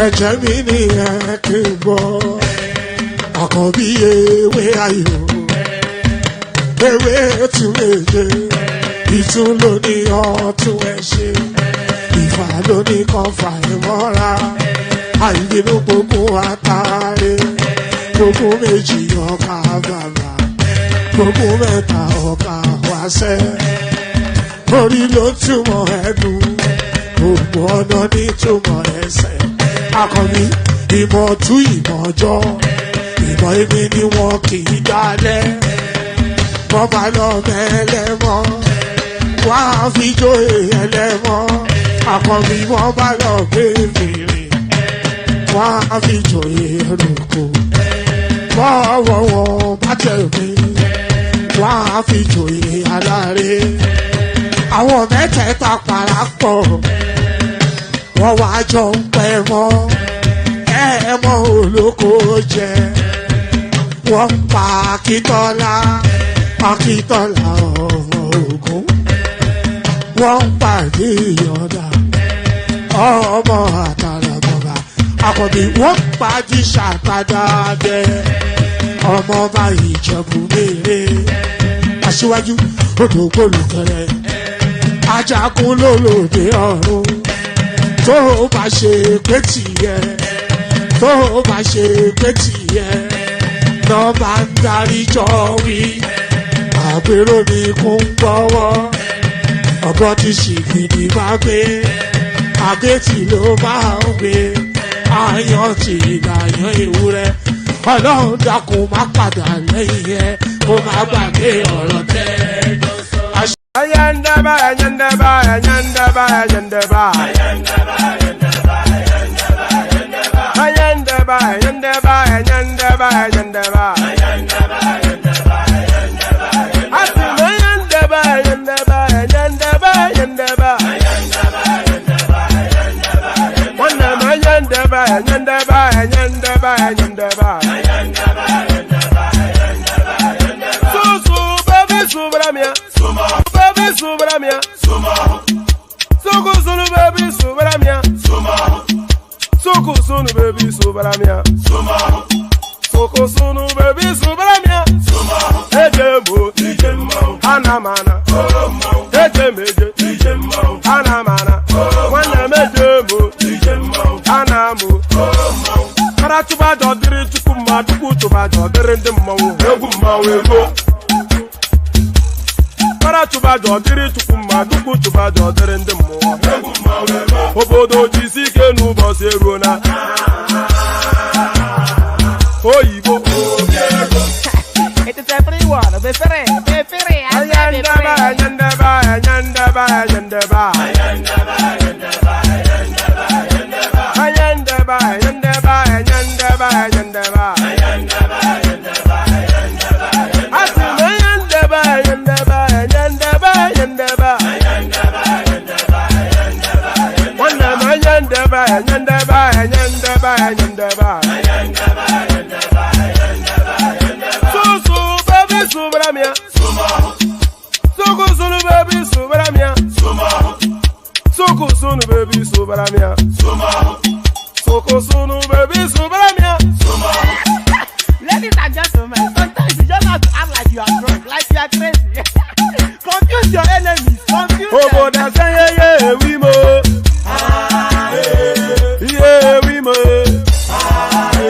ẹ̀jẹ̀ mi ní ẹ̀ kí n gbọ́ àkọ́bí ewé ayò ewé tún méje ìtún ló ní ọtún ẹ̀ ṣe ìfà ló ní kan fà ẹ̀ mọ́ra àìbínú gbogbo àtàrí gbogbo méjì ọkà bàbà gbogbo mẹ́ta ọkà wáṣẹ́ orí ló túmọ̀ ẹnu gbogbo ọ̀nà ní túmọ̀ ẹsẹ̀ akọni ìmọ̀ tú ìmọ̀ ọjọ́ ìmọ̀ èmi ni wọn kì í dálẹ̀ wọ́n bá lọ mẹ́lẹ́mọ́ wá fi jóye ẹlẹ́mọ́ akọni wọ́n bá lọ gbé fèrè wá fi jóye ẹlòkó bọ́wọ́ wọn bá tẹ̀ mí wá fi jóye aláre àwọn mẹ́tẹ̀ẹ̀ta parapọ̀ wọ́n wá jọ ń pẹ́ mọ́ ẹ̀ẹ́mọ́ olóko jẹ wọ́n pa Akíntọ́lá ọmọ Ògún wọ́n pa Ìyọ̀dà ọmọ Àtàràbọ̀bà Àkànbí wọ́n pa Jíṣà Tádàdé ọmọ ọba Ìjẹ̀bú Mèrè Aṣíwájú Odògbólùkẹrẹ ajagun lólòdì ọ̀run tó bá ṣe pé tìyẹ tó bá ṣe pé tìyẹ náà bá ń darí jọ wí àgbèrò ní kún gbọ́wọ́ ọgọ́ ti ṣìgìdì máa gbé àgẹ́tì ló máa ń gbé àyàn tí ìlàyàn ewúrẹ́ Ọlọ́run dákun má padà lẹ́yìn ẹ kó má gbàgbé ọ̀rọ̀ tẹ́ Ayandaba, ayandaba, ayandaba, ayandaba. Ayandaba, ayandaba, ayandaba, ayandaba. Ayandaba, ayandaba, ayandaba, ayandaba. One ayandaba, ayandaba, ayandaba, ayandaba. So baby, subramia. Subramia, Soko sunu baby subramia, Soko sunu baby subramia, Soko sunu baby subramia, Ejemo, Anamana, Ejemo, Anamana, Wana mejemo, Anamu, Karatuba dodiri chukuma tukutuba dodiri ndemo, Eguma wego. Para tuba dodiri tukuma duku tuba dodiri ndemo obodo jisike n'ụbọchị erona oyibo it is everyone be free ayandaba ayandaba ayandaba ayandaba ayandaba ayandaba ayandaba ayandaba ayandaba So baby subramia, Soko sunu baby subramia, Soko sunu baby subramia, Soko sunu baby subramia. Ladies and gentlemen, sometimes you just have to act like you are drunk, like you are crazy. Confuse your enemies, confuse them. Oh, but yeah, we mo. Yeah, we mo.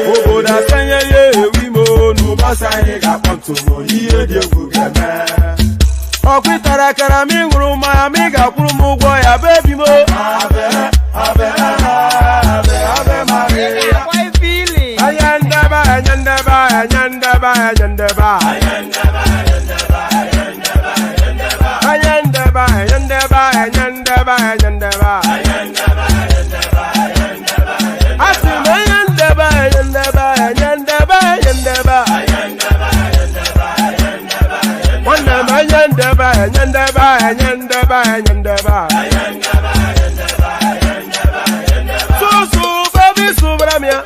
Oh, but yeah, we mo. No masai ga ponto mo. Yeah, dia gugeme. Okwitara kara mi nguru ma mi ga kuru mu gwo ya baby mo. Abe Maria. Why feeling? Ayandaba, ayandaba, ayandaba, ayandaba. Ayandaba, ayandaba, ayandaba, ayandaba. Ayandaba, ayandaba, ayandaba, ayandaba. Ayandaba, ayandaba, ayandaba, ayandaba. Asim ayandaba, ayandaba, ayandaba, ayandaba. Ayandaba, ayandaba, ayandaba, ayandaba. Wandaba, ayandaba, ayandaba, ayandaba, ayandaba. Ayandaba, ayandaba, ayandaba, ayandaba. So baby subramia.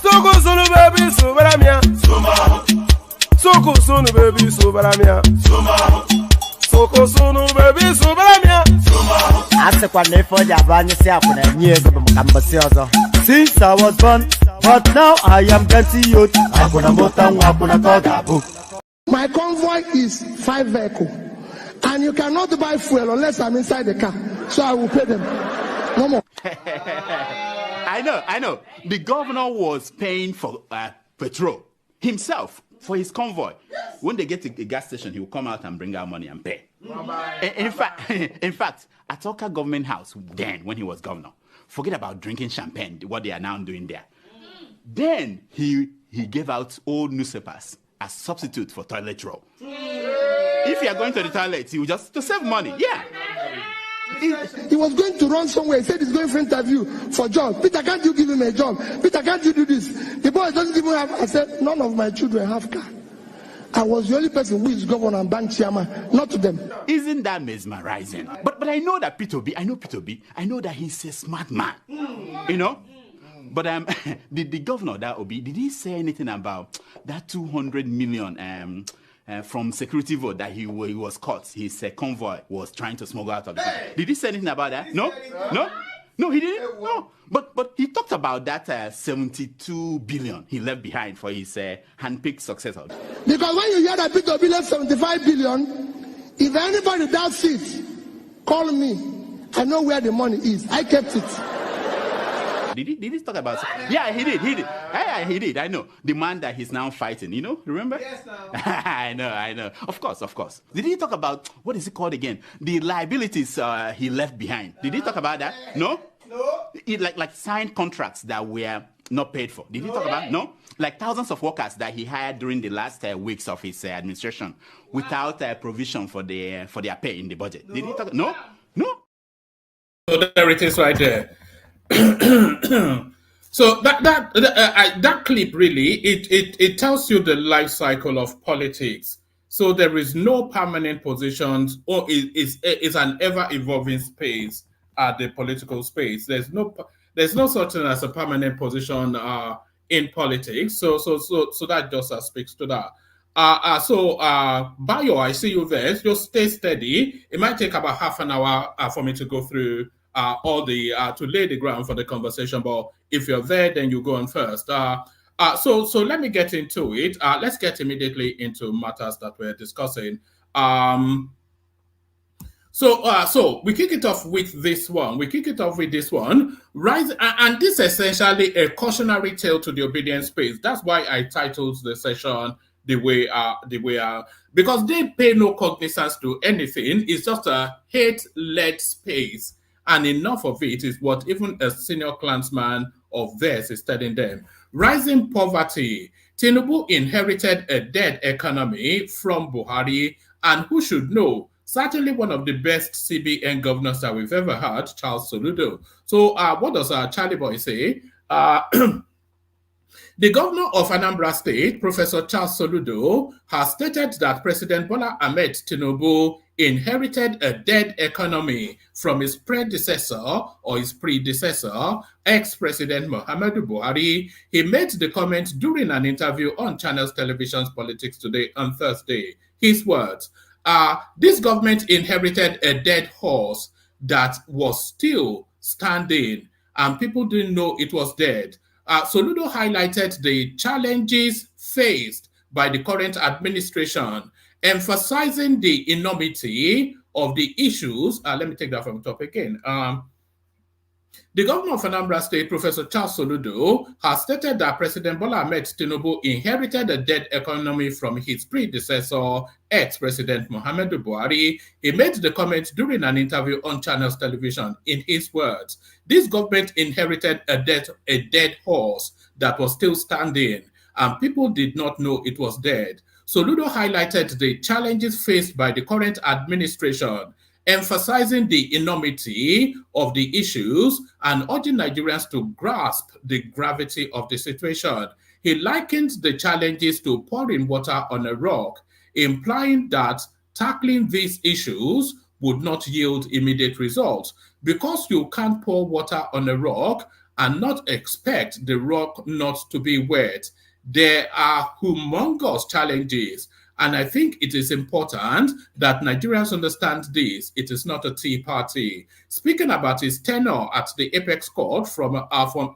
Soko sunu baby subramia, Soko sunu baby subramia, Soko sunu baby subramia. I Since I was born, but now I am getting old. My convoy is 5 vehicles, and you cannot buy fuel unless I'm inside the car. So I will pay them. No more. I know. The governor was paying for petrol himself for his convoy. When they get to a gas station, he will come out and bring out money and pay. In fact, at Oka Government House, then when he was governor, forget about drinking champagne, what they are now doing there. Then he gave out old newspapers as substitute for toilet roll. If you are going to the toilet, he will just to save money. Yeah. He was going to run somewhere. He said he's going for interview for job. Peter, can't you give him a job? Peter, can't you do this? The boy doesn't even have. I said, none of my children have car. I was the only person who is governor and bank chairman, not to them. Isn't that mesmerizing? But I know that Peter B. I know that he's a smart man. You know? But the governor, that Obi, did he say anything about that 200 million from security vote that he was caught? His convoy was trying to smuggle out of the country. Did he say anything about that? No, he didn't. No, but he talked about that 72 billion he left behind for his handpicked successor. Because when you hear that Peter Obi left 75 billion, if anybody doubts it, call me. I know where the money is. I kept it. Did he talk about? Yeah, he did. Yeah, he did. I know the man that he's now fighting. You know, remember? Yes, now. I know. Of course. Did he talk about what is it called again? The liabilities he left behind. Did he talk about that? No. It, like signed contracts that were not paid for. Did he talk about? No. Like thousands of workers that he hired during the last weeks of his administration without provision for their pay in the budget. Did he talk? No. So there it is right there. So that clip really it tells you the life cycle of politics. So there is no permanent positions, or it's an ever evolving space at the political space. There's no such thing as a permanent position in politics. So that just speaks to that. Bayo, I see you there. Just stay steady. It might take about half an hour for me to go through all the to lay the ground for the conversation. But if you're there, then you go on first. So let me get into it. Let's get immediately into matters that we're discussing. So we kick it off with this one. Rise, and this is essentially a cautionary tale to the obedient space. That's why I titled the session the way because they pay no cognizance to anything. It's just a hate-led space. And enough of it is what even a senior clansman of theirs is telling them. Rising poverty. Tinubu inherited a dead economy from Buhari, and who should know? Certainly one of the best CBN governors that we've ever had, Charles Soludo. So what does Charlie Boy say? The governor of Anambra State, Professor Charles Soludo, has stated that President Bola Ahmed Tinubu inherited a dead economy from his predecessor, ex-President Muhammadu Buhari. He made the comment during an interview on Channels Television's Politics Today on Thursday. His words, this government inherited a dead horse that was still standing, and people didn't know it was dead. Soludo highlighted the challenges faced by the current administration, emphasizing the enormity of the issues. Let me take that from the top again. The governor of Anambra State, Professor Charles Soludo, has stated that President Bola Ahmed Tinubu inherited a dead economy from his predecessor, ex-President Muhammadu Buhari. He made the comment during an interview on Channels Television. In his words, this government inherited a dead horse that was still standing, and people did not know it was dead. Soludo highlighted the challenges faced by the current administration, emphasizing the enormity of the issues and urging Nigerians to grasp the gravity of the situation. He likened the challenges to pouring water on a rock, implying that tackling these issues would not yield immediate results. Because you can't pour water on a rock and not expect the rock not to be wet, there are humongous challenges, And I think it is important that Nigerians understand this. It is not a tea party. Speaking about his tenure at the Apex Court from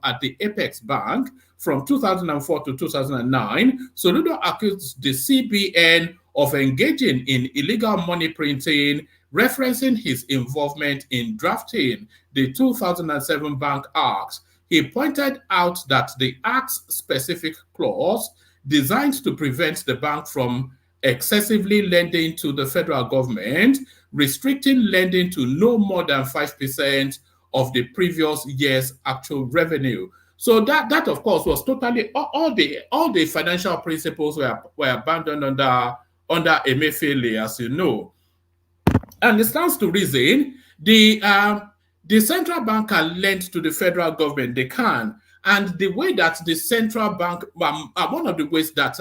at the Apex Bank from 2004 to 2009, Soludo accused the CBN of engaging in illegal money printing, referencing his involvement in drafting the 2007 Bank Act. He pointed out that the Act's specific clause designed to prevent the bank from excessively lending to the federal government, restricting lending to no more than 5% of the previous year's actual revenue. So that of course was totally all the financial principles were abandoned under Emefiele, as you know. And it stands to reason the central bank can lend to the federal government. They can, and the way that the central bank, one of the ways that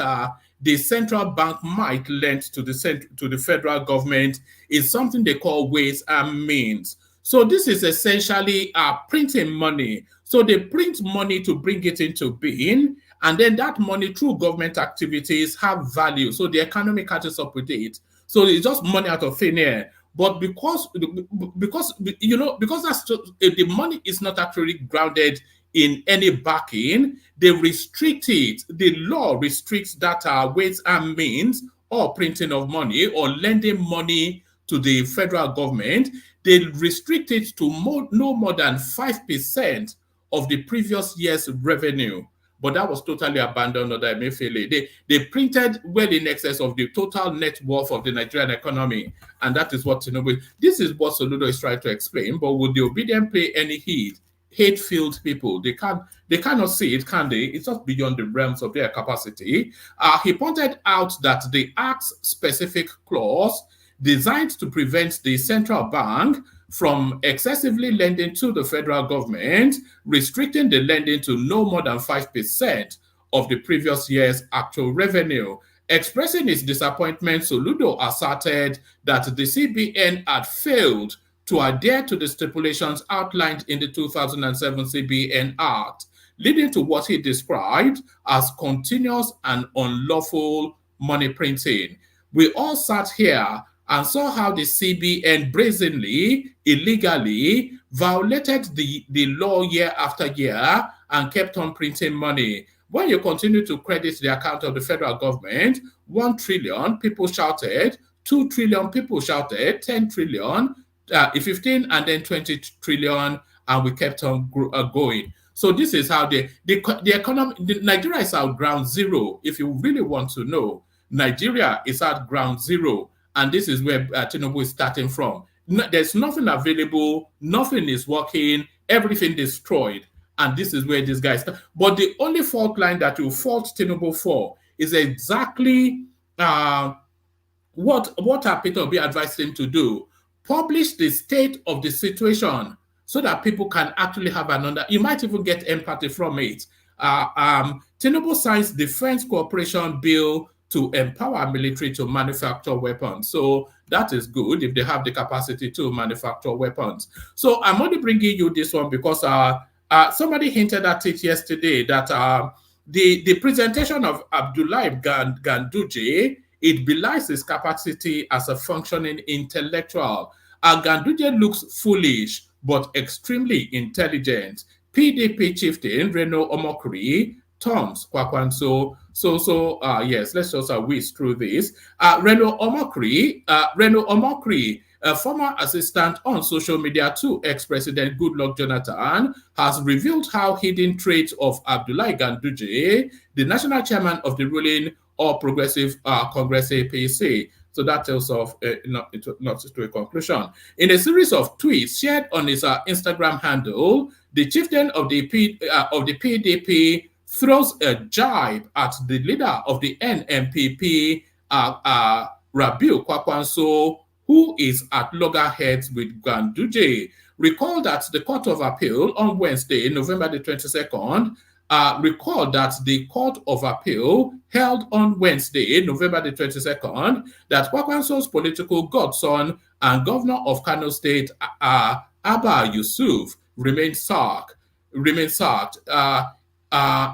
the central bank might lend to the federal government is something they call ways and means. So this is essentially printing money. So they print money to bring it into being, and then that money through government activities have value. So the economy catches up with it. So it's just money out of thin air. But because that's just, the money is not actually grounded in any backing, they restrict it. The law restricts that ways and means or printing of money or lending money to the federal government. They restrict it to no more than 5% of the previous year's revenue. But that was totally abandoned under Emefiele. They printed well in excess of the total net worth of the Nigerian economy. And that is what Tinubu, this is what Soludo is trying to explain. But would the Obidient pay any heed? Hate-filled people, they cannot see it, can they? It's just beyond the realms of their capacity. He pointed out that the Act's specific clause designed to prevent the central bank from excessively lending to the federal government, restricting the lending to no more than 5% of the previous year's actual revenue. Expressing his disappointment, Soludo asserted that the CBN had failed to adhere to the stipulations outlined in the 2007 CBN Act, leading to what he described as continuous and unlawful money printing. We all sat here and saw how the CBN brazenly, illegally violated the law year after year and kept on printing money. When you continue to credit the account of the federal government, 1 trillion, people shouted, 2 trillion, people shouted, 10 trillion, 15 and then 20 trillion, and we kept on going. So this is how the economy, Nigeria is at ground zero. If you really want to know, Nigeria is at ground zero. And this is where Tinubu is starting from. There's nothing available, nothing is working, everything destroyed. And this is where this guy starts. But the only fault line that you fault Tinubu for is exactly what Peter Obi advised him to do. Publish the state of the situation so that people can actually have you might even get empathy from it. Tinubu signs Defense Cooperation Bill to empower military to manufacture weapons. So that is good if they have the capacity to manufacture weapons. So I'm only bringing you this one because somebody hinted at it yesterday that the presentation of Abdullahi Ganduje, it belies his capacity as a functioning intellectual. Ganduje looks foolish, but extremely intelligent. PDP chieftain Reno Omokri, Toms Kwakwanso. Yes, let's just whiz through this. Reno Omokri, a former assistant on social media to ex-president Goodluck Jonathan, has revealed how hidden traits of Abdullahi Ganduje, the national chairman of the ruling All Progressive Congress APC. So that tells of not to a conclusion. In a series of tweets shared on his Instagram handle, the chieftain of the PDP throws a jibe at the leader of the NMPP, Rabiu Kwakwanso, who is at loggerheads with Ganduje. Recall that the Court of Appeal on Wednesday, November the 22nd, recall that the Court of Appeal held on Wednesday, November the 22nd, that Kwakwanso's political godson and governor of Kano State, Abba Yusuf, remained sacked.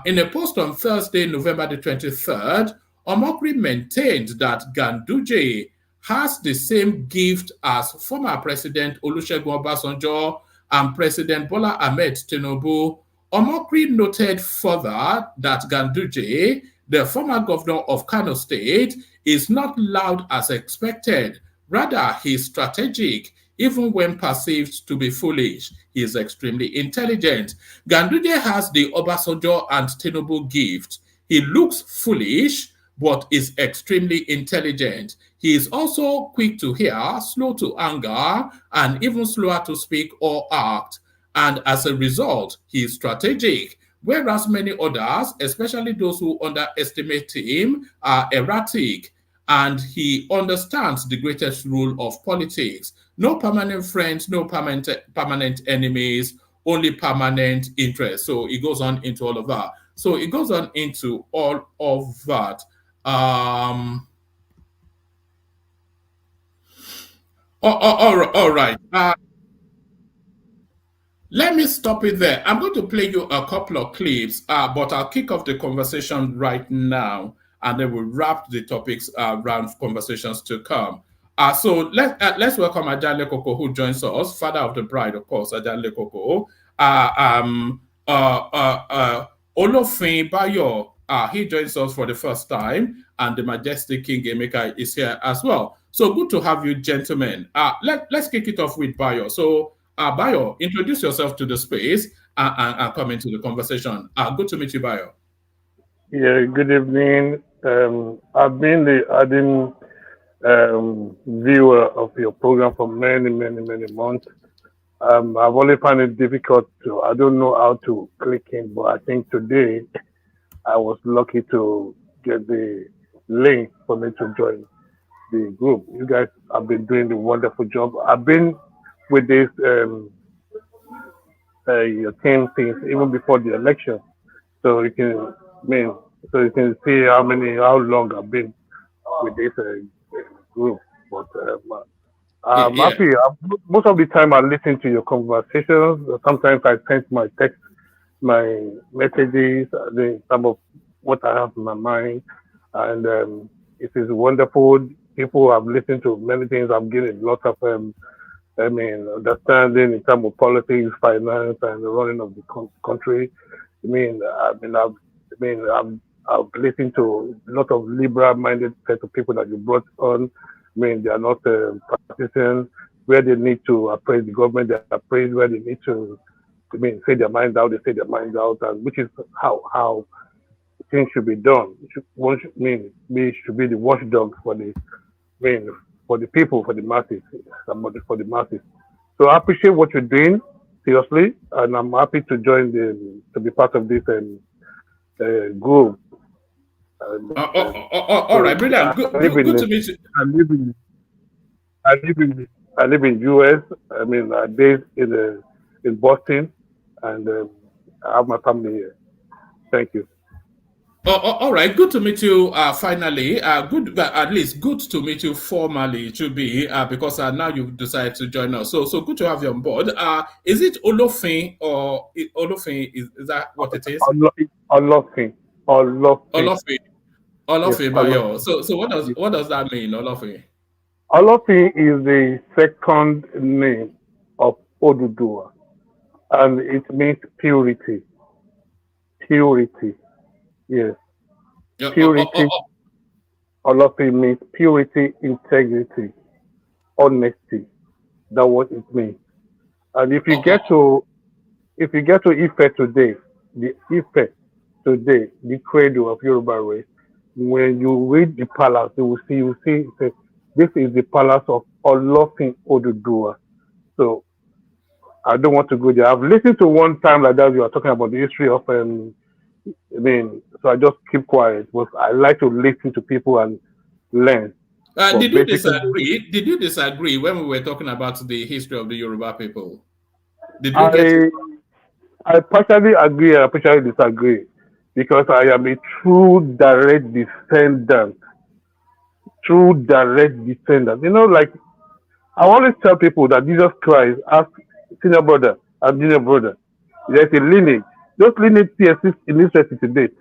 In a post on Thursday, November the 23rd, Omokri maintained that Ganduje has the same gift as former President Olusegun Obasanjo and President Bola Ahmed Tinubu. Omokri noted further that Ganduje, the former governor of Kano State, is not loud as expected. Rather, he is strategic, even when perceived to be foolish. He is extremely intelligent. Ganduje has the Obasanjo and Tinubu gift. He looks foolish, but is extremely intelligent. He is also quick to hear, slow to anger, and even slower to speak or act. And as a result, he is strategic, whereas many others, especially those who underestimate him, are erratic. And he understands the greatest rule of politics. No permanent friends, no permanent enemies, only permanent interests. So it goes on into all of that. So it goes on into all of that. All right. Let me stop it there. I'm going to play you a couple of clips, but I'll kick off the conversation right now, and then we'll wrap the topics around conversations to come. So let's welcome Ajale Koko, who joins us, father of the bride, of course, Ajale Koko. Olofin Bayo, he joins us for the first time, and the majestic King Emeka is here as well. So good to have you, gentlemen. Let's kick it off with Bayo. So, Bayo, introduce yourself to the space and come into the conversation. Good to meet you, Bayo. Yeah, good evening. I've been the ardent viewer of your program for many, many, many months. I've only found it difficult I don't know how to click in, but I think today I was lucky to get the link for me to join the group. You guys have been doing a wonderful job. I've been with this your team things even before the election, so you can see how long I've been with this group. But I'm happy. Most of the time I listen to your conversations. Sometimes I send my text, my messages, some of what I have in my mind, and it is wonderful. People have listened to many things. I'm getting lots of understanding in terms of politics, finance, and the running of the country. I've listened to a lot of liberal-minded set of people that you brought on. They are not practicing where they need to appraise the government. They appraise where they need to, say their minds out. They say their minds out, and which is how things should be done. We should be the watchdog for the people, for the masses, for the masses. So I appreciate what you're doing, seriously, and I'm happy to to be part of this group. All right, brilliant. Good to meet you. I live in US. I'm based in Boston, and I have my family here. Thank you. All right, good to meet you finally. At least good to meet you formally, it should be, because now you've decided to join us. So good to have you on board. Is it Olofin or Olofin? Is that what it is? Olofin. Olofin Bayo. So what does that mean, Olofin? Olofin is the second name of Oduduwa, and it means purity. Purity. Yes. Purity. Olofin means purity, integrity, honesty. That's what it means. And if you get to Ife today, the cradle of Yoruba race, when you read the palace, you will see this is the palace of Olofin Oduduwa. So I don't want to go there. I've listened to one time like that you are talking about the history of so I just keep quiet. But I like to listen to people and learn. Did you disagree? Did you disagree when we were talking about the history of the Yoruba people? Did you I partially agree and I partially disagree, because I am a true direct descendant. Like I always tell people that Jesus Christ asked senior brother and junior brother, there's a lineage. Those lineage persists in Israel to date.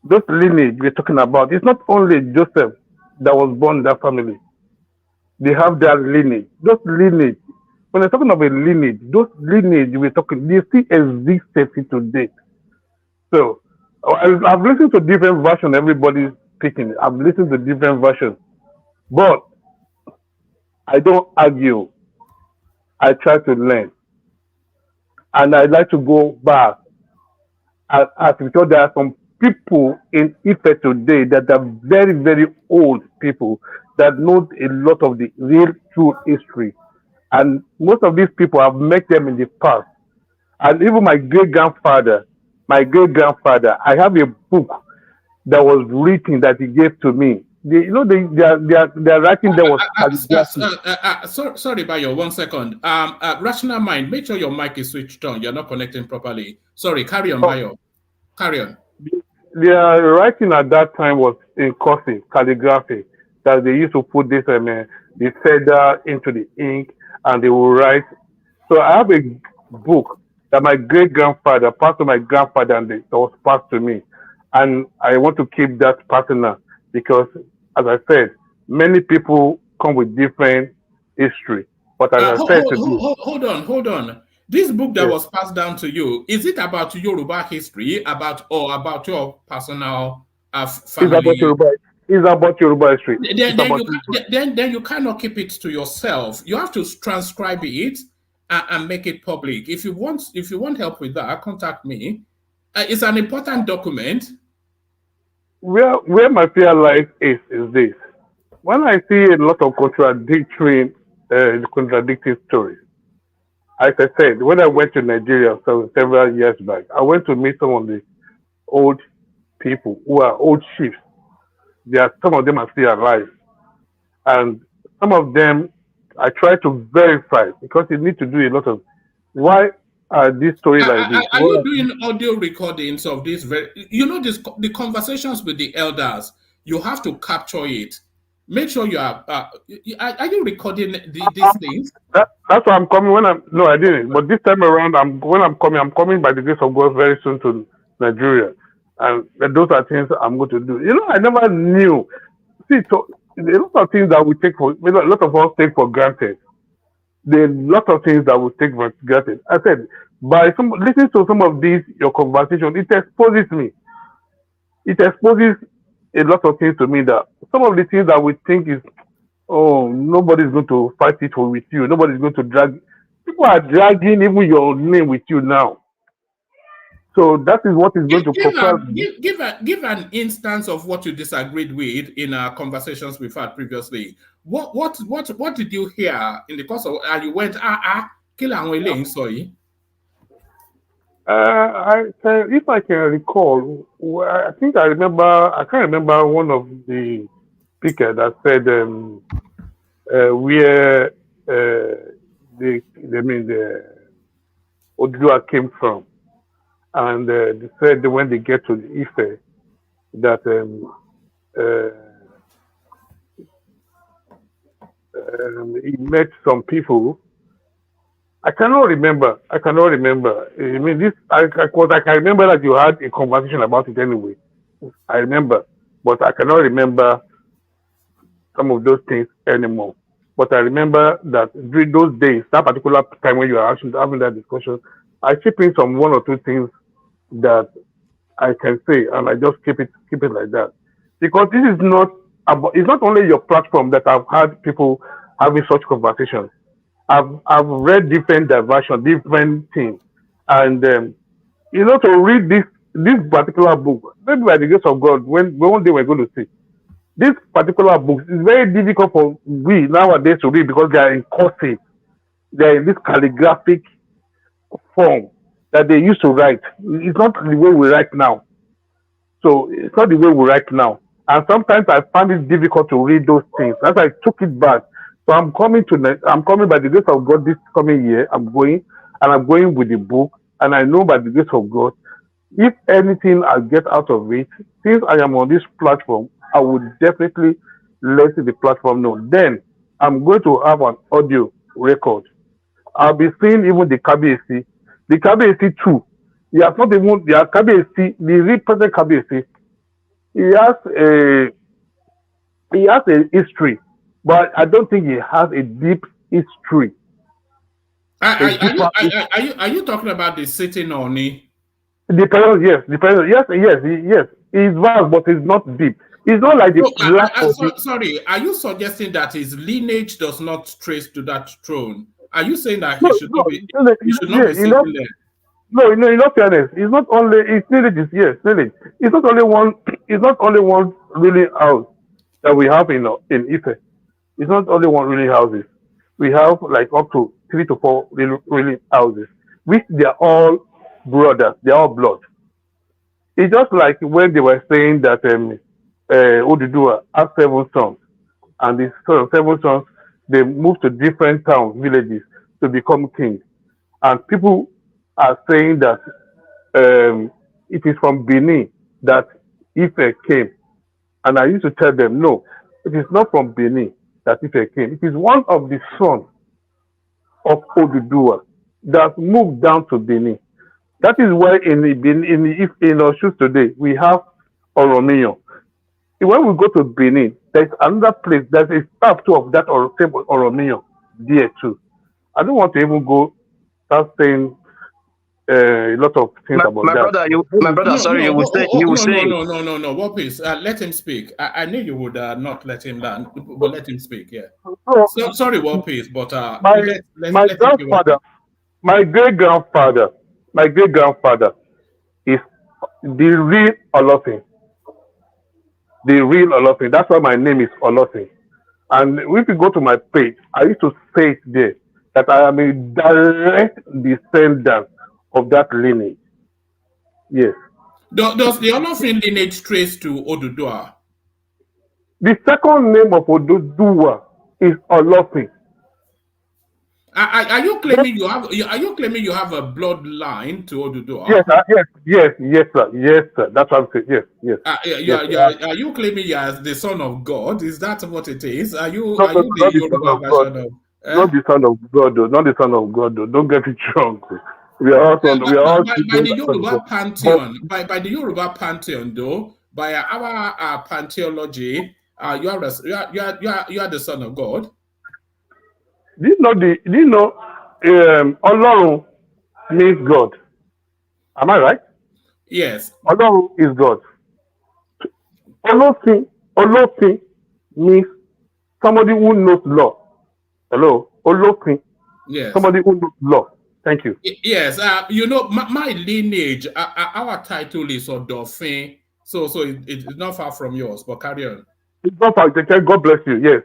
those lineage we're talking about, it's not only Joseph that was born in that family. They have their lineage. Those lineage, when we're talking about lineage, those lineage we're talking, they still exist today. So I've listened to different versions, everybody's speaking. I've listened to different versions. But I don't argue. I try to learn. And I like to go back because there are some people in Ife today that are very, very old people that know a lot of the real true history. And most of these people have met them in the past. And even my great grandfather, I have a book that was written that he gave to me. Their writing there was calligraphy. Sorry, Bayo, 1 second. Rational mind, make sure your mic is switched on. You're not connecting properly. Sorry, carry on, Bayo. Carry on. Their writing at that time was in cursive calligraphy, that they used to put this the feather into the ink and they will write. So I have a book that my great grandfather passed to my grandfather and that was passed to me, and I want to keep that personal because, as I said, many people come with different history. But as I said to you, hold on. This book that yes, was passed down to you, is it about Yoruba history, about your personal it's family? about Yoruba. It's about Yoruba history. Then you cannot keep it to yourself. You have to transcribe it and make it public. If you want help with that, contact me. It's an important document. Where my fear lies is this. When I see a lot of contradicting stories, as I said, when I went to Nigeria several years back, I went to meet some of the old people who are old chiefs. Some of them are still alive, and some of them I try to verify because you need to do a lot of why are these stories like this? Are you doing audio recordings of this? The conversations with the elders. You have to capture it. Make sure you are. Are you recording these things? That's why I'm coming. No, I didn't. But this time around, I'm coming by the grace of God very soon to Nigeria, and those are things I'm going to do. I never knew. See, so a lot of things that we take for a lot of us take for granted. There are a lot of things that we take for granted. I said by listening to some of these your conversation, it exposes me. It exposes a lot of things to me that some of the things that we think is, oh, nobody's going to fight it with you. Nobody's going to drag. People are dragging even your name with you now. So that is what is going to propel. Give an instance of what you disagreed with in our conversations we've had previously. What did you hear in the course of, and you went sorry? If I can recall, I think I can't remember one of the speakers that said where the Odua came from, and they said when they get to the Ife that he met some people. I cannot remember. I mean, I can remember that you had a conversation about it anyway. I remember, but I cannot remember some of those things anymore. But I remember that during those days, that particular time when you are actually having that discussion, I chip in some one or two things that I can say, and I just keep it like that. Because this is not about, it's not only your platform that I've had people having such conversations. I've read different diversions, different things, and to read this particular book, maybe by the grace of God, when one day we're going to see this particular book, is very difficult for we nowadays to read because they are in cursive, they are in this calligraphic form that they used to write. It's not the way we write now. So it's not the way we write now, and sometimes I find it difficult to read those things. As I took it back. So I'm coming by the grace of God this coming year. I'm going with the book, and I know by the grace of God, if anything I get out of it, since I am on this platform, I would definitely let the platform know. Then I'm going to have an audio record. I'll be seeing even the KBAC. The KBAC too. They are not even, they are KBAC, the real present KBAC. he has a history, but I don't think he has a deep history. Are you talking about the sitting Oni? Depends, yes. He's vast, but it's not deep. It's not like the sorry, are you suggesting that his lineage does not trace to that throne? Are you saying that he should not be sitting there? No, in all fairness, it's not only it's lineage. Yes, lineage. It's not only one. It's not only one ruling house that we have in Ife. It's not only one ruling houses. We have like up to 3 to 4 ruling houses, which they are all brothers. They are all blood. It's just like when they were saying that Oduduwa has 7 sons, and these 7 sons they moved to different towns, villages to become king, and people are saying that it is from Benin that Ife came, and I used to tell them no, it is not from Benin that Ife came. It is one of the sons of Oduduwa that moved down to Benin. That is why in Osun today we have Oromiyan. When we go to Benin, there's another place. There's a statue of that Oromiyan there too. I don't want to even go start saying a lot of things about that. My brother, sorry, you were saying. No. What please? Let him speak. I knew you would not let him learn, but let him speak. Yeah. So, sorry, what please? But my great grandfather is the real Olofin. The real Olofin. That's why my name is Olofin. And if you go to my page, I used to say it there that I am a direct descendant of that lineage. Yes. Does the Olofin lineage trace to Oduduwa? The second name of Oduduwa is Olofin. Are you claiming you have? Are you claiming you have a bloodline to Oduduwa? Yes, sir. That's what I'm saying. Yes. Are you claiming you are the son of God? Is that what it is? Are you the Yoruba version of? Not the son of God, though. Not the son of God, though. Don't get it wrong. We are all by the Yoruba pantheon. By the Yoruba pantheon, though, by our pantheology, you are the son of God. Do you know Olorun means God? Am I right? Yes. Olorun is God. Olofin means somebody who knows law. Hello? Olofin. Yes. Somebody who knows law. Thank you. Yes. My lineage, our title is Odofin. So it's not far from yours, but carry on. It's not far. God bless you. Yes.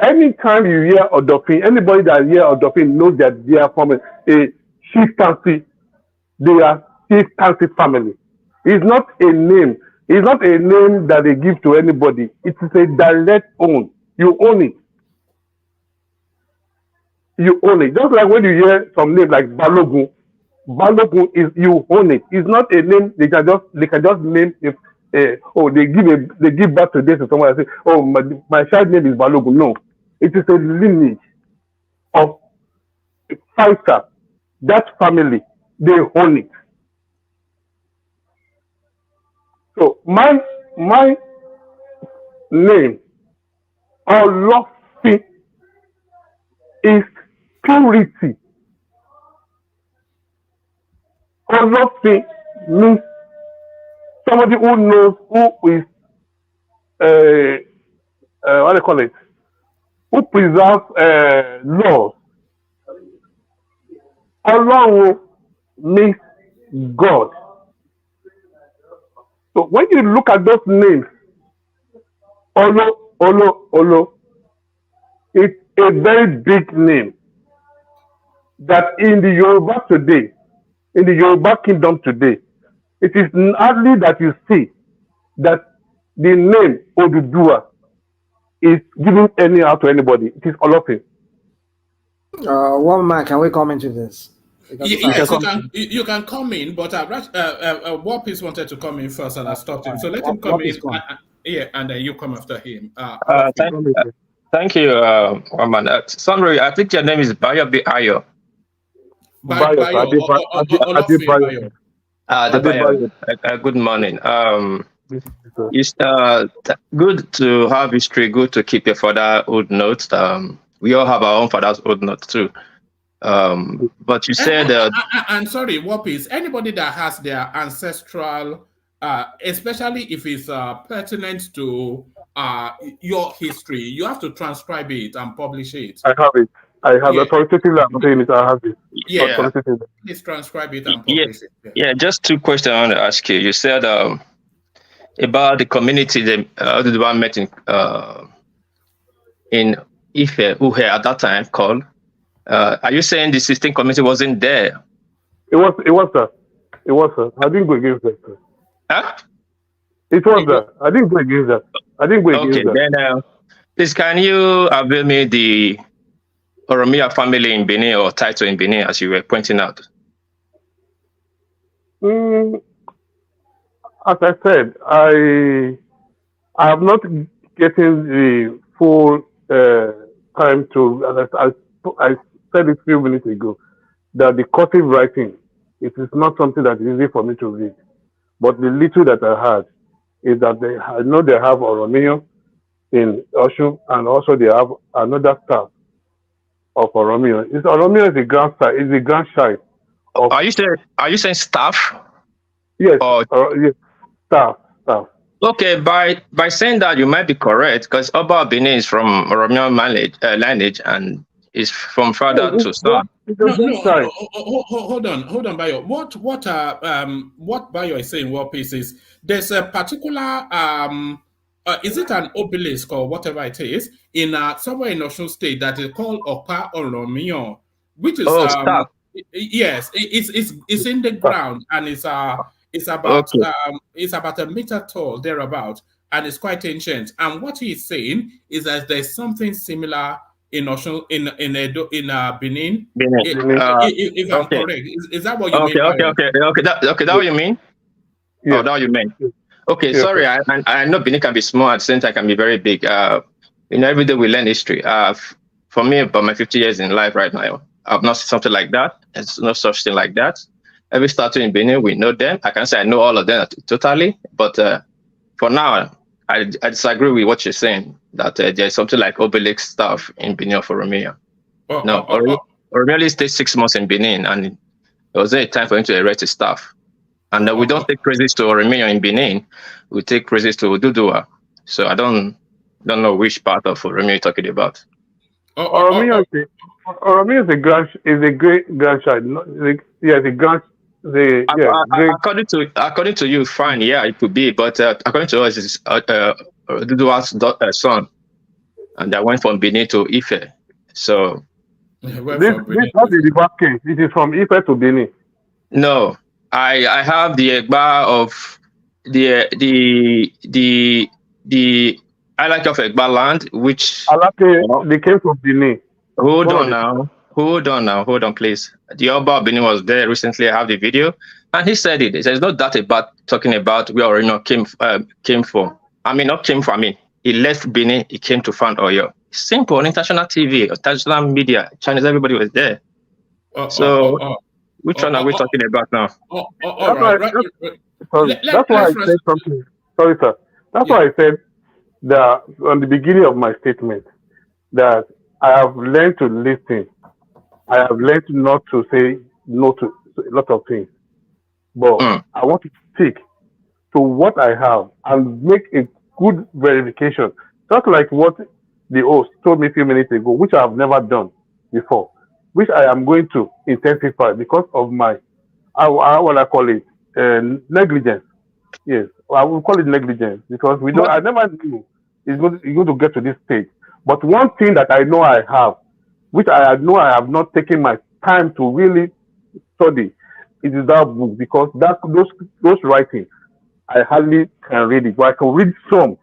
Anytime you hear Odofin, anybody that hear Odofin knows that they are from a chieftaincy. They are chieftaincy family. It's not a name. It's not a name that they give to anybody. It is a direct own. You own it. You own it. Just like when you hear some name like Balogun. Balogun is you own it. It's not a name they can just name if they give birth to this to someone and say, oh, my child name is Balogun. No. It is a lineage of a fighter. That family, they own it. So my name, Olofin, is purity. Olofin means somebody who knows who is what do you call it? Who preserves laws. Olorun means God. So when you look at those names, Olo, it's a very big name that in the Yoruba today, in the Yoruba kingdom today, it is hardly that you see that the name Oduduwa is given anyhow to anybody. It is Olofin. One man, can we come into this? Yes, you can come in, but Warpeace wanted to come in first, and I stopped him. So let him come in, and then you come after him. Thank you, man. Sorry, I think your name is Bayo Ayo. Bayo. Good morning. It's good to have history, good to keep your fatherhood notes. We all have our own fatherhood notes too. But you said... I'm sorry, Whoppies, anybody that has their ancestral, especially if it's pertinent to your history, you have to transcribe it and publish it. I have it. I have authoritatively. I'm saying it. I have it. Yeah. Please transcribe it and publish it. Yeah, just two questions I want to ask you. You said about the community that the one met in Ife, Uhe at that time called. Are you saying the 16 community wasn't there? It was that. It was that. I didn't go against that. Huh? It was that. I didn't go against that. Okay, then please can you avail me the Oromia family in Benin or title in Benin as you were pointing out? As I said, I have not getting the full time to, I said it a few minutes ago, that the cursive writing, it is not something that is easy for me to read. But the little that I had is that I know they have Oromia in Oshun, and also they have another staff of Oromia. Oromia is the grandchild. Are you saying staff? Yes. Yes. Staff. Okay, by saying that you might be correct, because Oba Benin is from Oromian lineage and is from father to son. Hold on, Bayo. What Bayo is saying, what piece is there's a particular is it an obelisk or whatever it is in somewhere in Osun State that is called Opa Oromiyan, which is staff. Yes, it's in the ground and it's about it's about a meter tall thereabout, and it's quite ancient. And what he's saying is that there's something similar in Osun, in Benin. If I'm correct, is that what you mean? Okay. That what you mean? Yeah. Oh, that what you mean? Okay, yeah. Sorry. I know Benin can be small at the same time can be very big. Every day we learn history. For me, about my 50 years in life right now, I've not seen something like that. There's no such thing like that. Every statue in Benin, we know them. I can say I know all of them totally, but for now, I disagree with what you're saying, that there's something like obelisk stuff in Benin for Oromia. Oromia stayed 6 months in Benin, and it was a time for him to erect his staff. And we don't take praises to Oromia in Benin, we take praises to Dudua. So I don't know which part of Oromia you're talking about. Oromia is a great grandchild. According to you, fine, yeah, it could be, but according to us, it's Dudua's son, and that went from Benin to Ife. So this is not the reverse case. It is from Ife to Benin. No, I have the Egba of the Alake of Egba land, which they came from Benin. Hold on, please. The Oba Benin was there recently. I have the video, and he said it. There's no doubt about talking about where Orino came from. I mean, not came from. I mean, he left Benin. He came to found Oyo. Simple. On international TV, international media, Chinese, everybody was there. Which one are we talking about now? That's why I said something. Sorry, sir. That's why I said that on the beginning of my statement that I have learned to listen. I have learned not to say no to a lot of things. But I want to stick to what I have and make a good verification. Just like what the host told me a few minutes ago, which I have never done before, which I am going to intensify because of my, what I call it, negligence. Yes, I will call it negligence because I never knew it's going to get to this stage. But one thing that I know I have, which I know I have not taken my time to really study, it is that book, because those writings, I hardly can read it, but I can read some.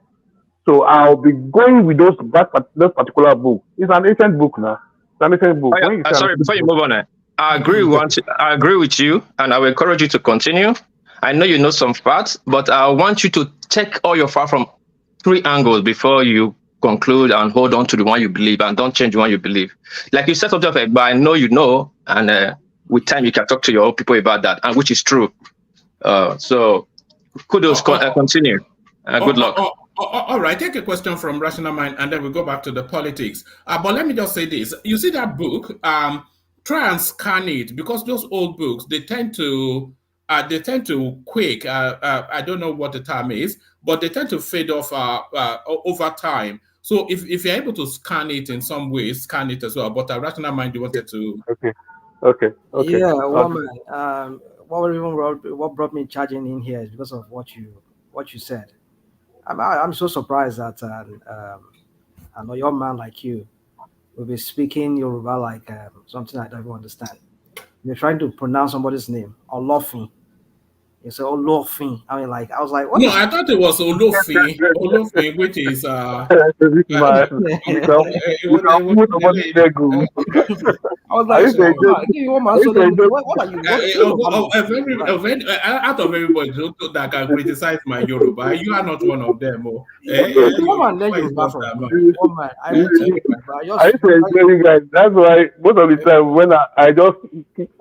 So I'll be going with those particular book. It's an ancient book now. It's an ancient book. Sorry, before you move on, I agree with you, and I will encourage you to continue. I know you know some facts, but I want you to take all your facts from 3 angles before you conclude and hold on to the one you believe, and don't change the one you believe. Like you said something, but I know you know, and with time you can talk to your own people about that, and which is true. So kudos, continue. Good luck. All right, take a question from Rational Mind, and then we go back to the politics. But let me just say this: you see that book? Try and scan it, because those old books, they tend to quake. I don't know what the term is, but they tend to fade off over time. So if you're able to scan it in some way, scan it as well. But Rational Mind, you wanted to. Okay. Yeah, woman. What brought me charging in here is because of what you said. I'm so surprised that a young man like you will be speaking Yoruba like something I don't even understand. You're trying to pronounce somebody's name, Olofin. You say Olofin. I mean, like, I was like, what? No, I thought it was Olofin. Olofin, which is I was like, what are you? Out of everybody that can criticize my Yoruba, you are not one of them. That's why most of the time when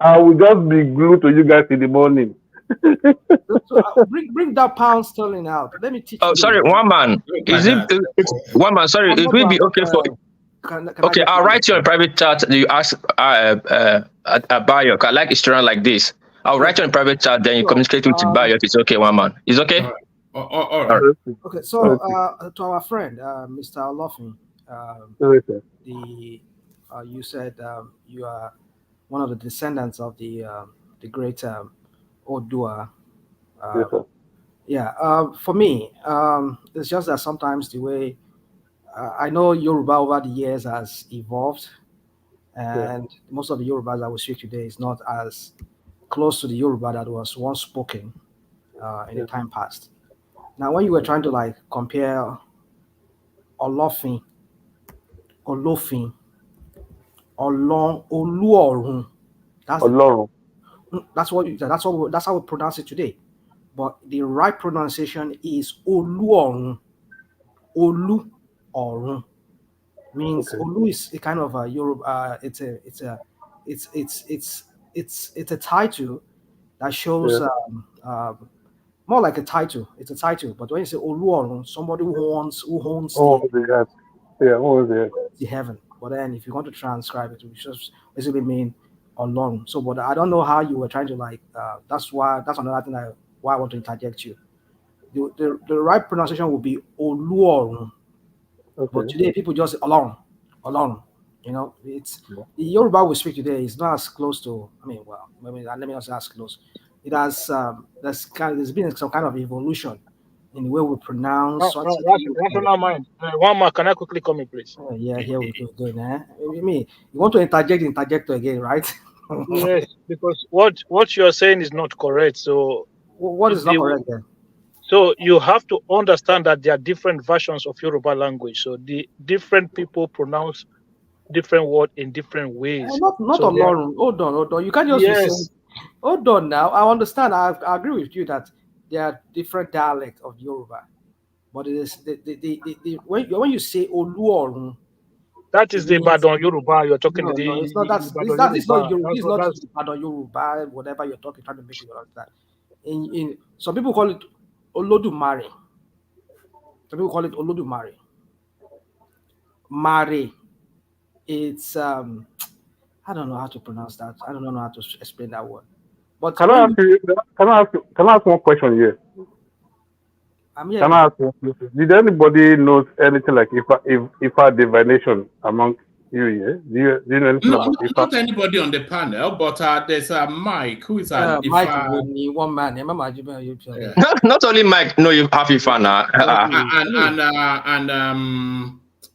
I will just be glued to you guys in the morning. Bring that pound sterling out. Let me teach you. Oh, sorry, one man. One man? Sorry, it will be okay for. Okay, I'll write you a private chat. You ask Bayo. I like historian like this. I'll write you in private chat. Then you communicate with Bayo. It's okay, one man. It's okay. All right. Okay, so to our friend, Mr. Olofin, you said you are one of the descendants of the great Odua. For me, it's just that sometimes the way I know Yoruba over the years has evolved, and most of the Yoruba that we speak today is not as close to the Yoruba that was once spoken in the time past. Now, when you were trying to like compare Olofin, Oluorun, that's how we pronounce it today. But the right pronunciation is Oluorun. Oluorun means Olu is a kind of a Yoruba. It's a title that shows more like a title. It's a title, but when you say Oluorun, somebody who owns the heaven. But then if you want to transcribe it, it just basically mean Olorun. So, but I don't know how you were trying to like. That's another thing why I want to interject you. The right pronunciation would be Oluorun. But today people just say Olorun. You know, it's the Yoruba we speak today is not as close to. Let me not say as close. It has there's been some kind of evolution in the way we pronounce. Rational mind. One more, can I quickly come in, please? Here we go. You want to interject again, right? Yes, because what you're saying is not correct. So what is not correct then? So you have to understand that there are different versions of Yoruba language. So the different people pronounce different words in different ways. Not so Olorun. Hold on. You can't just say. Hold on now. I understand. I agree with you that there are different dialects of Yoruba, but it is when you say Oluorun. That is the Ibadan Yoruba you're talking. No, it's not. That's not Yoruba. It's not Ibadan Yoruba. Whatever you're talking, trying to make it understand. In some people call it Olodumare. Some people call it Olodumare. Mare. It's I don't know how to pronounce that. I don't know how to explain that word. But can I ask one question here? Can I ask one question? Did anybody knows anything like Ifa divination among you here? Do you know anything about Ifa? Not anybody on the panel, but there's Mike who is an Mike, Ifa. one man. Not only Mike, no, you have Ifa now. And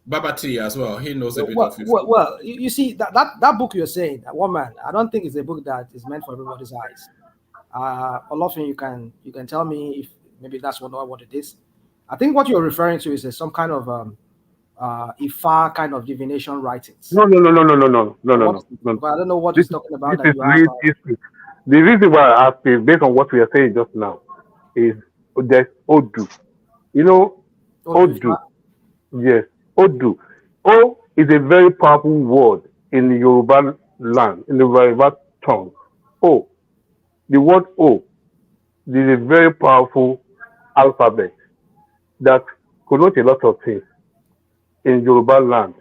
Babati as well. He knows a bit of it. Well, you see that book you're saying, One Man. I don't think it's a book that is meant for everybody's eyes. Olofin, you can tell me if maybe that's what it is. I think what you're referring to is some kind of Ifa kind of divination writings. No. But I don't know what he's talking about. This is real history. The reason why I asked is based on what we are saying just now. Is there's Odu. You know, Odu. Yes. Odu. O is a very powerful word in the Yoruba land, in the Yoruba tongue. O. The word O is a very powerful alphabet. that connotes a lot of things in Yoruba land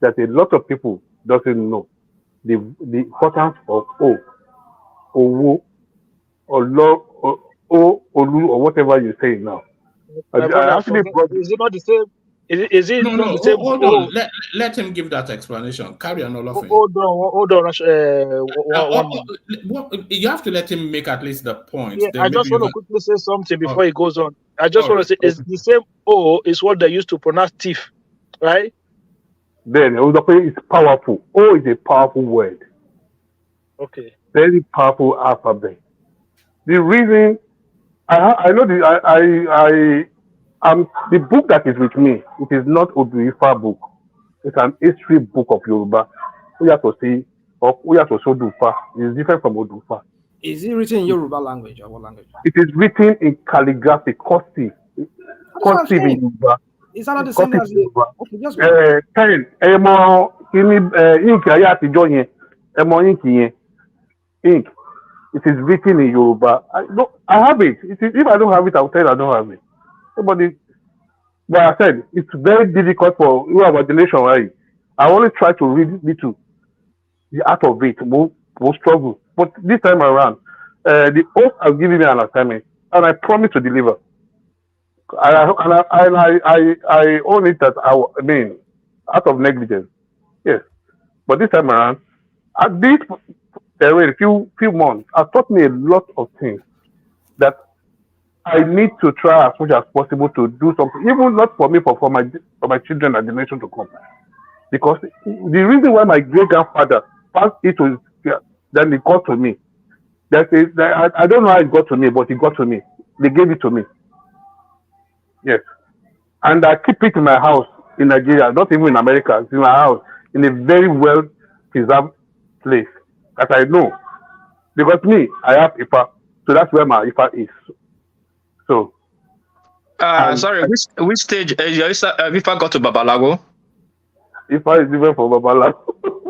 that a lot of people doesn't know. The importance of O, Owo, or Lo, O, Olu, or whatever you say now. My brother, I actually brought is it not the same? Is it No, not no, the same? hold on. Let him give that explanation. Carry on, Olofin. Hold on. You have to let him make at least the point. Yeah, Then I just maybe want to quickly say something before he goes on. I just want to say, is the same O is what they used to pronounce thief, right? Then it's powerful. O is a powerful word. Okay. Very powerful alphabet. The reason I know the book that is with me, it is not Oduifa book. It's an history book of Yoruba. We have to see, or we have to show Odufa. It's different from Odufa. Is it written in Yoruba language or what language? It is written in calligraphy, cursive. Cursive in Yoruba. Is that not the same as the... Okay, just go. Ink. It is written in Yoruba. I have it. If I don't have it, I'll tell you I don't have it. But I said, it's very difficult for you our generation, right? I only try to read little. The art of it, more struggle. But this time around, the host has given me an assignment, and I promise to deliver. I own it that out of negligence. Yes. But this time around, at this few months, has taught me a lot of things that I need to try as much as possible to do something, even not for me, but for my children and generation to come. Because the reason why my great grandfather passed it to then it got to me. I don't know how it got to me, but it got to me. They gave it to me. Yes. And I keep it in my house in Nigeria, not even in America. It's in my house, in a very well preserved place that I know. Because me, I have Ifa, so that's where my Ifa is. So. Sorry, which stage your Ifa got to Babalawo? Ifa is different from Babalawo.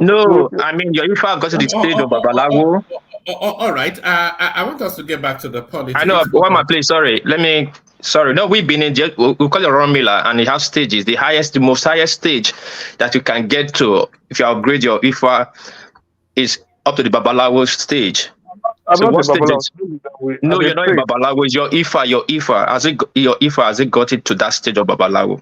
No, I mean your Ifa got to the stage of Babalawo. All right. I want us to get back to the politics. I know. One more, please. Sorry. No, we've been in. We call it Ron Miller, and it has stages. The most highest stage that you can get to if you upgrade your Ifa is up to the Babalawo stage. So what stage is? No, you're not in Babalawo. It's your Ifa. Your Ifa has it got it to that stage of Babalawo?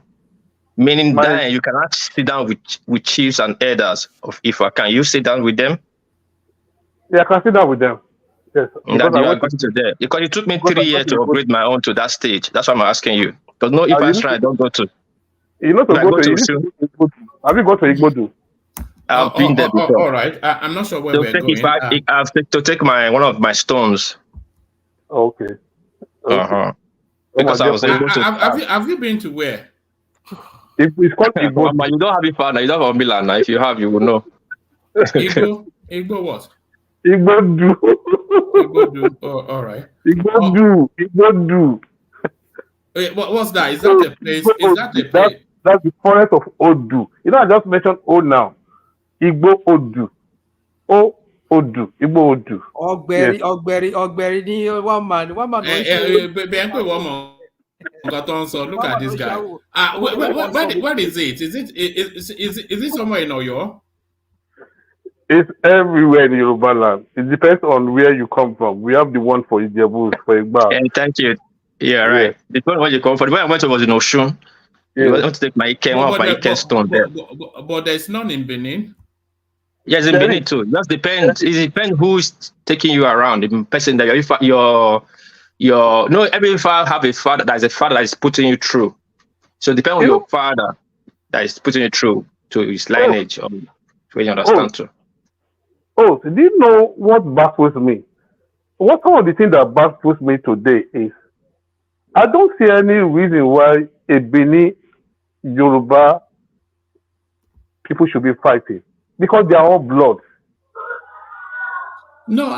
Meaning then you cannot sit down with chiefs and elders of Ifa. Can you sit down with them? Yeah, I can sit down with them. Yes. Because it took me 3 years to upgrade my own to that stage. That's why I'm asking you. Because no Ifa shrine I don't go to. You know to go to Igbodu. Have you gone to Igbodu? I've been there before. All right. I'm not sure where we're going. I have to take one of my stones. Okay. Because I was able to. Have you been to where? It's called Igbodu. But you don't have Ifa now. You don't have Milan now. If you have, you will know. Igbo what? Igbodu. Igbodu. Oh, all right. Igbodu. Wait, what's that? Is that a place? Is that a place? That's the forest of Odu. You know, I just mentioned O now. Igbo Odu. Odu. Igbo Odu. Ogberi ni one man. Look at this guy. Where is it? Is it somewhere in Oyo? It's everywhere in Yoruba land. It depends on where you come from. We have the one for Ijebu, for Igba. Thank you. Yeah, right. Yeah. The one where you come from. The one I went to was in Oshun. Yeah. I want to take my Ike stone there. But there's none in Benin. Yes, in Benin too. It just depends. It depends who's taking you around. The person that every father have a father. That is a father that is putting you through. So it depends on your father that is putting you through to his lineage, or where you understand too. Oh, do you know what baffles me? What some of the things that baffles me today is I don't see any reason why a Benin Yoruba people should be fighting because they are all blood. No.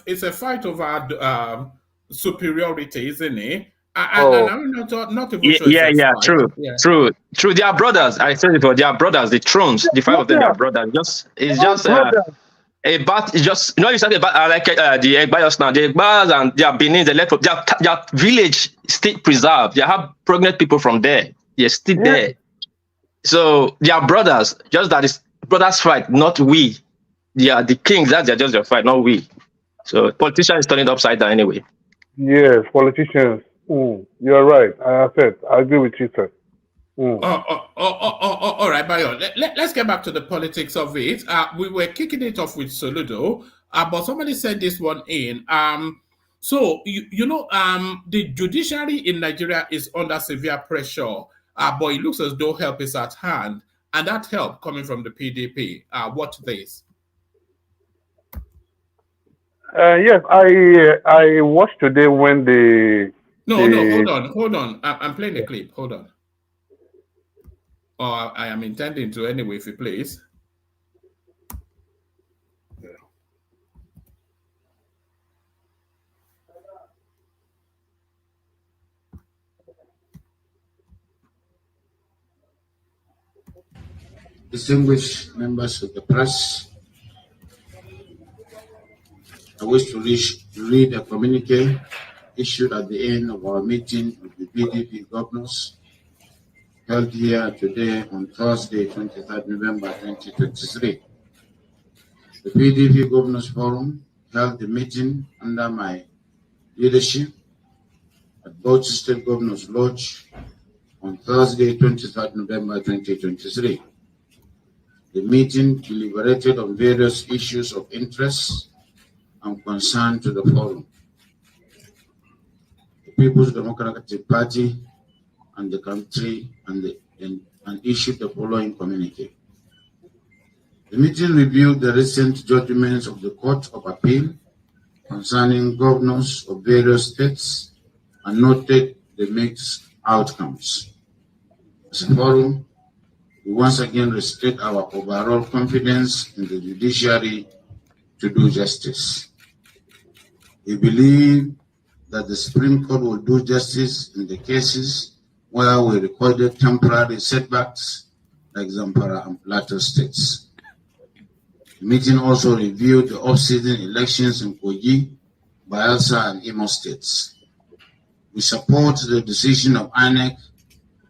It's a fight over superiority, isn't it? I'm not even sure. Yeah, true. They are brothers. I said it before. They are brothers. The thrones, the five of them are brothers. About just you said about the Egbayos now. The Egbayos and their Benin, their village still preserved. They have pregnant people from there. They're still there. So they are brothers. Just that it's brothers fight, not we. They are the kings. They're just their fight, not we. So politicians is turning upside down anyway. Yes, politicians. You're right. I agree with you, sir. All right, Bayo. Let's get back to the politics of it. We were kicking it off with Soludo, but somebody sent this one in. So the judiciary in Nigeria is under severe pressure, but it looks as though help is at hand, and that help coming from the PDP. What this? Yes, I watched today when hold on. I'm playing a clip. Hold on. I am intending to anyway, if you please. Distinguished members of the press, I wish to read a communique issued at the end of our meeting of the PDP governors held here today on Thursday, 23rd November 2023. The PDP Governors Forum held the meeting under my leadership at Bauchi State Governors Lodge on Thursday, 23rd November 2023. The meeting deliberated on various issues of interest and concern to the forum. The People's Democratic Party and the country and issued the following communique. The meeting reviewed the recent judgments of the Court of Appeal concerning governors of various states and noted the mixed outcomes. As a forum, we once again restate our overall confidence in the judiciary to do justice. We believe that the Supreme Court will do justice in the cases where we recorded temporary setbacks like Zamfara and Plateau states. The meeting also reviewed the off-season elections in Kogi, Bayelsa, and Imo states. We support the decision of INEC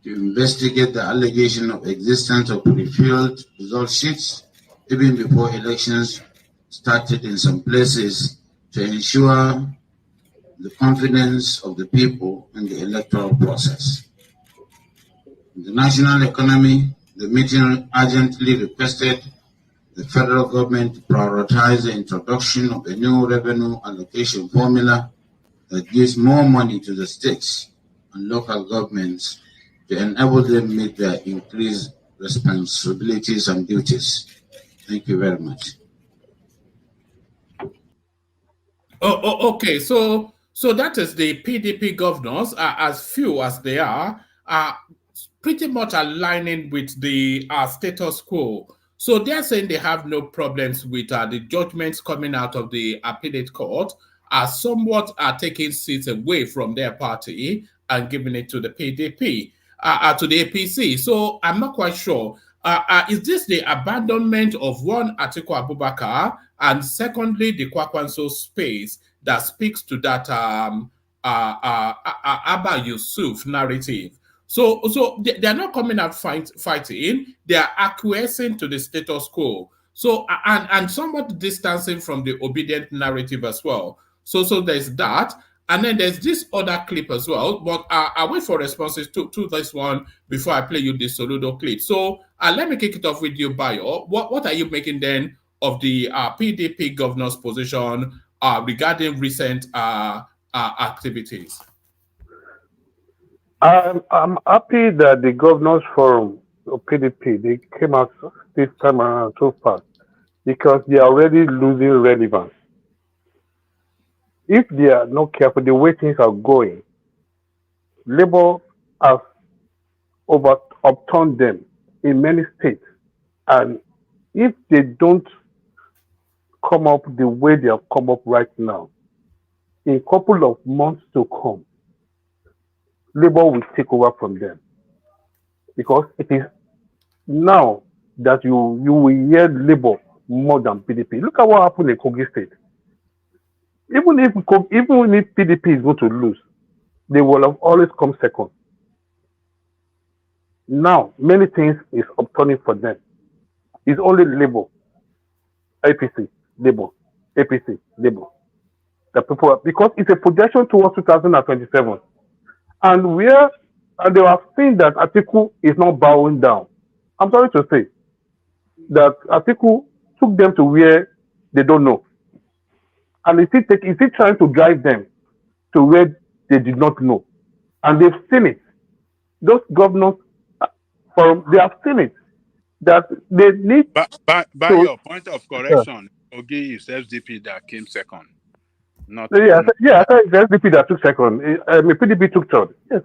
to investigate the allegation of existence of pre-filled result sheets even before elections started in some places to ensure the confidence of the people in the electoral process. In the national economy, the meeting urgently requested the federal government to prioritize the introduction of a new revenue allocation formula that gives more money to the states and local governments to enable them meet their increased responsibilities and duties. Thank you very much. Okay. So that is the PDP governors, as few as they are pretty much aligning with the status quo. So they're saying they have no problems with the judgments coming out of the appellate court, somewhat taking seats away from their party and giving it to the PDP, to the APC. So I'm not quite sure. Is this the abandonment of one Atiku Abubakar, and secondly, the Kwakwanso space that speaks to that Abba Yusuf narrative? So they're not coming out fighting, they are acquiescing to the status quo. So and somewhat distancing from the Obidient narrative as well. So there's that. And then there's this other clip as well, but I'll wait for responses to this one before I play you the Soludo clip. So let me kick it off with you, Bayo. What are you making then of the PDP governor's position regarding recent activities? I'm happy that the governors from PDP, they came out this time around so fast because they are already losing relevance. If they are not careful, the way things are going, Labour has upturned them in many states. And if they don't come up the way they have come up right now, in a couple of months to come, Labour will take over from them. Because it is now that you will hear Labour more than PDP. Look at what happened in Kogi State. Even if PDP is going to lose, they will have always come second. Now, many things is upturning for them. It's only Labour, APC, Labour, APC, Labour. The people, because it's a projection towards 2027. And they have seen that Atiku is not bowing down. I'm sorry to say that Atiku took them to where they don't know. And is he trying to drive them to where they did not know? And they've seen it. Those governors, they have seen it. That they need. By your point of correction, Ogi is SDP that came second. Not I said it's SDP that took second. PDP took third. Yes,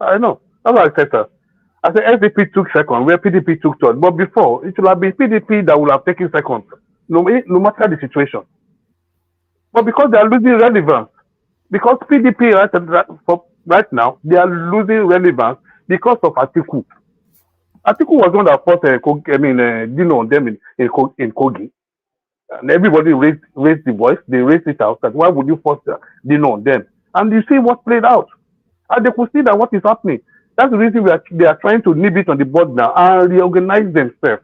I know. That's what I said, sir. I said SDP took second, where PDP took third. But before, it should have been PDP that would have taken second, no matter the situation. But because they are losing relevance, because PDP right now, they are losing relevance because of Atiku. Atiku was one that fought Dino on them in Kogi. And everybody raised the voice. They raised it out that why would you force Dino on them? And you see what played out. And they could see that what is happening. That's the reason they are trying to nib it on the board now and reorganize themselves.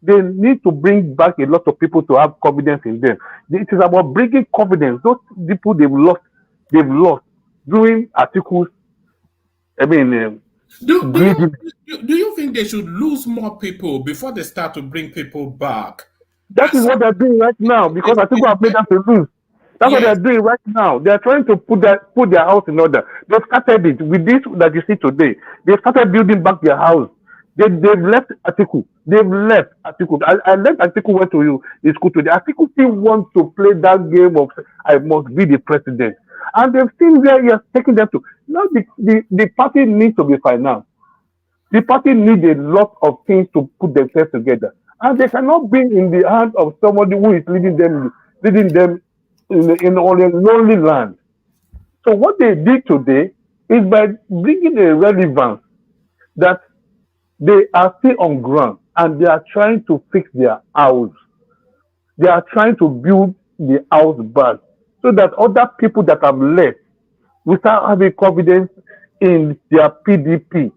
They need to bring back a lot of people to have confidence in them. It is about bringing confidence. Those people they've lost during Atiku's. Do you think they should lose more people before they start to bring people back? That is what they're doing right now because Atiku have made them to lose. That's what they're doing right now. They're trying to put their house in order. They've started it with this that you see today. They've started building back their house. They've left Atiku. They've left Atiku. I left Atiku went to his school today. Atiku still wants to play that game of I must be the president. And they've seen where he has taken them to. Now the party needs to be financed. The party needs a lot of things to put themselves together. And they cannot be in the hands of somebody who is leading them in a lonely land. So what they did today is by bringing a relevance that they are still on ground and they are trying to fix their house. They are trying to build the house back so that other people that have left will start having confidence in their PDP.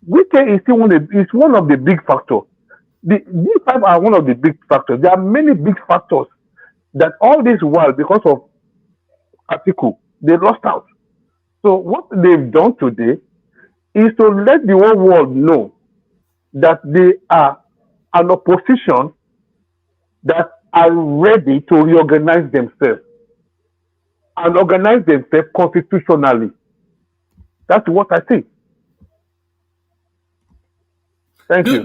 Wike is still one of the big factors. These five are one of the big factors. There are many big factors that all this while, because of Atiku, they lost out. So what they've done today is to let the whole world know that they are an opposition that are ready to reorganize themselves and organize themselves constitutionally. That's what I think. Thank you.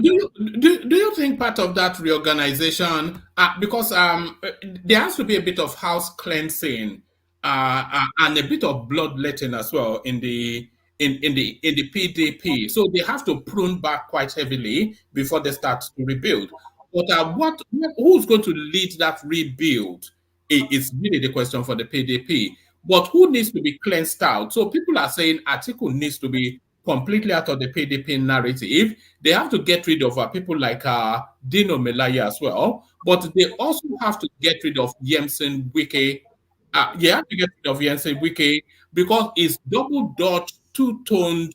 Do you think part of that reorganization, because there has to be a bit of house cleansing and a bit of bloodletting as well in the PDP, so they have to prune back quite heavily before they start to rebuild. But who's going to lead that rebuild is really the question for the PDP. But who needs to be cleansed out? So people are saying Atiku needs to be completely out of the PDP narrative. They have to get rid of people like Dino Melaya as well, but they also have to get rid of Yemsen Wike. They have to get rid of Yemsen Wike because it's double Dutch, two-toned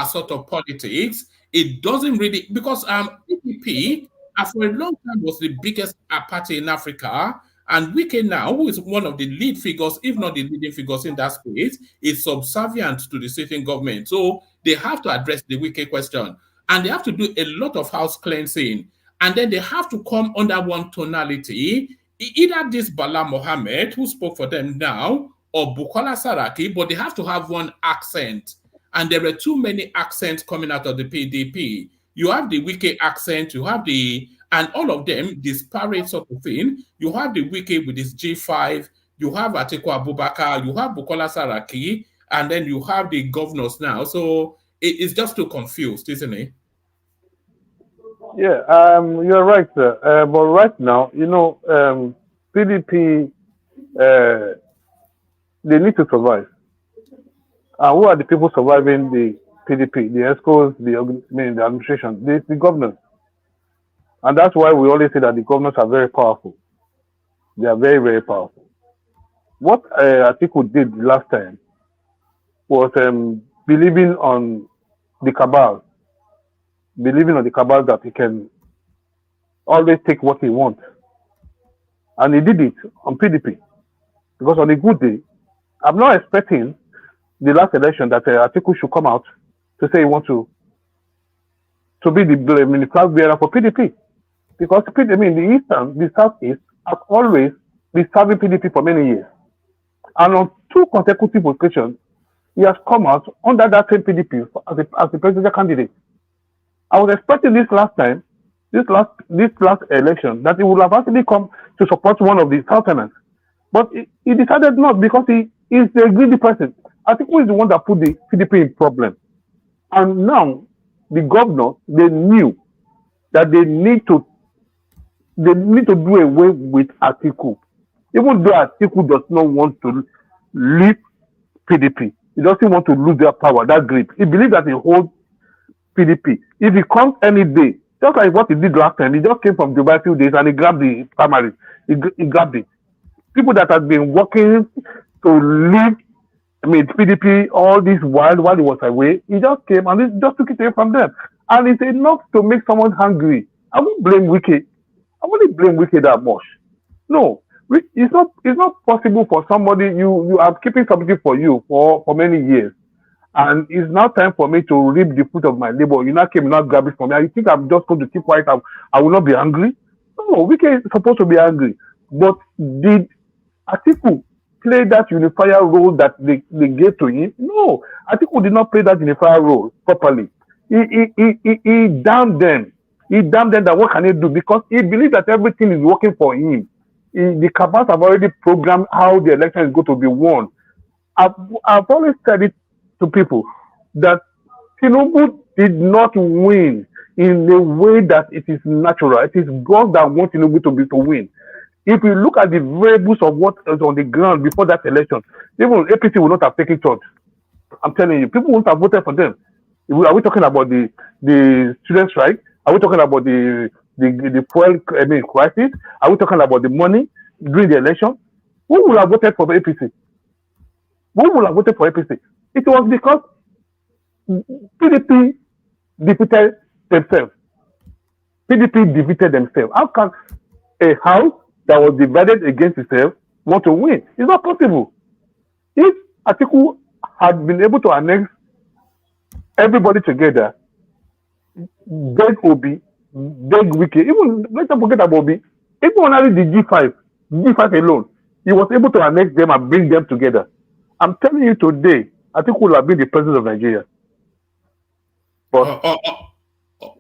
sort of politics. It doesn't really, because PDP for a long time was the biggest party in Africa. And Wike now, who is one of the lead figures, if not the leading figures in that space, is subservient to the sitting government. So they have to address the Wike question. And they have to do a lot of house cleansing. And then they have to come under one tonality, either this Bala Mohammed, who spoke for them now, or Bukola Saraki, but they have to have one accent. And there are too many accents coming out of the PDP. You have the Wike accent, you have and all of them disparate sort of thing. You have the Wike with his G5, you have Atiku Abubakar, you have Bukola Saraki, and then you have the governors now. So it's just too confused, isn't it? Yeah, you're right, sir. But right now, PDP, they need to survive. Who are the people surviving the PDP? The ESCOs, the administration, the governors. And that's why we always say that the governments are very powerful. They are very, very powerful. What Atiku did last time was believing on the cabal, believing on the cabal that he can always take what he wants. And he did it on PDP. Because on a good day, I'm not expecting the last election that Atiku should come out to say he wants to be the flag bearer for PDP. Because the Eastern, the Southeast, has always been serving PDP for many years. And on 2 consecutive occasions, he has come out under that same PDP as a presidential candidate. I was expecting this last election, that he would have actually come to support one of the Southerners. But he decided not, because he is a greedy person. I think he is the one that put the PDP in problem. And now, the governor, they knew that they need to do away with Atiku. Even though Atiku does not want to leave PDP, he doesn't want to lose their power, that grip. He believes that he holds PDP. If he comes any day, just like what he did last time, he just came from Dubai a few days and he grabbed the primary. He grabbed it. People that have been working to leave PDP all this while he was away, he just came and he just took it away from them. And it's enough to make someone hungry. I won't blame Wiki. I wouldn't blame Wiki that much. No, it's not possible for somebody, you are keeping something for you for many years. And it's now time for me to reap the fruit of my labor. You now came, not grab it from me. I think I'm just going to keep quiet. I will not be angry. No, Wiki is supposed to be angry. But did Atiku play that unifier role that they gave to him? No, Atiku did not play that unifier role properly. He damned them. He damned them that what can he do? Because he believes that everything is working for him. The cabals have already programmed how the election is going to be won. I've always said it to people that Tinubu did not win in a way that it is natural. It is God that wants Tinubu to win. If you look at the variables of what is on the ground before that election, even APC will not have taken charge. I'm telling you, people won't have voted for them. Are we talking about the student strike? Are we talking about the fuel crisis? Are we talking about the money during the election? Who will have voted for the APC? Who will have voted for APC? It was because PDP defeated themselves. PDP defeated themselves. How can a house that was divided against itself want to win? It's not possible. If Atiku had been able to annex everybody together, beg Obi, beg Wiki, even let's not forget about Obi, even only the G5 alone, he was able to annex them and bring them together. I'm telling you today, Atiku will have been the president of Nigeria. But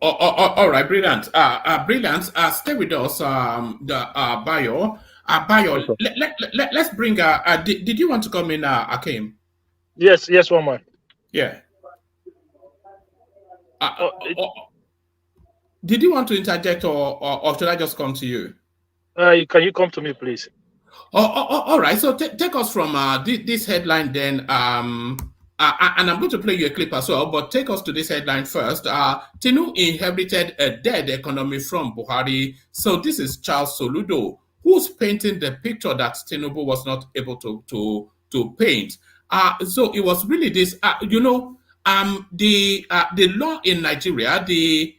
all right, brilliant. Brilliant. Stay with us, Bayo. Bayo, let's bring. Did you want to come in, Akim? Yes, one man. Yeah. Did you want to interject, or should I just come to you? Can you come to me, please? All right. So take us from this headline then. And I'm going to play you a clip as well, but take us to this headline first. Tinubu inherited a dead economy from Buhari. So this is Charles Soludo, who's painting the picture that Tinubu was not able to paint. So it was really this, the law in Nigeria, the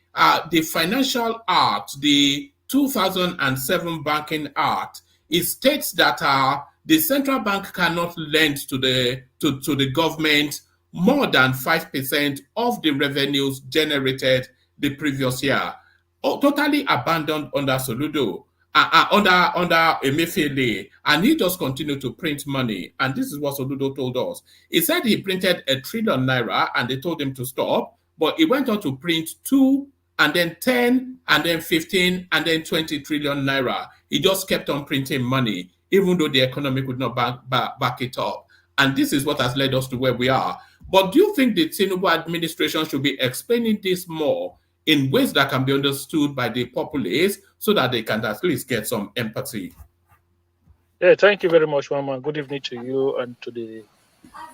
Financial Act, the 2007 Banking Act, it states that the central bank cannot lend to the government more than 5% of the revenues generated the previous year. Totally abandoned under Soludo, under Emefiele, and he just continued to print money. And this is what Soludo told us. He said he printed ₦1 trillion, and they told him to stop, but he went on to print 2, and then 10, and then 15, and then 20 trillion naira. He just kept on printing money, even though the economy could not back it up. And this is what has led us to where we are. But do you think the Tinubu administration should be explaining this more in ways that can be understood by the populace so that they can at least get some empathy? Yeah, thank you very much, Mama. Good evening to you and to the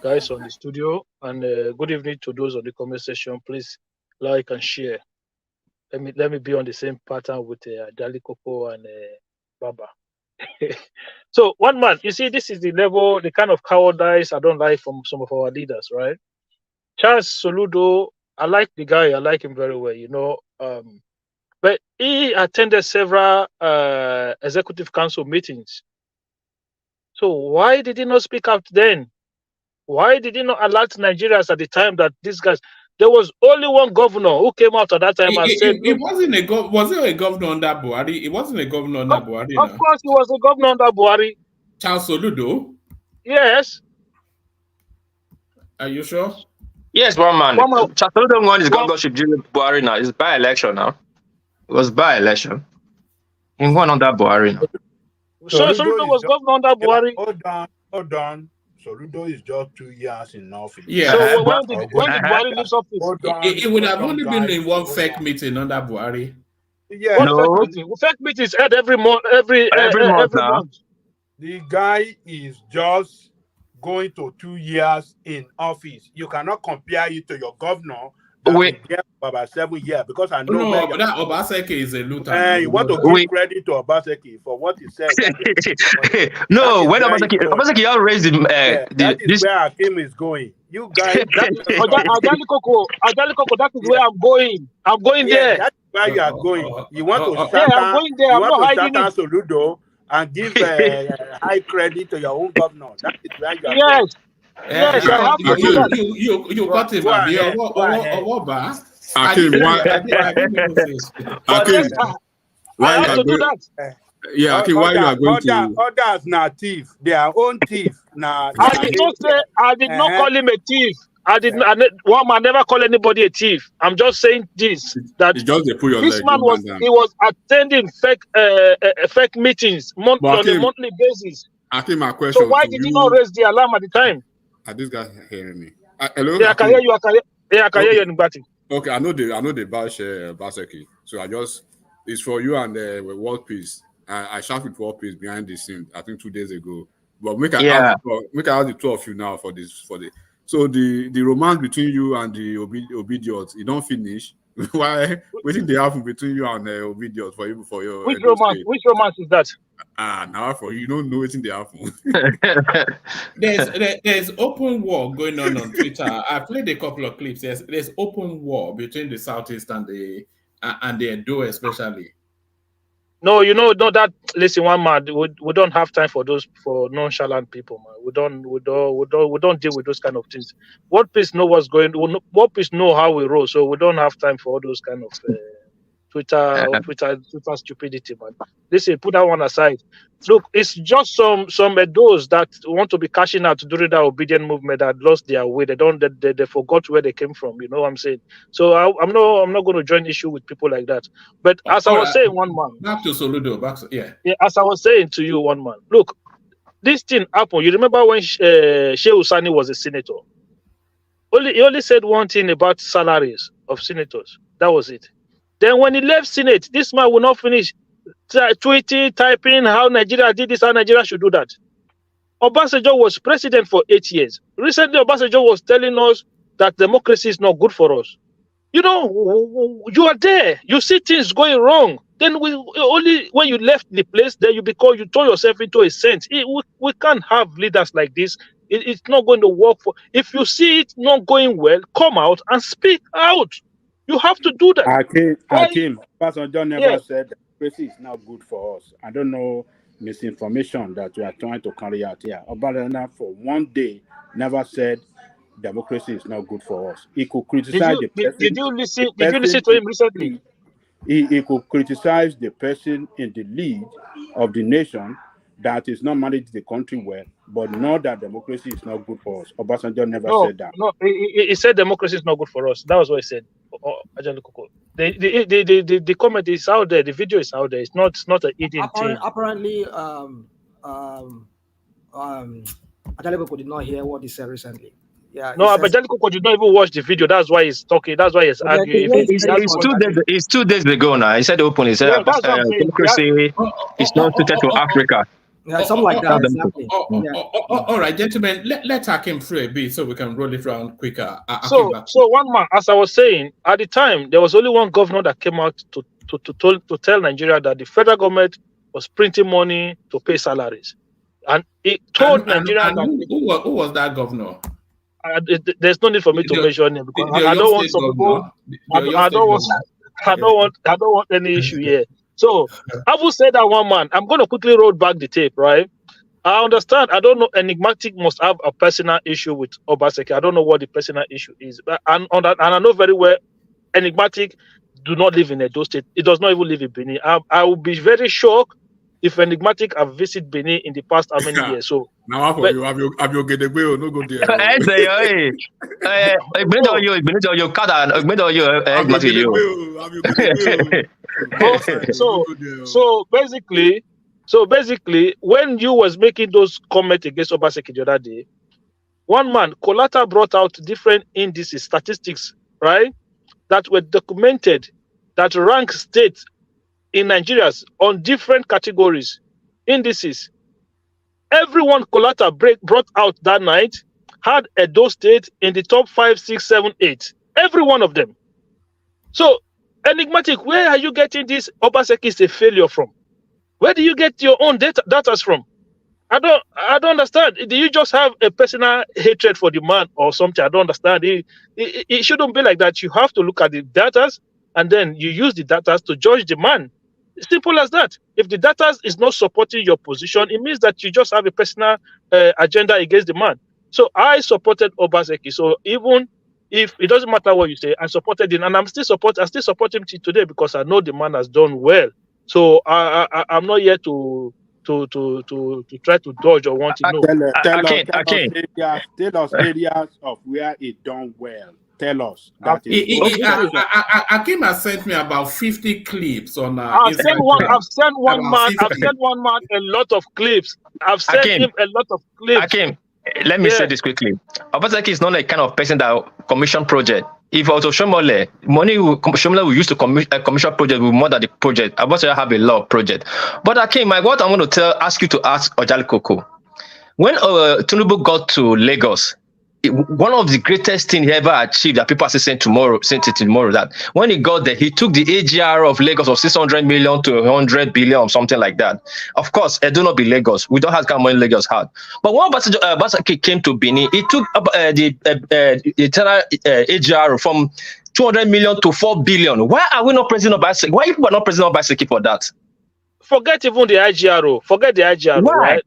guys on the studio. And good evening to those on the comment section. Please like and share. let me be on the same pattern with Dali Coco and Baba. So one man, you see, this is the level, the kind of cowardice I don't like from some of our leaders, right? Charles Soludo, I like the guy, I like him very well, you know. But he attended several executive council meetings. So why did he not speak out then? Why did he not alert Nigerians at the time that these guys? There was only one governor who came out at that time and said, it wasn't was it a governor under Buhari? It wasn't a governor under Buhari. Of course, he was a governor under Buhari. Charles Soludo? Yes. Are you sure? Yes, one man. Charles Soludo won his governorship during Buhari now. It's by-election now. It was by-election. He won under Buhari now. So Soludo was governor under Buhari. Hold on. Soludo is just 2 years in office. Yeah. So when did Buhari leave office? It would have only been in one fake meeting under Buhari. Yeah. Fake meetings held every month. Every month. The guy is just going to 2 years in office. You cannot compare it to your governor. Wait. About 7 years, because I know that Obaseki is a Lutheran. You want to give credit to Obaseki for what he said. No, when Obaseki all raised that is where Hakim is going. You guys, Ajali Koko, that is where I'm going. I'm going there. That's where you are going. You want to I'm going there. I'm not hiding it. Soludo and give high credit to your own governor. That is where you are going. Yes, I have to do that. You got it, man. Hakim, I have to do that. Yeah, Hakim, why you are going to? Others not thief. Their own thief. I did not say. I did not call him a thief. One man never call anybody a thief. I'm just saying this, that it's just this man was attending fake meetings on a monthly basis. Hakim, my question. So why did you not raise the alarm at the time? Are these guys hearing me? Hello. Yeah, I can hear you. I can hear you in Bati. Okay, I know the bash Baseki. So it's for you and World Peace. I shot with World Peace behind the scene, I think 2 days ago. But we can ask the two of you now for this. So the romance between you and the Obidient, you don't finish. Why? What did they happen between you and Obidient for your? Which romance? Which romance is that? Now for you don't know anything they happen. There's open war going on Twitter. I played a couple of clips. There's open war between the Southeast and the Edo especially. No, that. Listen, one man, we don't have time for nonchalant people, man. We don't deal with those kind of things. What Peace know what's going? What Peace know how we roll, so we don't have time for all those kind of Twitter stupidity, man. Listen, put that one aside. Look, it's just some those that want to be cashing out during that Obidient movement that lost their way. They forgot where they came from. You know what I'm saying? So I'm not going to join issue with people like that. But as I was saying, one man. Back to Soludo. Yeah. As I was saying to you, one man. Look, this thing happened. You remember when Sheikh Usani was a senator? He only said one thing about salaries of senators. That was it. Then when he left Senate, this man will not finish tweeting, typing how Nigeria did this, how Nigeria should do that. Obasanjo was president for 8 years. Recently, Obasanjo was telling us that democracy is not good for us. You are there. You see things going wrong. Then only when you left the place, then you turn yourself into a saint. We can't have leaders like this. It's not going to work. If you see it not going well, come out and speak out. You have to do that. Hakim, Pastor John never said democracy is not good for us. I don't know misinformation that we are trying to carry out here. Obadana for one day never said democracy is not good for us. He could criticize the person. Did you listen to him recently? He could criticize the person in the lead of the nation that is not managing the country well, but not that democracy is not good for us. Obasanjo never said that. No, he said democracy is not good for us. That was what he said. The comment is out there. The video is out there. It's not a hidden thing. Apparently, Ajaliko did not hear what he said recently. Yeah. No, but Ajaliko did not even watch the video. That's why he's talking. That's why he's arguing. It's 2 days ago now. He said openly. He said democracy is not suited to Africa. Yeah, something like that. Exactly. All right, gentlemen, let's hack him through a bit so we can roll it around quicker. So one man, as I was saying, at the time, there was only one governor that came out to tell Nigeria that the federal government was printing money to pay salaries. And it told Nigerians that... Who was that governor? There's no need for me to mention him because I don't want some people. I don't want any issue here. So I will say that one man. I'm going to quickly roll back the tape, right? I understand. I don't know. Enigmatic must have a personal issue with Obaseki. I don't know what the personal issue is, and I know very well. Enigmatic do not live in Edo State. It does not even live in Benin. I will be very shocked if Enigmatic have visited Benin in the past how many years. So now have your Gedegbe no go there. So basically, when you was making those comments against Obaseki the other day, one man, Colata, brought out different indices, statistics, right, that were documented that rank states in Nigeria on different categories, indices. Everyone Colata brought out that night had Edo State in the top 5, 6, 7, 8. Every one of them. So, Enigmatic, where are you getting this Obaseki is a failure from? Where do you get your own data from? I don't understand. Do you just have a personal hatred for the man or something? I don't understand. It shouldn't be like that. You have to look at the data and then you use the data to judge the man. Simple as that. If the data is not supporting your position, it means that you just have a personal agenda against the man. So I supported Obaseki. So even if it doesn't matter what you say, I supported him, and I still support him today because I know the man has done well. So I'm not here to try to dodge or want to know. Tell us areas of where it done well. Tell us. Akim has sent me about 50 clips on. I've sent one man a lot of clips. I've sent him a lot of clips. Akim, let me say this quickly. Obaseki is not a kind of person that commission project. If also Shomole, money Shomole will use to commission project with more than the project. Obaseki have a lot of project. But Akim, what I'm going to ask you to ask Ojali Koko. When Tinubu got to Lagos, one of the greatest things he ever achieved that people are saying tomorrow, that when he got there, he took the AGR of Lagos of 600 million to 100 billion or something like that. Of course, it do not be Lagos. We don't have kind of money Lagos had. But when Obaseki came to Benin, he took the AGR from 200 million to 4 billion. Why are we not president Obaseki? Why people are not president Obaseki for that? Forget even the IGRO. Forget the IGRO, right?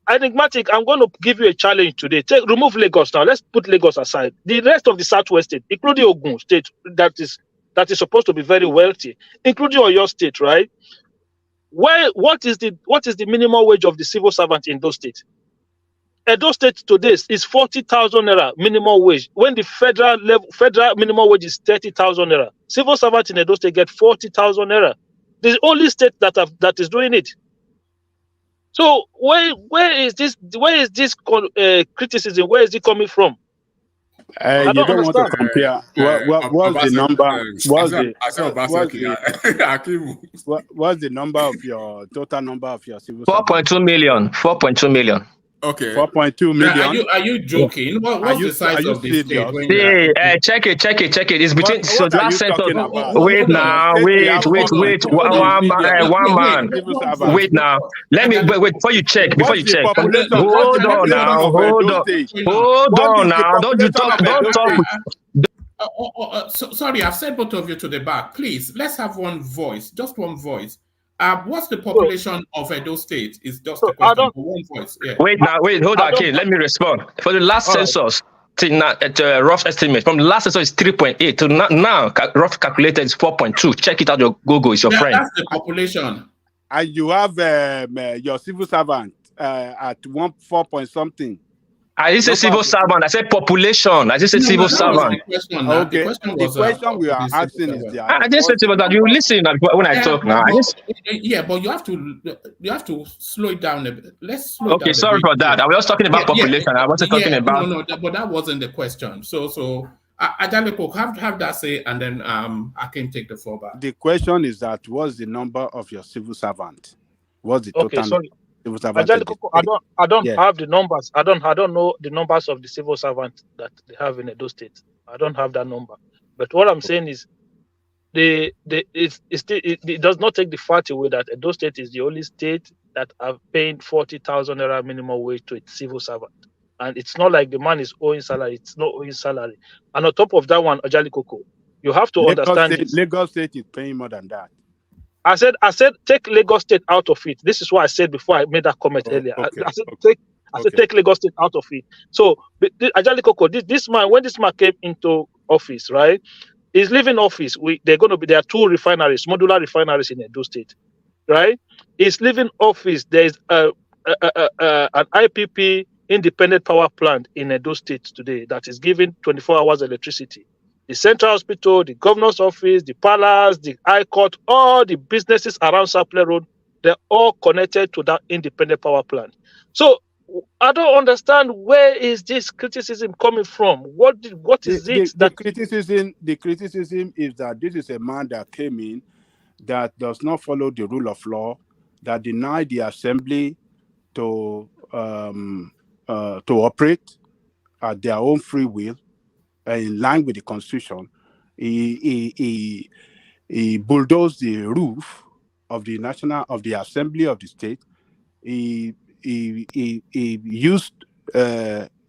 Enigmatic, I'm going to give you a challenge today. Remove Lagos now. Let's put Lagos aside. The rest of the Southwest state, including Ogun State, that is supposed to be very wealthy, including Oyo State, right? What is the minimum wage of the civil servant in those states? Edo State today is 40,000 naira minimum wage. When the federal minimum wage is 30,000 naira, civil servants in Edo State get 40,000 naira. The only state that is doing it. So where is this criticism? Where is it coming from? You don't understand. Want to compare. What's the number? What's the number of your total number of your civil? 4.2 million. 4.2 million. Okay. 4.2 million. Are you joking? What's the size of this state? Check it. It's between. So last census. Wait now. Wait. One man. Wait now. Let me wait before you check. Hold on now. Don't talk. Sorry, I've sent both of you to the back. Please, let's have one voice. Just one voice. What's the population of Edo State? Is just a question for one voice. Yeah. Wait, hold on. Okay, let me respond. For the last census, at rough estimate, from the last census is 3.8 to now, rough calculated is 4.2. Check it out. Your Google is your friend. That's the population. And you have your civil servant at 4 point something. I didn't say civil servant. I said population. I just said civil servant. Okay. The question we are asking is I didn't say civil servant. You listen when I talk now. But you have to slow it down a bit. Let's slow down. Okay, sorry for that. I was just talking about population. I wasn't talking about. No, but that wasn't the question. So Ajalepo, have that say, and then I can take the floor back. The question is that what's the number of your civil servant? What's the total? Okay, sorry. civil servant in the state. I don't have the numbers. I don't know the numbers of the civil servant that they have in Edo State. I don't have that number. But what I'm saying is, it does not take the fact away that Edo State is the only state that have paid 40,000 naira minimum wage to its civil servant. And it's not like the man is owing salary. It's not owing salary. And on top of that one, Ajali Koko, you have to understand this. Lagos State is paying more than that. I said, take Lagos State out of it. This is what I said before I made that comment earlier. Okay, I said, take Lagos State out of it. So, Ajali Koko, this man, when this man came into office, right? He's leaving office. There are 2 refineries, modular refineries in Edo State, right? He's leaving office. There's an IPP independent power plant in Edo State today that is giving 24 hours electricity. The central hospital, the governor's office, the palace, the high court, all the businesses around Sapele Road, they're all connected to that independent power plant. So I don't understand, where is this criticism coming from? What is it that the criticism is that this is a man that came in that does not follow the rule of law, that denied the assembly to operate at their own free will, in line with the constitution. He bulldozed the roof of the assembly of the state. He used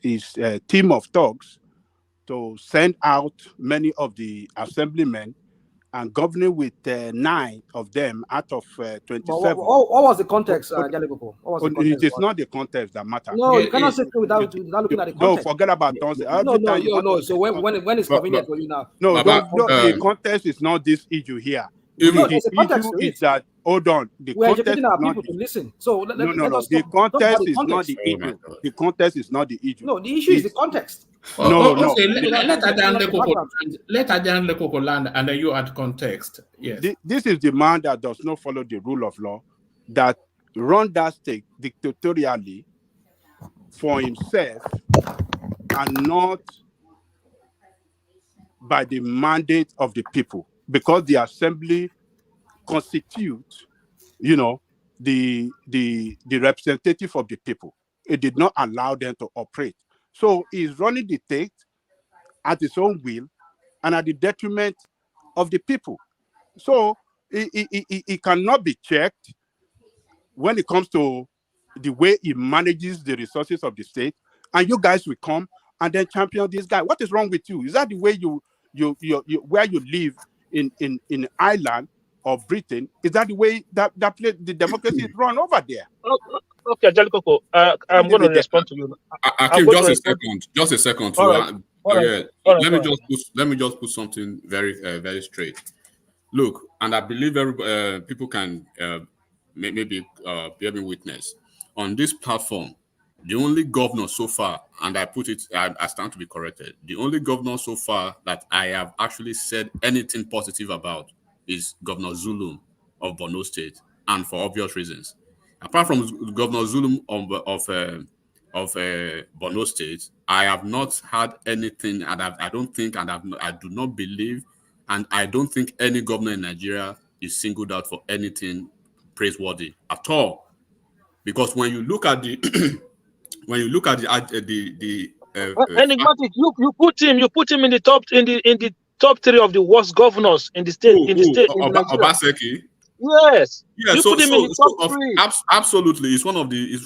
his team of thugs to send out many of the assemblymen, and governing with 9 of them out of 27. What was the context, Jalikopo? It is not the context that matters. No, you cannot say without looking at the context. No, forget about those. No. So when it's convenient for you now. No, the context is not this issue here. The issue is that, hold on, the we're context educating our is not people to listen. So no. The context is not the issue. The context is not the issue. No, the issue is the context. No. Okay, let Adan Lekoko land, and then you add context. Yes. This is the man that does not follow the rule of law, that run that state dictatorially for himself and not by the mandate of the people, because the assembly constitutes, the representative of the people. It did not allow them to operate. So he's running the state at his own will and at the detriment of the people. So he cannot be checked when it comes to the way he manages the resources of the state. And you guys will come and then champion this guy. What is wrong with you? Is that the way you where you live in Ireland or Britain? Is that the way that the democracy is run over there? Okay, Jalikoko, I'm going to respond to you. Akim, just a second. Let me just put something very, very straight. Look, and I believe people can maybe bear me witness on this platform. The only governor so far, and I stand to be corrected, the only governor so far that I have actually said anything positive about is Governor Zulum of Borno State, and for obvious reasons. Apart from Governor Zulum of Borno State, I have not had anything, and I don't think, and I do not believe, and I don't think any governor in Nigeria is singled out for anything praiseworthy at all. Because when you look at the enigmatic, you put him in the top 3 of the worst governors in the state. Obaseki. Yes. Yeah. You put him in the top 3. Absolutely, it's one of the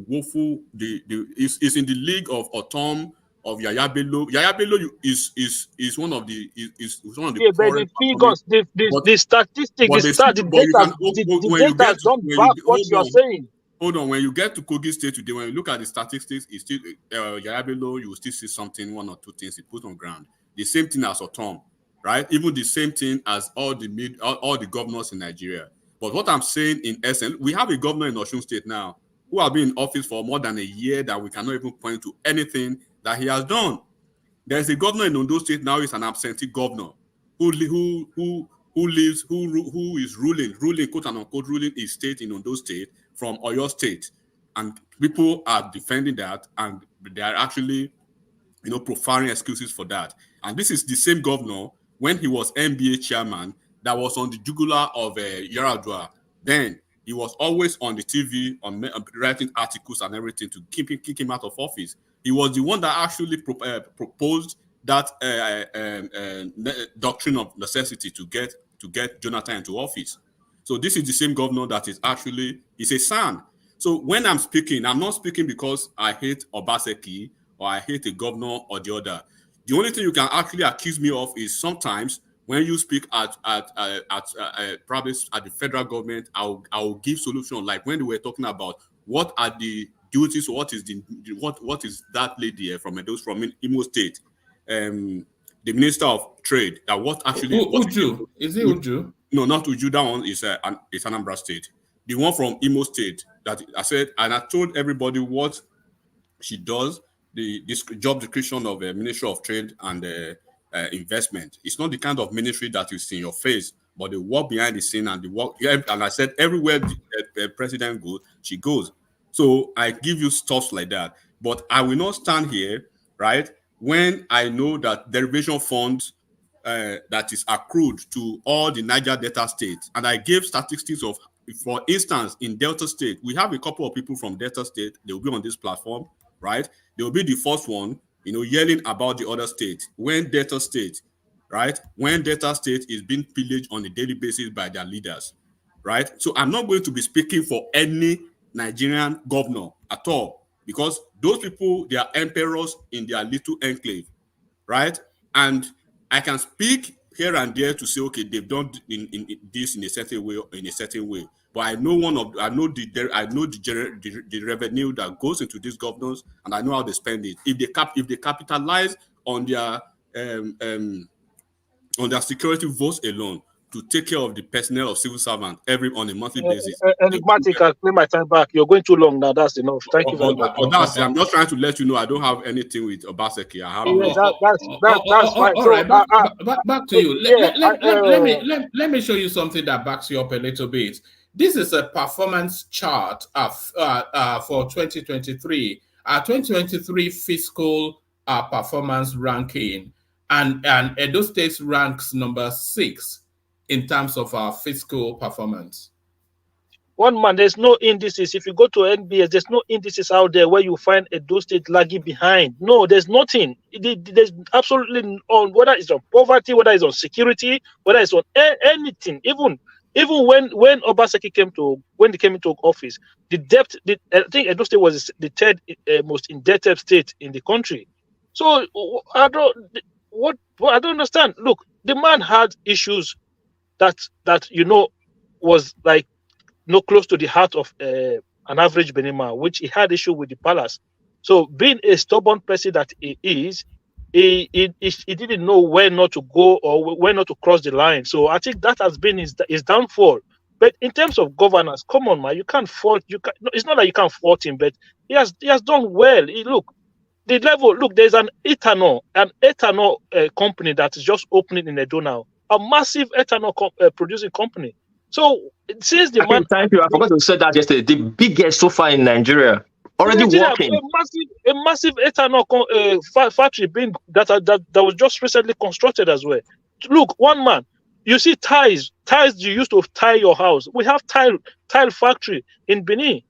woeful. It's in the league of Otom, of Yaya Bello. Yaya Bello is one of the yeah, but the figures, the statistics, the data don't back what you are saying. Hold on, when you get to Kogi State today, when you look at the statistics, it's still Yaya Bello, you will still see something, 1 or 2 things he put on ground. The same thing as Otom, right? Even the same thing as all the governors in Nigeria. But what I'm saying in essence, we have a governor in Osun State now who have been in office for more than a year that we cannot even point to anything that he has done. There's a governor in Ondo State now, is an absentee governor who is ruling, quote unquote, ruling his state in Ondo State from Oyo State. And people are defending that, and they are actually, profiling excuses for that. And this is the same governor, when he was NBA chairman, that was on the jugular of Yaradua. Then he was always on the TV, writing articles and everything to kick him out of office. He was the one that actually proposed that doctrine of necessity to get Jonathan into office. So this is the same governor that is actually a son. So when I'm speaking, I'm not speaking because I hate Obaseki or I hate a governor or the other. The only thing you can actually accuse me of is sometimes when you speak at probably at the federal government, I'll give solution. Like when we were talking about what are the duties, what is that lady from Imo State, the Minister of Trade, that what actually Uju. Is it Uju? No, not Uju. That one is Anambra State. The one from Imo State that I said, and I told everybody what she does. This job description of the Ministry of Trade and Investment. It's not the kind of ministry that you see in your face, but the work behind the scene and the work. And I said everywhere the president goes, she goes. So I give you stuff like that. But I will not stand here, right, when I know that derivation funds that is accrued to all the Niger Delta states. And I gave statistics of, for instance, in Delta State, we have a couple of people from Delta State. They will be on this platform, right? They will be the first one, yelling about the other state. When Delta State, right? When Delta State is being pillaged on a daily basis by their leaders, right? So I'm not going to be speaking for any Nigerian governor at all, because those people, they are emperors in their little enclave, right? And I can speak here and there to say, okay, they've done this in a certain way or in a certain way. But I know the revenue that goes into these governors, and I know how they spend it. If they capitalize on their security votes alone to take care of the personnel of civil servants on a monthly basis. Enigmatic, I'll play my time back. You're going too long now. That's enough. Thank you very much. I'm just trying to let you know I don't have anything with Obaseki. I have that's fine. All right, back to you. Let me show you something that backs you up a little bit. This is a performance chart for 2023. 2023 fiscal performance ranking, and Edo State ranks number 6 in terms of our fiscal performance. One man, there's no indices. If you go to NBS, there's no indices out there where you find Edo State lagging behind. No, there's nothing. There's absolutely on, whether it's on poverty, whether it's on security, whether it's on anything. Even when Obaseki came into office, the debt. I think Edo State was the third most indebted state in the country. So I don't understand. Look, the man had issues that was like close to the heart of an average Benima, which he had issue with the palace. So being a stubborn person that he is, he didn't know where not to go or where not to cross the line. So I think that has been his downfall. But in terms of governance, come on, man, you can't fault. It's not that you can't fault him, but he has done well. There's an ethanol company that is just opening in Edo now. A massive ethanol producing company. So since the man, thank you. I forgot to say that yesterday. The biggest so far in Nigeria, already working. A massive ethanol factory that was just recently constructed as well. Look, one man. You see ties you used to tie your house. We have tile factory in Benin.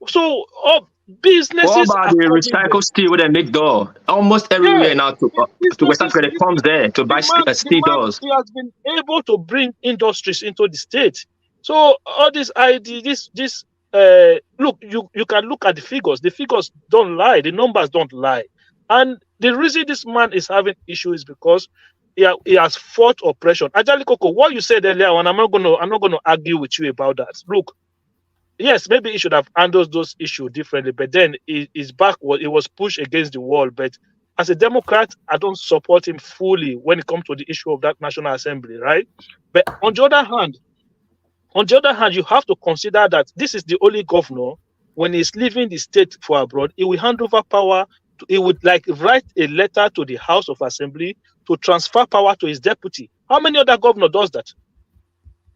So businesses. What about the recycled steel where they make door? Almost everywhere now to West Africa, it comes there to buy steel doors. He has been able to bring industries into the state. So all this look, you can look at the figures. The figures don't lie. The numbers don't lie. And the reason this man is having issues is because he has fought oppression. Ajali Koko, what you said earlier, and I'm not going to argue with you about that. Look. Yes, maybe he should have handled those issues differently, but then his back was pushed against the wall. But as a Democrat, I don't support him fully when it comes to the issue of that National Assembly, right? But on the other hand, you have to consider that this is the only governor, when he's leaving the state for abroad, he will hand over power. He would write a letter to the House of Assembly to transfer power to his deputy. How many other governors does that?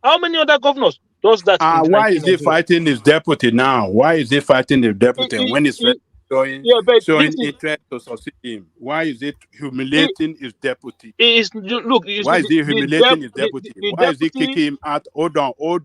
How many other governors does that? Why is he fighting his deputy now? Why is he fighting his deputy when he's showing interest to succeed him. Why is it humiliating his deputy? Why is he humiliating his deputy? Why is he kicking him out? Hold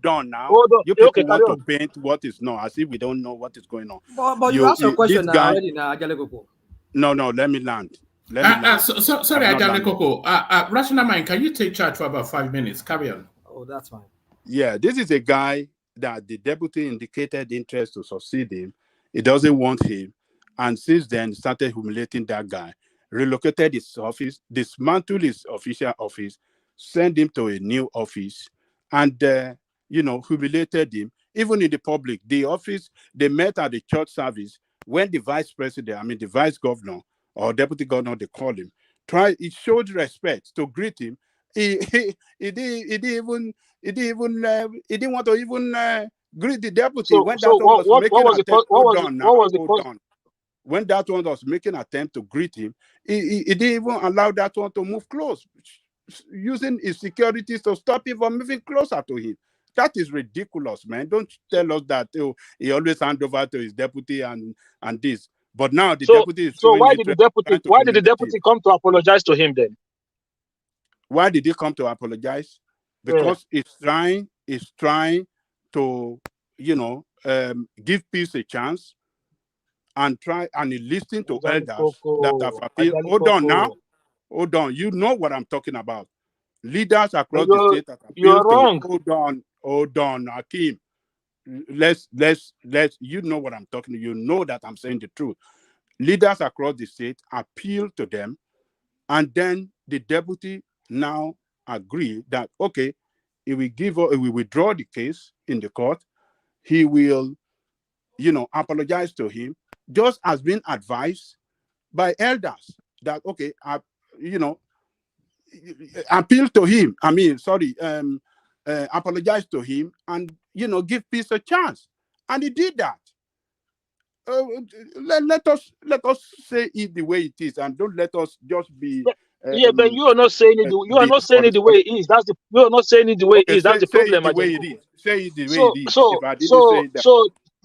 on now. You people want to paint what is not, as if we don't know what is going on. But you asked a question already now, Ajalekoko. No, let me land. Sorry, Ajalekoko. Rational Mind, can you take charge for about 5 minutes? Carry on. Oh, that's fine. Yeah, this is a guy that the deputy indicated interest to succeed him. He doesn't want him. And since then, started humiliating that guy, relocated his office, dismantled his official office, sent him to a new office, and, humiliated him. Even in the public, the office, they met at the church service when the vice president, the vice governor or deputy governor, they call him, he showed respect to greet him. He didn't want to even greet the deputy when that one was making an attempt. Hold on. When that one was making an attempt to greet him, he didn't even allow that one to move close, using his securities to stop him from moving closer to him. That is ridiculous, man. Don't tell us that he always hand over to his deputy and this. But now the deputy is. So why did the deputy come to apologize to him then? Why did he come to apologize? Because he's trying to, give peace a chance and listen to elders that have appealed. Hold on. You know what I'm talking about. Leaders across the state that appeal to. Hold on, Hakeem. Let's you know what I'm talking. You know that I'm saying the truth. Leaders across the state appeal to them, and then the deputy now agree that okay, he will withdraw the case in the court. He will, apologize to him, just as been advised by elders that okay, appeal to him. Apologize to him and give peace a chance, and he did that. Let us say it the way it is, and don't let us just be. But you are not saying it. You are not saying it the way it is. You are not saying it the way it is. That's the problem. The way it is. Say it the way it is.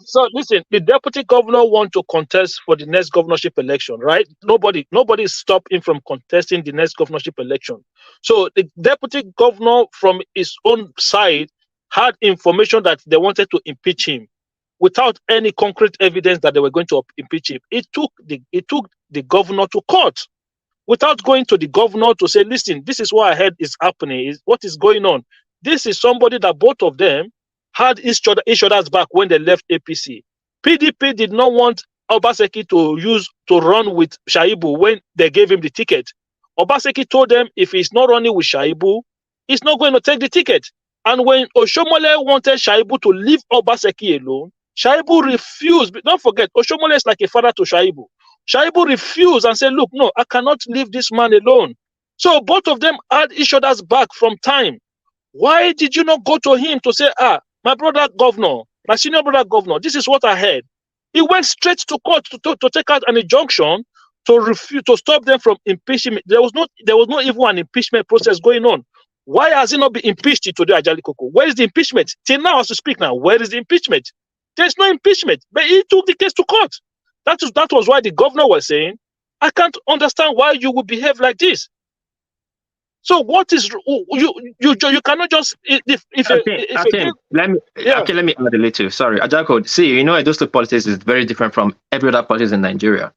So listen. The deputy governor wants to contest for the next governorship election, right? Nobody stopped him from contesting the next governorship election. So the deputy governor, from his own side, had information that they wanted to impeach him, without any concrete evidence that they were going to impeach him. It took the governor to court, without going to the governor to say, listen, this is what I heard is happening, what is going on. This is somebody that both of them had each other's back when they left APC. PDP did not want Obaseki to run with Shaibu when they gave him the ticket. Obaseki told them if he's not running with Shaibu, he's not going to take the ticket. And when Oshomole wanted Shaibu to leave Obaseki alone, Shaibu refused. But don't forget, Oshomole is like a father to Shaibu. Shaibu refused and said, look, no, I cannot leave this man alone. So both of them had each other's back from time. Why did you not go to him to say, my brother governor, my senior brother governor, this is what I heard. He went straight to court to take out an injunction to refuse to stop them from impeachment. There was not even an impeachment process going on. Why has he not been impeached today, Ajali Koko? Where is the impeachment? Till now, as to speak now, where is the impeachment? There's no impeachment, but he took the case to court. That was why the governor was saying, I can't understand why you would behave like this. So what is you cannot just let me add a little. Sorry, Ajako. See, those two politics is very different from every other politics in Nigeria.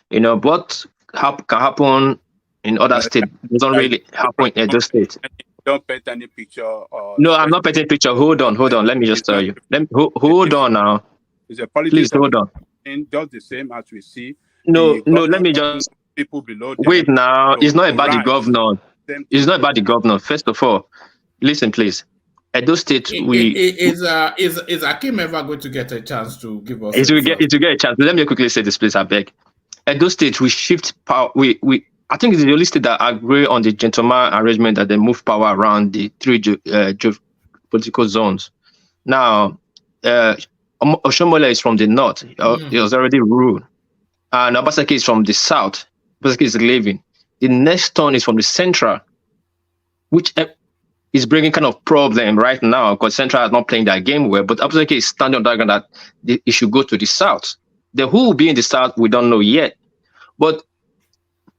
What can happen in other states doesn't really happen in those states. Don't paint any picture. No, I'm not painting a picture. Hold on. Let me just tell you. Hold on now. It's a politics. Please hold on. Just the same as we see. No. Let me just people below. Wait now. It's not about the governor. It's not about the governor. First of all, listen, please. At those states, is Akim ever going to get a chance to give us? It will get a chance. Let me quickly say this, please. I beg. At those states, we shift power. I think it's the only state that agree on the gentleman arrangement that they move power around the three political zones. Now, Oshomole is from the north. He was already ruled. And Obaseki is from the south. Obaseki is leaving. The next turn is from the central, which is bringing kind of problem right now because Central is not playing that game well. But Obaseki is standing on that ground that it should go to the south. The who will be in the South, we don't know yet. But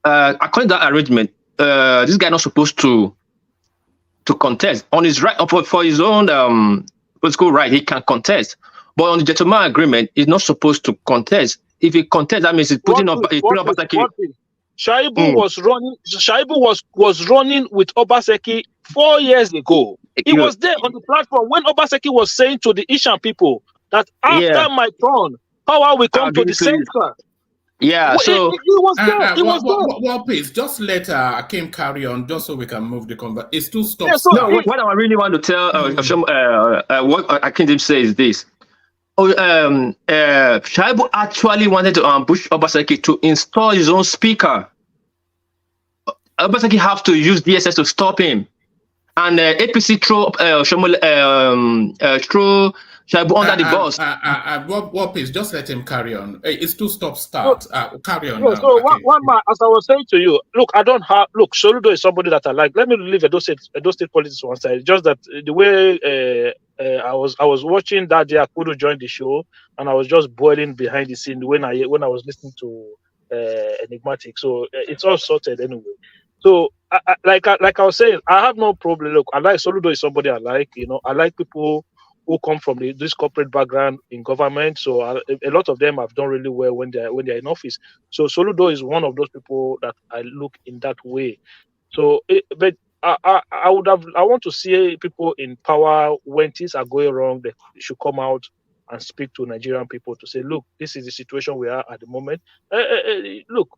according to that arrangement, this guy not supposed to contest on his right for his own political right. He can contest, but on the gentleman agreement, he's not supposed to contest. If he contests, that means he's putting up. Shaibu was running. Shaibu was running with Obaseki 4 years ago. He was there on the platform when Obaseki was saying to the Ishan people that after my turn, power will come to the center. Yeah, so he was there. He was there. Well, please, just let Akim carry on, just so we can move the conversation. It's too stop. Yeah, so what I really want to tell what Akim say is this. Shaibu actually wanted to ambush Obaseki to install his own speaker. Obaseki have to use DSS to stop him, and APC throw Shaibu under the bus. Well, please, just let him carry on. It's too stop-start. Carry on. Yeah, so one man, as I was saying to you, look, Soludo is somebody that I like. Let me leave Edo State politics one side. Just that the way I was watching that day, I couldn't join the show, and I was just boiling behind the scene when I was listening to Enigmatic. So it's all sorted anyway. So like I was saying, I have no problem. Look, I like Soludo is somebody I like. I like people who come from this corporate background in government. So a lot of them have done really well when they're in office. So Soludo is one of those people that I look in that way. So, but I want to see people in power when things are going wrong. They should come out and speak to Nigerian people to say, look, this is the situation we are at the moment. Look.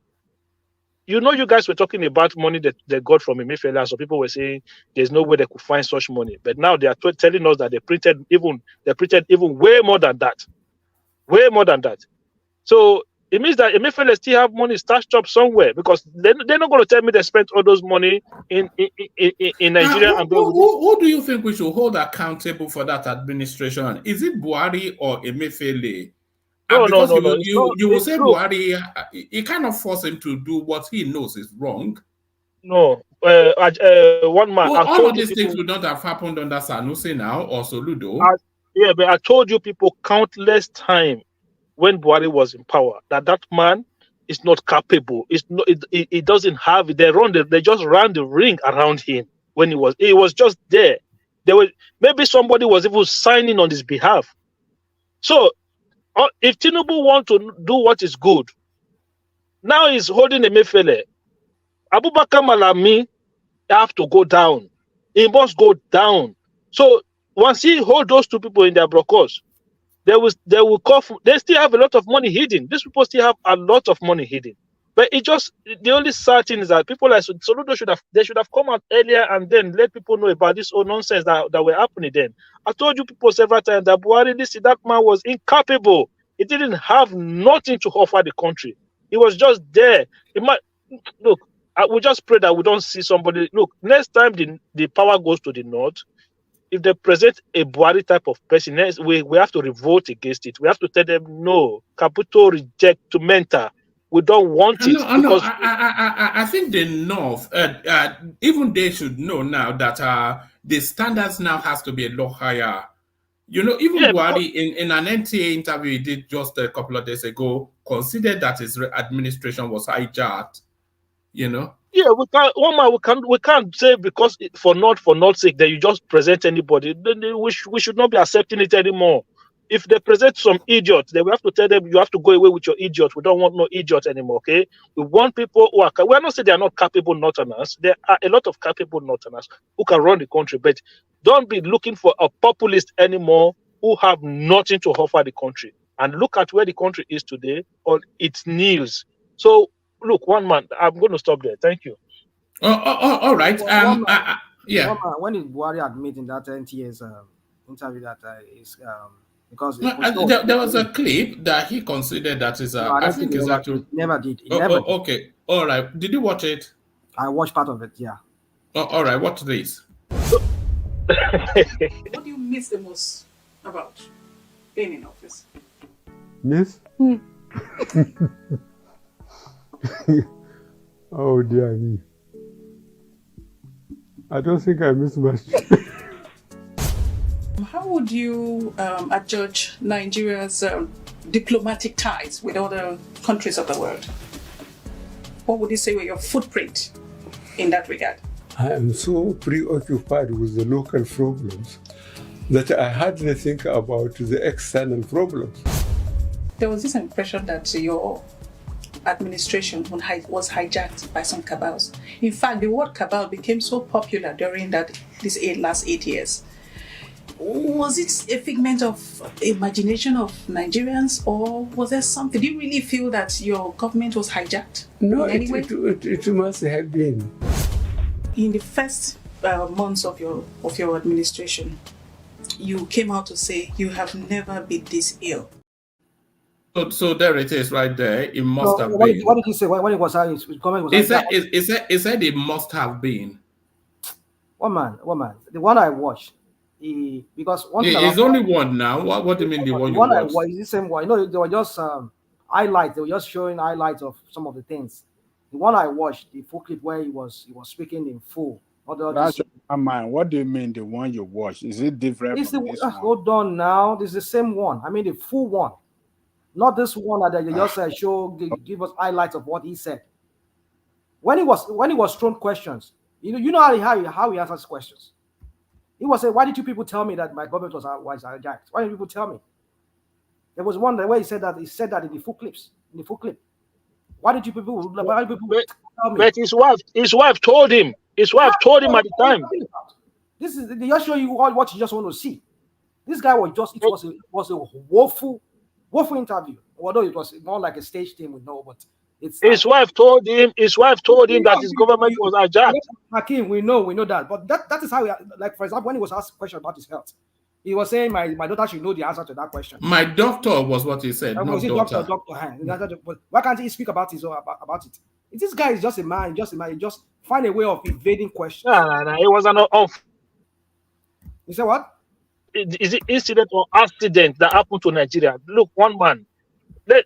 You guys were talking about money that they got from Emefiele. So people were saying there's no way they could find such money. But now they are telling us that they printed even way more than that. Way more than that. So it means that Emefiele still have money stashed up somewhere, because they're not going to tell me they spent all those money in Nigeria. Who do you think we should hold accountable for that administration? Is it Buhari or Emefiele? No. You will say Buhari, he cannot force him to do what he knows is wrong. No. One man. Well, all of these things would not have happened under Sanusi now or Soludo. But I told you people countless times when Buhari was in power that man is not capable. He doesn't have it. They just ran the ring around him when he was just there. Maybe somebody was even signing on his behalf. So if Tinubu want to do what is good, now he's holding Emefiele. Abubakar Malami have to go down. He must go down. So once he hold those two people in their brokers, they will call for, they still have a lot of money hidden. These people still have a lot of money hidden. But the only sad thing is that people like Soludo should have come out earlier and then let people know about this whole nonsense that were happening then. I told you people several times that Buhari, that man was incapable. He didn't have nothing to offer the country. He was just there. Look, we just pray that we don't see somebody. Look, next time the power goes to the north, if they present a Buhari type of person, we have to revolt against it. We have to tell them, no, Caputo reject to mentor. We don't want it. I think the North, even they should know now that the standards now has to be a lot higher. Even Buhari, in an NTA interview he did just a couple of days ago, considered that his administration was hijacked. Yeah, we can't say because for not sake that you just present anybody. We should not be accepting it anymore. If they present some idiots, then we have to tell them you have to go away with your idiot. We don't want no idiot anymore. Okay, we want people who are. We are not saying they are not capable northerners. There are a lot of capable northerners who can run the country, but don't be looking for a populist anymore who have nothing to offer the country. And look at where the country is today on its knees. So look, one man, I'm going to stop there. Thank you. All right. Yeah. When did Buhari admit in that NTA's interview that is because there was a clip that he considered that is I think is actually never did. Okay. All right. Did you watch it? I watched part of it. Yeah. All right. Watch this. What do you miss the most about being in office? Miss? Oh dear me. I don't think I miss much. How would you adjudge Nigeria's diplomatic ties with other countries of the world. What would you say were your footprint in that regard? I am so preoccupied with the local problems that I hardly think about the external problems. There was this impression that your administration was hijacked by some cabals. In fact, the word cabal became so popular during these last 8 years. Was it a figment of imagination of Nigerians, or was there something? Do you really feel that your government was hijacked? No, in any way? it must have been. In the first months of your administration, you came out to say you have never been this ill. So there it is, right there. It must have been. What did he say when it was his comment? He said it must have been. One man. The one I watched. Because one it's only one now. What do you mean the one you watched? I watched is the same one. You know, they were just highlights. They were just showing highlights of some of the things. The one I watched, the full clip where he was speaking in full. Man, what do you mean the one you watched? Is it different from this one? Hold on now. This is the same one. I mean the full one. Not this one that you just give us highlights of what he said. When he was thrown questions, you know how he answers questions. He was saying, "Why did you people tell me that my government was hijacked? Why did people tell me?" There was one where he said that in the full clips, in the full clip. Why did you people tell me? But his wife told him. His wife told him at the time. This is they just show you what you just want to see. This guy was just it was a woeful interview. Although it was more like a stage thing, we know, but his wife told him that his government was hijacked. Hakeem, we know that. But that is how like, for example, when he was asked a question about his health, he was saying my daughter should know the answer to that question. My doctor was what he said. Was it Dr. Why can't he speak about about it? This guy is just a man, he just find a way of evading questions. No. It was an You say what? Is it incident or accident that happened to Nigeria? Look, one man.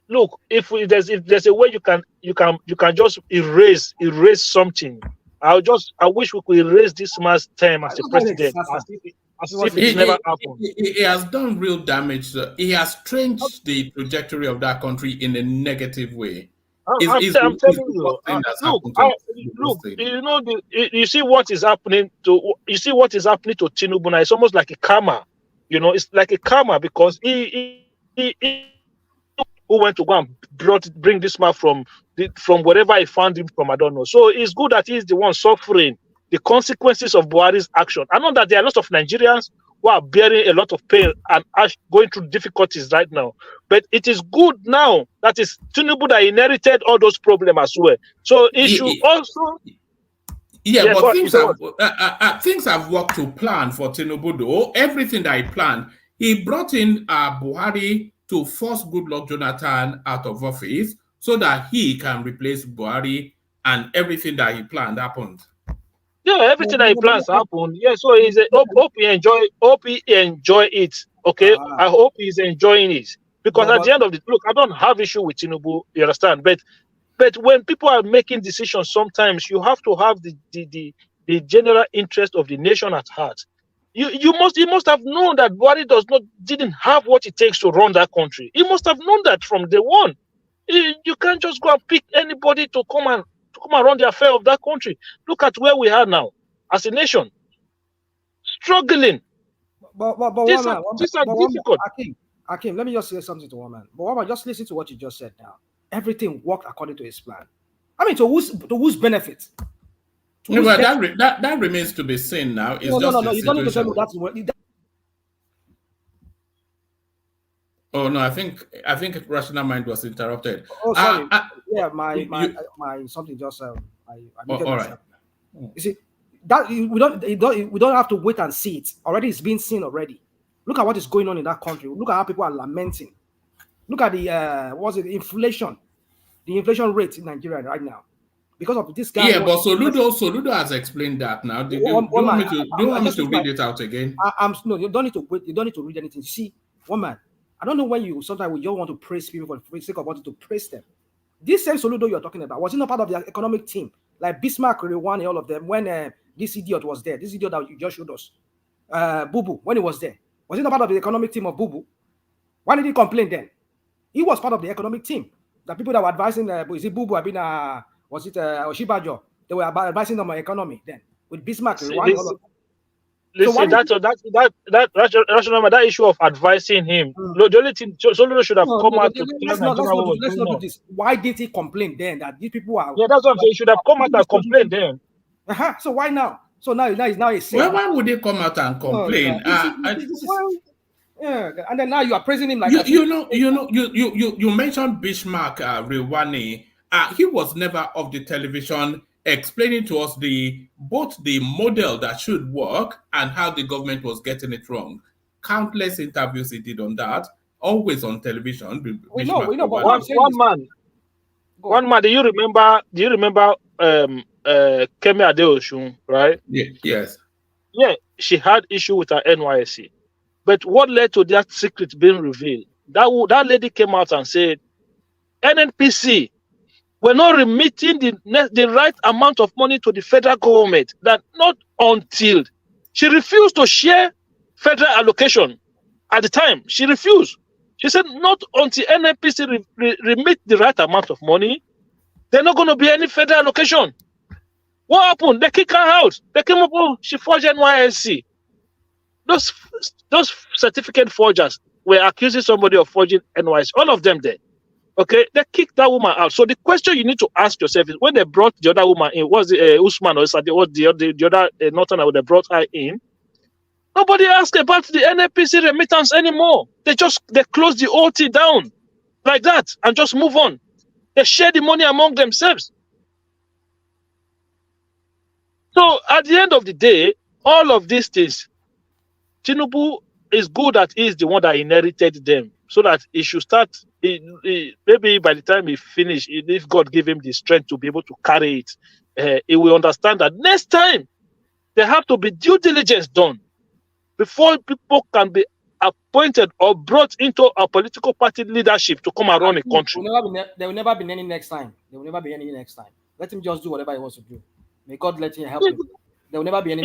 Look, if there's a way you can just erase something. I wish we could erase this man's time as a president, as if it never happened. He has done real damage. He has changed the trajectory of that country in a negative way. I'm telling you. Look, you see what is happening to Tinubu now. It's almost like a karma. You know, it's like a karma because he who went to go and bring this man from wherever I found him from, I don't know. So it's good that he's the one suffering the consequences of Buhari's action. I know that there are lots of Nigerians who are bearing a lot of pain and are going through difficulties right now. But it is good now that it's Tinubu that inherited all those problems as well. So it should also... Yeah, but things have worked to plan for Tinubu though. Everything that he planned, he brought in Buhari to force Goodluck Jonathan out of office so that he can replace Buhari, and everything that he planned happened. Yeah, everything that he plans happened. Yeah, so hope he enjoy it. Okay, I hope he's enjoying it because at the end of the look, I don't have issue with Tinubu. You understand? But when people are making decisions, sometimes you have to have the general interest of the nation at heart. He must have known that Buhari didn't have what it takes to run that country. He must have known that from day one. You can't just go and pick anybody to come and run the affair of that country. Look at where we are now as a nation, struggling. But these are difficult. Akim, let me just say something to one man. But one man, just listen to what you just said now. Everything worked according to his plan. I mean, to whose benefit? No, but that remains to be seen now. It's no. You don't need to tell me that's what. Oh no, I think rational mind was interrupted. Oh, sorry. My something just I all right. You see that we don't have to wait and see it. Already it's been seen already. Look at what is going on in that country. Look at how people are lamenting. Look at the inflation, the inflation rate in Nigeria right now. Because of this guy. Yeah, but Soludo has explained that now. Do you want me to read it out again? No, you don't need to wait. You don't need to read anything. You see, one man, I don't know when sometimes we don't want to praise people for the sake of wanting to praise them. This same Soludo you're talking about, was he not part of the economic team? Like Bismarck, Rewan, all of them, when this idiot was there, this idiot that you just showed us, Bubu, when he was there. Was he not part of the economic team of Bubu? Why did he complain then? He was part of the economic team. The people that were advising, is it Bubu, was it Oshibajo? They were advising them on economy then with Bismarck. Listen, that issue of advising him. The only thing Soludo should have come out to let's not do this. Why did he complain then that these people are? Yeah, that's what I'm saying. He should have come out and complained then. So why now? So now he's now a well, why would he come out and complain? Yeah, and then now you are praising him like you mentioned Bismarck Rewani. He was never off the television explaining to us both the model that should work and how the government was getting it wrong. Countless interviews he did on that, always on television. We know, but one man. Do you remember? Kemi Adeosun, right? Yes. Yeah, she had issue with her NYSC. But what led to that secret being revealed? That lady came out and said, NNPC were not remitting the right amount of money to the federal government. That not until she refused to share federal allocation at the time. She refused. She said, not until NNPC remit the right amount of money, there's not going to be any federal allocation. What happened? They kicked her out. They came up, she forged NYSC. Those certificate forgers were accusing somebody of forging NYSC. All of them there. Okay, they kicked that woman out. So the question you need to ask yourself is, when they brought the other woman in, was it Usman or the other northern they brought her in? Nobody asked about the NNPC remittance anymore. They closed the OT down like that and just move on. They share the money among themselves. So at the end of the day, all of these things, Tinubu is good that he is the one that inherited them, so that he should start. Maybe by the time he finished, if God give him the strength to be able to carry it, he will understand that next time there have to be due diligence done before people can be appointed or brought into a political party leadership to come and run a country. There will never be any next time. There will never be any next time. Let him just do whatever he wants to do. May God let him help him. There will never be any.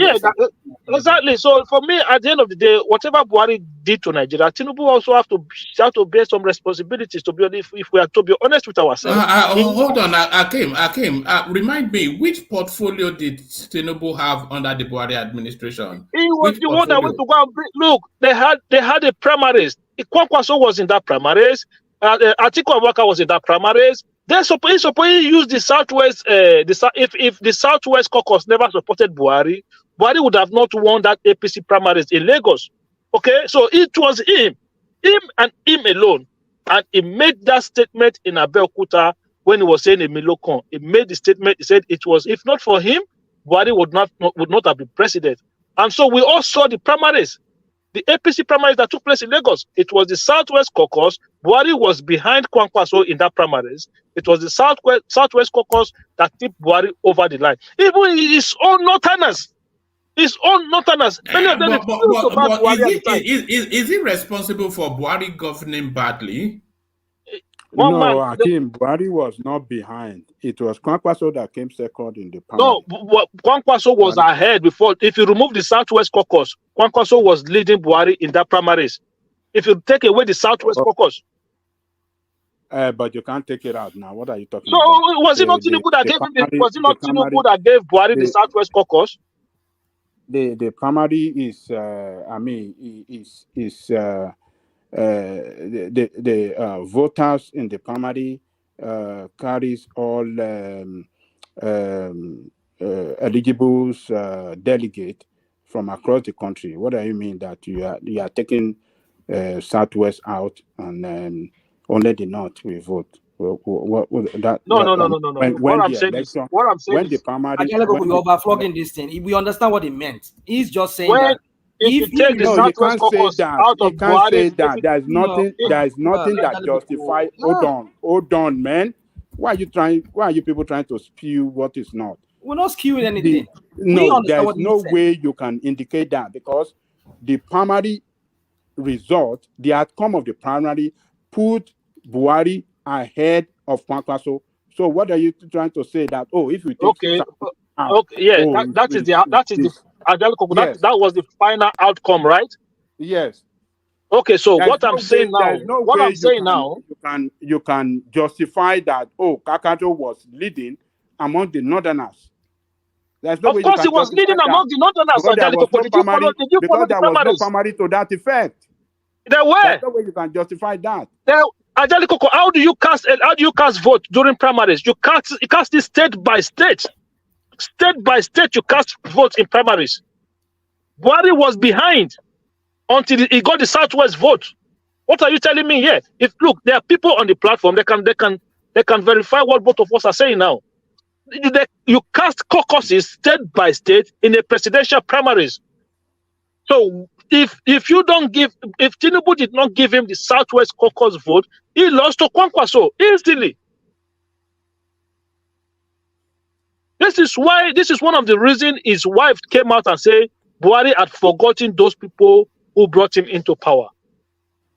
Exactly. So for me, at the end of the day, whatever Buhari did to Nigeria, Tinubu also have to bear some responsibilities. To be honest, if we are to be honest with ourselves. Hold on, Akim. Remind me, which portfolio did Tinubu have under the Buhari administration? He was the one that went to go and bring. Look, they had a primaries. Kwankwaso was in that primaries. Atiku Abubakar was in that primaries. He's supposed to use the Southwest. If the Southwest caucus never supported Buhari, Buhari would have not won that APC primaries in Lagos. Okay, so it was him alone, and he made that statement in Abeokuta when he was saying a Milokon. He made the statement. He said it was, if not for him, Buhari would not have been president. And so we all saw the primaries. The APC primaries that took place in Lagos, it was the Southwest caucus. Buhari was behind Kwankwaso in that primaries. It was the Southwest caucus that tipped Buhari over the line. Even his own northerners. Many of them refused to back Buhari at the time. Is he responsible for Buhari governing badly? Akim, Buhari was not behind. It was Kwankwaso that came second in the panel. No, Kwankwaso was ahead before. If you remove the Southwest caucus, Kwankwaso was leading Buhari in that primaries. If you take away the Southwest caucus. But you can't take it out now. What are you talking about? So was it not Tinubu that gave him? Was it not Tinubu that gave Buhari the Southwest caucus? The primary is, the voters in the primary carries all eligibles delegate from across the country. What do you mean that you are taking Southwest out and only the North will vote? No. What I'm saying is, the primary, you're overflogging this thing. We understand what he meant. He's just saying that. If you take the Southwest caucus out of Buhari, there's nothing that justifies. Hold on, man. Why are you people trying to spew what is not? We're not skewing anything. There's no way you can indicate that, because the primary result, the outcome of the primary, put Buhari ahead of Kwankwaso. So what are you trying to say that? If you take that was the final outcome, right? Yes. Okay, so There's what no I'm saying way, now, there's no what way I'm saying now, you can justify that. Oh, Kakato was leading among the Northerners. There's no of way you course, he can was justify leading that among the Northerners. because there was Ajalikoko, no primary. did you follow Because the there was no primaries? primary to that effect. There were. There's no way you can justify that. Ajalikoko, how do you cast vote during primaries? You cast it state by state. State by state, you cast votes in primaries. Buhari was behind until he got the Southwest vote. What are you telling me here? If look, there are people on the platform, they can verify what both of us are saying now. You cast caucuses state by state in a presidential primaries. So if Tinubu did not give him the Southwest caucus vote, he lost to Kwankwaso instantly. This is one of the reasons his wife came out and said Buhari had forgotten those people who brought him into power.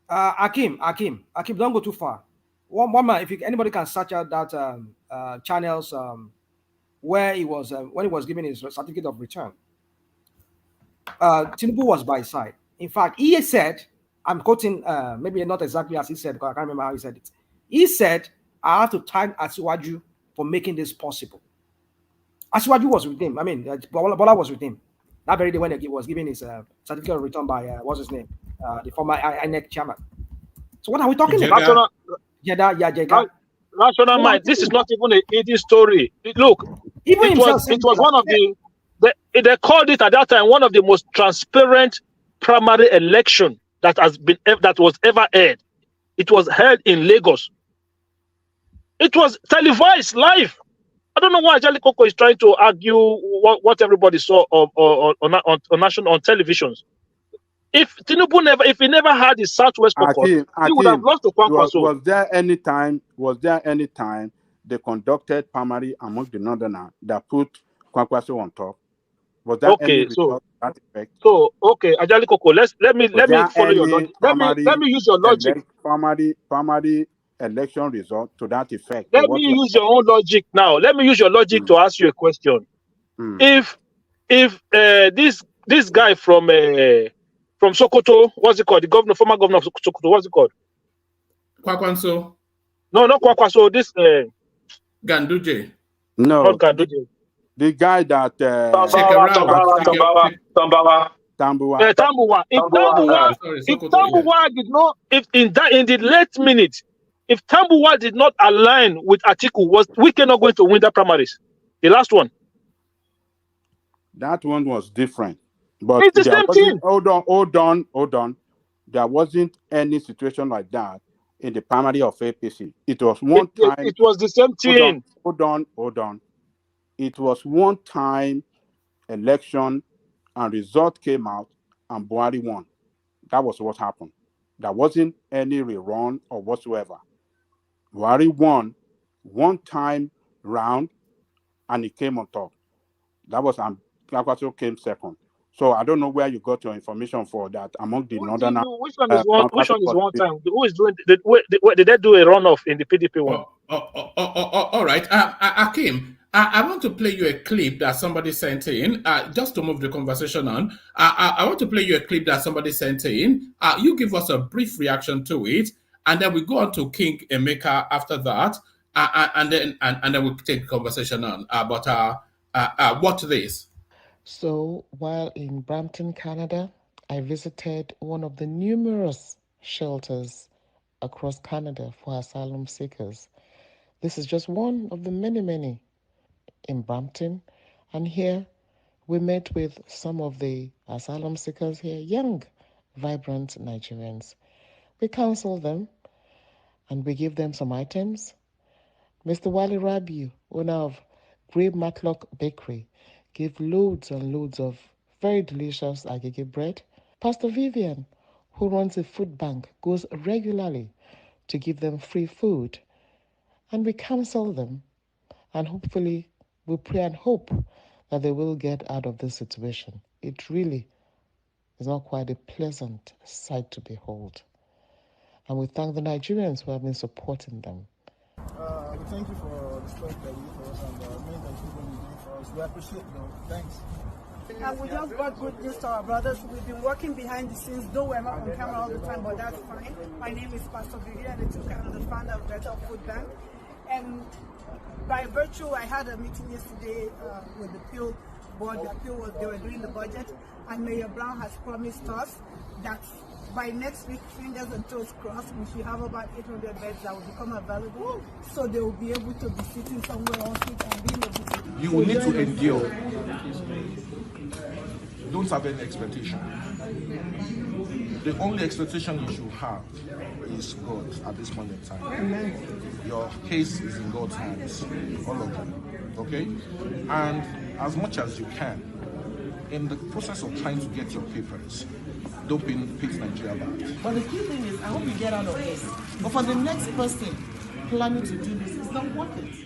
Akim, don't go too far. One man, if anybody can search out that channels where he was when he was given his certificate of return, Tinubu was by his side. In fact, he said, I'm quoting, maybe not exactly as he said, because I can't remember how he said it. He said, I have to thank Asiwaju for making this possible. Asiwaju was with him. I mean, Bola was with him. That very day when he was given his certificate of return by, what's his name? The former INEC chairman. So what are we talking about? National mind. This is not even an easy story. Look, it was one of they called it at that time one of the most transparent primary election that was ever held. It was held in Lagos. It was televised live. I don't know why Ajalikoko is trying to argue what everybody saw on national televisions. If Tinubu never had his Southwest caucus, he would have lost to Kwankwaso. Was there any time they conducted primary among the Northerners that put Kwankwaso on top? Was that any result that effect? So Ajalikoko, let me follow your logic. Let me use your logic. Primary election result to that effect. Let me use your own logic now. Let me use your logic to ask you a question. If this guy from Sokoto, what's it called? The former governor of Sokoto, what's it called? Kwakwanso. No, not Kwakwanso. This Ganduje. No, not Ganduje. The guy that Tambuwa. If Tambuwa in the late minute, if Tambuwa did not align with Atiku, was Wike not going to win that primaries? The last one. That one was different. But it's the same thing. Hold on. There wasn't any situation like that in the primary of APC. It was one time. It was the same thing. Hold on. It was one time election and result came out and Buhari won. That was what happened. There wasn't any rerun or whatsoever. Buhari won one time round and he came on top. That was Kwankwaso came second. So I don't know where you got your information for that among the Northern. Which one is one time? Who is doing? Did they do a runoff in the PDP one? All right, Akim. I want to play you a clip that somebody sent in, just to move the conversation on. I want to play you a clip that somebody sent in. You give us a brief reaction to it, and then we go on to King Emeka after that, and then we'll take the conversation on. Watch this. So while in Brampton, Canada, I visited one of the numerous shelters across Canada for asylum seekers. This is just one of the many in Brampton, and here we met with some of the asylum seekers here, young, vibrant Nigerians. We counsel them and we give them some items. Mr. Wale Rabiu, owner of Grape Matlock Bakery, gave loads and loads of very delicious agege bread. Pastor Vivian, who runs a food bank, goes regularly to give them free food. And we counsel them, and hopefully we pray and hope that they will get out of this situation. It really is not quite a pleasant sight to behold. And we thank the Nigerians who have been supporting them. We thank you for the support that you do for us and the many things you're doing for us. We appreciate it, though. Thanks. And we just got good news to our brothers. We've been working behind the scenes, though we're not on camera all the time, but that's fine. My name is Pastor Vivian Etuka. I'm the founder of Better Food Bank. And by virtue, I had a meeting yesterday with the Peel board. The Peel was, they were doing the budget, and Mayor Brown has promised us that by next week, fingers and toes crossed, we should have about 800 beds that will become available, so they will be able to be sitting somewhere on it and being able to. You will need to endure. Don't have any expectation. The only expectation you should have is God at this point in time. Amen. Your case is in God's hands, all of them. Okay? And as much as you can, in the process of trying to get your papers, don't pit Nigeria back. But the key thing is, I hope you get out of this. But for the next person planning to do this, it's not worth it.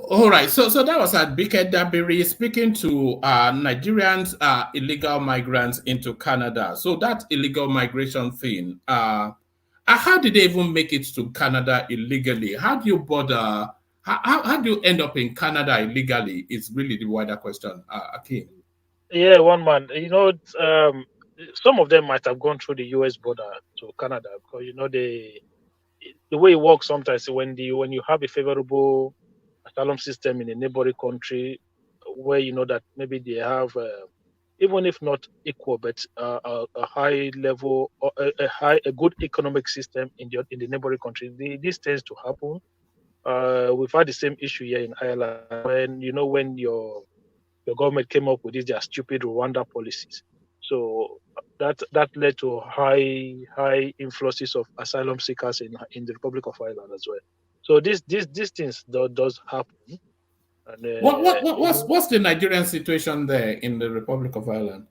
All right, so that was Adbike Dabiri speaking to Nigerians, illegal migrants into Canada. So that illegal migration thing, how did they even make it to Canada illegally? How do you bother? How do you end up in Canada illegally? Is really the wider question, Akin. Yeah, one man. Some of them might have gone through the U.S. border to Canada because the way it works sometimes when you have a favorable asylum system in a neighboring country where you know that maybe they have even if not equal but a high level or a good economic system in the neighboring country, this tends to happen. We've had the same issue here in Ireland when your government came up with their stupid Rwanda policies. So that led to high influxes of asylum seekers in the Republic of Ireland as well. So these things does happen. And, what's the Nigerian situation there in the Republic of Ireland?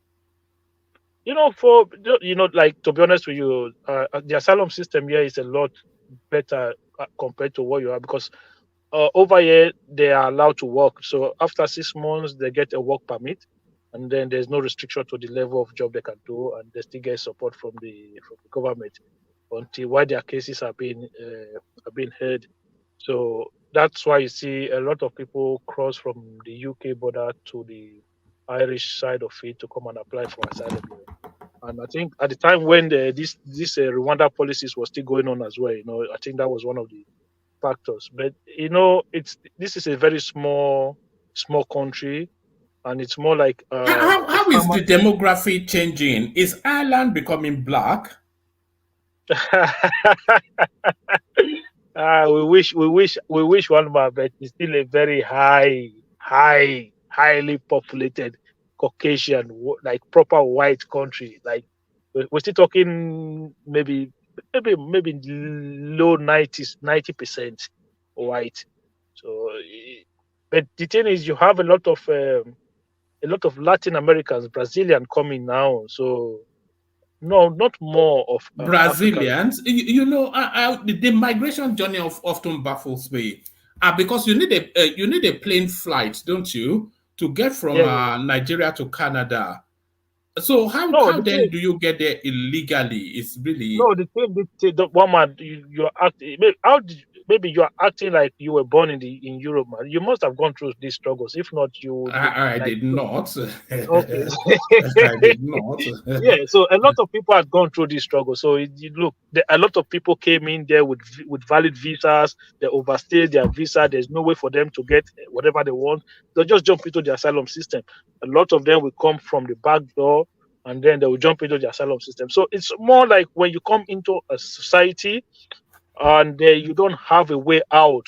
Like, to be honest with you, the asylum system here is a lot better compared to what you have, because over here they are allowed to work. So after 6 months they get a work permit, and then there's no restriction to the level of job they can do, and they still get support from the government until while their cases are being heard. So that's why you see a lot of people cross from the UK border to the Irish side of it to come and apply for asylum. And I think at the time when this Rwanda policies was still going on as well, I think that was one of the factors. But this is a very small country, and it's more like how is the demography changing? Is Ireland becoming black? We wish one more, but it's still a very highly populated Caucasian, like proper white country. Like we're still talking maybe low 90% white. So, but the thing is, you have a lot of Latin Americans, Brazilian coming now. So no, not more of Brazilians. The migration journey often baffles me, because you need a plane flight, don't you, to get from Nigeria to Canada. So how then do you get there illegally? It's really the one man you're acting. Maybe you are acting like you were born in Europe, man. You must have gone through these struggles. If not, I did not. Okay. I did not. Yeah. So a lot of people have gone through these struggles. So a lot of people came in there with valid visas. They overstayed their visa. There's no way for them to get whatever they want. They'll just jump into the asylum system. A lot of them will come from the back door, and then they will jump into the asylum system. So it's more like when you come into a society and you don't have a way out,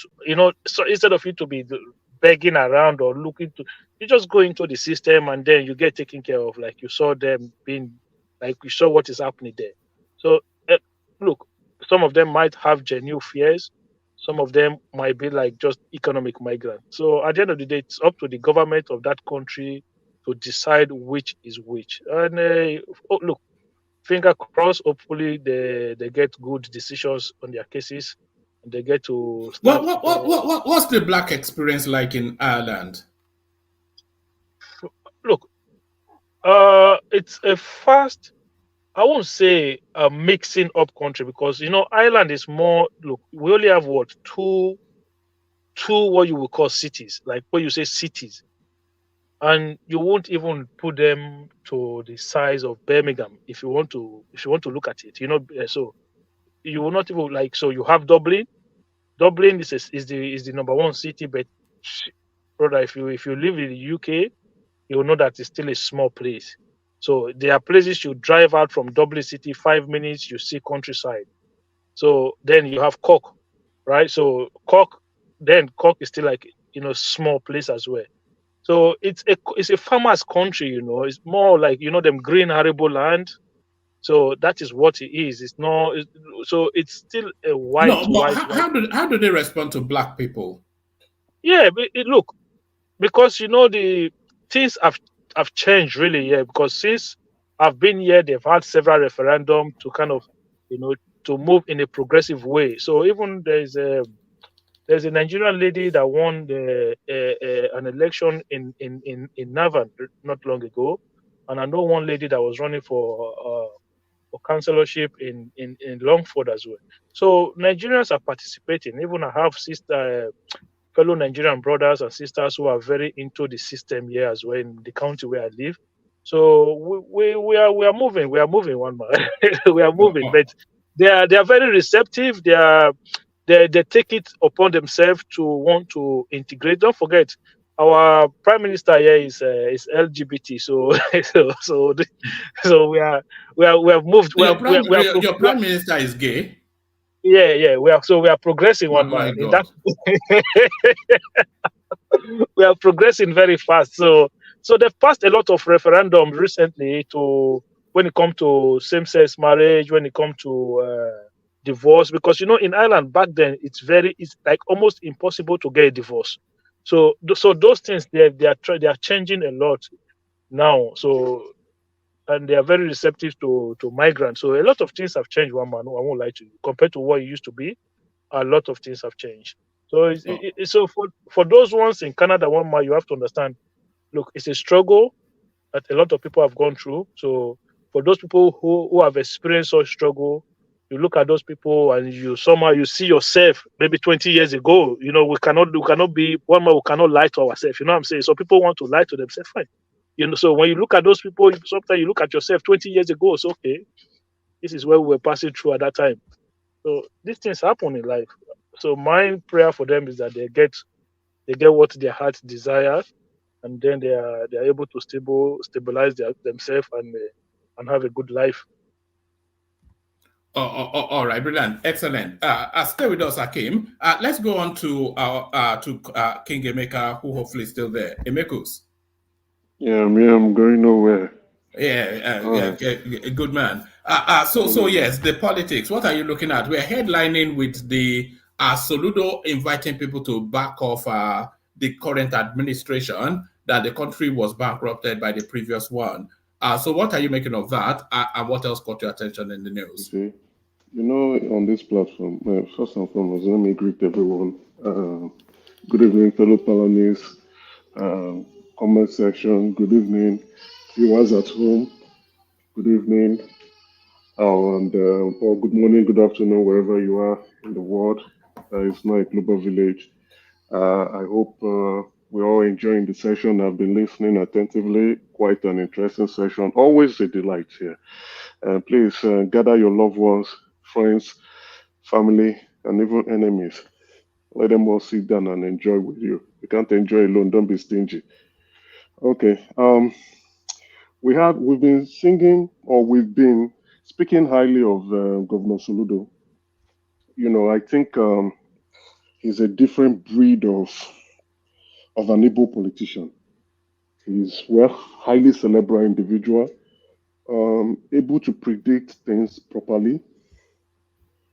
so instead of you to be begging around or looking to, you just go into the system and then you get taken care of, like you saw them being, like you saw what is happening there. So look, some of them might have genuine fears, some of them might be like just economic migrants. So at the end of the day, it's up to the government of that country to decide which is which. And look, finger crossed, hopefully they get good decisions on their cases and they get to start. What's the black experience like in Ireland? Look, it's a fast, I won't say a mixing up country, because Ireland is more, look, we only have two what you would call cities, like what you say cities. and you won't even put them to the size of Birmingham if you want to look at it. So you will not even like. So you have Dublin. Dublin is the number one city, but brother, if you live in the UK, you will know that it's still a small place. So there are places you drive out from Dublin city, 5 minutes, you see countryside. So then you have Cork, right? So Cork is still like small place as well. So it's a farmer's country, It's more like them green arable land. So that is what it is. It's not. So it's still a white, No, but white, white. how do they respond to black people? Yeah, but look, because the things have changed really. Yeah, because since I've been here, they've had several referendums to kind of to move in a progressive way. So even there's a Nigerian lady that won an election in Navan not long ago, and I know one lady that was running for councillorship in Longford as well. So Nigerians are participating. Even I have fellow Nigerian brothers and sisters who are very into the system here as well in the county where I live. So we are moving. We are moving one man. We are moving, but they are very receptive. They take it upon themselves to want to integrate. Don't forget, our prime minister here is LGBT. So so we have moved. So your prime minister is gay. Yeah. We are progressing one My man in God. that. We are progressing very fast. So they've passed a lot of referendums recently to when it comes to same-sex marriage, when it comes to divorce, because in Ireland back then it's like almost impossible to get a divorce. So those things they are changing a lot now. So and they are very receptive to migrants. So a lot of things have changed. One man, I won't lie to you, compared to what it used to be. A lot of things have changed. So so for those ones in Canada, one man, you have to understand. Look, it's a struggle that a lot of people have gone through. So for those people who have experienced such struggle, you look at those people and you somehow you see yourself maybe 20 years ago. We cannot be one man. We cannot lie to ourselves. You know what I'm saying? So people want to lie to themselves. Fine. So when you look at those people, sometimes you look at yourself 20 years ago. It's okay. This is where we were passing through at that time. So these things happen in life. So my prayer for them is that they get what their heart desires, and then they are able to stabilize themselves and have a good life. All right, brilliant, excellent. Stay with us, Akim. Let's go on to King Emeka, who hopefully is still there. Emekus. Yeah, I'm going nowhere. Yeah, good man. So yes, the politics. What are you looking at? We're headlining with the Soludo inviting people to back off the current administration, that the country was bankrupted by the previous one. So what are you making of that? And what else caught your attention in the news? Okay. On this platform, first and foremost, let me greet everyone. Good evening, fellow Palanese. Comment section. Good evening, viewers at home. Good evening, or good morning, good afternoon, wherever you are in the world. It's not a global village. I hope we're all enjoying the session. I've been listening attentively. Quite an interesting session. Always a delight here. Please gather your loved ones, friends, family, and even enemies. Let them all sit down and enjoy with you. You can't enjoy alone. Don't be stingy. Okay. We've been singing, or we've been speaking highly of Governor Soludo. I think he's a different breed of an Igbo politician. He's highly cerebral individual, able to predict things properly.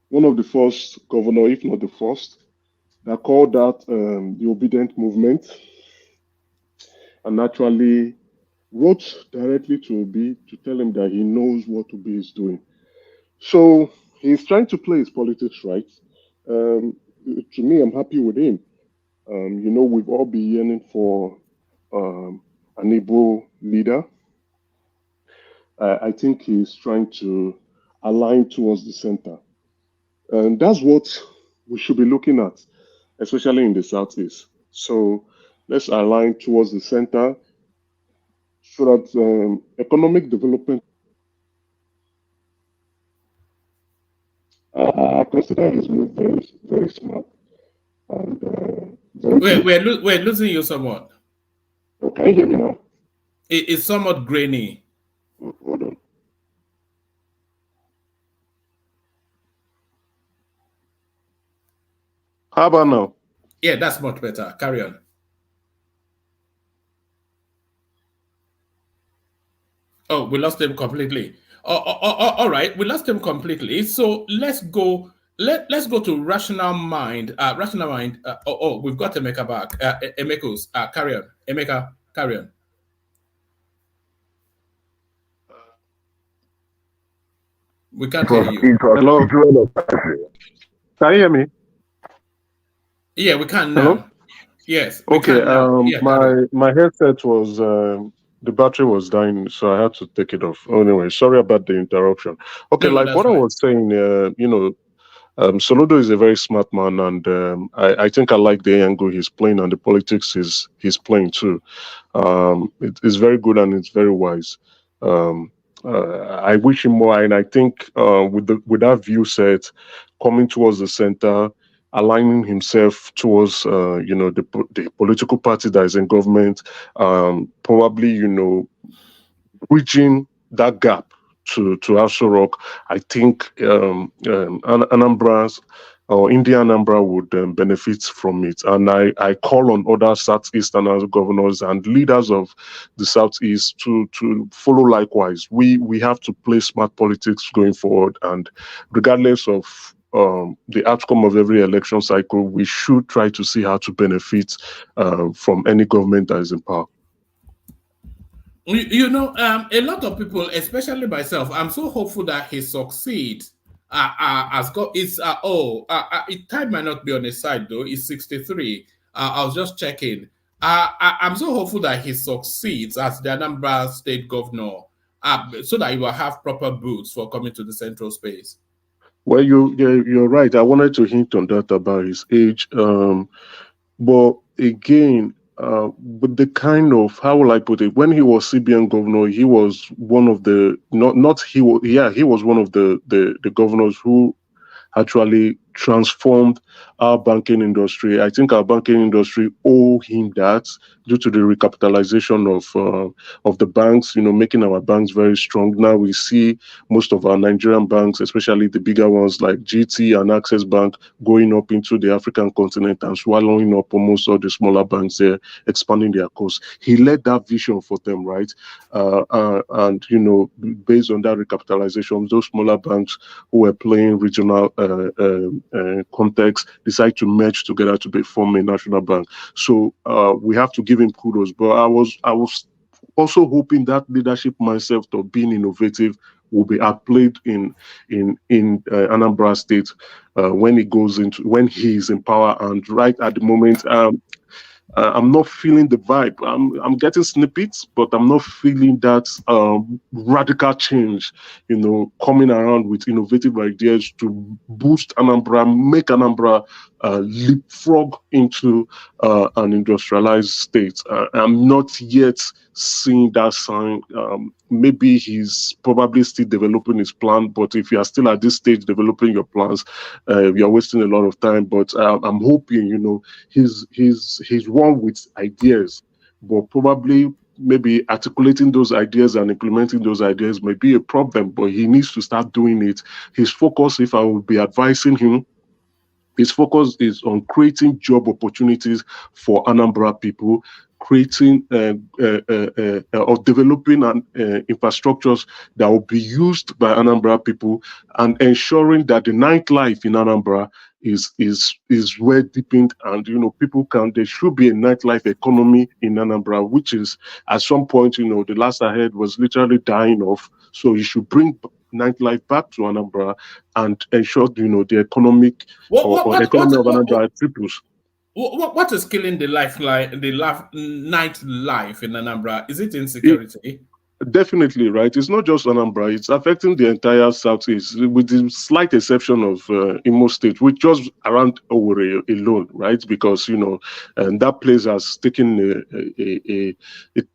One of the first governor, if not the first, that called out the Obidient movement and actually wrote directly to Obi to tell him that he knows what Obi is doing. So he's trying to play his politics right. To me, I'm happy with him. We've all been yearning for an Igbo leader. I think he's trying to align towards the center. And that's what we should be looking at, especially in the Southeast. So let's align towards the center. so that economic development. I consider he's very, very smart and very good. We're losing you somewhat. Can you hear me now? It's somewhat grainy. Hold on. How about now? Yeah, that's much better. Carry on. Oh, we lost him completely. All right, we lost him completely. So let's go. Let's go to rational mind. Rational mind. We've got Emeka back. Emeka's. Carry on. Emeka, carry on. We can't hear you. Hello. Can you hear me? Yeah, we can now. Hello? Yes. Okay. Yeah, my headset was the battery was dying, so I had to take it off. Anyway, sorry about the interruption. Okay, No, like what I was saying, Soludo is a very smart man, and I think I like the angle he's playing and the politics he's playing too. It's very good and it's very wise. I wish him more, and I think with that view set, coming towards the center, aligning himself towards the political party that is in government, probably bridging that gap to Aso Rock. I think Anambra's or India Anambra would benefit from it. And I call on other Southeastern governors and leaders of the Southeast to follow likewise. We have to play smart politics going forward, and regardless of the outcome of every election cycle, we should try to see how to benefit from any government that is in power. A lot of people, especially myself, I'm so hopeful that he succeeds. Time might not be on his side though. He's 63. I was just checking. I'm so hopeful that he succeeds as the Anambra State Governor, so that he will have proper boots for coming to the central space. Well, you're right. I wanted to hint on that about his age, but again, with the kind of, how will I put it? When he was CBN governor, he was one of the he was one of the governors who actually transformed our banking industry. I think our banking industry owe him that due to the recapitalization of the banks, making our banks very strong. Now we see most of our Nigerian banks, especially the bigger ones like GT and Access Bank, going up into the African continent and swallowing up almost all the smaller banks there, expanding their costs. He led that vision for them, right? And based on that recapitalization, those smaller banks who were playing regional context decide to merge together to form a national bank. So we have to give him kudos. But I was also hoping that leadership mindset of being innovative will be outplayed in Anambra State when he is in power. And right at the moment, I'm not feeling the vibe. I'm getting snippets, but I'm not feeling that radical change, coming around with innovative ideas to boost Anambra, make Anambra leapfrog into an industrialized state. I'm not yet seeing that sign. Maybe he's probably still developing his plan, but if you are still at this stage developing your plans, you're wasting a lot of time. But I'm hoping, he's one with ideas, but probably maybe articulating those ideas and implementing those ideas may be a problem, but he needs to start doing it. His focus, if I would be advising him, his focus is on creating job opportunities for Anambra people, creating or developing infrastructures that will be used by Anambra people, and ensuring that the nightlife in Anambra is well deepened, and there should be a nightlife economy in Anambra, which is at some point, the last I heard was literally dying off. So you should bring nightlife back to Anambra and ensure the economic economy of Anambra triples. What is killing the nightlife in Anambra? Is it insecurity? Definitely, right. It's not just Anambra; it's affecting the entire southeast, with the slight exception of Imo State, which just around Owerri alone, right? Because and that place has taken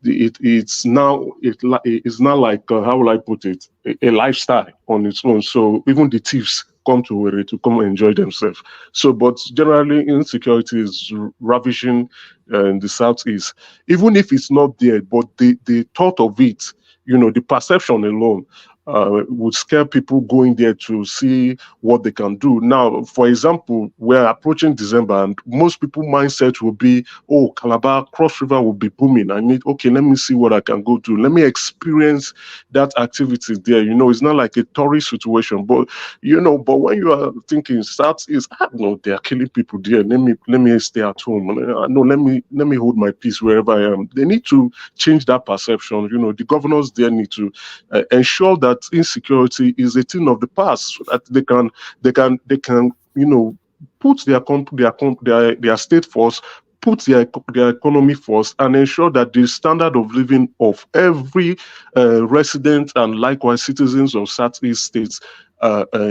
it's now like how will I put it, a lifestyle on its own. So even the thieves come to Owerri to come and enjoy themselves. So, but generally, insecurity is ravishing in the southeast, even if it's not there, but the thought of it, the perception alone would scare people going there to see what they can do. Now, for example, we're approaching December, and most people mindset will be, oh, Calabar, Cross River will be booming. Okay, let me see what I can go do. Let me experience that activity there. It's not like a tourist situation, but when you are thinking Southeast, no, they are killing people there. Let me stay at home. No, let me hold my peace wherever I am. They need to change that perception. The governors there need to ensure that insecurity is a thing of the past, so that they can put their state force, put their economy first, and ensure that the standard of living of every resident and likewise citizens of Southeast states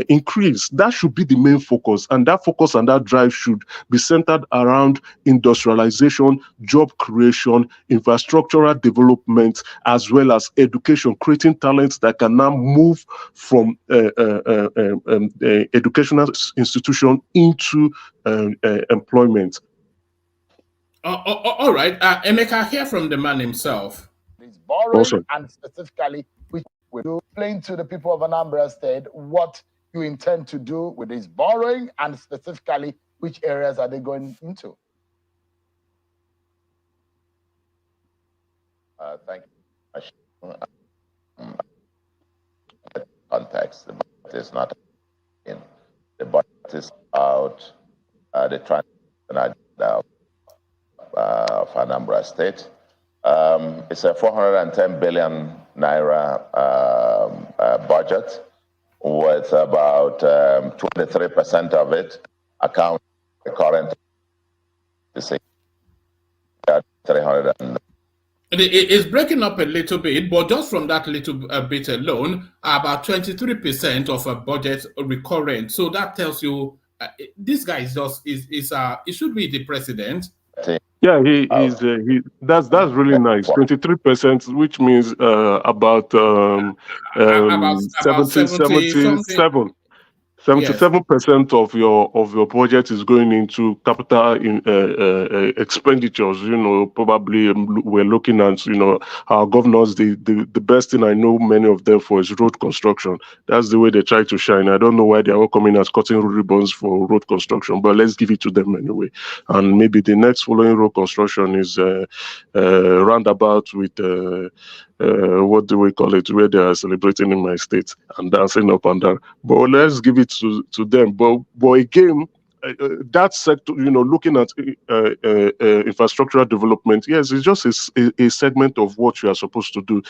increase. That should be the main focus, and that focus and that drive should be centered around industrialization, job creation, infrastructural development, as well as education, creating talents that can now move from educational institution into employment. All right, Emeka, hear from the man himself. It's borrowing, Awesome. and specifically, which will you explain to the people of Anambra State what you intend to do with this borrowing, and specifically, which areas are they going into? Thank you. Context, the budget is not in. The budget is about the transition agenda of Anambra State. It's a 410 billion naira budget, with about 23% of it account the current 300. It's breaking up a little bit, but just from that little bit alone, about 23% of a budget recurrent. So that tells you this guy is just he should be the president. Yeah, that's really nice. 23%, which means about 77% of your budget is going into capital expenditures. Probably we're looking at our governors. The best thing I know many of them for is road construction. That's the way they try to shine. I don't know why they are all coming as cutting ribbons for road construction, but let's give it to them anyway. And maybe the next following road construction is roundabout with what do we call it, where they are celebrating in my state and dancing up and down. But let's give it to them. But again, that sector, looking at infrastructural development, yes, it's just a segment of what you are supposed to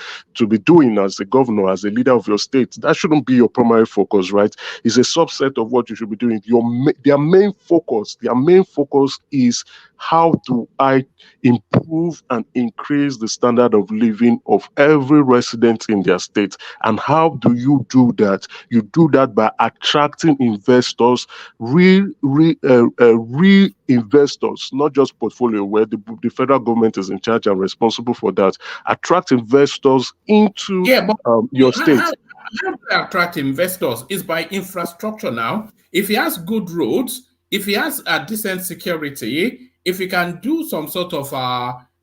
be doing as a governor, as a leader of your state. That shouldn't be your primary focus, right? It's a subset of what you should be doing. Their main focus is how do I improve and increase the standard of living of every resident in their state. And how do you do that? You do that by attracting investors, real investors, not just portfolio, where the federal government is in charge and responsible for that. Attract investors into your state. How do you attract investors? Is by infrastructure now. If he has good roads, if he has a decent security, if he can do some sort of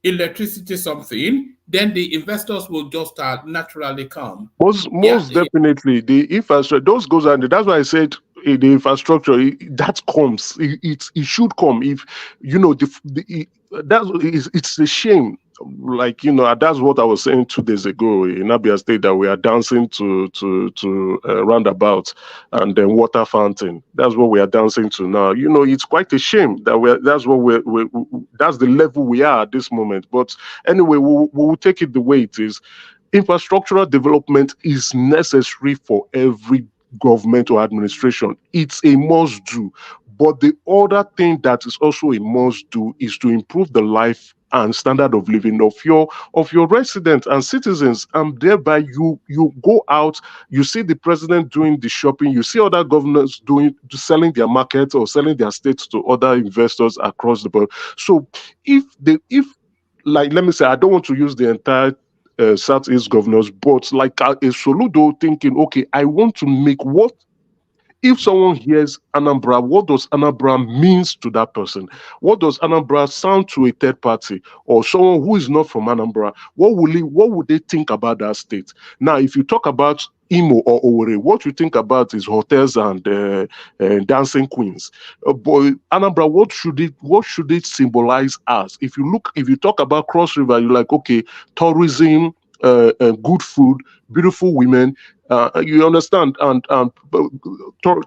electricity something, then the investors will just naturally come. Most definitely, the infrastructure, those goes on. That's why I said the infrastructure that comes. It should come. If it's a shame. Like that's what I was saying 2 days ago in Abia State, that we are dancing to roundabout and then water fountain. That's what we are dancing to now. It's quite a shame that that's the level we are at this moment. But anyway, we'll take it the way it is. Infrastructural development is necessary for every government or administration. It's a must do. But the other thing that is also a must do is to improve the life and standard of living of your residents and citizens, and thereby you go out, you see the president doing the shopping, you see other governors selling their markets or selling their states to other investors across the board. So if like, let me say, I don't want to use the entire Southeast governors, but like a Soludo thinking, okay, I want to make what if someone hears Anambra, what does Anambra means to that person? What does Anambra sound to a third party or someone who is not from Anambra? What would they think about that state? Now, if you talk about Imo or Owerri, what you think about is hotels and dancing queens. But Anambra, what should it symbolize as? If you talk about Cross River, you're like, okay, tourism, good food, beautiful women. You understand, and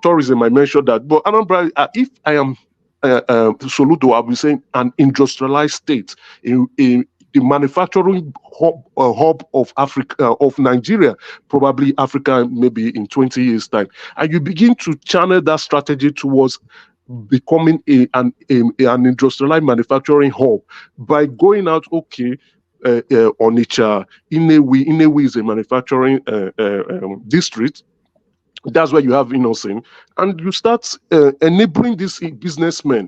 tourism. I mentioned that, but Anambra, if I am Soludo, I'll be saying an industrialized state in the manufacturing hub of Africa, of Nigeria, probably Africa, maybe in 20 years' time, and you begin to channel that strategy towards becoming an industrialized manufacturing hub by going out, okay. Onitsha, Inewi is a manufacturing district. That's where you have Innocent, and you start enabling these businessmen.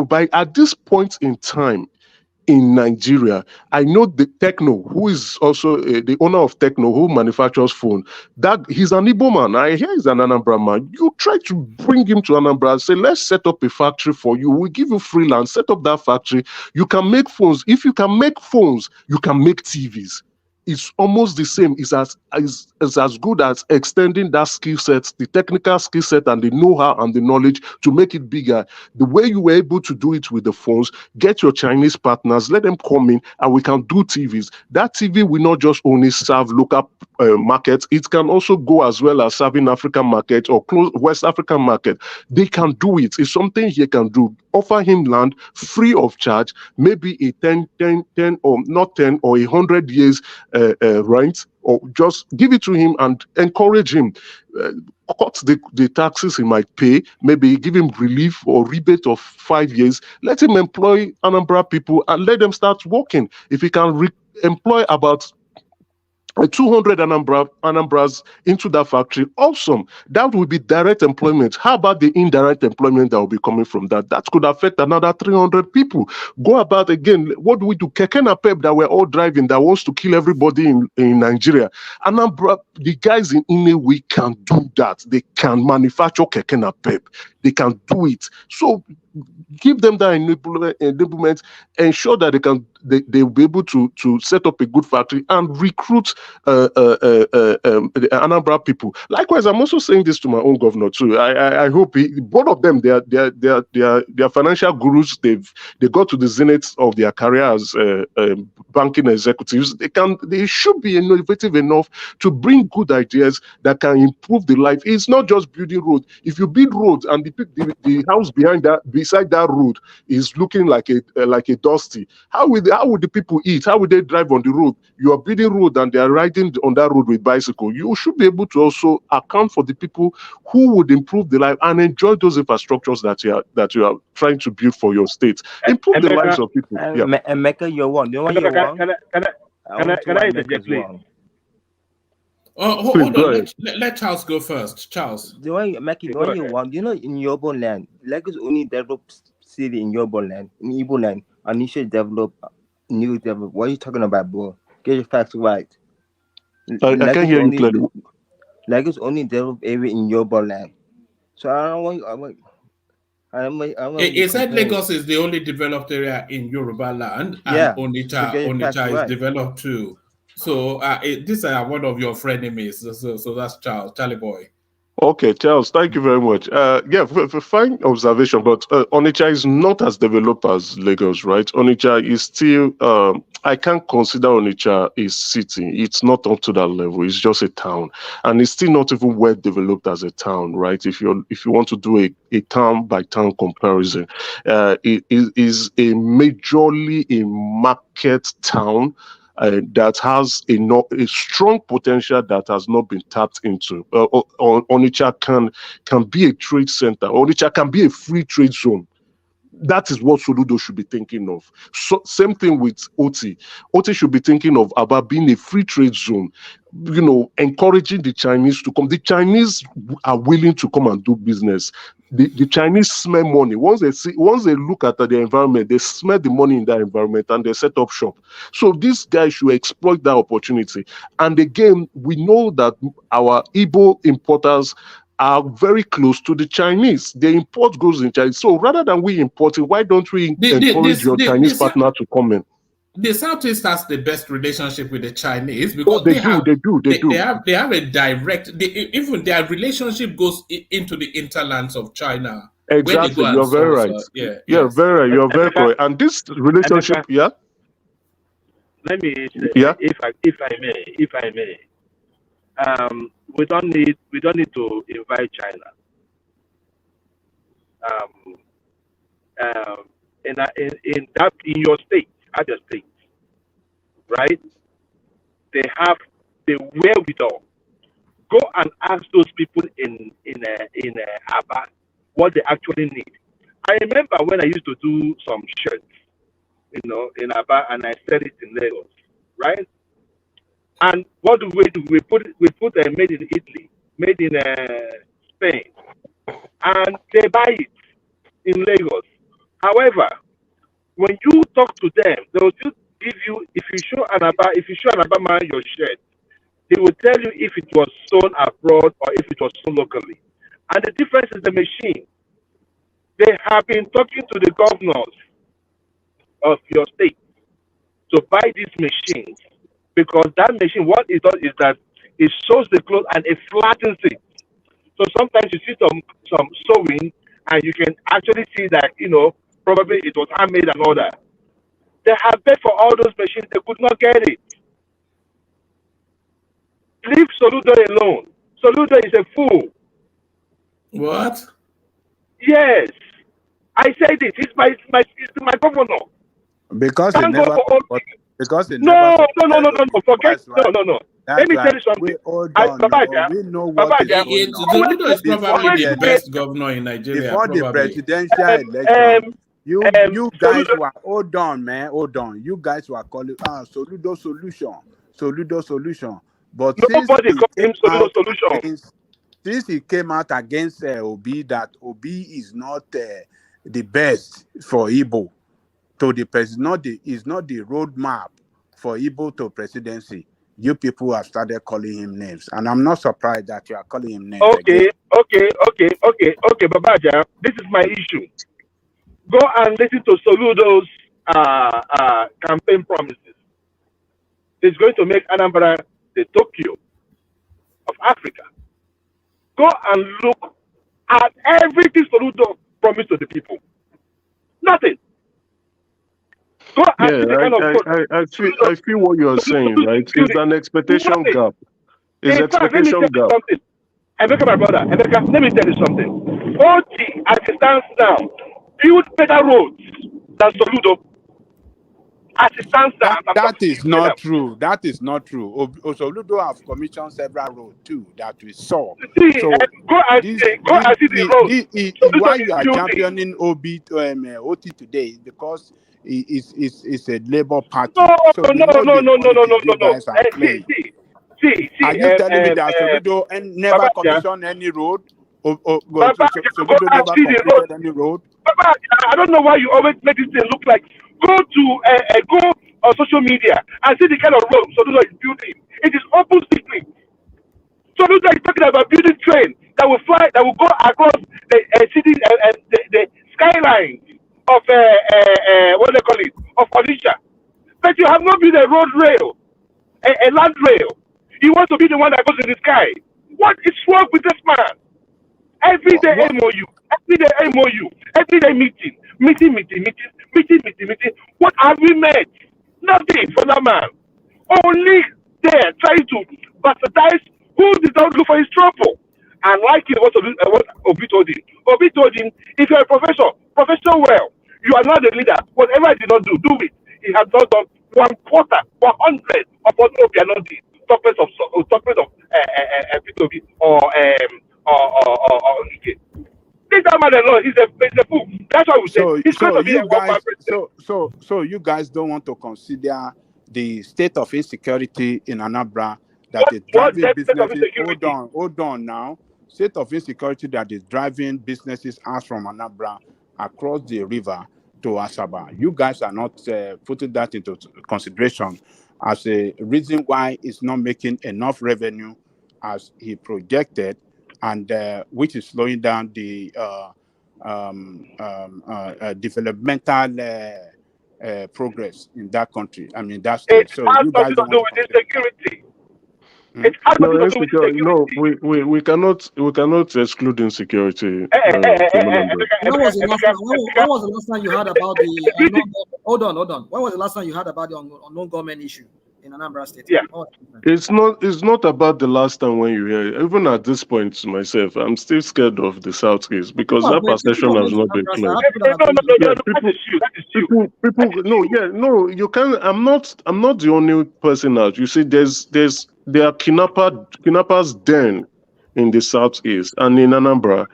By at this point in time in Nigeria, I know the Techno, who is also the owner of Techno, who manufactures phone. That he's an Igbo man. I hear he's an Anambra man. You try to bring him to Anambra and say, let's set up a factory for you. We'll give you freelance. Set up that factory. You can make phones. If you can make phones, you can make TVs. It's almost the same. It's as good as extending that skill set, the technical skill set and the know-how and the knowledge to make it bigger. The way you were able to do it with the phones, get your Chinese partners, let them come in, and we can do TVs. That TV will not just only serve local markets, it can also go as well as serving African market or West African market. They can do it. It's something he can do. Offer him land free of charge, maybe a 10 or not 10 or 100 years rent, or just give it to him and encourage him. Cut the taxes he might pay, maybe give him relief or rebate of 5 years. Let him employ Anambra people and let them start working. If he can employ about 200 Anambras into that factory, awesome. That will be direct employment. How about the indirect employment that will be coming from that? That could affect another 300 people. Go about again. What do we do? Keke na pep that we're all driving that wants to kill everybody in Nigeria. Anambra, the guys in Inewi can do that. They can manufacture keke na pep. They can do it. So give them that enablement, ensure that they'll be able to set up a good factory and recruit the Anambra people. Likewise, I'm also saying this to my own governor too. I hope both of them, they are financial gurus. They got to the zenith of their career as banking executives. They should be innovative enough to bring good ideas that can improve the life. It's not just building road. If you build roads and the house beside that road is looking like a dusty, how would the people eat? How would they drive on the road? You are building road and they are riding on that road with bicycle. You should be able to also account for the people who would improve the life and enjoy those infrastructures that you are trying to build for your state. Improve the lives of people. Emeka, you're one. The one you're one. Can I interject, please? Hold on. Let Charles go first. Charles. The one you want, in Yoruba land, Lagos only developed city in Yoruba land, in Igbo land, and you should develop new develop. What are you talking about, bro? Get your facts right. I can't hear you clearly. Lagos only developed area in Yoruba land. So I don't want. He said Lagos is the only developed area in Yoruba land, and yeah, Onitsha is developed too. So these are one of your frenemies. So that's Charlie boy. Okay, Charles, thank you very much. Fine observation, but Onitsha is not as developed as Lagos, right? Onitsha is still, I can't consider Onitsha a city. It's not up to that level. It's just a town. And it's still not even well developed as a town, right? If you want to do a town by town comparison, it is a majorly a market town. that has a strong potential that has not been tapped into. Onitsha can be a trade center. Onitsha can be a free trade zone. That is what Soludo should be thinking of. So, same thing with OT. OT should be thinking of about being a free trade zone, encouraging the Chinese to come. The Chinese are willing to come and do business. The Chinese smell money. Once they look at the environment, they smell the money in that environment and they set up shop. So these guys should exploit that opportunity. And again, we know that our Igbo importers are very close to the Chinese. They import goods in China. So rather than we importing, why don't we encourage your Chinese partner to come in? The Southeast has the best relationship with the Chinese because they have a direct. Even their relationship goes into the interlands of China. Exactly, you're very right. Very right. You're very correct. And this relationship, Let me say, if I may. We don't need to invite China. In your state, other states, right? They have the wherewithal. Go and ask those people in Aba what they actually need. I remember when I used to do some shirts, in Aba, and I sell it in Lagos, right? And what do? We put made in Italy, made in Spain, and they buy it in Lagos. However, when you talk to them, they will still give you, if you show an Aba man your shirt, they will tell you if it was sewn abroad or if it was sewn locally. And the difference is the machine. They have been talking to the governors of your state to buy these machines, because that machine, what it does is that it sews the clothes and it flattens it. So sometimes you see some sewing and you can actually see that, probably it was handmade and all that. They have paid for all those machines, they could not get it. Leave Soludo alone. Soludo is a fool. What? Yes. I said it. It's my governor. Because they never. Because they no. Forget. No. Let me tell you something. We know what is going on. Soludo is probably the best governor in Nigeria. Before the presidential election, you guys were hold on. You guys were calling Soludo solution. But since he came out against Obi, that Obi is not the best for Igbo to the president, is not the roadmap for Igbo to presidency. You people have started calling him names, and I'm not surprised that you are calling him names. Okay, Babaja, this is my issue. Go and listen to Soludo's campaign promises. It's going to make Anambra the Tokyo of Africa. Go and look at everything Soludo promised to the people. Nothing. Go and see the kind of I feel what you're saying, right? It's an expectation gap. It's expectation gap. Emeka, my brother, let me tell you something. OT, as it stands now, build better roads than Soludo. As it stands now, that is not true. That is not true. Soludo have commissioned several roads too that we saw. So go and see the roads. Why you are championing OT today? Because it's a Labour Party. No. Are you telling me that Soludo never commissioned any road? Soludo never completed any road? I don't know why you always make this thing look like. Go on social media and see the kind of road Soludo is building. It is open secret. Soludo is talking about building trains that will fly, that will go across the city and the skyline of what they call it, of Onitsha. But you have not built a road rail, a land rail. You want to be the one that goes in the sky. What is wrong with this man? Every day MOU, every day meeting. What have we met? Nothing for that man. Only there trying to bastardize who did not look for his trouble. And like it, what Obi told him. Obi told him, if you're a professor well, you are not the leader. Whatever I did not do it. He has not done 1/4, 100 of what we are not the surplus of P2B or UK. This man alone is a fool. That's why we say he's going to be a guys, president. so you guys don't want to consider the state of insecurity in Anambra that is driving businesses. Hold on now. State of insecurity that is driving businesses out from Anambra across the river to Asaba. You guys are not putting that into consideration as a reason why it's not making enough revenue as he projected, and which is slowing down the developmental progress in that country. I mean, that state. It has nothing to do with insecurity. It has nothing to do with insecurity. No, we cannot exclude insecurity. When was the last time you heard about the hold on? When was the last time you heard about the unknown government issue in Anambra State? Yeah. It's not about the last time when you hear it. Even at this point myself, I'm still scared of the Southeast because that perception has not been clear. People, you can't. I'm not the only person out. You see, there are kidnappers den in the Southeast and in Anambra.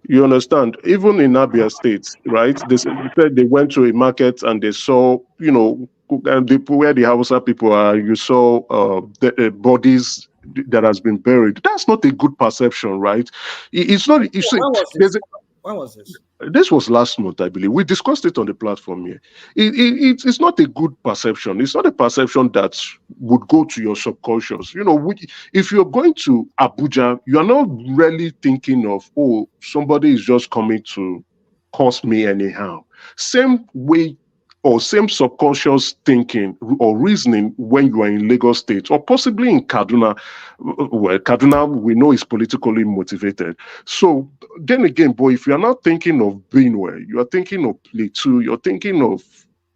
You understand? Even in Abia State, right? They said they went to a market and they saw, where the Hausa people are, you saw the bodies that has been buried. That's not a good perception, right? It's not. You see, when was this? This was last month, I believe. We discussed it on the platform here. It's not a good perception. It's not a perception that would go to your subconscious. If you're going to Abuja, you are not really thinking of, oh, somebody is just coming to cause me anyhow. Same way or same subconscious thinking or reasoning when you are in Lagos State or possibly in Kaduna. Well, Kaduna, we know is politically motivated. So then again, boy, if you are not thinking of Benue, you are thinking of Plateau, you're thinking of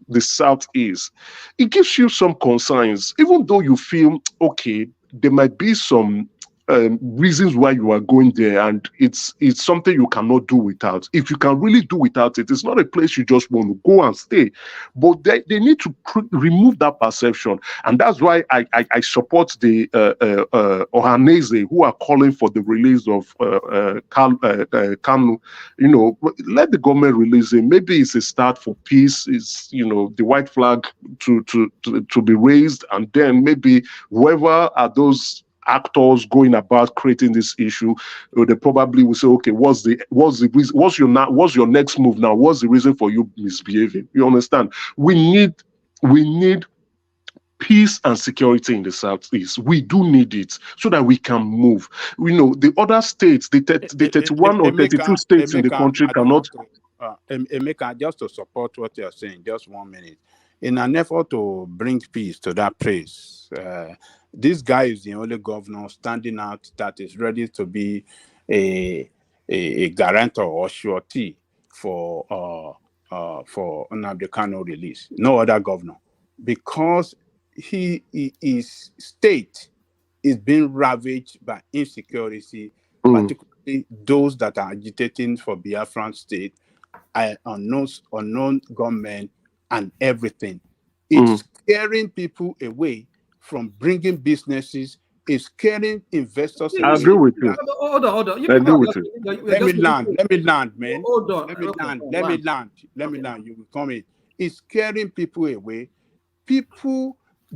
the Southeast, it gives you some concerns, even though you feel, okay, there might be some reasons why you are going there, and it's something you cannot do without. If you can really do without it, it's not a place you just want to go and stay. But they need to remove that perception, and that's why I support the Ohanese who are calling for the release of Kanu. Let the government release him. Maybe it's a start for peace. It's the white flag to be raised, and then maybe whoever are those actors going about creating this issue, they probably will say, okay, what's the reason? What's your next move now? What's the reason for you misbehaving? You understand? We need peace and security in the Southeast. We do need it so that we can move. The other states, the 31 or 32 states in the country cannot. Emeka, just to support what you're saying, just 1 minute. In an effort to bring peace to that place, this guy is the only governor standing out that is ready to be a guarantor or surety for Nnamdi Kanu release. No other governor, because his state is being ravaged by insecurity, particularly those that are agitating for Biafran state, unknown government and everything. It's scaring people away from bringing businesses. It's scaring investors away. I agree with you. Hold on. I agree with you. Let me land, man. Hold on. Let me land. You will come in. It's scaring people away.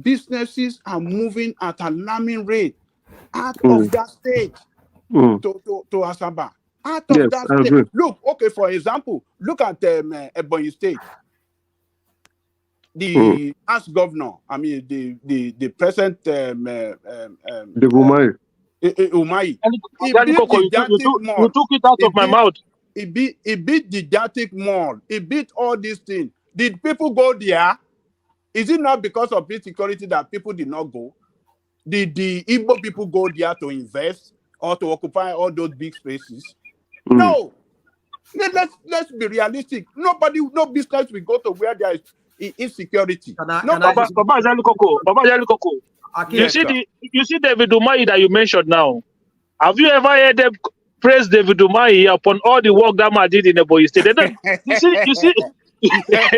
Businesses are moving at an alarming rate out of that state to Asaba. Out of that state. Look, okay, for example, look at Ebonyi State. The past governor, I mean the present the Umahi. Umahi. You took it out of my mouth. He beat the Gigantic Mall. He beat all these things. Did people go there? Is it not because of insecurity that people did not go? Did the Igbo people go there to invest or to occupy all those big spaces? No. Let's be realistic. No business will go to where there is insecurity. Baba Jalikoko. You see David Umahi that you mentioned now. Have you ever heard them praise David Umahi upon all the work that man did in Ebonyi State? You see,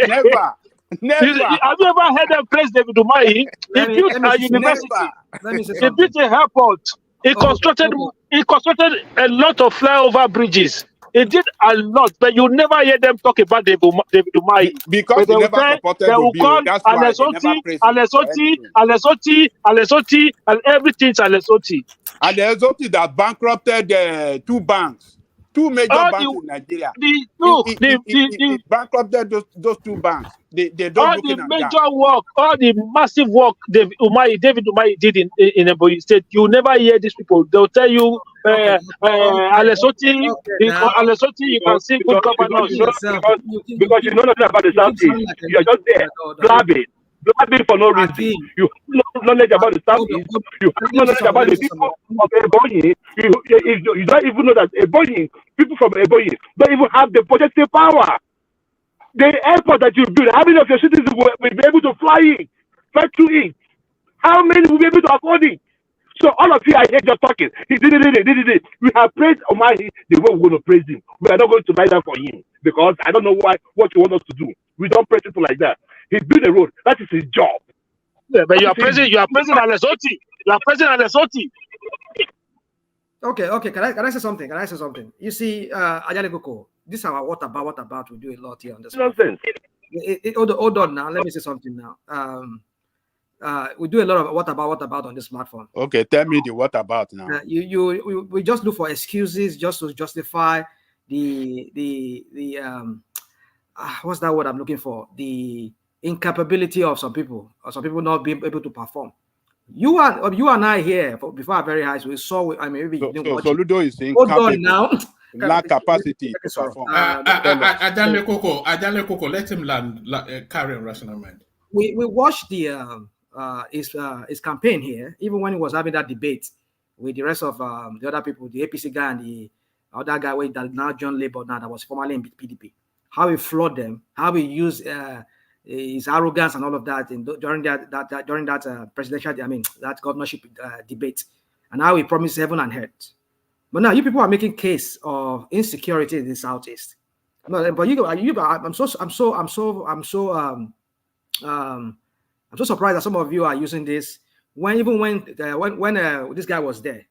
Never. Never. Have you ever heard them praise David Umahi? He built a university. Let me say He something. built a airport. He constructed a lot of flyover bridges. He did a lot, but you never hear them talk about David Umahi. Because But he they will never say, supported they will Obi. call That's why they never praised him for anything. Alesoti, and everything's Alesoti. Alesoti that bankrupted 2 banks, 2 major All banks in Nigeria. the Bankrupted those 2 banks. They're just all looking the at major that. work, all the massive work David Umahi did in Ebonyi State, you never hear these people. They'll tell you, Alesoti, Alesoti, you can see good governance. Because you know nothing about the Southeast. You are just there, blabbing for no reason. You have no knowledge about the Southeast. You have no knowledge about the people of Ebonyi. You don't even know that Ebonyi, people from Ebonyi, don't even have the budgetary power. The airport that you build, how many of your citizens will be able to fly through it? How many will be able to afford it? So all of you are here just talking. He did it. We have praised Umahi the way we're going to praise him. We are not going to buy that for him because I don't know what you want us to do. We don't praise people like that. He built a road. That is his job. Yeah, but you are praising Alesoti. You are praising Alesoti. Okay. Can I say something? You see, Ajale Koko, this is our what about. We do a lot here on this. Nonsense. Hold on now. Let me say something now. We do a lot of what about on this platform. Okay, tell me the what about now. We just look for excuses just to justify the what's that word I'm looking for? The incapability of some people, or some people not being able to perform. You and I here before our very eyes, we saw. I mean, maybe you didn't watch Soludo is incapable. Hold on now. Lack capacity to perform. Adale Koko, let him carry on rational mind. We watched his campaign here, even when he was having that debate with the rest of the other people, the APC guy and the other guy that now joined Labour now, that was formerly in PDP. How he flawed them, how he used his arrogance and all of that during that presidential, that governorship debate, and how he promised heaven and earth. But now you people are making case of insecurity in the Southeast. No, but I'm so surprised that some of you are using this when this guy was there,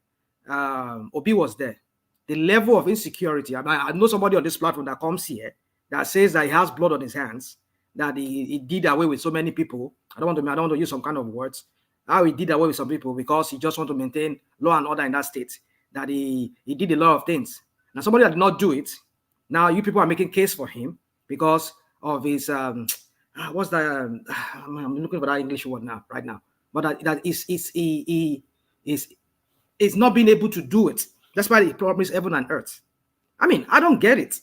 Obi was there. The level of insecurity. I know somebody on this platform that comes here that says that he has blood on his hands, that he did away with so many people. I don't want to use some kind of words. How he did away with some people because he just want to maintain law and order in that state. That he did a lot of things. Now somebody that did not do it. Now you people are making case for him because of his what's that? I'm looking for that English word right now. But that he is not being able to do it. That's why he promised heaven and earth. I mean, I don't get it.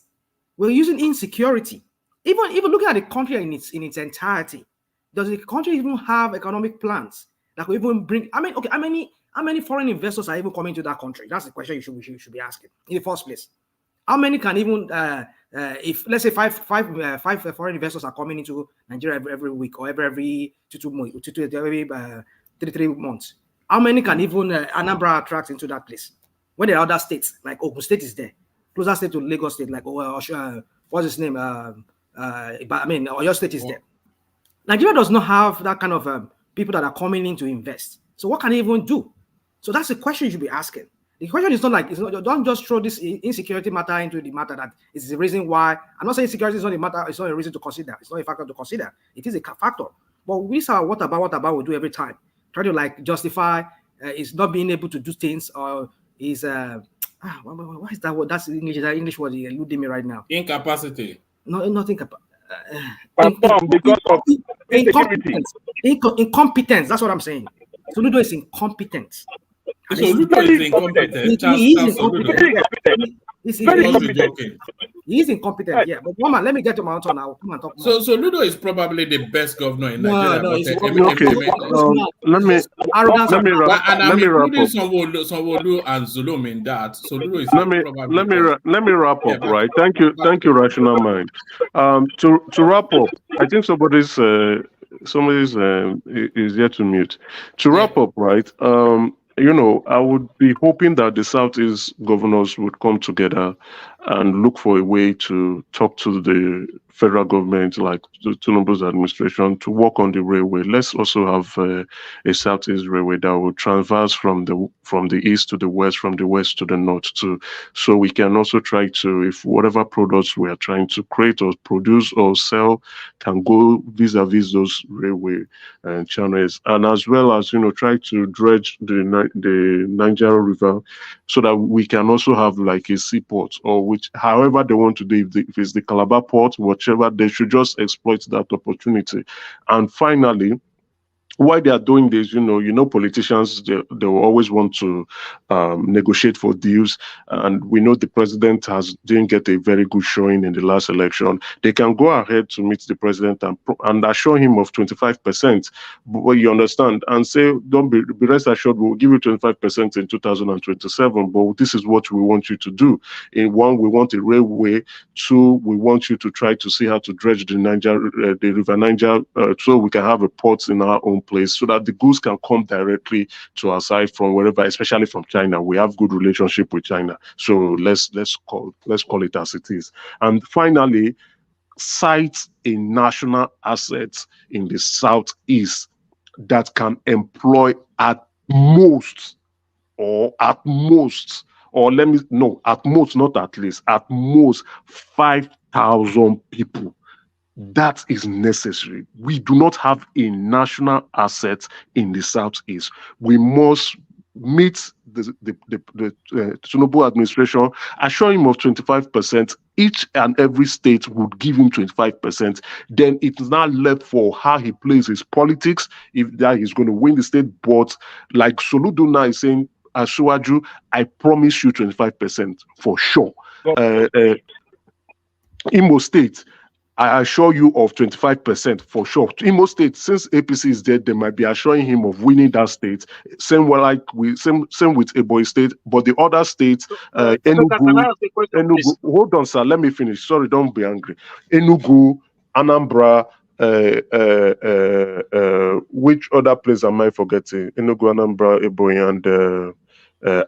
We're using insecurity. Even looking at the country in its entirety, does the country even have economic plans that will even bring? I mean, okay, how many foreign investors are even coming to that country? That's the question you should be asking in the first place. How many can even if let's say five foreign investors are coming into Nigeria every week or every 2 months, every 3 months? How many can even Anambra attract into that place? When there are other states like Ogun State is there, closer state to Lagos State, like what's his name? Oyo State is there. Nigeria does not have that kind of people that are coming in to invest. So what can they even do? So that's the question you should be asking. The question is not don't just throw this insecurity matter into the matter that is the reason why. I'm not saying security is not a matter, it's not a reason to consider. It's not a factor to consider. It is a factor. But this is what about we do every time. Try to justify is not being able to do things or is what is that word? That's English. That English word eluding me right now. Incapacity. No, not incapacity. Because of incompetence. Incompetence. That's what I'm saying. Soludo is incompetent. Soludo is incompetent. He is incompetent. He's incompetent. Yeah, but woman, let me get to my own turn now. Come and talk more. So Soludo is probably the best governor in Nigeria. No, he's let me wrap up. Sanwo-Olu and Zulum in that. Soludo is let me wrap up. Right. Thank you, Rational Mind. To wrap up, I think somebody's is yet to mute. To wrap up, right? I would be hoping that the Southeast governors would come together and look for a way to talk to the federal government, like Tinubu's administration, to work on the railway. Let's also have a Southeast railway that will traverse from the east to the west, from the west to the north too. So we can also try to, if whatever products we are trying to create or produce or sell can go vis-a-vis those railway channels, and as well as try to dredge the Niger River, so that we can also have like a seaport, or which however they want to do, if it's the Calabar port, whichever, they should just exploit that opportunity. And finally, why they are doing this, politicians, they will always want to negotiate for deals, and we know the president didn't get a very good showing in the last election. They can go ahead to meet the president and assure him of 25%, but you understand, and say, don't be rest assured, we'll give you 25% in 2027, but this is what we want you to do. In one, we want a railway. Two, we want you to try to see how to dredge the River Niger, so we can have a port in our own place, so that the goods can come directly to our side from wherever, especially from China. We have good relationship with China, so let's call it as it is. And finally, cite a national asset in the southeast that can employ at most, at most, not at least, at most 5,000 people. That is necessary. We do not have a national asset in the southeast. We must meet the Tinubu administration, assure him of 25%. Each and every state would give him 25%. Then it is now left for how he plays his politics, if that he's going to win the state. But like Soludo now is saying, Asuwaju, I promise you 25% for sure. Imo State, I assure you of 25% for sure. Imo State, since APC is there, they might be assuring him of winning that state. Same with Ebonyi State, but the other states, Enugu. Hold on, sir. Let me finish. Sorry, don't be angry. Enugu, Anambra. Which other place am I forgetting? Enugu, Anambra, Ebonyi, and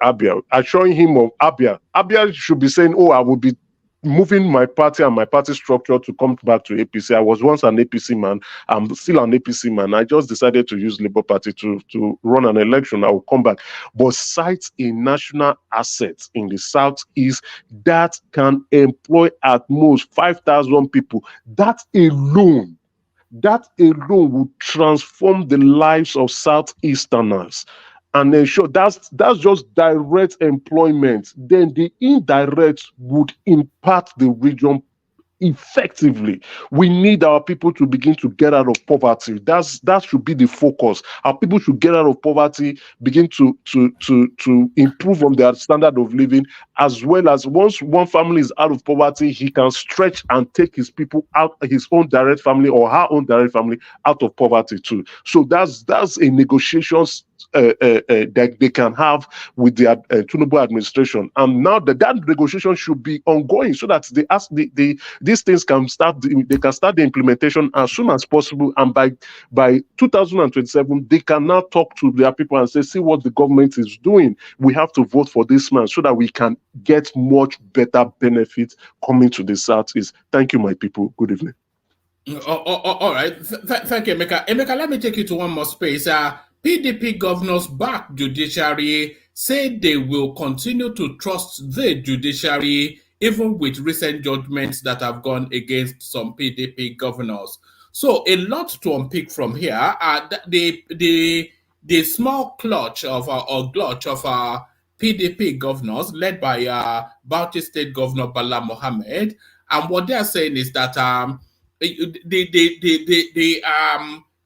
Abia. Assuring him of Abia. Abia should be saying, "Oh, I will be moving my party and my party structure to come back to APC. I was once an APC man. I'm still an APC man. I just decided to use Labour Party to run an election. I will come back." But cite a national asset in the southeast that can employ at most 5,000 people. That alone will transform the lives of Southeasterners and ensure that's just direct employment. Then the indirect would impact the region effectively. We need our people to begin to get out of poverty. That should be the focus. Our people should get out of poverty, begin to improve on their standard of living, as well as once one family is out of poverty, he can stretch and take his people out, his own direct family or her own direct family out of poverty too. So that's a negotiations that they can have with the Tinubu administration, and now that negotiation should be ongoing, so that these things can start. They can start the implementation as soon as possible, and by 2027, they can now talk to their people and say, "See what the government is doing. We have to vote for this man so that we can get much better benefits coming to the Southeast." Thank you, my people. Good evening. All right. Thank you, Emeka. Emeka, let me take you to one more space. PDP governors back judiciary say they will continue to trust the judiciary even with recent judgments that have gone against some PDP governors. So a lot to unpick from here. The small clutch of PDP governors led by Bauchi State Governor Bala Mohammed, and what they are saying is that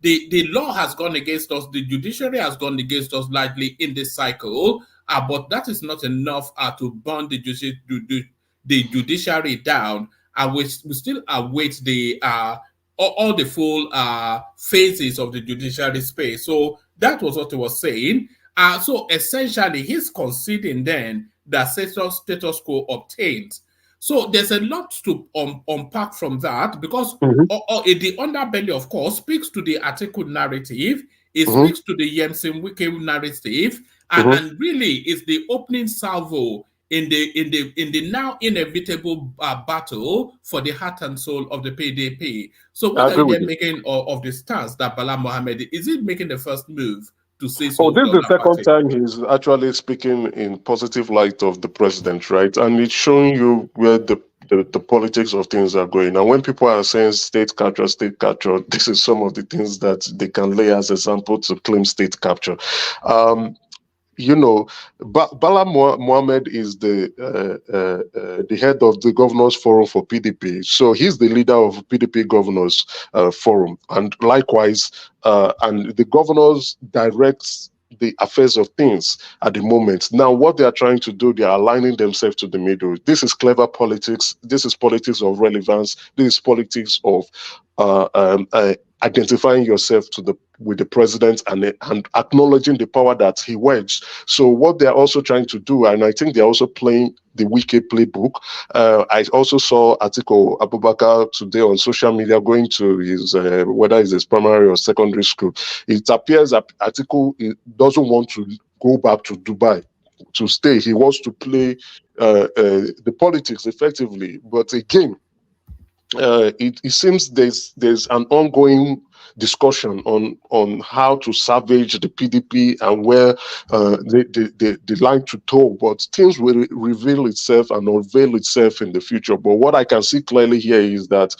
the law has gone against us, the judiciary has gone against us lightly in this cycle, but that is not enough to burn the judiciary down, and we still await all the full phases of the judiciary space. So that was what he was saying. So essentially, he's conceding then that status quo obtained. So there's a lot to unpack from that, because the underbelly, of course, speaks to the Atiku narrative. It speaks to the Yemsin Wike narrative, and really is the opening salvo in the now inevitable battle for the heart and soul of the PDP. So what are you then making of the stance that Bala Mohammed is it making the first move to say so? Oh, this is the second time he's actually speaking in positive light of the president, right? And it's showing you where the politics of things are going. And when people are saying state capture, this is some of the things that they can lay as example to claim state capture. You know, Bala Mohammed is the head of the Governors Forum for PDP. So he's the leader of PDP Governors Forum. And likewise, and the governors directs the affairs of things at the moment. Now, what they are trying to do, they are aligning themselves to the middle. This is clever politics. This is politics of relevance. This is politics of identifying yourself with the president and acknowledging the power that he wields. So what they're also trying to do, and I think they're also playing the Wiki playbook. I also saw Atiku Abubakar today on social media going to his, whether it's his primary or secondary school. It appears that Atiku doesn't want to go back to Dubai to stay. He wants to play the politics effectively. But again, it seems there's an ongoing discussion on how to salvage the PDP and where the line to toe, but things will reveal itself and unveil itself in the future. But what I can see clearly here is that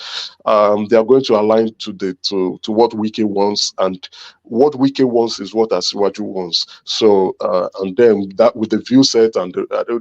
they are going to align to what Wiki wants, and what Wiki wants is what Asiwaju wants. So and then that with the view set, and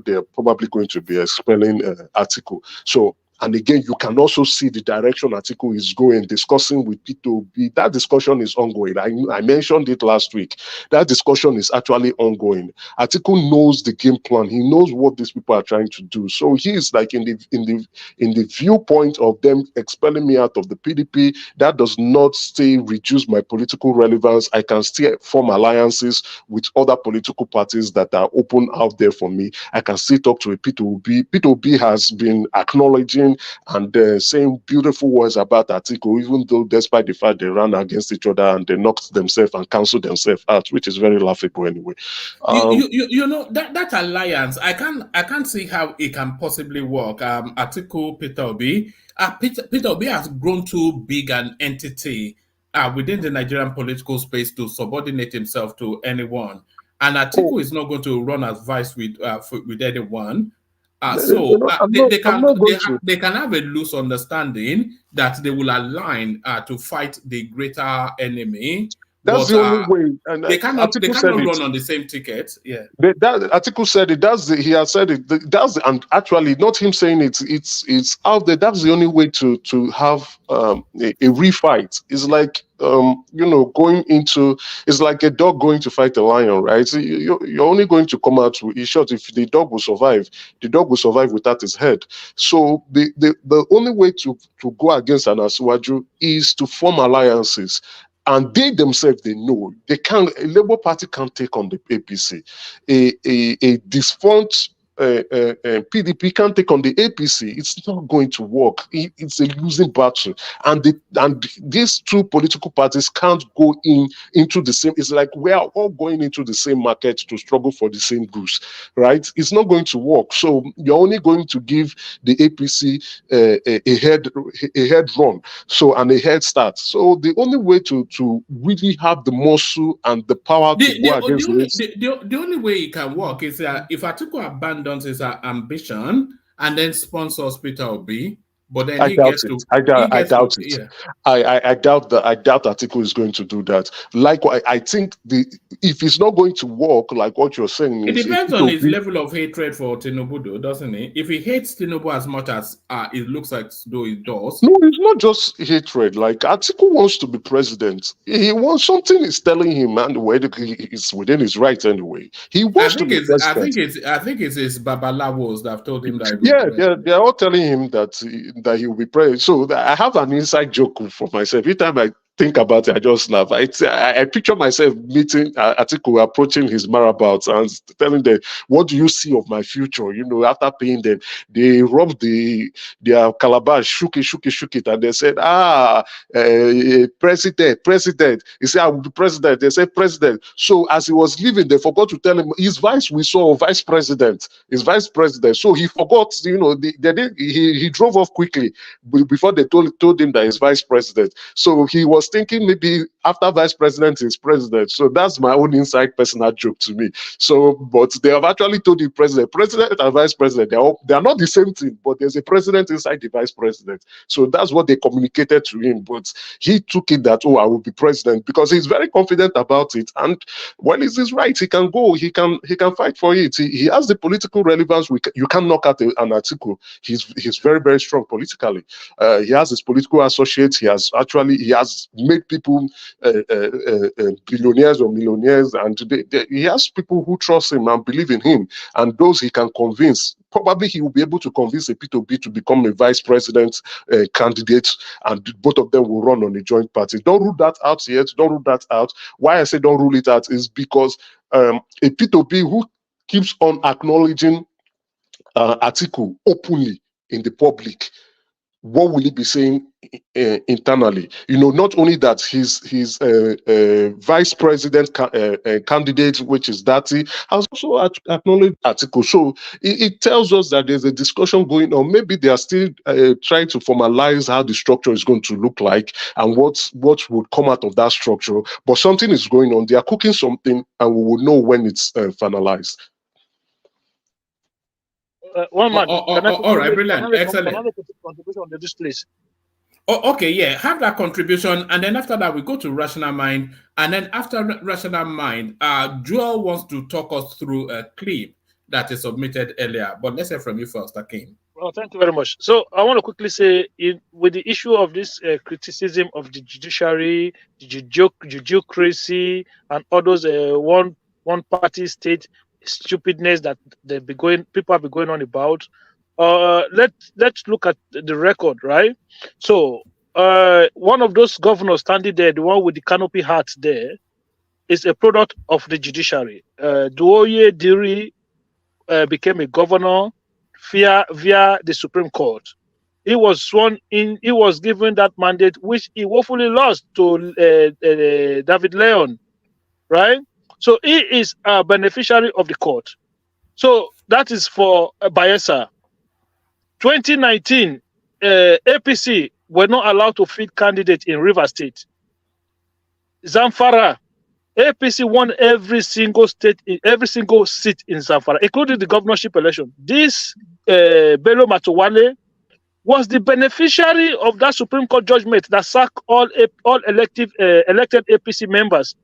they're probably going to be expelling Atiku. So. And again, you can also see the direction Atiku is going, discussing with Peter Obi. That discussion is ongoing. I mentioned it last week. That discussion is actually ongoing. Atiku knows the game plan. He knows what these people are trying to do. So he is like in the viewpoint of them expelling me out of the PDP. That does not still reduce my political relevance. I can still form alliances with other political parties that are open out there for me. I can still talk to a Peter Obi. Peter Obi has been acknowledging and saying beautiful words about Atiku, even though despite the fact they ran against each other and they knocked themselves and cancelled themselves out, which is very laughable anyway. You know that alliance, I can't see how it can possibly work. Atiku, Peter Obi, Peter Obi has grown too big an entity within the Nigerian political space to subordinate himself to anyone, and Atiku is not going to run as vice with anyone. They can have a loose understanding that they will align to fight the greaher enemy. That's the only way. And they cannot run on the same ticket. Yeah. Atiku said it. He has said it. And actually, not him saying it. It's out there. That's the only way to have a refight. It's like going into. It's like a dog going to fight a lion, right? So you're only going to come out with a shot if the dog will survive. The dog will survive without his head. So the only way to go against an Asiwaju is to form alliances. And they themselves, they know a Labour Party can't take on the APC. A defunct PDP can't take on the APC. It's not going to work. It's a losing battle. And these two political parties can't go into the same. It's like we are all going into the same market to struggle for the same goose, right? It's not going to work. So you're only going to give the APC a head run, and a head start. So the only way to really have the muscle and the power to go against this. The only way it can work is if Atiku abandons his ambition and then sponsors Peter Obi, but then I doubt it. I doubt it. Yeah. I doubt that. I doubt Atiku is going to do that. Likewise, I think if it's not going to work, like what you're saying, it depends on his level of hatred for Tinubu, though, doesn't it? If he hates Tinubu as much as it looks like though he does. No, it's not just hatred. Like Atiku wants to be president. He wants something. Is telling him, and it's within his rights anyway. He wants to be president. I think it's his babalawos that have told him that. They're all telling him that he will be president. So I have an inside joke for myself. Every time I think about it, I just laugh. I picture myself meeting Atiku, approaching his marabouts and telling them, "What do you see of my future?" You know, after paying them, they rubbed their calabash, shook it, and they said, president. He said, "I will be president." They said, "President." So as he was leaving, they forgot to tell him his vice. We saw vice president, his vice president. So he forgot. You know, he drove off quickly before they told him that he's vice president. So he was thinking maybe after vice president is president. So that's my own inside personal joke to me. So, but they have actually told the president and vice president, they are not the same thing, but there's a president inside the vice president. So that's what they communicated to him. But he took it that, I will be president, because he's very confident about it. And when it's his right, he can go, he can fight for it. He has the political relevance. You can't knock out an article. He's very, very strong politically. He has his political associates. He has made people billionaires or millionaires, and he has people who trust him and believe in him, and those he can convince. Probably he will be able to convince a P2B to become a vice president candidate, and both of them will run on a joint party. Don't rule that out yet. Don't rule that out. Why I say don't rule it out is because a P2B who keeps on acknowledging Atiku openly in the public, what will he be saying internally? You know, not only that his vice president candidate, which is Dati, has also acknowledged Atiku. So it tells us that there's a discussion going on. Maybe they are still trying to formalize how the structure is going to look like and what would come out of that structure. But something is going on. They are cooking something, and we will know when it's finalized. One man. All right, brilliant, excellent. Can I make a contribution on this, please? Okay, yeah, have that contribution, and then after that we go to Rational Mind, and then after Rational Mind, Joel wants to talk us through a clip that is submitted earlier. But let's hear from you first, Akim. Well, thank you very much. So I want to quickly say, with the issue of this criticism of the judiciary, the judiciary, and all those one-party state stupidness that people have been going on about. Let's look at the record, right? So one of those governors standing there, the one with the canopy hat there, is a product of the judiciary. Duoye Diri became a governor via the Supreme Court. He was sworn in. He was given that mandate, which he woefully lost to David Leon, right? So he is a beneficiary of the court. So that is for Bayelsa. 2019, APC were not allowed to field candidates in River State. Zamfara, APC won every single seat in Zamfara, including the governorship election. This Bello Matowale was the beneficiary of that Supreme Court judgment that sacked all elected APC members.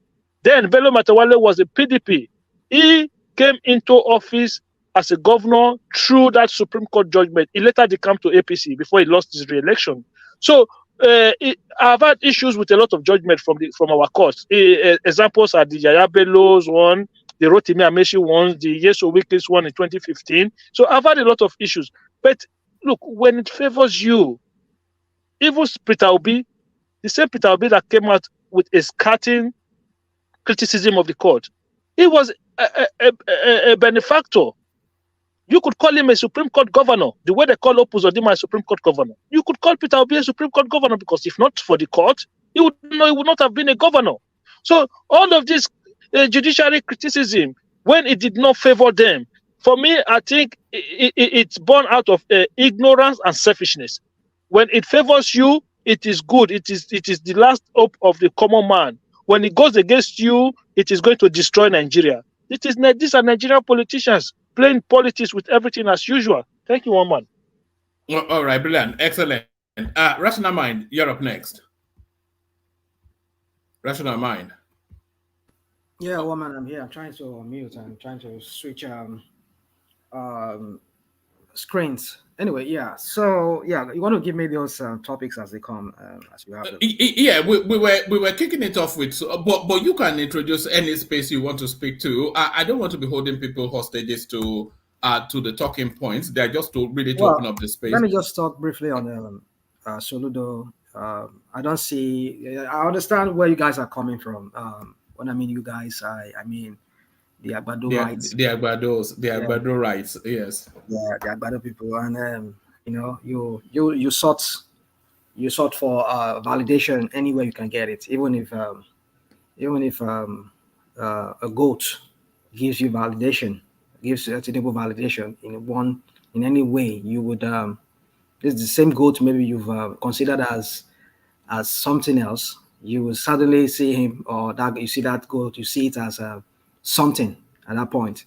Then Bello Matawale was a PDP. He came into office as a governor through that Supreme Court judgment. He later decamped to APC before he lost his re-election. So I've had issues with a lot of judgment from our courts. Examples are the Yaya Bello's one, the Rotimi Amechi one, the Yeso Weekly's one in 2015. So I've had a lot of issues. But look, when it favors you, even Peter Obi, the same Peter Obi that came out with a scathing criticism of the court, he was a benefactor. You could call him a Supreme Court governor, the way they call Opus Odima a Supreme Court governor. You could call Peter Obi a Supreme Court governor, because if not for the court, he would not have been a governor. So all of this judiciary criticism, when it did not favor them, for me, I think it's born out of ignorance and selfishness. When it favors you, it is good. It is the last hope of the common man. When it goes against you, it is going to destroy Nigeria. These are Nigerian politicians playing politics with everything as usual. Thank you, one man. All right, brilliant, excellent. Rational Mind, you're up next. Rational Mind. Yeah, woman, I'm here. I'm trying to unmute and trying to switch screens. Anyway, yeah. So yeah, you want to give me those topics as they come, as you have them. Yeah, we were kicking it off with, but you can introduce any space you want to speak to. I don't want to be holding people hostages to the talking points. They're just to really open up the space. Let me just talk briefly on Soludo I don't see. I understand where you guys are coming from. When I mean you guys, I mean the Agbado rights. The Agbado rights. Yes. Yeah, the Agbado people, and you know, you sought for validation anywhere you can get it, even if a goat gives you validation, gives attainable validation in any way, you would this is the same goat maybe you've considered as something else. You will suddenly see him, or that you see that goat, you see it as something at that point.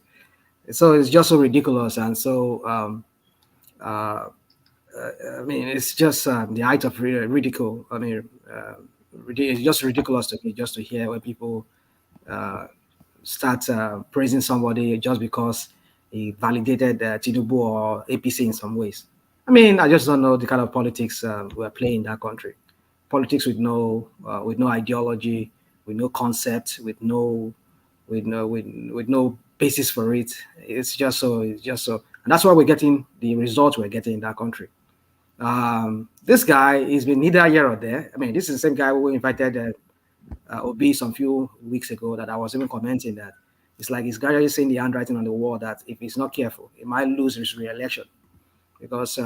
So it's just so ridiculous, and so uh, I mean, it's just the height of ridicule. I mean, it's just ridiculous to me just to hear when people uh, start praising somebody just because he validated Tinubu or APC in some ways. I mean, I just don't know the kind of politics we're playing in that country. Politics with no ideology, with no concept, with no basis for it. It's just so, and that's why we're getting the results we're getting in that country. This guy has been neither here or there. I mean, this is the same guy who invited Obi some few weeks ago that I was even commenting that it's like he's gradually seeing the handwriting on the wall that if he's not careful, he might lose his re-election because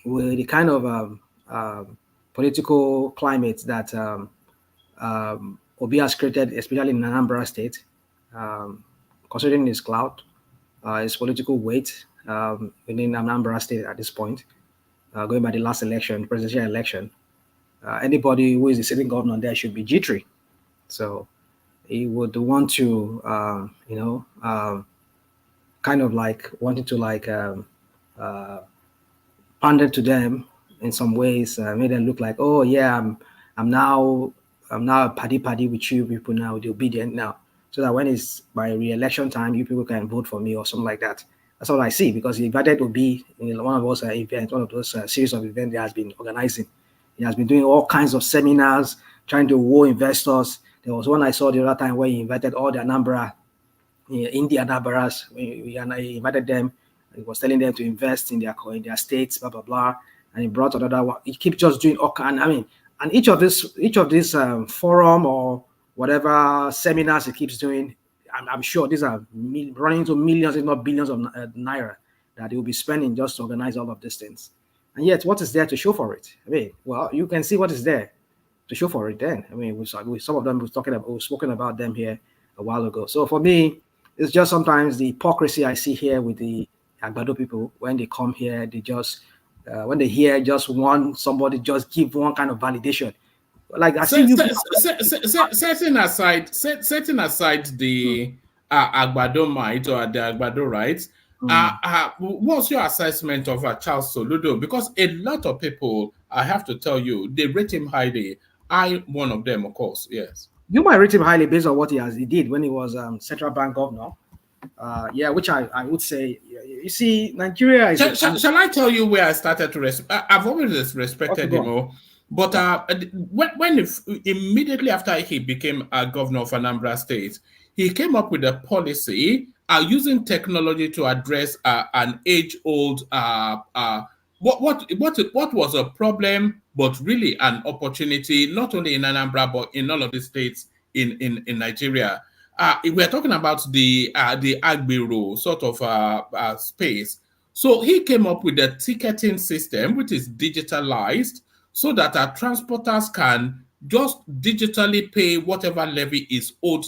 with the kind of political climate that Obi has created, especially in Anambra State, considering his clout, his political weight within Anambra State at this point, going by the last election, presidential election, anybody who is the sitting governor there should be jittery. So he would want to, kind of like wanting to pander to them in some ways, made them look like, oh yeah, I'm now a paddy with you people now, the Obidient now, so that when it's my re-election time, you people can vote for me or something like that. That's all I see, because he invited Obi in one of those events, one of those series of events he has been organizing. He has been doing all kinds of seminars, trying to woo investors. There was one I saw the other time where he invited all the Anambra, India Anambaras. He invited them. He was telling them to invest in their states, blah blah blah. And he brought another one. He keeps just doing all kind. I mean, and each of these forum or whatever seminars he keeps doing, I'm sure these are running into millions, if not billions of naira that he will be spending just to organize all of these things. And yet, what is there to show for it? I mean, well, you can see what is there to show for it then. I mean, we some of them we've spoken about them here a while ago. So for me, it's just sometimes the hypocrisy I see here with the Agbado people. When they come here, they just when they hear just somebody just give one kind of validation. Like I see you setting aside the Agbado might or the Agbado rights. What's your assessment of Charles Soludo? Because a lot of people, I have to tell you, they rate him highly. I one of them, of course. Yes. You might rate him highly based on what he did when he was central bank governor. Yeah, which I would say. You see, Nigeria is. Shall I tell you where I started to respect? I've always respected him, but immediately after he became a governor of Anambra State, he came up with a policy using technology to address an age-old what was a problem, but really an opportunity, not only in Anambra but in all of the states in Nigeria. We're talking about the Agbero sort of space. So he came up with a ticketing system which is digitalized, so that our transporters can just digitally pay whatever levy is owed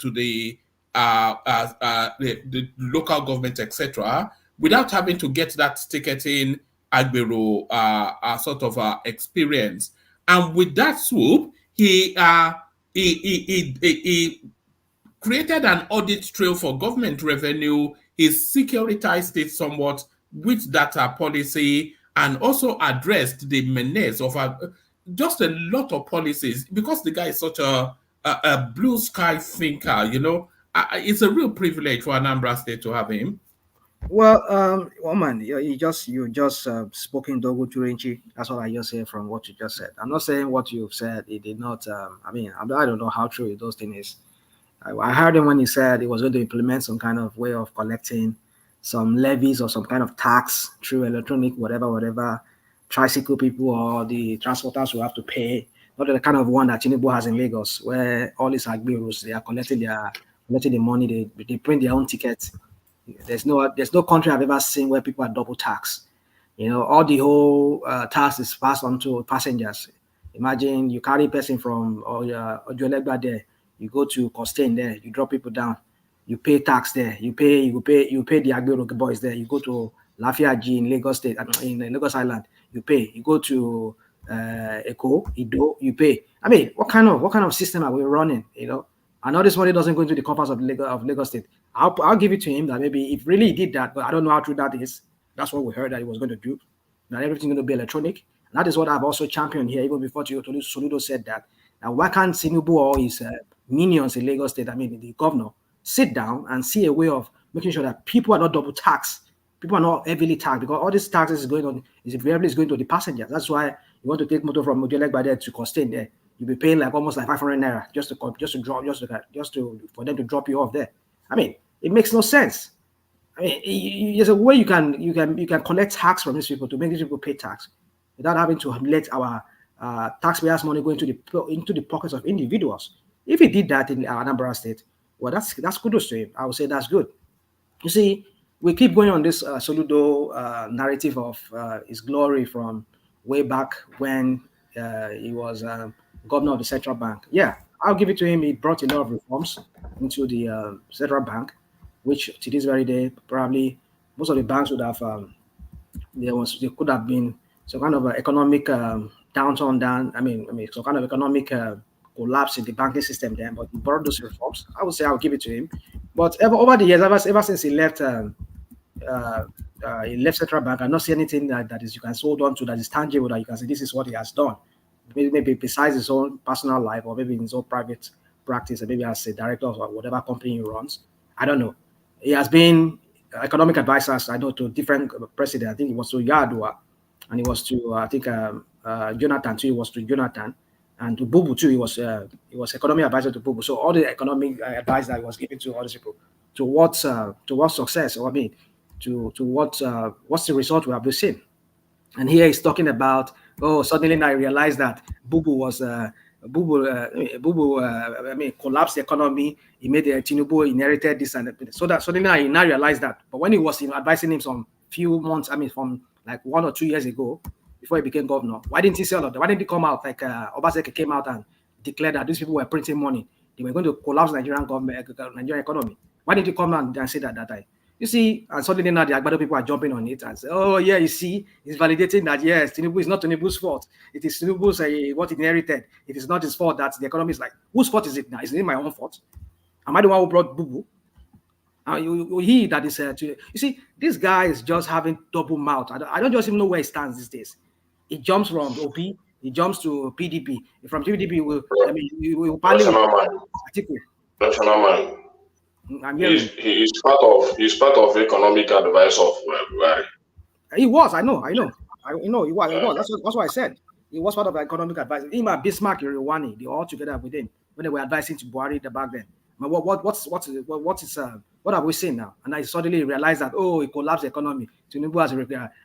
to the local government, etc., without having to get that ticketing Agbero sort of experience. And with that swoop, he created an audit trail for government revenue. He securitized it somewhat with data policy, and also addressed the menace of just a lot of policies, because the guy is such a blue sky thinker. It's a real privilege for Anambra State to have him. Well, man, you just spoken Dogo Turenchi. That's what I just hear from what you just said. I'm not saying what you've said. It did not. I mean, I don't know how true those things is. I heard him when he said he was going to implement some kind of way of collecting some levies or some kind of tax through electronic whatever tricycle people or the transporters will have to pay. Not the kind of one that Tinubu has in Lagos, where all these agbiros, they are collecting the money, they print their own tickets. There's no country I've ever seen where people are double taxed. You know, all the whole tax is passed on to passengers. Imagine you carry a person from Ojuelegba there, you go to Costain there, you drop people down, you pay tax there, you pay the Agbero boys there, you go to Lafiaji in Lagos State, in Lagos Island, you pay, you go to Eko, Ido, you pay. I mean, what kind of system are we running? You know, and all this money doesn't go into the coffers of Lagos State. I'll give it to him that maybe if really he did that, but I don't know how true that is. That's what we heard that he was going to do. Now everything's going to be electronic. And that is what I've also championed here, even before Soludo said that. Now, why can't Tinubu or his minions in Lagos State, I mean, the governor, sit down and see a way of making sure that people are not double taxed, people are not heavily taxed, because all these taxes is going to the passengers. That's why you want to take motor from Modelek there to Costain there. You'll be paying like almost like 500 naira just for them to drop you off there. I mean, it makes no sense. I mean, there's a way you can collect tax from these people to make these people pay tax without having to let our taxpayers' money go into the pockets of individuals. If he did that in Anambra State, well, that's kudos to him. I would say that's good. You see, we keep going on this Soludo narrative of his glory from way back when he was governor of the central bank. Yeah, I'll give it to him. He brought a lot of reforms into the central bank, which to this very day, probably most of the banks would have, there could have been some kind of economic downturn. I mean, some kind of economic collapse in the banking system then, but he brought those reforms. I would say I'll give it to him. But over the years, ever since he left central bank, I not see anything that is you can hold on to that is tangible, that you can say this is what he has done. Maybe besides his own personal life, or maybe in his own private practice, or maybe as a director of whatever company he runs. I don't know. He has been economic advisors, I know, to different presidents. I think it was to Yadua, and it was to Jonathan too. It was to Jonathan, and to Bubu too. He was economic advisor to Bubu. So all the economic advice that he was giving to all these people, to what success, or I mean, to what's the result we have been seeing. And here he's talking about, suddenly I realized that Bubu was collapsed the economy. He made the Tinubu inherited this and that. So that suddenly I now realized that. But when he was advising him some few months, from like 1 or 2 years ago, before he became governor, why didn't he say all of that? Why didn't he come out like Obaseki came out and declared that these people were printing money? They were going to collapse Nigerian economy. Why didn't he come out and say that time? You see, and suddenly now the Agbado people are jumping on it and say, oh yeah, you see, it's validating that yes, Tinubu is not Tinubu's fault. It is Tinubu's what he inherited. It is not his fault that the economy is like, whose fault is it now? Is it my own fault? Am I the one who brought Bubu? He that is you see, this guy is just having double mouth. I don't just even know where he stands these days. He jumps from OP, he jumps to PDP. From PDP, he will probably National mind. He's part of economic advice of Buhari. He was, I know. He was. That's what I said. He was part of the economic advice. Him and Bismarck, Irewani, they all together with him when they were advising to Buhari back then. But what have we seen now? And I suddenly realized that he collapsed the economy. Tinubu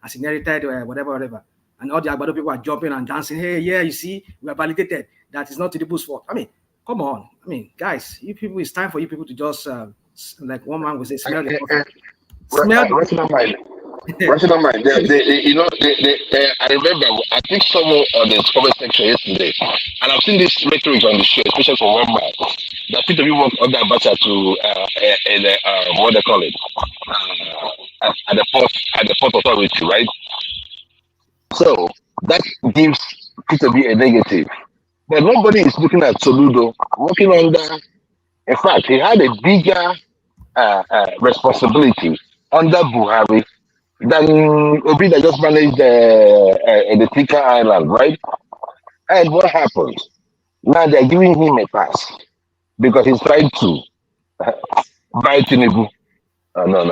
has inherited whatever. And all the Agbado people are jumping and dancing. Hey, yeah, you see, we are validated that it's not Tinubu's fault. I mean, come on. I mean, guys, it's time for you people to just, like one man would say, smell the coffee. Rational mind. I remember, I think someone on the comment section yesterday, and I've seen this rhetoric on the show, especially from one man, that people we work on the ambassador to, what they call it, at the port authority, right? So that gives Peter B a negative. But nobody is looking at Soludo working under. In fact, he had a bigger responsibility under Buhari than Obi that just managed the Tika Island, right? And what happened? Now they're giving him a pass because he's trying to buy Tinubu. No.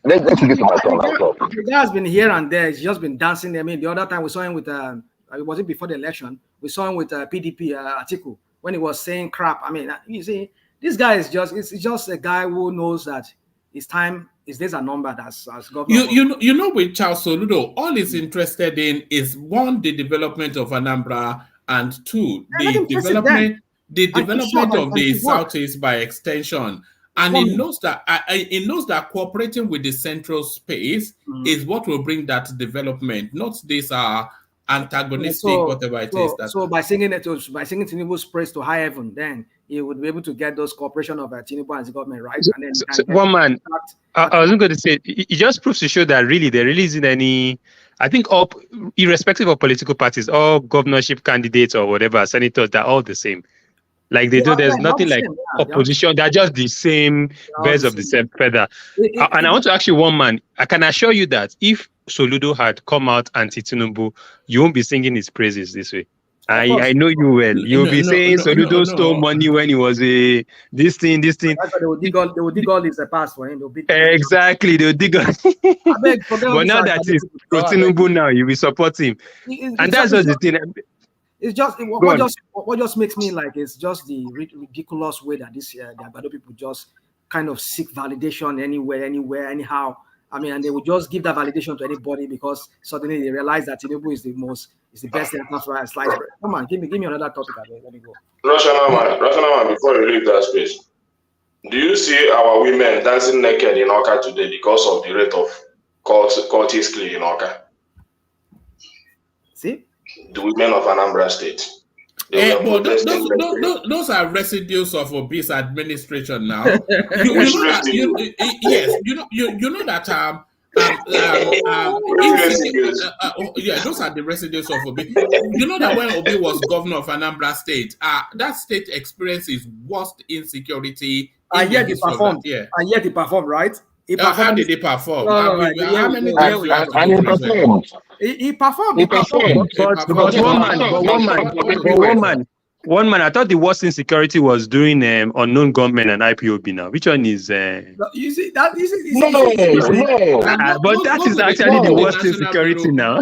Let's get to my turn. The guy has been here and there. He's just been dancing. I mean, the other time we saw him with, was it before the election? We saw him with PDP Atiku when he was saying crap. I mean, you see, this guy is just a guy who knows that his time is this a number that's as governor? You know, with Charles Soludo, all he's interested in is one, the development of Anambra, and two, the development of the Southeast by extension. And he knows that cooperating with the central space is what will bring that development, not this antagonistic, whatever it is. So by singing Tinubu's praise to high heaven, then he would be able to get those cooperation of Tinubu and his government, right? And then one man, I was going to say, it just proves to show that really there really isn't any. I think irrespective of political parties, all governorship candidates or whatever, senators, they're all the same. Like there's nothing like opposition. They're just the same birds of the same feather. And I want to ask you, one man, I can assure you that if Soludo had come out anti-Tinubu, you won't be singing his praises this way. I know you well. You'll be saying Soludo stole money when he was a this thing. They will dig all his past for him. Exactly, they'll dig all. But now that it's Tinubu now, you will support him. And that's just the thing. It's just what just makes me like it's just the ridiculous way that the Agbado people just kind of seek validation anywhere, anyhow. I mean, and they would just give that validation to anybody because suddenly they realize that Tinubu is the best in the slice bread. Come on, give me another topic. Let me go. Rational man, before you leave that space, do you see our women dancing naked in Oka today because of the rate of cultist killing in Oka? See? The women of Anambra State. Those are residues of obese administration now. You know that those are the residues of Obi. You know that when Obi was governor of Anambra State, that state experienced worst insecurity. And yet he performed. Right? How did he perform? How many times he performed? He performed. But one man, I thought the worst insecurity was during unknown gunmen and IPOB now. Which one is? You see that? No. But that is actually the worst insecurity now.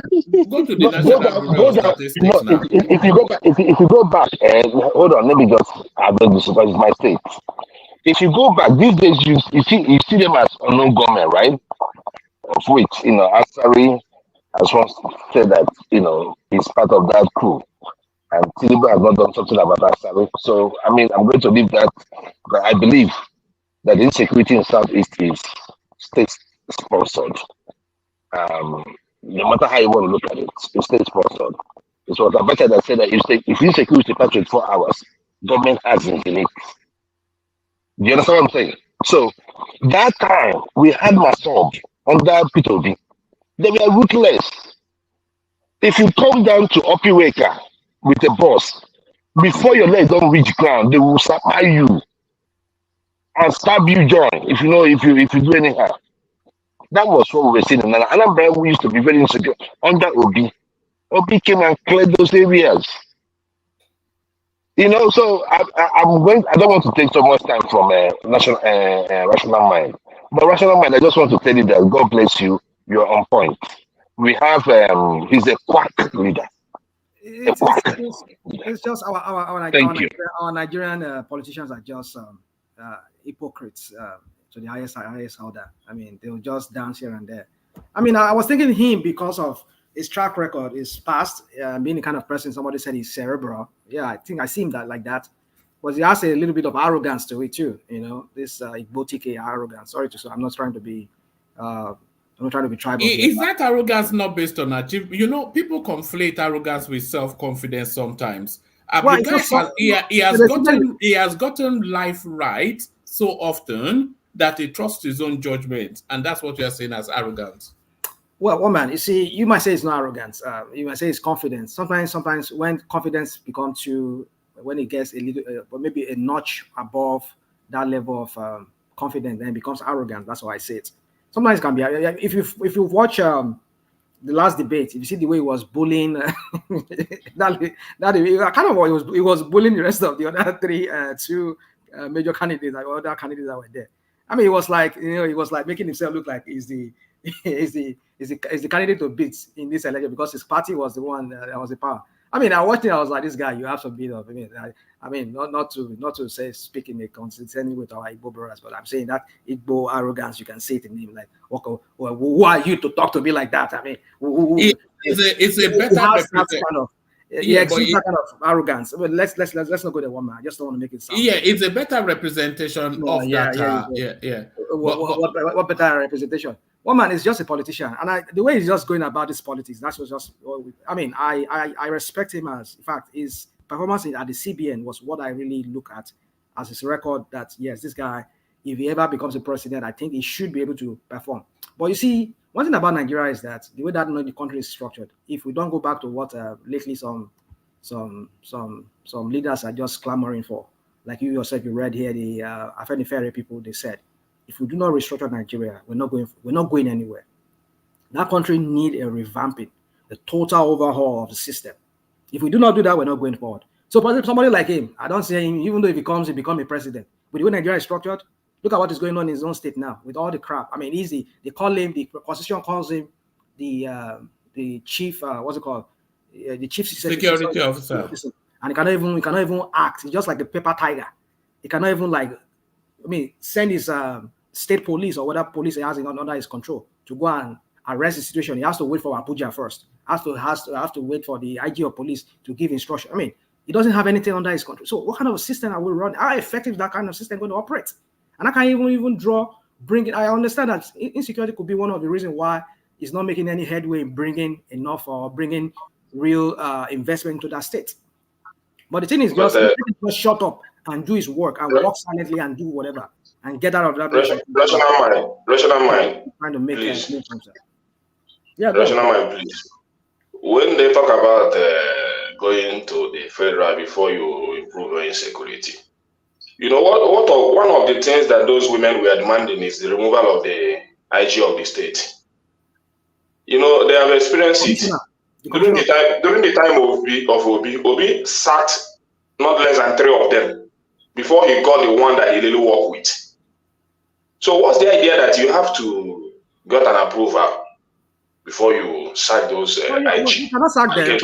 Go to the National Bureau of Statistics now. If you go back, hold on, let me just address this because it's my state. If you go back these days, you see them as unknown gunmen, right? Of which Asari has once said that he's part of that crew. And Tinubu has not done something about that. So, I mean, I'm going to leave that. But I believe that insecurity in Southeast is state-sponsored. No matter how you want to look at it, it's state-sponsored. It's what Abacha that said that if insecurity starts 24 hours, government has in it. Do you understand what I'm saying? So, that time, we had Masob under P2B. They were ruthless. If you come down to Opiweka, with a boss, before your legs don't reach ground, they will supply you and stab you joint if you do anyhow. That was what we were seeing. And Anambra, we used to be very insecure under Obi. Obi came and cleared those areas. So I don't want to take so much time from Rational Mind. But Rational Mind, I just want to tell you that God bless you. You're on point. We have he's a quack leader. It's just our Nigerian politicians are just hypocrites to the highest order. I mean, they'll just dance here and there. I mean, I was thinking him because of his track record, his past, being the kind of person somebody said he's cerebral. Yeah, I think I see him like that. But he has a little bit of arrogance to it too. This Igbo arrogance. Sorry to say, I'm not trying to be. I'm not trying to be tribal. Is that arrogance not based on achievement? People conflate arrogance with self-confidence sometimes. He has gotten life right so often that he trusts his own judgment, and that's what you're saying as arrogance. Well, man, you see, you might say it's not arrogance. You might say it's confidence. Sometimes when confidence becomes when it gets a little, or maybe a notch above that level of confidence, then it becomes arrogant. That's why I say it. Sometimes it can be. If you watch the last debate, if you see the way he was bullying, that kind of he was bullying the rest of the other two major candidates, like other candidates that were there. I mean, he was like making himself look like he's the candidate to beat in this election because his party was the one that was in power. I mean, I watched it. I was like, this guy, you have some bit of. Not to say speak in a consistent with our Igbo brothers, but I'm saying that Igbo arrogance. You can say it in him like, okay, well, who are you to talk to me like that? I mean, it's a better representation. Kind of. Yeah, that kind of arrogance. Well, let's not go there, one man. I just don't want to make it sound. Yeah, it's a better representation of that. What better representation? One man is just a politician, and the way he's just going about this politics, that's what's just. I mean, I respect him as. In fact, his performance at the CBN was what I really look at as his record. That yes, this guy, if he ever becomes a president, I think he should be able to perform. But you see, one thing about Nigeria is that the way that the country is structured, if we don't go back to what lately some leaders are just clamoring for, like you yourself, you read here the Afenifere people, they said, if we do not restructure Nigeria, we're not going anywhere. That country need a revamping, a total overhaul of the system. If we do not do that, we're not going forward. So somebody like him, I don't see him, even though if he become a president, but the way Nigeria is structured, look at what is going on in his own state now with all the crap. I mean, easy. They call him, the constitution calls him the chief, what's it called? The chief security officer. And he cannot even act. He's just like the paper tiger. He cannot even send his state police or whatever police he has under his control to go and arrest the situation. He has to wait for Abuja first. Has to wait for the IG of police to give instruction. I mean, he doesn't have anything under his control. So what kind of a system are we running? How effective is that kind of system going to operate? And I can't even bring it. I understand that insecurity could be one of the reasons why it's not making any headway in bringing enough or bringing real investment into that state. But the thing is, just shut up and do his work and walk silently and do whatever and get out of that. Rational mind. Trying to make please. Rational mind, please. When they talk about going to the federal before you improve your insecurity, you know one of the things that those women were demanding is the removal of the IG of the state. You know, they have experienced it. During the time of Obi sacked not less than 3 of them before he got the one that he really worked with. So what's the idea that you have to get an approval before you sack those IG? You cannot sack them. You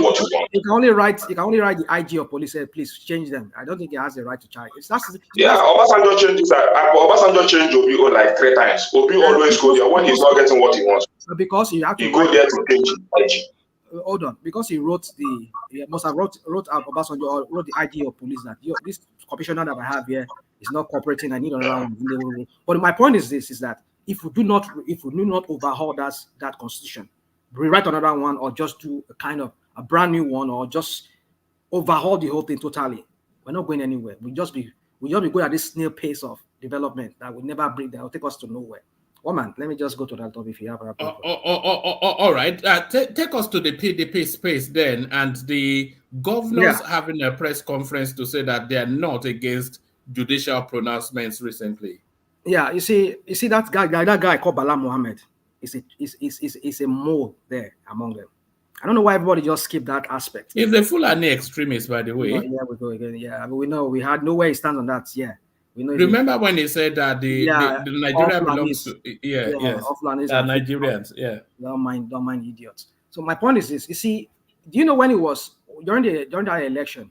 can only write the IG of police, please change them. I don't think he has the right to charge. Obasanjo changed Obi like 3 times. Obi always go there when he's not getting what he wants. Because you have to go there to change IG. Hold on, because he must have wrote Obasanjo or wrote the IG of police that this commissioner that I have here is not cooperating. I need another one. But my point is this: is that if we do not overhaul that constitution, rewrite another one, or just do a kind of a brand new one, or just overhaul the whole thing totally, we're not going anywhere. We just be going at this snail pace of development that will never bring that will take us to nowhere. Well, man, let me just go to that topic if you have a all right. Take us to the PDP space then, and the governors having a press conference to say that they are not against judicial pronouncements recently. Yeah, you see that guy called Bala Mohammed is a mole there among them. I don't know why everybody just skipped that aspect. He's a Fulani extremist, by the way. Yeah, we go again. Yeah, but we know we had no way he stands on that. Yeah. Remember when he said that the Nigeria belongs to Nigerians? Yeah, don't mind idiots. So my point is this: you see, do you know when it was during that election,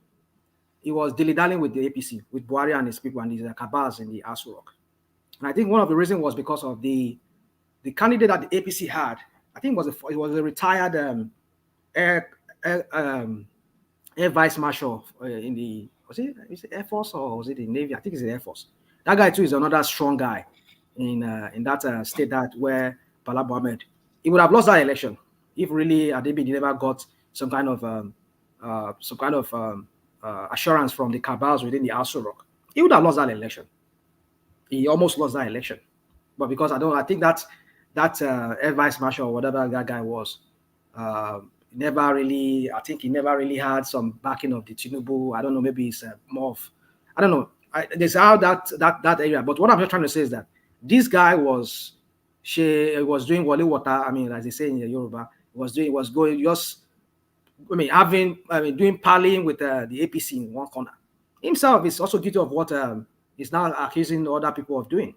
he was dilly-dallying with the APC, with Buhari and his people and his cabals in the Aso Rock, and I think one of the reasons was because of the candidate that the APC had. I think it was a retired air vice marshal in the. Was it Air Force or was it the Navy? I think it's the Air Force. That guy too is another strong guy in that state where Bala Mohammed. He would have lost that election if really Adebi never got some kind of assurance from the cabals within the Aso Rock. He would have lost that election. He almost lost that election, but because I think that Air Vice Marshal or whatever that guy was. He never really had some backing of the Tinubu. I don't know, maybe it's more of, I don't know. There's how that area. But what I'm just trying to say is that this guy was doing wali water. I mean, as they say in Yoruba, doing parleying with the APC in one corner. Himself is also guilty of what he's now accusing other people of doing.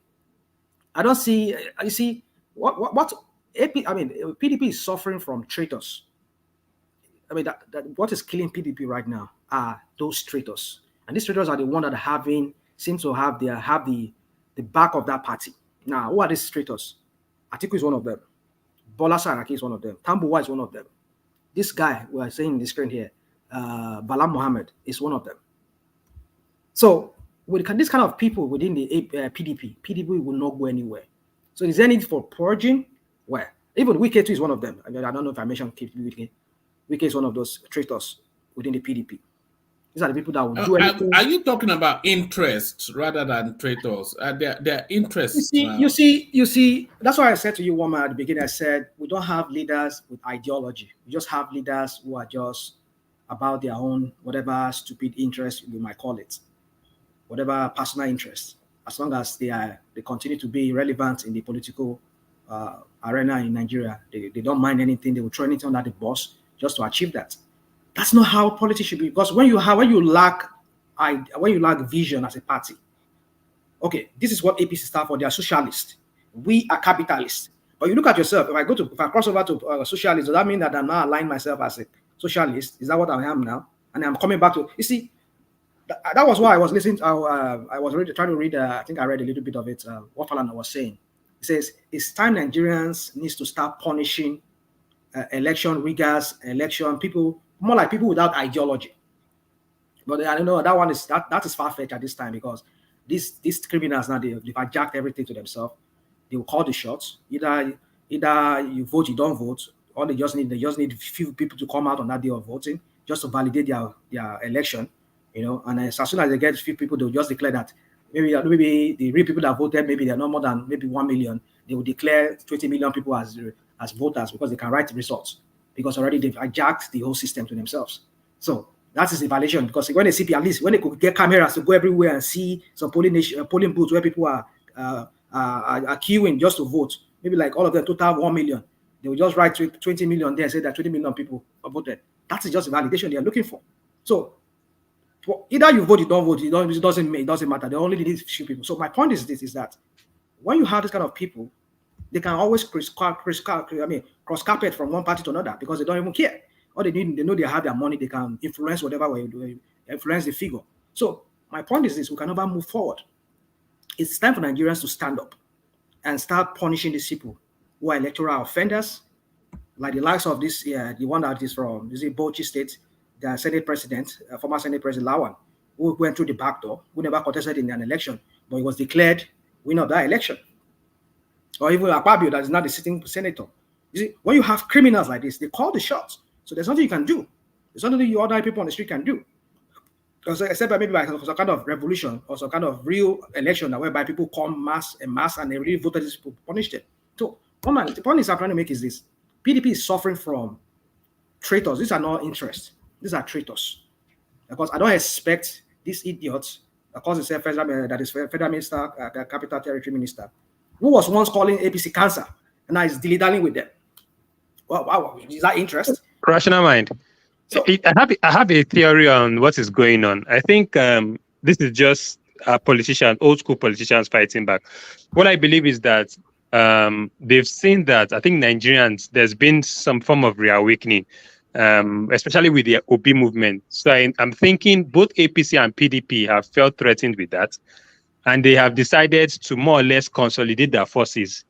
I don't see. You see what PDP is suffering from traitors. I mean, that what is killing PDP right now are those traitors, and these traitors are the ones that seem to have the back of that party. Now, who are these traitors? Atiku is one of them. Bola Saraki is one of them. Tambuwa is one of them. This guy we are saying in the screen here, Bala Mohammed, is one of them. So with this kind of people within the PDP will not go anywhere. So is there need for purging? Well, even Wike too is one of them. I mean, I don't know if I mentioned Wike. Wike is one of those traitors within the PDP. These are the people that will do anything. Are you talking about interests rather than traitors? Their interests. You see. That's why I said to you, Wama, at the beginning. I said we don't have leaders with ideology. We just have leaders who are just about their own whatever stupid interest we might call it, whatever personal interest. As long as they continue to be relevant in the political arena in Nigeria, they don't mind anything. They will throw anything under the bus just to achieve that. That's not how politics should be. Because when you lack vision as a party, okay, this is what APC stands for. They are socialists. We are capitalists. But you look at yourself. If I cross over to socialist, does that mean that I'm now aligning myself as a socialist? Is that what I am now? And I'm coming back to, you see, that was why I was listening. I was trying to read. I think I read a little bit of it. What Falana was saying. He says it's time Nigerians needs to start punishing election riggers, election people, more like people without ideology. But I don't know, that is far-fetched at this time, because these criminals now they've hijacked everything to themselves. They will call the shots. Either you vote, you don't vote. All they just need few people to come out on that day of voting just to validate their election, And as soon as they get few people, they'll just declare that maybe the real people that voted, maybe they're not more than maybe 1 million. They will declare 20 million people as voters because they can write the results, because already they've hijacked the whole system to themselves. So that is the violation, because when they see, at least when they could get cameras to go everywhere and see some polling booths where people are queuing just to vote, maybe like all of them total 1 million, they will just write 20 million there and say that 20 million people are voted. That is just the validation they are looking for. So either you vote, you don't vote, it doesn't matter. They only need few people. So my point is this: is that when you have this kind of people, they can always cross carpet from one party to another, because they don't even care. All they need, they know they have their money, they can influence whatever way you do, influence the figure. So my point is this: we can never move forward. It's time for Nigerians to stand up and start punishing these people who are electoral offenders, like the likes of this, the one that is from Bauchi State, the Senate President, former Senate President Lawan, who went through the back door, who never contested in an election, but he was declared winner of that election. Or even Akpabio, that is not the sitting senator. You see, when you have criminals like this, they call the shots. So there's nothing you can do. There's nothing you ordinary people on the street can do. Except maybe like some kind of revolution or some kind of real election whereby people come mass and they really voted these people, punish them. So the point I'm trying to make is this: PDP is suffering from traitors. These are not interests. These are traitors. Because I don't expect these idiots, of course, it's federal minister, capital territory minister, who was once calling APC cancer, and now is dilly-dallying with them. Wow, is that interest? Rational mind. So, I have a theory on what is going on. I think this is just old school politicians fighting back. What I believe is that they've seen that, I think Nigerians, there's been some form of reawakening, especially with the OB movement. So I'm thinking both APC and PDP have felt threatened with that, and they have decided to more or less consolidate their forces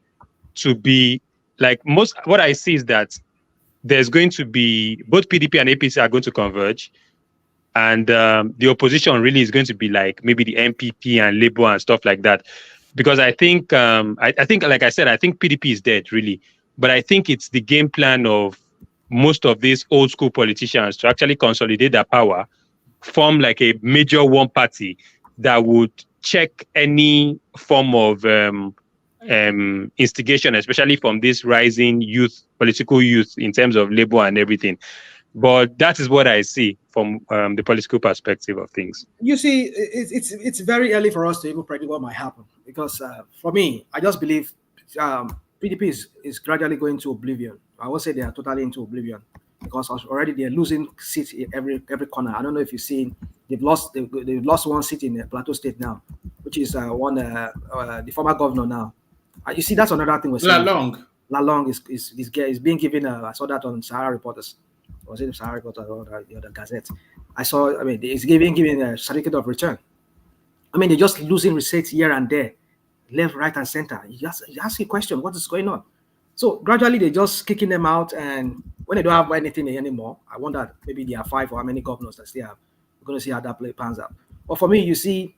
to be like what I see is that there's going to be both PDP and APC are going to converge, and the opposition really is going to be like maybe the MPP and Labour and stuff like that. Because I think, I think, like I said, I think PDP is dead really, but I think it's the game plan of most of these old school politicians to actually consolidate their power, form like a major one party that would check any form of instigation, especially from this rising political youth in terms of Labour and everything. But that is what I see from the political perspective of things. You see, it's very early for us to even predict what might happen, because for me, I just believe PDP is gradually going to oblivion. I won't say they are totally into oblivion, because already they're losing seats in every corner. I don't know if you've seen, they've lost one seat in Plateau State now, which is the former governor now. You see, that's another thing we're seeing. Lalong is being given. I saw that on Sahara Reporters. was it Sahara or the Gazette? I saw. I mean, it's giving a certificate of return. I mean, they're just losing receipts here and there, left, right, and center. You ask a question, what is going on? So gradually they're just kicking them out, and when they don't have anything anymore, I wonder maybe there are 5 or how many governors that still have. We're going to see how that play pans out. But for me, you see,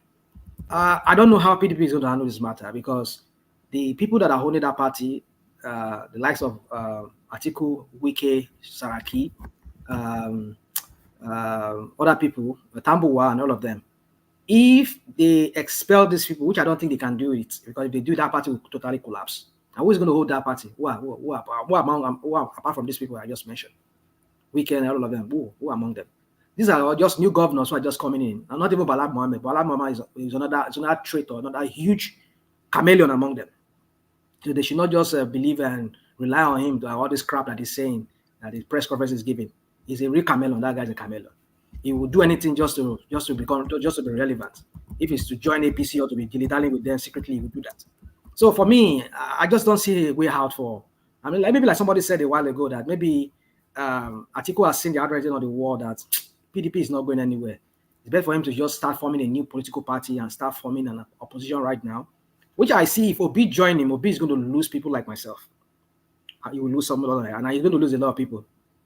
I don't know how PDP is going to handle this matter, because the people that are holding that party, the likes of Atiku, Wike, Saraki, other people, Tambuwa, and all of them, if they expel these people, which I don't think they can do it, because if they do, that party will totally collapse. And who is going to hold that party? Who apart from these people I just mentioned? Weekend, all of them. Who among them? These are just new governors who are just coming in, and not even Bala Mohammed. Bala Mohammed is another traitor, another huge chameleon among them. So they should not just believe and rely on him to all this crap that he's saying, that his press conference is giving. He's a real chameleon. That guy's a chameleon. He will do anything just to be relevant. If it's to join APC or to be dilly-dallying with them secretly, he will do that. So for me, I just don't see a way out for. I mean, maybe like somebody said a while ago that maybe Atiku has seen the advertising on the wall that PDP is not going anywhere. It's better for him to just start forming a new political party and start forming an opposition right now, which I see if Obi join him, Obi is going to lose people like myself. He will lose some other, and he's going to lose a lot of people.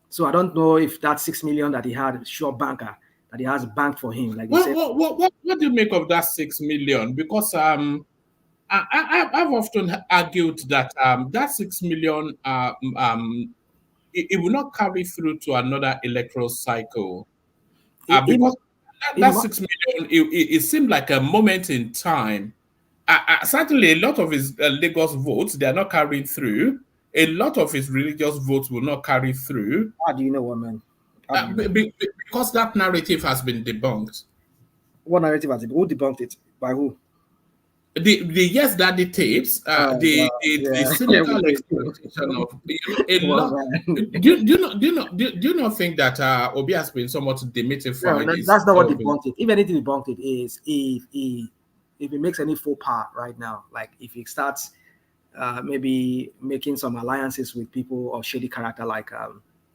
So I don't know if that 6 million that he had, sure banker, that he has banked for him. Like what do you make of that 6 million? Because I've often argued that that 6 million it will not carry through to another electoral cycle. Because that 6 million, it seemed like a moment in time. Certainly, a lot of his Lagos votes, they are not carrying through. A lot of his religious votes will not carry through. How do you know what, man? Because that narrative has been debunked. What narrative has it been? Who debunked it? By who? The Yes Daddy tapes, the cynical exploitation of a lot. Do you not think that Obi has been somewhat demystified? No, that's not what debunked it. If anything debunked it is if he makes any faux pas right now, like if he starts maybe making some alliances with people of shady character like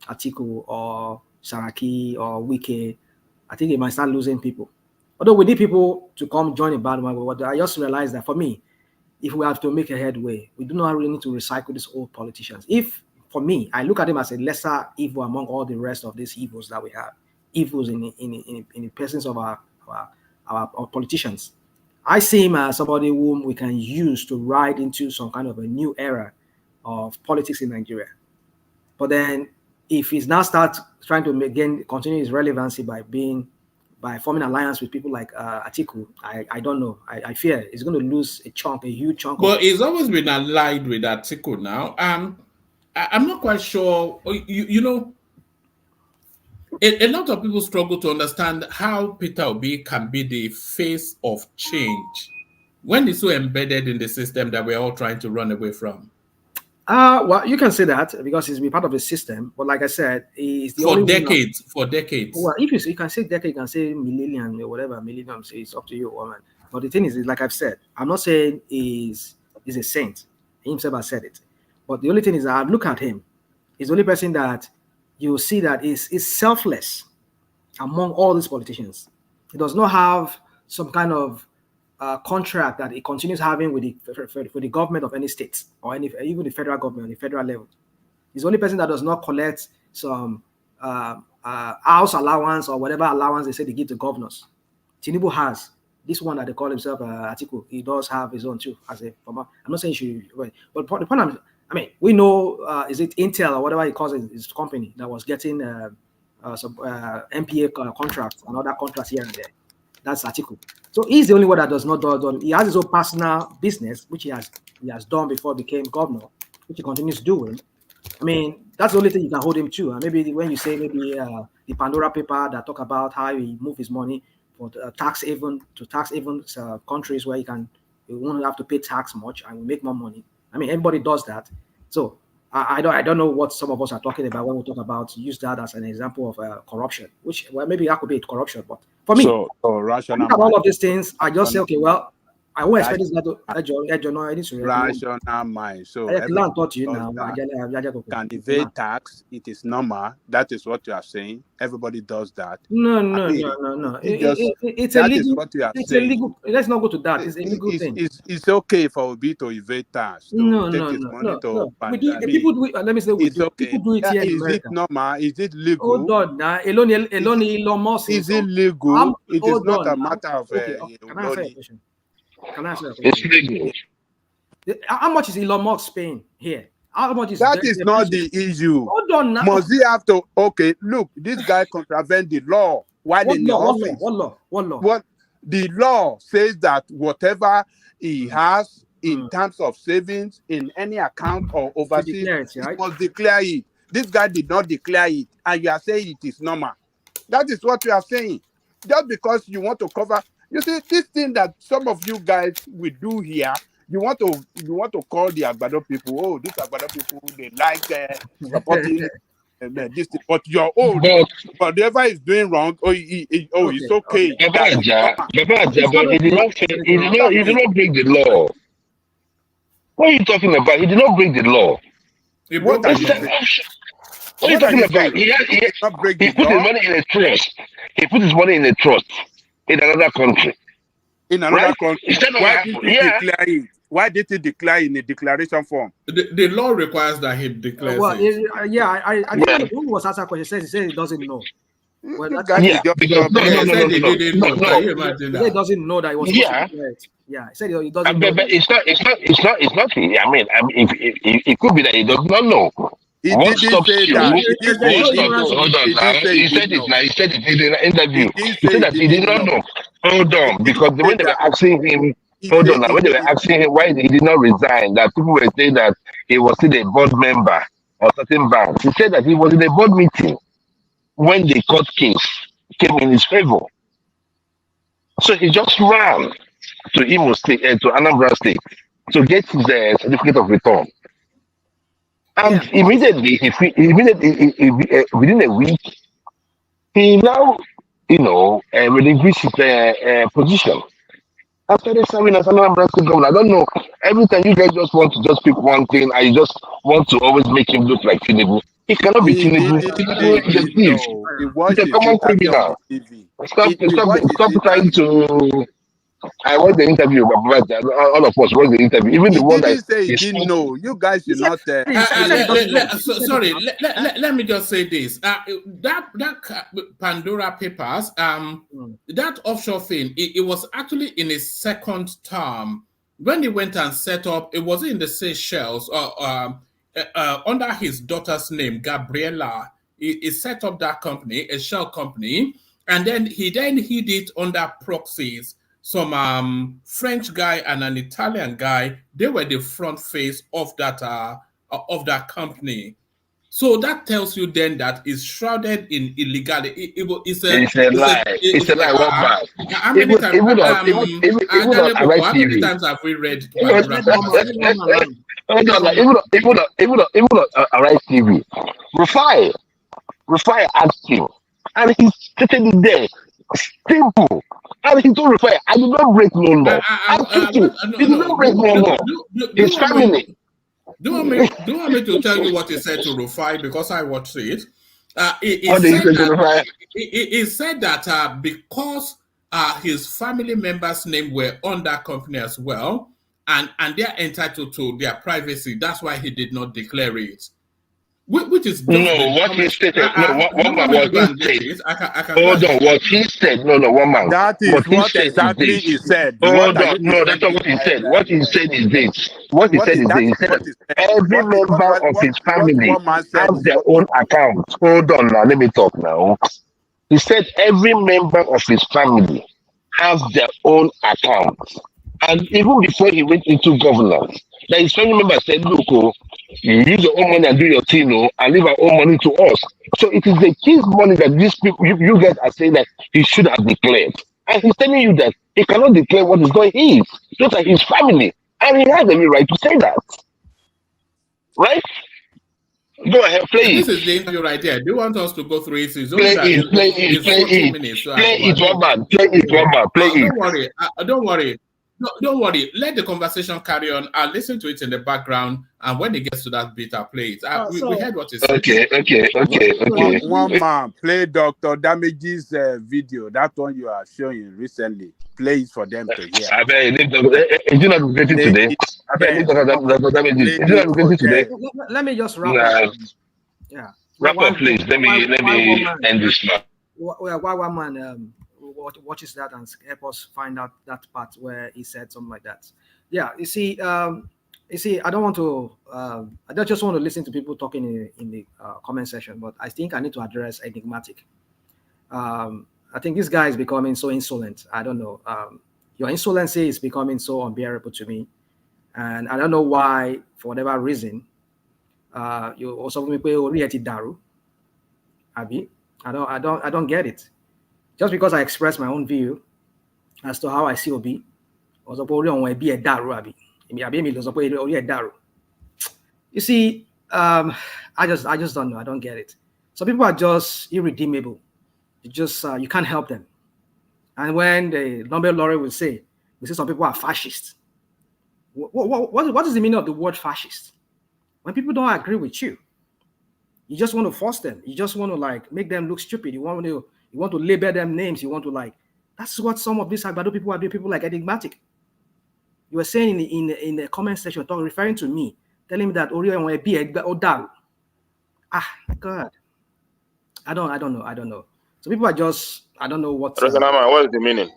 Atiku or Saraki or Wike, I think he might start losing people. Although we need people to come join a bandwagon, but I just realized that for me, if we have to make a headway, we do not really need to recycle these old politicians. If, for me, I look at him as a lesser evil among all the rest of these evils that we have, evils in the presence of our politicians. I see him as somebody whom we can use to ride into some kind of a new era of politics in Nigeria. But then, if he's now start trying to continue his relevancy by forming alliance with people like Atiku, I don't know. I fear he's going to lose a huge chunk. But he's always been allied with Atiku now. I'm not quite sure. You know, a lot of people struggle to understand how Peter Obi can be the face of change when he's so embedded in the system that we're all trying to run away from. Well, you can say that because he's been part of the system. But like I said, he's the for decades. Well, if you can say decade, you can say millennium or whatever. Millennium, it's up to you, woman. But the thing is, like I've said, I'm not saying he's a saint. He himself has said it. But the only thing is, I look at him. He's the only person that you see that is selfless among all these politicians. He does not have some kind of contract that he continues having with the government of any state or even the federal government, the federal level. He's the only person that does not collect some house allowance or whatever allowance they say they give to governors. Tinubu has this one that they call himself Atiku. He does have his own too. As a former, I'm not saying she, but the point we know is it Intel or whatever he calls it, his company that was getting some MPA contracts and other contracts here and there. That's Atiku. So he's the only one that does not do. He has his own personal business, which he has done before he became governor, which he continues doing. I mean, that's the only thing you can hold him to. And maybe when you say the Pandora paper that talk about how he move his money for tax haven countries where you won't have to pay tax much and we make more money. I mean, everybody does that. So I don't know what some of us are talking about when we talk about use that as an example of corruption, which maybe that could be corruption, but for me, so rational. I look at all of these things. I just say, okay, well, I won't expect this guy to rational mind. So can evade tax. It is normal. That is what you are saying. Everybody does that. No. It's illegal. What you are it's saying. illegal. Let's not go to that. It's a legal thing. It's okay for Obi to evade tax. No. The people do it. Let me say it's okay. People do it here in Is America. it normal? Is it legal? Hold on now. Elon Musk. Is it legal? It is not a matter of. Can I answer your question? It's legal. How much is Elon Musk paying here? How much is that? Is not the issue. Hold on now. Must he have to? Okay, look, this guy contravened the law while in the office. What law? What the law says that whatever he has in terms of savings in any account or overseas, he must declare it. This guy did not declare it, and you are saying it is normal. That is what you are saying. Just because you want to cover, you see, this thing that some of you guys will do here. You want to call the Agbado people. Oh, these Agbado people, they like supporting this thing. But you're old. Whatever is doing wrong, it's okay. But he did not break the law. What are you talking about? He did not break the law. What are you talking about? He put his money in a trust. He put his money in a trust in another country. In another country. Why did he declare it? Why did he declare in a declaration form? The law requires that he declares it. I think who was asked that question. He said he doesn't know. Well, he doesn't know that he was supposed to declare it. Yeah, he said he doesn't know. But it's not. I mean, it could be that he does not know. He didn't say that. Hold on. He said it in an interview. He said that he did not know. Hold on, because when they were asking him, when they were asking him why he did not resign, that people were saying that he was still a board member or certain banks. He said that he was in a board meeting when the court case came in his favor. So he just ran to Imo State, to Anambra State, to get his certificate of return. And immediately, within a week, he now, relinquished his position. After they serving as an Anambra State governor, I don't know. Every time you guys just want to just pick one thing, and you just want to always make him look like Tinubu. He cannot be Tinubu. Tinubu is a thief. He's a common criminal. Stop trying to. I watched the interview, all of us watched the interview. Even the one that say he didn't know. You guys should not. Sorry, let me just say this. That Pandora Papers, that offshore thing, it was actually in his second term when he went and set up. It was in the Seychelles, under his daughter's name, Gabriela. He set up that company, a shell company, and then he hid it under proxies. Some French guy and an Italian guy, they were the front face of that company. So that tells you then that it's shrouded in illegality. It's a lie. It's a lie. How many times have we read? Even Arise TV, Rufai asked him, and he stated it there. Simple. And he told Rufai, I did not break no law. He did not break no law. His family. Do you want me to tell you what he said to Rufai? Because I watched it. He said that because his family members' name were on that company as well, and they're entitled to their privacy, that's why he did not declare it. Which is what he stated. What he said. One man. That is what exactly he said. Hold on. No, that's not what he said. What he said is this. What he said is this. He said that every member of his family has their own account. Hold on now. Let me talk now. He said every member of his family has their own account. And even before he went into governance, that his family member said, look, you use your own money and do your thing, and leave our own money to us. So it is the king's money that these people, you guys are saying that he should have declared. And he's telling you that he cannot declare what is going his, just like his family. And he has every right to say that. Right? Go ahead, play it. This is the interview right here. Do you want us to go through it? Play it, one man. Don't worry. No, don't worry. Let the conversation carry on. I'll listen to it in the background, and when it gets to that bit, I'll play it. We heard what he said. Okay. One man play Dr. Damage's video. That one you are showing recently. Play it for them to hear. I bet is it not getting today? I bet Dr. Damages. Is it not getting today? Let me just wrap up. Yeah. Wrap up, please. Let me end this now. Why one man watches that and help us find out that part where he said something like that. Yeah, you see, I don't want to. I don't just want to listen to people talking in the comment section, but I think I need to address Enigmatic. I think this guy is becoming so insolent. I don't know. Your insolency is becoming so unbearable to me, and I don't know why, for whatever reason, you also daru. Abi, I don't get it. Just because I express my own view as to how I see Obi, you see, I just don't know. I don't get it. Some people are just irredeemable. You can't help them. And when the Nobel laureate will say some people are fascist. What is the meaning of the word fascist? When people don't agree with you, you just want to force them. You just want to make them look stupid. You want to label them names. You want to that's what some of these Agbado people are doing. People like Enigmatic. You were saying in the comment section, referring to me, telling me that Orion will be Odaru. God. I don't know. So people are just, I don't know what. What is the meaning?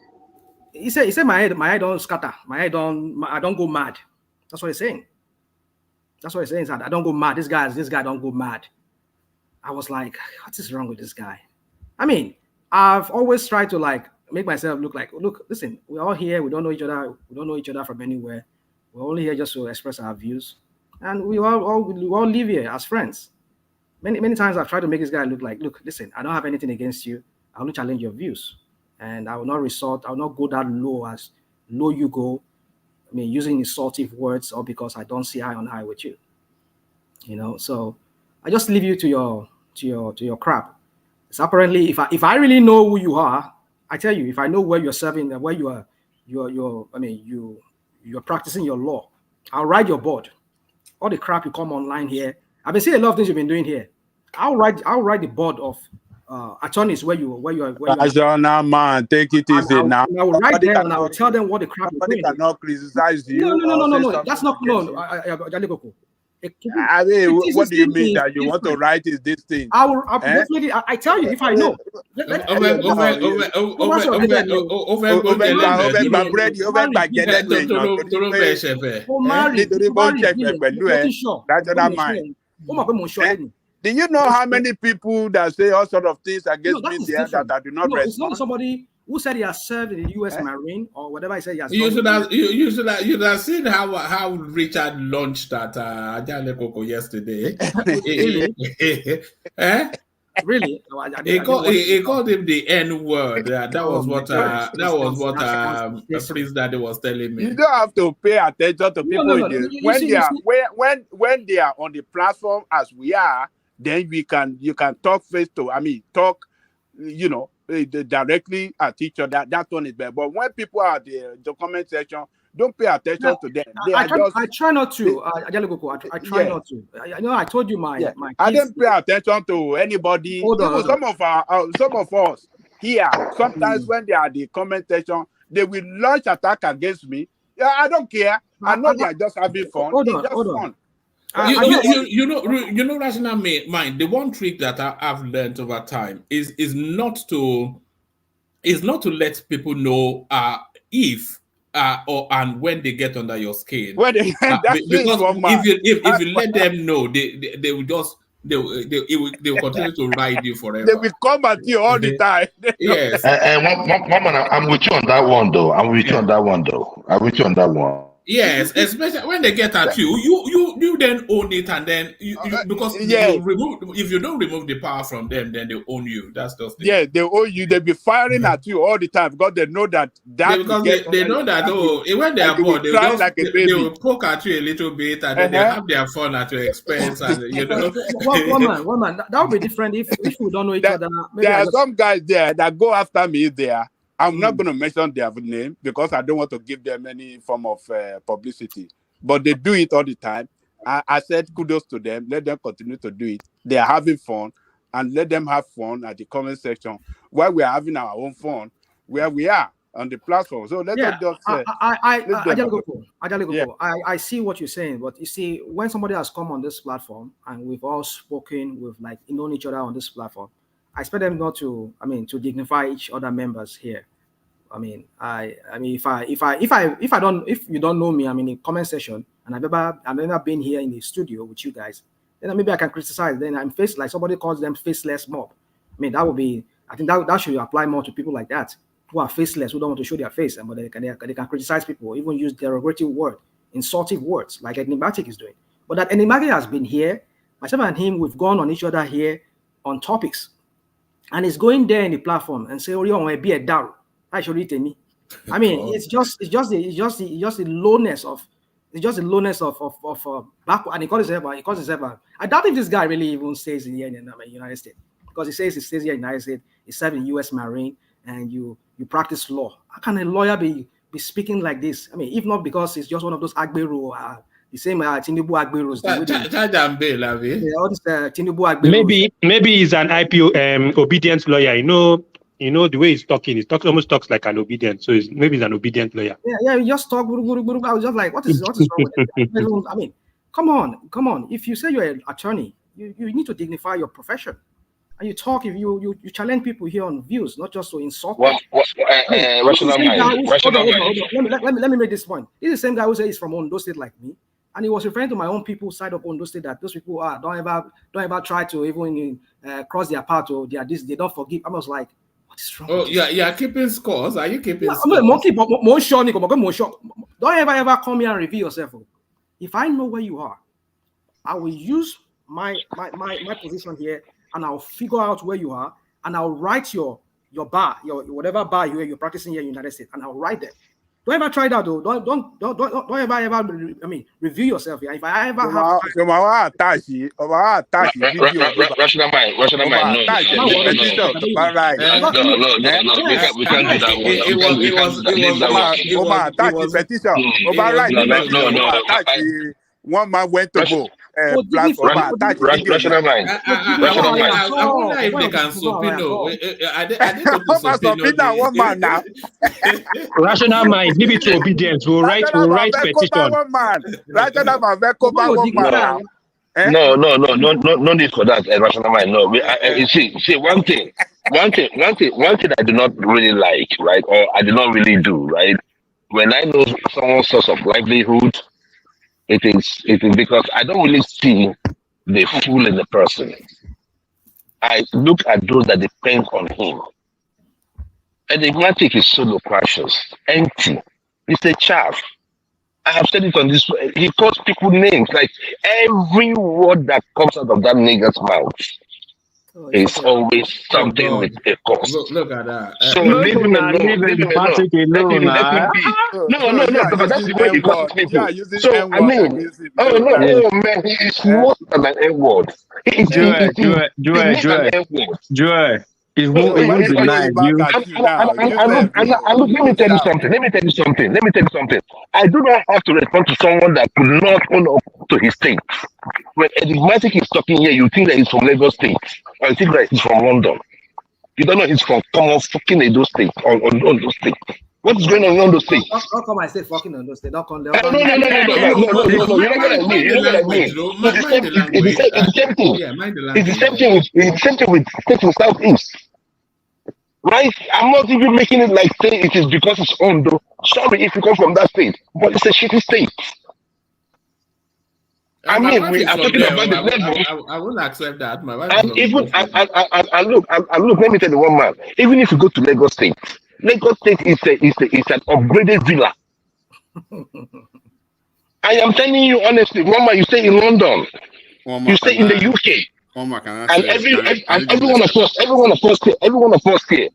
He said my head don't scatter. I don't go mad. That's what he's saying. That's what he's saying. I don't go mad. This guy don't go mad. I was like, what is wrong with this guy? I mean, I've always tried to make myself look, listen, we're all here. We don't know each other. We don't know each other from anywhere. We're only here just to express our views. And we all live here as friends. Many times I've tried to make this guy look, listen, I don't have anything against you. I will challenge your views. And I will not go that low as low you go. I mean, using insultive words or because I don't see eye on eye with you. So I just leave you to your crap. So apparently, if I really know who you are, I tell you, if I know where you're serving, where you're practicing your law, I'll ride your board. All the crap you come online here, I've been seeing a lot of things you've been doing here. I'll ride the board of attorneys where you are. Man, take it easy now. I will write them and I will tell them what the crap you're doing. Cannot criticize you. No. That's not no. I mean, what do you mean that you want to write is this thing? I will definitely. I tell you if I know. Do you know how many people that say all sort of things against me there that I do not respond? It's not somebody who said he has served in the U.S. Marine or whatever he said he has you done. You should have seen how Richard launched that Ajale Koko yesterday. Really? He called him the N-word. That was what Prince Daddy was telling me. You don't have to pay attention to people when they are on the platform as we are. Then you can talk directly at each other. That one is better. But when people are the comment section, don't pay attention to them. I try not to. I try not to. I told you my. I didn't pay attention to anybody. Some of us here, sometimes when they are the comment section, they will launch attack against me. Yeah, I don't care. I know they are just having fun. Fun. You know, rational mind. The one trick that I've learned over time is not to let people know if and when they get under your skin. Because if you let them know, they will just they will continue to ride you forever. They will come at you all the time. Yes. I'm with you on that one though. I'm with you on that one. Yes, especially when they get at you, you then own it, and then if you don't remove the power from them, then they own you. That's just it. They own you. They be firing at you all the time because they know that they know that when they are bored, they will poke at you a little bit, and then they have their fun at your expense. And one man, that would be different if we don't know each other. There are some guys there that go after me there. I'm not going to mention their name because I don't want to give them any form of publicity. But they do it all the time. I said kudos to them. Let them continue to do it. They are having fun, and let them have fun at the comment section while we are having our own fun where we are on the platform. So let us just I see what you're saying, but you see, when somebody has come on this platform and we've all spoken, we've like known each other on this platform, I expect them not to, to dignify each other members here. If you don't know me, I'm in the comment section and I've never been here in the studio with you guys, then maybe I can criticize. Then I'm like somebody calls them faceless mob. That would be, I think that should apply more to people like that who are faceless, who don't want to show their face, but they can criticize people, even use derogative word, insultive words like Enigmatic is doing. But that Enigmatic has been here, myself and him, we've gone on each other here on topics, and it's going there in the platform and say, "Oh, you want to be a daro." I should read me. It's just the lowness of backward, and he calls himself. I doubt if this guy really even stays here in the United States, because he says he stays here in the United States. He served in U.S. Marine, and you practice law. How can a lawyer be speaking like this? If not because it's just one of those Agbero, the same Tinubu Agberos. All this Tinubu Agberos. Maybe he's an IPO obedient lawyer. You know the way he's talking. He almost talks like an obedient. So maybe he's an obedient lawyer. Yeah. He just talk. I was just like, what is wrong with it? Come on. If you say you're an attorney, you need to dignify your profession. And you talk, if you challenge people here on views, not just to insult them. Let me make this point. This is the same guy who says he's from Ondo State like me, and he was referring to my own people side of Ondo State, that those people don't ever try to even cross their path, or they don't forgive. I was like, what is wrong? Oh, yeah, keeping scores. Are you keeping scores? Don't ever come here and reveal yourself. If I know where you are, I will use my position here, and I'll figure out where you are, and I'll write your bar, your whatever bar you're practicing here in the United States, and I'll write there. Don't ever try that though. Don't ever review yourself here. If I ever have rational mind, no, we can't do that one. One man went to go. Rational mind. I wonder if they can subpoena. One man now. Rational mind. Give it to obedience. We'll write petition. One man. Rational man. One man. No need for that. Rational mind. No, you see one thing I do not really like, right, or I do not really do, right. When I know someone's source of livelihood, it is because I don't really see the fool in the person. I look at those that depend on him. Enigmatic is so loquacious, empty. It's a chaff. I have said it on this. He calls people names. Like every word that comes out of that nigger's mouth is always something with a cost. Look at that. So leave him alone. Let him be. No, because that's the way he calls people. So man, he is worse than an N-word. Joy. Let me tell you something. I do not have to respond to someone that could not own up to his state. When Enigmatic is talking here, you think that he's from Lagos State, or you think that he's from London. You don't know he's from common fucking Edo State or Ondo State. What is going on in Ondo State? Don't come and say fucking Ondo State. Don't come there. No. You're not what I mean. It's the same thing with states in Southeast. Right? I'm not even making it like say it is because it's Ondo. Sorry if you come from that state, but it's a shitty state. We are talking about the level. I won't accept that. Look, let me tell you one man. Even if you go to Lagos State is an upgraded villa. I am telling you honestly, one man, you stay in London, you stay in the UK. And everyone of us here.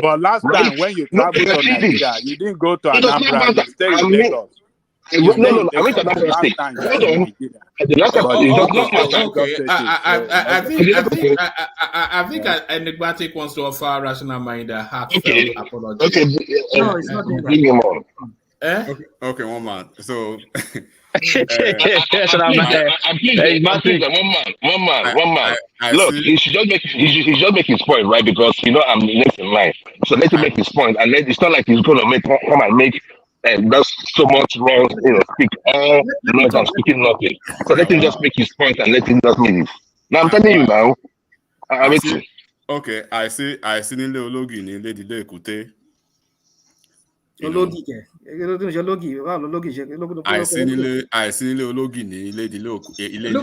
But last time when you traveled to Nigeria, you didn't go to Anambra, you stayed in Lagos. No. I went to another state. Hold on. The last time is just one month. Okay. I think Enigmatic wants to offer Rational Mind a heartfelt apology. Okay. No, it's not doing that. Bring him on. Okay, one man. So, One man. Look, he should just make his point, right? Because I'm next in line. So let him make his point, and it's not like he's gonna come and make that's so much wrong, speak all noise and speaking nothing. So let him just make his point and let him just make it. Now I'm telling you now. I'm waiting. Okay, I see Nile Ologi ni Lady Lekute. Look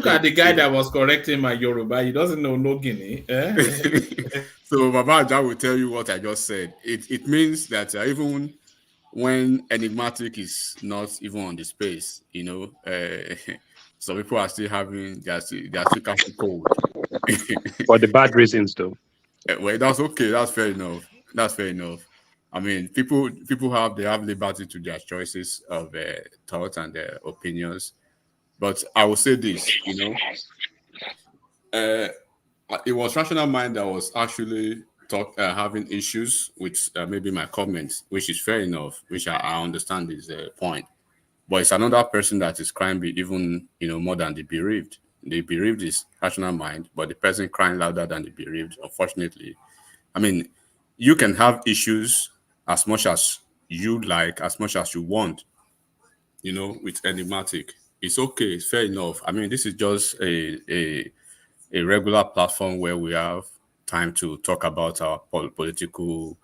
at the guy that was correcting my Yoruba. He doesn't know Logini. So Baba Aja will tell you what I just said. It means that even when Enigmatic is not even on the space, some people are still having they are still catching cold. For the bad reasons, though. Well, that's okay. That's fair enough. I mean, people have liberty to their choices of thoughts and their opinions. But I will say this, it was Rational Mind that was actually having issues with maybe my comments, which is fair enough, which I understand is a point. But it's another person that is crying even more than the bereaved. The bereaved is Rational Mind, but the person crying louder than the bereaved, unfortunately. I mean, you can have issues as much as you like, as much as you want, with Enigmatic. It's okay, it's fair enough. I mean, this is just a regular platform where we have time to talk about our political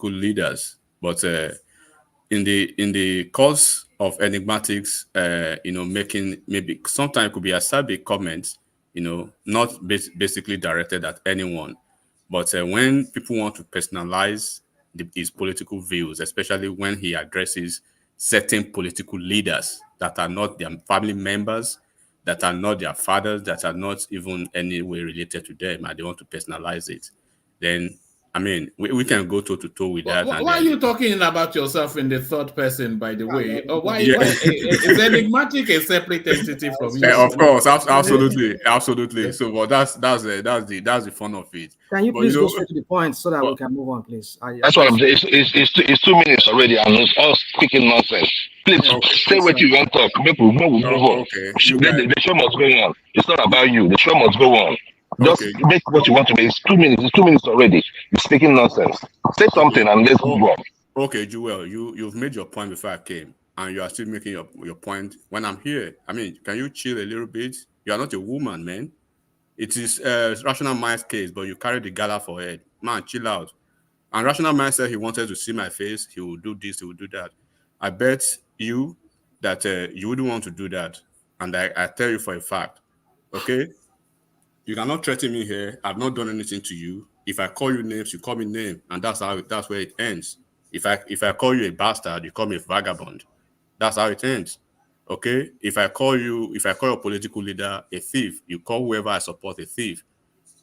leaders. But in the course of Enigmatics, making maybe sometimes it could be a sabi comments, not basically directed at anyone. But when people want to personalize his political views, especially when he addresses certain political leaders that are not their family members, that are not their fathers, that are not even any way related to them, and they want to personalize it, then, I mean, we can go toe-to-toe with that. Why are you talking about yourself in the third person, by the way? Why is Enigmatic a separate entity from you? Of course, absolutely. So, but that's the fun of it. Can you please go straight to the point so that we can move on, please? That's what I'm saying. It's 2 minutes already, and it's all speaking nonsense. Please say what you want to talk. Make we move on. Okay. The show must go on. It's not about you. The show must go on. Just make what you want to make. It's 2 minutes. It's 2 minutes already. You're speaking nonsense. Say something and let's move on. Okay, Joel, you've made your point before I came, and you are still making your point when I'm here. I mean, can you chill a little bit? You are not a woman, man. It is Rational Mind's case, but you carry the gala for head. Man, chill out. And Rational Mind said he wanted to see my face. He will do this, he will do that. I bet you that you wouldn't want to do that. And I tell you for a fact, okay? You cannot threaten me here. I've not done anything to you. If I call you names, you call me name, and that's where it ends. If I call you a bastard, you call me a vagabond. That's how it ends. Okay? If I call your political leader a thief, you call whoever I support a thief.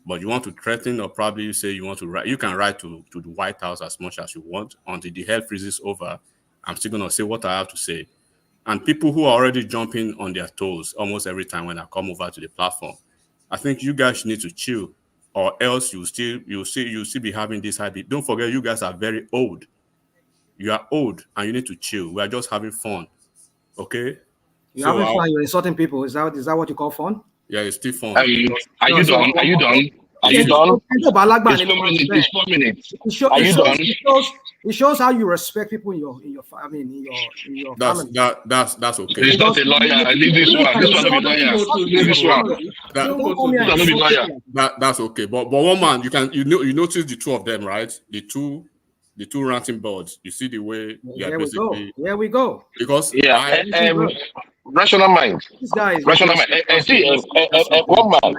But you want to threaten, or probably you say you want to write. You can write to the White House as much as you want. Until the hell freezes over, I'm still gonna say what I have to say. And people who are already jumping on their toes almost every time when I come over to the platform, I think you guys need to chill, or else you'll still be having this habit. Don't forget, you guys are very old. You are old, and you need to chill. We are just having fun, okay? You're having fun. You're insulting people. Is that what you call fun? Yeah, it's still fun. Are you done? Are you done? It's 4 minutes. Are you done? It shows how you respect people in your family. That's okay. He's not a lawyer. Leave this one. This one will be lawyer. Leave this one. That's okay. But one man, you notice the two of them, right? The two ranting boards. You see the way Here we go. Because Rational Mind. This guy is Rational Mind. See, one man.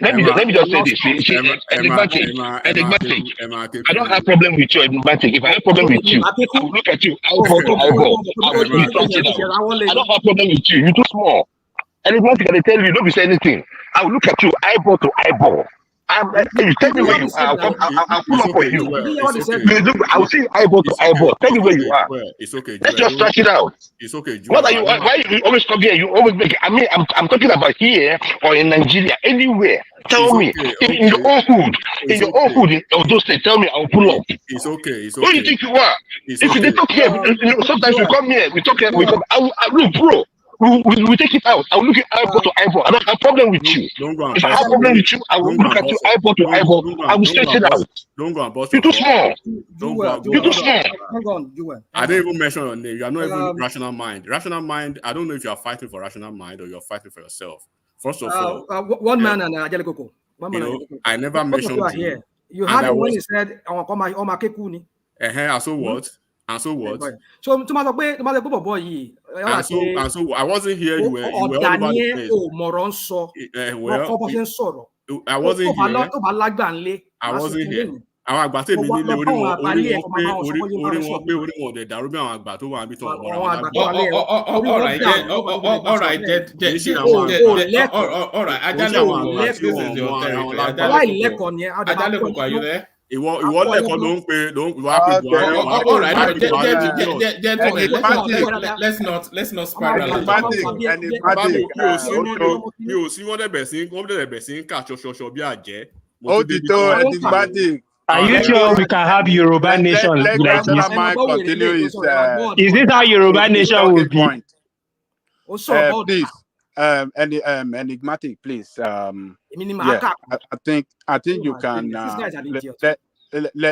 Let me just say this. Enigmatic. I don't have problem with you, Enigmatic. If I have problem with you, I will look at you eyeball to eyeball. I don't have problem with you. You're too small. Enigmatic, I tell you, don't be saying anything. I will look at you eyeball to eyeball. You tell me where you are. I'll pull up for you. I will see eyeball to eyeball. Tell me where you are. It's okay. Let's just stretch it out. It's okay. What are you? Why you always come here? You always make. I mean, I'm talking about here or in Nigeria, anywhere. Tell me in your own hood, of those states. Tell me, I'll pull up. It's okay. It's Who do you think you are? If they talk here, sometimes we come here. We talk here. Look, bro. We take it out. I will look at eyeball to eyeball. I don't have a problem with you. If I have a problem with you, I will look at you eyeball to eyeball. I will stretch it out. Don't go and bust. You're too small. You're too small. Hang on, Jewel. I didn't even mention your name. You are not even rational mind. Rational mind. I don't know if you are fighting for rational mind or you're fighting for yourself. First of all, one man and Ajalekoko. I never mentioned you. You had it when he said, "Omakekuni." And so what? And so what? So boy, and so I wasn't here. You were all over the place. I wasn't here. I wasn't here. Àwọn àgbà tèmi nílé orí wọn pé orí wọn ọ̀dẹ̀ dàrú bí àwọn àgbà tó wà níbi tó ọ̀bọ̀ra wọn lágbà. All right. Ajalekoko, are you there? Ìwọ lẹ́kọ̀ọ́ ló ń pe Gentlemen, let's not spiral. Mi ò sí wọ́n dẹ̀bẹ̀ sí ń kà ṣọṣọṣọ bí àjẹ́. Enigmatic. Are you sure we can have Yoruba nation like this? Is this how Yoruba nation will be? Please, Enigmatic, please. I think you can.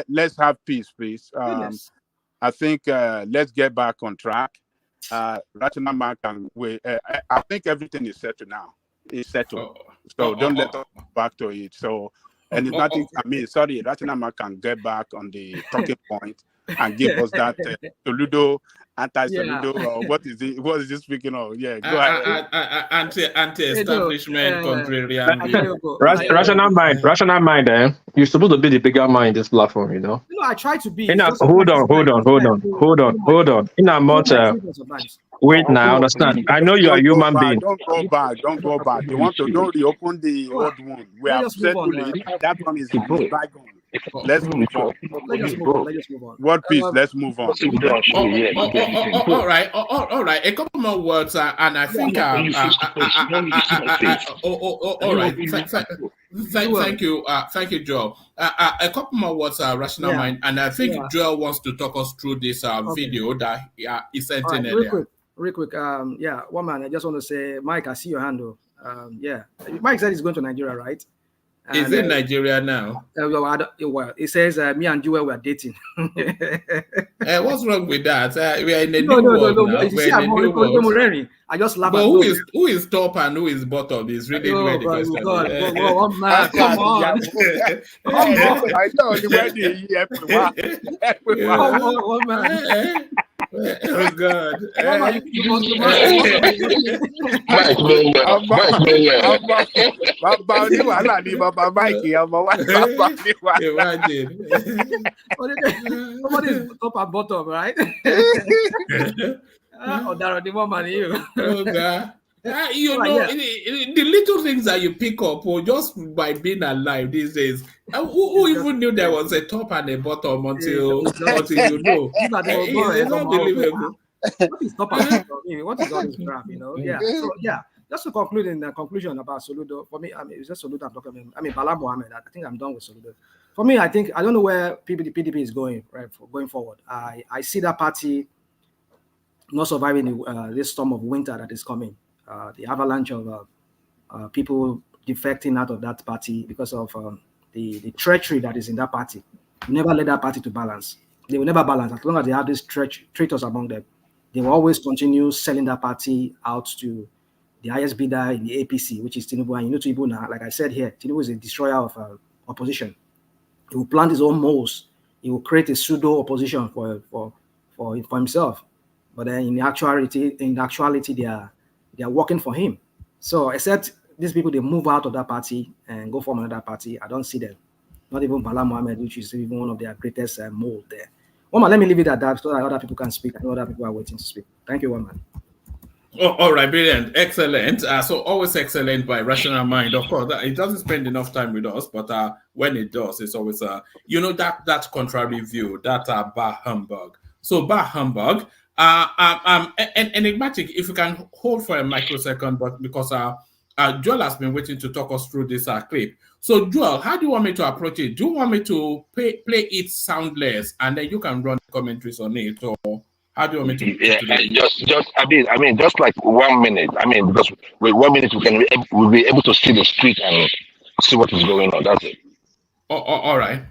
Let's have peace, please. I think let's get back on track. Rational man can wait. I think everything is settled now. It's settled. So don't let us go back to it. So. And it's nothing. I mean, sorry, Rational man can get back on the talking point and give us that Soludo, anti-Soludo, or what is it? What is he speaking of? Yeah, go ahead. Anti-establishment, contrarian. Rational mind. You're supposed to be the bigger mind in this platform, you know. I try to be. Hold on. In a month. Wait now, understand. I know you are a human being. Don't go back. You want to don't reopen the old one. We have settled it. That one is bygone. Let's move on. What peace? Let's move on. All right. A couple more words, and I think. All right. Thank you, Joel. A couple more words, rational mind, and I think Joel wants to talk us through this video that he sent in earlier. Real quick, one man, I just want to say, Mike, I see your handle. Mike said he's going to Nigeria, right? Is in Nigeria now? Well, it says me and Jewel were dating. What's wrong with that? We are in a new world now. We're in a new world. I just laugh. But who is top and who is bottom is really the question. Come on. I know you One man. Oh God. Imagine. Somebody's top and bottom, right? The woman you. Oh God. The little things that you pick up just by being alive these days. Who even knew there was a top and a bottom until you know? It's unbelievable. What is top and bottom? What is all this crap, you know? Yeah. So just to conclude in the conclusion about Soludo, for me, it's just Soludo I'm talking about. Bala Mohammed, I think I'm done with Soludo. For me, I don't know where PDP is going, right, going forward. I see that party not surviving this storm of winter that is coming. The avalanche of people defecting out of that party because of the treachery that is in that party. You never let that party to balance. They will never balance. As long as they have these traitors among them, they will always continue selling that party out to the highest bidder in the APC, which is Tinubu. And you know Tinubu now, like I said here, Tinubu is a destroyer of opposition. He will plant his own moles. He will create a pseudo opposition for himself. But then in actuality, they are working for him. So except these people, they move out of that party and go form another party. I don't see them. Not even Bala Mohammed, which is even one of their greatest mold there. Woman, let me leave it at that so that other people can speak. I know other people are waiting to speak. Thank you, woman. Oh, all right, brilliant, excellent. So always excellent by Rational Mind. Of course, it doesn't spend enough time with us, but when it does, it's always that contrary view, that bar humbug. So bar humbug. Enigmatic. If you can hold for a microsecond, but because Joel has been waiting to talk us through this clip. So Joel, how do you want me to approach it? Do you want me to play it soundless, and then you can run commentaries on it, or how do you want me to Yeah, do that? I mean, just like 1 minute. I mean, because with 1 minute we'll be able to see the street and see what is going on. That's it. All right.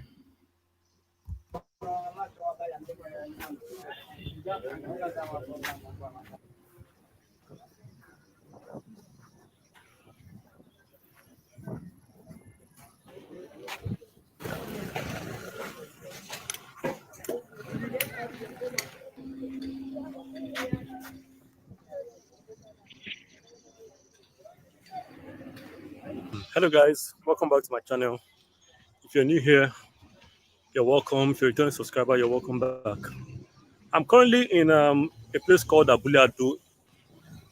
Hello guys, welcome back to my channel. If you're new here, you're welcome. If you're a returning subscriber, you're welcome back. I'm currently in a place called Abuliadu.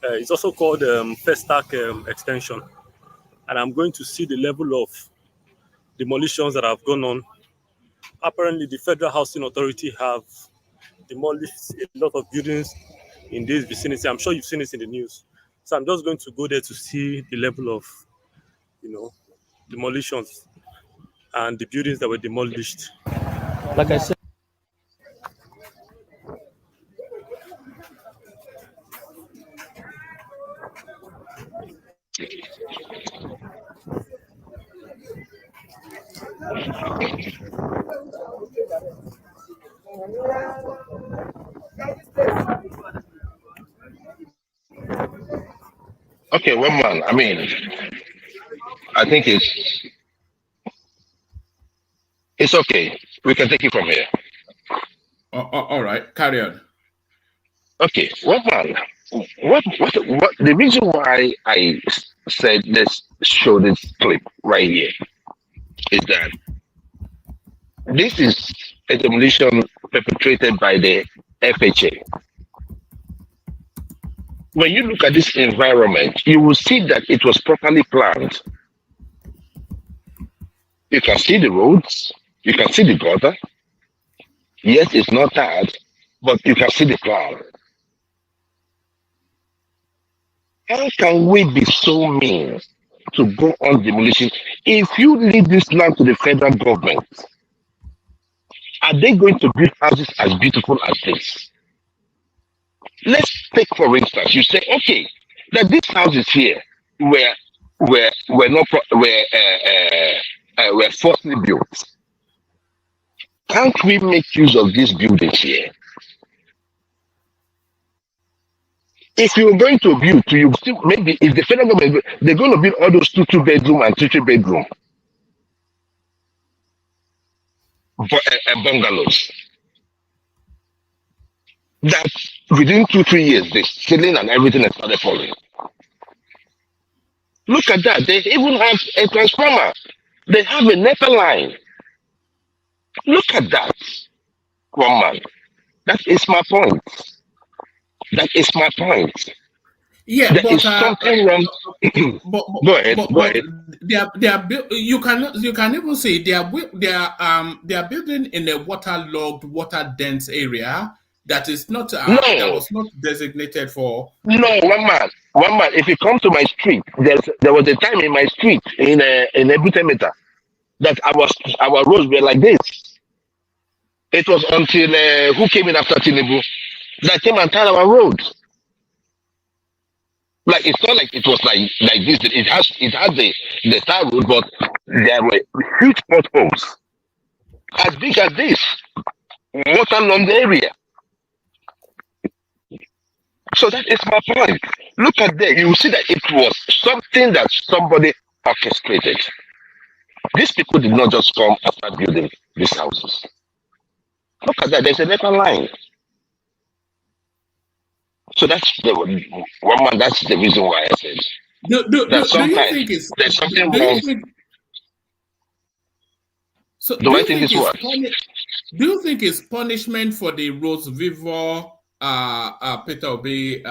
It's also called Festac Extension, and I'm going to see the level of demolitions that have gone on. Apparently, the Federal Housing Authority have demolished a lot of buildings in this vicinity. I'm sure you've seen it in the news. So I'm just going to go there to see the level of, demolitions and the buildings that were demolished. Like I said. Okay, 1 man. I mean, I think it's okay. We can take it from here. All right, carry on. Okay, 1 man. What? The reason why I said let's show this clip right here is that this is a demolition perpetrated by the FHA. When you look at this environment, you will see that it was properly planned. You can see the roads, you can see the gutter. Yes, it's not that, but you can see the plan. How can we be so mean to go on demolition? If you leave this land to the federal government, are they going to build houses as beautiful as this? Let's take for instance, you say, okay, that these houses here were falsely built. Can't we make use of these buildings here? If you're going to build, you still maybe if the federal government they're going to build all those two bedroom and three bedroom bungalows. That within 2-3 years the ceiling and everything has started falling. Look at that. They even have a transformer. They have a NEPA line. Look at that. 1 man. That is my point. That is my point. Yeah, there but is something wrong. Go ahead. They are you can even say they are building in a waterlogged, water dense area that is not that was not designated for. No, 1 man. If you come to my street, there was a time in my street in Ebutemeta that our roads were like this. It was until who came in after Tinubu that came and tied our roads. Like it's not like it was like this. It had the tar road, but there were huge potholes as big as this, waterlogged area. So that is my point. Look at there. You will see that it was something that somebody orchestrated. These people did not just come and start building these houses. Look at that. There's a NEPA line. So that's the 1 man. That's the reason why I said Do you think it's there's something wrong. Do you think it's punishment for the Rose Vivo Peter Obi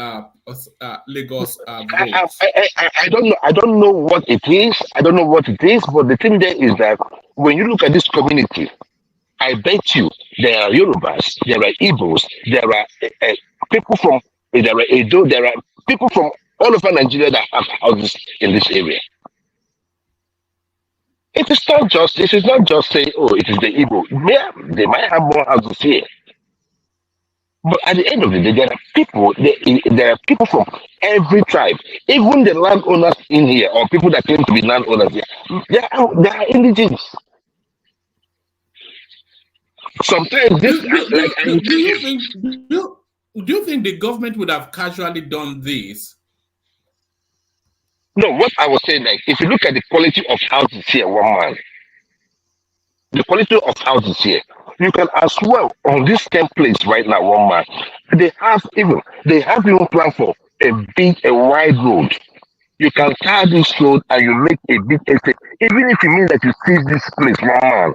Lagos votes? I don't know. I don't know what it is. I don't know what it is. But the thing there is that when you look at this community, I bet you there are Yorubas, there are Igbos, there are people from there are Edo, there are people from all over Nigeria that have houses in this area. It is not just. This is not just saying, oh, it is the Igbo. Yeah, they might have more houses here. But at the end of the day, there are people. There are people from every tribe, even the landowners in here, or people that claim to be landowners here. They are indigenous. Sometimes this, Do you think the government would have casually done this? No, what I was saying, like, if you look at the quality of houses here, one man, the quality of houses here, you can as well on this template right now, one man, they have even planned for a wide road. You can tar this road and you make a big estate, even if it means that you seize this place, one man.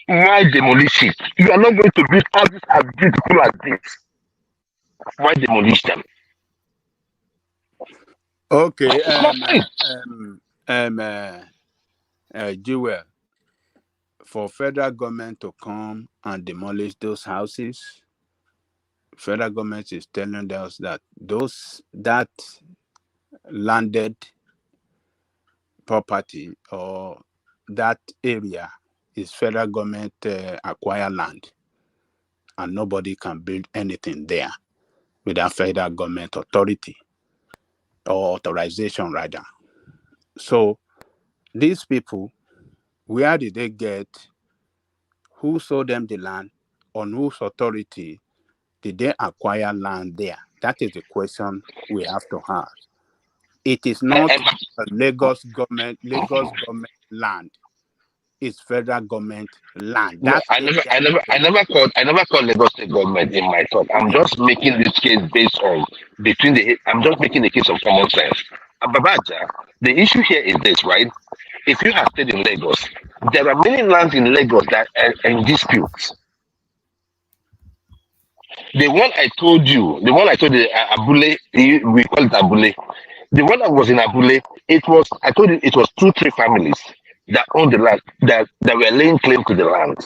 Why demolish it? You are not going to build houses as beautiful as this. Why demolish them? Okay, Jewel, for federal government to come and demolish those houses, federal government is telling us that that landed property or that area is federal government acquired land, and nobody can build anything there without federal government authority or authorization rather. So these people, where did they get? Who sold them the land? On whose authority did they acquire land there? That is the question we have to ask. It is not a Lagos government land. It's federal government land. No, I never called Lagos State government in my thought. I'm just making this case based on I'm just making the case of common sense. Babaja, the issue here is this, right? If you have stayed in Lagos, there are many lands in Lagos that are in disputes. The one I told you, Abule, we call it Abule. The one that was in Abule, I told you it was 2-3 families that owned the land, that were laying claim to the land.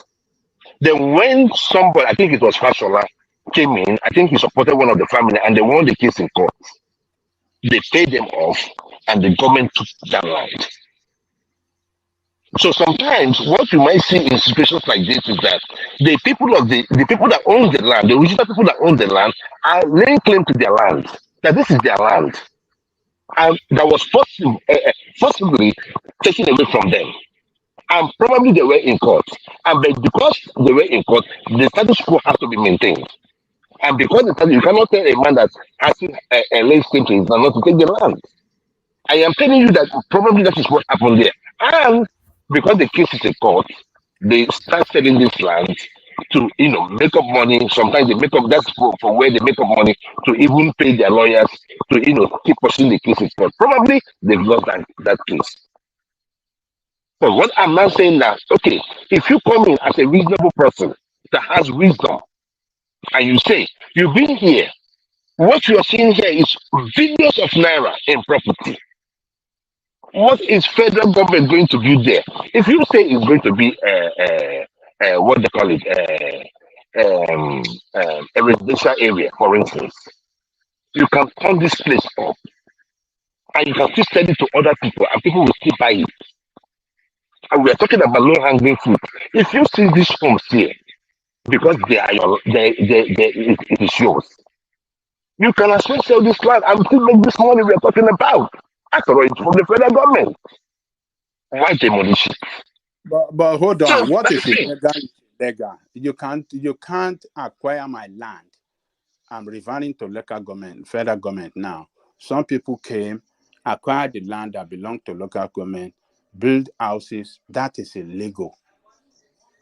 Then when somebody, I think it was Fashola, came in, I think he supported one of the family and they won the case in court. They paid them off and the government took that land. So sometimes what you might see in situations like this is that the people that own the land, the original people that own the land are laying claim to their land, that this is their land. And that was forcibly taken away from them. And probably they were in court. And because they were in court, the status quo has to be maintained. And because you cannot tell a man that asking a lay claim to his land not to take the land. I am telling you that probably that is what happened there. And because the case is in court, they start selling this land to make up money. Sometimes they make up, that's for where they make up money to even pay their lawyers to keep pursuing the case in court. Probably they've lost that case. But what I'm not saying now, okay, if you come in as a reasonable person that has wisdom and you say you've been here, what you are seeing here is billions of naira in property. What is federal government going to build there? If you say it's going to be what they call it, a residential area, for instance, you can turn this place up and you can still sell it to other people and people will still buy it. And we are talking about low-hanging fruit. If you see these homes here, because it is yours, you can as well sell this land and still make this money we are talking about. After all, it's from the federal government. Why demolish it? But hold on. What is illegal? You can't acquire my land. I'm referring to local government, federal government now. Some people came, acquired the land that belonged to local government, build houses. That is illegal.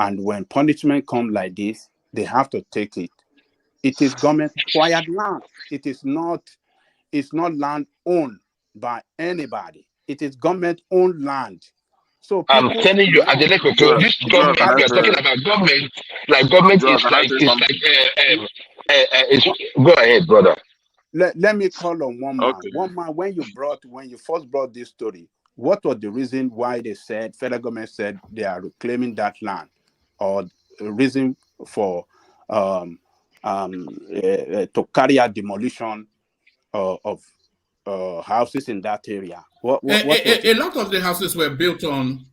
And when punishment comes like this, they have to take it. It is government acquired land. It's not land owned by anybody. It is government owned land. So I'm telling you, at the level this government, we are talking about government. Like government is like Go ahead, brother. Let me call on one man. Okay. One man, when you first brought this story, what was the reason why they said, federal government said they are reclaiming that land, or the reason for to carry out demolition of houses in that area? What was A lot of the houses were built on.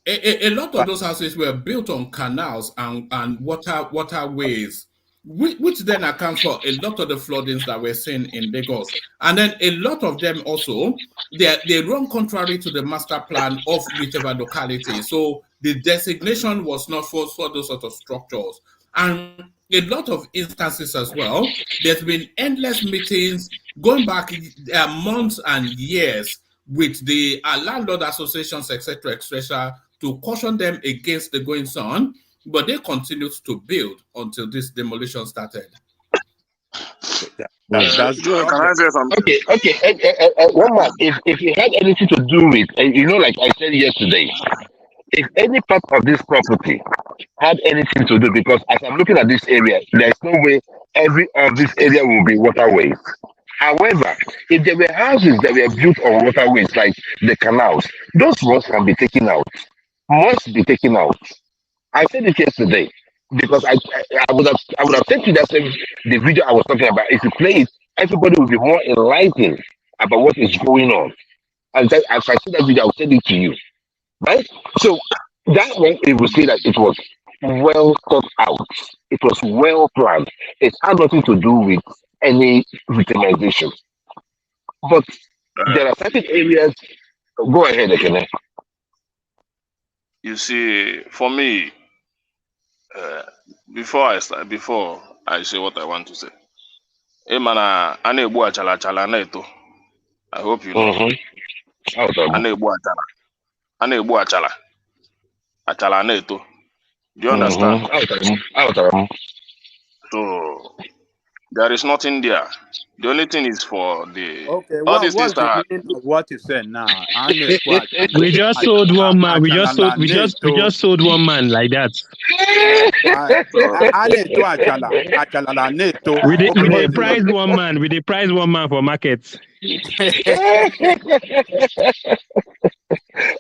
A lot of those houses were built on canals and waterways, which then accounts for a lot of the floodings that we're seeing in Lagos. And then a lot of them also, they run contrary to the master plan of whichever locality. So the designation was not for those sort of structures. And a lot of instances as well, there's been endless meetings going back months and years with the landlord associations, etc., to caution them against the goings on, but they continued to build until this demolition started. That's Can I say something? Okay. One man, if it had anything to do with, like I said yesterday, if any part of this property had anything to do, because as I'm looking at this area, there's no way every of this area will be waterways. However, if there were houses that were built on waterways like the canals, those ones can be taken out. Must be taken out. I said it yesterday because I would have sent you that same the video I was talking about. If you play it, everybody will be more enlightened about what is going on. And then, as I see that video, I'll send it to you. Right? So that one, it will say that it was well thought out. It was well planned. It had nothing to do with any victimization. But there are certain areas. Go ahead, Ekene. You see, for me, before I say what I want to say, I hope you know. Do you understand? So there is nothing there. The only thing is for the Okay, all these what's things the are meaning of what you said now? We just sold one man. We just sold one man like that. We dey price one man. We dey price one man for market.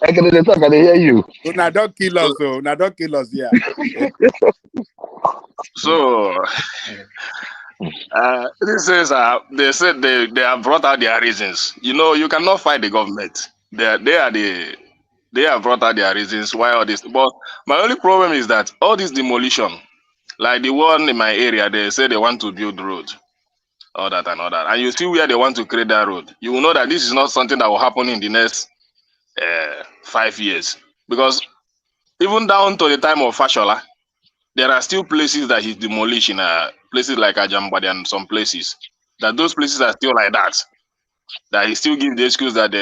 I can hear you. Now don't kill us, oh. Now don't kill us, yeah. So this is they said they have brought out their reasons. You cannot fight the government. They have brought out their reasons why all this. But my only problem is that all this demolition, like the one in my area, they say they want to build road, all that and all that, and you see where they want to create that road. You will know that this is not something that will happen in the next 5 years, because even down to the time of Fashola, there are still places that he's demolishing, places like Ajambadi and some places, that those places are still like that. That he still gives the excuse that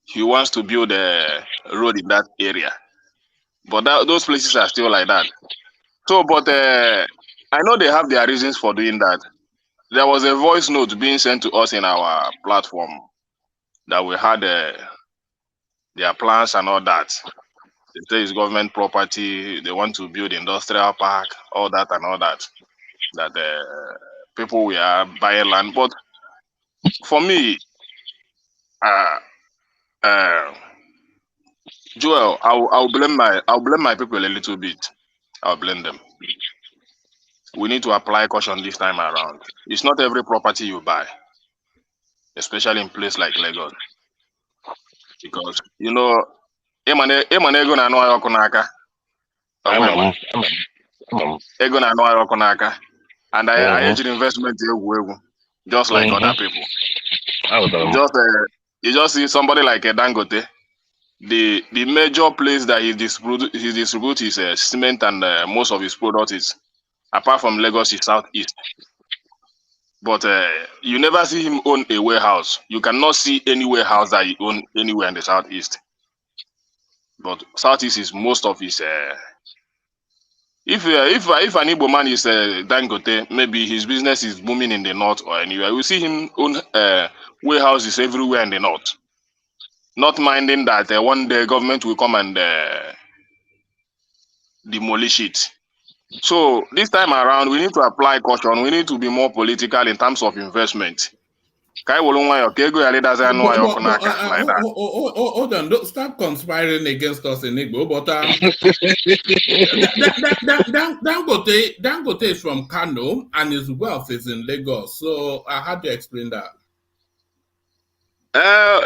he wants to build a road in that area. But those places are still like that. So, but I know they have their reasons for doing that. There was a voice note being sent to us in our platform that we had their plans and all that. They say it's government property. They want to build industrial park, all that and all that. That people were buying land. But for me, Joel, I'll blame my people a little bit. I'll blame them. We need to apply caution this time around. It's not every property you buy, especially in place like Lagos, because ego na anụ ọkụ n'aka. Ego na anụ ọkụ n'aka, and I ejiri investment egwu just like other people. You just see somebody like a Dangote. The major place that he distributes his cement and most of his products is, apart from Lagos, is Southeast. But you never see him own a warehouse. You cannot see any warehouse that he owns anywhere in the Southeast. But Southeast is most of his. If an Igbo man is Dangote, maybe his business is booming in the north or anywhere. We see him own warehouses everywhere in the north. Not minding that one day government will come and demolish it. So this time around, we need to apply caution. We need to be more political in terms of investment. But, Like that. hold on, don't stop conspiring against us in Igbo. But Dangote is from Kano and his wealth is in Lagos. So how do you explain that?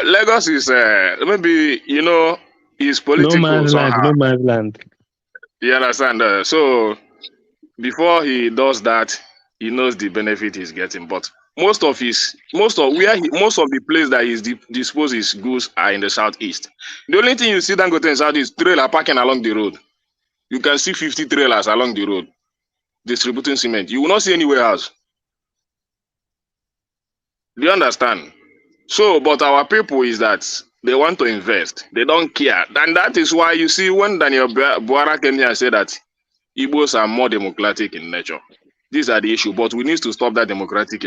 Lagos is maybe is political no man's somehow. land, no man's land. You understand? So before he does that, he knows the benefit he's getting. But most of the place that he's dispose his goods are in the southeast. The only thing you see Dangote in south is trailer parking along the road. You can see 50 trailers along the road distributing cement. You will not see anywhere else. Do you understand? So, but our people is that they want to invest. They don't care. And that is why you see when Daniel Buara came here and said that Igbos are more democratic in nature. These are the issue. But we need to stop that democratic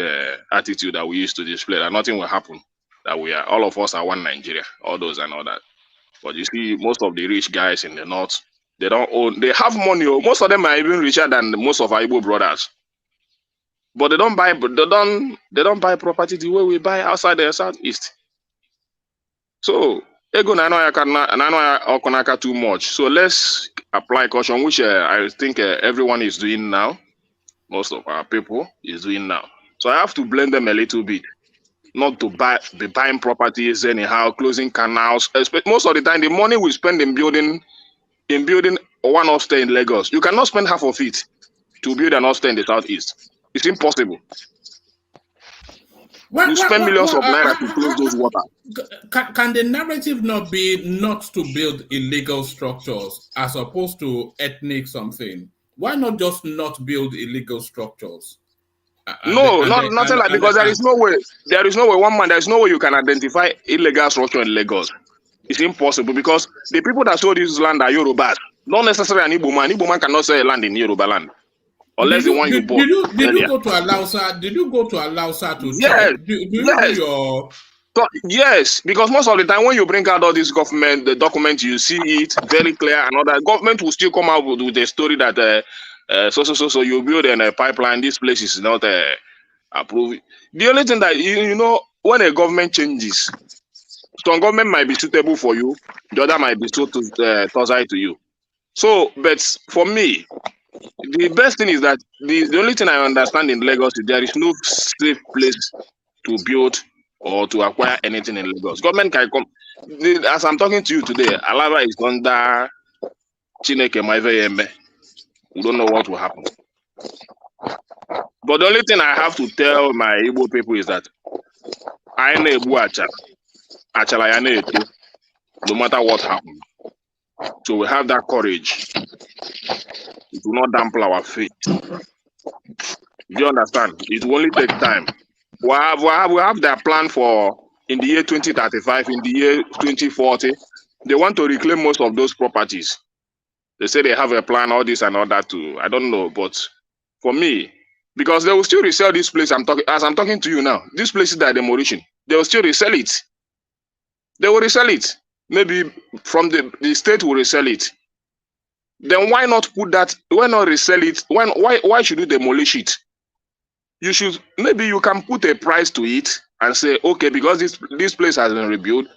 attitude that we used to display. That nothing will happen. That all of us are one Nigeria. All those and all that. But you see, most of the rich guys in the north, they don't own. They have money. Most of them are even richer than most of our Igbo brothers. But they don't buy. They don't buy property the way we buy outside the southeast. So ego na okonaka too much. So let's apply caution, which I think everyone is doing now. Most of our people is doing now. So I have to blame them a little bit, not to be buying properties anyhow, closing canals. Most of the time, the money we spend in building one hostel in Lagos, you cannot spend half of it to build an hostel in the southeast. It's impossible. You spend millions of naira to close those water. Can the narrative not be not to build illegal structures as opposed to ethnic something? Why not just not build illegal structures? Nothing like because there is no way. There is no way. There is no way you can identify illegal structure in Lagos. It's impossible because the people that sold this land are Yorubas. Not necessarily an Igbo man. Igbo man cannot sell land in Yoruba land. Unless the one you bought. Did you go to Alausa? Did you go to Alausa to check? Yes. Yes, because most of the time when you bring out all this government, the document, you see it very clear, and all that government will still come out with a story that so you build a pipeline. This place is not approved. The only thing that when a government changes, some government might be suitable for you, the other might be so toxic to you. So, but for me, the best thing is that the only thing I understand in Lagos is there is no safe place to build or to acquire anything in Lagos. Government can come. As I'm talking to you today, Alava is under Chineke Maiveyeme. We don't know what will happen. But the only thing I have to tell my Igbo people is that I know no matter what happens. So we have that courage. It will not dampen our faith. Do you understand? It will only take time. We have their plan for in the year 2035, in the year 2040. They want to reclaim most of those properties. They say they have a plan, all this and all that too. I don't know, but for me, because they will still resell this place. As I'm talking to you now. This place is that demolition. They will still resell it. They will resell it. Maybe from the state will resell it. Then why not put that? Why not resell it? Why should you demolish it? You should, maybe you can put a price to it and say, okay, because this place has been built,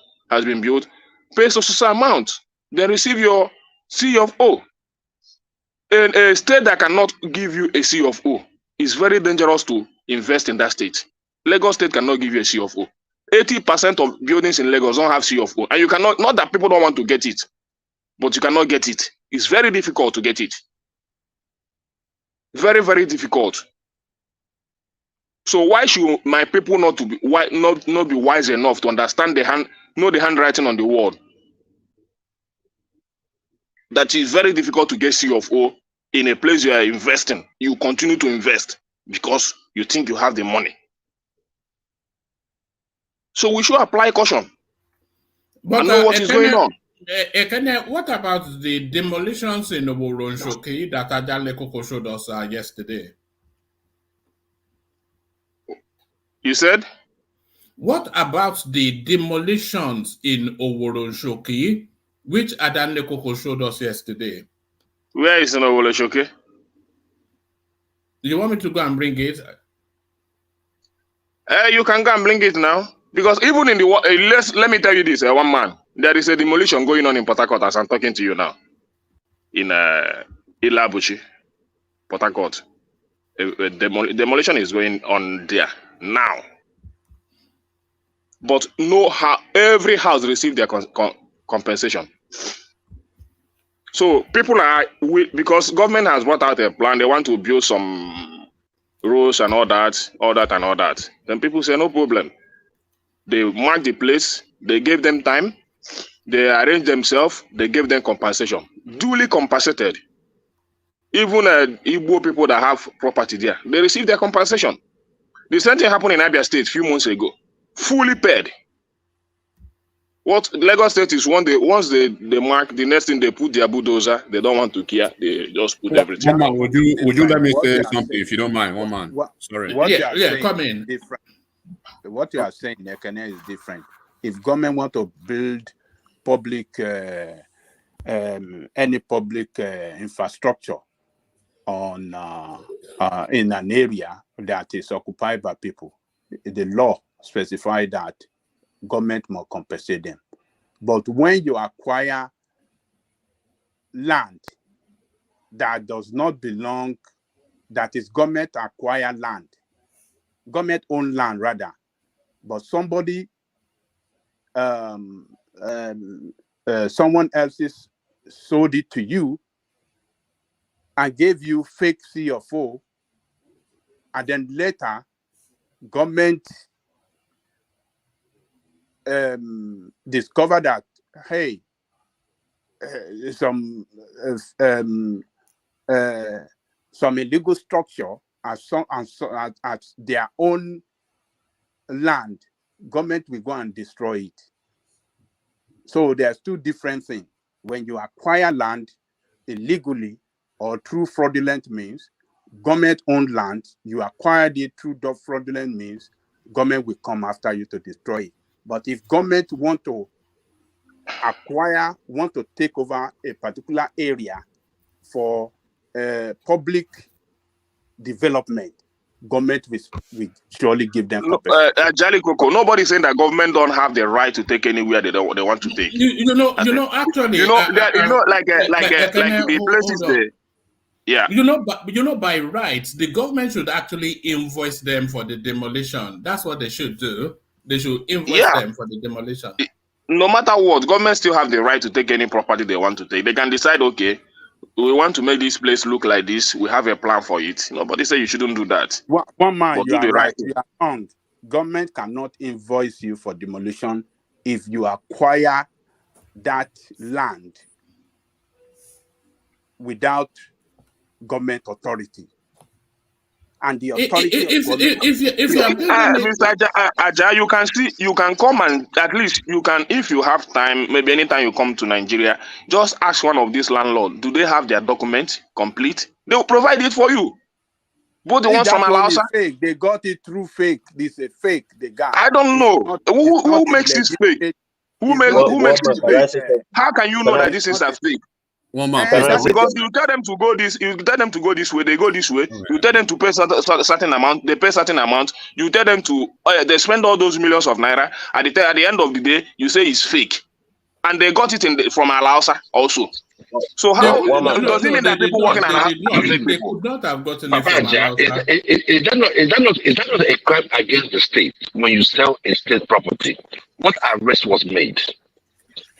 pay social amount, then receive your C of O. And a state that cannot give you a C of O is very dangerous to invest in that state. Lagos State cannot give you a C of O. 80% of buildings in Lagos don't have C of O. And you cannot, not that people don't want to get it, but you cannot get it. It's very difficult to get it. Very, very difficult. So why should my people not be wise enough to understand know the handwriting on the wall? That is very difficult to get C of O in a place you are investing. You continue to invest because you think you have the money. So we should apply caution. But and know what is going on. Ekene, what about the demolitions in Oboronshoki that Adale Koko showed us yesterday? You said? What about the demolitions in Oboronshoki, which Adane Koko showed us yesterday? Where is in Oboronshoki? Do you want me to go and bring it? You can go and bring it now. Because even in the let me tell you this, one man, there is a demolition going on in Port Harcourt as I'm talking to you now. In Ilabuchi, Port Harcourt. Demolition is going on there now. But every house received their compensation. So people because government has brought out a plan, they want to build some roads and all that. Then people say no problem. They mark the place, they gave them time, they arranged themselves, they gave them compensation. Duly compensated. Even Igbo people that have property there, they received their compensation. The same thing happened in Abia State a few months ago. Fully paid. What Lagos State is once they mark, the next thing they put their bulldozer, they don't want to care, they just put everything. One man, would you let me say something if you don't mind? One man. Sorry. Come in. Different. What you are saying, Ekene, is different. If government want to build public any public infrastructure on in an area that is occupied by people, the law specifies that government must compensate them. But when you acquire land that does not belong, that is government acquired land, government owned land rather, but somebody, someone else's sold it to you and gave you fake CFO, and then later government discover that, hey, some illegal structure at their own land, government will go and destroy it. So there's two different things. When you acquire land illegally or through fraudulent means, government-owned land, you acquired it through the fraudulent means, government will come after you to destroy it. But if government want to take over a particular area for public development, government will surely give them compensation. Jali Coco, nobody's saying that government don't have the right to take anywhere they want to take. Actually, like the places there. Yeah. By rights, the government should actually invoice them for the demolition. That's what they should do. They should invoice them for the demolition. No matter what, government still have the right to take any property they want to take. They can decide, okay, we want to make this place look like this. We have a plan for it. Nobody say you shouldn't do that. One man, you are right. You are wrong. Government cannot invoice you for demolition if you acquire that land without government authority. And the authority Mr. Aja, you can come and at least you can, if you have time, maybe anytime you come to Nigeria, just ask one of these landlords, do they have their document complete? They will provide it for you. Both the ones from Alausa. They got it through fake. This is fake. They got. I don't know. Who makes this fake? Who makes this fake? How can you know that this is a fake? One man, because you tell them to go this, way, they go this way. You tell them to pay certain amount, they pay certain amount. You tell them to they spend all those millions of naira. At the end of the day, you say it's fake, and they got it from Alausa also. So how does it mean that people working around they could not have gotten it from Alausa? Is that not a crime against the state when you sell a state property? What arrest was made?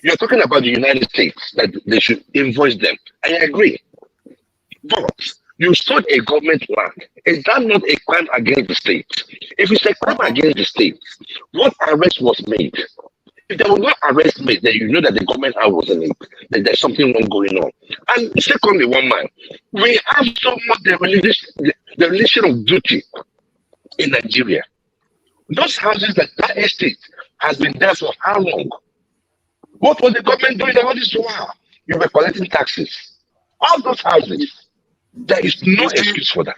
You're talking about the United States, that they should invoice them. I agree. But you sold a government land. Is that not a crime against the state? If it's a crime against the state, what arrest was made? If there was no arrest made, then you know that the government was in it, that there's something wrong going on. And secondly, one man, we have so much the relation of duty in Nigeria. Those houses, that estate has been there for how long? What was the government doing all this while? You were collecting taxes. All those houses. There is no excuse for that.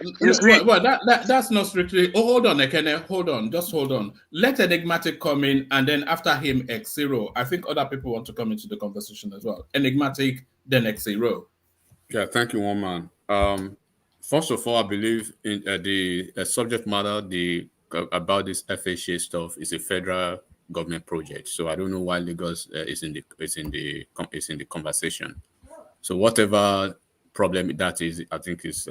Well, that's not strictly. Oh, hold on, Ekene. Hold on. Just hold on. Let Enigmatic come in, and then after him, X0. I think other people want to come into the conversation as well. Enigmatic, then X0. Yeah, thank you, one man. First of all, I believe in the subject matter about this FHA stuff is a federal government project. So I don't know why Lagos is in the conversation. So whatever problem that is, I think is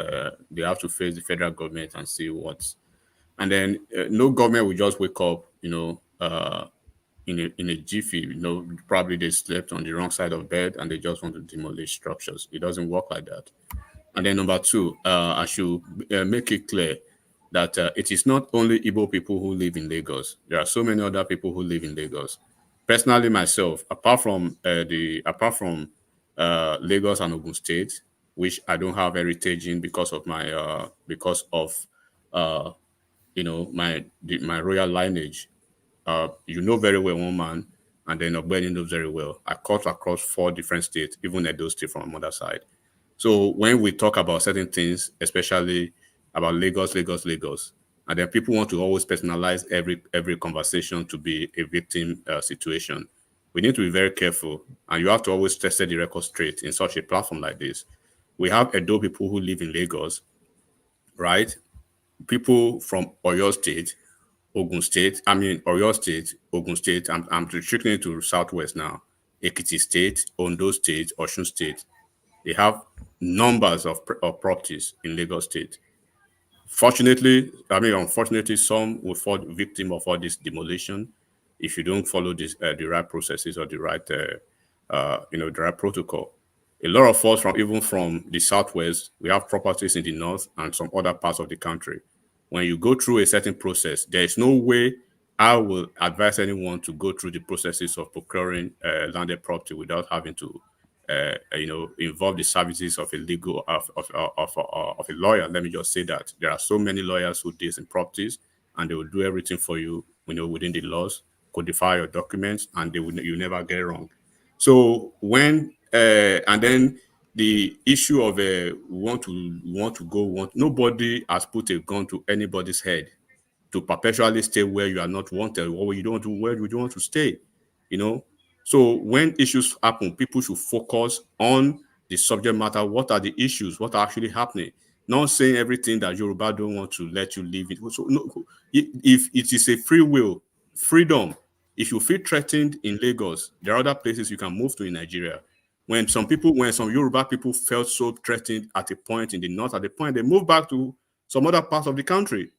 they have to face the federal government and see what. And then no government will just wake up, in a jiffy. Probably they slept on the wrong side of bed and they just want to demolish structures. It doesn't work like that. And then number two, I should make it clear that it is not only Igbo people who live in Lagos. There are so many other people who live in Lagos. Personally, myself, apart from Lagos and Ogun State, which I don't have heritage in because of my my royal lineage. You know very well one man, and then Ogbeni knows very well. I cut across 4 different states, even Edo State from my mother's side. So when we talk about certain things, especially about Lagos, and then people want to always personalize every conversation to be a victim situation, we need to be very careful, and you have to always set the record straight in such a platform like this. We have Edo people who live in Lagos, right? People from Oyo State, Oyo State, Ogun State. I'm restricting it to Southwest now. Ekiti State, Ondo State, Osun State. They have numbers of properties in Lagos State. Unfortunately, some will fall victim of all this demolition if you don't follow the right processes or the right protocol. A lot of us even from the Southwest, we have properties in the North and some other parts of the country. When you go through a certain process, there is no way I will advise anyone to go through the processes of procuring landed property without having to involve the services of a lawyer. Let me just say that there are so many lawyers who deal in properties, and they will do everything for you, within the laws, codify your documents, and you never get wrong. So when and then the issue of nobody has put a gun to anybody's head to perpetually stay where you are not wanted, or where you don't want to stay. So when issues happen, people should focus on the subject matter. What are the issues? What are actually happening? Not saying everything that Yoruba don't want to let you live it. So if it is a freedom, if you feel threatened in Lagos, there are other places you can move to in Nigeria. When some Yoruba people felt so threatened at a point in the North, they moved back to some other parts of the country,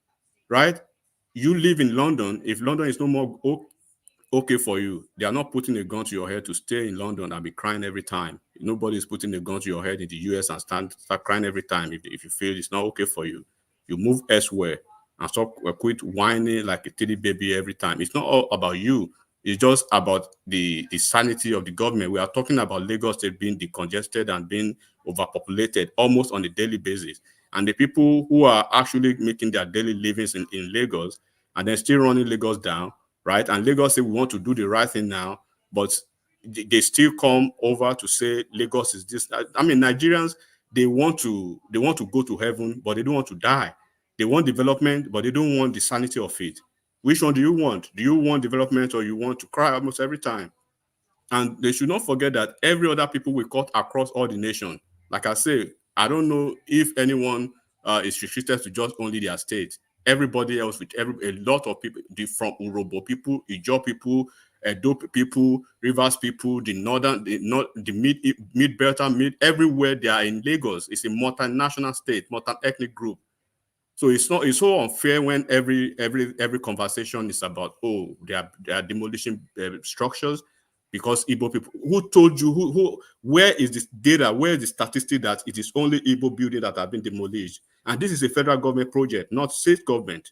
right? You live in London. If London is no more okay for you, they are not putting a gun to your head to stay in London and be crying every time. Nobody is putting a gun to your head in the US and start crying every time if you feel it's not okay for you. You move elsewhere and quit whining like a teddy baby every time. It's not all about you. It's just about the sanity of the government. We are talking about Lagos State being decongested and being overpopulated almost on a daily basis. And the people who are actually making their daily livings in Lagos and then still running Lagos down, right? And Lagos say we want to do the right thing now, but they still come over to say Lagos is this. Nigerians, they want to go to heaven, but they don't want to die. They want development, but they don't want the sanity of it. Which one do you want? Do you want development or you want to cry almost every time? And they should not forget that every other people we cut across all the nation. Like I say, I don't know if anyone is restricted to just only their state. Everybody else, a lot of people, from Urobo people, Ijaw people, Edo people, Rivers people, the mid-Belta, everywhere they are in Lagos. It's a multinational state, multi-ethnic group. So it's so unfair when every conversation is about they are demolishing structures because Igbo people. Who told you? Where is this data? Where is the statistic that it is only Igbo buildings that have been demolished? And this is a federal government project, not state government.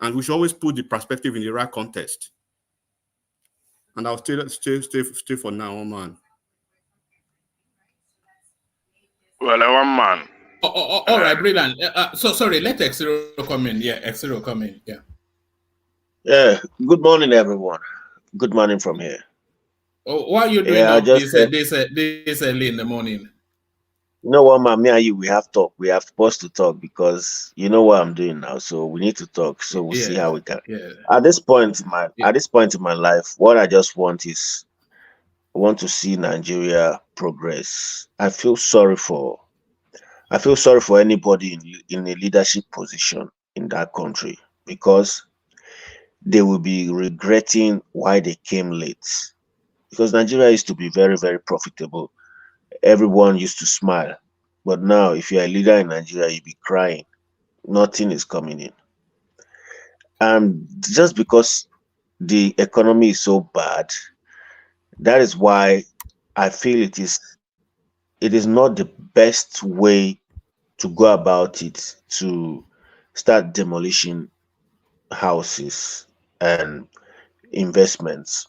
And we should always put the perspective in the right context. And I'll stay for now, man. Well, one man. All right, brilliant. So sorry, let X0 come in. Yeah, X0 come in. Yeah. Yeah. Good morning, everyone. Good morning from here. Oh, why are you doing up this early in the morning? You know what, man? Me and you, we have talk. We are supposed to talk because you know what I'm doing now. So we need to talk. So we'll see how we can. Yeah. At this point in my life, what I just want is I want to see Nigeria progress. I feel sorry for I feel sorry for anybody in a leadership position in that country, because they will be regretting why they came late. Because Nigeria used to be very, very profitable. Everyone used to smile. But now, if you're a leader in Nigeria, you'll be crying. Nothing is coming in. And just because the economy is so bad, that is why I feel it is not the best way to go about it, to start demolishing houses and investments.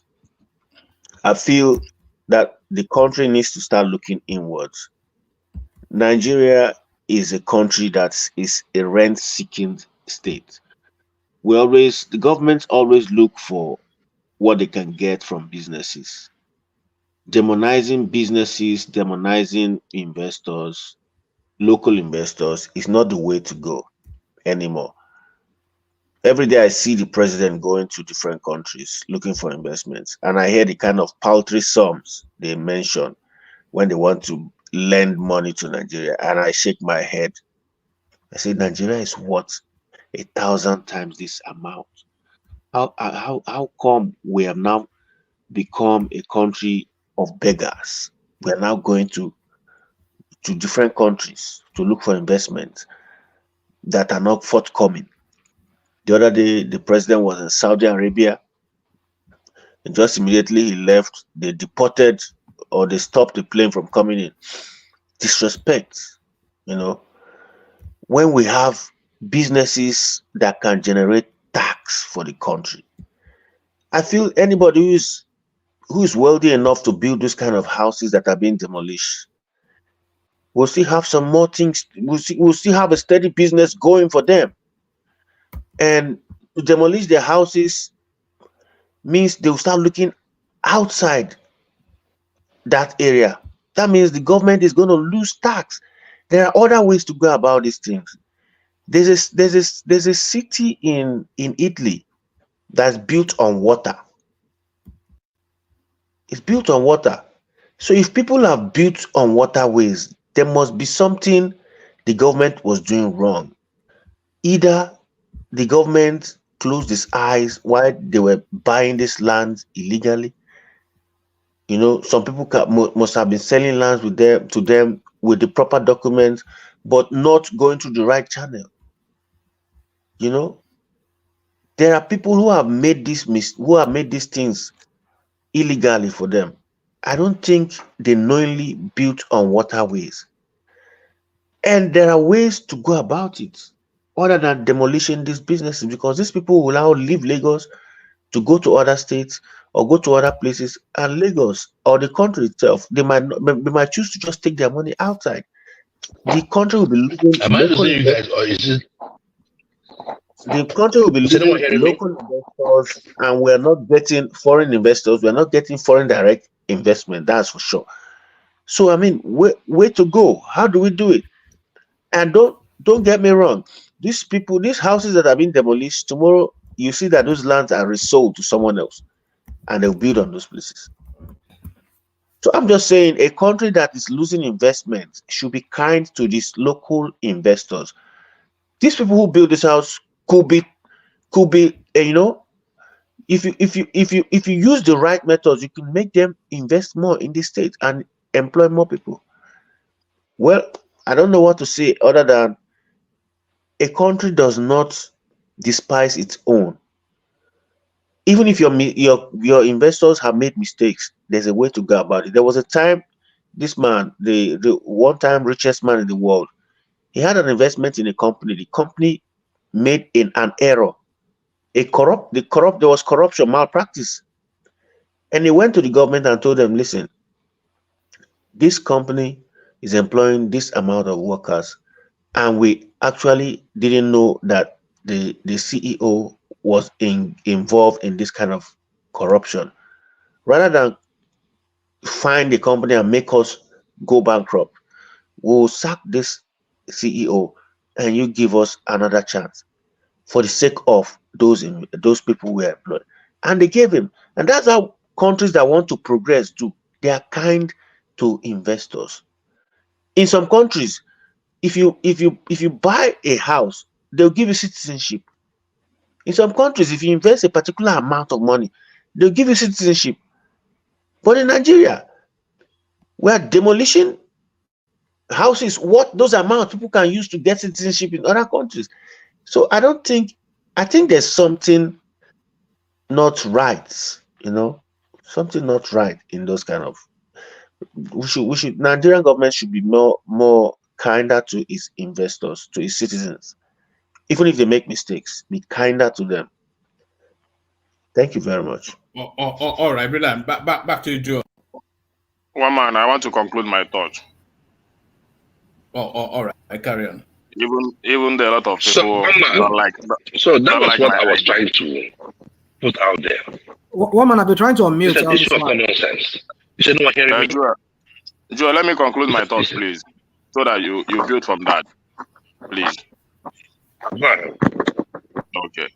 I feel that the country needs to start looking inwards. Nigeria is a country that is a rent seeking state. The government always look for what they can get from businesses. Demonizing businesses, demonizing investors, local investors is not the way to go anymore. Every day I see the president going to different countries looking for investments, and I hear the kind of paltry sums they mention when they want to lend money to Nigeria, and I shake my head. I say Nigeria is worth 1,000 times this amount. How come we have now become a country of beggars? We are now going to different countries to look for investments that are not forthcoming. The other day, the president was in Saudi Arabia, and just immediately he left, they deported or they stopped the plane from coming in. Disrespect, you know. When we have businesses that can generate tax for the country, I feel anybody who is wealthy enough to build this kind of houses that are being demolished will still have some more things. We'll still have a steady business going for them. And to demolish their houses means they will start looking outside that area. That means the government is going to lose tax. There are other ways to go about these things. There's a city in Italy that's built on water. It's built on water. So if people are built on waterways, there must be something the government was doing wrong. Either the government closed its eyes while they were buying this land illegally. You know, some people must have been selling lands to them with the proper documents, but not going through the right channel. You know, there are people who have made these things illegally for them. I don't think they knowingly built on waterways. And there are ways to go about it other than demolishing these businesses, because these people will now leave Lagos to go to other states or go to other places, and Lagos or the country itself, they might choose to just take their money outside. The country will be losing Am I losing you guys, or is it? The country will be losing local investors, and we're not getting foreign investors. We're not getting foreign direct investment. That's for sure. So I mean, where to go? How do we do it? And don't get me wrong. These houses that are being demolished, tomorrow you see that those lands are resold to someone else, and they'll build on those places. So I'm just saying, a country that is losing investment should be kind to these local investors. These people who build this house could be, you know, if you use the right methods, you can make them invest more in the state and employ more people. Well, I don't know what to say other than a country does not despise its own. Even if your investors have made mistakes, there's a way to go about it. There was a time this man, the one-time richest man in the world, he had an investment in a company. The company made an error. There was corruption, malpractice. And he went to the government and told them, listen, this company is employing this amount of workers, and we actually didn't know that the CEO was involved in this kind of corruption. Rather than find the company and make us go bankrupt, we'll sack this CEO and you give us another chance for the sake of those people we employed. And they gave him. And that's how countries that want to progress do. They are kind to investors. In some countries, if you buy a house, they'll give you citizenship. In some countries, if you invest a particular amount of money, they'll give you citizenship. But in Nigeria, where demolition houses, what those amounts people can use to get citizenship in other countries. So I think there's something not right, something not right in those kind of. Nigerian government should be more kinder to its investors, to its citizens. Even if they make mistakes, be kinder to them. Thank you very much. All right, Brilliant. Back to you, Joe. One man, I want to conclude my thoughts. All right, I carry on. Even there are a lot of people don't like. So that was like what my I was idea. trying to put out there. One man, I've been trying to unmute. It's an issue of common sense. You said no one hearing me. Joe, let me conclude my thoughts, please, so that you build from that, please. Okay.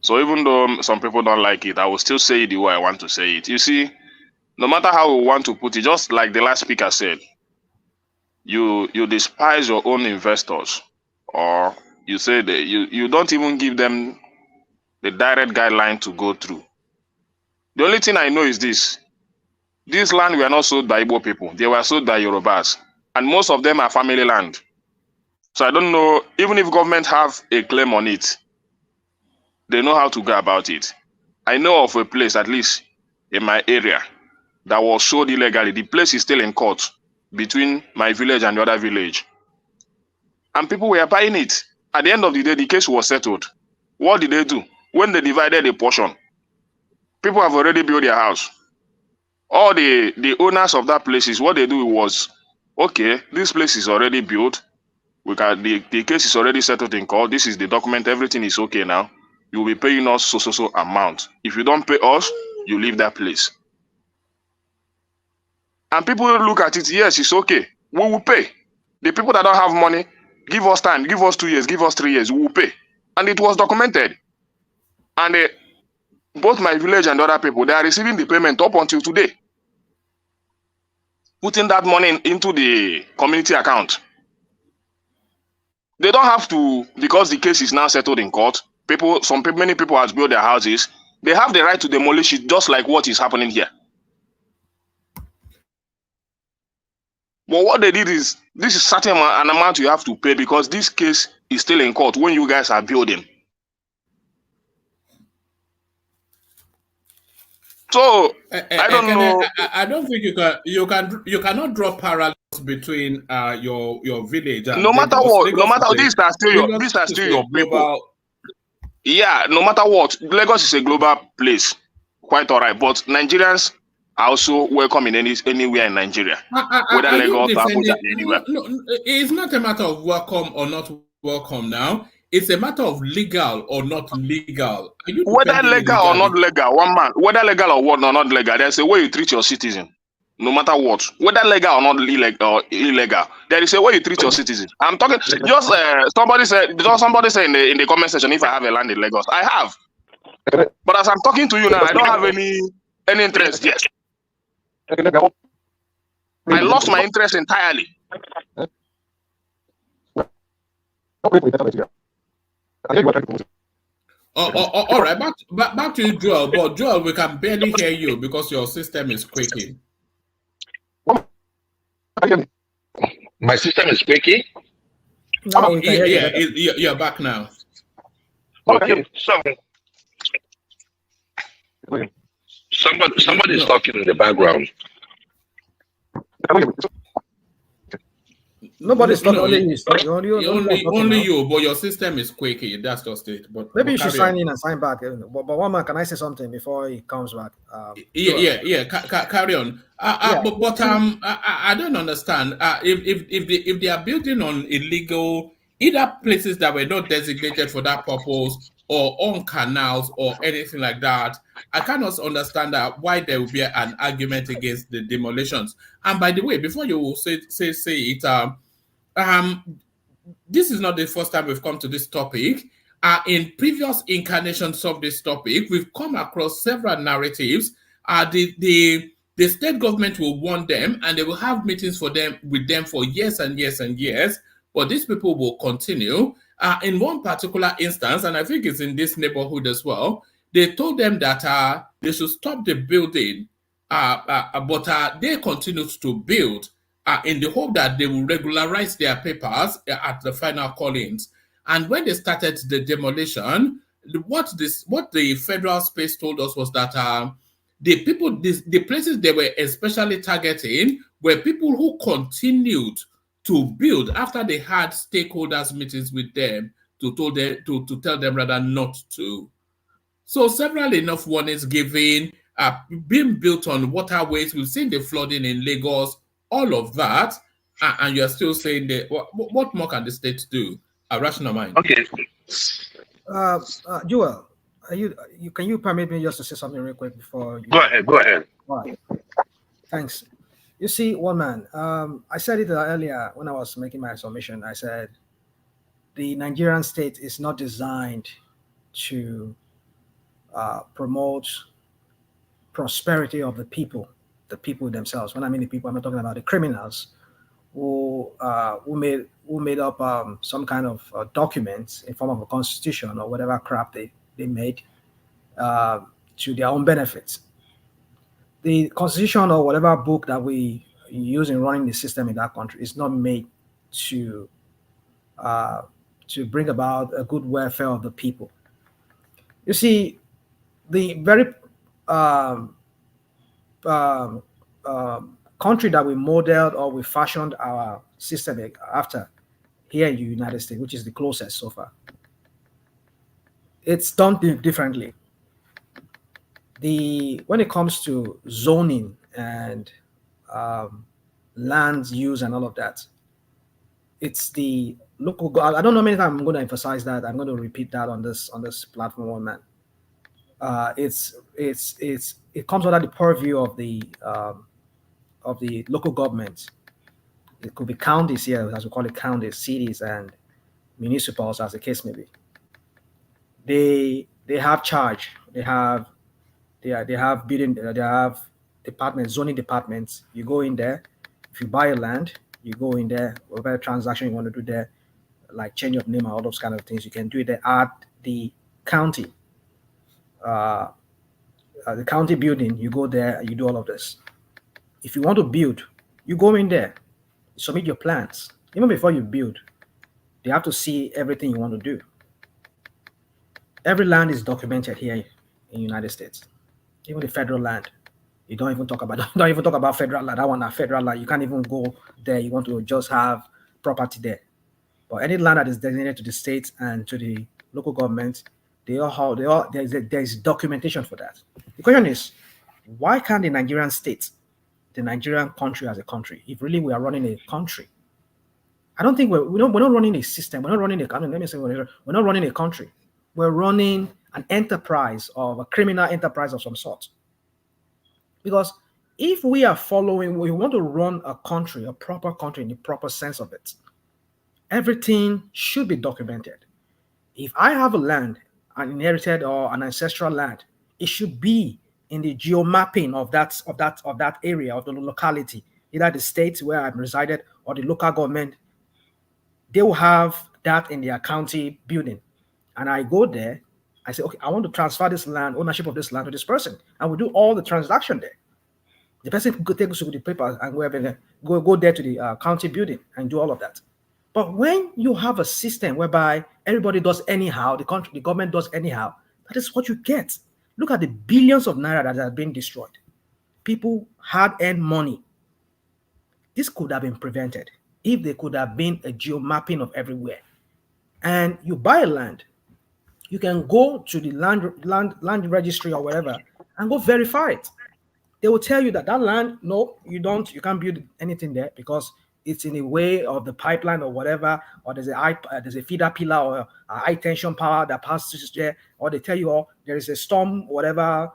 So even though some people don't like it, I will still say it the way I want to say it. You see, no matter how we want to put it, just like the last speaker said, you despise your own investors, or you say that you don't even give them the direct guideline to go through. The only thing I know is this land were not sold by Igbo people. They were sold by Yorubas. And most of them are family land. So I don't know, even if government have a claim on it, they know how to go about it. I know of a place, at least in my area, that was sold illegally. The place is still in court between my village and the other village. And people were buying it. At the end of the day, the case was settled. What did they do? When they divided the portion, people have already built their house. All the owners of that places, what they do was, okay, this place is already built. The case is already settled in court. This is the document. Everything is okay now. You will be paying us so amount. If you don't pay us, you leave that place. And people look at it, yes, it's okay. We will pay. The people that don't have money, give us time, give us 2 years, give us 3 years, we will pay. And it was documented. And both my village and other people, they are receiving the payment up until today. Putting that money into the community account. They don't have to, because the case is now settled in court. Many people have built their houses. They have the right to demolish it, just like what is happening here. But what they did is, this is certain an amount you have to pay because this case is still in court when you guys are building. So I don't know. I don't think you cannot draw parallels between your village and no matter Lagos. what, no matter these are still your people. Yeah, no matter what, Lagos is a global place, quite alright. But Nigerians are also welcome in anywhere in Nigeria, whether Lagos, Abuja, anywhere. No, it's not a matter of welcome or not welcome now. It's a matter of legal or not legal. Whether legal or not legal, one man, whether legal or not legal, there's a way you treat your citizen. No matter what, whether legal or not illegal, there is a way you treat your citizen. I'm talking. Just somebody said in the comment section if I have a land in Lagos, I have. But as I'm talking to you now, I don't have any interest yet. I lost my interest entirely. All right, back to you, Joel. But Joel, we can barely hear you because your system is quaking. My system is quaking? No, you're back now. Okay, so somebody is talking in the background. Nobody's talking. Only you, but your system is quaking. That's just it. But maybe you should sign in and sign back. But one man, can I say something before he comes back? Carry on. But I don't understand. If they are building on illegal, either places that were not designated for that purpose or on canals or anything like that, I cannot understand why there will be an argument against the demolitions. And by the way, before you say it, this is not the first time we've come to this topic. In previous incarnations of this topic, we've come across several narratives. The state government will warn them, and they will have meetings with them for years and years and years. But these people will continue. In one particular instance, and I think it's in this neighborhood as well, they told them that they should stop the building, but they continued to build in the hope that they will regularize their papers at the final call-ins. And when they started the demolition, what the federal space told us was that the places they were especially targeting were people who continued to build after they had stakeholders meetings with them to tell them rather not to. So several enough warnings given, being built on waterways. We've seen the flooding in Lagos, all of that, and you're still saying that what more can the state do? A rational mind. Okay. Joel, can you permit me just to say something real quick before you Go ahead. Go ahead. All right. Thanks. You see, one man, I said it earlier when I was making my submission. I said the Nigerian state is not designed to promote prosperity of the people themselves. When I mean the people, I'm not talking about the criminals who made up some kind of document in form of a constitution or whatever crap they made to their own benefits. The constitution or whatever book that we use in running the system in that country is not made to bring about a good welfare of the people. You see, the very country that we modeled or we fashioned our system after here in the United States, which is the closest so far, it's done differently. When it comes to zoning and land use and all of that, it's the local. I don't know how many times I'm going to emphasize that. I'm going to repeat that on this platform, one man. It comes under the purview of the local government. It could be counties here, as we call it, counties, cities, and municipals, as the case may be. They have charge. They have building. They have departments, zoning departments. You go in there. If you buy a land, you go in there. Whatever transaction you want to do there, like change of name and all those kind of things, you can do it there at the county. The county building, you go there, you do all of this. If you want to build, you go in there, you submit your plans. Even before you build, they have to see everything you want to do. Every land is documented here in the United States, even the federal land. You don't even talk about federal land. That one, a federal land, you can't even go there. You want to just have property there. But any land that is designated to the state and to the local government, there's documentation for that. The question is, why can't the Nigerian state, the Nigerian country as a country, if really we are running a country? I don't think we're not running a system. We're not running we're not running a country. We're running an enterprise, of a criminal enterprise of some sort. Because if we are following, we want to run a country, a proper country in the proper sense of it, everything should be documented. If I have a land, an inherited or an ancestral land, it should be in the geomapping of that area, of the locality, either the state where I've resided or the local government. They will have that in their county building. And I go there, I say, okay, I want to transfer this land, ownership of this land to this person. And we do all the transaction there. The person could take the paper and go there to the county building and do all of that. But when you have a system whereby everybody does anyhow, the government does anyhow, that is what you get. Look at the billions of naira that have been destroyed. People hard-earned money. This could have been prevented if there could have been a geomapping of everywhere. And you buy a land, you can go to the land registry or whatever and go verify it. They will tell you that land, no, you can't build anything there because it's in the way of the pipeline or whatever, or there's a feeder pillar or a high tension power that passes there, or they tell you, oh, there is a storm, whatever,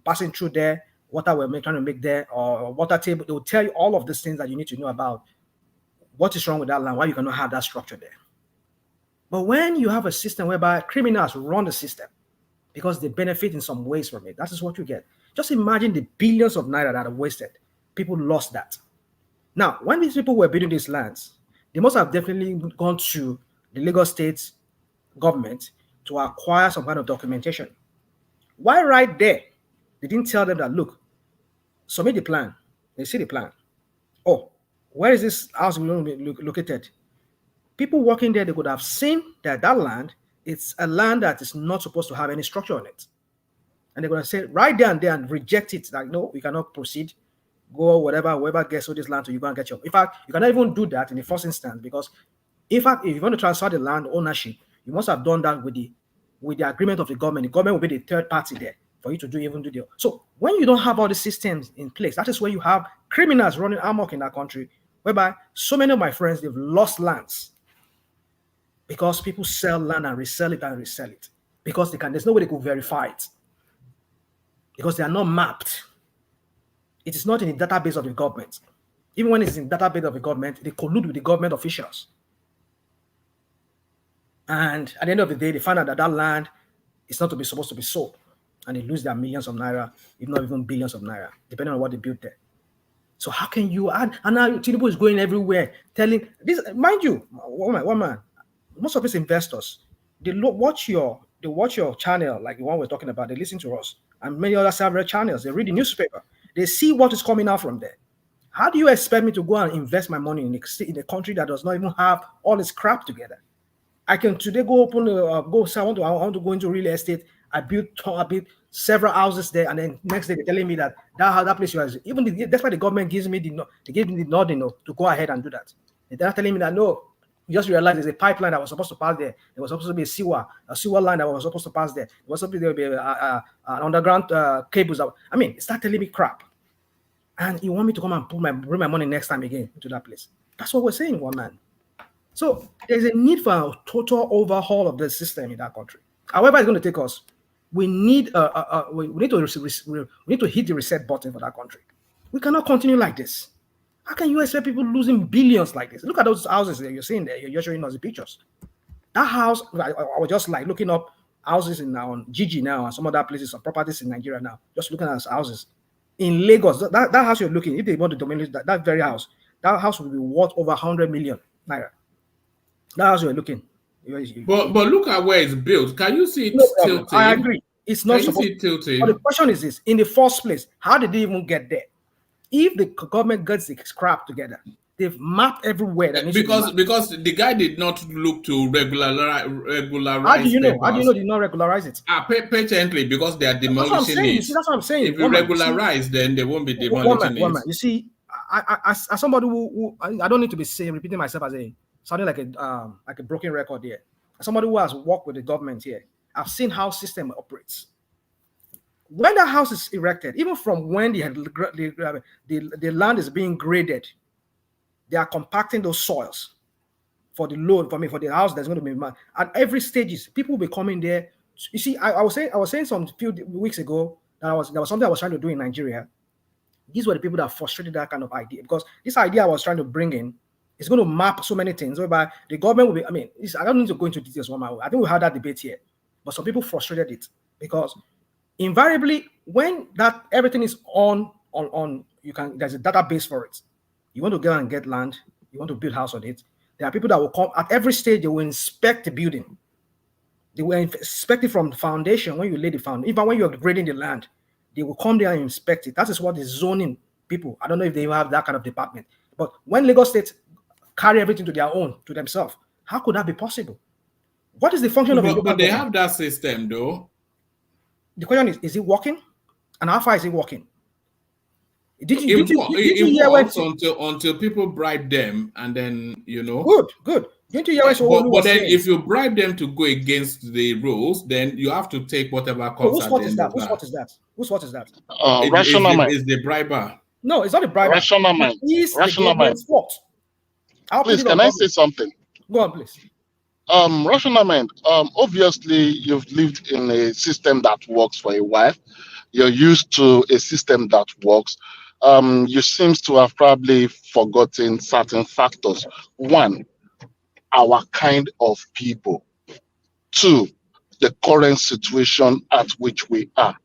passing through there, water we're trying to make there, or water table. They will tell you all of these things that you need to know about what is wrong with that land, why you cannot have that structure there. But when you have a system whereby criminals run the system because they benefit in some ways from it, that is what you get. Just imagine the billions of naira that are wasted. People lost that. Now, when these people were building these lands, They must have definitely gone to the Lagos State government to acquire some kind of documentation. Why right there? They didn't tell them that, look, submit the plan. They see the plan. Oh, where is this house located? People working there, they could have seen that that land, it's a land that is not supposed to have any structure on it. And they're going to say right there and there and reject it. Like, no, we cannot proceed. Go whatever, whoever gets this land to you, go and get your. In fact, you cannot even do that in the first instance because, in fact, if you want to transfer the land ownership, you must have done that with the agreement of the government. The government will be the third party there for you to do the deal. So when you don't have all the systems in place, that is where you have criminals running amok in that country, whereby so many of my friends, they've lost lands because people sell land and resell it because there's no way they could verify it because they are not mapped. It is not in the database of the government. Even when it's in the database of the government, they collude with the government officials. And at the end of the day, they find out that that land is not supposed to be sold. And they lose their millions of naira, if not even billions of naira, depending on what they built there. So how can you add? And now Tinubu is going everywhere telling this. Mind you, one man, most of these investors, they watch your channel like the one we're talking about. They listen to us and many other several channels. They read the newspaper. They see what is coming out from there. How do you expect me to go and invest my money in a country that does not even have all its crap together? I can today go open go say I want to go into real estate. I built several houses there, and then next day they're telling me that place you are even that's why the government gives me the nod to go ahead and do that. They're not telling me that no, you just realize there's a pipeline that was supposed to pass there. There was supposed to be a sewer line that was supposed to pass there. There was supposed to be an underground cables. I mean, start telling me crap, and you want me to come and bring my money next time again to that place? That's what we're saying, one man. So there's a need for a total overhaul of the system in that country. However, it's going to take us. We need to hit the reset button for that country. We cannot continue like this. How can you expect people losing billions like this? Look at those houses that you're seeing there. You're showing us the pictures. That house, I was just like looking up houses on Gigi now and some other places, some properties in Nigeria now. Just looking at houses in Lagos. That house you're looking, if they want to demolish that very house, that house will be worth over 100 million naira. That's how you're looking. But look at where it's built. Can you see it tilting? I agree. It's not supposed to tilting. But the question is this: in the first place, how did they even get there? If the government gets the scrap together, they've mapped everywhere. Because the guy did not look to regularize. How do you know? How do you know they did not regularize it? Patiently, because they are demolishing it. That's what I'm saying. If you regularize, then they won't be demolishing it. You see, as somebody who I don't need to be saying repeating myself as sounding like a broken record here. As somebody who has worked with the government here, I've seen how system operates. When the house is erected, even from when the land is being graded, they are compacting those soils for the load for the house that's going to be made. At every stages, people will be coming there. You see, I was saying some few weeks ago that there was something I was trying to do in Nigeria. These were the people that frustrated that kind of idea, because this idea I was trying to bring in is going to map so many things whereby the government will be. I mean, I don't need to go into details. I think we had that debate here, but some people frustrated it because invariably, when that everything is on, there's a database for it. You want to go and get land, you want to build a house on it. There are people that will come at every stage. They will inspect the building. They will inspect it from the foundation when you lay the foundation. Even when you're grading the land, they will come there and inspect it. That is what the zoning people. I don't know if they have that kind of department. But when Lagos State carry everything to their own, to themselves, how could that be possible? What is the function of it? But they have that system, though. The question is it working? And how far is it working? It works until people bribe them, and then Good. Didn't you hear but then if you bribe them to go against the rules, then you have to take whatever comes at the end of that. Whose fault is that? Rational mind. Is the briber. No, it's not the briber. Rational mind. Rational mind. Please, can I say something? Go on, please. Rational mind. Obviously, you've lived in a system that works for a while. You're used to a system that works. You seem to have probably forgotten certain factors. One, our kind of people. Two, the current situation at which we are.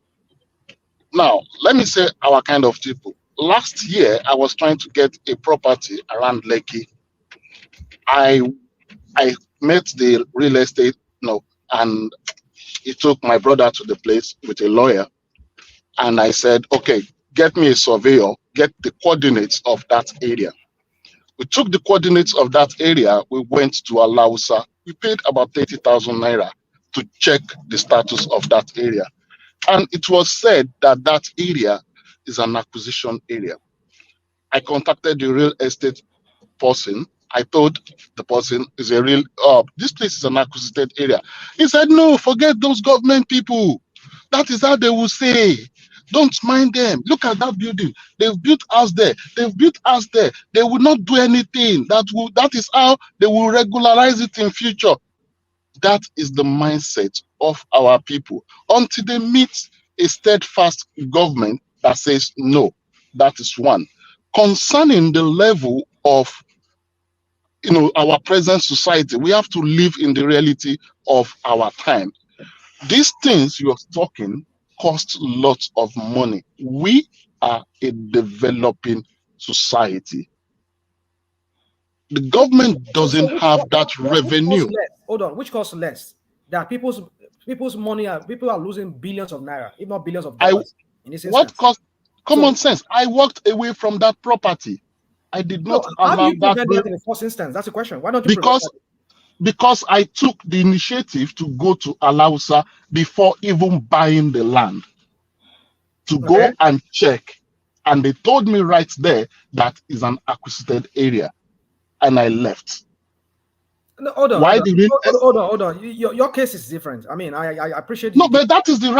Now, let me say our kind of people. Last year, I was trying to get a property around Lekki. I met the real estate, and he took my brother to the place with a lawyer, and I said, okay, get me a surveyor, get the coordinates of that area. We took the coordinates of that area. We went to Alausa. We paid about 30,000 naira to check the status of that area. And it was said that that area is an acquisition area. I contacted the real estate person. I told the person is a real, this place is an acquisited area. He said, no, forget those government people. That is how they will say. Don't mind them. Look at that building. They've built us there. They've built us there. They will not do anything. That is how they will regularize it in future. That is the mindset of our people. Until they meet a steadfast government that says no. That is one. Concerning the level of our present society, we have to live in the reality of our time. These things you are talking cost lots of money. We are a developing society. The government doesn't have that revenue. Hold on, which costs less? That people's money people are losing billions of naira, if not billions of dollars. In this instance. What cost? Common sense. I walked away from that property. I did not allow how do you prevent that in the first instance? That's the question. Why don't you because I took the initiative to go to Alausa before even buying the land, to go and check. And they told me right there that is an acquisited area. And I left. No, hold on. Why did you hold on. Your case is different. I mean, I appreciate. No, but that is the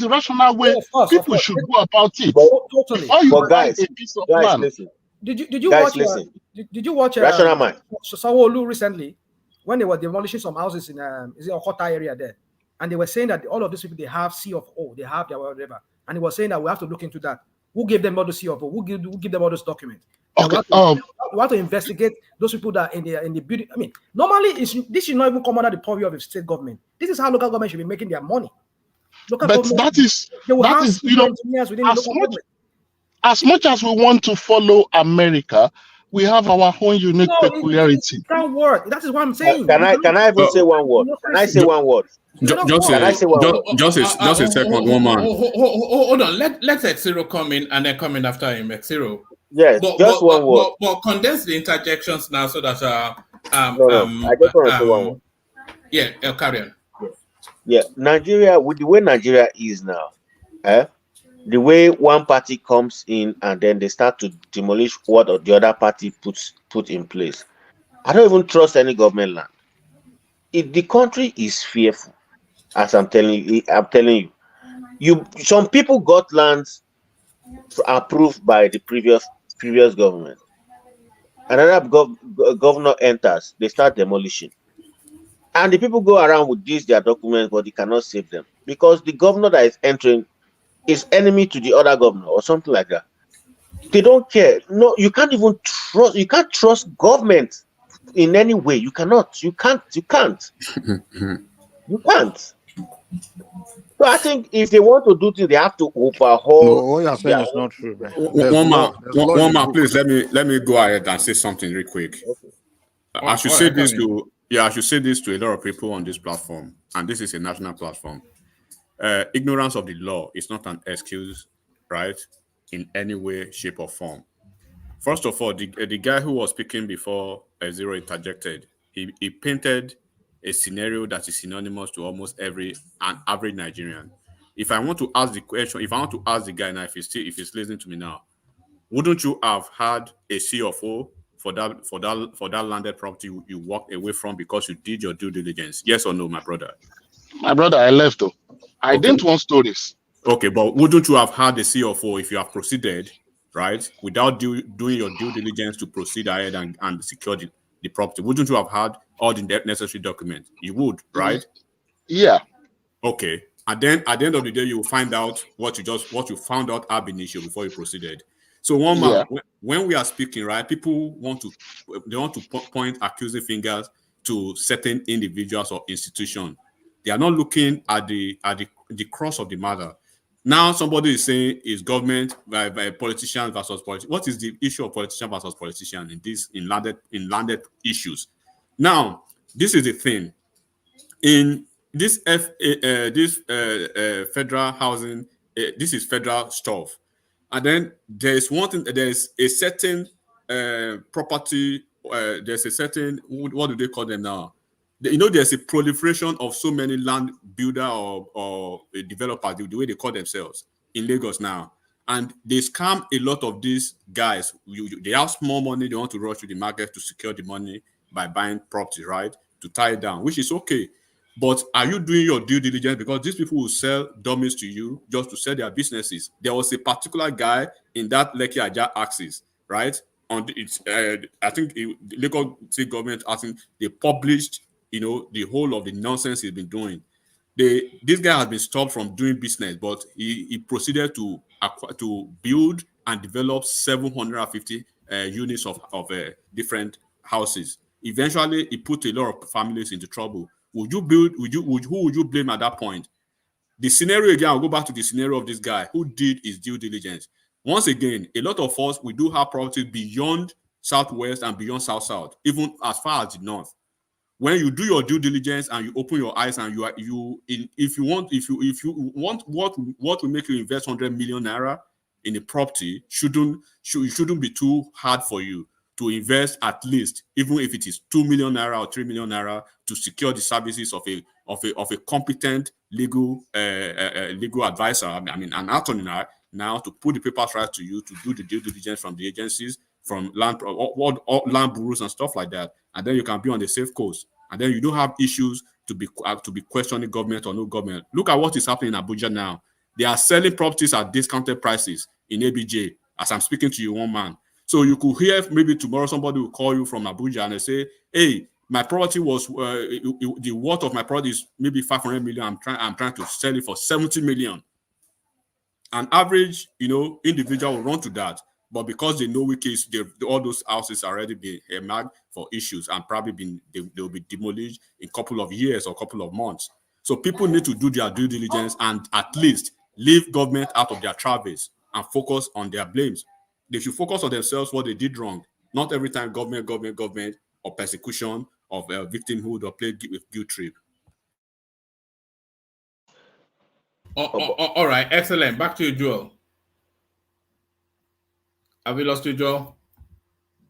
rational way people should go about it. Totally. Before you buy a piece of land. Listen. Did you watch? Did you watch Rational Mind? Soludo recently, when they were demolishing some houses in is it Okota area there, and they were saying that all of these people, they have C of O, they have their whatever, and he was saying that we have to look into that. Who gave them all the C of O? Who give them all those documents? Okay. We have to investigate those people that in the building. I mean, normally this should not even come under the purview of the state government. This is how local government should be making their money. But that is as much as we want to follow America, we have our own unique peculiarity. It can't work. That is what I'm saying. Can I even say one word? Can I say one word? Just a second, one man. Hold on. Let Xero come in and then come in after him. Xero. Yes, just one word. But condense the interjections now so that I just want to say one word. Yeah, carry on. Yeah, Nigeria, with the way Nigeria is now, the way one party comes in and then they start to demolish what the other party put in place. I don't even trust any government land. If the country is fearful, as I'm telling you, some people got lands approved by the previous government. Another governor enters, they start demolishing. And the people go around with their documents, but they cannot save them because the governor that is entering is enemy to the other governor or something like that. They don't care. No, you can't even trust. You can't trust government in any way. You cannot. You can't. You can't. So I think if they want to do things, they have to overhaul. No, what you're saying is not true. One man, please let me go ahead and say something real quick. Okay. I should say this to a lot of people on this platform, and this is a national platform. Ignorance of the law is not an excuse, right? In any way, shape, or form. First of all, the guy who was speaking before Zero interjected, he painted a scenario that is synonymous to almost an average Nigerian. If I want to ask the question, if I want to ask the guy now, if he's listening to me now, wouldn't you have had a CFO for that landed property you walked away from because you did your due diligence? Yes or no, my brother? My brother, I left though. I didn't want stories. Okay, but wouldn't you have had a CFO if you have proceeded, right, without doing your due diligence to proceed ahead and secure the property? Wouldn't you have had all the necessary documents? You would, right? Yeah. Okay. And then at the end of the day, you will find out what you found out ab initio before you proceeded. So when we are speaking, right, people want to point accusing fingers to certain individuals or institutions. They are not looking at the cross of the matter. Now somebody is saying is government by politician versus politician. What is the issue of politician versus politician in this in landed issues? Now, this is the thing. In this federal housing, this is federal stuff. And then there's one thing, there's a certain property, there's a certain, what do they call them now? You know, there's a proliferation of so many land builder or a developer, the way they call themselves in Lagos now. And they scam a lot of these guys. They have small money, they want to rush to the market to secure the money by buying property, right? To tie it down, which is okay. But are you doing your due diligence? Because these people will sell dummies to you just to sell their businesses. There was a particular guy in that Lekki Aja axis, right? On the, I think the Lagos state government, I think they published, you know, the whole of the nonsense he's been doing. This guy has been stopped from doing business, but he proceeded to build and develop 750 units of different houses. Eventually, he put a lot of families into trouble. Who would you blame at that point? The scenario again, I'll go back to the scenario of this guy who did his due diligence. Once again, a lot of us, we do have properties beyond Southwest and beyond South, even as far as the North. When you do your due diligence and you open your eyes and if you want what will make you invest 100 million naira in a property, shouldn't be too hard for you to invest at least, even if it is 2 million naira or 3 million naira, to secure the services of a competent legal advisor. I mean, an attorney now to put the papers right to you, to do the due diligence from the agencies, from land bureaus and stuff like that, and then you can be on the safe coast, and then you don't have issues to be questioning government or no government. Look at what is happening in Abuja now. They are selling properties at discounted prices in ABJ. As I'm speaking to you, one man. So you could hear maybe tomorrow somebody will call you from Abuja and they say, "Hey, my property was the worth of my property is maybe 500 million. I'm trying to sell it for 70 million." An average, individual will run to that, but because they know all those houses already been marked for issues and probably they will be demolished in a couple of years or a couple of months. So people need to do their due diligence and at least leave government out of their travels and focus on their blames. They should focus on themselves, what they did wrong. Not every time government, or persecution of victimhood or play with guilt trip. All right, excellent. Back to you, Joel. Have we lost you, Joel?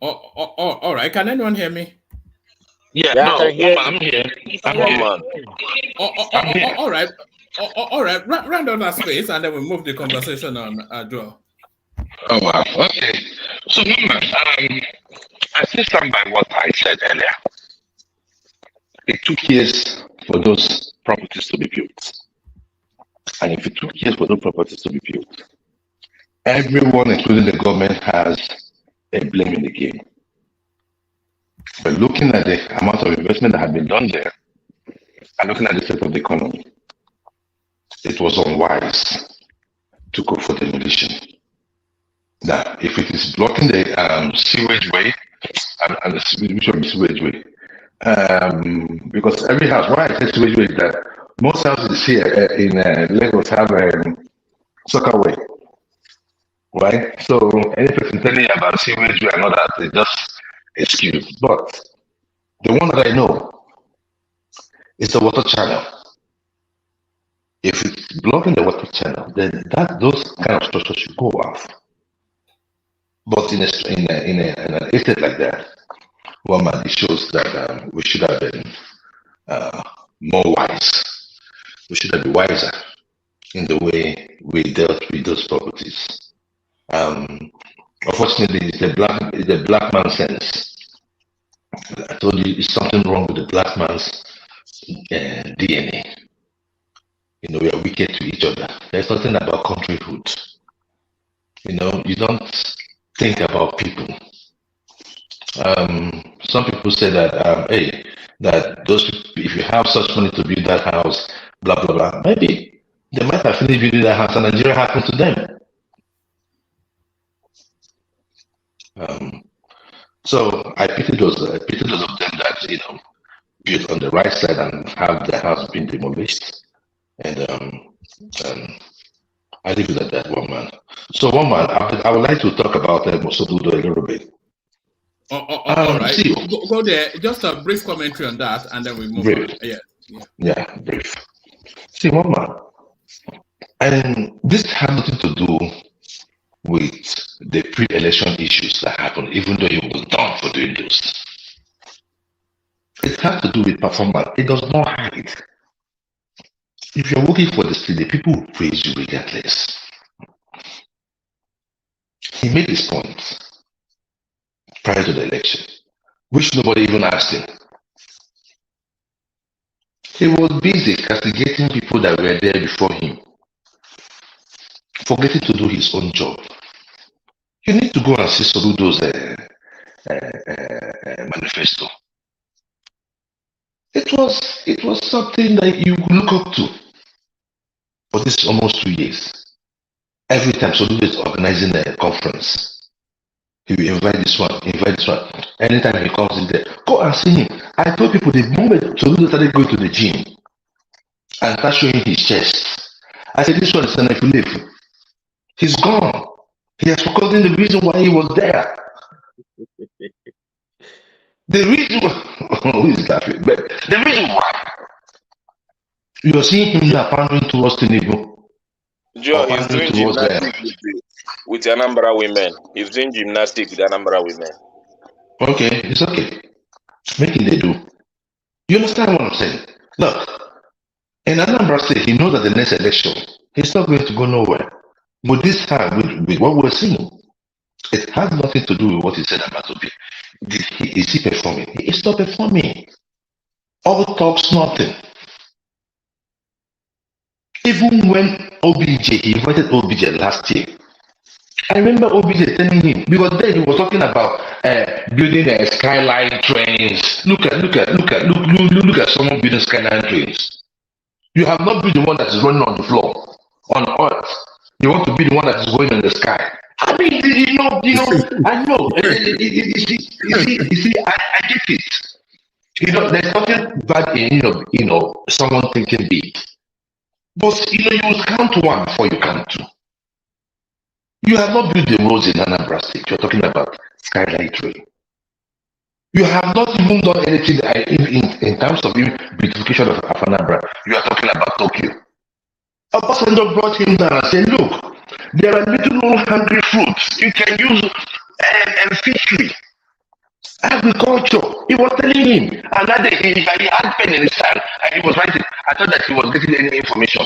All right. Can anyone hear me? Yeah, no, I'm here. All right. All right. Round on that space, and then we move the conversation on, Joel. Oh, wow. Okay. So, I still stand by what I said earlier. It took years for those properties to be built. And if it took years for those properties to be built, everyone, including the government, has a blame in the game. But looking at the amount of investment that had been done there, and looking at the state of the economy, it was unwise to go for demolition. Now, if it is blocking the sewage way, and the sewage way, because every house, why I say sewage way is that most houses here in Lagos have a soccer way, right? So any person telling you about sewage way and all that is just excuse. But the one that I know is the water channel. If it's blocking the water channel, then those kind of structures should go off. But in an estate like that, well, man, it shows that we should have been more wise. We should have been wiser in the way we dealt with those properties. Unfortunately, it's the black man's sense. I told you, it's something wrong with the black man's DNA. We are wicked to each other. There's nothing about countryhood. You don't think about people. Some people say that, hey, that if you have such money to build that house, blah, blah, blah. Maybe they might have finished building that house and Nigeria happened to them. So I pity those of them that, built on the right side and have the house been demolished. And I leave it at that, one man. So, one man, I would like to talk about Soludo a little bit. All right, See, go there. Just a brief commentary on that, and then we move brief. on. Yeah, brief. See, one man, and this has nothing to do with the pre-election issues that happened, even though he was done for doing those. It has to do with performance. It does not hide. If you're working for the state, the people will praise you regardless. He made his point prior to the election, which nobody even asked him. He was busy castigating people that were there before him, forgetting to do his own job. You need to go and see Soludo's manifesto. It was something that you could look up to for this almost 2 years. Every time Soludo is organizing a conference, he will invite this one, invite this one. Anytime he comes in there, go and see him. I told people the moment Soludo started going to the gym and start showing his chest, I said, this one is an affiliate. He's gone. He has forgotten the reason why he was there. The reason why, who is laughing? But the reason why you're seeing him now pandering towards Tinubu. John, he's doing gymnastics with Anambra women. He's doing gymnastics with Anambra women. Okay, it's okay. Making they do. You understand what I'm saying? Look, in Anambra State, he knows that the next election, he's not going to go nowhere. But this time, with what we're seeing, it has nothing to do with what he said about Obi. Is he performing? He is not performing. All talks, nothing. Even when OBJ, he invited OBJ last year, I remember OBJ telling him, because then he was talking about building skyline trains. Look at someone building skyline trains. You have not built the one that is running on the floor, on earth. You want to be the one that is going in the sky. I mean, I know. You see, I get it. There's nothing bad in, someone thinking big. But, you will count one before you count two. You have not built the roads in Anambra State. You're talking about skyline train. You have not even done anything in terms of beautification of Anambra. You are talking about Tokyo. A passenger brought him down and said, look, there are little hungry fruits. You can use fishery, agriculture. He was telling him. And that day he had pen in his hand and he was writing. I thought that he was getting any information.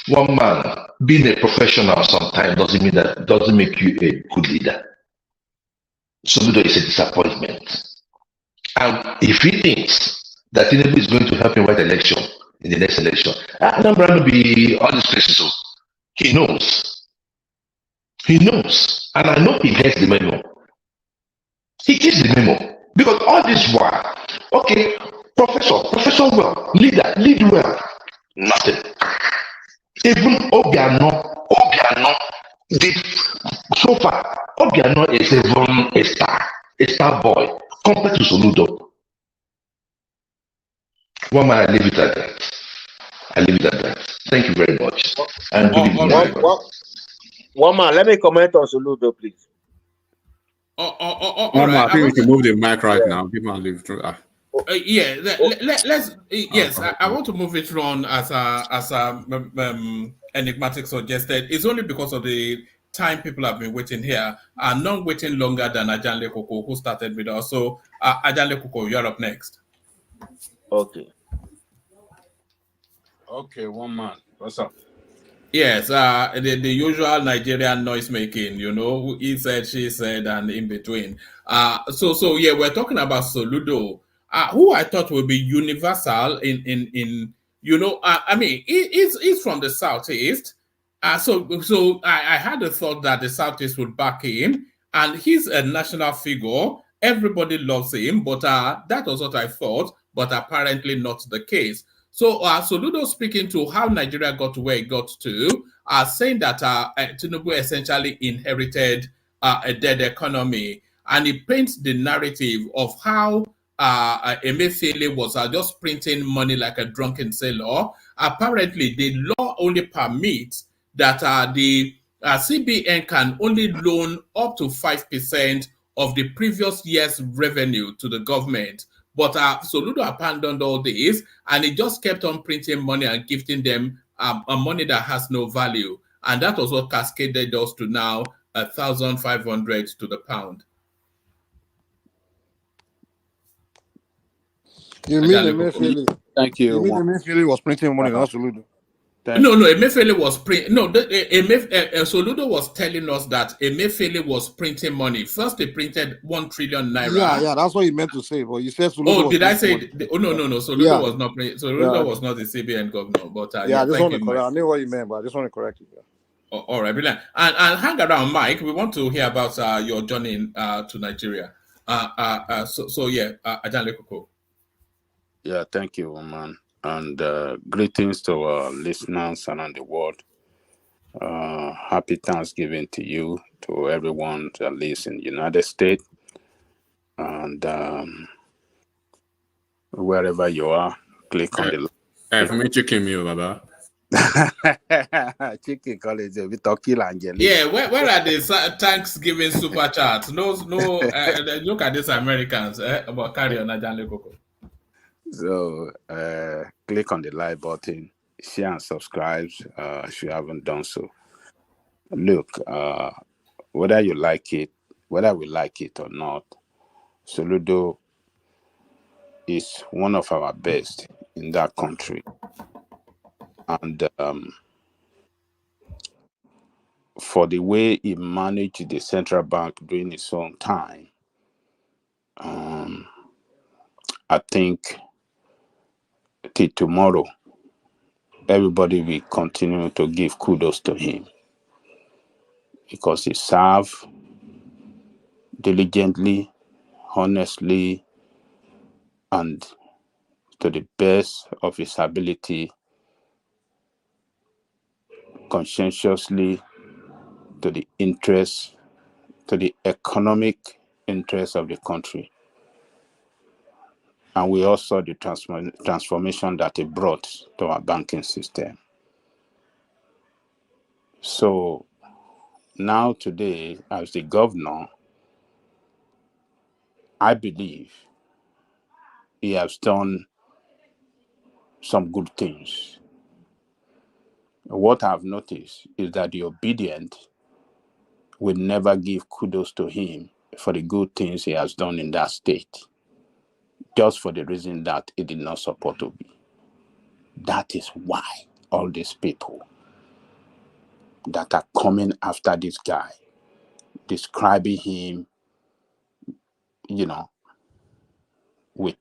One man, being a professional sometimes doesn't make you a good leader. Soludo is a disappointment. And if he thinks that Tinubu is going to help him win the election in the next election, Anambra will be all these places. So he knows. He knows. And I know he gets the memo. He gets the memo. Because all this while, okay, professor well, leader, lead well. Nothing. Even Obiano did so far. Obiano is even a star boy compared to Soludo. One man, I leave it at that. Thank you very much. And good evening, everybody. One man, let me comment on Soludo, please. All right. I think we can move the mic right now. People are leave through. Let's. Yes, I want to move it on as Enigmatic suggested. It's only because of the time people have been waiting here, and not waiting longer than Ajanle Koko, who started with us. So, Ajanle Koko, you're up next. Okay. Okay, one man. What's up? Yes, the usual Nigerian noise making, he said, she said, and in between. So yeah, we're talking about Soludo, who I thought would be universal in I mean, he's from the Southeast. So I had a thought that the Southeast would back him, and he's a national figure. Everybody loves him, but that was what I thought, but apparently not the case. So Soludo speaking to how Nigeria got to where it got to, saying that Tinubu essentially inherited a dead economy, and he paints the narrative of how Emefiele was just printing money like a drunken sailor. Apparently, the law only permits that the CBN can only loan up to 5% of the previous year's revenue to the government. But Soludo abandoned all this, and he just kept on printing money and gifting them money that has no value. And that was what cascaded us to now 1,500 to the pound. You mean Emefiele? Thank you. You mean Emefiele was printing money, not Soludo? No, Emefiele was Soludo was telling us that Emefiele was printing money. First, they printed 1 trillion naira. Yeah, that's what he meant to say. But you said Soludo. Oh, did I say? No. Soludo was not. Soludo was not the CBN governor. But I just want to correct. I know what you meant, but I just want to correct you. All right, brilliant. And hang around, Mike. We want to hear about your journey to Nigeria. Ajan Lekoko. Yeah, thank you, man. And greetings to our listeners around the world. Happy Thanksgiving to you, to everyone that lives in the United States. And wherever you are, click on the... For me, chicken meal, Baba. Chicken college, we talk Angeli. Yeah, where are the Thanksgiving super chats? No, look at these Americans. About carry on, Ajan Lekoko. So click on the like button, share and subscribe if you haven't done so. Look, whether we like it or not, Soludo is one of our best in that country. And for the way he managed the central bank during his own time, I think till tomorrow, everybody will continue to give kudos to him because he served diligently, honestly, and to the best of his ability, conscientiously, to the economic interests of the country. And we also saw the transformation that it brought to our banking system. So now today, as the governor, I believe he has done some good things. What I've noticed is that the Obidient will never give kudos to him for the good things he has done in that state, just for the reason that he did not support Obi. That is why all these people that are coming after this guy, describing him, with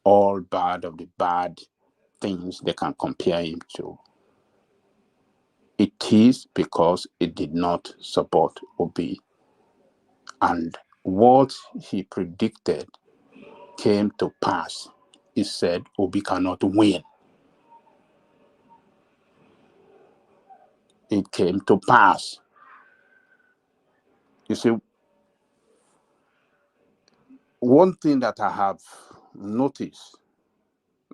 all bad of the bad things they can compare him to. It is because it did not support Obi. And what he predicted came to pass. He said Obi cannot win. It came to pass. You see, one thing that I have noticed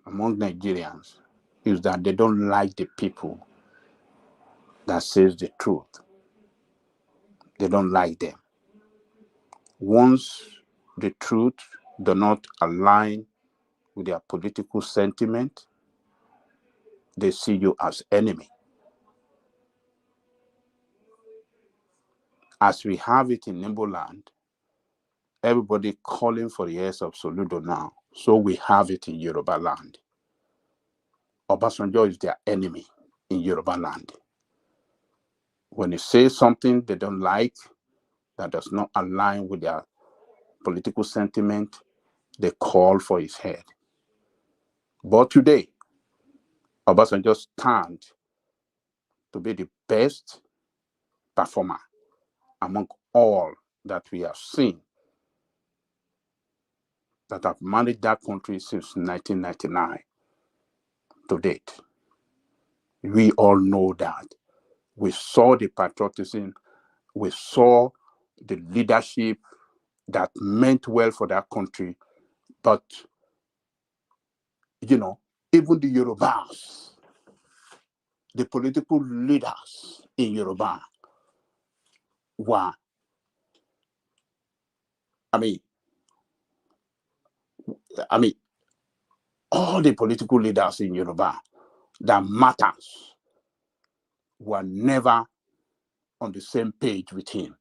among Nigerians is that they don't like the people that says the truth. They don't like them. Once the truth do not align with their political sentiment, they see you as enemy. As we have it in Igbo land, everybody calling for the heirs of Soludo now, so we have it in Yoruba land. Obasanjo is their enemy in Yoruba land. When he says something they don't like, that does not align with their political sentiment, they call for his head. But today, Obasanjo stands to be the best performer among all that we have seen that have managed that country since 1999 to date. We all know that. We saw the patriotism, we saw the leadership that meant well for that country, But, you know, even the Yorubas, the political leaders in Yoruba were, I mean, all the political leaders in Yoruba that matters were never on the same page with him.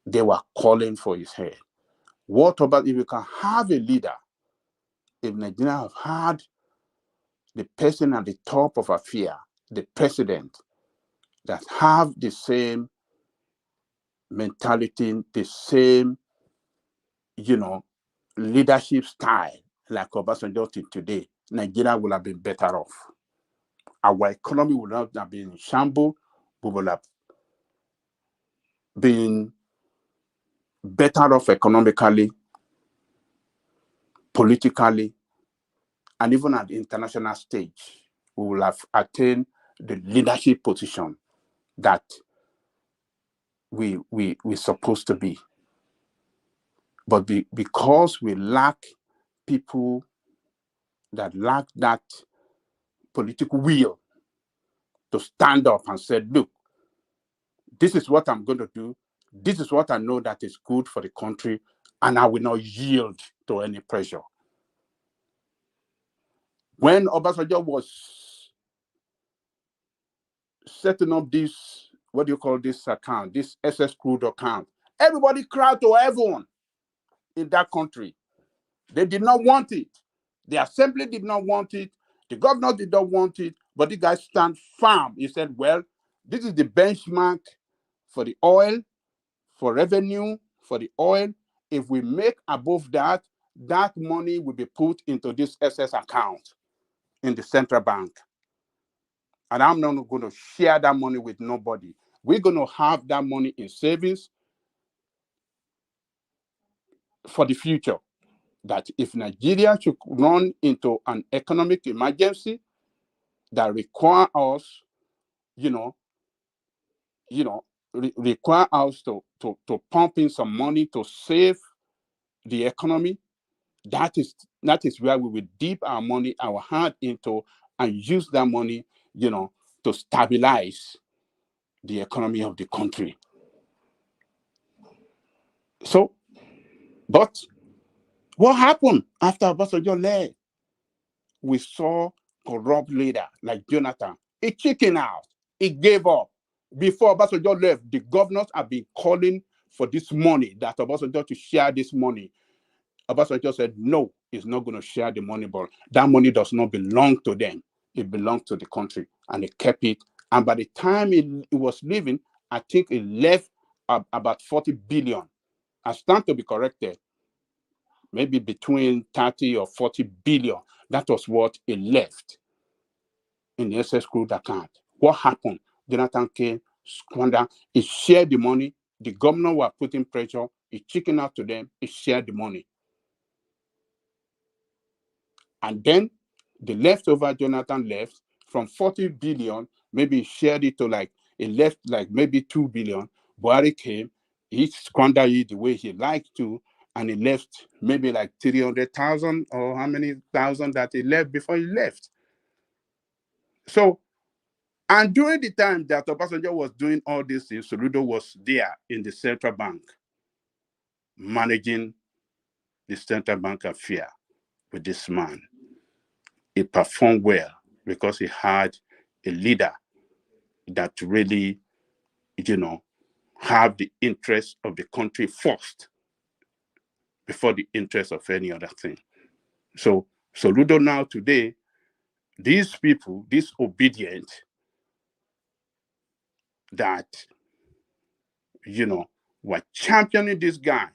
They were calling for his head. What about if you can have a leader, if Nigeria have had the person at the top of affair, the president, that have the same mentality, the same, you know, leadership style like Obasanjo today, Nigeria would have been better off. Our economy would not have been in shambles. We would have been better off economically, politically, and even at the international stage. We will have attained the leadership position that we're supposed to be. But because we lack people that lack that political will to stand up and say, look, this is what I'm going to do. This is what I know that is good for the country, and I will not yield to any pressure. When Obasanjo was setting up this, what do you call this account, this SS crude account, everybody cried to heaven in that country. They did not want it. The assembly did not want it. The governor did not want it. But the guy stand firm. He said, well, this is the benchmark for the oil, for revenue, for the oil. If we make above that, that money will be put into this SS account in the central bank. And I'm not going to share that money with nobody. We're going to have that money in savings for the future. That if Nigeria should run into an economic emergency that require us, require us to pump in some money to save the economy, that is where we will dip our money, our hand into, and use that money, to stabilize the economy of the country. So, but what happened after Obasanjo left? We saw corrupt leader like Jonathan. He chickened out. He gave up. Before Obasanjo left, the governors have been calling for this money, that Obasanjo to share this money. Obasanjo said, no, he's not going to share the money, but that money does not belong to them. It belongs to the country. And he kept it. And by the time he was leaving, I think he left about 40 billion. I stand to be corrected. Maybe between 30 or 40 billion. That was what he left in the SS crude account. What happened? Jonathan came, squandered. He shared the money. The governor were putting pressure. He chickened out to them. He shared the money. And then the leftover Jonathan left from 40 billion, maybe he shared it to he left maybe 2 billion. Buhari came, he squandered it the way he liked to, and he left maybe 300,000 or how many thousand that he left before he left. So, and during the time that Obasanjo was doing all these things, Soludo was there in the central bank, managing the central bank affair with this man. He performed well because he had a leader that really, have the interest of the country first before the interest of any other thing. So Soludo now today, these people, this Obidient, that, were championing this guy,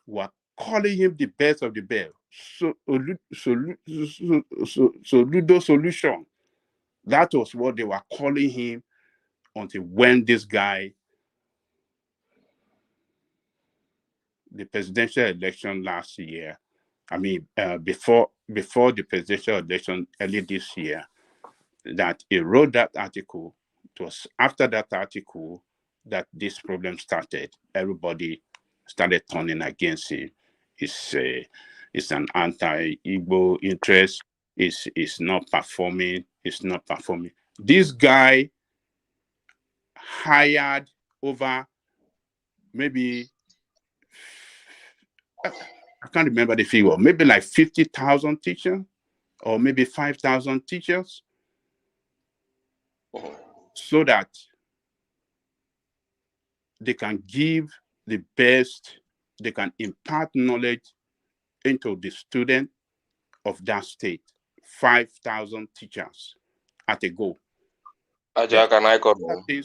were calling him the best of the best. Soludo solution. That was what they were calling him until when this guy, the presidential election last year, before the presidential election early this year, that he wrote that article. It was after that article that this problem started. Everybody started turning against him. it's an anti-Igbo interest, it's not performing, it's not performing. This guy hired over maybe, I can't remember the figure, maybe like 50,000 teachers or maybe 5,000 teachers, so that they can give the best, they can impart knowledge into the student of that state. 5,000 teachers at a go. Aja, can I come in?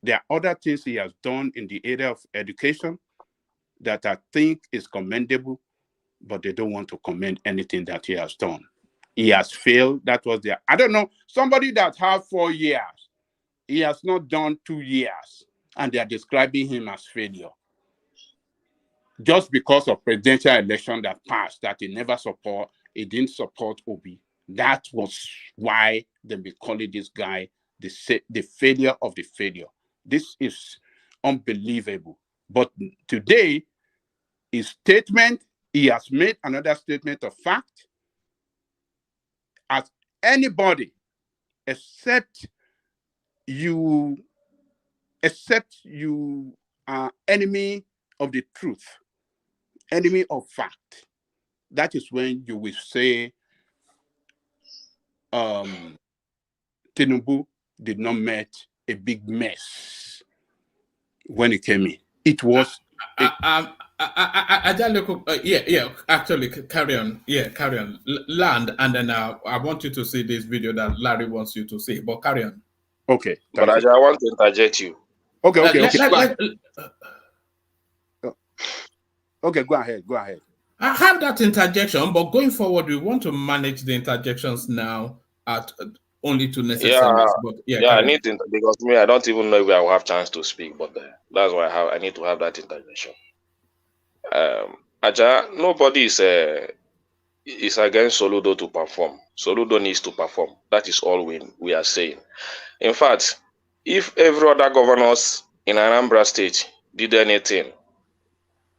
There are other things he has done in the area of education that I think is commendable, but they don't want to commend anything that he has done. He has failed. That was there. I don't know, somebody that had 4 years, he has not done 2 years, and they are describing him as failure. Just because of presidential election that passed, that he didn't support Obi. That was why they be calling this guy the failure of the failure. This is unbelievable. But today, his statement, he has made another statement of fact. As anybody, except you are enemy of the truth, enemy of fact, that is when you will say Tinubu did not make a big mess when he came in. It was actually carry on. Yeah, carry on. Land, and then I want you to see this video that Larry wants you to see, but carry on. Okay. But I want to interject you. Okay. Okay, go ahead. I have that interjection, but going forward, we want to manage the interjections now at only to necessary. I need to, because me, I don't even know if I will have chance to speak, but that's why I need to have that interjection. Aja, nobody is against Soludo to perform. Soludo needs to perform. That is all we are saying. In fact, if every other governors in Anambra State did anything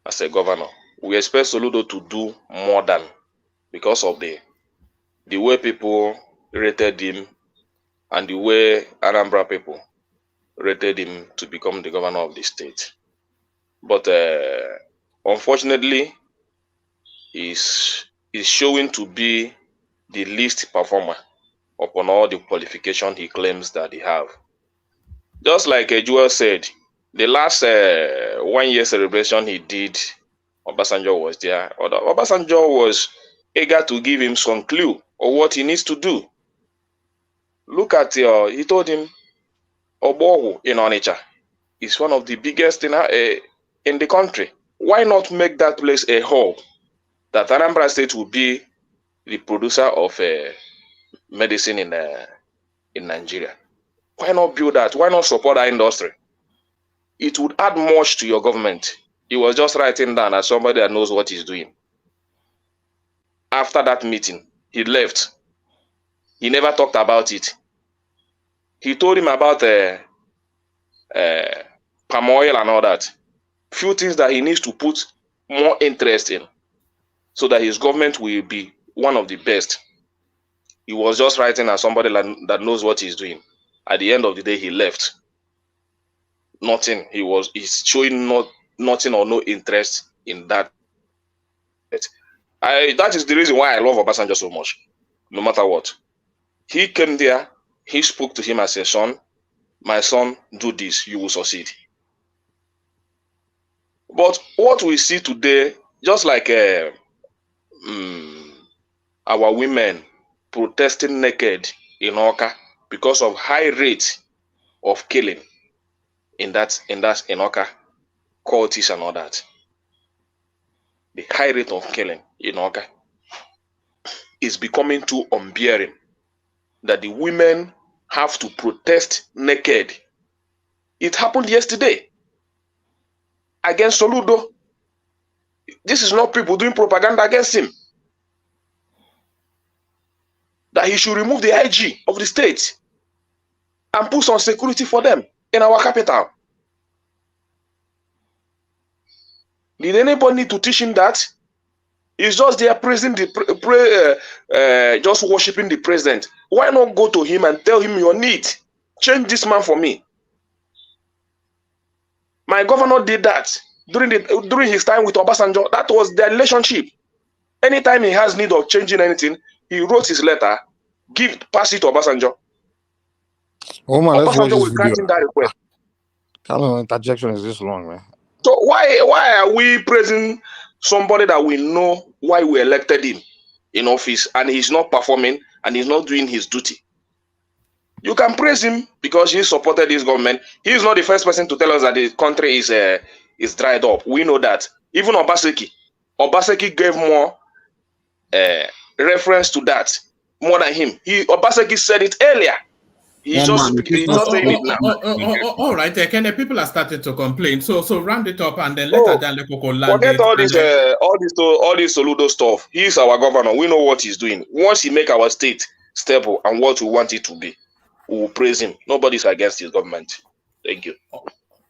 as a governor, we expect Soludo to do more than, because of the way people rated him and the way Anambra people rated him to become the governor of the state. But unfortunately, he's showing to be the least performer upon all the qualification he claims that he have. Just like Joel said, the last 1 year celebration he did, Obasanjo was there. Obasanjo was eager to give him some clue of what he needs to do. Look at he told him, Obohu in Onitsha is one of the biggest in the country. Why not make that place a hub that Anambra State will be the producer of medicine in Nigeria? Why not build that? Why not support that industry? It would add much to your government. He was just writing down as somebody that knows what he's doing. After that meeting, he left. He never talked about it. He told him about palm oil and all that. Few things that he needs to put more interest in so that his government will be one of the best. He was just writing as somebody that knows what he's doing. At the end of the day, he left. Nothing. He's showing nothing or no interest in that. That is the reason why I love Obasanjo so much. No matter what. He came there, he spoke to him as a son. My son, do this, you will succeed. But what we see today, just like our women protesting naked in Oka because of high rate of killing in Oka, cultists and all that. The high rate of killing in Oka is becoming too unbearing that the women have to protest naked. It happened yesterday against Soludo. This is not people doing propaganda against him. That he should remove the IG of the state and put some security for them in our capital. Did anybody need to teach him that? He's just there praising just worshiping the president. Why not go to him and tell him your need? Change this man for me. My governor did that during his time with Obasanjo. That was their relationship. Anytime he has need of changing anything, he wrote his letter, pass it to Obasanjo. Oh man, let's watch Obasanjo this will grant video. him that request. How long interjection is this long, man? So why are we praising somebody that we know why we elected him in office and he's not performing and he's not doing his duty? You can praise him because he supported this government. He is not the first person to tell us that the country is dried up. We know that. Even Obaseki gave more reference to that more than him. Obaseki said it earlier. He's just saying it now. All right, Ken, people are starting to complain. So round it up and then let Adan Lekoko land Forget it. all this Soludo stuff. He's our governor. We know what he's doing. Once he make our state stable and what we want it to be, we will praise him. Nobody's against his government. Thank you.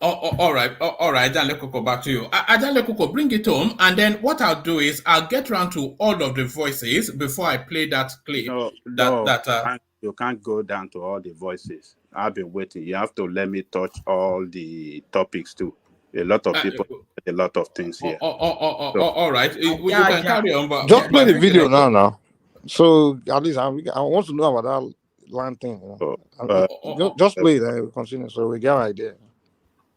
All right, Adan Lekoko, back to you. Adan Lekoko, bring it home, and then what I'll do is I'll get round to all of the voices before I play that clip. You can't go down to all the voices. I've been waiting. You have to let me touch all the topics too. A lot of people a lot of things here. All right, you can carry on. But just play the video now. So at least I want to know about that land thing. You know? Just play it and continue. So we get an idea.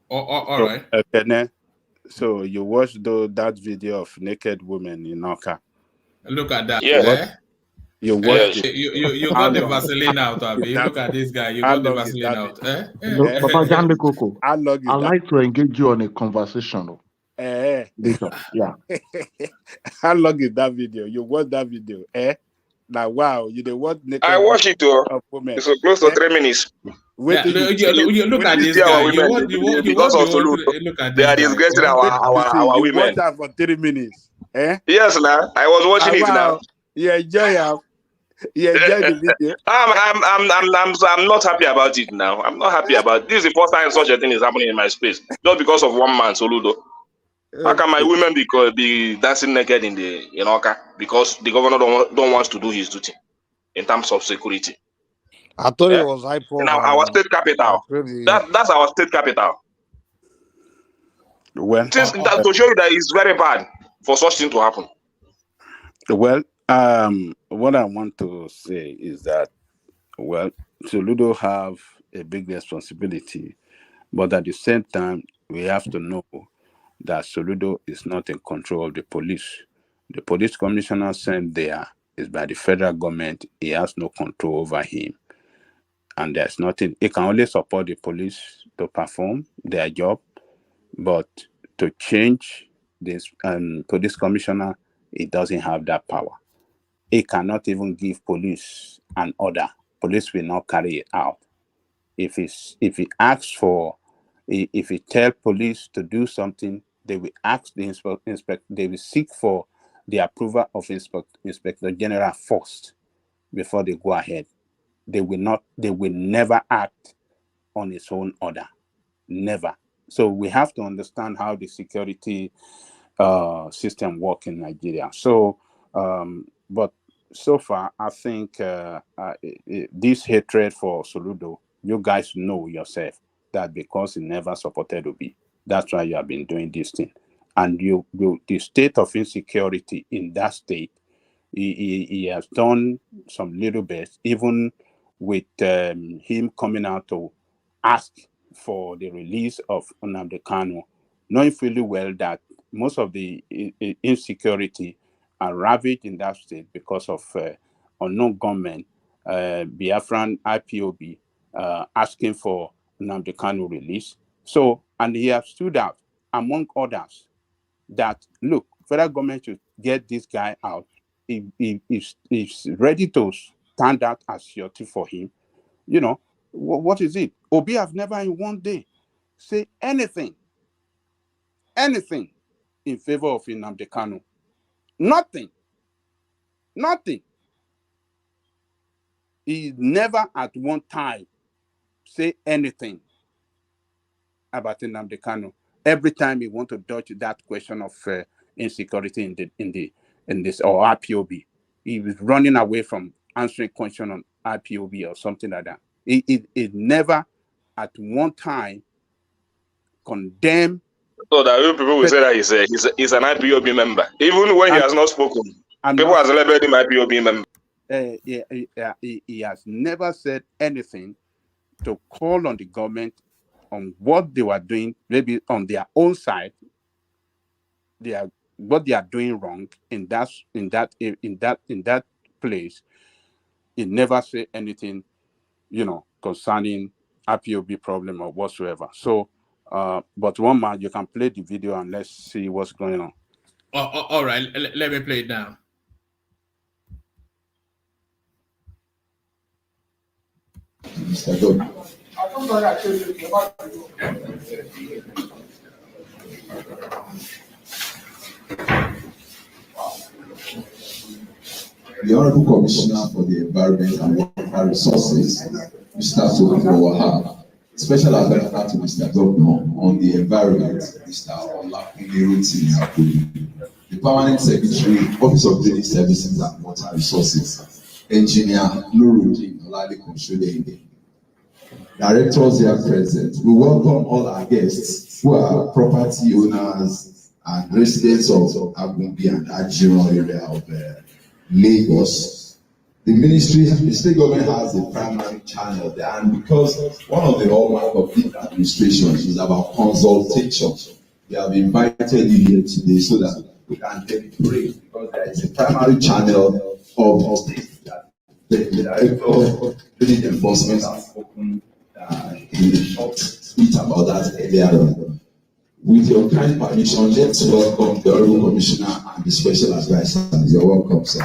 All right. So you watched that video of naked women in Oka. Look at that. Yeah. You watched it. You got the Vaseline out, Abi. Look at this guy. You got the Vaseline out. Papa Jan Coco, I'd like to engage you on a conversation. Later. Yeah. How long is that video? You watched that video? Now, wow, you watch naked. I watch it too. It's close to 3 minutes. Look at this guy. Because of Soludo, they are disgracing our you women. watch that for 3 minutes. Yes, now I was watching it now. You enjoy it. You enjoy the video. I'm not happy about it now. I'm not happy about it. This is the first time such a thing is happening in my space. Just because of one man, Soludo. How can my women be dancing naked in Oka? Because the governor don't want to do his duty in terms of security. I thought it was IPOB. Now our state capital. That's our state capital. Well, to show you that it's very bad for such thing to happen. Well, what I want to say is that, well, Soludo have a big responsibility, but at the same time, we have to know that Soludo is not in control of the police. The police commissioner sent there is by the federal government. He has no control over him. And there's nothing, he can only support the police to perform their job, but to change this police commissioner, he doesn't have that power. He cannot even give police an order. Police will not carry it out. If he asks for, if he tell police to do something, they will ask the inspector. They will seek for the approval of Inspector General first before they go ahead. They will never act on its own order. Never. So we have to understand how the security system works in Nigeria. So, but so far, I think this hatred for Soludo, you guys know yourself that because he never supported Obi, that's why you have been doing this thing. And the state of insecurity in that state, he has done some little bit, even with him coming out to ask for the release of Nnamdi Kanu, knowing fully well that most of the insecurity are ravaged in that state because of unknown gunmen, Biafran IPOB asking for Nnamdi Kanu release. So, and he has stood out, among others, that, look, federal government should get this guy out. He's ready to stand out as surety for him. You know, what is it? Obi have never in one day say anything in favor of Nnamdi Kanu. Nothing. He never at one time say anything about Nnamdi Kanu. Every time he want to dodge that question of insecurity in this, or IPOB. He was running away from answering question on IPOB or something like that. It never at one time condemned. So that people will say that he's an IPOB member, even when he has not spoken. People has labeled him IPOB member. He has never said anything to call on the government on what they were doing, maybe on their own side. What they are doing wrong in that place. He never said anything, concerning IPOB problem or whatsoever. So, but one man, you can play the video and let's see what's going on. All right, let me play it now. Mr. God. The Honorable Commissioner for the Environment and Water Resources, Mr. Soludo, Special Advisor to Mr. Governor on the Environment, Mr. Olakunle, the Permanent Secretary, Office of Drainage Services and Water Resources, Engineer Nuruddin Olalekan, Directors here present. We welcome all our guests who are property owners and residents of Agumbi and Ajiro area of Lagos. The state government has a primary channel there, and because one of the hallmark of this administration is about consultation, we have invited you here today so that we can deliberate, because there is a primary channel of the state that the Director of Drainage Enforcement has spoken in the short speech about that earlier on. With your kind permission, let's welcome the Honorable Commissioner and the Special Advisor. You're welcome, sir.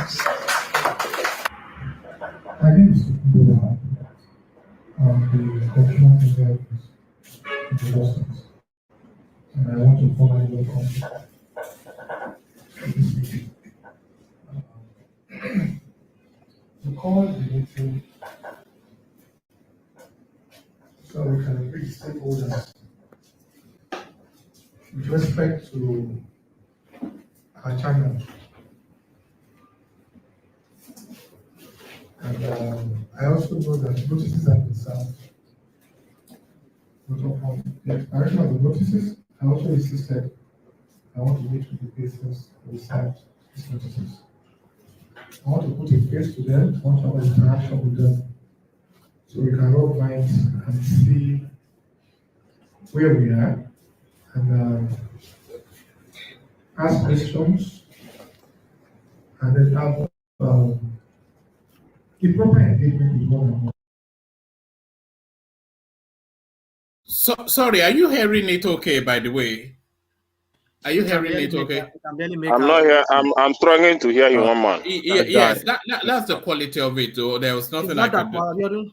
My name is Soludo. I'm the Commissioner for Justice, and I want to formally welcome this meeting. To call the meeting so we can reach stakeholders with respect to our channel. And I also know that notices have been served. But upon the expiration of the notices, I also insisted I want to meet with the persons who served these notices. I want to put a face to them, I want to have an interaction with them, so we can rub minds and see where we are, and ask questions, and then have a proper engagement with one another. Sorry, are you hearing it okay, by the way? Are you hearing it okay? I'm not here. I'm struggling to hear you, one man. Yes, that's the quality of it. Though. There was nothing I could do.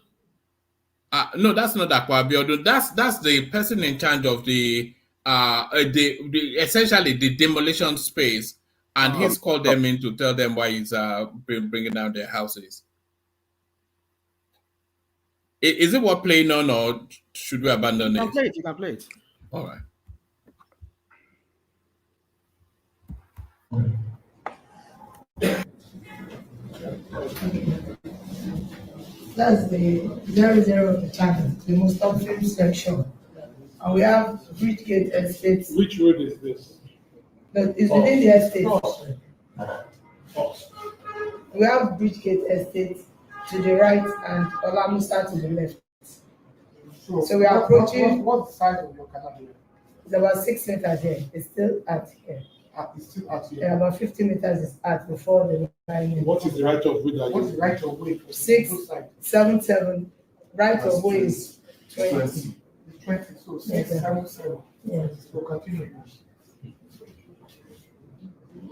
No, that's not Akwa Abiodun. That's the person in charge of the essentially the demolition space, and he's called them in to tell them why he's bringing down their houses. Is it what playing on, or should we abandon it? You can play it. All right. That's the 00 of the channel, the most upstream section. And we have Bridgegate Estate. Which road is this? It's within the estate. We have Bridgegate Estate to the right and Olamusa to the left. So we are approaching. What size of your canal here? It's about 6 meters here. It's still at here. It's still at here. And about 50 meters is at before the line. What is the right of way? What is the right of way? 677. Right of way is 20. 20. So 677. Yes. So continue.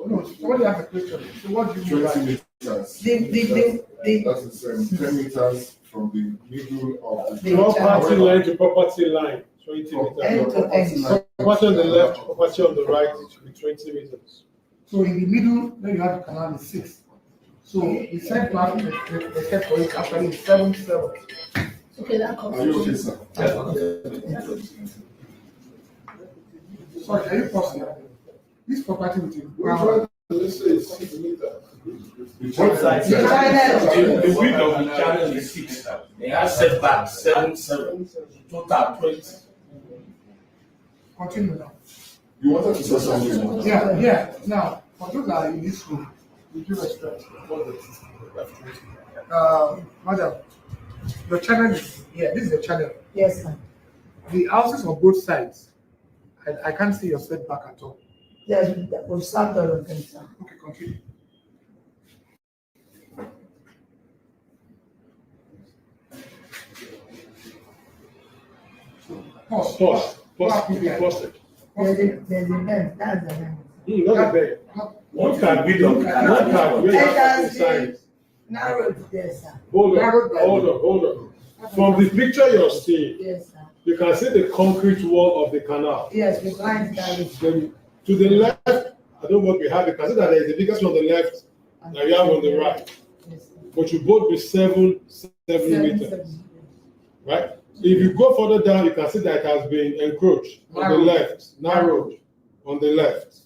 No, somebody asked a question. So what do you mean by 20 meters? That's the same. 10 meters from the middle of the property line to property line. 20 meters. Property on the left, property on the right, it should be 20 meters. So in the middle, then you have the canal is 6. So the setback, the step for it actually is 77. Okay, that comes. Are you okay, sir? Sorry, are you possible? This property with you. let's say it's 6 meters. Both sides. The width of the channel is 6. They have setback 7. Total 20. Continue now. You wanted to say something? Yeah. Now, for those that are in this room, with due respect, madam, your channel is here. This is your channel. Yes, sir. The houses on both sides, I can't see your setback at all. Yes, we've started on them, sir. Okay, continue. Pause. There's a bed. That's the bed. Not a bed. What can be done? What can be done? Narrow there, sir. Hold on. From the picture you're seeing, yes, sir. You can see the concrete wall of the canal. Yes, we find that. To the left, I don't know what we have. You can see that there is the biggest one on the left, and you have on the right. Yes, but you both be 7 meters. Right? If you go further down, you can see that it has been encroached on the left, narrowed on the left.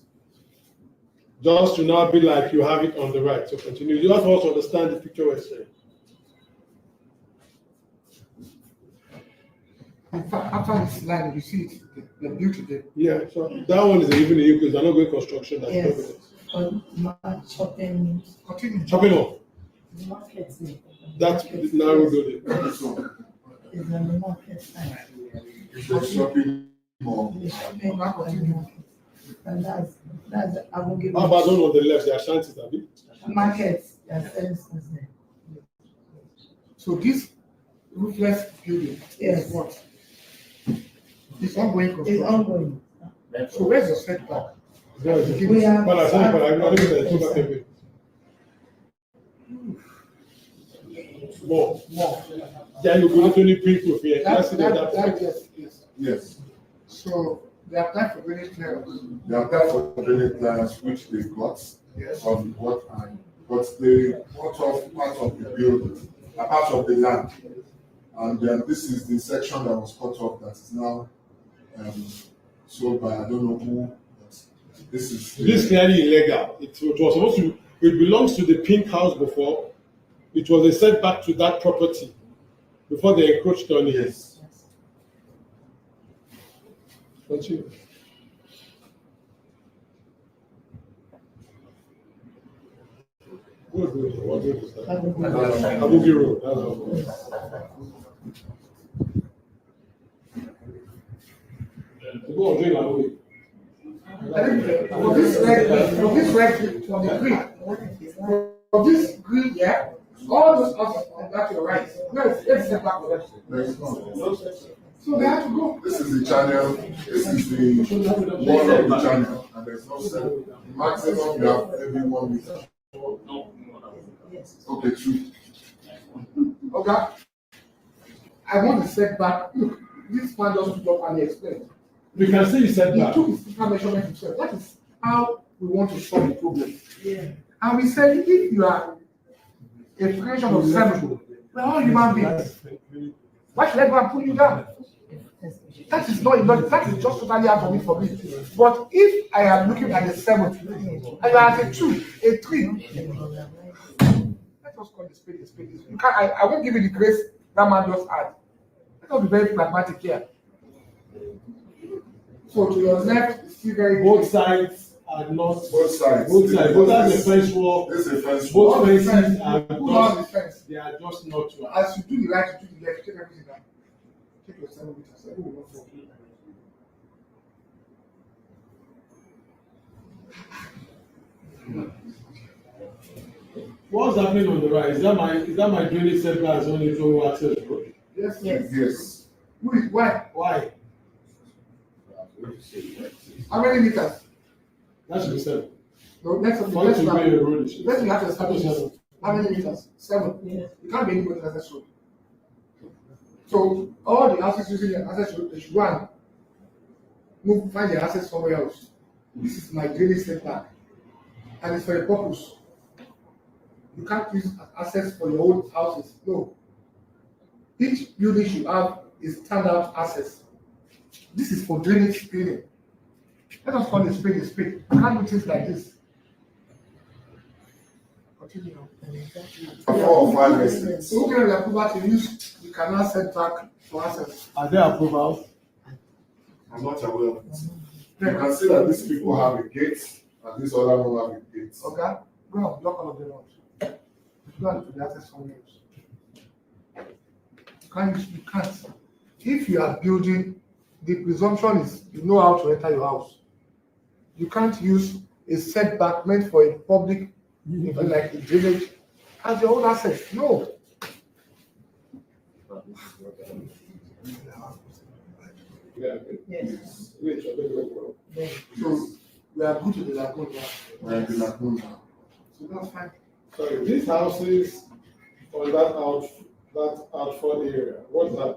Just to now be like you have it on the right. So continue. You have to also understand the picture we're saying. In fact, after this line, you see it, the beauty there. Yeah, so that one is even in because they're not going construction. That's yes. Chopping. Chopping off. The market. That's narrow building. It's on the market side. It's shopping mall. And that's I won't give. How about the one on the left? They are shanties, have you? Markets, they are selling there. So this roofless building is what? It's ongoing construction. It's ongoing. So where's your setback? We have. More. Yeah, you go to any people here. Yes. So they apply for drainage clearance. They apply for drainage clearance, which they got. Yes. On what time? But they cut off part of the building, a part of the land. And then this is the section that was cut off that is now sold by I don't know who. This is clearly illegal. It was supposed to. It belongs to the pink house before. It was a setback to that property before they encroached on it. Yes. Continue. What road is that? Abugi Road. Go on, drink Abugi. For this green, yeah, all those houses on that to your right. No, it's the back of them. So they have to go. This is the channel. This is the wall of the channel, and there's no set. Maximum you have every 1 meter. Okay, 2. Okay. I want to set back. Look, this man just took up and he explained. We can see he said that. He took his physical measurement himself. That is how we want to solve the problem. Yeah. And we said if you are a fraction of 7, we're all human beings. Why should I go and pull you down? That is not enough. That is just totally out of it for me. But if I am looking at the 7, and you are at a 2, a 3, let us call the spade a spade. You can't, I won't give you the grace that man just had. Let us be very pragmatic here. So to your left, it's still very both sides are not. Both sides. Both sides. Both sides the fence wall. This is a fence wall. Both fences are just. They are just not true. As you do the right, you do the left. Take everything down. Take your 7 meters. 7 will not fall. What's happening on the right? Is that my drainage setback only to access road? Yes. Yes. Why? Why? How many meters? That should be 7. No, let's have to establish 7. How many meters? 7. Yes. You can't be anybody access road. So all the houses using the access road, they should go and find the access somewhere else. This is my drainage setback, and it's for a purpose. You can't use access for your own houses. No. Each building should have a standard access. This is for drainage cleaning. Let us call it spade a spade. You can't do things like this. 4 or 5 estates. So who can the approval to use the canal setback for access? Are there approvals? I'm not aware of it. You can see that these people have a gate and this other one have a gate. Okay, go on, block all of them out. Go on to the access from yours. You can't. If you are building, the presumption is you know how to enter your house. You can't use a setback meant for a public, like a village, as your own asset. No. Yes. So we are good to the lagoon now. We are in the lagoon now. So that's fine. Sorry, these houses on that outfront area, what's that?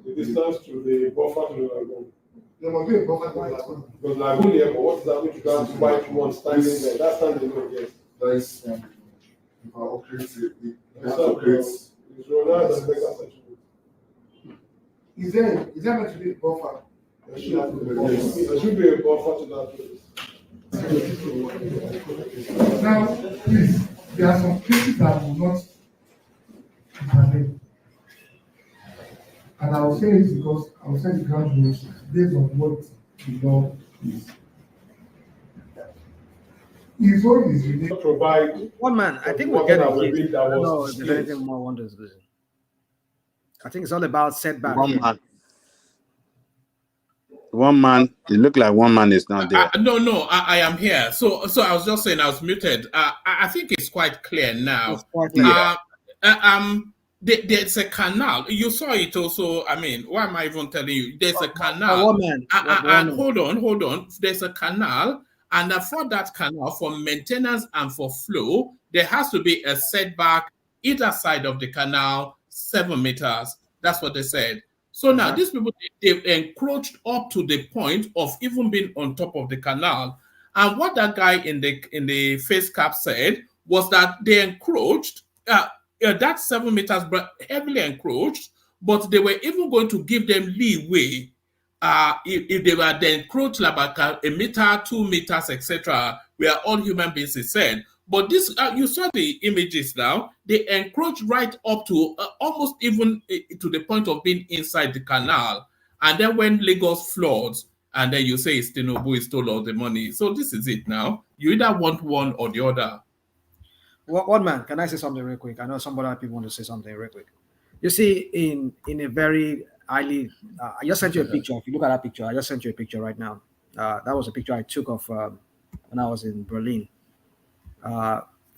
The distance to the buffer to the lagoon. There must be a buffer to the lagoon. Because lagoon here, but what's that which that white one standing there? That's standing there, yes. That is if I operate it, It's Ronald and Becca section. Is there meant to be a buffer? There should be a buffer to that place. Now, please, there are some cases that will not intervene. And I will say this because I will say the ground rules based on what the law is. His own is related. Provide one man. I think we're getting it. I don't know if there's anything more wonders. I think it's all about setback. One man. It looked like one man is not there. No, I am here. So I was just saying I was muted. I think it's quite clear now. It's quite clear. There's a canal. You saw it also. I mean, why am I even telling you? There's a canal. And hold on. There's a canal. And for that canal, for maintenance and for flow, there has to be a setback either side of the canal, 7 meters. That's what they said. So now these people, they've encroached up to the point of even being on top of the canal. And what that guy in the face cap said was that they encroached, that 7 meters, but heavily encroached, but they were even going to give them leeway if they were then encroached like a meter, 2 meters, etc. We are all human beings, he said. But this, you saw the images now, they encroach right up to almost even to the point of being inside the canal. And then when Lagos floods, and then you say it's Tinubu, he stole all the money. So this is it now. You either want one or the other. One man, can I say something real quick? I know some other people want to say something real quick. You see, in a very highly, I just sent you a picture. If you look at that picture, I just sent you a picture right now. That was a picture I took of when I was in Berlin.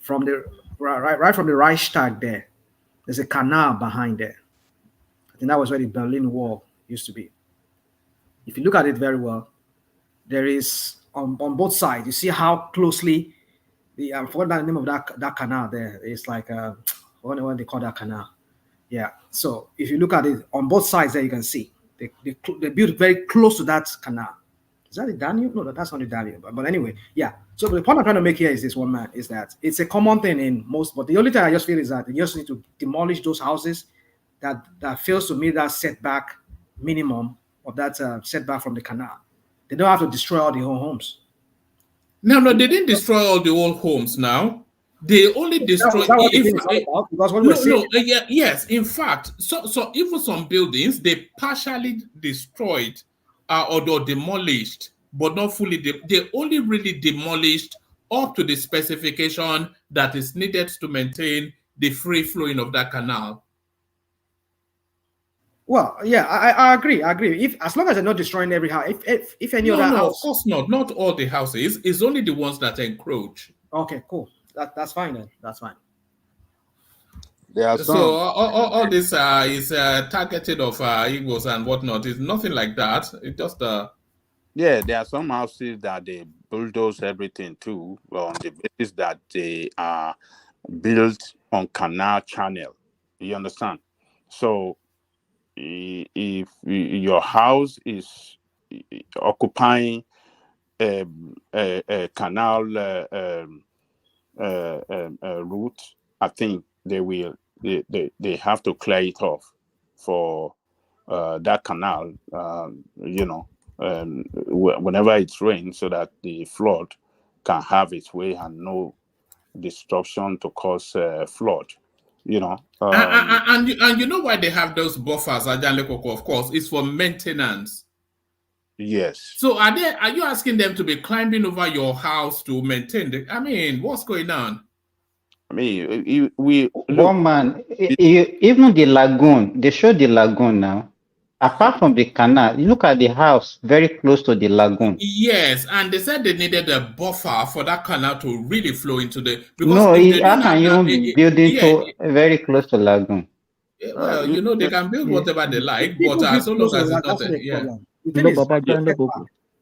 From the right from the Reichstag there, there's a canal behind there. I think that was where the Berlin Wall used to be. If you look at it very well, there is on both sides. You see how closely I forgot the name of that canal there. It's like what they call that canal. Yeah. So if you look at it on both sides there, you can see they built very close to that canal. Is that the Danube? No, that's not the Danube. But anyway, yeah. So the point I'm trying to make here is this, one man, is that it's a common thing in most, but the only thing I just feel is that you just need to demolish those houses that fails to meet that setback minimum of that setback from the canal. They don't have to destroy all the whole homes. No, they didn't destroy all the old homes now. They only destroyed. Yes. In fact, so even some buildings they partially destroyed or demolished, but not fully. They only really demolished up to the specification that is needed to maintain the free flowing of that canal. Well, yeah, I agree. If as long as they're not destroying every house, if any other house, of course not. Not all the houses. It's only the ones that encroach. Okay, cool. That's fine then. That's fine. So all this is targeted of Igbos and whatnot. It's nothing like that. It's just yeah, there are some houses that they bulldoze everything too, on the basis that they are built on canal channel. You understand? So if your house is occupying a canal route, I think they have to clear it off for that canal, whenever it rains, so that the flood can have its way and no destruction to cause flood. You know, and you know why they have those buffers, Ajanle Koko, of course, it's for maintenance. Yes. So are you asking them to be climbing over your house to maintain the? I mean, what's going on? I mean, we one man. Even the lagoon, they show the lagoon now. Apart from the canal, you look at the house very close to the lagoon. Yes, and they said they needed a buffer for that canal to really flow into the. Because No, if they how don't can have you that, build into very close to lagoon? Well, you know, they can build whatever they like, but People build so close long to as that, it's not that's not a yeah. problem. The thing is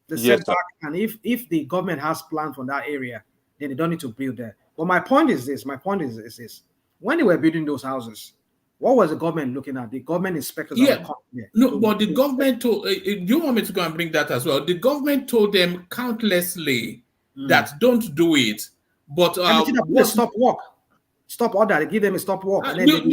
the setback, and if the government has planned for that area, then they don't need to build there. But my point is this: this: when they were building those houses, what was the government looking at? The government inspectors that were coming there. No, but the government told. Do you want me to go and bring that as well? The government told them countlessly that don't do it. But stop work. Stop order. They give them a stop work. And then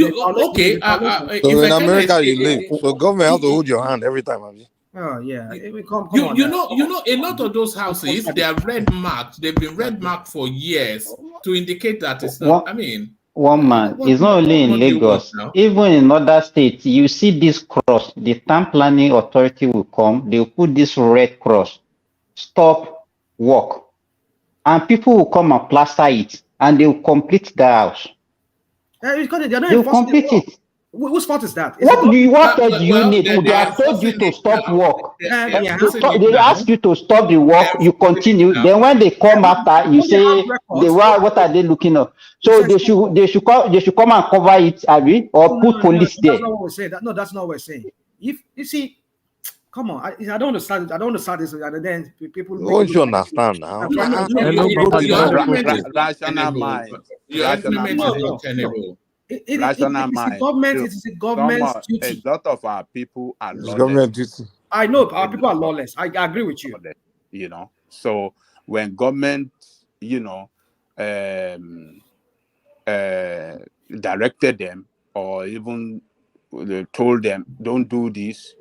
okay. So in America, you live. So government have to hold your hand every time. Oh yeah. Come you on. know, a lot of those houses they are red marked. They've been red marked for years to indicate that it's not. I mean, one man. It's not only in Lagos. Even in other states, you see this cross. The town planning authority will come. They will put this red cross. Stop work, and people will come and plaster it, and they will complete the house. They're not they will complete it. Whose fault is that? What do you need? They have told you to stop work. They ask you to stop the work, you continue. Then when they come after, you say what are they looking at? So they should come and cover it, Abi, or put police there. That's not what we're saying. That's not what we're saying. If you see, come on, I don't understand. I don't understand this. And then people. Don't you understand now? Rational mind. It is the government's duty. A lot of our people are lawless. Government duty. I know our people are lawless. I agree with you. You know, so when government, you know, directed them or even told them don't do this,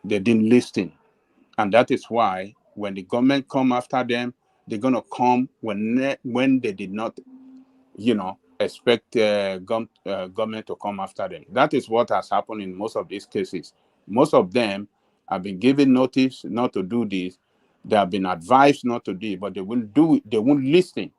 they didn't listen, and that is why when the government come after them, they're gonna come when they did not, you know, expect government to come after them. That is what has happened in most of these cases. Most of them have been given notice not to do this. They have been advised not to do it, but they will do it. They won't listen.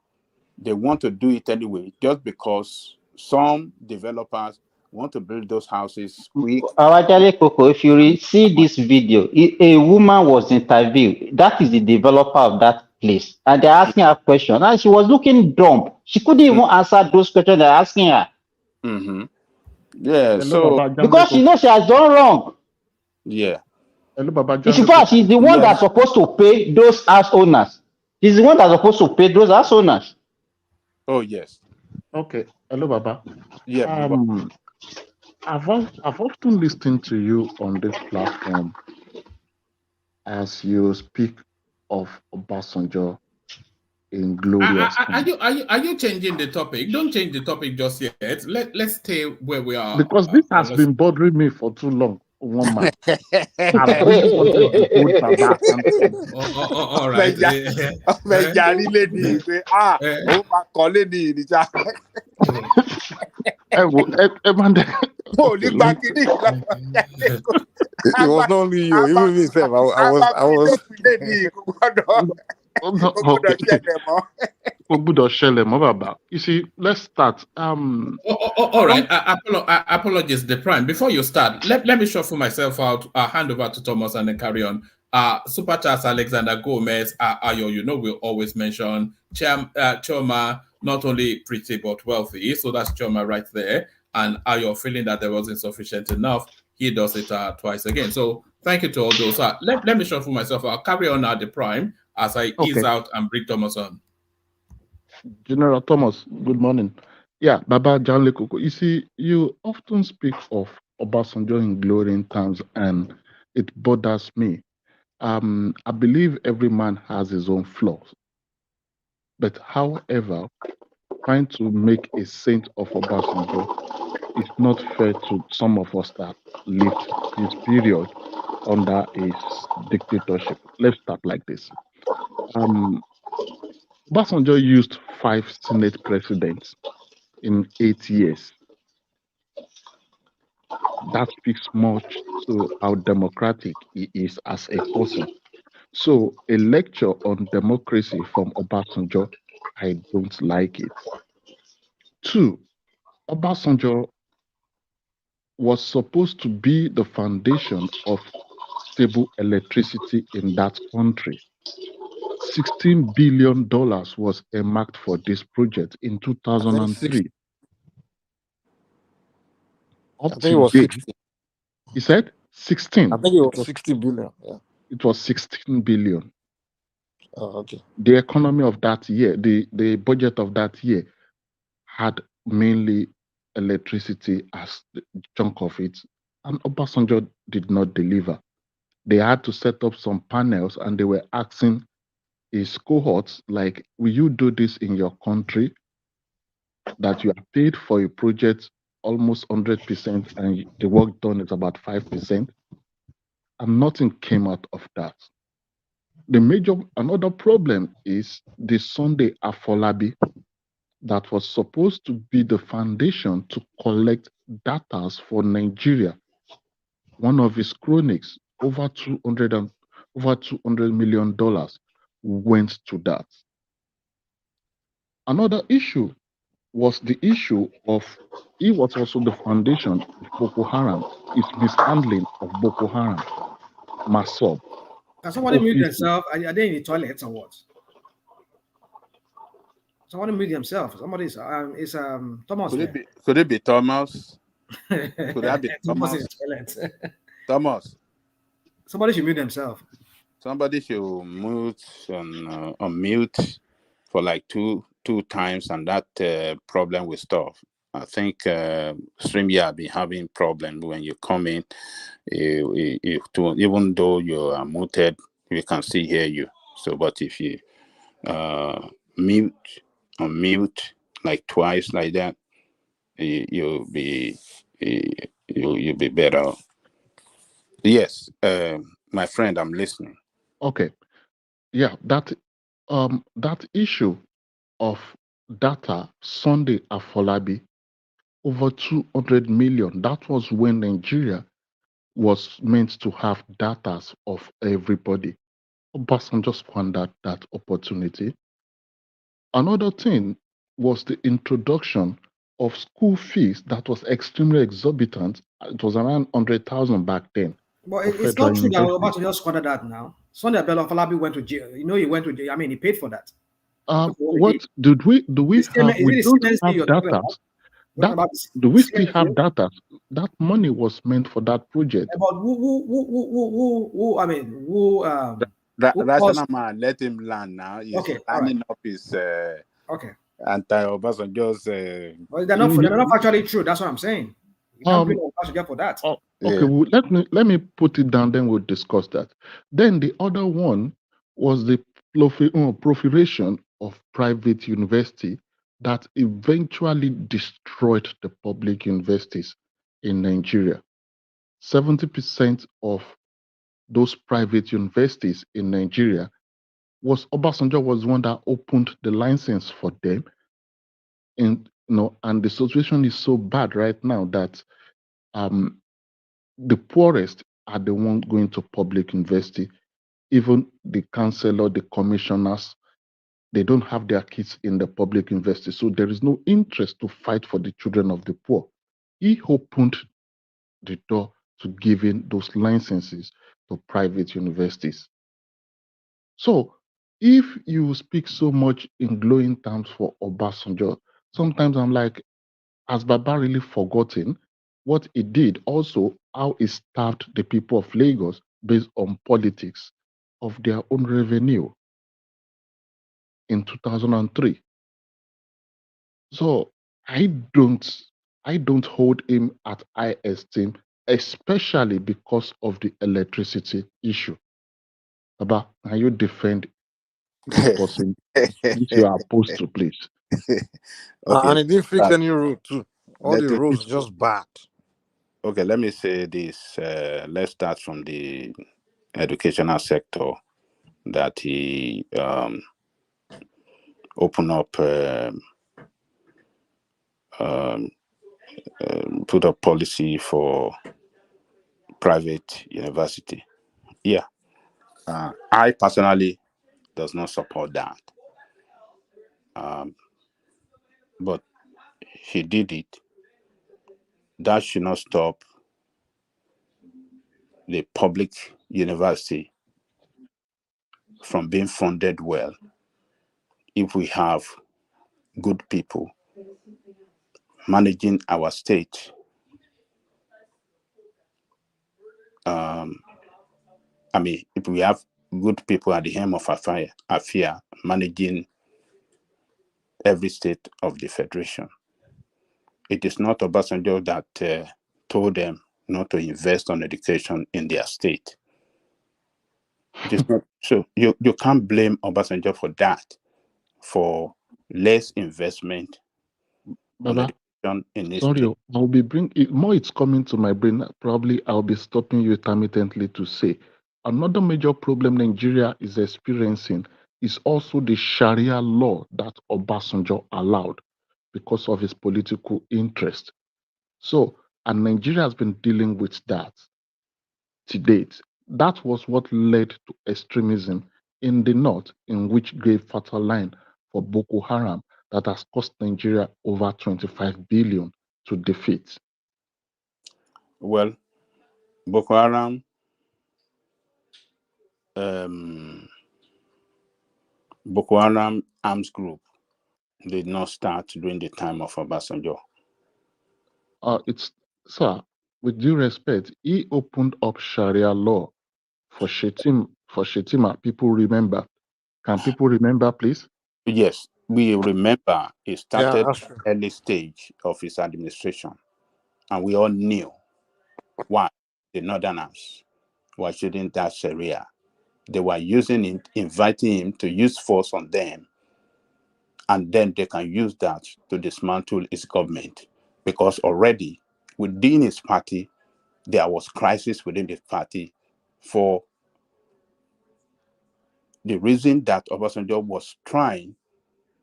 They want to do it anyway, just because some developers want to build those houses quick. Koko, if you see this video, a woman was interviewed. That is the developer of that place, and they're asking her questions, and she was looking dumb. She couldn't even answer those questions they're asking her. Yeah, so because she knows she has done wrong. Yeah. In fact, she's the one that's supposed to pay those house owners. She's the one that's supposed to pay those house owners. Oh yes. Okay. Hello, Baba. Yeah. I've often listened to you on this platform as you speak of Obasanjo in glorious times. Are you changing the topic? Don't change the topic just yet. Let's stay where we are. Because this has been bothering me for too long. One man. I really wanted to hold Baba hand. All right. It was not only you, even me, Seb. I was. You see, let's start. All right. Apologies, the prime. Before you start, let me shuffle myself out. Hand over to Thomas and then carry on. Super Chats Alexander Gomez, Ayo, you know, we'll always mention Choma, not only pretty but wealthy. So that's Choma right there. And Ayo feeling that there wasn't sufficient enough. He does it twice again. So thank you to all those. Let me shuffle myself. I'll carry on at the prime as I ease out and bring Thomas on. General Thomas, good morning. Yeah, Baba Janle Koko. You see, you often speak of Obasanjo in glowing terms, and it bothers me. I believe every man has his own flaws. But however, trying to make a saint of Obasanjo is not fair to some of us that lived this period under his dictatorship. Let's start like this. Obasanjo used 5 Senate presidents in 8 years. That speaks much to how democratic he is as a person. So a lecture on democracy from Obasanjo, I don't like it. 2, Obasanjo was supposed to be the foundation of stable electricity in that country. $16 billion was earmarked for this project in 2003. I Up think to it was date, 60. he said 16. I think it was 60 billion. Yeah. It was 16 billion. Oh, okay. The economy of that year, the budget of that year had mainly electricity as the chunk of it, and Obasanjo did not deliver. They had to set up some panels, and they were asking his cohorts, like, will you do this in your country? That you are paid for a project almost 100%, and the work done is about 5%, and nothing came out of that. Another problem is the Sunday Afolabi that was supposed to be the foundation to collect data for Nigeria. One of his cronies, over $200 million went to that. Another issue was the issue of, he was also the foundation of Boko Haram, his mishandling of Boko Haram, Masob. Can somebody mute themselves? Are they in the toilets or what? Somebody mute themselves. Somebody is Thomas Could there. Could it be Thomas? Could that be Thomas in Thomas? the toilet. Thomas. Somebody should mute themselves. Somebody should mute on mute for like two times, and that problem will stop. I think StreamYard been having problem when you come in. Even though you are muted, we can still hear you. So, but if you unmute like twice like that, you'll be better. Yes, my friend, I'm listening. Okay, yeah, that issue of data, Sunday Afolabi, over 200 million. That was when Nigeria was meant to have data of everybody. Obasanjo squandered that opportunity. Another thing was the introduction of school fees that was extremely exorbitant. It was around 100,000 back then. But it's not true that Obasanjo squandered that now. Sunday Afolabi went to jail. You know, he went to jail. I mean, he paid for that. What do we have? We don't have data. Do we still have data? That money was meant for that project. But who I mean, Rational man, let him land now. He's lining up his anti-Obasanjo's. Well, they're not factually true. That's what I'm saying. You can't blame Obasanjo for that. Okay, well, let me put it down. Then we'll discuss that. Then the other one was the proliferation of private university that eventually destroyed the public universities in Nigeria. 70% of those private universities in Nigeria was Obasanjo was one that opened the license for them. And the situation is so bad right now that the poorest are the ones going to public university. Even the councillor, the commissioners, they don't have their kids in the public university. So there is no interest to fight for the children of the poor. He opened the door to giving those licenses to private universities. So if you speak so much in glowing terms for Obasanjo, sometimes I'm like, has Baba really forgotten what he did? Also, how he starved the people of Lagos based on politics of their own revenue in 2003. So I don't hold him at high esteem, especially because of the electricity issue. Baba, can you defend this person which you are opposed to, please? Okay. And it didn't fix any road too. All the roads just bad. Okay, let me say this. Let's start from the educational sector that he open up, put up policy for private university. Yeah, I personally does not support that. But he did it. That should not stop the public university from being funded well if we have good people managing our state. I mean, if we have good people at the helm of affair managing every state of the federation. It is not Obasanjo that told them not to invest on education in their state. It is not, so you can't blame Obasanjo for that, for less investment on Baba, education in his sorry, state. I'll be more. It's coming to my brain. Probably I'll be stopping you intermittently to say another major problem Nigeria is experiencing is also the Sharia law that Obasanjo allowed because of his political interest. So, and Nigeria has been dealing with that to date. That was what led to extremism in the north, in which gave fertile line for Boko Haram that has cost Nigeria over 25 billion to defeat. Well, Boko Haram, Boko Haram arms group did not start during the time of Obasanjo. It's sir, with due respect, he opened up Sharia law for Shetima. People remember. Can people remember, please? Yes, we remember it Yeah, started that's true. early stage of his administration, and we all knew why the Northerners were shooting that Sharia. They were using it, inviting him to use force on them, and then they can use that to dismantle his government, because already within his party there was crisis within the party for the reason that Obasanjo was trying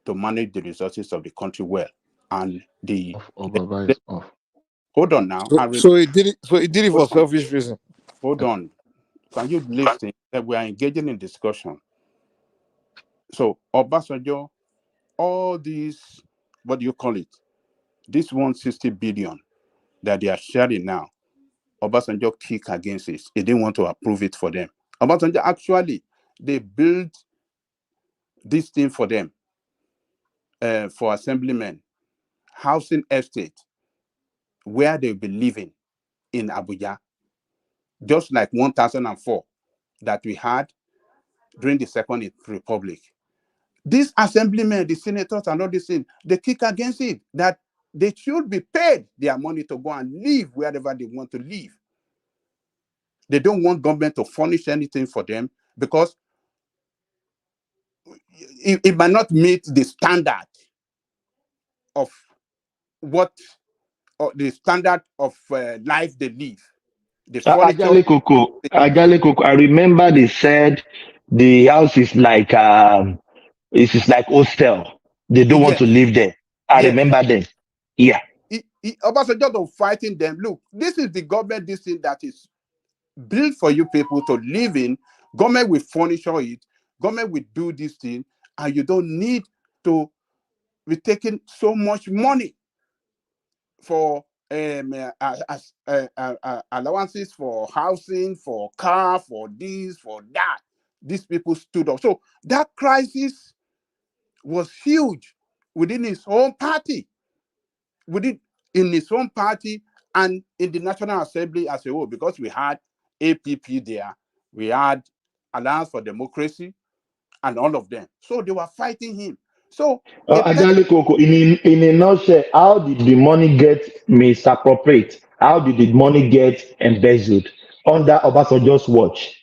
to manage the resources of the country well, and the Baba is off. hold on now. So he did it. So he did it for selfish reason. Hold on. Can you listen? That we are engaging in discussion. So Obasanjo, all these, what do you call it? This 160 billion that they are sharing now, Obasanjo kicked against it. He didn't want to approve it for them. Obasanjo actually, they built this thing for them, for assemblymen, housing estate, where they'll be living in Abuja, just like 1004 that we had during the Second Republic. These assemblymen, the senators and all these things, they kick against it, that they should be paid their money to go and live wherever they want to live. They don't want government to furnish anything for them because it might not meet the standard of what, or the standard of life they live. The furniture. Ajale Coco, I remember they said the house is like hostel. They don't want Yes, to live there. I yes. remember them. Yeah. Obasanjo of fighting them. Look, this is the government, this thing that is built for you people to live in. Government will furnish it. Government will do this thing, and you don't need to be taking so much money for allowances for housing, for car, for this, for that. These people stood up. So that crisis was huge within his own party, in his own party, and in the National Assembly as a whole, because we had APP there, we had Alliance for Democracy, and all of them. So they were fighting him. So Ajale Coco, in a nutshell, how did the money get misappropriated? How did the money get embezzled under Obasanjo's watch?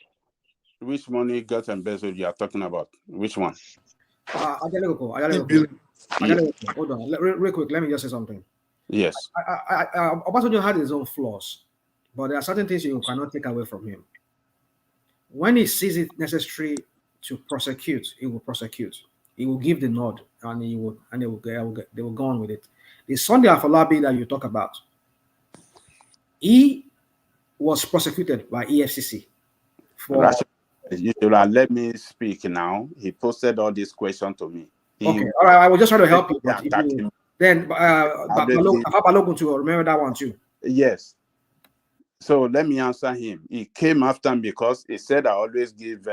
which money got embezzled you are talking about? Which one? Hold on. Real quick, let me just say something. Yes. Obasanjo had his own flaws, but there are certain things you cannot take away from him. When he sees it necessary to prosecute, he will prosecute. he will give the nod, and they will go on with it. The Sunday Afolabi that you talk about, he was prosecuted by EFCC for. Rashid, you should have let me speak now. He posted all these questions to me. Okay, all right. I was just trying to help you, but attack if you, him. then Balogun to remember that one too. Yes. So let me answer him. He came after me because he said I always give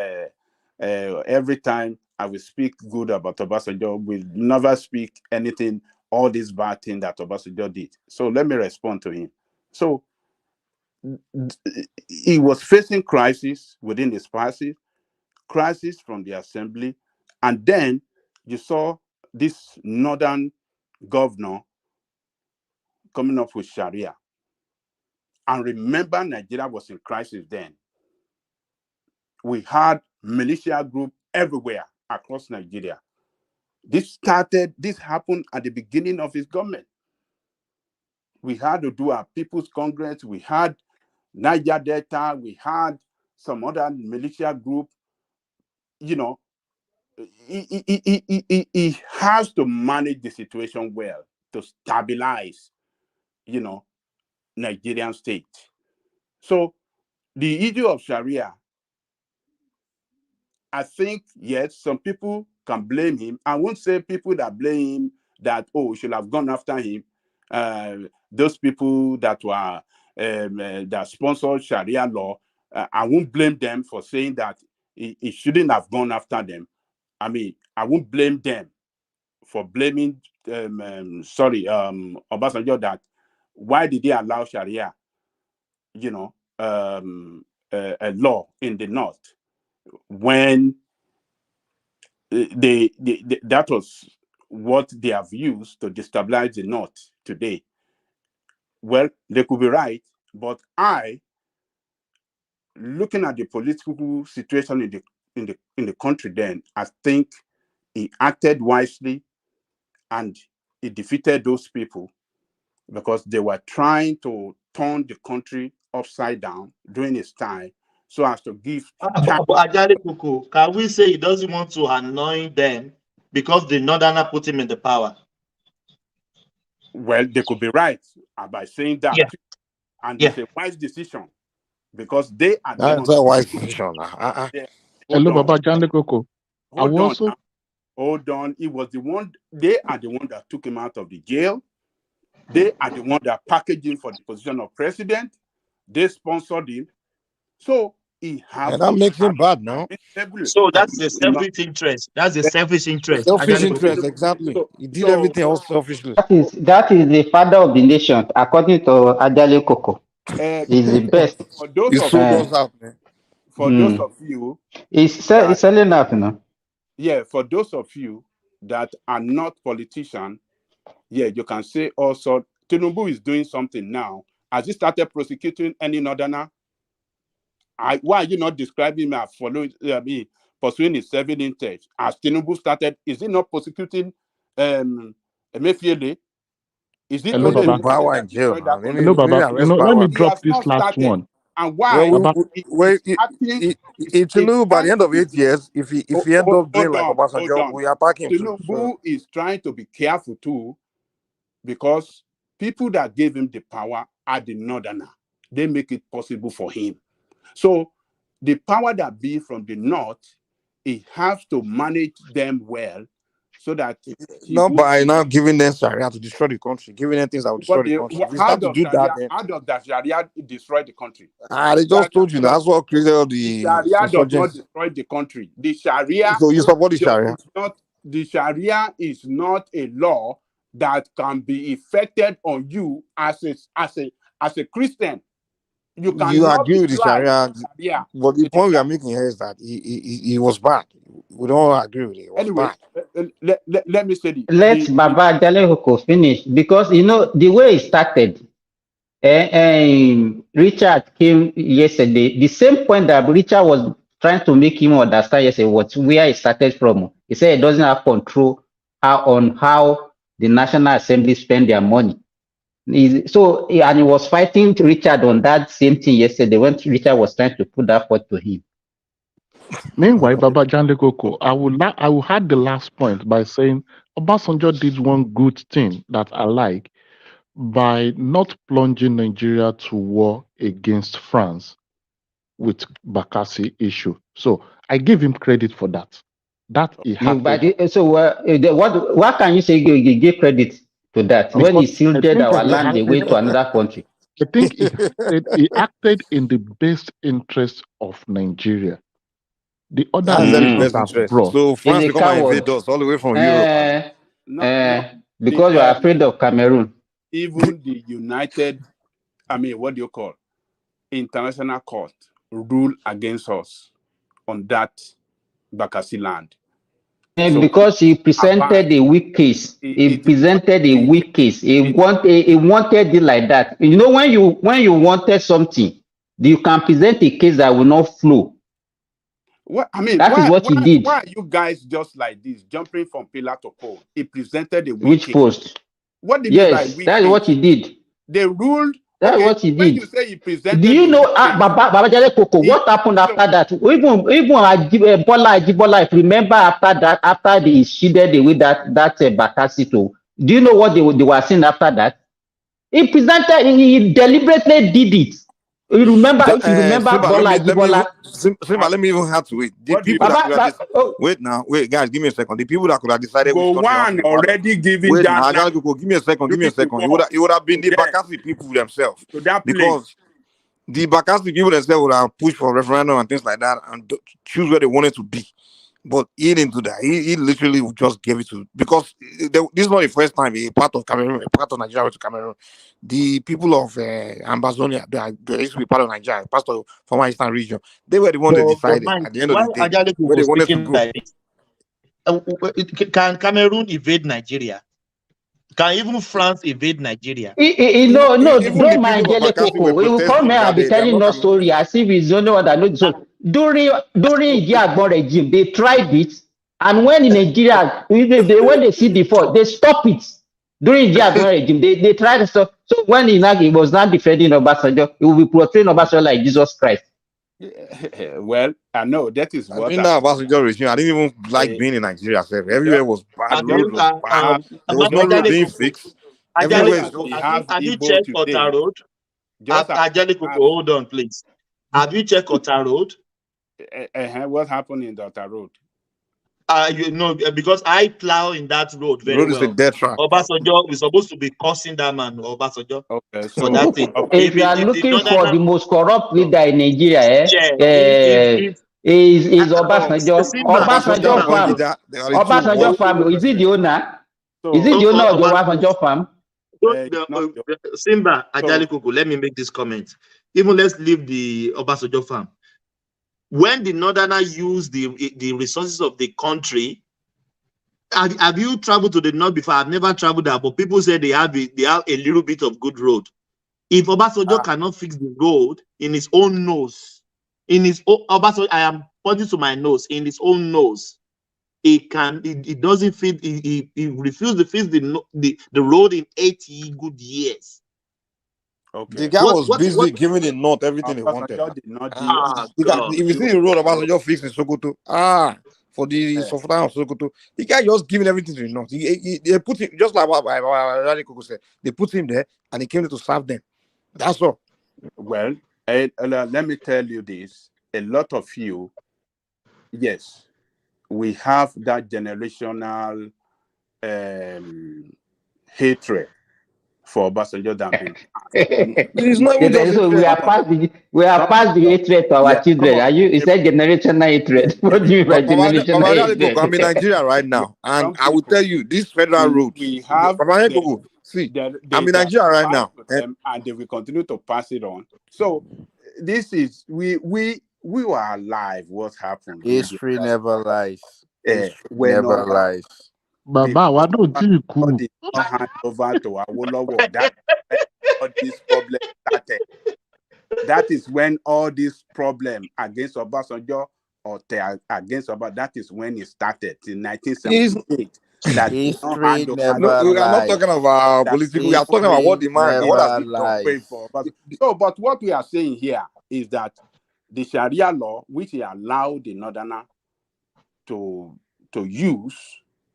every time I will speak good about Obasanjo, will never speak anything, all this bad thing that Obasanjo did. So let me respond to him. So he was facing crisis within his party, crisis from the assembly, and then you saw this northern governor coming up with Sharia. And remember, Nigeria was in crisis then. We had militia group everywhere across Nigeria. This happened at the beginning of his government. We had to do our People's Congress, we had Niger Delta, we had some other militia group. You know, he has to manage the situation well to stabilize, you know, Nigerian state. So the issue of Sharia, I think, yes, some people can blame him. I won't say people that blame him that, oh, we should have gone after him. Those people that were that sponsored Sharia law, I won't blame them for saying that he shouldn't have gone after them. I mean, I won't blame them for blaming, Obasanjo, that why did they allow Sharia, you know, a law in the north when that was what they have used to destabilize the north today. Well, they could be right, but looking at the political situation in the country then, I think he acted wisely and he defeated those people because they were trying to turn the country upside down during his time so as to give. Ajale Koko, can we say he doesn't want to annoy them because the Northerner put him in the power? Well, they could be right by saying that. Yeah. And it's a wise decision because they are the That's a wise decision. Hello, Baba Jande Koko. Hold on. It was the one, they are the one that took him out of the jail. They are the one that packaged him for the position of president. They sponsored him. So he has. And that makes him bad, no? So that's the selfish interest. That's the selfish interest. Selfish interest, exactly. He did everything all selfishly. That is the father of the nation, according to Ajale Koko. He's the best. For those He of sold us out, man. For those of you, he's selling out, you know. Yeah, for those of you that are not politicians, yeah, you can say also Tinubu is doing something now. Has he started prosecuting any northerner? Why are you not describing me as pursuing his serving interest? As Tinubu started, is he not prosecuting Emefiele? Is he Hello, only Baba. in jail? Hello, Baba. Let me drop this last one. And why? Tinubu, by the end of 8 years, if he ends up doing like Obasanjo, we attack him too. Tinubu is trying to be careful too, because people that gave him the power are the northerner. They make it possible for him. So the power that be from the north, he has to manage them well, so that not by now giving them Sharia to destroy the country, giving them things that will destroy the country. If we start to do that, then how does that Sharia destroy the country? They just told you that's what created all the Sharia does not destroy the country. The Sharia. So you support the Sharia? The Sharia is not a law that can be effected on you as a Christian. You agree with the Sharia, but the point we are making here is that he was bad. We don't agree with it. It was anyway, bad. Let me say this. Let Baba Ajale Koko finish, because you know the way it started. Richard came yesterday. The same point that Richard was trying to make him understand yesterday was where it started from. He said he doesn't have control on how the National Assembly spend their money. And he was fighting Richard on that same thing yesterday when Richard was trying to put that forth to him. Meanwhile, Baba Janle Koko, I will add the last point by saying Obasanjo did one good thing that I like by not plunging Nigeria to war against France with Bakassi issue. So I give him credit for that. That he No, had but to, what can you say you give credit to that when he because I shielded think our he land away to another country? I think he acted in the best interest of Nigeria. The other That's very leaders best have interest. brought. So He's France a will come and invade coward. us all the way from Europe. No, no. Because you are afraid of Cameroon. Even the United, what do you call, international court rule against us on that Bakassi land. And So because he presented a weak case, he presented a weak case. He wanted it like that. You know, when you wanted something, you can present a case that will not flow. What That is what he did. why are you guys just like this, jumping from pillar to pole? He presented a weak Which case. post? What do you mean by Yes, weak that is case? what he did. They ruled. That's Okay, what he when did. you say he presented Do you a know weak case, Baba Jale Koko, what happened after that? Even Bola Ajibola, if you remember after that, after they shielded away that Bakassi to, do you know what they were saying after that? He deliberately did it. You remember, if you remember Simba, Bola Ajibola. Simba, let me even have to wait. The what do you people that could have oh, wait, guys, give me a second. The people that could have decided which go country I want to one be part of. already giving Wait, that now, land give me a second. Give me a during the second. war It would have been to the them, Bakassi people themselves, to that place. because the Bakassi people themselves would have pushed for referendum and things like that and choose where they wanted to be. But he didn't do that. He literally just gave it to, because this is not the first time a part of Cameroon, a part of Nigeria went to Cameroon. The people of Ambazonia, they used to be part of Nigeria, part of former Eastern region. They were the ones that But decided man, at the end of why the day Ajale where Koko they wanted to speaking go. like this? Can Cameroon invade Nigeria? Can even France invade Nigeria? No, Even don't the mind people of Jele Bakassi were Koko. He will come protesting here and that be they are telling not us story as if he's the only one that knows the story. During the Agbon regime, they tried it, and when in Nigeria, when they see the fault, they stop it. During the Agbon regime, they tried to stop. So when he was not defending Obasanjo, he will be portraying Obasanjo like Jesus Christ. Well, I know that is what during that Obasanjo regime, I didn't even like being in Nigeria. Everywhere was bad, road was bad. There was no road being fixed. Everywhere is just. Have you checked Ota Road? Ajale Koko, hold on, please. Have you checked Ota Road? What happened in Ota Road? You know, because I plow in that road very Road is a well. death trap. Obasanjo, we're supposed to be cursing that man, Obasanjo, okay, for that thing. If you are looking for the most corrupt leader in Nigeria, is Obasanjo. Obasanjo farm. Is he the owner? Is he the owner of the Obasanjo farm? Simba Ajale Koko, let me make this comment. Even let's leave the Obasanjo farm. When the Northerner use the resources of the country, have you traveled to the north before? I've never traveled there, but people say they have a little bit of good road. If Obasanjo cannot fix the road in his own nose, Obasanjo, I am pointing to my nose, in his own nose, it doesn't fit. He refused to fix the road in 80 good years. Okay. The guy was busy giving the North everything they wanted. If you see the road Obasanjo fixed in Sokoto, for the software of Sokoto, the guy just giving everything to the North. They put him, just like what Koko said, they put him there and he came there to serve them. That's all. Well, let me tell you this. A lot of you, yes, we have that generational hatred for Obasanjo than So we are past the hatred to our children. Are you? Is that generational hatred? What do you mean by generational hatred? I'm in Nigeria right now, and I will tell you this federal road. We have I'm in Nigeria right now, and they will continue to pass it on. So this is we were alive. What happened? History never lies. Never lies. Baba, why don't you cool? Hand over to Awolowo. That all this problem started. That is when all this problem against Obasanjo against Obasanjo, that is when it started in 1978. That history never we are not talking about political. We are talking about what the man, what has he done. So, but what we are saying here is that the Sharia law, which he allowed the Northerner to use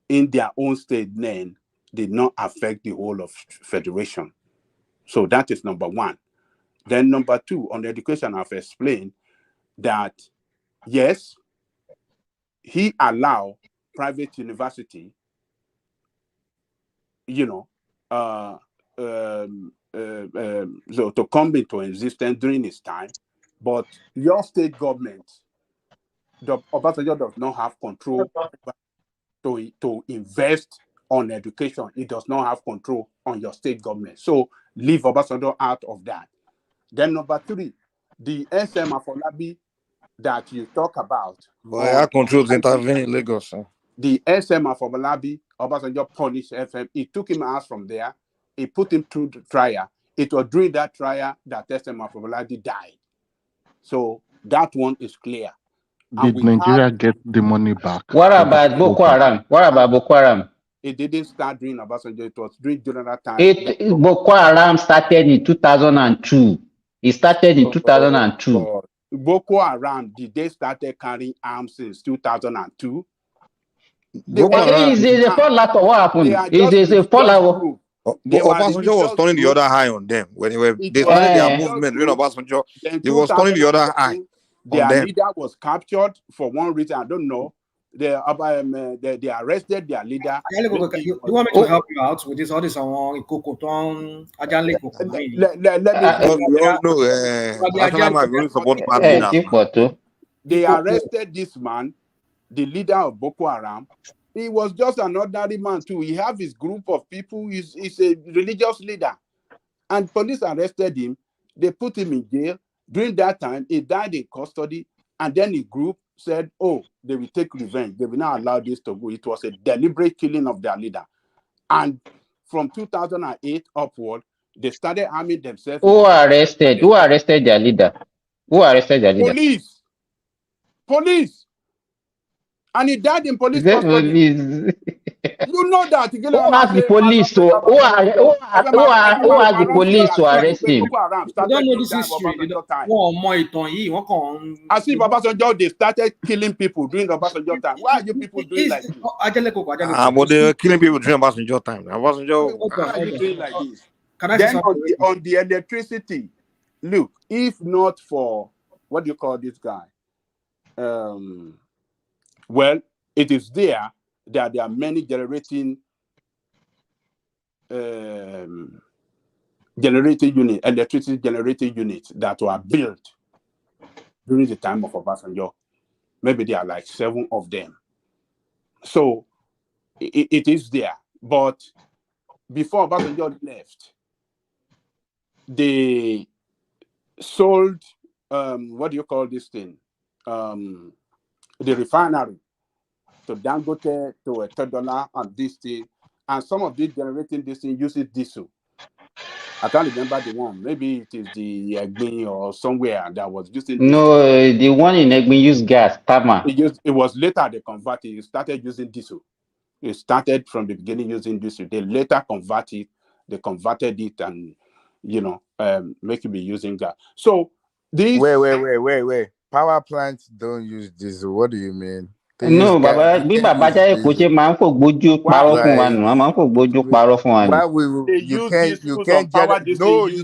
in their own state then, did not affect the whole of federation. So that is number one. Then number two, on education, I've explained that yes, he allowed private university, so to come into existence during his time, but your state government, the Obasanjo does not have control to invest on education. It does not have control on your state government. So leave Obasanjo out of that. Then number three, the SM Afolabi that you talk about. But I control to intervene in Lagos. Sir. The SM Afolabi, Obasanjo punished FM. He took him out from there. He put him through the trial. It was during that trial that SM Afolabi died. So that one is clear. Did Nigeria get the money back? What about Boko Haram? What about Boko Haram? It didn't start during Obasanjo. It was during Jonathan time. Boko Haram started in 2002. It started in 2002. Boko Haram, did they started carrying arms since 2002? It's a fallout of what happened. It's a fallout. Obasanjo was turning the other eye on them when they started their movement. During Obasanjo, he was turning the other eye. Their leader was captured for one reason, I don't know. They arrested their leader. You want me to help you out with this? All this on Kokoton, Ajanle They arrested this man, the leader of Boko Haram. He was just an ordinary man too. He have his group of people. He's a religious leader, and police arrested him. They put him in jail. During that time, he died in custody, and then the group said, "Oh, they will take revenge. They will not allow this to go." It was a deliberate killing of their leader, and from 2008 upward, they started arming themselves. Who arrested? Who arrested their leader? Who arrested their leader? Police. And he died in police custody. You know that. Who asked the police to? Who asked the police to arrest him? You don't know this history. As if Obasanjo, they started killing people during Obasanjo time. Why are you people doing like this? But they were killing people during Obasanjo time. Why are you doing like this? Then on the electricity, look, if not for, what do you call this guy? Well, it is there that there are many electricity generating units that were built during the time of Obasanjo. Maybe there are like 7 of them. So it is there. But before Obasanjo left, they sold, what do you call this thing? The refinery to Dangote to $1 and this thing, and some of these generating this thing uses diesel. I can't remember the one. Maybe it is the Egbin or somewhere that was using diesel. No, the one in Egbin used gas, Tama. It was later they converted. It started using diesel. It started from the beginning using diesel. They later converted. They converted it and make it be using gas. So this. Wait. Power plants don't use diesel. What do you mean? No, Baba, bí bàbá jẹ́ kò ṣe máa ń fògbójú parọ́ fún wa nù, máa ń fògbójú parọ́ fún wa nù. You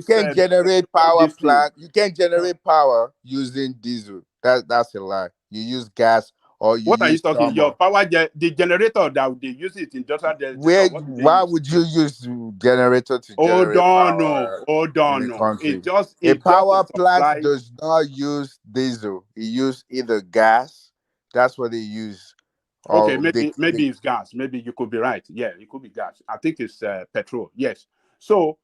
can't generate power plant. You can't generate power using diesel. That's a lie. You use gas or you What are you use talking? thermal. Your power, the generator that they use it in industrial. Why would you use generator to generate power? Hold on, no. A power plant does not use diesel. It uses either gas. That's what they use. Okay, maybe it's gas. Maybe you could be right. Yeah, it could be gas. I think it's petrol. Yes. So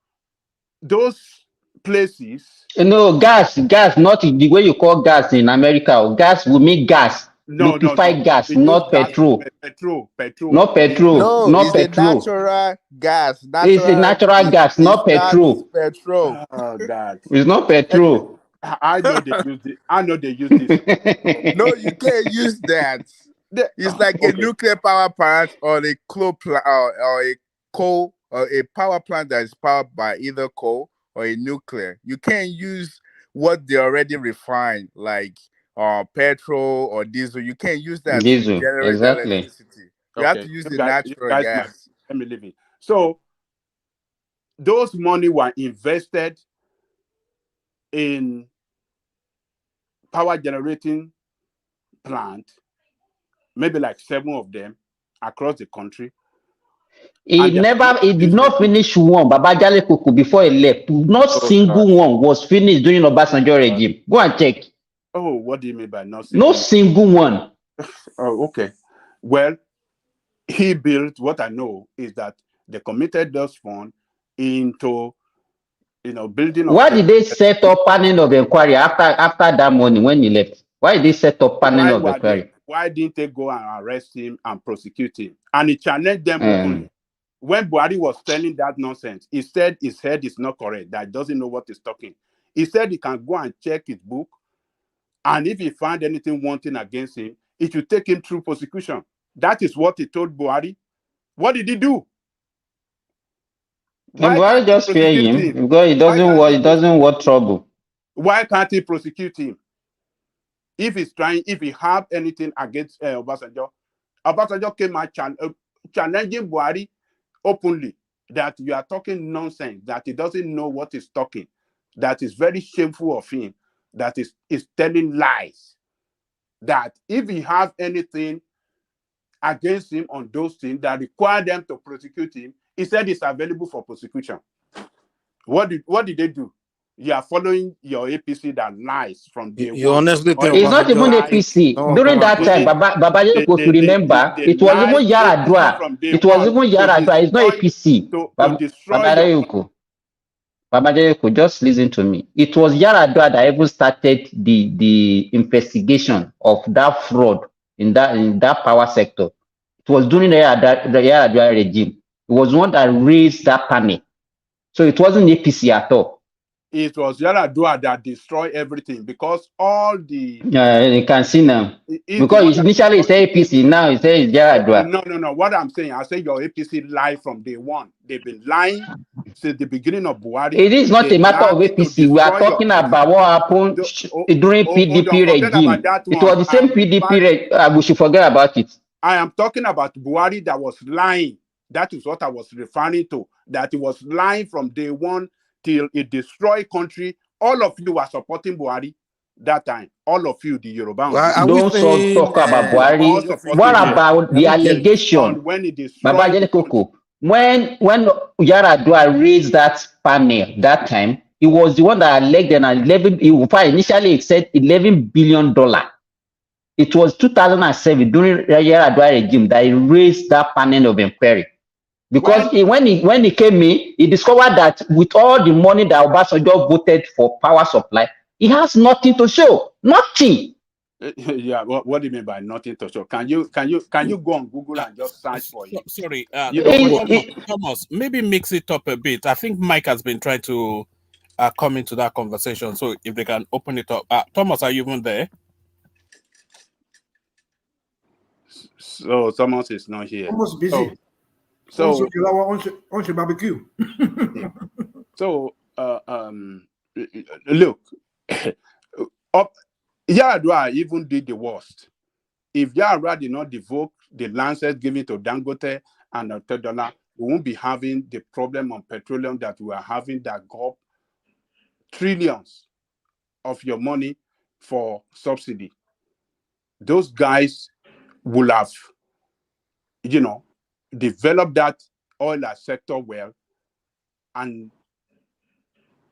those places. No, gas, not the way you call gas in America. Gas will make gas. Liquefied gas, not petrol. Petrol. Not petrol. No, not it's petrol. A natural gas. It's a natural gas, not petrol. Petrol. Oh God. It's not petrol. I know they use it. I know they use this. No, you can't use that. It's like a nuclear power plant or a coal plant or a coal or a power plant that is powered by either coal or a nuclear. You can't use what they already refined, like petrol or diesel. You can't use that to Diesel, generate the exactly. electricity. You have Okay, to use you the guys, natural gas. let me leave it. So those money were invested in power generating plant, maybe like 7 of them across the country. He did not finish one, Babajale Kuku, before he left. Not single one was finished during Obasanjo regime. Go and check. Oh, what do you mean by not No single one? Oh, okay. Well, he built, what I know is that they committed those funds into, building of. Why did they set up panel of inquiry after that morning when he left? Why did they set up panel of inquiry? Why didn't they go and arrest him and prosecute him? And he challenged them openly. When Buhari was telling that nonsense, he said his head is not correct, that he doesn't know what he's talking. He said he can go and check his book, and if he found anything wanting against him, it should take him through prosecution. That is what he told Buhari. What did he do? Then Buhari just fear him because he doesn't want trouble. Why can't he prosecute him? If he have anything against Obasanjo, Obasanjo came out challenging Buhari openly that you are talking nonsense, that he doesn't know what he's talking, that is very shameful of him, that is telling lies, that if he have anything against him on those things that require them to prosecute him, he said it's available for prosecution. What did they do? You are following your APC that lies from day one. You honestly think it's not even APC. During that time, Babajide Kuku, remember, it was even Yaradua. It was even Yaradua. It's not APC. Babajide Kuku, just listen to me. It was Yaradua that even started the investigation of that fraud in that power sector. It was during the Yaradua regime. It was one that raised that panel. So it wasn't APC at all. It was Yaradua that destroyed everything because all the... you can see now. Because initially it said APC, now it says Yaradua. No. What I'm saying, I say your APC lied from day one. They've been lying since the beginning of Buhari. It is not a matter of APC. We are talking about what happened during PDP regime. It was the same PDP. We should forget about it. I am talking about Buhari that was lying. That is what I was referring to. That he was lying from day one till it destroyed country. All of you were supporting Buhari that time. All of you, the Yoruba. Don't talk about Buhari. What about the allegation? When it destroyed Babajide Kuku, when Yaradua raised that panel that time, he was the one that alleged initially it said $11 billion. It was 2007 during Yaradua regime that he raised that panel of inquiry. Because when he came in, he discovered that with all the money that Obasanjo voted for power supply, he has nothing to show. Nothing. Yeah, what do you mean by nothing to show? Can you go on Google and just search for it? Sorry, Thomas, maybe mix it up a bit. I think Mike has been trying to come into that conversation. So if they can open it up. Thomas, are you even there? So Thomas is not here. Almost busy. So on your barbecue. Yeah. So look, Yaradua even did the worst. If Yaradua did not devote the lances given to Dangote and $10, we won't be having the problem on petroleum that we are having, that got trillions of your money for subsidy. Those guys will have, developed that oil sector well. And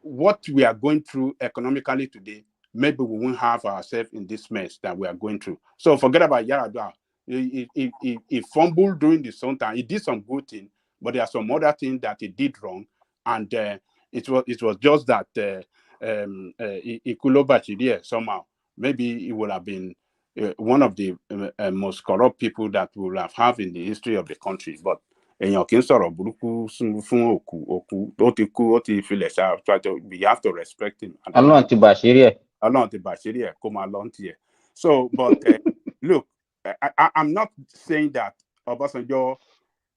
what we are going through economically today, maybe we won't have ourselves in this mess that we are going through. So forget about Yaradua. He fumbled during the same time. He did some good things, but there are some other things that he did wrong. And it was just that Ikulobachi somehow. Maybe he would have been one of the most corrupt people that we will have in the history of the country. But we have to respect him. So, but look, I'm not saying that Obasanjo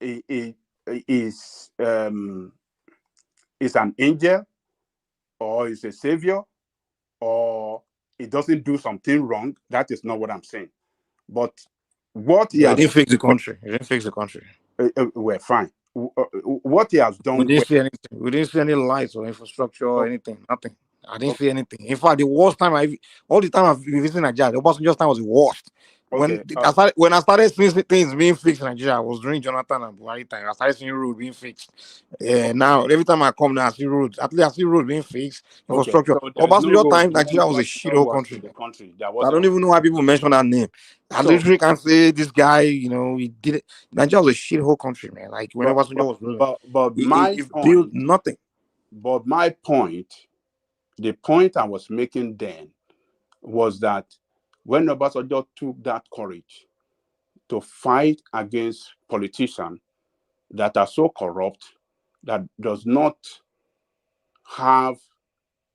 is an angel or is a savior or he doesn't do something wrong. That is not what I'm saying. But what he But it has didn't fix the country. It didn't fix the country. we're fine. What he has done. We didn't see anything. We didn't see any lights or infrastructure or anything. Nothing. I didn't see anything. In fact, the worst time all the time I've been visiting Nigeria, the Obasanjo time was the worst. When I started seeing things being fixed in Nigeria, I was during Jonathan and Buhari time. I started seeing road being fixed. Now every time I come now, I see roads. At least I see road being fixed. Infrastructure. So there's no Obasanjo road time, when Nigeria was a Obasanjo shithole was country. in the country. I don't even know why people mention that name. I literally can't say this guy. He did it. Nigeria was a shithole country, man. Like when Obasanjo was ruling, but he my built point, nothing. But my point, the point I was making then, was that when Obasanjo took that courage to fight against politicians that are so corrupt, that does not have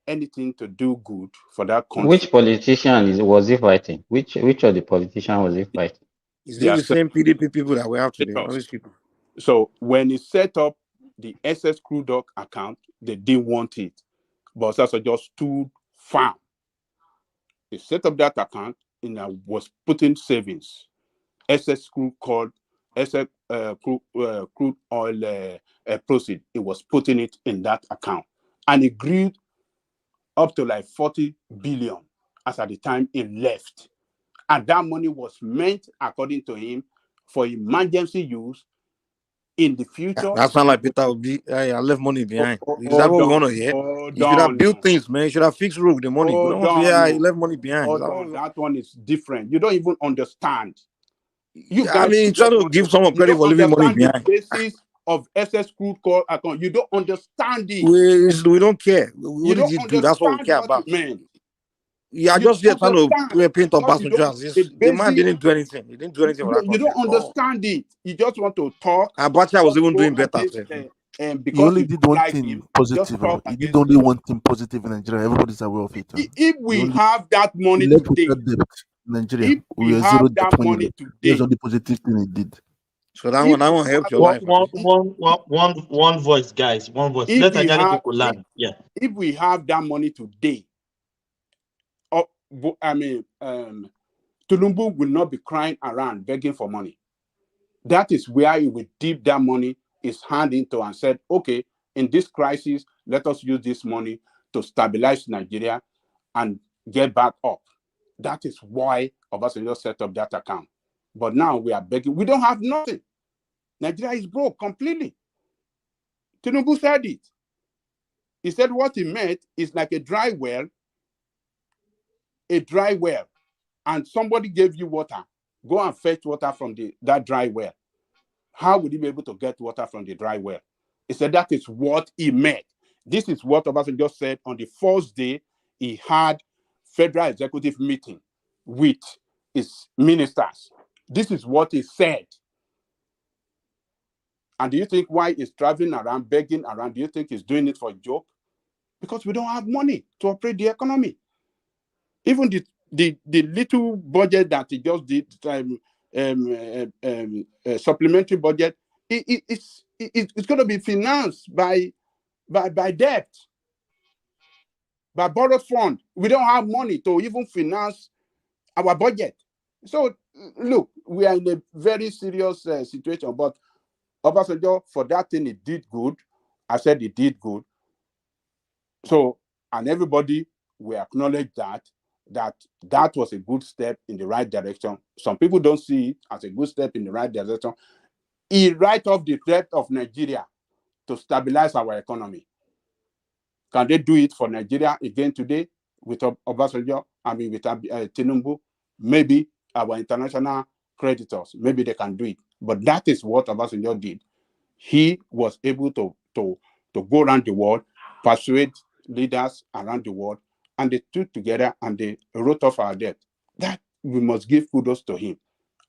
anything to do good for that country. Which politician was he fighting? Which of the politicians was he fighting? Is it the same PDP people that we have today? All these people. So when he set up the SS Crude Oil account, they didn't want it. But Obasanjo stood firm. He set up that account and was putting savings. SS crude called SS crude oil proceed. It was putting it in that account, and it grew up to like 40 billion as at the time he left. And that money was meant, according to him, for emergency use in the future. That sounds like Peter Obi. I left money behind. Is that what we want to hear? You should have built things, man. You should have fixed road with the money. We don't want to hear he left money behind. That one is different. You don't even understand. You try to give someone credit for leaving money behind. The basis of SS crude oil account. You don't understand it. We don't care. What did you do? That's what we care about. You are just here trying to paint on passengers. The man didn't do anything. He didn't do anything for that country. You don't understand it. You just want to talk. Abacha was even doing better. He only did one thing positive. He did only one thing positive in Nigeria. Everybody's aware of it. If we have that money today, Nigeria, we are zero debt money today. That's the positive thing he did. So that one helped your life. One voice, guys. One voice. Let Nigeria people land. Yeah. If we have that money today, Tulumbu will not be crying around begging for money. That is where he will dip that money, his hand into, and said, okay, in this crisis, let us use this money to stabilize Nigeria and get back up. That is why Obasanjo set up that account. But now we are begging. We don't have nothing. Nigeria is broke completely. Tinubu said it. He said what he meant is like a dry well, and somebody gave you water. Go and fetch water from that dry well. How would you be able to get water from the dry well? He said that is what he meant. This is what Obasanjo said on the first day he had federal executive meeting with his ministers. This is what he said. And do you think why he's traveling around, begging around, do you think he's doing it for a joke? Because we don't have money to operate the economy. Even the little budget that he just did, supplementary budget, it's going to be financed by debt, by borrowed fund. We don't have money to even finance our budget. So look, we are in a very serious situation. But Obasanjo, for that thing, he did good. I said he did good. So, and everybody will acknowledge that was a good step in the right direction. Some people don't see it as a good step in the right direction. He write off the debt of Nigeria to stabilize our economy. Can they do it for Nigeria again today with Obasanjo? I mean, with Tinubu? Maybe our international creditors, maybe they can do it. But that is what Obasanjo did. He was able to go around the world, persuade leaders around the world, and they stood together and they wrote off our debt. That we must give kudos to him.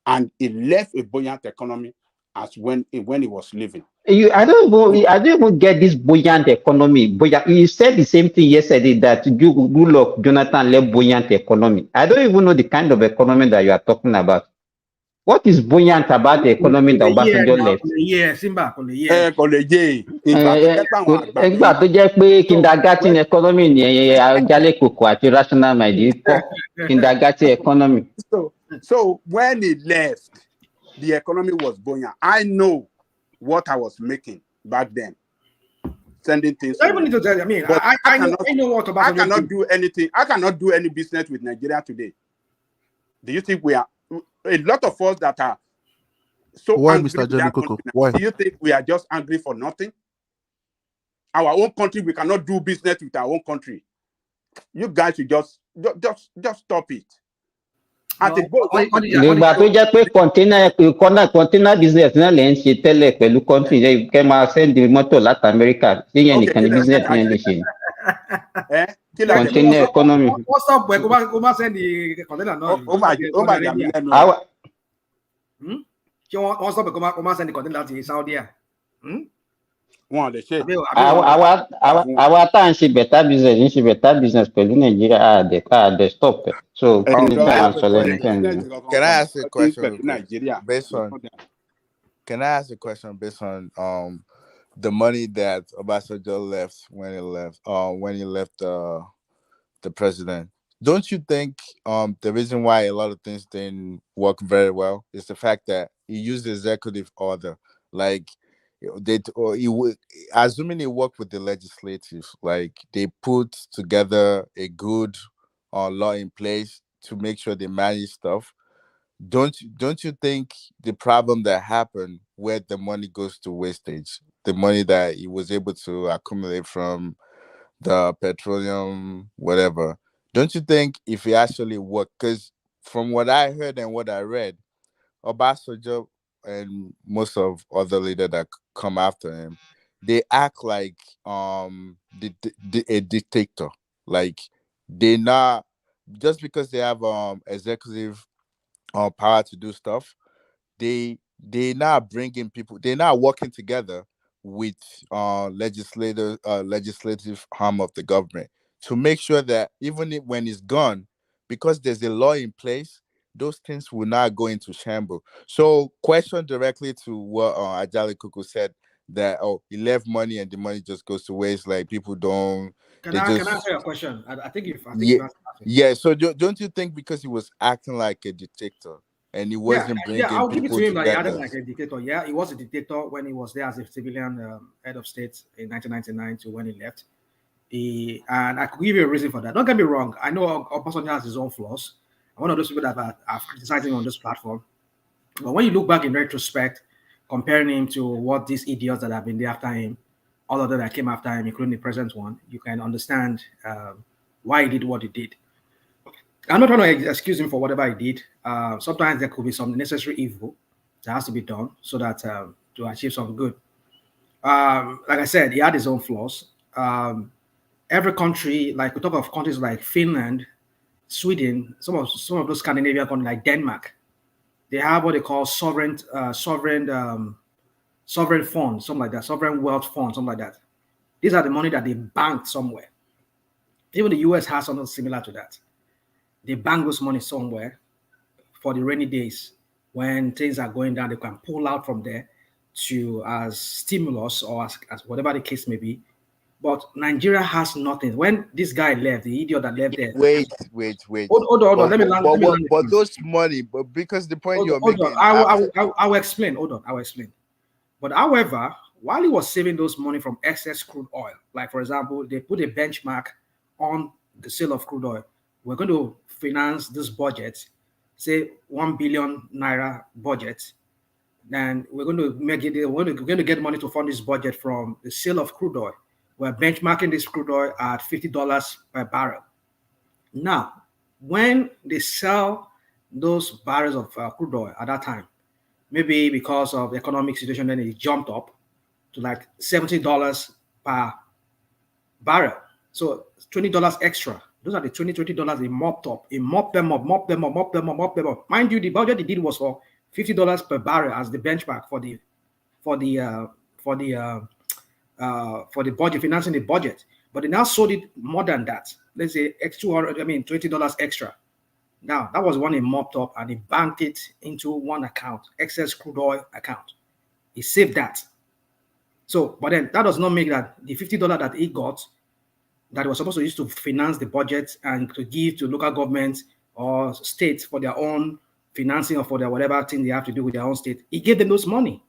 And he left a buoyant economy as when he was living. I don't even get this buoyant economy. You said the same thing yesterday that Goodluck Jonathan left buoyant economy. I don't even know the kind of economy that you are talking about. What is buoyant about the economy that Obasanjo left? Yeah, Simba, kò lè yé ìgbà tó jẹ́ pé àwọn àgbà Ẹgbà tó jẹ́ pé kindergarten economy ni Ajale Koko àti Rational Mind kọ́ kindergarten economy. So when he left, the economy was buoyant. I know what I was making back then, sending things. I don't need to tell you. I mean, but I know what Obasanjo I cannot do anything. I cannot do any business with Nigeria today. Do you think we are a lot of us that are so why, angry Mr. with that Koko? country? Why? Do you think we are just angry for nothing? Our own country, we cannot do business with our own country. You guys should just stop it. Ìgbà tó jẹ́ pé container business náà lè ń ṣe tẹ́lẹ̀ pẹ̀lú country kẹ́ máa send mọ́tò láti Amẹ́ríkà ṣé yẹn nìkan ni business yẹn lè ṣe. Container economy. What's up, boy? Go back send the container now. What's up? Go back send the container to Saudi. Wọ́n lè ṣe. Àwa tá à ń ṣe better business ń ṣe better business pẹ̀lú Nàìjíríà àdè stop ẹ̀. So kí ni táwọn sọ lẹ́nu kẹ́hìn? Can I ask a question based on? Can I ask a question based on the money that Obasanjo left when he left the president? Don't you think the reason why a lot of things didn't work very well is the fact that he used the executive order, like assuming he worked with the legislative, like they put together a good law in place to make sure they manage stuff. Don't you think the problem that happened where the money goes to wastage, the money that he was able to accumulate from the petroleum, whatever, don't you think if he actually worked, because from what I heard and what I read, Obasanjo and most of other leaders that come after him, they act like a dictator. Like they not, just because they have executive power to do stuff, they not bringing people, they're not working together with legislative arm of the government to make sure that even when it's gone, because there's a law in place, those things will not go into shambles. So question directly to what Ajale Kuku said, that he left money and the money just goes to waste, like people don't. Can I answer your question? I think you've yeah. So don't you think because he was acting like a dictator and he wasn't bringing I'll give it to him together? Like he acted like a dictator. Yeah, he was a dictator when he was there as a civilian head of state in 1999 to when he left. And I could give you a reason for that. Don't get me wrong. I know Obasanjo has his own flaws. I'm one of those people that are criticizing on this platform. But when you look back in retrospect, comparing him to what these idiots that have been there after him, all of them that came after him, including the present one, you can understand why he did what he did. I'm not trying to excuse him for whatever he did. Sometimes there could be some necessary evil that has to be done so that to achieve some good. Like I said, he had his own flaws. Every country, like we talk of countries like Finland, Sweden, some of those Scandinavian countries like Denmark, they have what they call sovereign fund, something like that, sovereign wealth fund, something like that. These are the money that they banked somewhere. Even the US has something similar to that. They bank those money somewhere for the rainy days when things are going down. They can pull out from there to as stimulus or as whatever the case may be. But Nigeria has nothing. When this guy left, the idiot that left there. Wait. Hold on. Let me land. But those money, but because the point you're making. I will explain. Hold on. I will explain. But however, while he was saving those money from excess crude oil, like for example, they put a benchmark on the sale of crude oil. We're going to finance this budget, say 1 billion naira budget. And we're going to get money to fund this budget from the sale of crude oil. We're benchmarking this crude oil at $50 per barrel. Now, when they sell those barrels of crude oil at that time, maybe because of the economic situation, then it jumped up to like $70 per barrel. So $20 extra. Those are the $20 they mopped up. It mopped them up. Mind you, the budget they did was for $50 per barrel as the benchmark for the budget, financing the budget. But they now sold it more than that. Let's say $20 extra. Now, that was one he mopped up and he banked it into one account, excess crude oil account. He saved that. So, but then that does not make that the $50 that he got, that he was supposed to use to finance the budget and to give to local governments or states for their own financing or for their whatever thing they have to do with their own state, he gave them those money.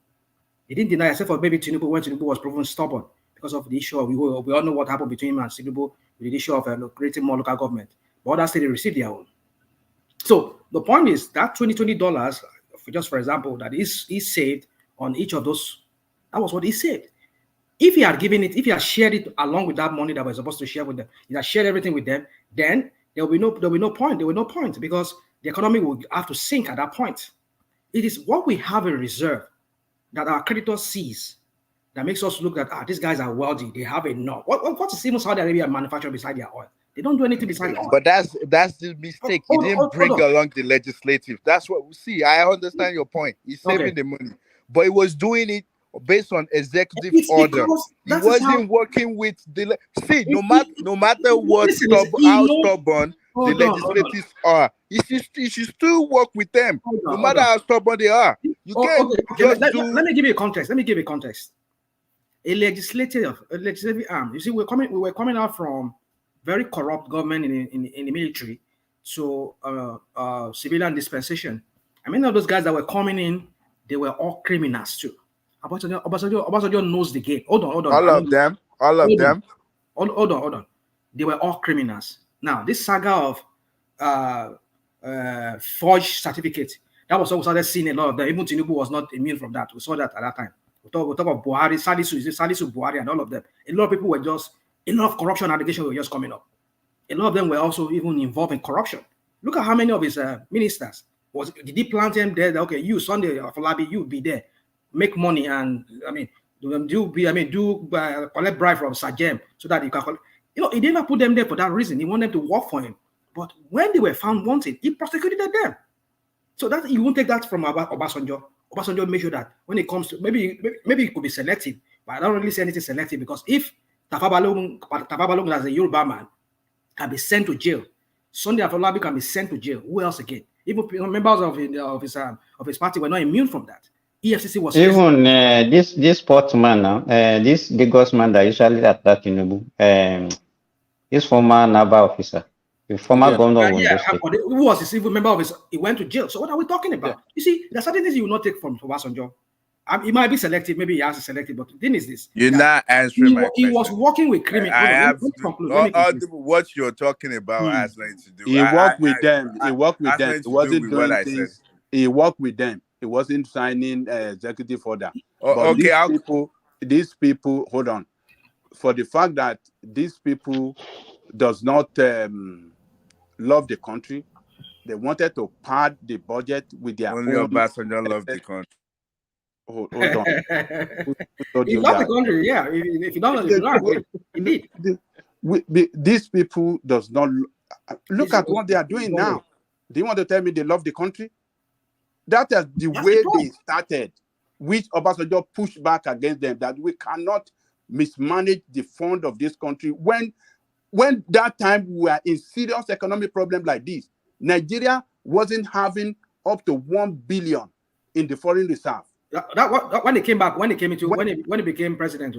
He didn't deny, except for maybe Tinubu, when Tinubu was proven stubborn because of the issue of, we all know what happened between him and Tinubu with the issue of creating more local government. But other states received their own. So the point is that $20, just for example, that he saved on each of those, that was what he saved. If he had given it, if he had shared it along with that money that was supposed to share with them, he had shared everything with them, then there will be no point because the economy will have to sink at that point. It is what we have in reserve that our creditor sees that makes us look at, these guys are wealthy, they have enough. What is even Saudi Arabia manufacturing beside their oil? They don't do anything beside oil. But that's the mistake. He didn't bring along the legislative. That's what we see. I understand your point. He's saving the money, but he was doing it based on executive order. He wasn't working with the no matter what how stubborn the legislatives are, he should still work with them, no matter how stubborn they are. You can't let me give you a context. A legislative arm. You see, we were coming out from very corrupt government in the military to civilian dispensation. I mean, all those guys that were coming in, they were all criminals too. Obasanjo knows the game. Hold on. All of them. Hold on. They were all criminals. Now, this saga of forged certificate, that was what we started seeing a lot of them. Even Tinubu was not immune from that. We saw that at that time. We talk of Buhari, Salisu Buhari, and all of them. A lot of people were a lot of corruption allegations were just coming up. A lot of them were also even involved in corruption. Look at how many of his ministers did he plant them there? Okay, you Sunday Afolabi, you be there, make money, and collect bribe from Sajem so that you can collect. He didn't put them there for that reason. He wanted them to work for him. But when they were found wanted, he prosecuted them. So that you won't take that from Obasanjo. Obasanjo made sure that when it comes to maybe it could be selective, but I don't really say anything selective because if Tafabalong as a Yoruba man can be sent to jail, Sunday Afolabi can be sent to jail. Who else again? Even members of his party were not immune from that. EFCC was even this sportsman now, this Lagos man that usually attack Tinubu, this former NABA officer, the former governor of Ondo State. Who was his even member of his? He went to jail. So what are we talking about? You see, there's certain things you will not take from Obasanjo. He might be selective, maybe he has to select it, but the thing is this. You're not answering my question. He was working with criminals. What you're talking about has nothing to do. He worked with them. He worked with them. He wasn't doing things. He worked with them. He wasn't signing executive order. These people, hold on. For the fact that these people does not love the country, they wanted to pad the budget with their only own. Obasanjo loved the country. Hold on. He loved the country, yeah. If you don't, he did. These people does not look at what they are doing now. Do you want to tell me they love the country? That is the way they started, which Obasanjo pushed back against them, that we cannot mismanage the fund of this country. When that time we were in serious economic problem like this, Nigeria wasn't having up to 1 billion in the foreign reserve. When he came back, when he became president,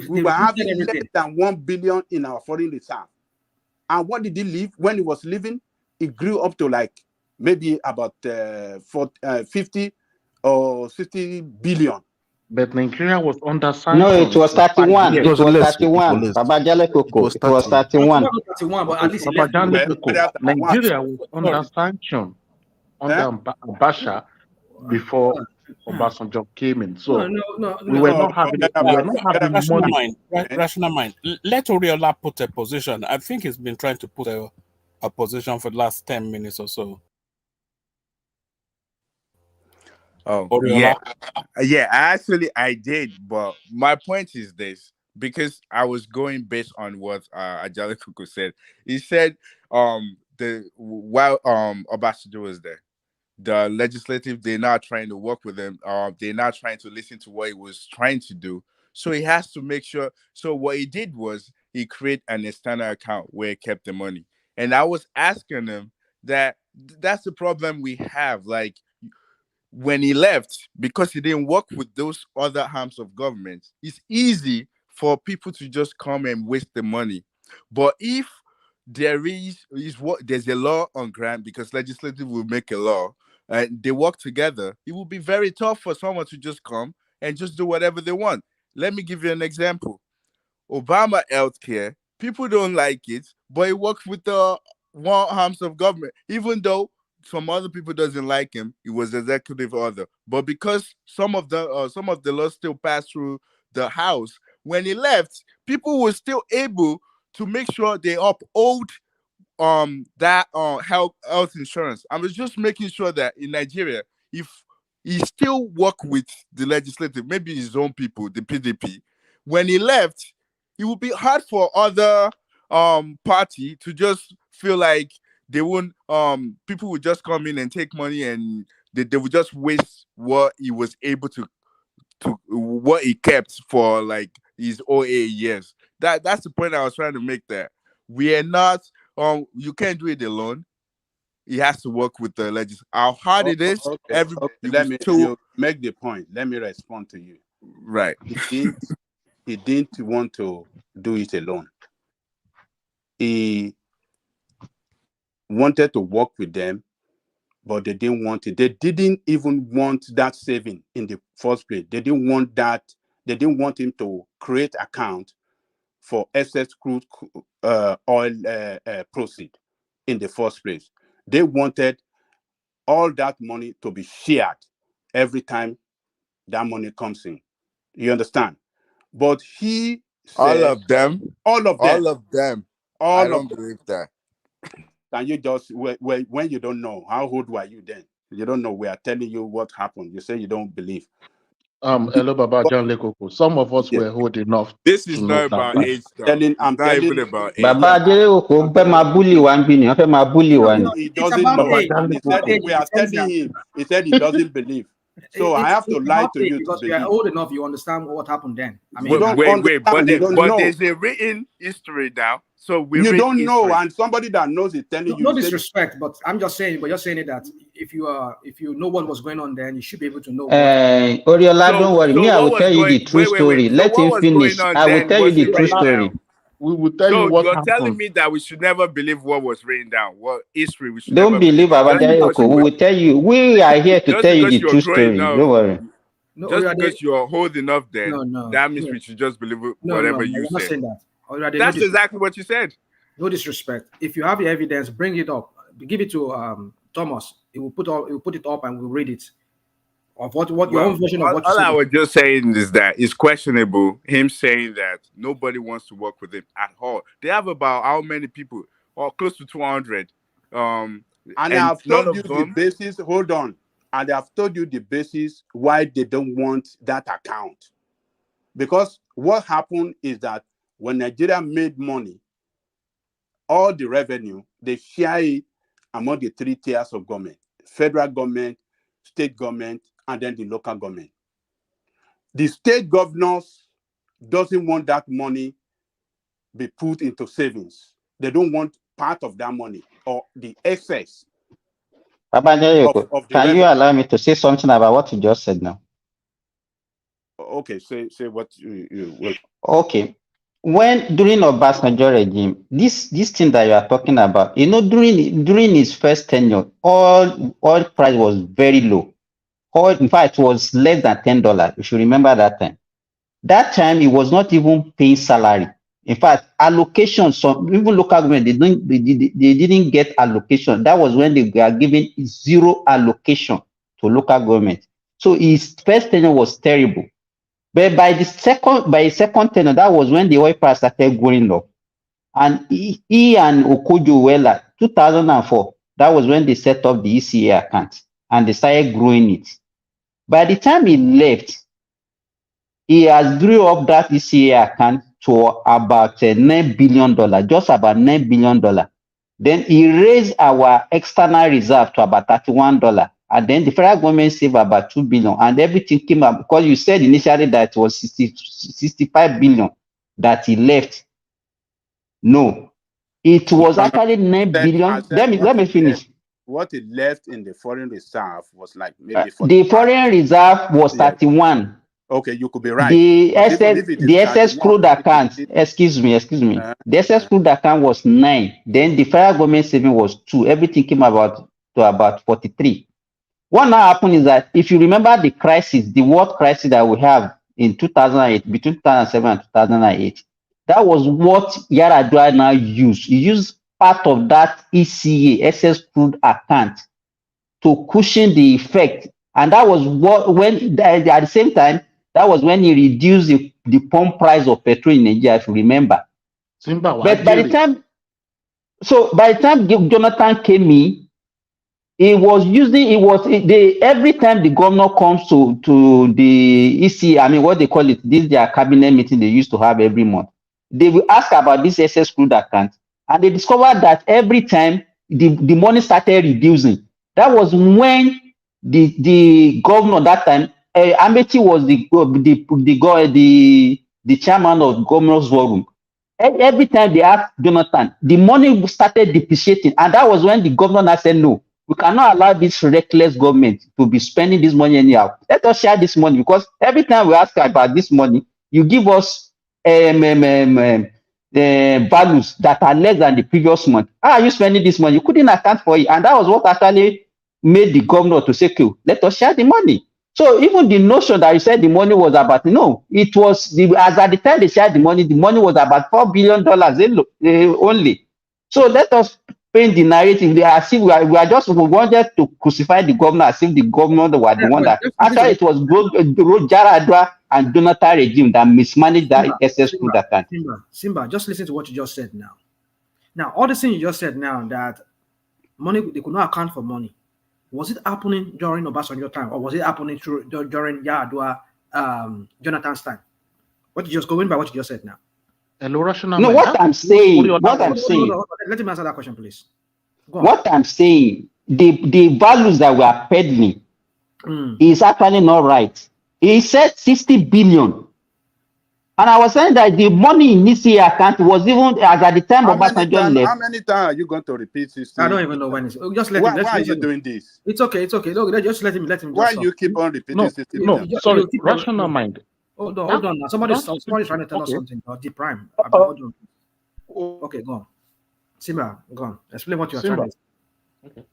we were having less than 1 billion in our foreign reserve. And what did he leave? When he was leaving, it grew up to like maybe about 50 or 60 billion. But Nigeria was under sanction. No, it was 31. It was 31. Babajale Koko. It was 31. But at least Nigeria was under sanction under Abacha before Obasanjo came in. So we were not having money. Rational mind. Let Oriola put a position. I think he's been trying to put a position for the last 10 minutes or so. Oh, Oriola? Yeah, actually I did, but my point is this, because I was going based on what Ajale Kuku said. He said while Obasanjo was there, the legislative, they're not trying to work with him. They're not trying to listen to what he was trying to do. So he has to make sure. So what he did was he created an external account where he kept the money. And I was asking him that that's the problem we have. Like, when he left, because he didn't work with those other arms of government, it's easy for people to just come and waste the money. But if there's a law on ground, because legislative will make a law and they work together, it will be very tough for someone to just come and just do whatever they want. Let me give you an example. Obama healthcare, people don't like it, but it works with the one arms of government. Even though some other people doesn't like him, it was executive order. But because some of the laws still pass through the House, when he left, people were still able to make sure they uphold that health insurance. I was just making sure that in Nigeria, if he still work with the legislative, maybe his own people, the PDP, when he left, it would be hard for other party to just feel like they won't people would just come in and take money, and they would just waste what he was able to what he kept for like his OA years. That's the point I was trying to make, that we are not you can't do it alone. He has to work with the legislature. How hard it is, Okay. Let me you make the point. Let me respond to you. Right. He didn't want to do it alone. He wanted to work with them, but they didn't want it. They didn't even want that saving in the first place. They didn't want that. They didn't want him to create account for excess crude oil proceed in the first place. They wanted all that money to be shared every time that money comes in. You understand? But he said, all of them. I don't believe that. Can you just when you don't know, how old were you then? You don't know. We are telling you what happened. You say you don't believe. Hello, Baba John Lekoko. Some of us were old enough. This is not about age, though. I'm not even about age. Baba Lekoko, he doesn't know. We are telling him. He said he doesn't believe. So I have to lie to you because to you are believe. old enough. You understand what happened then. I mean, wait, but there's a written history now. So you don't know, and somebody that knows is telling you. No disrespect, but I'm just saying. But you're saying it that if you know what was going on, then you should be able to know. Oriola, don't worry. Me, I will tell you the true story. Let him finish. I will tell you the true story. We will tell you what happened. You're telling me that we should never believe what was written down, what history we should don't never believe Baba Lekoko. We will tell you. We are here to tell you the true story. Don't worry. Just because you're old enough, then that means we should just believe whatever you say. Not saying that. That's exactly what you said. No disrespect. If you have the evidence, bring it up. Give it to Thomas. He will put it up and we'll read it. Of what your own version of what you all said. I was just saying is that it's questionable him saying that nobody wants to work with him at all. They have about how many people? Or close to 200. And I've told you the basis. Hold on. And I've told you the basis why they don't want that account. Because what happened is that when Nigeria made money, all the revenue, they share it among the three tiers of government: federal government, state government, and then the local government. The state governors doesn't want that money be put into savings. They don't want part of that money or the excess. Baba Lekoko, can you allow me to say something about what you just said now? Okay, say what you will. Okay. When during Obasanjo regime, this thing that you are talking about, during his first tenure, oil price was very low. Oil, in fact, was less than $10. You should remember that time. That time, he was not even paying salary. In fact, allocation, some even local government, they didn't get allocation. That was when they were giving zero allocation to local government. So his first tenure was terrible. But by his second tenure, that was when the oil price started going up. And he and Okojo were like 2004. That was when they set up the ECA account and they started growing it. By the time he left, he has grew up that ECA account to about $9 billion, just about $9 billion. Then he raised our external reserve to about $31. And then the federal government saved about $2 billion. And everything came up because you said initially that it was $65 billion that he left. No. It was No, actually 9 I billion. said Let me finish. what it left in the foreign reserve was like maybe The 45. foreign reserve was Yes. 31. Okay, you could be right. But even if it is The excess 31, crude account, excuse me. The excess crude account was 9. Then the federal government saving was 2. Everything came about to about 43. What now happened is that if you remember the crisis, the world crisis that we have in 2008, between 2007 and 2008, that was what Yaradua now used. He used part of that ECA, excess crude account, to cushion the effect. And that was at the same time, that was when he reduced the pump price of petrol in Nigeria, if you remember. But by the time Jonathan came in, every time the governor comes to the EC, I mean, what they call it, this their cabinet meeting they used to have every month. They will ask about this excess crude account, and they discovered that every time the money started reducing. That was when the governor that time, Amechi was the chairman of governor's forum. Every time they asked Jonathan, the money started depreciating, and that was when the governor said, no, we cannot allow this reckless government to be spending this money anyhow. Let us share this money, because every time we ask about this money, you give us values that are less than the previous month. How are you spending this money? You couldn't account for it, and that was what actually made the governor to say, okay, let us share the money. So even the notion that you said the money was about, no, it was as at the time they shared the money was about $4 billion only. So let us paint the narrative. As if we wanted to crucify the governor as if the governor were the one that actually it was Jaradua and Jonathan regime that mismanaged that excess crude account. Simba, just listen to what you just said now. Now, all the things you just said now, that money, they could not account for money. Was it happening during Obasanjo time, or was it happening during Yaradua, Jonathan's time? What you just going by what you just said now? No, what I'm saying. Let him answer that question, please. What I'm saying, the values that we are peddling is actually not right. He said 60 billion. And I was saying that the money in this year account was even as at the time Obasanjo left. How many times are you going to repeat this? I don't even know when it's. Just let him. Why are you doing this? It's okay. Look, just let him. Why you keep on repeating? Sorry, rational mind. Hold on. Now. Somebody's trying to tell us something about the prime. Hold on. Okay, go on. Simba, go on. Explain what you're trying to say.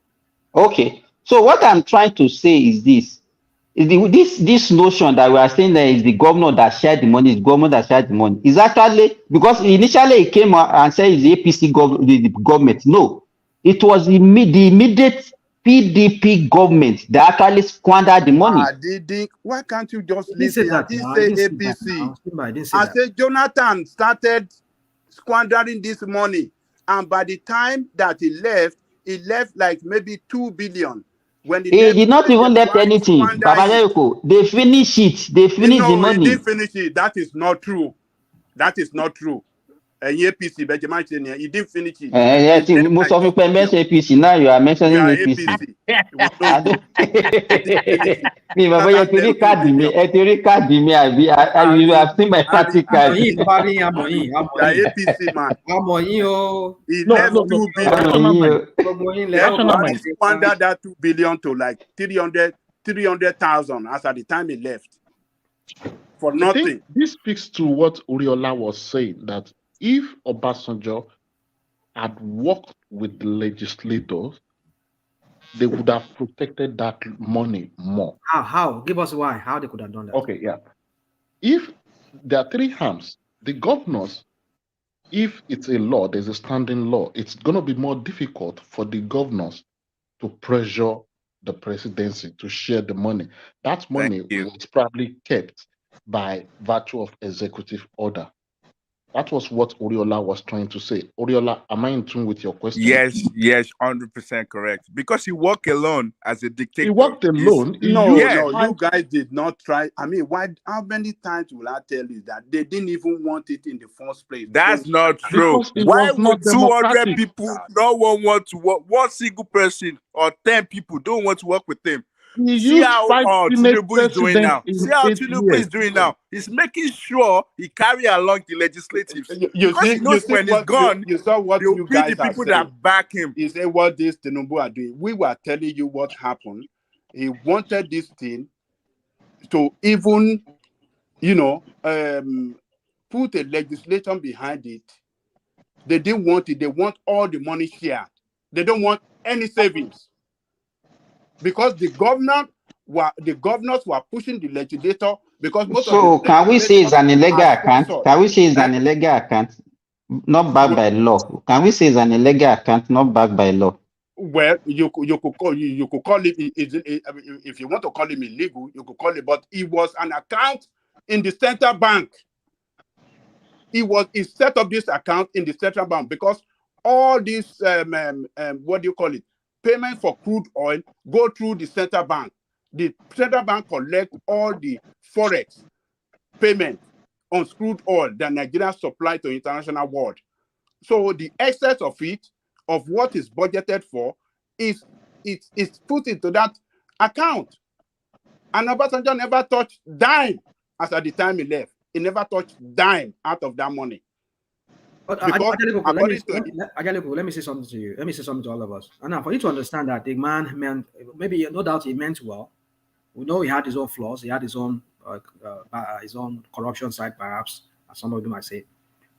Okay. So what I'm trying to say is this. This notion that we are saying that is the governor that shared the money, is actually, because initially he came out and said it's the APC government. No, it was the immediate PDP government that actually squandered the money. Why can't you just listen? I didn't say APC. I said Jonathan started squandering this money, and by the time that he left like maybe 2 billion. When he did not even left anything. Babayeko, they finished it. They finished the money. He didn't finish it. That is not true. APC, but you didn't finish it. Yes, most of you mention APC. Now you are mentioning APC. You have seen my party card. APC man. He left 2 billion. He squandered that 2 billion to like 300,000 as at the time he left. For nothing. This speaks to what Uriola was saying, that if Obasanjo had worked with the legislators, they would have protected that money more. How? Give us why. How they could have done that. Okay, yeah. If there are 3 arms, the governors, if it's a law, there's a standing law, it's going to be more difficult for the governors to pressure the presidency to share the money. That money was probably kept by virtue of executive order. That was what Oriola was trying to say. Oriola, am I in tune with your question? Yes, 100% correct. Because he worked alone as a dictator. He worked alone. No, you guys did not try. I mean, how many times will I tell you that they didn't even want it in the first place? That's not true. Why would 200 people, no one want to work, one single person or 10 people don't want to work with him? He See used how 5 Senate Tinubu is doing presidents now. See in how 8 Tinubu years. is doing now. He's making sure he carry along the legislatives because he knows when he's gone, you saw what they will you be the guys are people saying. that back him. You say what this Tinubu are doing. We were telling you what happened. He wanted this thing to even, put a legislation behind it. They didn't want it. They want all the money shared. They don't want any savings because the governors were pushing the legislator because most of the So can we say it's an illegal are account? sponsored. Can we say it's an illegal account, not backed by law? Can we say it's an illegal account, not backed by law? Well, you could call it if you want to call him illegal, you could call it, but it was an account in the central bank. He set up this account in the central bank because all these what do you call it? Payment for crude oil go through the central bank. The central bank collect all the forex payment on crude oil that Nigeria supply to international world. So the excess of it, of what is budgeted for, is put into that account. And Obasanjo never touched dime as at the time he left. He never touched dime out of that money. But Because let me say something to you. Let me say something to all of us. And now, for you to understand that the man meant, maybe no doubt he meant well. We know he had his own flaws. He had his own corruption side, perhaps, as some of them might say.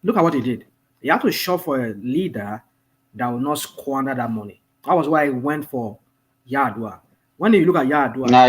Look at what he did. He had to shop for a leader that will not squander that money. That was why he went for Yar'Adua. When you look at Yar'Adua, Nah,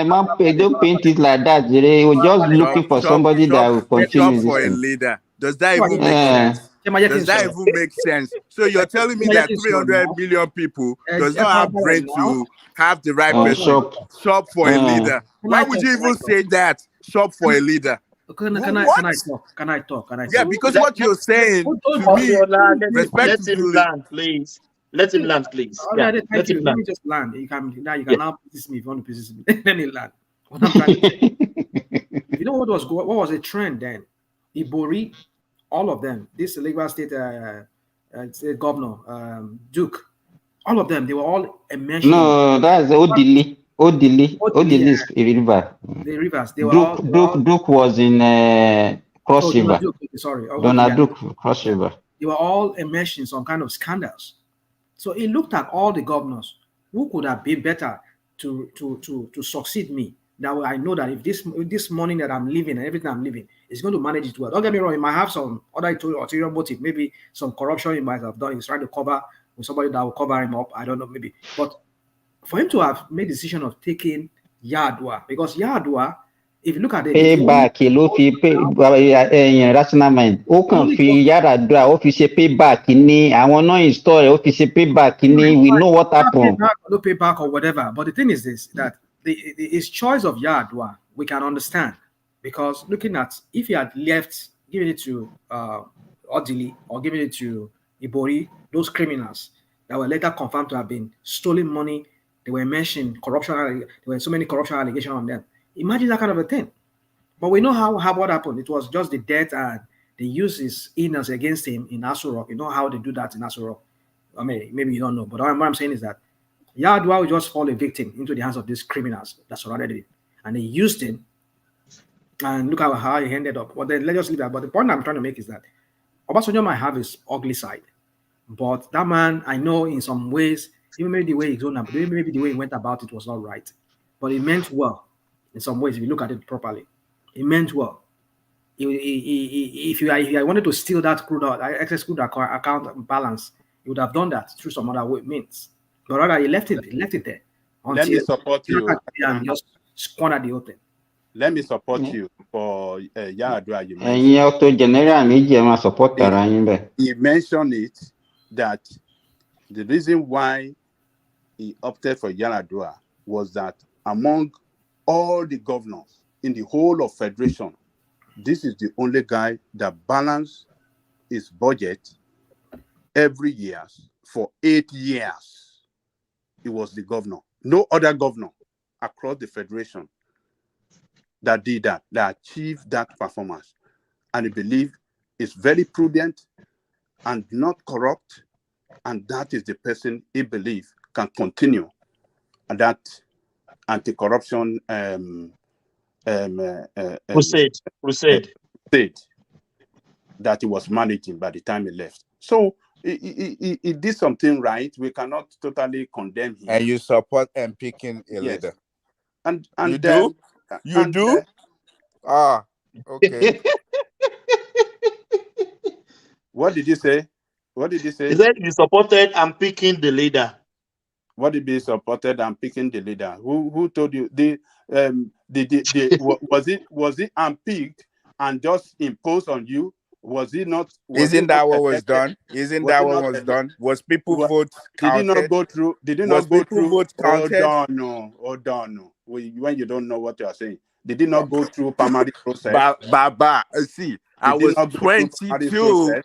man, don't paint it like that. Jere. We're just looking for somebody that will continue Shop this for a thing. leader. Does that even make sense? Does that even make sense? So you're telling me that 300 million people does not have brain to have the right person shop for a leader? Why would you even say that? Shop for a leader. Can I talk? Yeah, because what you're saying to me, let him land, please. Let him land, please. Let me just land. You can now piss me if you want to piss me. Let me land. What I'm trying to say. You know what was a trend then? Ibori, all of them. This Lagos State governor, Duke, all of them. They were all mentioned. No, that's Odili. Odili is a river. The rivers. They were Duke was in Cross River. Duke, sorry. Donald Duke, Cross River. They were all immersed in some kind of scandals. So he looked at all the governors who could have been better to succeed me. That way I know that if this money that I'm living and everything I'm living is going to manage it well. Don't get me wrong, he might have some other ulterior motive, maybe some corruption he might have done. He's trying to cover with somebody that will cover him up. I don't know, maybe. But for him to have made the decision of taking Yar'Adua, because Yar'Adua, if you look at it, payback ló fi rational mind ó kàn fi Yar'Adua ó fi ṣe payback ní àwọn náà install ó fi ṣe payback ní we know what happened. No payback or whatever, but the thing is this, that his choice of Yar'Adua we can understand, because looking at if he had left, giving it to Odili or giving it to Ibori, those criminals that were later confirmed to have been stolen money, they were mentioned corruption, there were so many corruption allegations on them. Imagine that kind of a thing. But we know how what happened. It was just the death, and they used his illness against him in Aso Rock. You know how they do that in Aso Rock. I mean, maybe you don't know, but what I'm saying is that Yar'Adua will just fall a victim into the hands of these criminals that surrounded him. And they used him, and look at how he ended up. But then let's just leave that. But the point I'm trying to make is that Obasanjo might have his ugly side, but that man, I know in some ways, even maybe the way maybe the way he went about it was not right, but he meant well. In some ways, if you look at it properly, it meant well. If you wanted to steal that excess crude account balance, you would have done that through some other means. But rather, he left it there until let me support you and just squandered the whole thing. Let me support you for Yar'Adua. You mentioned. He mentioned it that the reason why he opted for Yar'Adua was that among all the governors in the whole of Federation, this is the only guy that balanced his budget every year for 8 years. He was the governor. No other governor across the Federation that did that achieved that performance. And he believed is very prudent and not corrupt. And that is the person he believed can continue that anti-corruption Crusade. state that he was managing by the time he left. So he did something right. We cannot totally condemn him. And you support and picking a Yes. leader. And you do? You do? Okay. What did you say? What did you say? He said you supported and picking the leader. What did be supported and picking the leader? Who told you was it unpicked and just imposed on you? Was it not? Isn't that what was done? Isn't that what was done? Was people vote counted? Did it not go through? Did it not go through? Vote counted? Hold on. When you don't know what you are saying, did it not go through primary process? See, I was 22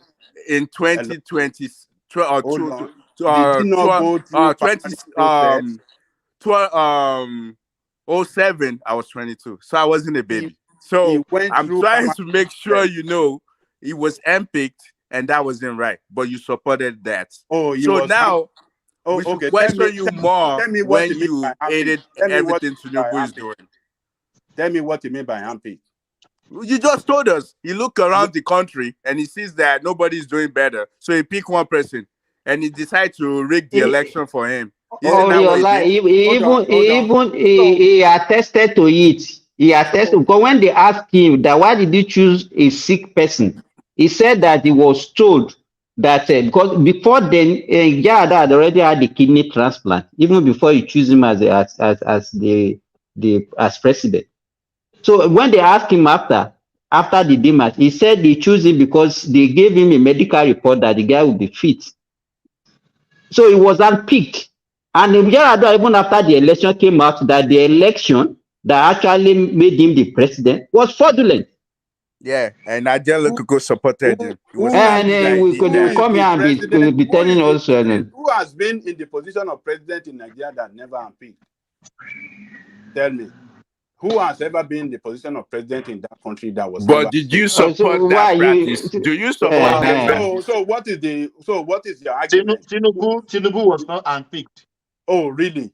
in 2020 or did it not go through 07, I was 22, so I wasn't a baby. So I'm trying to make sure you know it was handpicked and that wasn't right, but you supported that. So now we should question you more when you hated everything Tinubu is doing. Tell me what you mean by handpicked. You just told us. He looked around the country and he sees that nobody's doing better, so he picked one person and he decided to rig the election for him. He attested to it. He attested because when they asked him that why did you choose a sick person, he said that he was told that because before then, Yada had already had the kidney transplant even before you choose him as president. So when they asked him after the demarch, he said they choose him because they gave him a medical report that the guy would be fit. So he was unpicked. And even after the election came out, that the election that actually made him the president was fraudulent. Yeah, and Ajay Kuku supported him. And we could come here and be telling us. Who has been in the position of president in Nigeria that never unpicked? Tell me. Who has ever been in the position of president in that country that was? But did you support that practice? Do you support that practice? So what is your argument? Tinubu was not unpicked. Oh, really?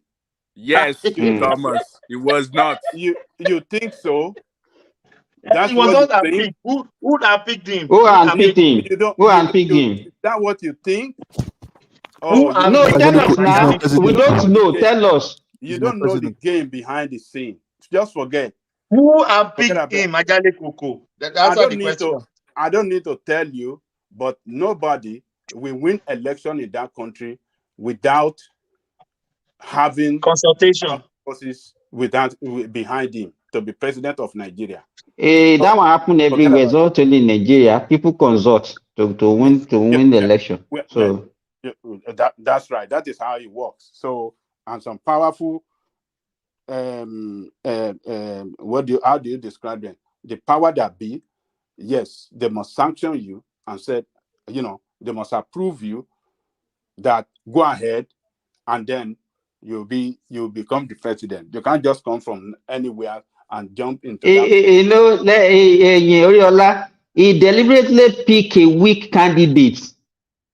Yes, Thomas. It was not. You think so? He was not unpicked. Who unpicked him? Who unpicked him? Who unpicked him? Is that what you think? No, tell us now. We don't know. Tell us. You don't know the game behind the scene. Just forget. Who unpicked him, Ajay Kuku? Answer the question. I don't need to tell you, but nobody will win election in that country without having consultation forces behind him to be president of Nigeria. That one happen everywhere. It's not only in Nigeria. People consult to win the election. So that's right. That is how it works. So, and some powerful how do you describe them? The power that be, yes, they must sanction you and said, they must approve you that go ahead and then you'll become the president. You can't just come from anywhere and jump into that. He deliberately pick a weak candidate.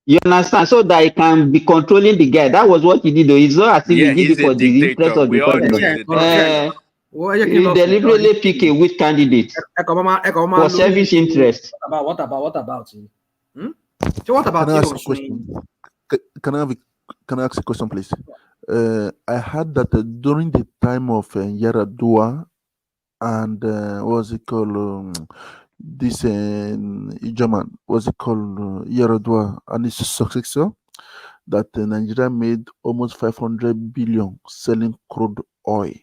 You understand? So that he can be controlling the guy. That was what he did. Though. It's not as if he did it for the interest of the president. He deliberately pick a weak candidate for service interest. What about him? So what about Can I ask a question, please? I heard that during the time of Yaradua and what's it called? This German, what's it called? Yaradua and his successor, that Nigeria made almost 500 billion selling crude oil.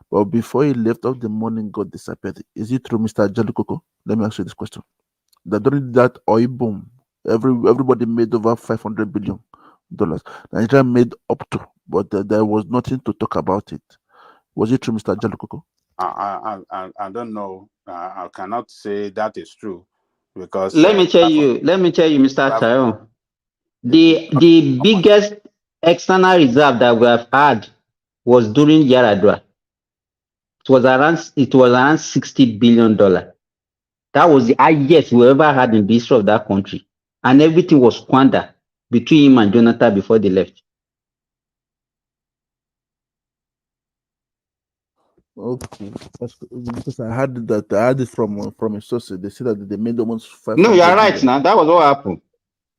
But before he left, all the money got disappeared. Is it true, Mr. Jalikoko? Let me ask you this question. That during that oil boom, everybody made over $500 billion. Nigeria made up to, but there was nothing to talk about it. Was it true, Mr. Jalikoko? I don't know. I cannot say that is true because let me tell you, Mr. Chayon. The biggest external reserve that we have had was during Yaradua. It was around $60 billion. That was the highest we ever had in the history of that country, and everything was squandered between him and Jonathan before they left. Okay, because I had that. I had it from a source. They said that they made almost 500 No, you are right million. now. That was what happened.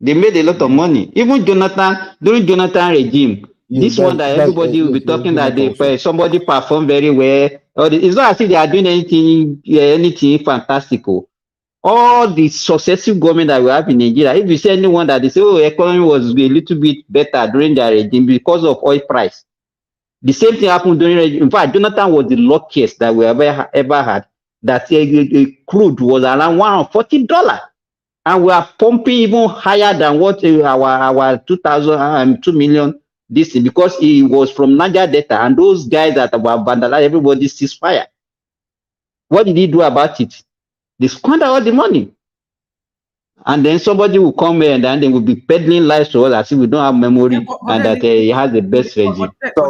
They made a lot of money. Even Jonathan, during Jonathan regime, Yeah, this one that everybody will be yes, talking that Jonathan also. somebody performed very well. Or it's not as if they are doing anything fantastical. All the successive government that we have in Nigeria, if you see anyone that they say, oh, economy was a little bit better during their regime because of oil price. The same thing happened during regime. In fact, Jonathan was the luckiest that we ever had. That crude was around $140. And we are pumping even higher than what our 2 million this thing, because he was from Niger Delta, and those guys that were vandalized, everybody ceasefire. What did he do about it? They squander all the money. And then somebody will come here and then they will be peddling lies to us as if we don't have memory and that he has the best regime. So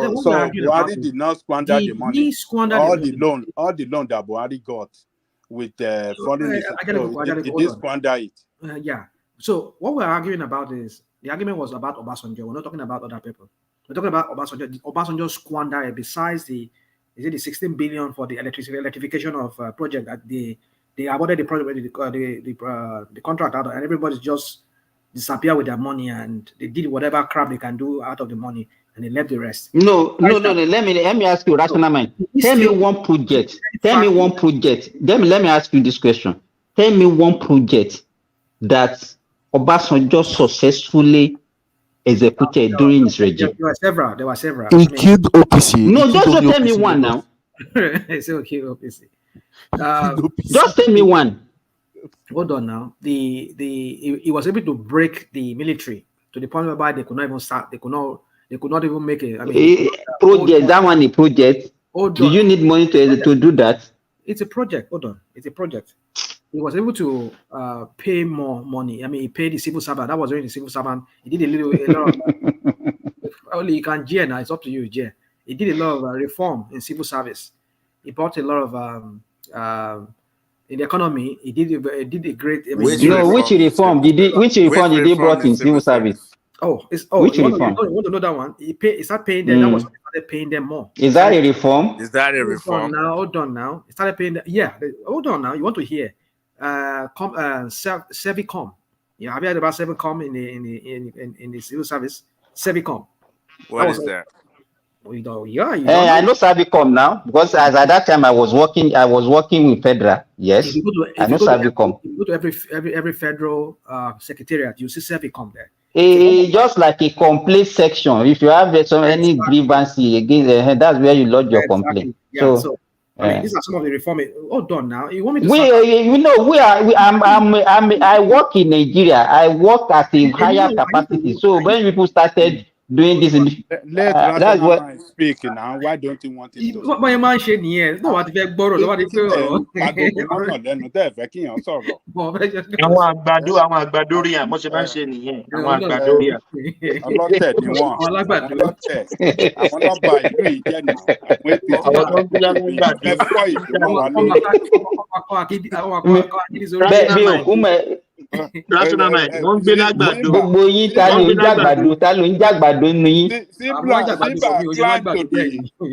Buhari did not squander the money. He squandered All the the loan that Buhari got with foreign institutions, he did squander it. Yeah. So what we're arguing about is the argument was about Obasanjo. We're not talking about other people. We're talking about Obasanjo. Obasanjo squandered besides the 16 billion for the electrification of project that they awarded the project, the contract out, and everybody's just disappear with their money, and they did whatever crap they can do out of the money, and they left the rest. No. Let me ask you, rational mind. Tell me one project. Tell me one project. Let me ask you this question. Tell me one project that Obasanjo successfully executed during his regime. There were several. He killed OPC. No, just don't tell me one now. It's okay, OPC. Just tell me one. Hold on now. He was able to break the military to the point whereby they could not even start. They could not even make it. I mean, project. That one, a project. Do you need money to do that? It's a project. Hold on. It's a project. He was able to pay more money. I mean, he paid the civil servant. That was during the civil servant. He did a lot of. Only you can jail now. It's up to you, jail. He did a lot of reform in civil service. He brought a lot of in the economy. He did a great. I mean, which reform did he brought in civil service? Which reform? You want to know that one? He started paying them. That was when he started paying them more. Is that a reform? Is that a reform? Hold on now. He started paying them. Yeah. Hold on now. You want to hear? Servicom. Yeah, have you heard about Servicom in the civil service? Servicom. What is that? I know Servicom now because as at that time I was working with Federal. Yes, I know Servicom. If you go to every federal secretariat, you see Servicom there. Just like a complaint section. If you have any grievance against, that's where you lodge your complaint. Yeah, so I mean, these are some of the reform. Hold on now. You want me to? I work in Nigeria. I work at a higher capacity. So when people started doing this, let Rational speak now. Why don't you want him to? My man said yes. No, what if borrow? No, what if àwọn àgbàdo rí àmọ́ ṣe máa ń ṣe nìyẹn. Àwọn àgbàdo rí à. Ọlọ́tẹ̀ ni wọ́n. Àwọn lọ́ba ìlú ìjẹ́ nù. Àwọn tó ń gbé lágbàdo. Ẹ̀fọ́ ìlú wà lórí. Rational mind, wọ́n ń gbé lágbàdo. Gbogbo yín ta ló ń jàgbàdo nínú yín. Simba climbed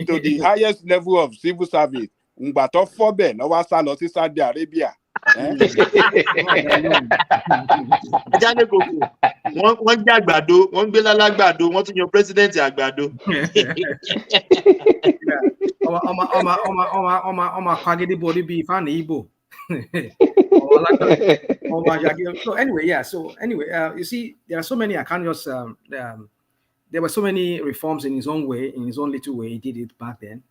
to the highest level of civil service. Ngbà tó fọ́ bẹ̀ lọ́wọ́ sá lọ sí Saudi Arabia. Jáde kòkò, wọ́n jẹ́ àgbàdo, wọ́n gbé lálágbàdo, wọ́n tún yan president àgbàdo. Ọmọ akagede body bíi fan Igbo. So anyway, you see, there are so many. I can't just. There were so many reforms in his own way, in his own little way. He did it back then.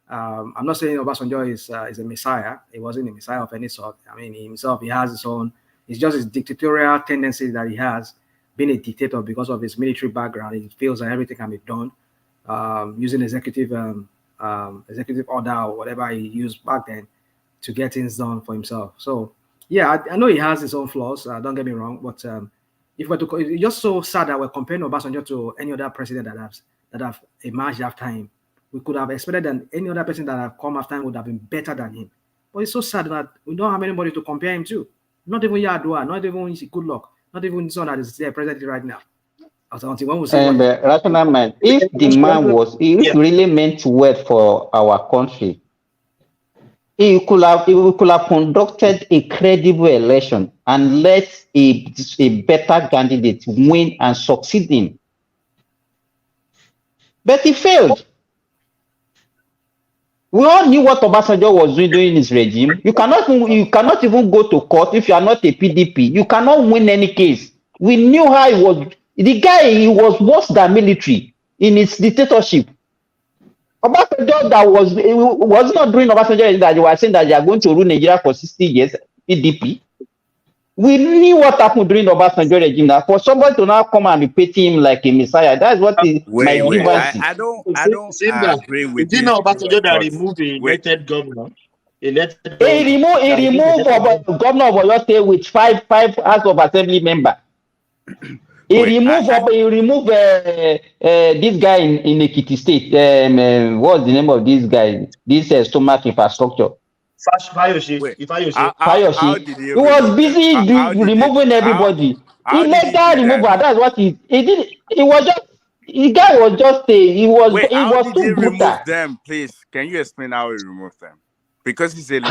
I'm not saying Obasanjo is a messiah. He wasn't a messiah of any sort. I mean, himself, he has his own. It's just his dictatorial tendency that he has, being a dictator because of his military background. He feels that everything can be done using executive order or whatever he used back then to get things done for himself. So yeah, I know he has his own flaws. Don't get me wrong, but if we're to, it's just so sad that we're comparing Obasanjo to any other president that have emerged after him. We could have expected that any other person that have come after him would have been better than him. But it's so sad that we don't have anybody to compare him to. Not even Yadua, not even Goodluck, not even someone that is there presently right now. Until when we see Rational mind, if the man was, if really meant well for our country, He could have conducted a credible election and let a better candidate win and succeed in. But he failed. We all knew what Obasanjo was doing during his regime. You cannot even go to court if you are not a PDP. You cannot win any case. We knew how he was. The guy, he was worse than military in his dictatorship. Obasanjo was not during Obasanjo that you were saying that you are going to rule Nigeria for 60 years, PDP. We knew what happened during the Obasanjo regime. Now, for somebody to now come and be painting him like a messiah, that's what is my grievance. I don't agree with this. Is it not Obasanjo that removed the elected governor? He removed governor of Oyo State with five House of Assembly member. He removed this guy in Ekiti State. What's the name of this guy? This stomach infrastructure. Fayoshi. He was busy removing everybody. Illegal removal. That's what he did. He was just. The guy was just he was too brutal. Remove them, please? Can you explain how he removed them? Because he's an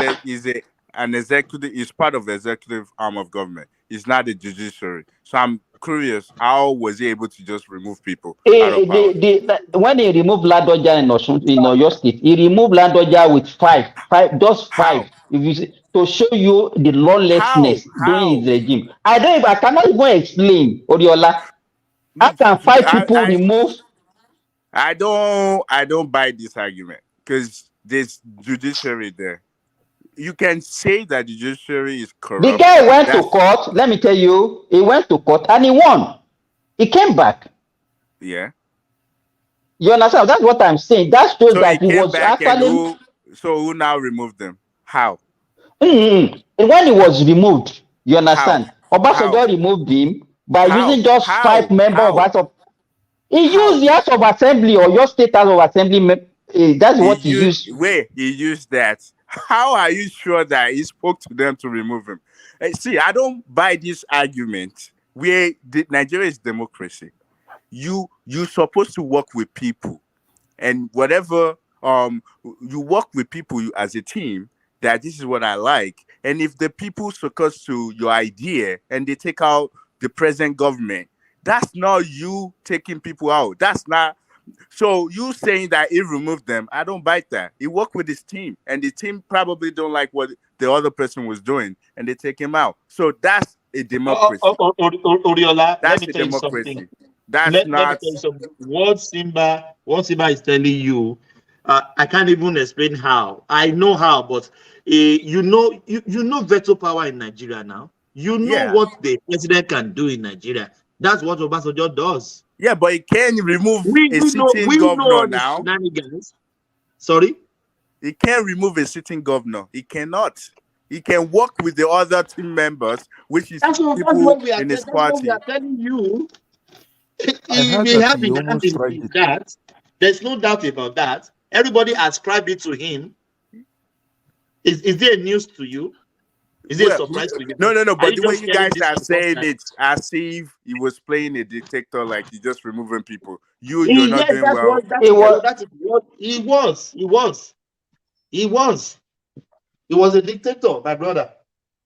executive. He's part of the executive arm of government. He's not the judiciary. So I'm curious, how was he able to just remove people out of power? When he removed Ladoja in Oyo State, he removed Ladoja with five, just five. If you see, to show you the lawlessness during his regime. I cannot even explain, Oriola. How can five people remove? I don't buy this argument because there's judiciary there. You can say that the judiciary is corrupt. The guy went to court. Let me tell you, he went to court and he won. He came back. Yeah. You understand? That's what I'm saying. That shows that he was actually. So who now removed them? How? When he was removed, you understand? Obasanjo removed him by using just five members of House of. He used the House of Assembly or your state House of Assembly. That's what he used. Wait, he used that. How are you sure that he spoke to them to remove him? See, I don't buy this argument. Nigeria is democracy. You're supposed to work with people, and whatever you work with people as a team. That this is what I like, and if the people succumb to your idea and they take out the present government, that's not you taking people out. That's not. So you saying that he removed them, I don't buy that. He worked with his team, and the team probably don't like what the other person was doing, and they take him out. So that's a democracy. Oriola, that's let me a tell democracy. You something. That's not. Let me tell you something. What Simba is telling you, I can't even explain how. I know how, but you know veto power in Nigeria now. You know what the president can do in Nigeria. That's what Obasanjo does. Yeah, but he can remove a sitting governor now. Shenanigans. Sorry? He can't remove a sitting governor. He cannot. He can work with the other team members, which is people in his party. That's what we are telling you. He may have that. There's no doubt about that. Everybody ascribed it to him. Is there news to you? Is it a surprise to you? No. But the way you guys are saying it, as if he was playing a dictator, like he's just removing people. You're not doing well. He was a dictator, my brother.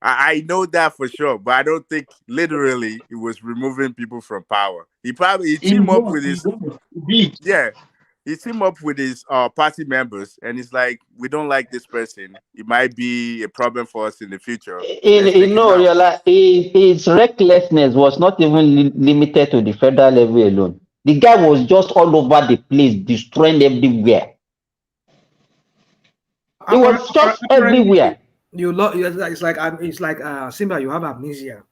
I know that for sure, but I don't think literally he was removing people from power. He teamed up with his he teamed up with his party members, and it's like, we don't like this person. It might be a problem for us in the future. His recklessness was not even limited to the federal level alone. The guy was just all over the place, destroying everywhere. It was just everywhere. It's like Simba. You have amnesia.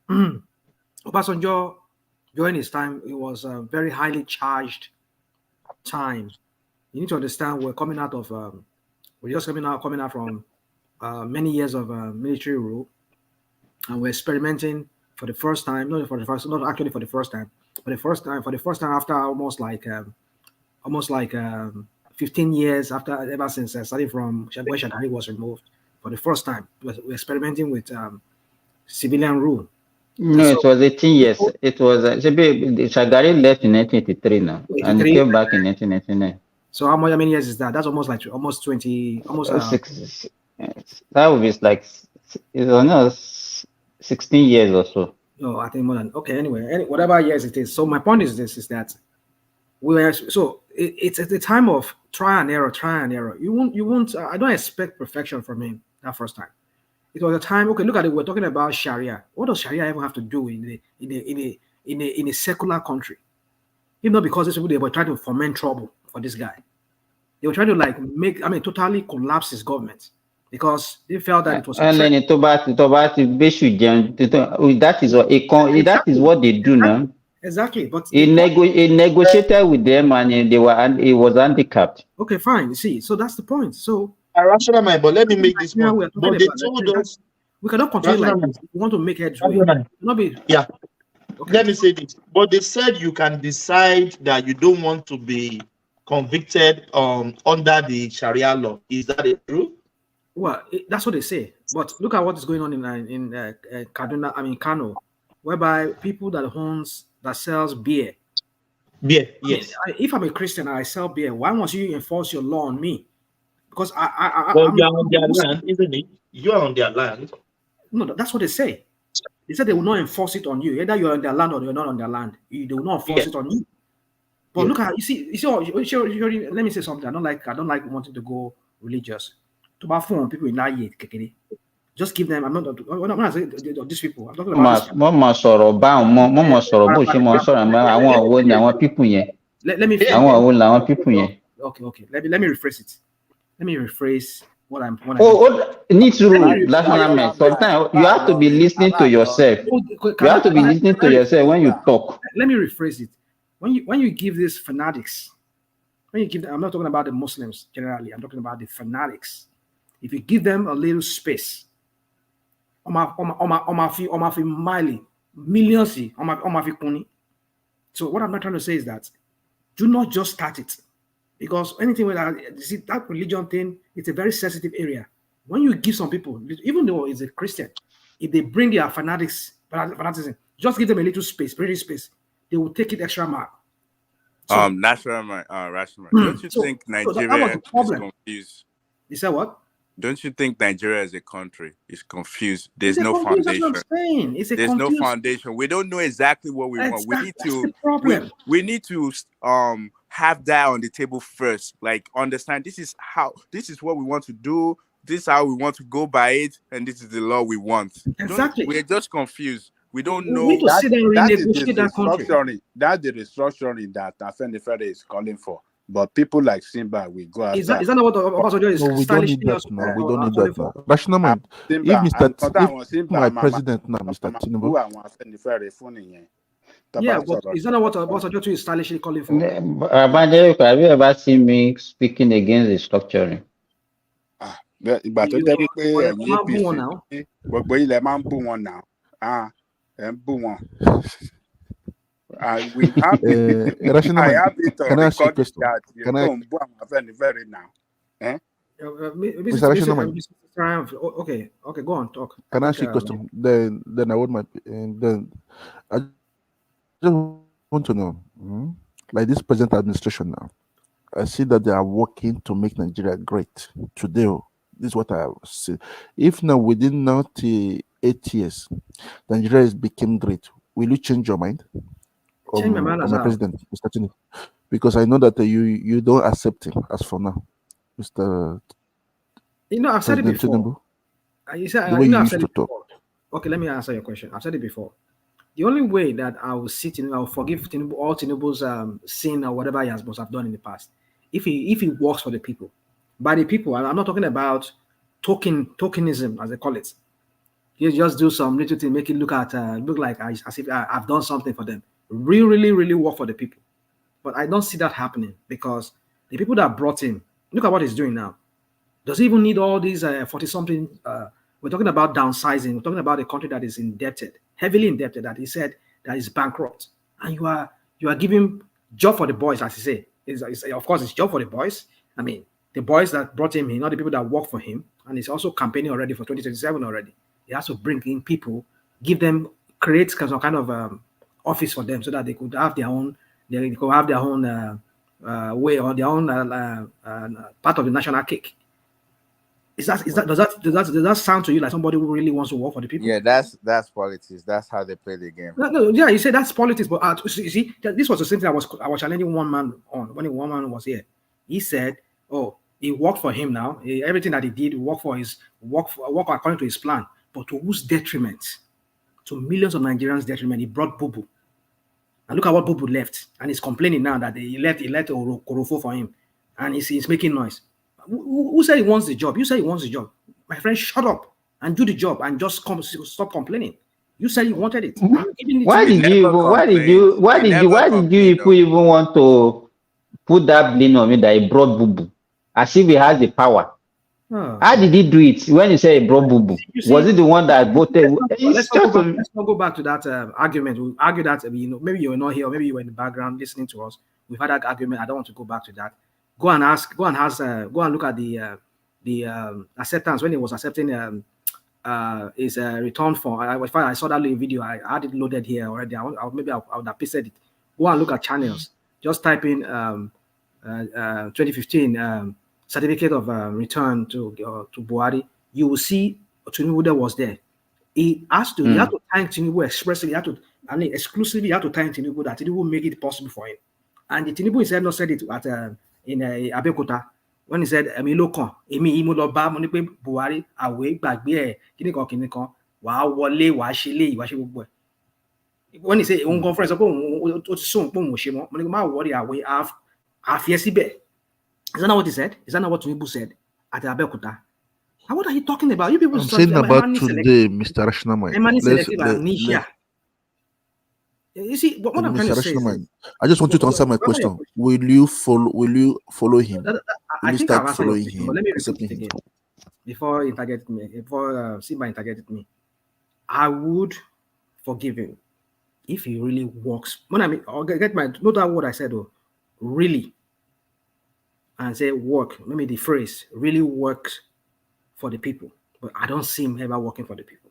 Obasanjo, during his time, it was a very highly charged time. You need to understand we're coming out from many years of military rule, and we're experimenting for the first time. Not for the first time after almost like 15 years ever since starting from when Shagari was removed. For the first time, we're experimenting with civilian rule. No, it was 18 years. It was Shagari left in 1983 now, and he came back in 1999. So how many years is that? That's almost 20, that would be like it's another 16 years or so. No, I think more than okay. Anyway, whatever years it is. So my point is this: is that it's at the time of try and error, try and error. You won't. I don't expect perfection from him that first time. It was a time. Okay, look at it. We're talking about Sharia. What does Sharia even have to do in a secular country? If not because these people they were trying to foment trouble for this guy. They were trying to like totally collapse his government because they felt that it was a threat. That is what that is what they do now. Exactly, but he negotiated with them, and he was handicapped. Okay, fine. You see, so that's the point. So a rational mind, but let me make this point. But they told us we cannot continue like this. We want to make headway. Not be yeah. Okay. Let me say this. But they said you can decide that you don't want to be convicted under the Sharia law. Is that true? Well, that's what they say. But look at what is going on in Kaduna, Kano, whereby people that sells beer. Beer, yes. If I'm a Christian and I sell beer, why must you enforce your law on me? Because you're on their land, isn't it? You are on their land. No, that's what they say. They said they will not enforce it on you. Either you're on their land or you're not on their land. They will not enforce it on you. But look at let me say something. I don't like wanting to go religious. To buy phone people in that year, just give them. I'm not when I say these people. I'm talking about Okay. Let me rephrase it. Let me rephrase what I'm. Need to sometimes you have to be listening to yourself. You have to be listening to yourself when you talk. Let me rephrase it. When you give these fanatics, I'm not talking about the Muslims generally. I'm talking about the fanatics. If you give them a little space, millions. So what I'm not trying to say is that do not just start it. Because anything with that religion thing, it's a very sensitive area. When you give some people, even though it's a Christian, if they bring their fanaticism, just give them a little space, pretty space, they will take it extra mile. So, rational. Don't you think Nigeria is confused? You said what? Don't you think Nigeria as a country is confused? There's no foundation. There's no foundation. We don't know exactly what we want. We need to have that on the table first. Like understand this is what we want to do. This is how we want to go by it, and this is the law we want. Exactly. We're just confused. We don't know. That's the restructuring that Afenifere is calling for. But people like Simba, we go after. Is that not what Obasanjo is stylishly? No, we don't need that now. Rational mind. If my president now, Mr. Tinubu. Yeah, but is that not what Obasanjo is stylishly calling for? Have you ever seen me speaking against the structuring? Ìgbà tó jẹ́ wípé ẹ̀yin APC gbogbo ilẹ̀ máa ń bú wọn náà ẹ̀ ń bú wọn. We have I have it on record that you don't bú àwọn Afẹ́nifẹ́re now. Mr. Rational, okay, go on, talk. Can I ask you a question? Then I would then I just want to know, like this present administration now, I see that they are working to make Nigeria great today. This is what I see. If now within 8 years, Nigeria became great, will you change your mind? Change my mind as my president, Mr. Tinubu? Because I know that you don't accept him as for now, Mr. I've said it before. You said I've said it before. Okay, let me answer your question. I've said it before. The only way that I will I will forgive Tinubu all Tinubu's sin or whatever he must have done in the past, if he works for the people. By the people, I'm not talking about tokenism, as they call it. You just do some little thing, make it look like as if I've done something for them. Really work for the people. But I don't see that happening because the people that brought him, look at what he's doing now. Does he even need all these 40-something? We're talking about downsizing. We're talking about a country that is indebted, heavily indebted, that he said that is bankrupt. And you are giving job for the boys, as he say. Of course, it's job for the boys. I mean, the boys that brought him in, not the people that work for him. And he's also campaigning already for 2027 already. He has to bring in people, create some kind of office for them so that they could have their own, way or their own part of the national cake. Does that sound to you like somebody who really wants to work for the people? Yeah, that's politics. That's how they play the game. No, yeah, you say that's politics, but you see, this was the same thing I was challenging one man on when one man was here. He said, "Oh, he worked for him now. Everything that he did work according to his plan, but to whose detriment? To millions of Nigerians' detriment. He brought Bubu, and look at what Bubu left, and he's complaining now that he left Korofo for him, and he's making noise. Who said he wants the job? You say he wants the job, my friend. Shut up and do the job, and just stop complaining." You said you wanted it. Why did you even want to put that blame on me that he brought Bubu? As if he has the power. Oh. How did he do it when you say he brought Bubu? Was it the one that voted? Let's not go back to that argument. We argue that maybe you were not here, or maybe you were in the background listening to us. We've had that argument. I don't want to go back to that. Go and look at the acceptance when he was accepting his return form. I saw that little video. I had it loaded here already. Maybe I would have pasted it. Go and look at channels. Just type in 2015 certificate of return to Buhari. You will see Tinubu that was there. He had to thank Tinubu expressly. Exclusively, he had to thank Tinubu that Tinubu make it possible for him. And the Tinubu himself not said it in Abeokuta. When he said, Buhari, away, gbàgbé ẹ̀, when he said, conference, worry, is that not what he said? Is that not what Tinubu said at Abeokuta? What are you talking about? You people I'm saying about today, Mr. Rationamai. You see, what I'm trying to say is, I just want you to answer my question. Will you follow him? I think I've answered your question, but let me repeat it again. Before Simba interrogated me, I would forgive him if he really works. When I mean, I'll get note that word I said, really, and say work. Maybe the phrase really works for the people, but I don't see him ever working for the people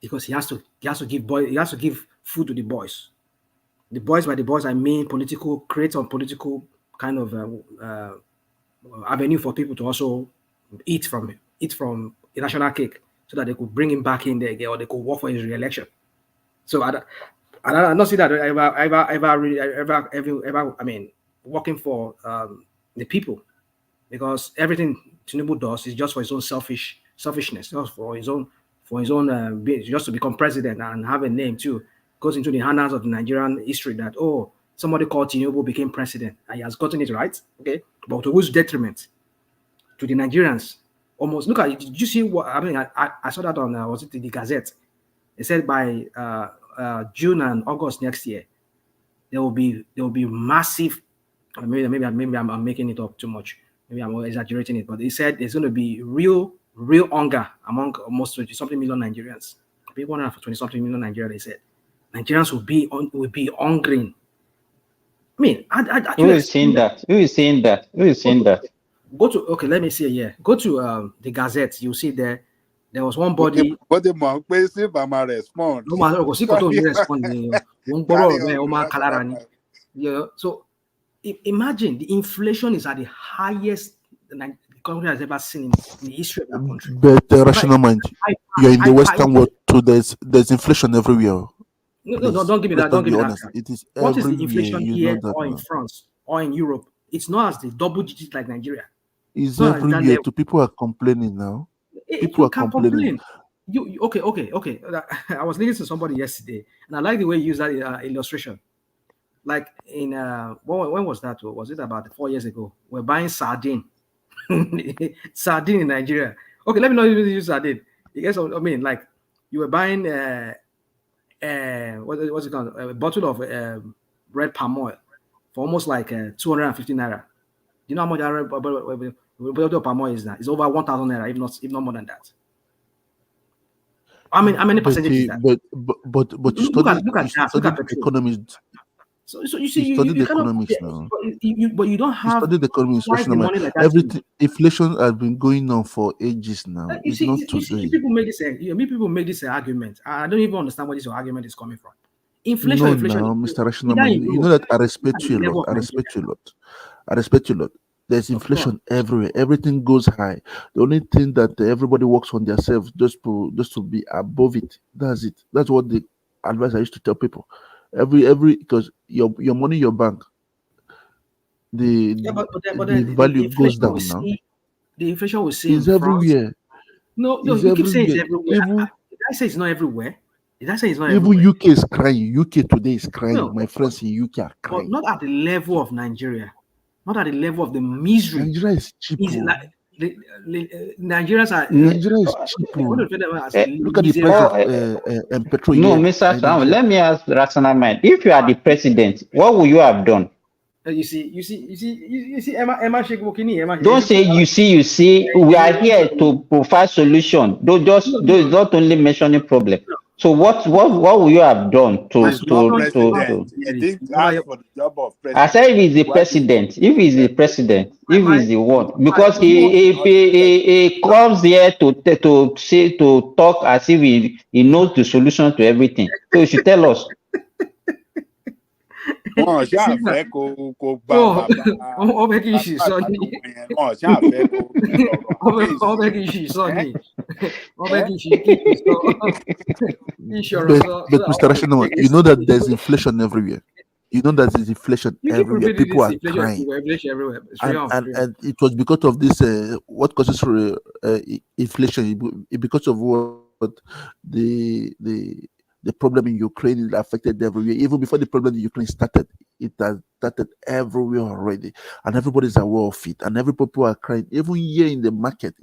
because he has to give food to the boys. The boys, by the boys, I mean create some political kind of avenue for people to also eat from a national cake, so that they could bring him back in there again, or they could work for his re-election. So I don't see that ever. I mean, working for the people, because everything Tinubu does is just for his own selfishness, just for his own just to become president and have a name too. Goes into the annals of the Nigerian history that somebody called Tinubu became president and he has gotten it right. Okay, but to whose detriment? To the Nigerians. Almost look at it. Did you see what I mean? I saw that on was it the Gazette? It said by June and August next year there will be massive. Maybe I'm making it up too much. Maybe I'm exaggerating it, but they said there's going to be real hunger among almost 20-something million Nigerians. Maybe 120-something million Nigerians. They said Nigerians will be hungry. I mean, who is saying that? Who is saying that? Go to let me see here. Go to the Gazette. You see there was one body. But the monk respond. Yeah. So imagine the inflation is at the highest the country has ever seen in the history of that country. But rational mind, you're in the Western world, so there's inflation everywhere. No, don't give me that. Don't give me that. It is what is the inflation here or in France or in Europe? It's not as the double digit like Nigeria. It's everywhere. People are complaining now. People are complaining. Okay. I was listening to somebody yesterday, and I like the way you use that illustration. Like in when was that? Was it about 4 years ago? We're buying sardine, sardine in Nigeria. Okay, let me not even use sardine. You guys, I mean, like you were buying what's it called? A bottle of red palm oil for almost like 250 naira. You know how much that bottle of palm oil is now? It's over 1,000 naira, if not more than that. I mean, how many percentage is that? But you study economics. So you see, study the economics now. But you don't have. You study the economics. Like everything, inflation has been going on for ages now. It's not today. People make this argument. I don't even understand where this argument is coming from. Inflation. Now, Mr. Rationalman, you know that I respect you a lot. I respect you a lot. There's inflation everywhere. Everything goes high. The only thing that everybody works on themselves just to be above it. That's it. That's what the advice I used to tell people. Every because your money in your bank, the but the then the value goes inflation we down now. see, the inflation we see in It's France. everywhere. No, It's you keep saying it's everywhere. everywhere. Did I say it's not everywhere? Did I say it's not Even everywhere? UK is crying. UK today is crying. No, My friends in UK are but crying. not at the level of Nigeria, not at the level of the misery. Nigeria is cheap. Is like Nigerians are. Nigeria is cheap. What do you think as Look at the price of petrol No, here Mr. in Sam, Nigeria. let me ask rational mind. If you are the president, what would you have done? You see, Emma Shekbokini, Emma. Don't say you see. We are here to provide solution. Don't not only mentioning problem. So what would you have done to He's not president. He didn't ask for the job of I president. said if he's the president, if he's the president, if he's the one, because he comes here to say to talk as if he knows the solution to everything. So he should tell us. Wọn ṣáà fẹ́ kó gba bàbá ọbẹ̀ kì í ṣì sọ ni wọn ṣáà fẹ́ kó ọbẹ̀ kì í ṣì sọ ni ọbẹ̀ kì í ṣì sọ. But Mr. Rational, you know that there's inflation everywhere. You know that there's inflation everywhere. People are crying. And it was because of this, what causes inflation? Because of what the problem in Ukraine is affected everywhere. Even before the problem in Ukraine started, it has started everywhere already, and everybody's aware of it. And every people are crying. Even here in the market,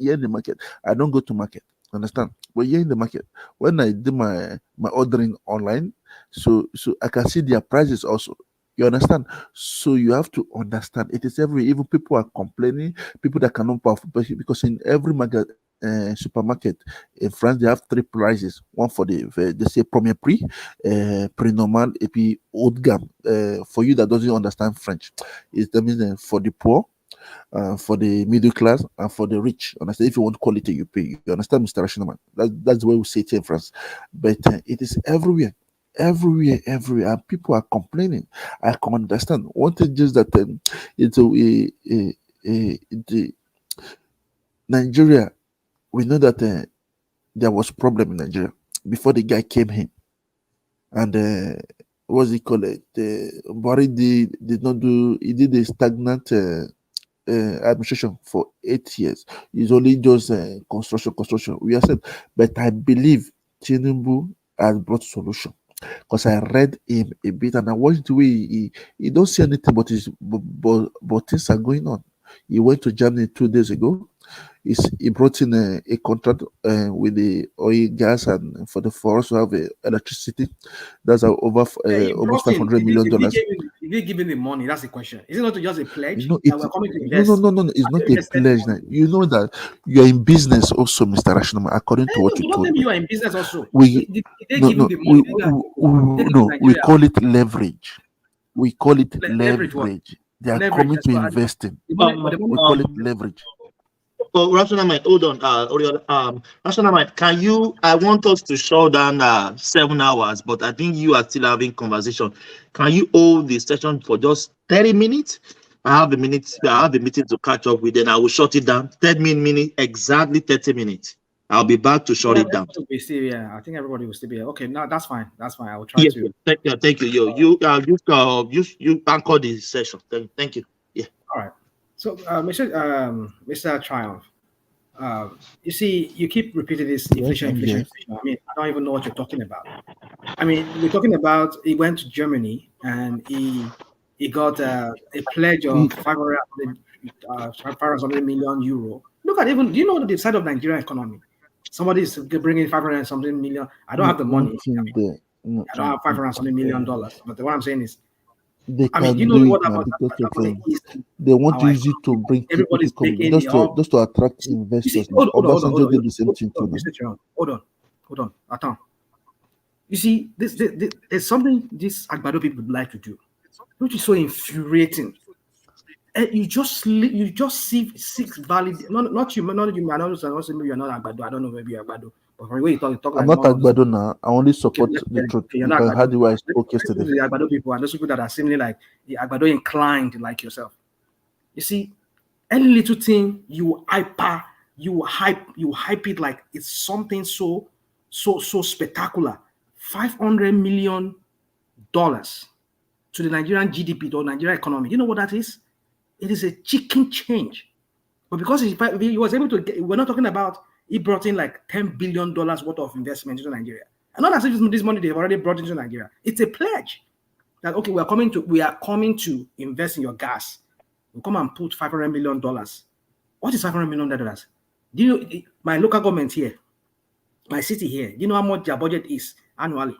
I don't go to market. Understand? But here in the market, when I do my ordering online, so I can see their prices also. You understand? So you have to understand it is every. Even people are complaining. People that cannot buy because in every market. Supermarket in France, they have three prices. One for they say Premier Prix, Prix Normal, et puis Haut de Gamme. For you that doesn't understand French, it means for the poor, for the middle class, and for the rich. Understand? If you want quality, you pay. You understand, Mr. Rational? That's the way we say it in France. But it is everywhere. Everywhere, and people are complaining. I can understand. One thing just that Nigeria. We know that there was problem in Nigeria before the guy came in, and what's he called it? Buhari did not do. He did a stagnant administration for 8 years. It's only just construction. We are said, but I believe Tinubu has brought solution because I read him a bit and I watched the way he don't see anything, but things are going on. He went to Germany 2 days ago. He brought in a contract with the oil, gas, and for us to have electricity. That's over almost $500 million. If he give him the money, that's the question. Is it not just a pledge? No, that we're coming to invest? no. It's not a pledge. You know that you're in business also, Mr. Rational. According to what you told me, you are in business also. We call it leverage. We call it leverage. They are coming to investing. We call it leverage. Oh, Rational Mind, hold on. Rational Mind, I want us to shut down 7 hours, but I think you are still having conversation. Can you hold the session for just 30 minutes? I have a meeting to catch up with, then I will shut it down. 10 minutes, exactly 30 minutes. I'll be back to shut it down. I think everybody will still be here. Okay, no, that's fine. I will try to. Thank you. You anchor the session. Thank you. Yeah. All right. So, Mr. Triumph, you see, you keep repeating this inflation. I mean, I don't even know what you're talking about. I mean, we're talking about he went to Germany and he got a pledge of 500 million euro. Look at do you know the side of Nigerian economy? Somebody is bringing 500 and something million. I don't have the money. I don't have 500 and something million dollars. But what I'm saying is, they can do it now because they want to use it to bring people to come, just to attract investors. Obasanjo did the same thing too. Hold on. Attends. You see, there's something these Agbado people like to do, which is so infuriating. And you just see 6 valid. Not you. I don't know. Maybe you're not Agbado. I don't know. Maybe you're Agbado. But for the way you talk I'm not Agbado now. I only support the truth. You can have the way I spoke yesterday. The Agbado people and those people that are seemingly like the Agbado inclined, like yourself. You see, Any little thing you hype it like it's something so spectacular. $500 million to the Nigerian GDP or Nigerian economy. You know what that is? It is a chicken change. But because he was able to get, we're not talking about he brought in like $10 billion worth of investment into Nigeria. And not as if this money they've already brought into Nigeria. It's a pledge that okay, we are coming to invest in your gas. We'll come and put $500 million. What is $500 million? Do you know my local government here, my city here? Do you know how much their budget is annually?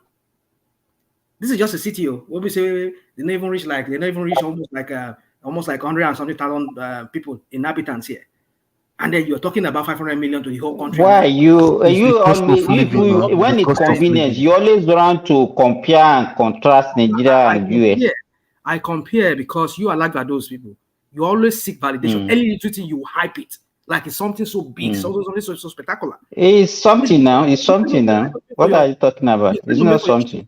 This is just a city. What we say they don't even reach almost like 100 and something thousand people, inhabitants here. And then you're talking about 500 million to the whole country. Why you always when it's convenient, you always want to compare and contrast Nigeria and US. I compare because you are like those people. You always seek validation. Any little thing you hype it like it's something so big, something so spectacular. It's something now. It's something now. What are you talking about? It's not something.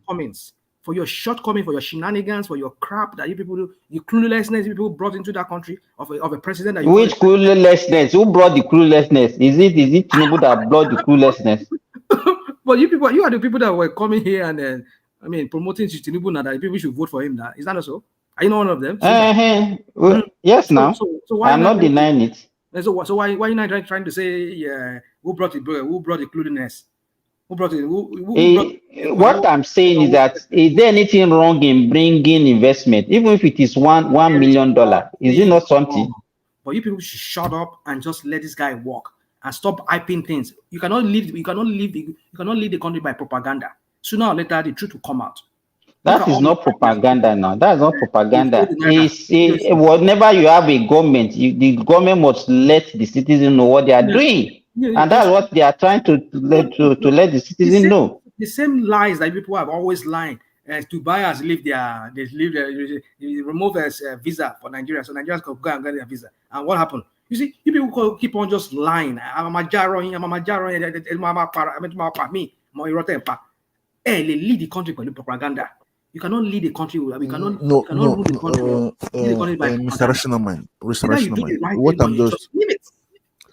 For your shortcomings, for your shenanigans, for your crap that you people do, your cluelessness you people brought into that country of a president that you which cluelessness? Who brought the cluelessness? Is it Tinubu that brought the cluelessness? But you are the people that were coming here and promoting Tinubu now that people should vote for him now. Is that not so? Are you not one of them? Well, yes, now. So why I'm not denying it. So why are you not trying to say who brought the cluelessness? What I'm saying is that is there anything wrong in bringing investment, even if it is $1 million? Is it not something? But you people should shut up and just let this guy walk and stop hyping things. You cannot lead the country by propaganda. Sooner or later, the truth will come out. That is not propaganda now. That's not propaganda. Whenever you have a government, the government must let the citizens know what they are doing. And that's what they are trying to let the citizens know. The same lies that people have always lied. Dubai has remove a visa for Nigeria, so Nigerians can go and get their visa. And what happened? You see, people keep on just lying. Lead the country by propaganda. You cannot lead the country. We cannot. No, rule the country. Mr. Rationalman, what I'm just.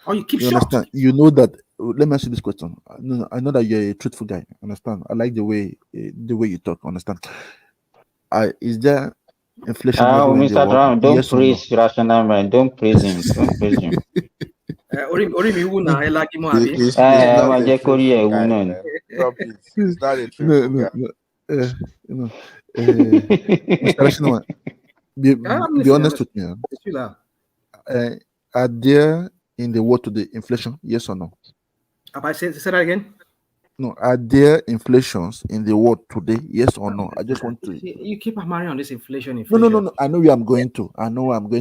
Or you keep short. Understand? You know that. Let me ask you this question. No, I know that you're a truthful guy. Understand? I like the way you talk. Understand? Is there inflation? Mr. Brown, don't praise Rationalman. Don't praise him. Don't praise him. Mr. Rationalman, be honest with me. Are there in the world today inflation? Yes or no? Have I said that again? No. Are there inflations in the world today? Yes or no? I just want to. You keep hammering on this inflation. No. I know where I'm going to.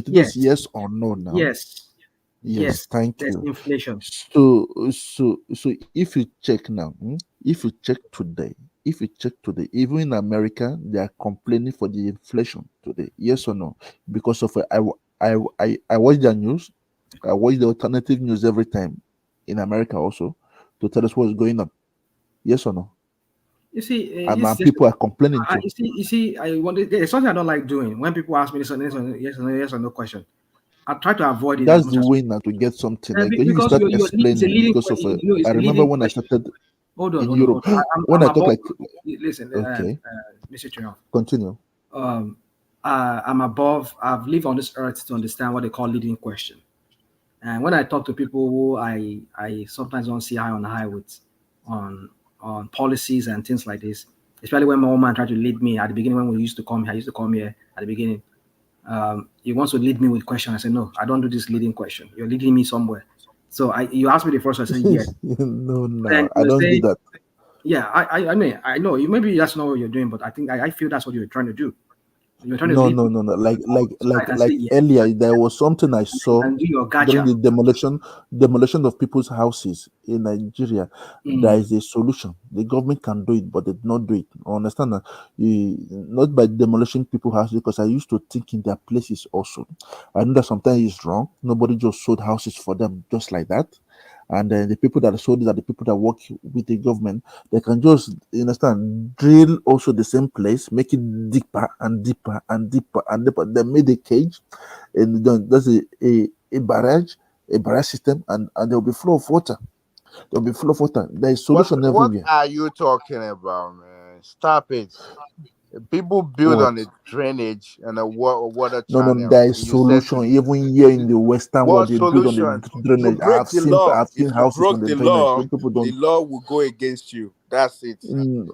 Yes. Just yes or no now. Yes. Thank you. Inflation. So if you check now, if you check today, even in America, they are complaining for the inflation today. Yes or no? Because of I watch the news. I watch the alternative news every time in America also to tell us what's going on. Yes or no? You see, and people are complaining too. You see, there's something I don't like doing when people ask me this yes or no question. I try to avoid it. That's the way now to get something. Like when you start explaining because of I remember when I started in Europe. When I talk listen, okay, Mr. Trion, continue. I've lived on this earth to understand what they call leading question. And when I talk to people who I sometimes don't see eye on high with on policies and things like this, especially when my old man tried to lead me at the beginning when we used to come here. I used to come here at the beginning. He wants to lead me with questions. I said, no, I don't do this leading question. You're leading me somewhere. So you asked me the first one. I said, yes. No, I don't do that. Yeah, I mean, I know you. Maybe that's not what you're doing, but I think I feel that's what you're trying to do. No. Like earlier, there was something I saw during the demolition of people's houses in Nigeria. There is a solution. The government can do it, but they do not do it. I understand that not by demolishing people's houses, because I used to think in their places also. I know that sometimes it's wrong. Nobody just sold houses for them just like that. and then the people that sold it are the people that work with the government. They can just, you understand, drill also the same place, make it deeper and deeper and deeper and deeper. They made a cage, and then there's a barrage system, and there will be flow of water. There will be flow of water. There is solution What everywhere. are you talking about, man? Stop it. People build What? on the drainage and the water No, channel, there and is you said to solution. Even here in the Western world, what they build on the solution? You drainage. break the I've law. seen If you houses on broke the the drainage. So law, people the don't. law will go against you. That's it. No.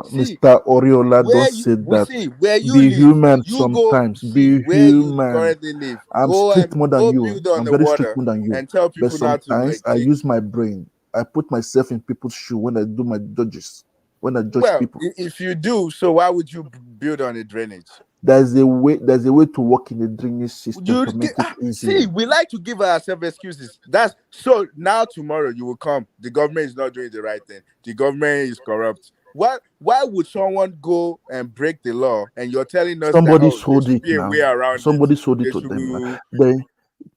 See, Mr. Oriola, don't where you say we that. see where you Be live. human You go sometimes. see Be where you human. currently live. I'm Go strict and more than go you. build on I'm the very strict water more than you. and tell But people not to sometimes like I take. use my brain. I put myself in people's shoe when I do my judges. When I judge Well, people. if you do, so why would you build on the drainage? There's a way to work in the drainage system to make it See, easier. we like to give ourselves excuses. That's so now tomorrow you will come. The government is not doing the right thing. The government is corrupt. Why would someone go and break the law and you're telling us that Somebody there sold should it be a way now. around it? Somebody sold it They to them now. should Then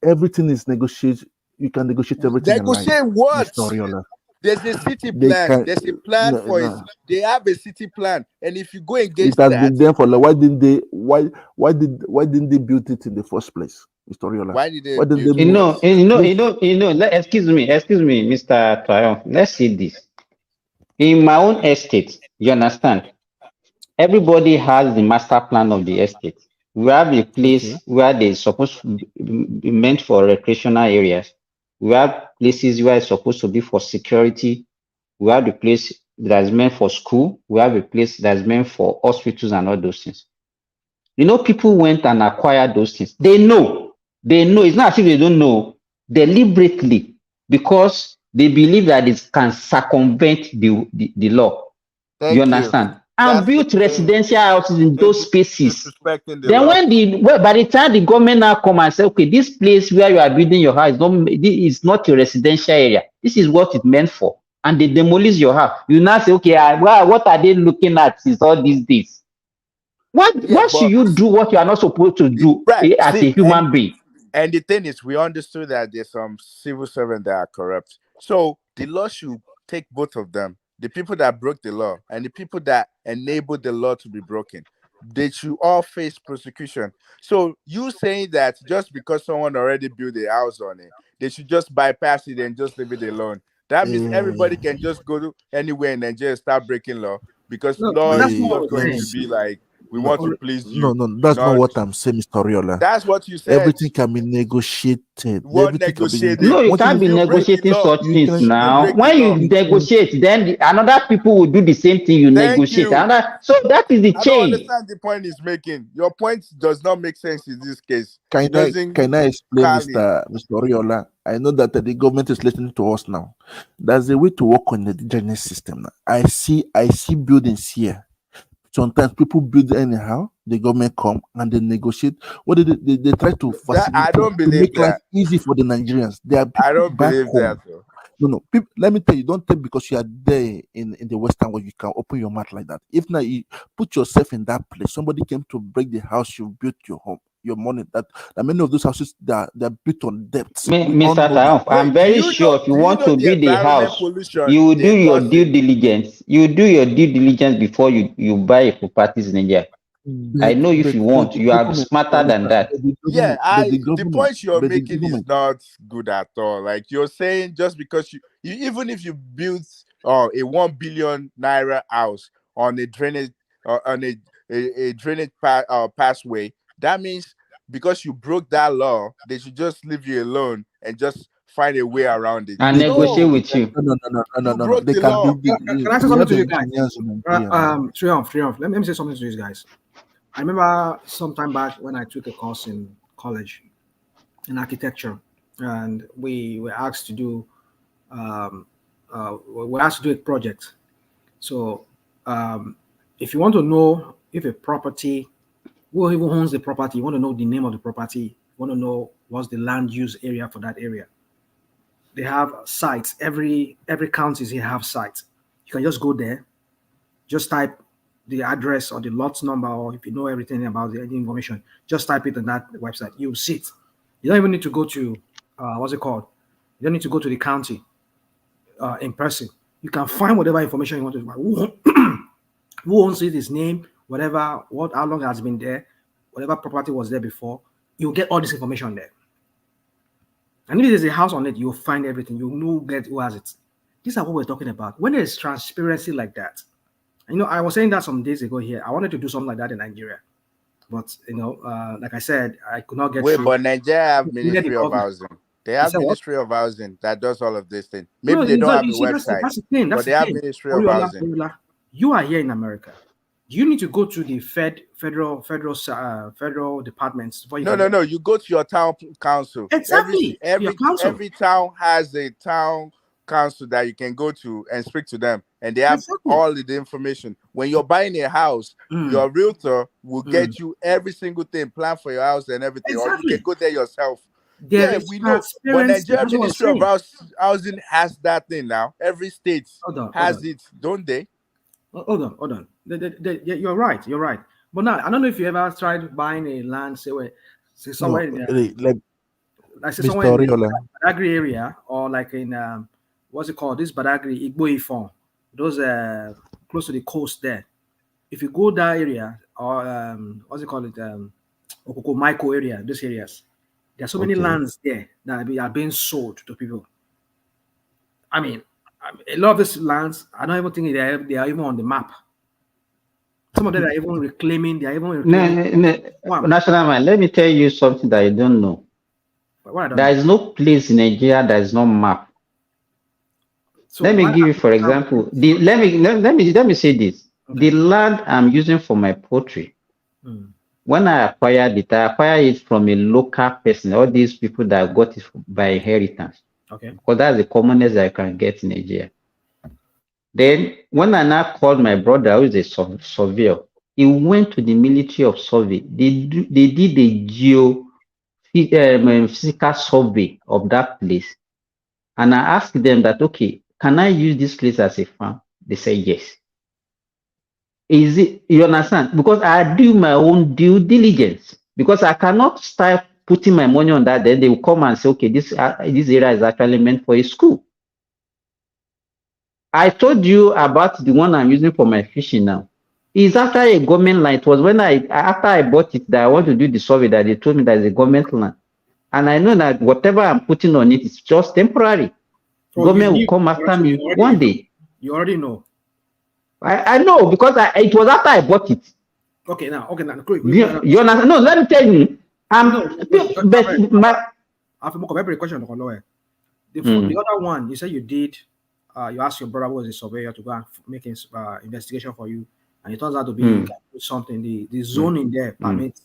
everything is negotiated. You can negotiate everything in life, negotiate what? Mr. Oriola. There's a city They plan. can There's a plan for it. no. They have a city plan. And if you go It against has that, been there for like. Why didn't they build it in the first place, Mr. Oriola? why did they Why didn't they build You move? what? know, excuse me, Mr. Trayon. Let's see this. In my own estate, you understand, everybody has the master plan of the estate. We have a Okay. place where they supposed to be meant for recreational areas. We have places where it's supposed to be for security. We have the place that's meant for school. We have a place that's meant for hospitals and all those things. You know, people went and acquired those things. They know. They know. It's not as if they don't know deliberately because they believe that it can circumvent the law. You Thank you. understand? And That's the built thing. residential houses in They're those spaces. disrespecting the Then law. by the time the government now come and say, okay, this place where you are building your house is not a residential area. This is what it's meant for. And they demolish your house. You now say, okay, what are they looking at since all these days? Yeah, Why should but you do what you are not supposed to do right. as See, a human being? and the thing is, we understood that there's some civil servants that are corrupt. So the law should take both of them. The people that broke the law and the people that enabled the law to be broken. They should all face prosecution. So you saying that just because someone already built a house on it, they should just bypass it and just leave it alone. That means everybody can just go to anywhere in Nigeria and start breaking law because No, law but that's is not what just we're going Let me to saying. see. be like we No, want to please you. that's not Not what I'm saying, Mr. Oriola. that's what you said. Everything can be negotiated. What Everything can be. negotiating? No, you One thing can't is, be You break the negotiating law. such you things can. You now. break the When you law. negotiate, then another people will do the same thing you Thank negotiate. you. So that is the I don't chain. understand the point he's making. Your point does not make sense in this case. It Can doesn't I explain, tally. Mr. Oriola? I know that the government is listening to us now. There's a way to work on the drainage system now. I see buildings here. Sometimes people build anyhow. The government come and they negotiate. What they try to That I facilitate to don't believe make life that. easy for the Nigerians. There are I people don't back believe that home. though. No. People, let me tell you, don't think because you are there in the Western world, you can open your mouth like that. If not, you put yourself in that place. Somebody came to break the house you built your home, your money. That many of those houses they're built on debts. We all Mr. know that. Triumph, I'm Wait, very sure if you do you want know to the build a environment house, pollution you will do they're your due causing? diligence. You do your due diligence before you buy a properties in Nigeria. I know if you want, The you are government, smarter than that. Yeah, the point you're but the making is government. not good at all. Like you're saying, just because you even if you built a 1 billion naira house on a drainage on a drainage pathway, that means because you broke that law, they should just leave you alone and just find a way around it. And They can negotiate No, with you. you no. broke They the can law. build Can I say we something have to you guys? engineers in Nigeria now. Triumph. Let me say something to you guys. I remember some time back when I took a course in college in architecture, and we were asked to do a project. So, if you want to know if a property, who even owns the property, you want to know the name of the property, you want to know what's the land use area for that area. They have sites. Every counties here have sites. You can just go there, just type the address or the lot number, or if you know everything about the information, just type it on that website. You'll see it. You don't even need to go to what's it called? You don't need to go to the county in person. You can find whatever information you want to find. Who owns it, his name, whatever, how long it has been there, whatever property was there before. You'll get all this information there. And if there's a house on it, you'll find everything. You'll know who has it. These are what we're talking about. When there's transparency like that, I was saying that some days ago here. I wanted to do something like that in Nigeria. But, like I said, I could not get Wait, through. but Nigeria have Ministry of Housing. They have Ministry of Housing that does all of this thing. Maybe they don't have a website, that's the thing. but they have Ministry of Housing. You are here in America. Do you need to go to the federal departments? No. You go to your town council. Exactly. Every town has a town council that you can go to and speak to them, and they have all the information. When you're buying a house, your realtor will get you every single thing, plan for your house and everything, or you can go there yourself. We know. But Nigeria Ministry of Housing has that thing now. Every state has it, don't they? Hold on. You're right. But now, I don't know if you ever tried buying a land, somewhere in the Badagry area, or like in what's it called? This Badagry Igbo, those close to the coast there. If you go that area, or what's it called? Okoko Maiko area, those areas, there are so many lands there that are being sold to people. I mean, a lot of these lands, I don't even think they are even on the map. Some of them are even reclaiming. They are even reclaiming. National man, let me tell you something that you don't know. There is no place in Nigeria that is not map. So let me give you, for example, let me say this. Okay. The land I'm using for my poultry, when I acquired it from a local person. All these people that got it by inheritance. Okay. Because that's the commonest I can get in Nigeria. Then, when I now called my brother, who is a surveyor, he went to the Ministry of Survey. They did a physical survey of that place. And I asked them that, okay, can I use this place as a farm? They said yes. Is it, you understand? Because I do my own due diligence. Because I cannot start putting my money on that. Then they will come and say, okay, this area is actually meant for a school. I told you about the one I'm using for my fishing now. It's actually a government land. It was when after I bought it that I want to do the survey that they told me that it's a government land. And I know that whatever I'm putting on it is just temporary. So government will come after me one day. You already know. I know because it was after I bought it. Okay, now. You understand? No, let me tell you. The other one, you said you did. You asked your brother, who was a surveyor, to go and make an investigation for you, and it turns out to be something. The zoning there permits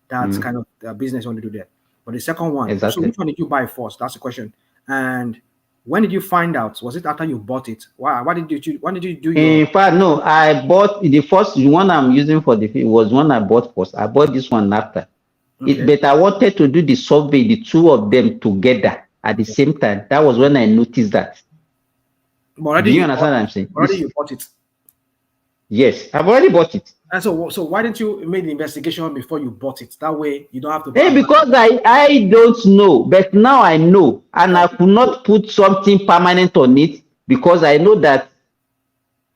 that kind of business you want to do there. But the second one, so which one did you buy first? That's the question. And when did you find out? Was it after you bought it? Why did you do? In fact, no. I bought the first one I'm using for the was one I bought first. I bought this one after. Okay. But I wanted to do the survey, the two of them together at the same time. That was when I noticed that. Do you understand what I'm saying? Already you bought it. Yes, I've already bought it. And so why didn't you make the investigation before you bought it? That way you don't have to. Because I don't know, but now I know, and I could not put something permanent on it because I know that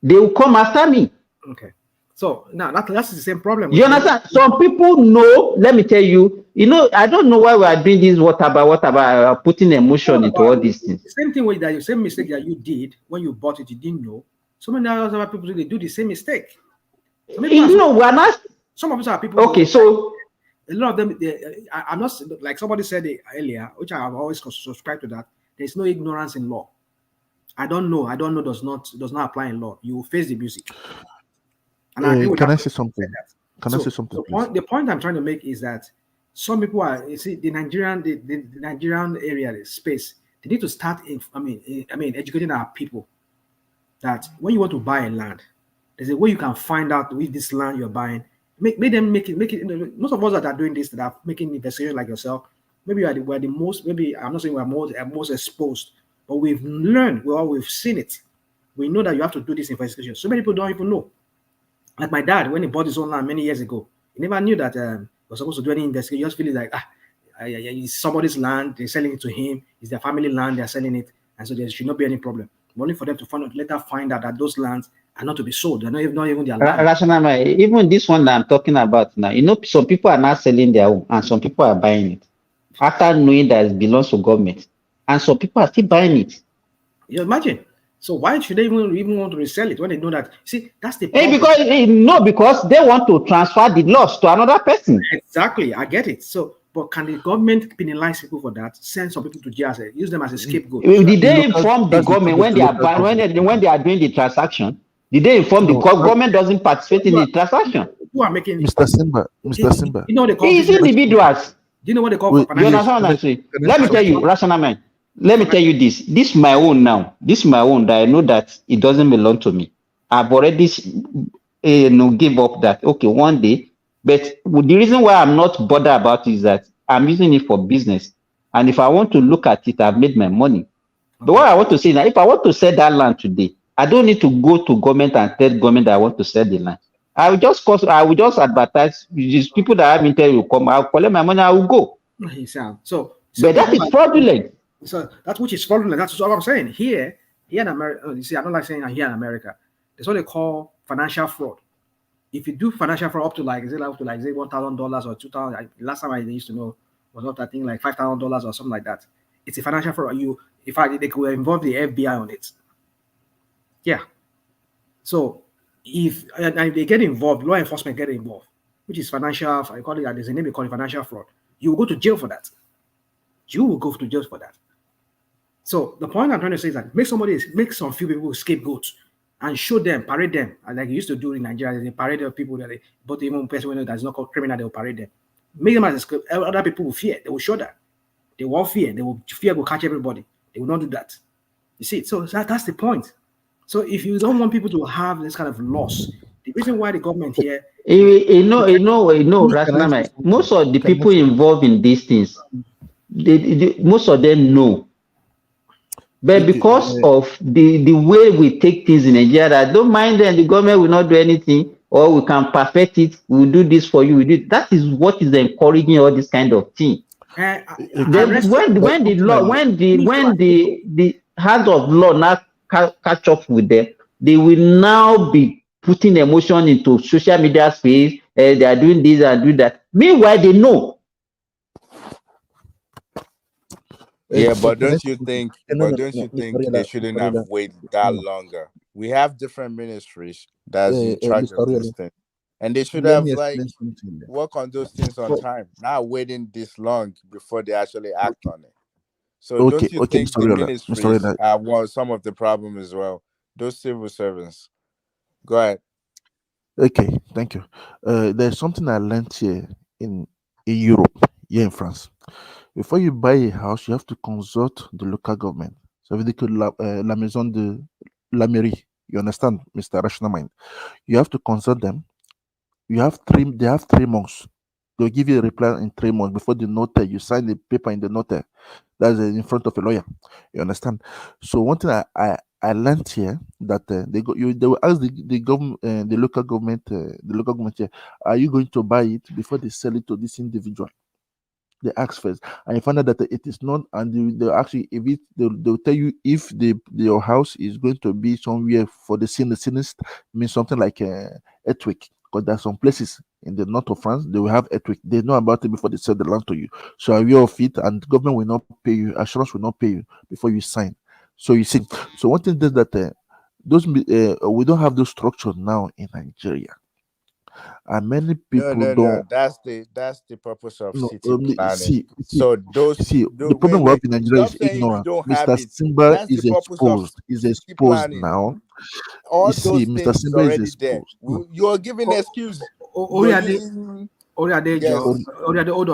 they will come after me. Okay. So now that's the same problem. You understand? Some people know. Let me tell you. I don't know why we are doing this. What about putting emotion into all these things? The same thing with that. The same mistake that you did when you bought it, you didn't know. So many other people they do the same mistake. So we're not. Some of us are people. Okay, so a lot of them. I'm not like somebody said earlier, which I have always subscribed to that. There's no ignorance in law. I don't know. Does not apply in law. You face the music. And can I say something? The point I'm trying to make is that some people are, you see, the Nigerian area, the space, they need to start. Educating our people that when you want to buy a land, there's a way you can find out with this land you're buying. Make it. Most of us that are doing this, that are making investigation like yourself, maybe we're the most. Maybe I'm not saying we're most exposed, but we've learned. We've seen it. We know that you have to do this investigation. So many people don't even know. Like my dad, when he bought his own land many years ago, he never knew that he was supposed to do any investigation. He just feeling like, it's somebody's land, they're selling it to him, it's their family land, they're selling it, and so there should not be any problem. Only for them to later find out that those lands are not to be sold. They're not even their land. Rational mind, even this one that I'm talking about now, some people are not selling their own and some people are buying it after knowing that it belongs to government, and some people are still buying it. You imagine. So why should they even want to resell it when they know that? See, that's the problem. Because they want to transfer the loss to another person. Exactly, I get it. So, but can the government penalize people for that? Send some people to jail, use them as a scapegoat? Did they inform the government when they are doing the transaction? Did they inform the government doesn't participate in the transaction? Who are making Mr. Simba? You know they call it's individuals. Do you know what they call for financial? You understand what I'm saying? Let me tell you, rational man. Let me tell you this. This is my own now. This is my own that I know that it doesn't belong to me. I've already give up that. Okay, one day. But the reason why I'm not bothered about it is that I'm using it for business. And if I want to look at it, I've made my money. But what I want to say now, if I want to sell that land today, I don't need to go to government and tell government that I want to sell the land. I will just advertise. These people that have interest will come. I'll collect my money. I will go. So but that is fraudulent. So that's which is fraudulent. That's what I'm saying. Here in America, you see, I don't like saying here in America. That's what they call financial fraud. If you do financial fraud up to like $1,000 or $2,000, last time I used to know was not I think like $5,000 or something like that. It's a financial fraud. They could involve the FBI on it. Yeah. So if they get involved, law enforcement get involved, which is financial. I call it. There's a name they call it financial fraud. You will go to jail for that. You will go to jail for that. So the point I'm trying to say is that make some few people scapegoats and show them, parade them, like you used to do in Nigeria. They parade of people that but even person that's not called criminal, they will parade them. Make them as a scapegoat. Other people will fear. They will show that. They won't fear. Fear will catch everybody. They will not do that. You see, so that's the point. So if you don't want people to have this kind of loss, the reason why the government here, Rational, most of the people involved in these things, most of them know. But because of the way we take things in Nigeria, I don't mind them, the government will not do anything, or we can perfect it, we'll do this for you. That is what is encouraging all this kind of thing. When the hands of law now catch up with them, they will now be putting emotion into social media space. They are doing this and doing that. Meanwhile, they know. Yeah, but don't you think they shouldn't have waited that longer? We have different ministries that's in charge of this thing. And they should have work on those things on time, not waiting this long before they actually act on it. So don't you think the ministries are some of the problem as well? Those civil servants. Go ahead. Okay, thank you. There's something I learned here in Europe, here in France. Before you buy a house, you have to consult the local government. So veut dire que la maison de la mairie, you understand, Mr. Rational Mind? You have to consult them. They have 3 months. They'll give you a reply in 3 months before the notary. You sign the paper in the notary. That's in front of a lawyer. You understand? So one thing I learned here that they will ask the government, the local government here, are you going to buy it before they sell it to this individual? They ask first, and you find out that it is not, and they'll actually they'll tell you if your house is going to be somewhere for the sinister, means something like earthquake, because there are some places in the north of France they will have earthquake. They know about it before they sell the land to you. So are you of it, and the government will not pay you, assurance will not pay you before you sign. So you see, so one thing is that we don't have those structures now in Nigeria. And many people don't. That's the purpose of city planning. See, the problem we have in Nigeria is ignorance. Mr. Simba is exposed now. All those Mr. Simba is exposed. You're giving excuse. Hold on.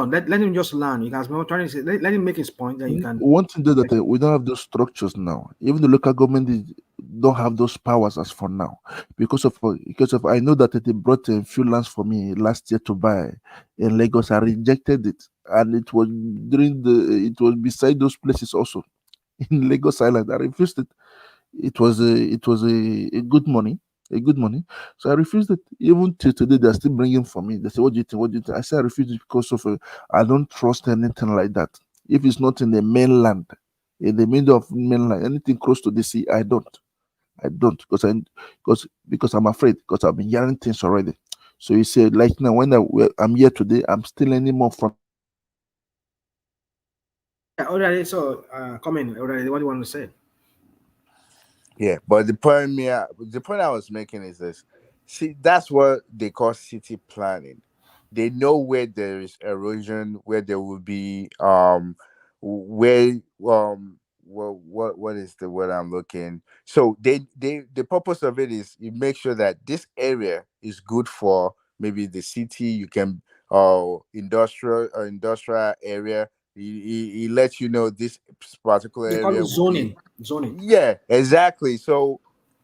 Let him just learn. You guys, we're trying to say, let him make his point. Then you can. One thing is that we don't have those structures now. Even the local government don't have those powers as for now, because of I know that they brought a few lands for me last year to buy in Lagos. I rejected it, and it was beside those places also in Lagos Island. I refused it. It was a good money. a good money. So I refused it. Even till today, they're still bringing for me. They say, "What do you think? What do you think?" I say I refuse it because of I don't trust anything like that. If it's not in the mainland, in the middle of mainland, anything close to the sea, I don't because I'm afraid because I've been hearing things already. So you say like now when I'm here today, I'm still learning more from. Yeah, already. So, comment already. What do you want to say? Yeah, but the point I was making is this. See, that's what they call city planning. They know where there is erosion, where there will be where what is the word I'm looking. So the purpose of it is you make sure that this area is good for maybe the city. You can industrial area. He lets you know this particular They call area it will be. zoning. Zoning. Yeah, exactly. So,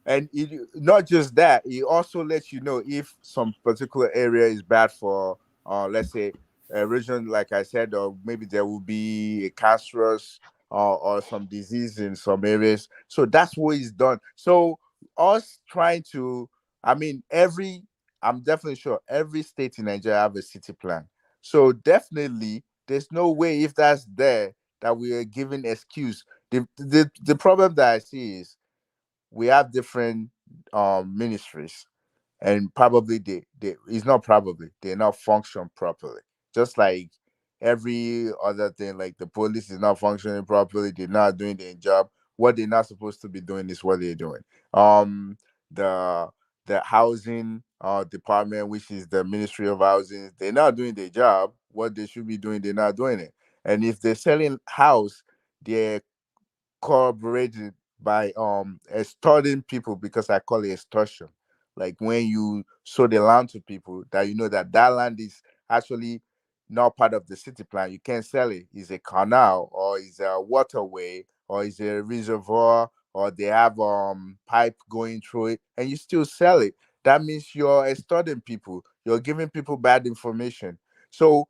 and not just that, it also lets you know if some particular area is bad for, let's say, erosion, like I said, or maybe there will be a cancerous or some disease in some areas. So that's what is done. So us trying to, I mean, I'm definitely sure every state in Nigeria have a city plan. So definitely, there's no way if that's there that we are giving excuse. The problem that I see is we have different ministries, and probably they it's not probably they not function properly. Just like every other thing, like the police is not functioning properly, they're not doing their job. What they're not supposed to be doing is what they're doing. The housing department, which is the Ministry of Housing, they're not doing their job. What they should be doing, they're not doing it. And if they're selling house, they're corroborated by extorting people, because I call it extortion. Like when you show the land to people that you know that that land is actually not part of the city plan, you can't sell it. It's a canal or it's a waterway or it's a reservoir or they have pipe going through it and you still sell it. That means you're extorting people. You're giving people bad information. So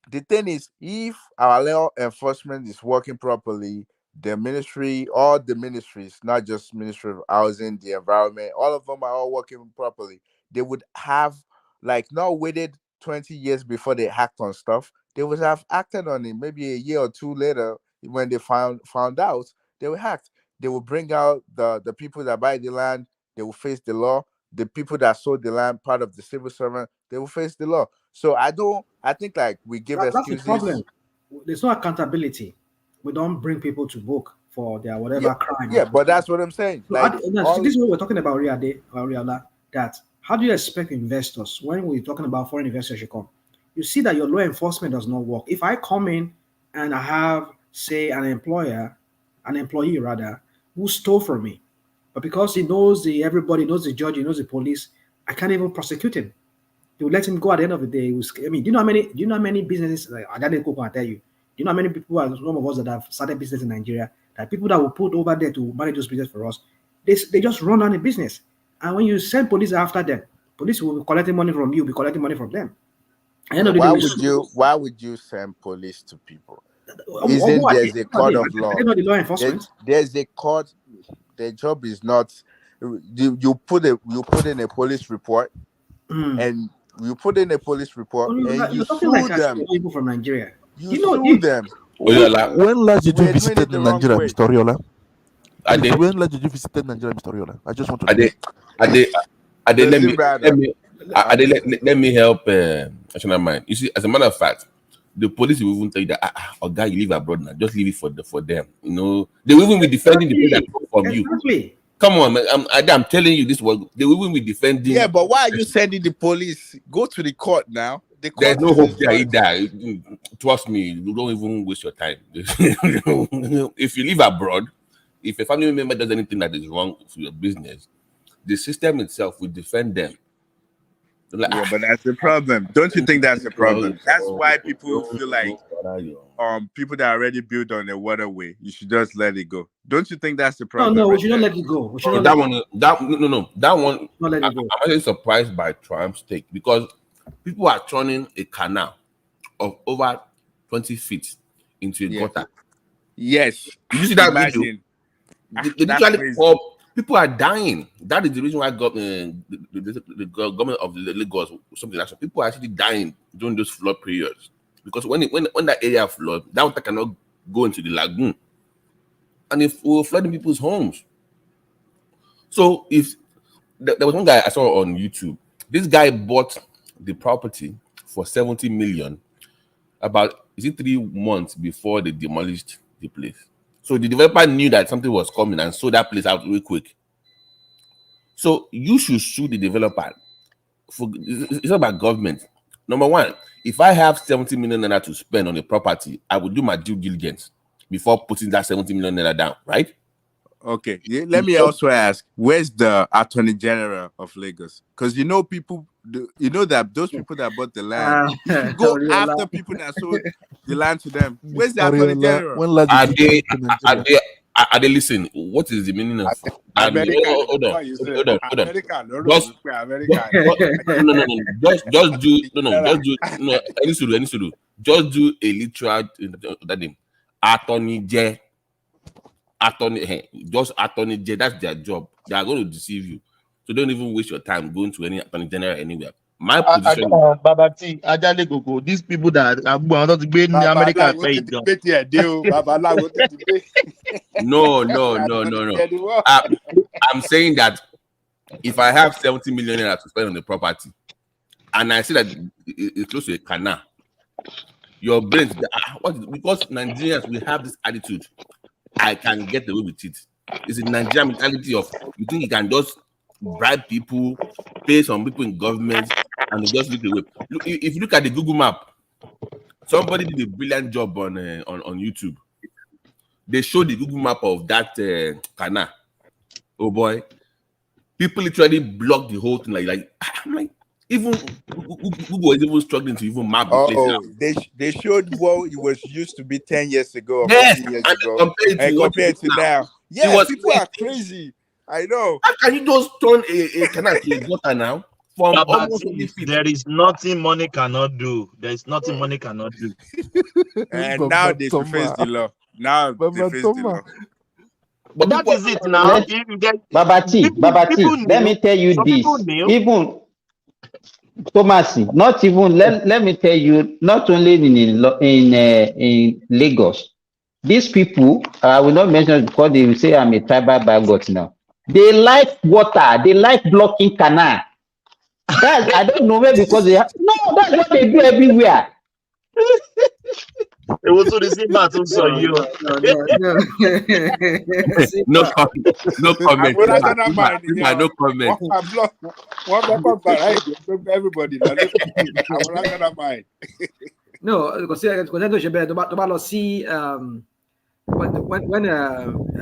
the thing is, if our law enforcement is working properly, the ministry, all the ministries, not just Ministry of Housing, the environment, all of them are all working properly. They would have like not waited 20 years before they act on stuff. They would have acted on it maybe a year or two later when they found out they will act. They will bring out the people that buy the land, they will face the law. The people that sold the land, part of the civil servant, they will face the law. So I think like we give That's the excuses. problem. There's no accountability. We don't bring people to book for their Yeah, whatever crime. yeah, but that's what I'm saying. So Like this all is what we're talking about, Riola, that how do you expect investors, when we're talking about foreign investors should come, you see that your law enforcement does not work. If I come in and I have, say, an employee rather, who stole from me, but because he knows everybody knows the judge, he knows the police, I can't even prosecute him. They will let him go at the end of the day. I mean, do you know how many businesses, like Adade Koko, I tell you, do you know how many people, some of us that have started business in Nigeria, that people that will put over there to manage those business for us, they just run down the business. And when you send police after them, police will be collecting money from you, be collecting money from them. At the end yeah, of the day, why would you send police to people? who Isn't are they? there's a Who are court they? of Are they law? not the law enforcement? There's a court. Their job is not you put in a police report Mm. and you put in a police report and you You're talking like sue as if them. you're people from Nigeria. You You know, sue them. if When last did you We're doing it visited the wrong Nigeria, way. Mr. Oriola? I Please, did. when last did you visit Nigeria, Mr. Oriola? I just want to I know. did. I did. I did. Does it matter? Let me help. National mind. You see, as a matter of fact, the police will even tell you that, oh, guy, you live abroad now. Just leave it for them. You know, they will even be defending the place that come from you. Exactly. Come on, man. I'm telling you this was. They will even be defending. Yeah, but why are you sending the police? Go to the court now. The There's court no is hope there involved. either. Trust me, you don't even waste your time. If you live abroad, if a family member does anything that is wrong for your business, the system itself will defend them. Like, Yeah, but that's the problem. Don't you think that's the problem? That's why people feel like people that are already built on a waterway, you should just let it go. Don't you think that's the problem? No, we right should not there? let it go. We should that not let one, that one. not let I'm it go. actually surprised by Trump's take because people are turning a canal of over 20 feet into a Yeah. gutter. Yes. Did you see that video? Imagine. They That's literally crazy. pour People are dying. That is the reason why the government of Lagos, something like that, people are actually dying during those flood periods. Because when that area flood, that water cannot go into the lagoon. And if we're flooding people's homes. So if there was one guy I saw on YouTube, this guy bought the property for 70 million about 3 months before they demolished the place. So the developer knew that something was coming and sold that place out real quick. So you should sue the developer. It's not about government. Number one, if I have 70 million naira to spend on a property, I will do my due diligence before putting that 70 million naira down, right? Okay, let me also ask, where's the Attorney General of Lagos? Because people, that those people that bought the land, you should go after people that sold the land to them. Where's the Attorney General? Are they listen? What is the meaning of America? Hold on. Just do a literal that name. Attorney J, that's their job. They are going to deceive you. So don't even waste your time going to any Attorney General anywhere. My position Babati, Ajale Gogo, these people that are not in America. No. I'm saying that if I have 70 million naira to spend on the property and I see that it's close to a canal, your brains, because Nigerians, we have this attitude, I can get away with it. It's a Nigerian mentality of, you think you can just bribe people, pay some people in government, and they just look away. Look, if you look at the Google map, somebody did a brilliant job on YouTube. They showed the Google map of that canal. Oh boy, people literally blocked the whole thing. I'm like, even Google is even struggling to even map the place. They showed what it was used to be 10 years ago or 15 years ago, and compared to now. Yeah, people are crazy. I know. How can you just turn a canal to a gutter now? From almost 50 feet? There is nothing money cannot do. There is nothing money cannot do. And now they should face the law. Now they face the law. But that is it now. Babati, let me tell you this. Even Thomas, not even let me tell you, not only in Lagos, these people, I will not mention because they will say I'm a tribal bagot now. They like water, they like blocking canal. That's, I don't know where, because that's what they do everywhere. It was to the same battle, so you. No comment. No comment. Everybody. No, because see, when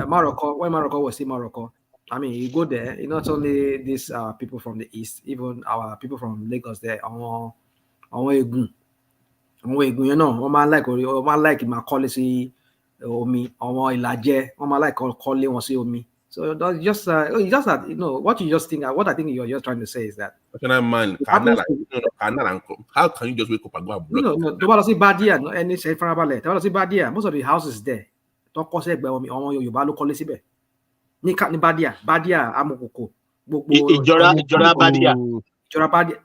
Morocco was in Morocco, I mean, you go there, not only these people from the east, even our people from Lagos there, like my policy, omi, ilaje, like calling omi. So that's just that, what you just think, what I think you're just trying to say is that. How can you just wake up and go and block? Badia, Badia, most of the houses there, don't cause it by omi, you call it Badia, Amokoko. Ijora Badia.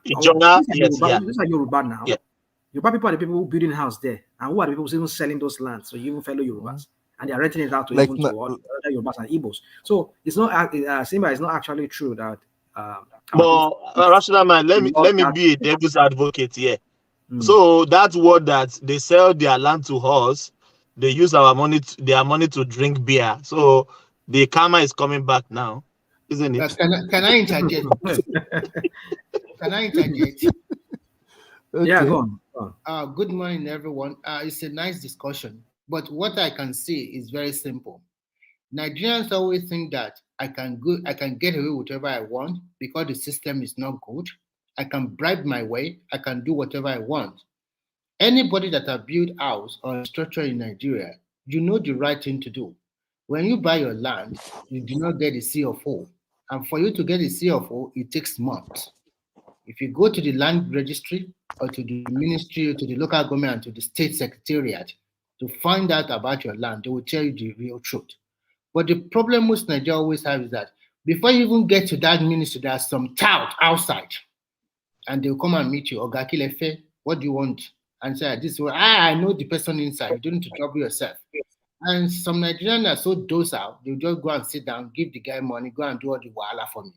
These are Yoruba now. Yeah. Yoruba people are the people who building house there, and who are the people even selling those lands? So you even fellow Yorubas, and they are renting it out to even to other Yorubas and Igbos. So it's not Simba is not actually true that. But rational man, let me be a devil's advocate here. So that word that they sell their land to us, they use their money to drink beer. So the karma is coming back now, isn't it? Can I interject? Can I interject? Okay. Yeah, go on. Good morning, everyone. It's a nice discussion, but what I can say is very simple. Nigerians always think that I can get away with whatever I want because the system is not good. I can bribe my way. I can do whatever I want. Anybody that have built house or structure in Nigeria, you know the right thing to do. When you buy your land, you do not get a CFO, and for you to get a CFO, it takes months. If you go to the land registry or to the ministry or to the local government and to the state secretariat to find out about your land, they will tell you the real truth. But the problem most Nigeria always have is that Before you even get to that ministry, there's some tout outside, and they'll come and meet you. Oga Kilefe, what do you want? And say, this is what I know the person inside. You don't need to trouble yourself. And some Nigerians are so docile, they'll just go and sit down, give the guy money, go and do all the wahala for me.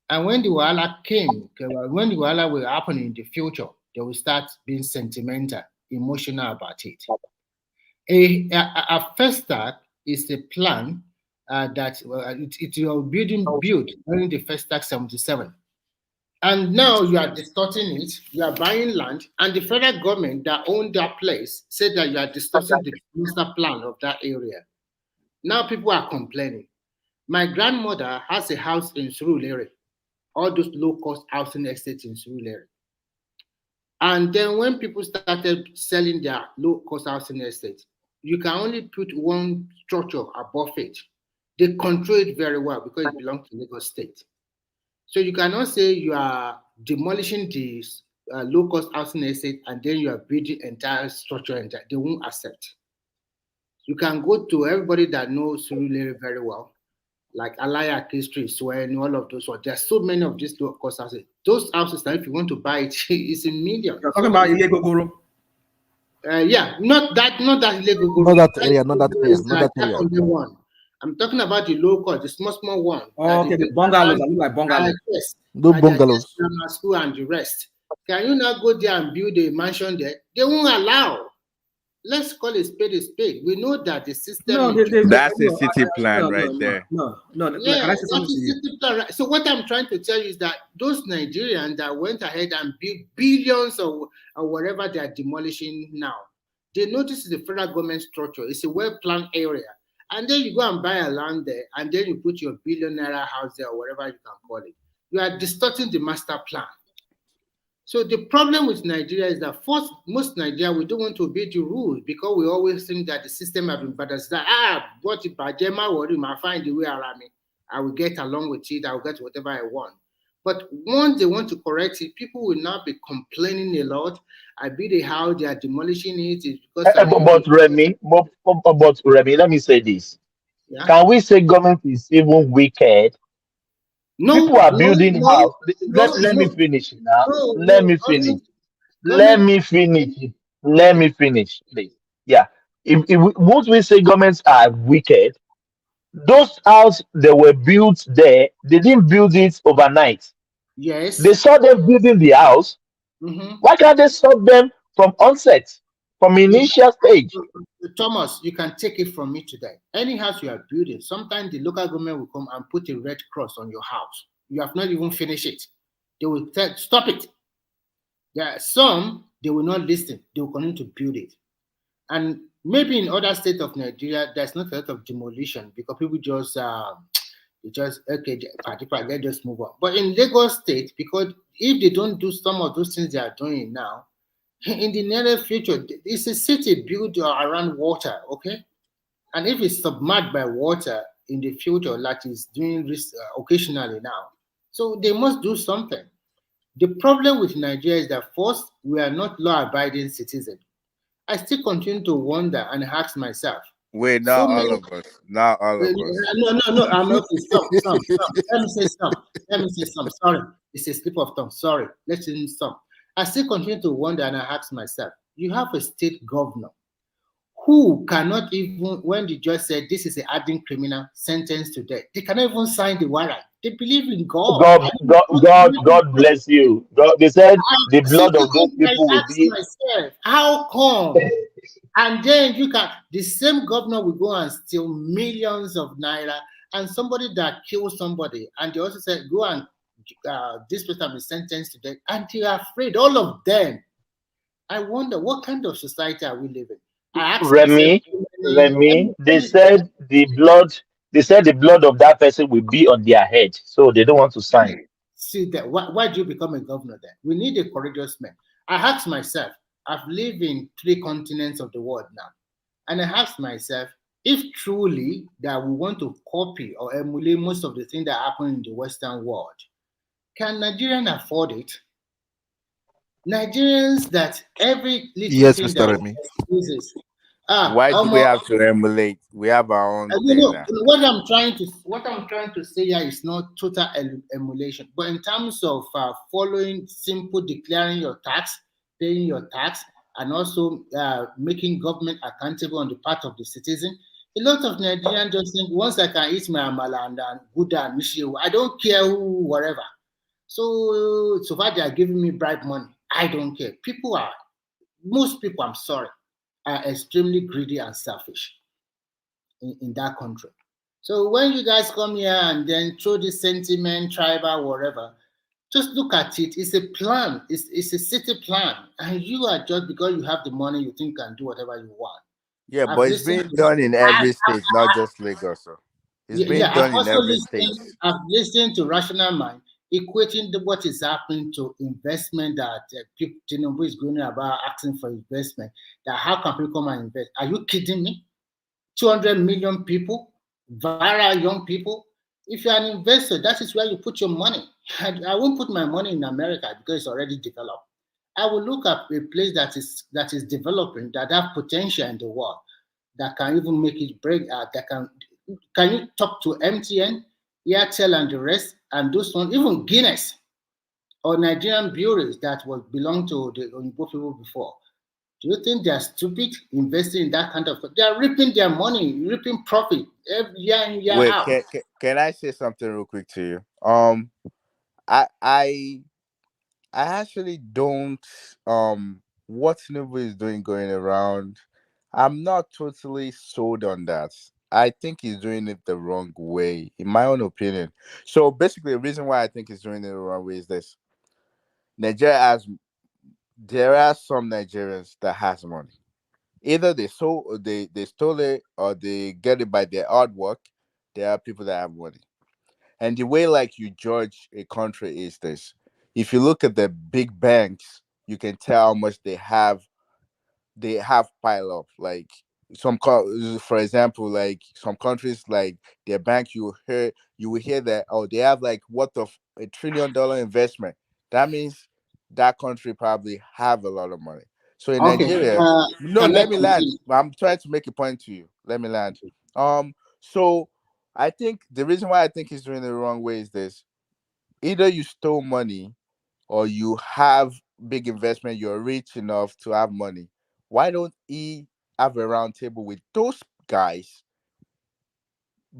And when the wahala came, when the wahala will happen in the future, they will start being sentimental, emotional about it. A first start is a plan that it was built during the first start 77. And now you are distorting it, you are buying land, and the federal government that owned that place said that you are distorting the master plan of that area. Now people are complaining. My grandmother has a house in Surulere, all those low-cost housing estates in Surulere. And then when people started selling their low-cost housing estates, you can only put one structure above it. They control it very well because it belongs to Lagos State. So you cannot say you are demolishing the low-cost housing estate and then you are building entire structure. They won't accept. You can go to everybody that knows Surulere very well, like Alaya, History, Swen, all of those. There are so many of these low-cost houses. Those houses, now, if you want to buy it, it's in millions. You're talking about illegal guru. Yeah, not that illegal guru. Not that area, not that area, not that area. One. I'm talking about the low-cost, the small one. Oh, okay, the bungalows. I look like bungalows. Yes. No bungalows. School and the rest. Can you not go there and build a mansion there? They won't allow. Let's call a spade a spade. We know that the system. No, that's a city plan right there. No. Yeah, that's a city plan. Right? So what I'm trying to tell you is that those Nigerians that went ahead and built billions or whatever they are demolishing now, they notice the federal government structure. It's a well-planned area. And then you go and buy a land there, and then you put your billionaire house there or whatever you can call it. You are distorting the master plan. So the problem with Nigeria is that most Nigeria, we don't want to obey the rules because we always think that the system has been bad. What if Bajema worry, I find the way around me. I will get along with it. I will get whatever I want. But once they want to correct it, people will not be complaining a lot. I build a house, they are demolishing it. It's because But Remy, let me say this. Yeah? Can we say government is even wicked? No, people are building house. Let me finish now. Let me finish. Let me finish, please. Yeah. Won't we say governments are wicked? Those houses that were built there, they didn't build it overnight. Yes. They saw them building the house. Mm-hmm. Why can't they stop them from onset, from initial stage? Thomas, you can take it from me today. Any house you are building, sometimes the local government will come and put a red cross on your house. You have not even finished it. They will tell, stop it. There are some, they will not listen. They will continue to build it. And maybe in other states of Nigeria, there's not a lot of demolition because people just okay, let's just move on. But in Lagos State, because if they don't do some of those things they are doing now, in the near future, it's a city built around water, okay? And if it's submerged by water in the future, like it's doing this occasionally now, so they must do something. The problem with Nigeria is that first, we are not law-abiding citizens. I still continue to wonder and ask myself. Wait, not all of us. Not all of us. No. I'm not. Some. Let me say some. Sorry. It's a slip of tongue. Sorry. Let's say some. I still continue to wonder and I ask myself, you have a state governor who cannot even, when the judge said this is a hardened criminal sentenced to death, they cannot even sign the warrant. They believe in God. God bless you. They said the blood of those people will be. Myself, how come? And then the same governor will go and steal millions of naira, and somebody that kills somebody, and they also said, go and this person is sentenced to death, and they are afraid, all of them. I wonder what kind of society are we living? Remy, they said the blood of that person will be on their head, so they don't want to sign. See that? Why do you become a governor then? We need a courageous man. I ask myself, I've lived in 3 continents of the world now, and I ask myself, if truly that we want to copy or emulate most of the things that happen in the Western world, can Nigerians afford it? Nigerians that every little yes, thing Mr. that Remy. uses, Why do we have to emulate? We have our own thing now. What I'm trying to say here is not total emulation, but in terms of following simple declaring your tax, paying your tax, and also making government accountable on the part of the citizen. A lot of Nigerians just think once I can eat my amala and Buddha and Mishiu, I don't care who, whatever. So far they are giving me bribe money. I don't care. Most people, I'm sorry, are extremely greedy and selfish in that country. So when you guys come here and then throw this sentiment, tribal, whatever, just look at it. It's a plan. It's a city plan. And you are just because you have the money, you think you can do whatever you want. Yeah, but it's being done in every state, not just Lagos. So it's being done in every state. I've listened to Rational Mind equating what is happening to investment that Tinubu is going about asking for investment. That how can people come and invest? Are you kidding me? 200 million people, very young people. If you're an investor, that is where you put your money. I won't put my money in America because it's already developed. I will look at a place that is developing, that have potential in the world, that can even make it break out. That can you talk to MTN, Airtel, and the rest, and those ones, even Guinness or Nigerian breweries that was belong to the Oyinbo people before. Do you think they are stupid investing in that kind of? They are reaping their money, reaping profit every year in year out. Wait, can I say something real quick to you? I actually don't what Tinubu is doing going around. I'm not totally sold on that. I think he's doing it the wrong way, in my own opinion. So basically, the reason why I think he's doing it the wrong way is this: there are some Nigerians that has money. Either they stole it or they get it by their hard work. There are people that have money. And the way like you judge a country is this: if you look at the big banks, you can tell how much they have pile up. Like for example, like some countries, like their bank, you will hear that, oh, they have like what of $1 trillion investment. That means that country probably have a lot of money. So in Nigeria, no, let me land. I'm trying to make a point to you. Let me land. So I think the reason why I think he's doing it the wrong way is this: either you stole money or you have big investment, you're rich enough to have money. Why don't he have a round table with those guys,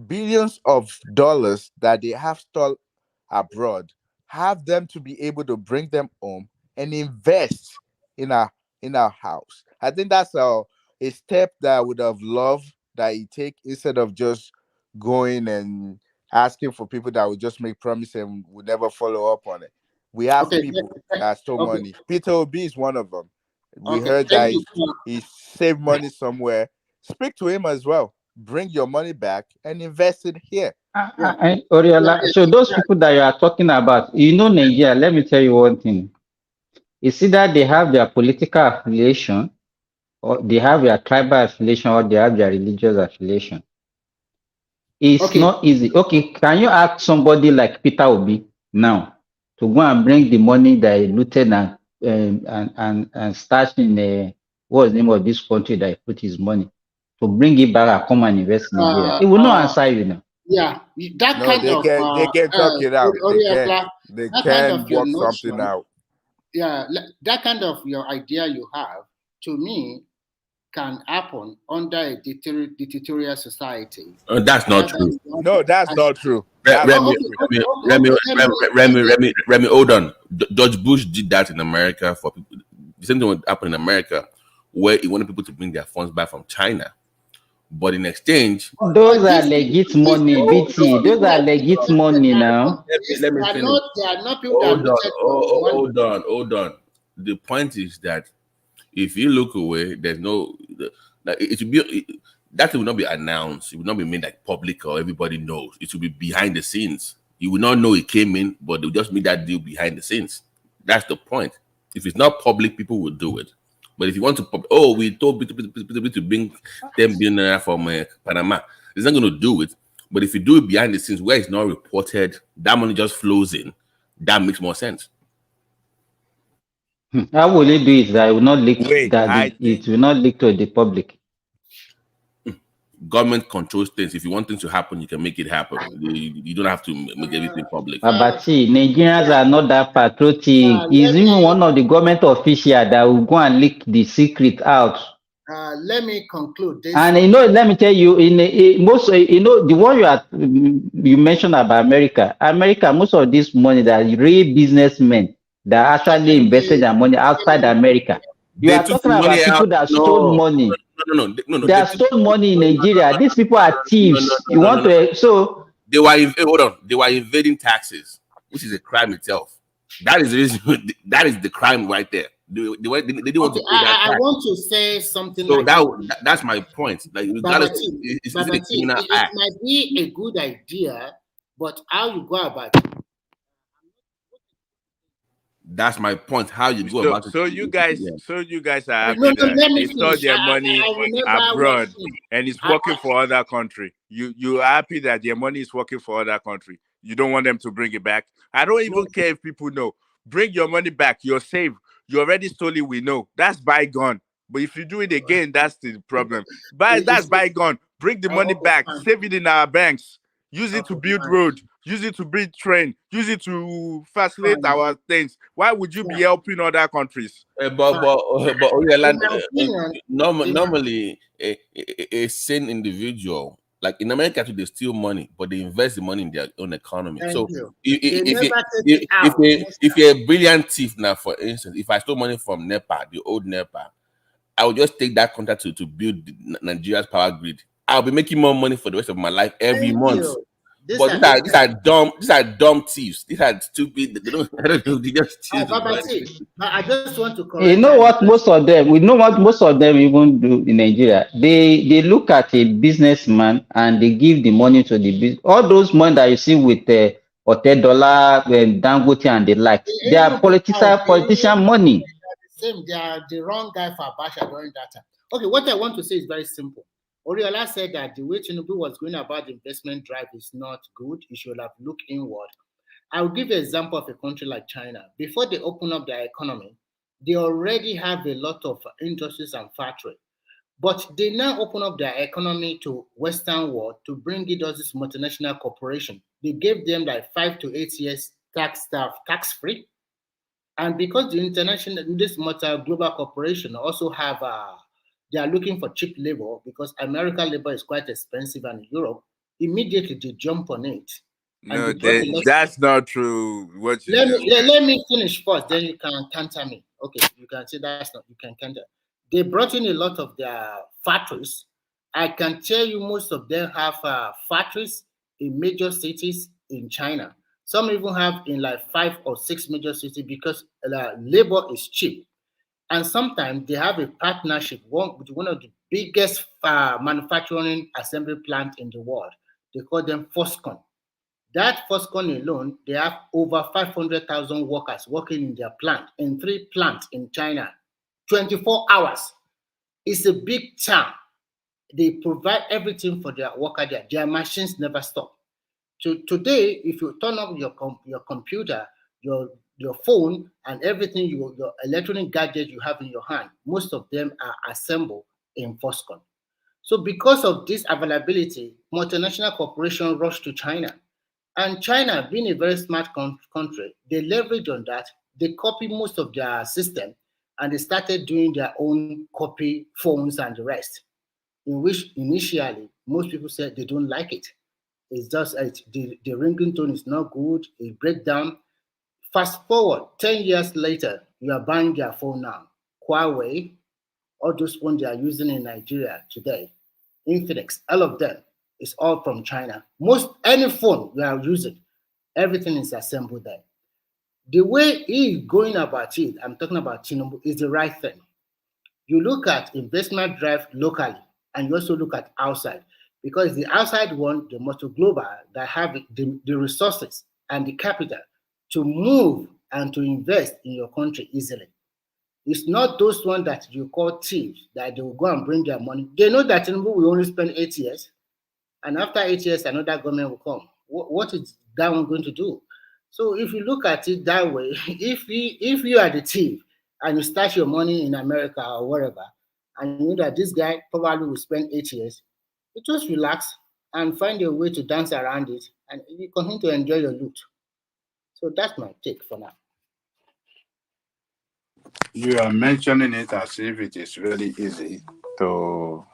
billions of dollars that they have stole abroad, have them to be able to bring them home and invest in our house? I think that's a step that I would have loved that he take, instead of just going and asking for people that would just make promises and would never follow up on it. We have people that stole money. Peter Obi is one of them. We heard that he saved money somewhere. Speak to him as well. Bring your money back and invest it here. Oriola, so those people that you are talking about, Nigeria, let me tell you one thing. It's either they have their political affiliation, or they have their tribal affiliation, or they have their religious affiliation. It's not easy. Okay, can you ask somebody like Peter Obi now to go and bring the money that he looted and stashed in what's the name of this country that he put his money, to bring it back and come and invest in Nigeria? He will not answer you now. Yeah, that No, kind they can talk it out. They can work something out. Yeah, that kind of your idea you have, to me, can happen under a dictatorial society. That's not true. No, that's not true. Remy, hold on. George Bush did that in America for people. The same thing would happen in America, where he wanted people to bring their funds back from China. But in exchange, those are legit money, BT. Those are legit money now. Let me finish. They are not people that Hold on. The point is that if you look away, there's no, it will be, that will not be announced. It will not be made like public or everybody knows. It will be behind the scenes. You will not know it came in, but they'll just make that deal behind the scenes. That's the point. If it's not public, people will do it. But if you want to, we told people to bring 10 billion from Panama, it's not going to do it. But if you do it behind the scenes where it's not reported, that money just flows in. That makes more sense. How will it do it that it will not leak? It will not leak to the public. government controls things. If you want things to happen, you can make it happen. You don't have to make everything public. Babati, Nigerians are not that patriotic. He's even one of the government officials that will go and leak the secret out. Let me conclude this. And let me tell you, most the one you mentioned about America, most of this money that real businessmen that actually invested their money outside America. You are talking about people that stole money. No. They stole money in Nigeria. These people are thieves. You want to so they were hold on. They were evading taxes, which is a crime itself. That is the reason. That is the crime right there. They didn't want to pay that tax. I want to say something. So that's my point. Like, regardless, it's a criminal act. It might be a good idea, but how you go about it. That's my point. How you go about it. So you guys are happy that they stole their money abroad and it's working for other country. You are happy that their money is working for other country. You don't want them to bring it back. I don't even care if people know. Bring your money back. You're safe. You already stole it. We know that's bygone. But if you do it again, that's the problem. That's bygone. Bring the money back. Save it in our banks. Use it to build road. Use it to build train. Use it to facilitate our things. Why would you be helping other countries? Normally, a sane individual, like in America, they steal money, but they invest the money in their own economy. So if you're a brilliant thief now, for instance, if I stole money from NEPA, the old NEPA, I would just take that contract to build Nigeria's power grid. I'll be making more money for the rest of my life every month. These are dumb thieves. These are stupid. They don't know. They just steal. I just want to correct. You know what most of them even do in Nigeria? They look at a businessman and they give the money to the business. All those money that you see with Hotel Dollar, Dangote and the like, they are politician money. They are the wrong guy for Abacha during that time. Okay, what I want to say is very simple. Oriola said that the way Tinubu was going about the investment drive is not good. He should have looked inward. I'll give you an example of a country like China. Before they open up their economy, they already have a lot of industries and factories. But they now open up their economy to Western world to bring in those multinational corporations. They gave them like 5 to 8 years tax-free. And because this global corporation also have they are looking for cheap labor because American labor is quite expensive, and in Europe, immediately they jump on it. No, that's not true. Let me finish first, then you can counter me. Okay, you can say that's not, you can counter. They brought in a lot of their factories. I can tell you most of them have factories in major cities in China. Some even have in like 5 or 6 major cities because labor is cheap. And sometimes they have a partnership with one of the biggest manufacturing assembly plants in the world. They call them Foxconn. That Foxconn alone, they have over 500,000 workers working in their plant, in 3 plants in China, 24 hours. It's a big town. They provide everything for their workers there. Their machines never stop. Today, if you turn up your computer, your phone, and everything, your electronic gadget you have in your hand, most of them are assembled in Foxconn. So because of this availability, multinational corporations rush to China. And China, being a very smart country, they leverage on that. They copy most of their system, and they started doing their own copy phones and the rest, in which initially most people said they don't like it. It's just the ringing tone is not good. It breaks down. Fast forward 10 years later, you are buying their phone now. Huawei, all those phones they are using in Nigeria today, Infinix, all of them is all from China. Any phone you are using, everything is assembled there. The way he is going about it, I'm talking about Tinubu, is the right thing. You look at investment drive locally, and you also look at outside, because the outside one, the most global, that have the resources and the capital to move and to invest in your country easily. It's not those ones that you call thieves, that they will go and bring their money. They know that Tinubu will only spend 8 years, and after 8 years, another government will come. What is that one going to do? So if you look at it that way, if you are the thief and you stash your money in America or wherever, and you know that this guy probably will spend 8 years, You just relax and find a way to dance around it, and you continue to enjoy your loot. So that's my take for now. You are mentioning it as if it is really easy to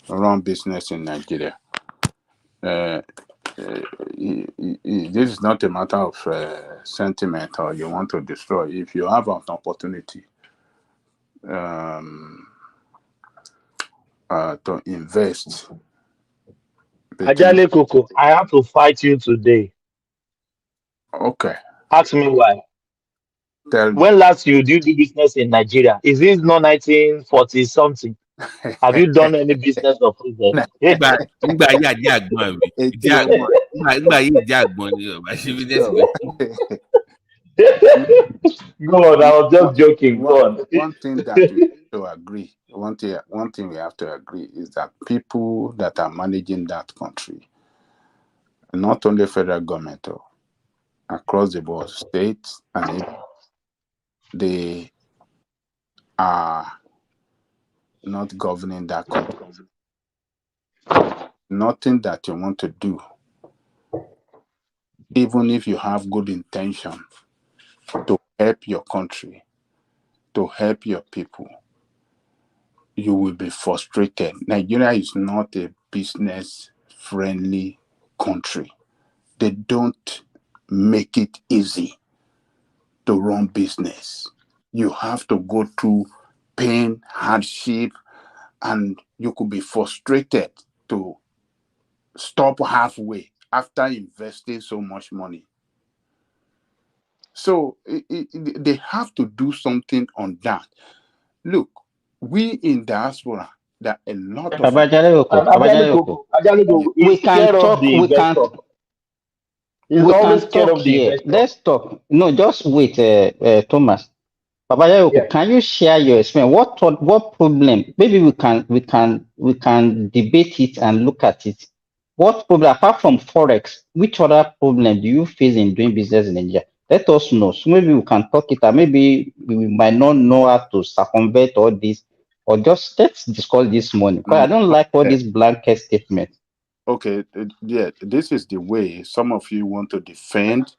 run business in Nigeria. This is not a matter of sentiment or you want to destroy. If you have an opportunity to invest, Ajale Coco, I have to fight you today. Okay. Ask me why. Tell me. When last you did do business in Nigeria? Is this not 1940 something? Have you done any business of business? Nígbà yí àjẹ́ àgbọn àwì. Nígbà yí ìjẹ́ àgbọn ni ọ̀bá ṣe business gbé. Go on, I was just joking. Go on. One thing that we have to agree, one thing we have to agree is that people that are managing that country, not only federal government, across the board, states, and they are not governing that country. Nothing that you want to do, even if you have good intention to help your country, to help your people, you will be frustrated. Nigeria is not a business-friendly country. They don't make it easy to run business. You have to go through pain, hardship, and you could be frustrated to stop halfway after investing so much money. So they have to do something on that. Look, we in diaspora, there are a lot of we can talk. We can talk here. Let's talk. No, just wait, Thomas. Babayoko, can you share your experience? What problem? Maybe we can debate it and look at it. What problem, apart from forex, which other problem do you face in doing business in Nigeria? Let us know. So maybe we can talk it out. Maybe we might not know how to circumvent all this, or just let's discuss this morning. Because I don't like all these blanket statements. Okay, yeah, this is the way some of you want to defend.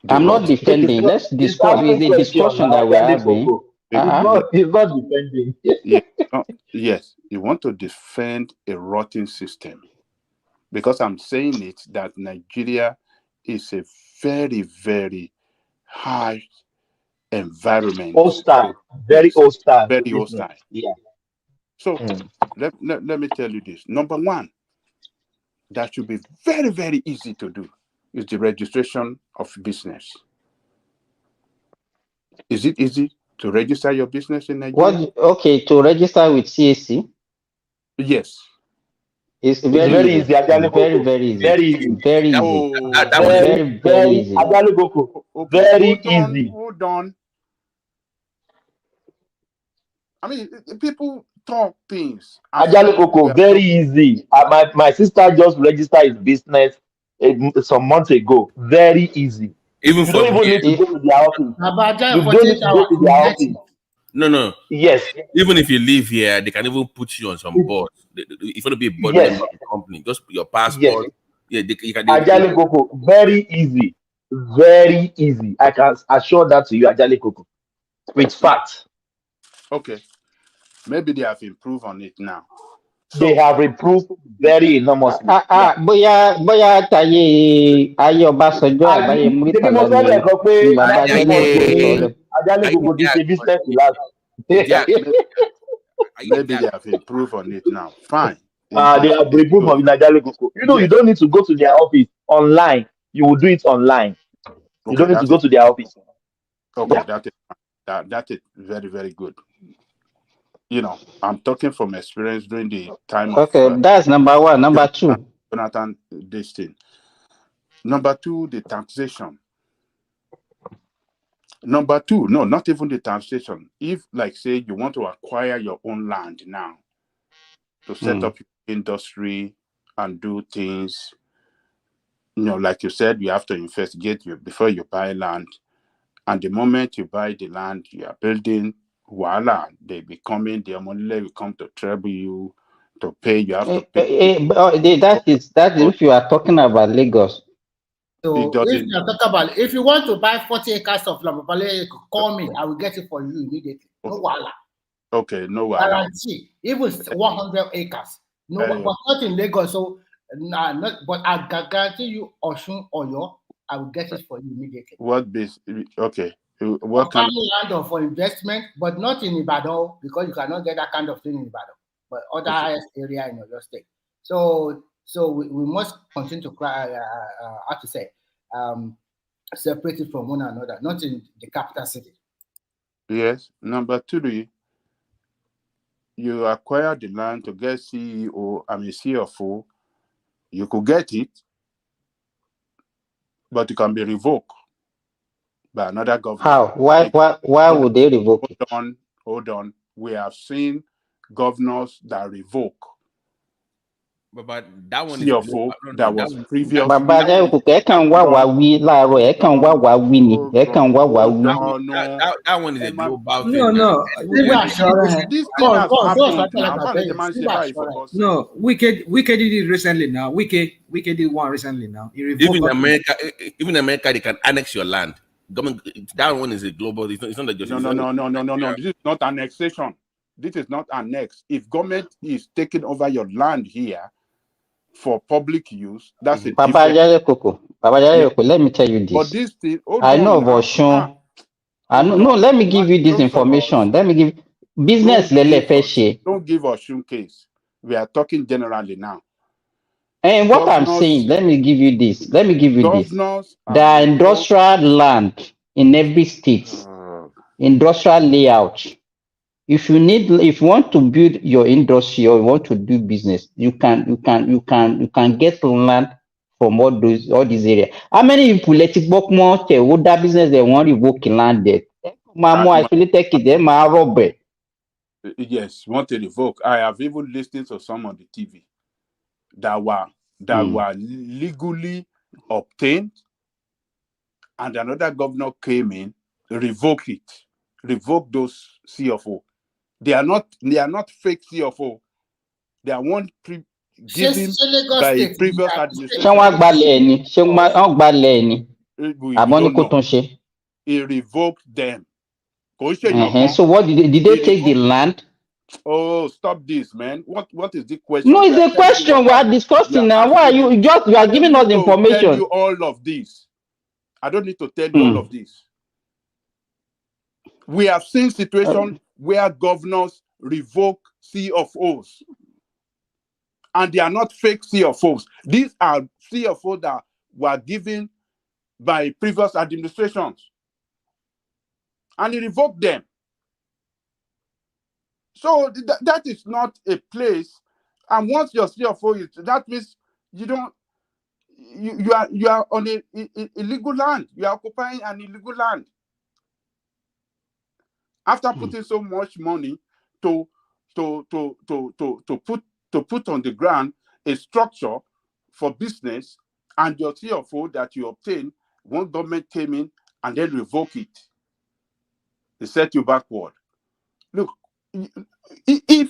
I'm not defending. Let's discuss. It's a discussion that we're having. He's not defending. Yes, you want to defend a rotten system. Because I'm saying it that Nigeria is a very, very high environment. Hostile. Very hostile. Very hostile. Yeah. So let me tell you this. Number one, that should be very, very easy to do is the registration of business. Is it easy to register your business in Nigeria? Okay, to register with CAC? Yes. It's very easy. Very, very easy. Very easy. Very easy. Very easy. Very easy. Hold on. I mean, people talk things. Ajale Coco, very easy. My sister just registered his business some months ago. Very easy. Even you don't even need to go to the office. You don't need to go to the office. No. Yes. Even if you live here, they can even put you on some board. If you want to be a board member of the company, just put your passport. Yes. Yeah, you can. Ajale Coco, very easy. Very easy. I can assure that to you, Ajale Coco. With facts. Okay. Maybe they have improved on it now. They have improved very enormously. Bóyá ayé Ọbásanjọ́ àgbáyé Muritàlá ni bàbá Ajale Coco did a business last. Maybe they have improved on it now. Fine. They have improved on Ajale Coco. You don't need to go to their office online. You will do it online. You don't need to go to their office. Okay, that is very, very good. You know, I'm talking from experience during the time of. Okay, that's number one. Number two. Jonathan, this thing. Number two, the taxation. Number two, no, not even the taxation. If, like, say, you want to acquire your own land now to set up your industry and do things, like you said, you have to investigate before you buy land. And the moment you buy the land, you are building, voila, they be coming, their money will come to trouble you. to pay. You have to pay. That is if you are talking about Lagos. So if you are talking about, if you want to buy 40 acres of land, call me. I will get it for you immediately. No wala. Okay, no wala. Guarantee. Even 100 acres. No, but not in Lagos. So but I guarantee you, Osun or Oyo, I will get it for you immediately. What base? Okay. What kind of land or for investment, but not in Ibadan, because you cannot get that kind of thing in Ibadan, but other area in your state. So we must continue to how to say, separate it from one another, not in the capital city. Yes. Number 3, you acquire the land to get CFO. You could get it, but it can be revoked by another government. How? Why would they revoke it? Hold on. We have seen governors that revoke. But that one CFO that was previously. Bàbá ẹ kàn wá wá wí láàárọ̀, ẹ kàn wá wá wí ni, ẹ kàn wá wá wí. That one is a global thing. No. This thing has happened. No, Wike did it recently now. Wike did one recently now. Even in America, they can annex your land. That one is a global. It's not just no. This is not annexation. This is not annex. If government is taking over your land here for public use, that's a Baba Koko, let me tell you this. But this thing, I know about Osun. Let me give you this information. Let me give business Don't give Osun case. We are talking generally now. And what I'm saying, let me give you this. There are industrial land in every state, industrial layout. If you want to build your industry or you want to do business, you can get land from all these areas. How many people let it work more? What that business they want to revoke land there? Yes, want to revoke. I have even listened to some on the TV that were legally obtained, and another governor came in, revoked those CFO. They are not fake CFO. They are one given by a previous administration. He revoked them. So what did they take the land? Oh, stop this, man. What is the question? No, it's a question we are discussing now. Why are you are giving us information? Tell you all of this. I don't need to tell you all of this. We have seen situations where governors revoke CFOs, and they are not fake CFOs. These are CFOs that were given by previous administrations, and he revoked them. So that is not a place. And once your CFO is, that means you are on a illegal land. You are occupying an illegal land. After putting so much money to put on the ground a structure for business, and your CFO that you obtain, one government came in and then revoke it. They set you backward. Look, if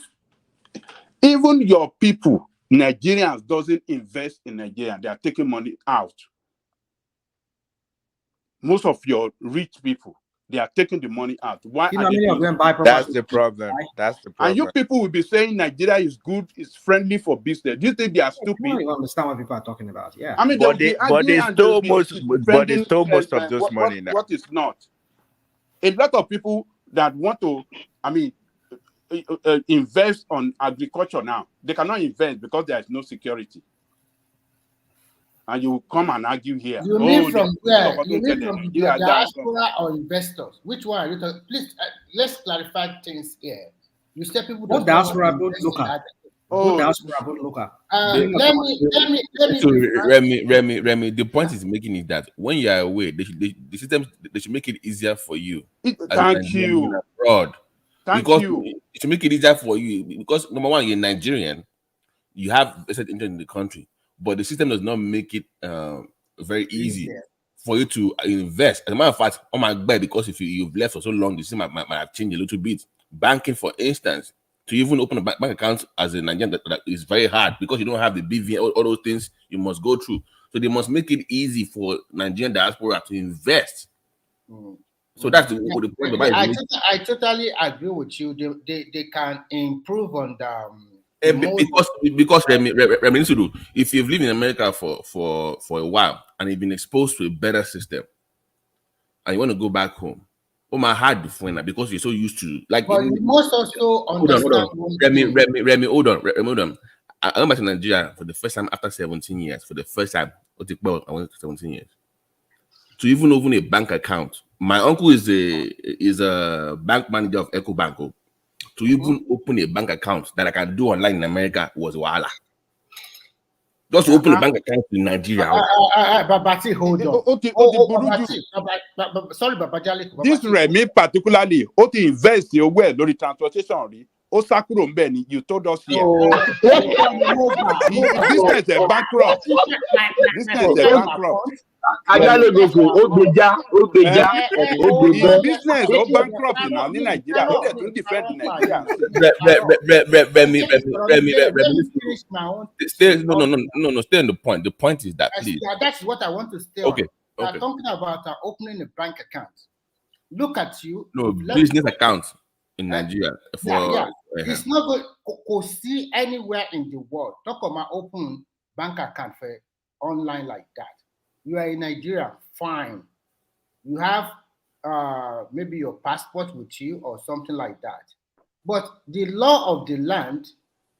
even your people, Nigerians, doesn't invest in Nigeria, they are taking money out. Most of your rich people, they are taking the money out. Why are they doing that? That's the problem. That's the problem. And you people will be saying Nigeria is good, is friendly for business. Do you think they are stupid? I don't even understand what people are talking about. Yeah. I mean, but they stole most of this money now. What is not? A lot of people that want to, invest on agriculture now, they cannot invest because there is no security. And you come and argue here. You mean from where? You mean from the diaspora or investors? Which one are you talking? Please, let's clarify things here. You said people don't diaspora, both local. Both diaspora, both local. Let me. Remy. The point is making is that when you are away, the system they should make it easier for you. Thank you. Abroad. Thank because you. It should make it easier for you because number one, you're Nigerian, you have vested interest in the country. But the system does not make it very easy for you to invest. As a matter of fact, on my bed, because if you've left for so long, the system might have changed a little bit. Banking, for instance, To even open a bank account as a Nigerian, that is very hard because you don't have the BVN, all those things you must go through. So they must make it easy for Nigerian diaspora to invest. So that's the point about it. I totally agree with you. They can improve on because Remi, if you've lived in America for a while and you've been exposed to a better system and you want to go back home, my hard before now because you're so used to like. But you must also understand. Remi, hold on. I went back to Nigeria for the first time after 17 years. For the first time, I went 17 years to even open a bank account. My uncle is a bank manager of EcoBank. To even open a bank account that I can do online in America was wahala. Just to open a bank account in Nigeria. Babati, hold on. Sorry, Babajali. This Remi particularly, to invest your way lórí transportation. You told us here. This is a bankrupt. This is a bankrupt. His business or bankrupt now in Nigeria. They don't defend Nigeria. Stay on the point. The point is that please. That's what I want to stay on. Okay. Talking about opening a bank account. Look at you. No, business account in Nigeria. It's not good to see anywhere in the world. Talk about open bank account for online like that. You are in Nigeria, fine. You have maybe your passport with you or something like that. But the law of the land,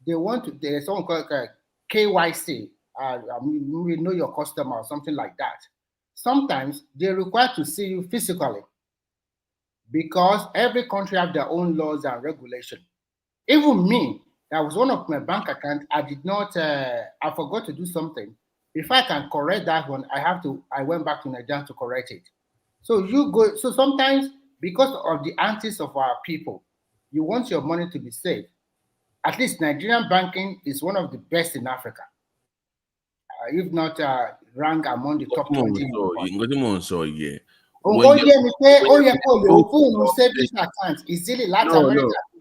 there's something called KYC. We know your customer or something like that. Sometimes they're required to see you physically because every country have their own laws and regulations. Even me, that was one of my bank accounts. I did not, I forgot to do something. If I can correct that one, I went back to Nigeria to correct it. So sometimes because of the antics of our people, you want your money to be safe. At least Nigerian banking is one of the best in Africa. If not ranked among the top 20. No,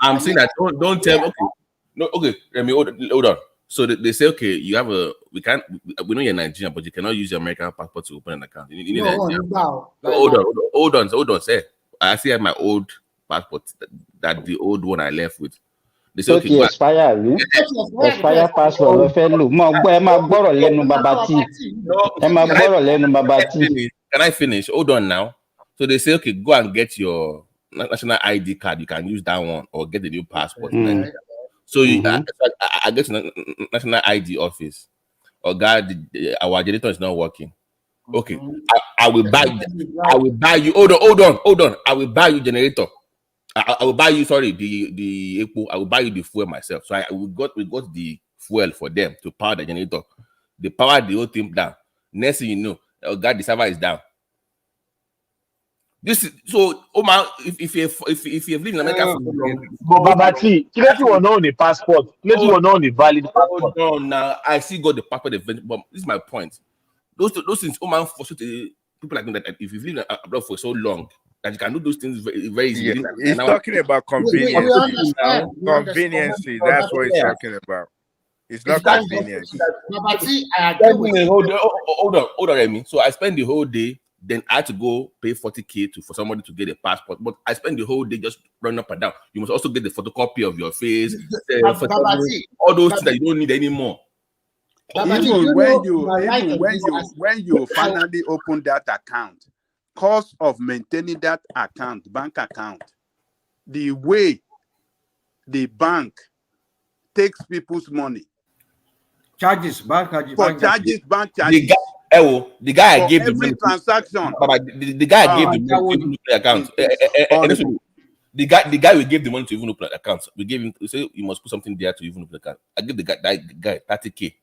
I'm saying that don't tell me. Okay. No, okay, Remi, hold on. So they say, okay, we know you're Nigerian, but you cannot use your American passport to open an account. You need hold on, say. I actually have my old passport, that the old one I left with. They say, okay, expire passport. Can I finish? Hold on now. So they say, okay, go and get your national ID card. You can use that one or get a new passport. So I get to National ID office. Oh God, our generator is not working. Okay, I will buy you. Hold on. I will buy you generator. I will buy you. Sorry, the Epo. I will buy you the fuel myself. So we got the fuel for them to power the generator. They power the whole thing down. Next thing you know, oh God, the server is down. This is so Omar. If you've lived in America for Babati, let you know the passport. Let you know the valid passport. Hold on now. I still got the passport. But this is my point. Those things, Omar, for people like me that if you've lived abroad for so long that you can do those things very, very easily. Yeah. He's talking about convenience. Convenience. That's what he's talking about. It's not convenience. Hold on, Remi. So I spend the whole day. Then I had to go pay 40K for somebody to get a passport. But I spend the whole day just running up and down. You must also get the photocopy of your face, all those things that you don't need anymore. Even when you finally open that account, cost of maintaining that account, bank account, the way the bank takes people's money, bank charges. The guy I gave the money transaction. The guy I gave the money to open the account. The guy we gave the money to even open the account. We gave him. We say you must put something there to even open the account. I gave the guy 30K.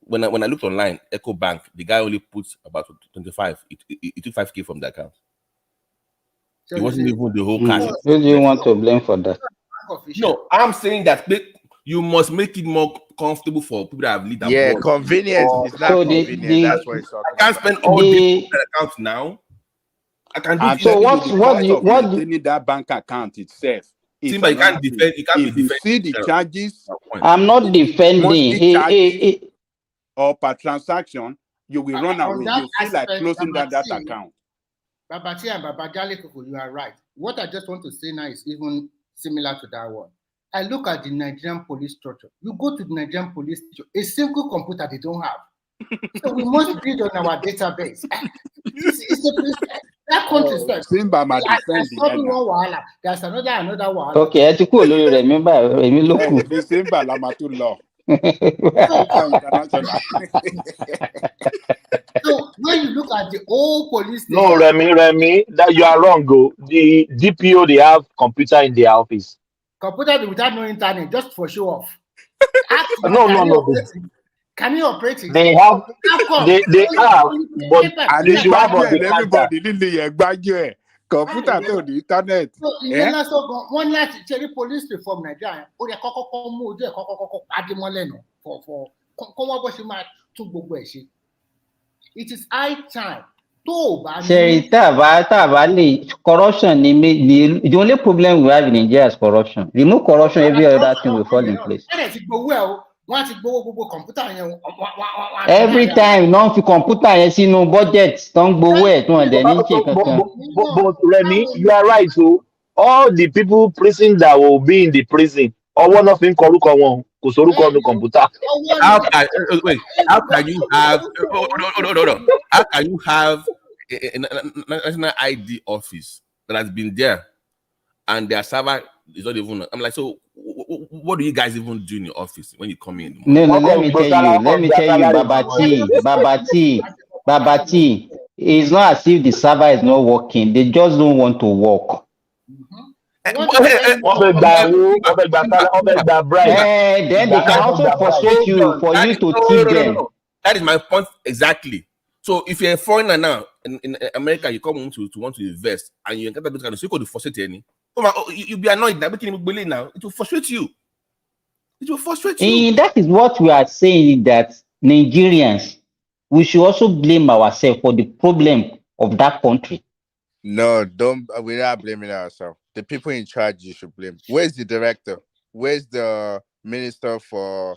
When I looked online, EcoBank, the guy only puts about 25. It took 5K from the account. It wasn't even the whole cash. Who do you want to blame for that? No, I'm saying that you must make it more comfortable for people that have lived abroad. Yeah, convenience is not convenient. That's what it's talking about. I can't spend all day on that account now. I can do so what you maintaining that bank account itself It's Simba, you can't anonymous. defend. You can't If be you defending. see the charges, I'm not defending. monthly charges or per transaction, you will run On away. that You feel like aspect, closing down that account. Babati and Babajale Koko, you are right. What I just want to say now is even similar to that one. I look at the Nigerian police structure. You go to the Nigerian police structure, a single computer they don't have. So we must build on our database. That country is Simba might defend the head now. There's another wahala. Okay, ẹ ti kúrò lórí rẹ̀ mi báyìí, èmi ló kù. The Simba Lamatu law. So when you look at the old police station, no, Remy, that you are wrong. Go the DPO they have computer in their office. Computer without no internet, just for show off. No. Can you operate it? They have, they have, but they should have on the everybody need computer to the internet. So one last cherry police reform Nigeria. O de kọ́kọ́ mú ojú ẹ̀ kọ́kọ́ pàdé mọ́lẹ̀ nù for kọ́ wọ́n bó ṣe máa tún gbogbo ẹ̀ ṣe. It is high time. Sherry, corruption. The only problem we have in Nigeria is corruption. Remove corruption, every other thing will fall in place. Every time, non fi computer yẹn sínú budget, don't gbowó ẹ̀ tún ọ̀dẹ̀ ní ṣe kankan. But Remy, you are right. So all the people prison that will be in the prison, or one of them call one, because on the computer. How can you have? How can you have a national ID office that has been there, and their server is not even? I'm like, so what do you guys even do in your office when you come in? No, let me tell you, Babati. It's not as if the server is not working. They just don't want to work. Then they can also frustrate you for you to keep them. That is my point exactly. So if you're a foreigner now in America, you come home to want to invest, and you encounter this kind of, so you could frustrate any. You'll be annoyed now. It will frustrate you. It will frustrate you. And that is what we are saying, that Nigerians, we should also blame ourselves for the problem of that country. No, we're not blaming ourselves. The people in charge you should blame. Where's the director? Where's the minister for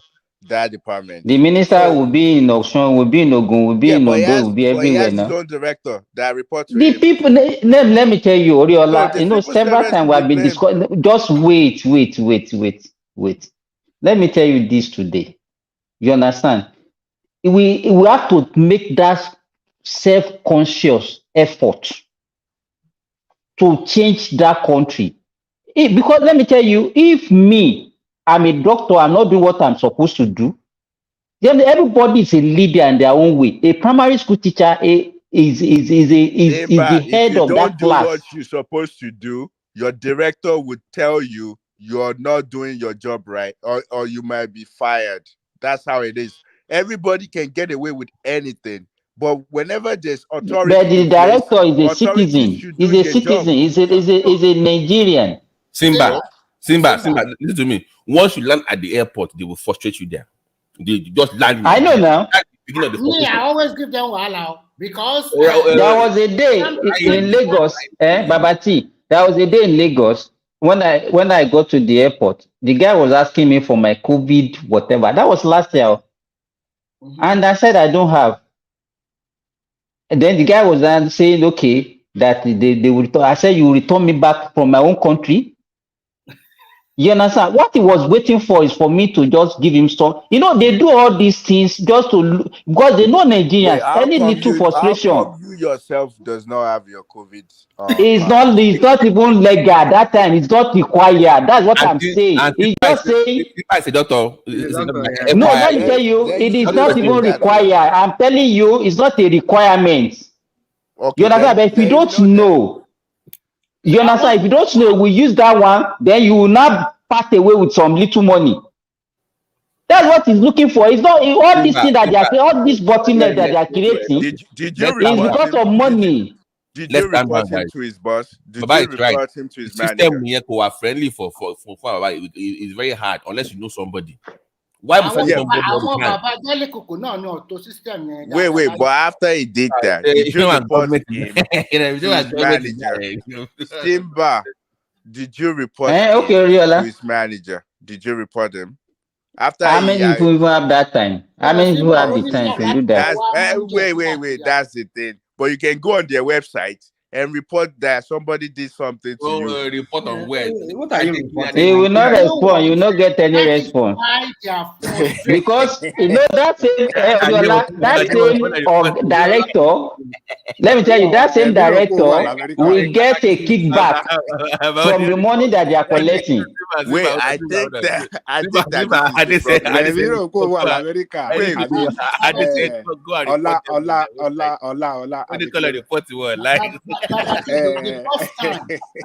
that department? The minister will be in Osun, will be in Ogun, will be in Ondo, will be everywhere he has now. His own director that reports to the him. People, let me tell you, Oriola, several times we have been discussing. Just wait. Let me tell you this today. You understand? We have to make that self-conscious effort to change that country. Because let me tell you, if I'm a doctor, I'm not doing what I'm supposed to do, then everybody is a leader in their own way. A primary school teacher is the head of that class. If you don't do what you're supposed to do, your director would tell you you're not doing your job right, or you might be fired. That's how it is. Everybody can get away with anything. But whenever there's authority, but the director is a citizen. He's a citizen. He's a Nigerian. Simba, listen to me. Once you land at the airport, they will frustrate you there. They just land. I know now. I always give them wahala because there was a day in Lagos, Babati. There was a day in Lagos when I got to the airport. The guy was asking me for my COVID whatever. That was last year, and I said I don't have. And then the guy was then saying, okay, that they will return. I said, you return me back from my own country. You understand? What he was waiting for is for me to just give him some. They do all these things just to, because they know Nigerians. Any little frustration. How come you yourself does not have your COVID? It's not even legal at that time. It's not required. That's what I'm saying. It's just saying. As a doctor, no, let me tell you, it is not even required. I'm telling you, it's not a requirement. Okay, you understand? But if you don't know, you understand? If you don't know, we use that one, then you will not part away with some little money. That's what he's looking for. It's not all these things that they are, all this bottleneck that they are creating. Did you is because of money. Did you report him to his boss? Did you report him to his manager? System here are friendly for it's very hard unless you know somebody. Why would wait, but after he did that, did you report him to his manager? Did you report Oriola. to his manager? Did you report him? After how many people even have that time? How many people have the time to do that? Wait. That's the thing. But you can go on their website and report that somebody did something to you. Report on where? What are you reporting? He will not respond. You will not get any response. Because you know that same director. Let me tell you, that same director will get a kickback from the money that they are collecting. Wait, I think that this is the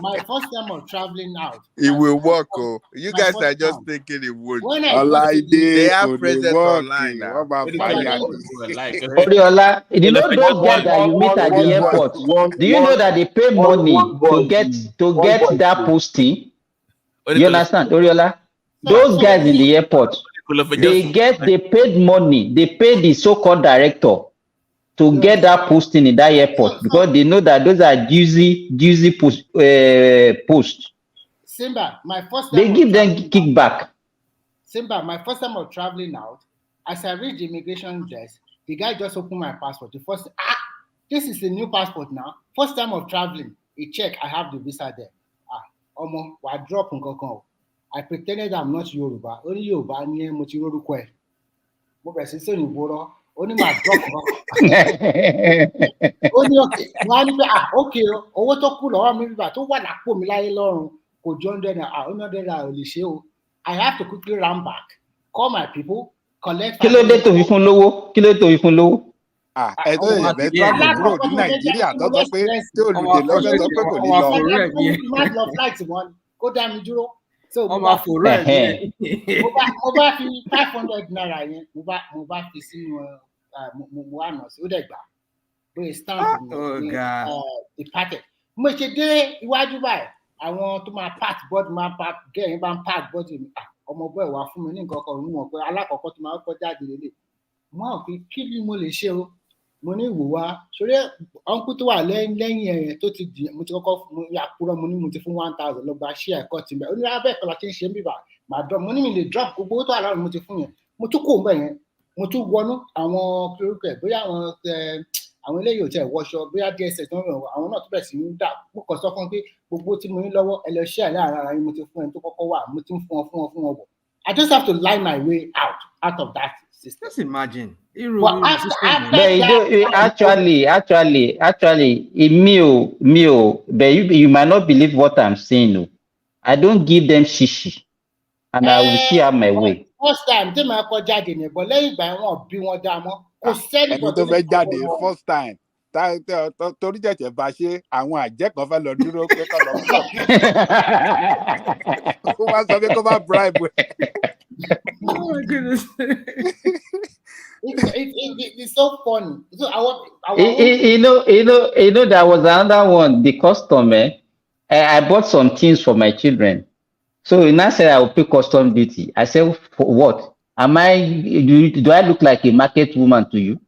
My first time of traveling out. It will work, oh. You guys are just thinking it would. They have presence online now. Oriola, you know those guys that you meet at the airport? Do you know that they pay money to get that posting? You understand, Oriola? Those guys in the airport, they paid money. They paid the so-called director to get that posting in that airport because they know that those are juicy posts. Simba, my first time they give them kickback. Simba, my first time of traveling out, as I reached the immigration desk, the guy just opened my passport. The first, this is a new passport now. First time of traveling, he checked, I have the visa there. Omo, I drop on. I pretended I'm not Yoruba. Only Yoruba ni mo ti roruko e. Mo bẹ̀rẹ̀ sí sọ Òyìnbó rọ. Ó ní máa drop kan. Ó ní okay. Wọ́n á ní pé okay o. Owó tó kù lọ́wọ́ mi bíbà tó wà lápò mi láyé lọ́rùn kò jọ $100. $100 ò lè ṣe o. I have to quickly run back, call my people, collect. Kí ló dé tó fi fún lówó? Ẹ tó yẹ bẹ travel kúrò ní Nàìjíríà tó sọ pé tí olùdè lọ́fẹ́ sọ pé kò ní lọ. Má lọ flight wọn kó dá mi dúró. So ọmọ àfòrò ẹ̀ mo bá fi $500 yẹn mo bá fi sínú mo wà nọ sí ó dẹ̀ gbà bóyá stamp ní ìpàtẹ. Mo ṣe dé iwájú báyìí àwọn tó máa park board máa park gẹ́yìn bá ń park board mi ọmọ bọ́ọ̀ wá fún mi ní nǹkan kan òun mọ̀ pé alákọ̀ọ́kọ́ tó máa kọ́ jáde lélẹ̀. Mo hàn pé kí ni mo lè ṣe o mo ní ìwò wa sórí ọ̀nkú tó wà lẹ́yìn ẹ̀yẹn tó ti dì mo ti kọ́kọ́ mo yà kúrọ́ mo ní mo ti fún 1,000 lọ gba share ẹ̀kọ́ tì mẹ́ ó ní abẹ́ ìkọlà tí ń ṣe ń bíbà màá drop mo ní mi lè drop gbogbo tó àlọ́ mo ti fún yẹn mo tún kó mbẹ́ yẹn mo tún wọnú àwọn kúrúkú ẹ̀ bóyá àwọn eléyìí ò tẹ̀ wọṣọ bóyá DSS tó ń rìn àwọn náà tó bẹ̀ sí ń dà mo kàn sọ fún pé gbogbo tí mo ní lọ́wọ́ ẹ lọ share láàárín ara yín mo ti fún ẹ tó kọ́kọ́ wà mo ti ń fún ọ bọ̀. I just have to lie my way out of that system. Just imagine. Actually, me, but you might not believe what I'm saying. No, I don't give them shishi, and I will see out my way. First time, tí màá kọ jáde ní ìbọn lẹ́yìn ìgbà wọn bí wọn dá mọ́ kò sẹ́ni ẹni tó fẹ́ jáde first time torí jẹ̀jẹ̀ bá ṣe àwọn àjẹ́ kan fẹ́ lọ dúró pé kọ́ lọ block kó wá sọ pé kó bá bribe. Oh my goodness. It's so funny. So you know, there was another one, the custom. I bought some things for my children. So he now said I will pay custom duty. I said, for what? Do I look like a market woman to you?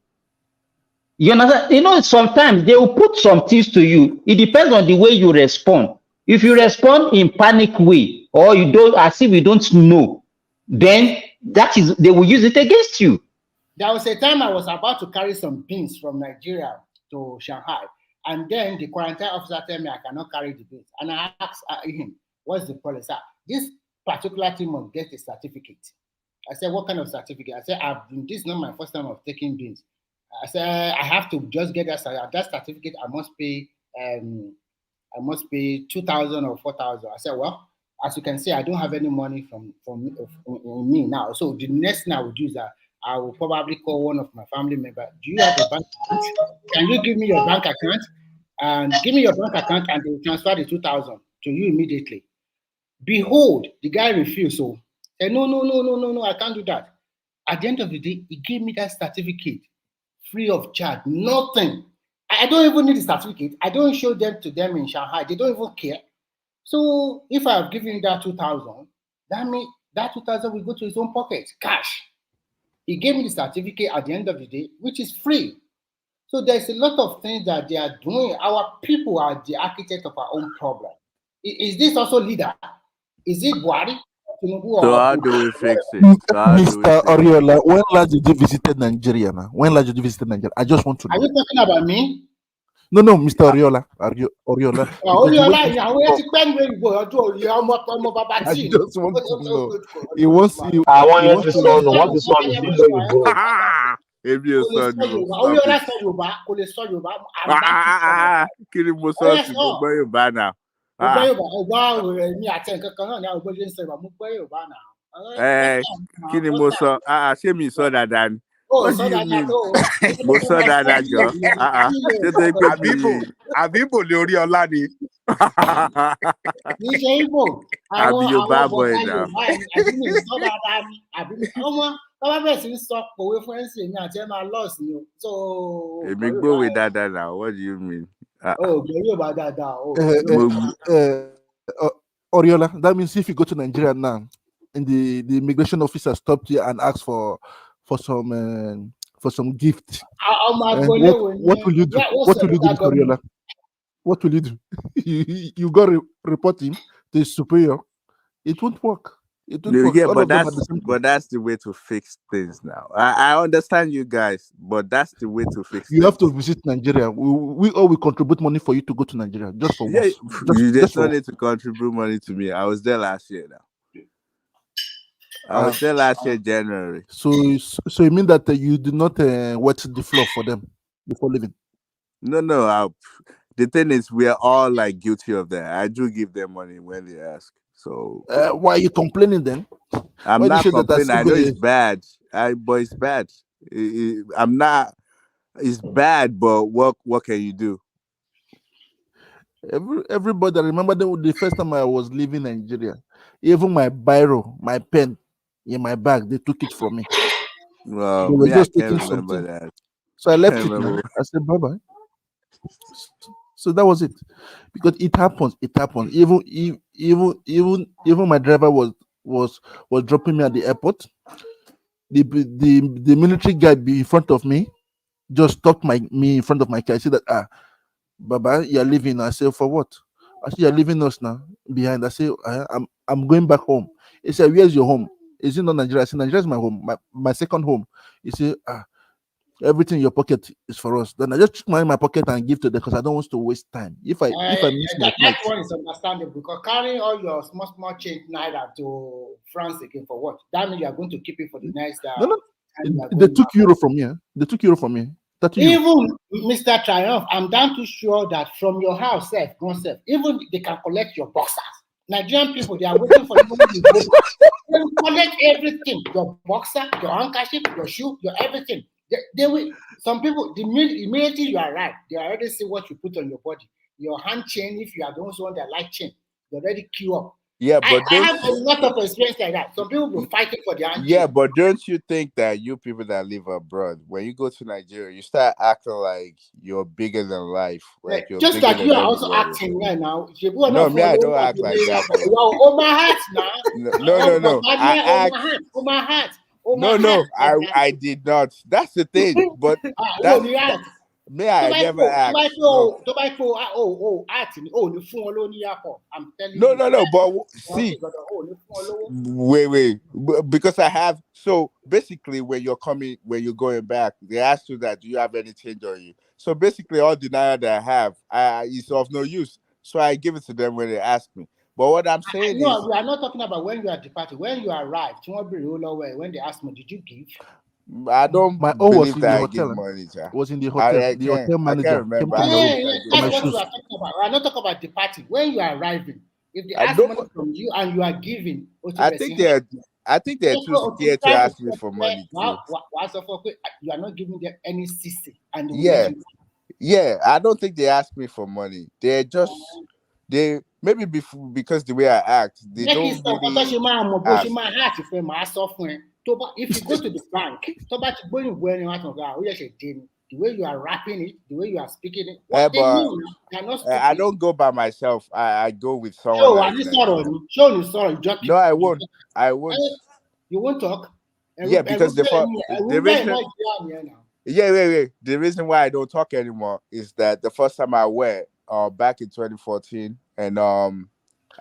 You understand? You know, sometimes they will put some things to you. It depends on the way you respond. If you respond in panic way, or you don't, as if you don't know, then they will use it against you. There was a time I was about to carry some beans from Nigeria to Shanghai, and then the quarantine officer told me I cannot carry the beans. And I asked him, what's the policy? This particular thing must get a certificate. I said, what kind of certificate? I said, this is not my first time of taking beans. I said, I have to just get that certificate. I must pay 2,000 or 4,000. I said, well, as you can see, I don't have any money from me now. So the next thing I will do is that I will probably call one of my family members. Do you have a bank account? Can you give me your bank account? And give me your bank account and they will transfer the 2,000 to you immediately. Behold, the guy refused. So said, no, I can't do that. At the end of the day, he gave me that certificate free of charge, nothing. I don't even need the certificate. I don't show them to them in Shanghai. They don't even care. So if I have given that 2,000, that means that 2,000 will go to his own pocket, cash. He gave me the certificate at the end of the day, which is free. So there's a lot of things that they are doing. Our people are the architect of our own problem. Is this also leader? Is it Buhari? So how do we fix it? Mr. Oriola, when last did you visit Nigeria now? When last did you visit Nigeria? I just want to know. Are you talking about me? No, Mr. Oriola. Oriola. Oriola, I just want to know. He wants you. I want you to son. What the son is in the book. If you son, you kí ni mo sọ sí mo gbọ́ Yorùbá náà. Kí ni mo sọ? Ṣé mi sọ dáadáa ni? What do you mean? Mo sọ dáadáa jọ. Ṣé tó ń pè mí? Àbíbò lè orí ọlá ni. Ní ṣe Igbo, Àbí Yorùbá boy náà. Tọ́lá bẹ̀rẹ̀ sí ń sọ pòwe fún ẹ̀sìn èmi àti ẹ̀ máa lọ́ọ̀sì ni o. Èmi gbòwe dáadáa náà. What do you mean? Gbẹ̀rù Yorùbá dáadáa. Oriola, that means if you go to Nigeria now, and the immigration officer stopped you and asked for some gift. What will you do? What will you do, Oriola? What will you do? You got to report him to his superior. It won't work. It won't work. Yeah, but that's the way to fix things now. I understand you guys, but that's the way to fix. You have to visit Nigeria. We contribute money for you to go to Nigeria just for once. You just need to contribute money to me. I was there last year now. I was there last year, January. So you mean that you did not wet the floor for them before leaving? No. The thing is, we are all like guilty of that. I do give them money when they ask. So why are you complaining then? I'm not complaining. I know it's bad. But it's bad. I'm not. It's bad, but what can you do? Everybody, I remember the first time I was leaving Nigeria, even my biro, my pen in my bag, they took it from me. Well, they were just I can't taking remember something. that. So I left it. I said bye bye. So that was it, because it happens. Even my driver was dropping me at the airport. The military guy in front of me just stopped me in front of my car. I said that Baba, you're leaving. I said, for what? I said, you're leaving us now behind. I said, I'm going back home. He said, where's your home? Is it not Nigeria? I said, Nigeria is my home, my second home. He said, everything in your pocket is for us. Then I just took money in my pocket and give to them because I don't want to waste time. If I miss my flight. That one is understandable, because carrying all your small change naira to France again for what? That means you are going to keep it for the next. No. They took euro from me. They took euro from me. Even Mr. Triumph, I'm down to sure that from your house, even they can collect your boxers. Nigerian people, they are waiting for you to go. They will collect everything: your boxer, your handkerchief, your shoe, your everything. They will. Some people, immediately you arrive, they already see what you put on your body. Your hand chain, if you are the one that like chain, they already queue up. Yeah, but I have a lot of experience like that. Some people will fight for the hand. Yeah, but don't you think that you people that live abroad, when you go to Nigeria, you start acting like you're bigger than life, like you're just like you are also acting right now. No, me, I don't act like that. Oh my heart now. No. I act. Oh my heart. No, I did not. That's the thing. But me, I never act. I'm telling you. No. But see, wait. Because I have. So basically, when you're going back, they ask you that, do you have any change on you? So basically, all the naira that I have is of no use. So I give it to them when they ask me. But what I'm saying is, we are not talking about when you are departing. When you arrived, when they asked me, did you give? I don't believe that I give money. Was in the hotel. The hotel manager. I can't remember. That's what we are talking about. We are not talking about departing. When you are arriving, if they ask money from you and you are giving, I think they're too scared to ask me for money. You are not giving them any CC. And yeah. I don't think they ask me for money. They're just maybe because the way I act, they don't really ask. If you go to the bank, the way you are rapping it, the way you are speaking it, I don't go by myself. I go with someone. No, I won't. You won't talk? Yeah, because the reason why I don't talk anymore is that the first time I went back in 2014, and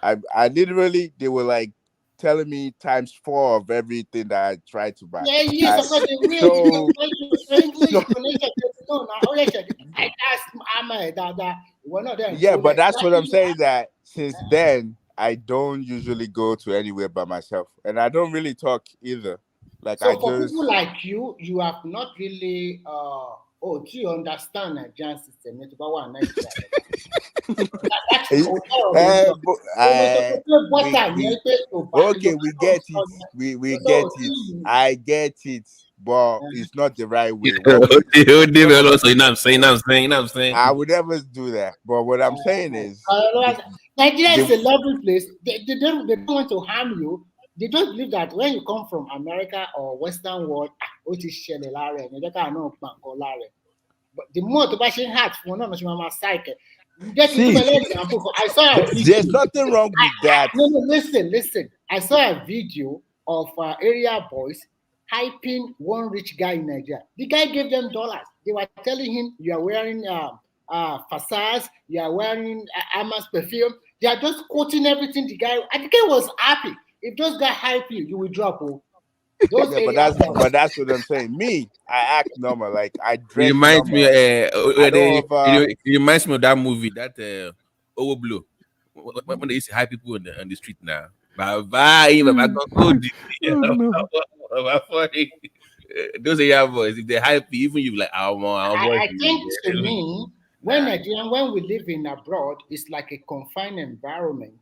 I literally, they were like telling me times 4 of everything that I tried to buy. Yeah, yes, of course, they will. Yeah, but that's what I'm saying, that since then I don't usually go to anywhere by myself, and I don't really talk either. Like, so I for just people like you have not really do you understand Nigerian system? Okay, we get it. We get it. I get it, but it's not the right way. I would never do that. But what I'm saying is, Nigeria is a lovely place. They don't want to harm you. They don't believe that when you come from America or Western world, but the more to bashing heart for no psyche. see, I saw a video. there's nothing wrong with that. No, listen. I saw a video of area boys hyping one rich guy in Nigeria. The guy gave them dollars. They were telling him, "You are wearing facades, you are wearing Amas perfume." They are just quoting everything the guy. And the guy was happy. If those guys hype you, you will drop. Those Yeah, but that's what I'm saying. Me, I act normal. Like, I dress It reminds normal. me, I don't it reminds me of that movie, that Owo Blow, when they used to hire people on the street now. Those area boys, if they hype you, even you like, I think to me, when we live in abroad, it's like a confined environment.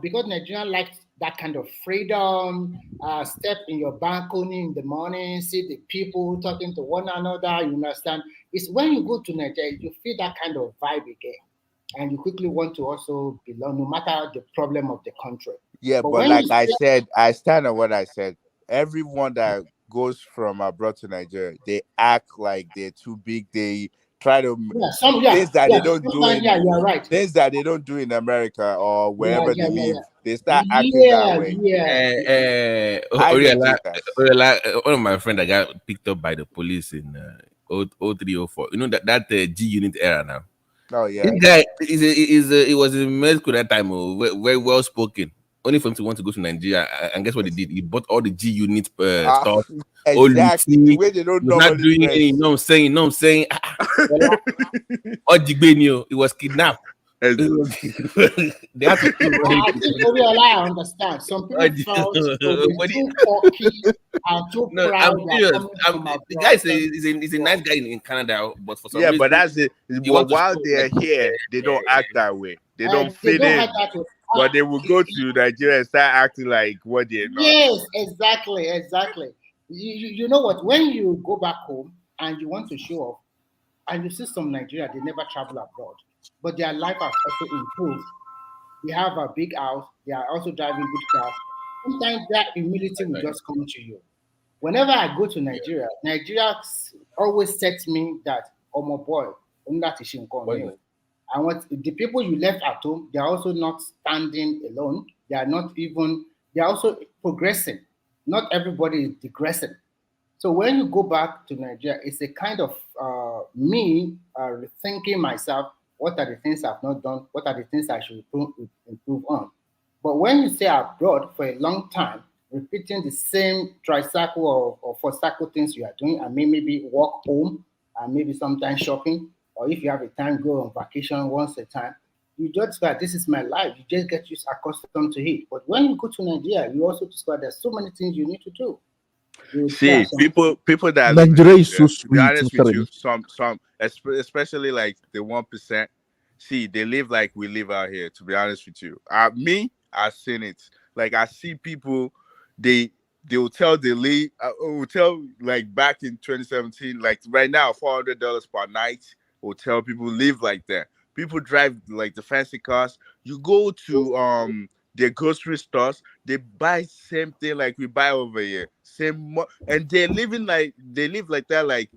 Because Nigerian likes that kind of freedom, step in your balcony in the morning, see the people talking to one another, you understand? It's when you go to Nigeria, you feel that kind of vibe again. And you quickly want to also belong, no matter the problem of the country. Yeah, but like I said, I stand on what I said. Everyone that goes from abroad to Nigeria, they act like they're too big. They try to things that they don't do in things that they don't do in America or wherever they live. They start acting that way. One of my friends that got picked up by the police in 0304. You know that G unit era now. Oh yeah. This guy he was in med school that time, very well spoken. Only for him to want to go to Nigeria, and guess what he did? He bought all the G unit stuff. Exactly. The way they don't not doing it, you know what I'm saying? It was kidnapped. They had to I understand. Some people felt too cocky and too proud. The guy is a nice guy in Canada, but for some reason, but that's it. But while they're here, they don't act that way. They don't fit in. But they will go to Nigeria and start acting like what they're not. Yes, exactly. You know what? When you go back home and you want to show off, and you see some Nigeria, they never travel abroad, but their life has also improved. They have a big house. They are also driving good cars. Sometimes that humility will just come to you. Whenever I go to Nigeria, Nigeria always sets me that, oh my boy, and what the people you left at home, they are also not standing alone. They are also progressing. Not everybody is digressing. So when you go back to Nigeria, it's a kind of me rethinking myself. What are the things I've not done? What are the things I should improve on? But when you stay abroad for a long time, repeating the same tricycle or four cycle things you are doing, and maybe walk home, and maybe sometimes shopping, or if you have a time, go on vacation once a time, you just discover this is my life. You just get used accustomed to it. But when you go to Nigeria, you also discover there's so many things you need to do. See, people that Nigeria is so to be sweet. honest with you, some especially like the 1%. See, they live like we live out here. To be honest with you, me, I've seen it. Like, I see people, they will tell hotel, like back in 2017, like right now, $400 per night. Hotel people live like that. People drive like the fancy cars. You go to their grocery stores, they buy same thing like we buy over here. And they live like that, like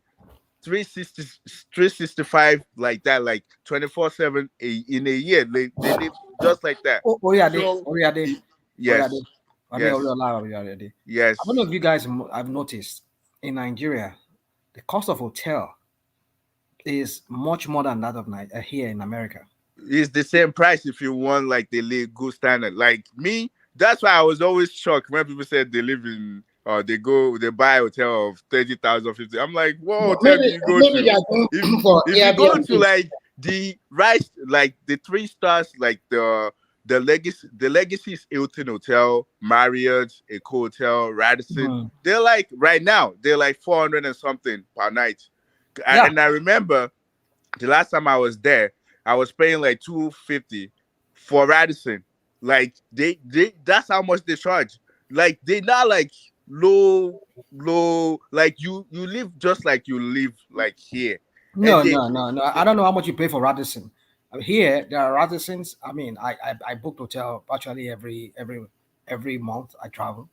365 like that, like 24/7 in a year. They live just like that. Yes. I don't know if you guys have noticed in Nigeria, the cost of hotel is much more than that of here in America. It's the same price if you want like the legal standard. Like me, that's why I was always shocked when people said they live in or they buy a hotel of 30,000, 50. I'm like, what hotel do you go Maybe they to? are going If for if you go to Airbnb. like the rice, like the 3 stars, like the legacy is Hilton Hotel, Marriott, Eco Hotel, Radisson. Mm-hmm. They're like right now, they're like 400 and something per night. Yeah. And I remember the last time I was there, I was paying like 250 for Radisson. Like they that's how much they charge. Like they not like low like you live just like you live like here. And No, no, no, no. I don't know how much you pay for Radisson. Here there are Radissons. I mean, I booked hotel virtually every month I travel.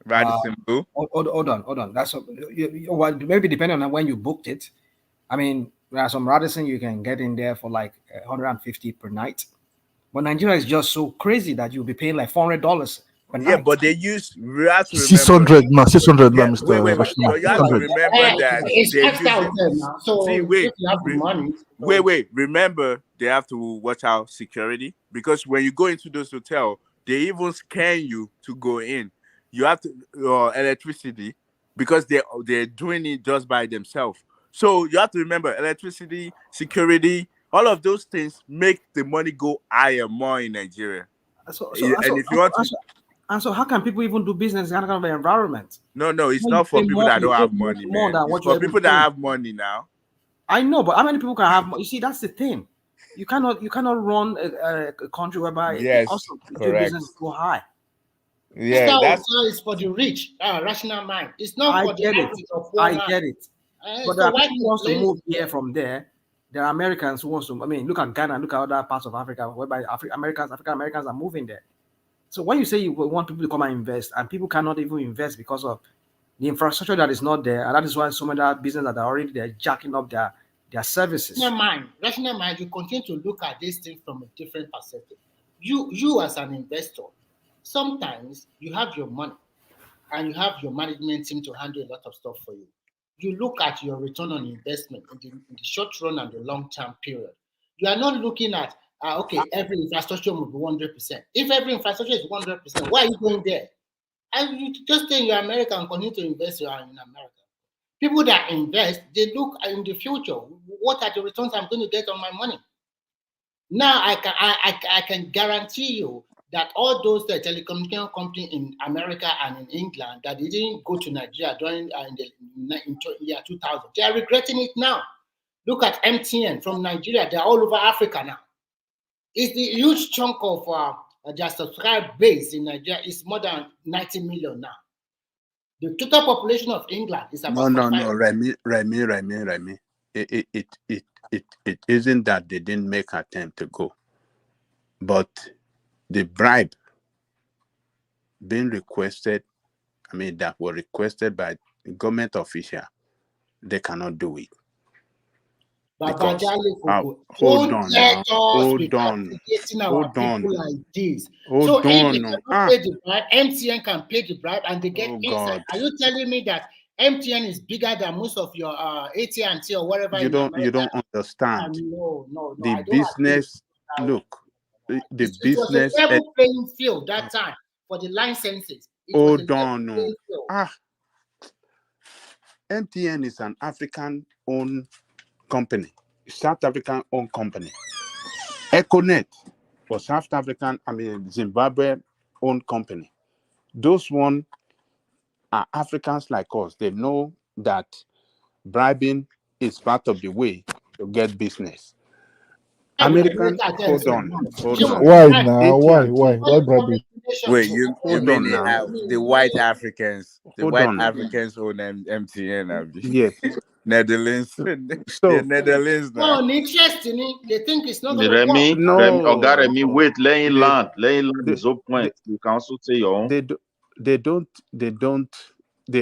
Radisson Blue. Hold on. That's well, maybe depending on when you booked it. I mean, there are some Radisson you can get in there for like 150 per night. But Nigeria is just so crazy that you'll be paying like $400 per Yeah, night. but we have to remember 600 now, 600 now, yeah, Mr. wait. Rashima. But you have to 600. remember that It's they're extra using. hotel now. So See, if you have the money, so wait. Remember, they have to watch out security because when you go into those hotels, they even scan you to go in. You have to electricity because they're doing it just by themselves. So you have to remember electricity, security, all of those things make the money go higher more in Nigeria. And if you want to, and so how can people even do business in that kind of environment? no, it's When not you for pay people more, that you don't pay have money, more man. than It's what for you're able people to that pay. have money now. I know, but how many people can have? You see, that's the thing. You cannot run a country whereby the cost Yes, of doing correct. business is so high. Yeah, that's hotel is for the rich, rational mind. It's not I for the get it. average or poor I man. get it. But there So are why people who wants to complain? move here from there. There are Americans who wants to. I mean, look at Ghana. Look at other parts of Africa whereby African Americans are moving there. So when you say you want people to come and invest, and people cannot even invest because of the infrastructure that is not there, and that is why so many other businesses that are already there jacking up their services. Rational mind, you continue to look at these things from a different perspective. You as an investor, sometimes you have your money and you have your management team to handle a lot of stuff for you. You look at your return on investment in the short run and the long term period. You are not looking at every infrastructure will be 100%. If every infrastructure is 100%, why are you going there? And you just stay in your America and continue to invest in America. People that invest, they look in the future. What are the returns I'm going to get on my money? Now I can guarantee you that all those telecommunication companies in America and in England that they didn't go to Nigeria during in the year 2000, they are regretting it now. Look at MTN from Nigeria; they're all over Africa now. It's the huge chunk of their subscriber base in Nigeria is more than 90 million now. The total population of England is about No, Remy. It isn't that they didn't make attempt to go, but the bribe being requested, that were requested by the government official, they cannot do it. Because hold on now, hold on like this. Hold so on. If they cannot pay the bribe, MTN can pay the bribe and they get inside. God. Are you telling me that MTN is bigger than most of your AT&T or whatever? You don't understand. No. The business, look, the business. It was a level playing field that time for the licenses. Hold on. MTN is an African-owned company, South African-owned company. Econet was South African, Zimbabwe-owned company. Those one are Africans like us. They know that bribing is part of the way to get business. American, hold on. Why now? Why bribing? Wait, you mean the white Africans? The Hold white on. Africans own MTN, Yes. Netherlands. So Netherlands now. No, interesting. They think it's not going to Remy, work. No. Remy, wait, laying land is your point. You can also say your own. They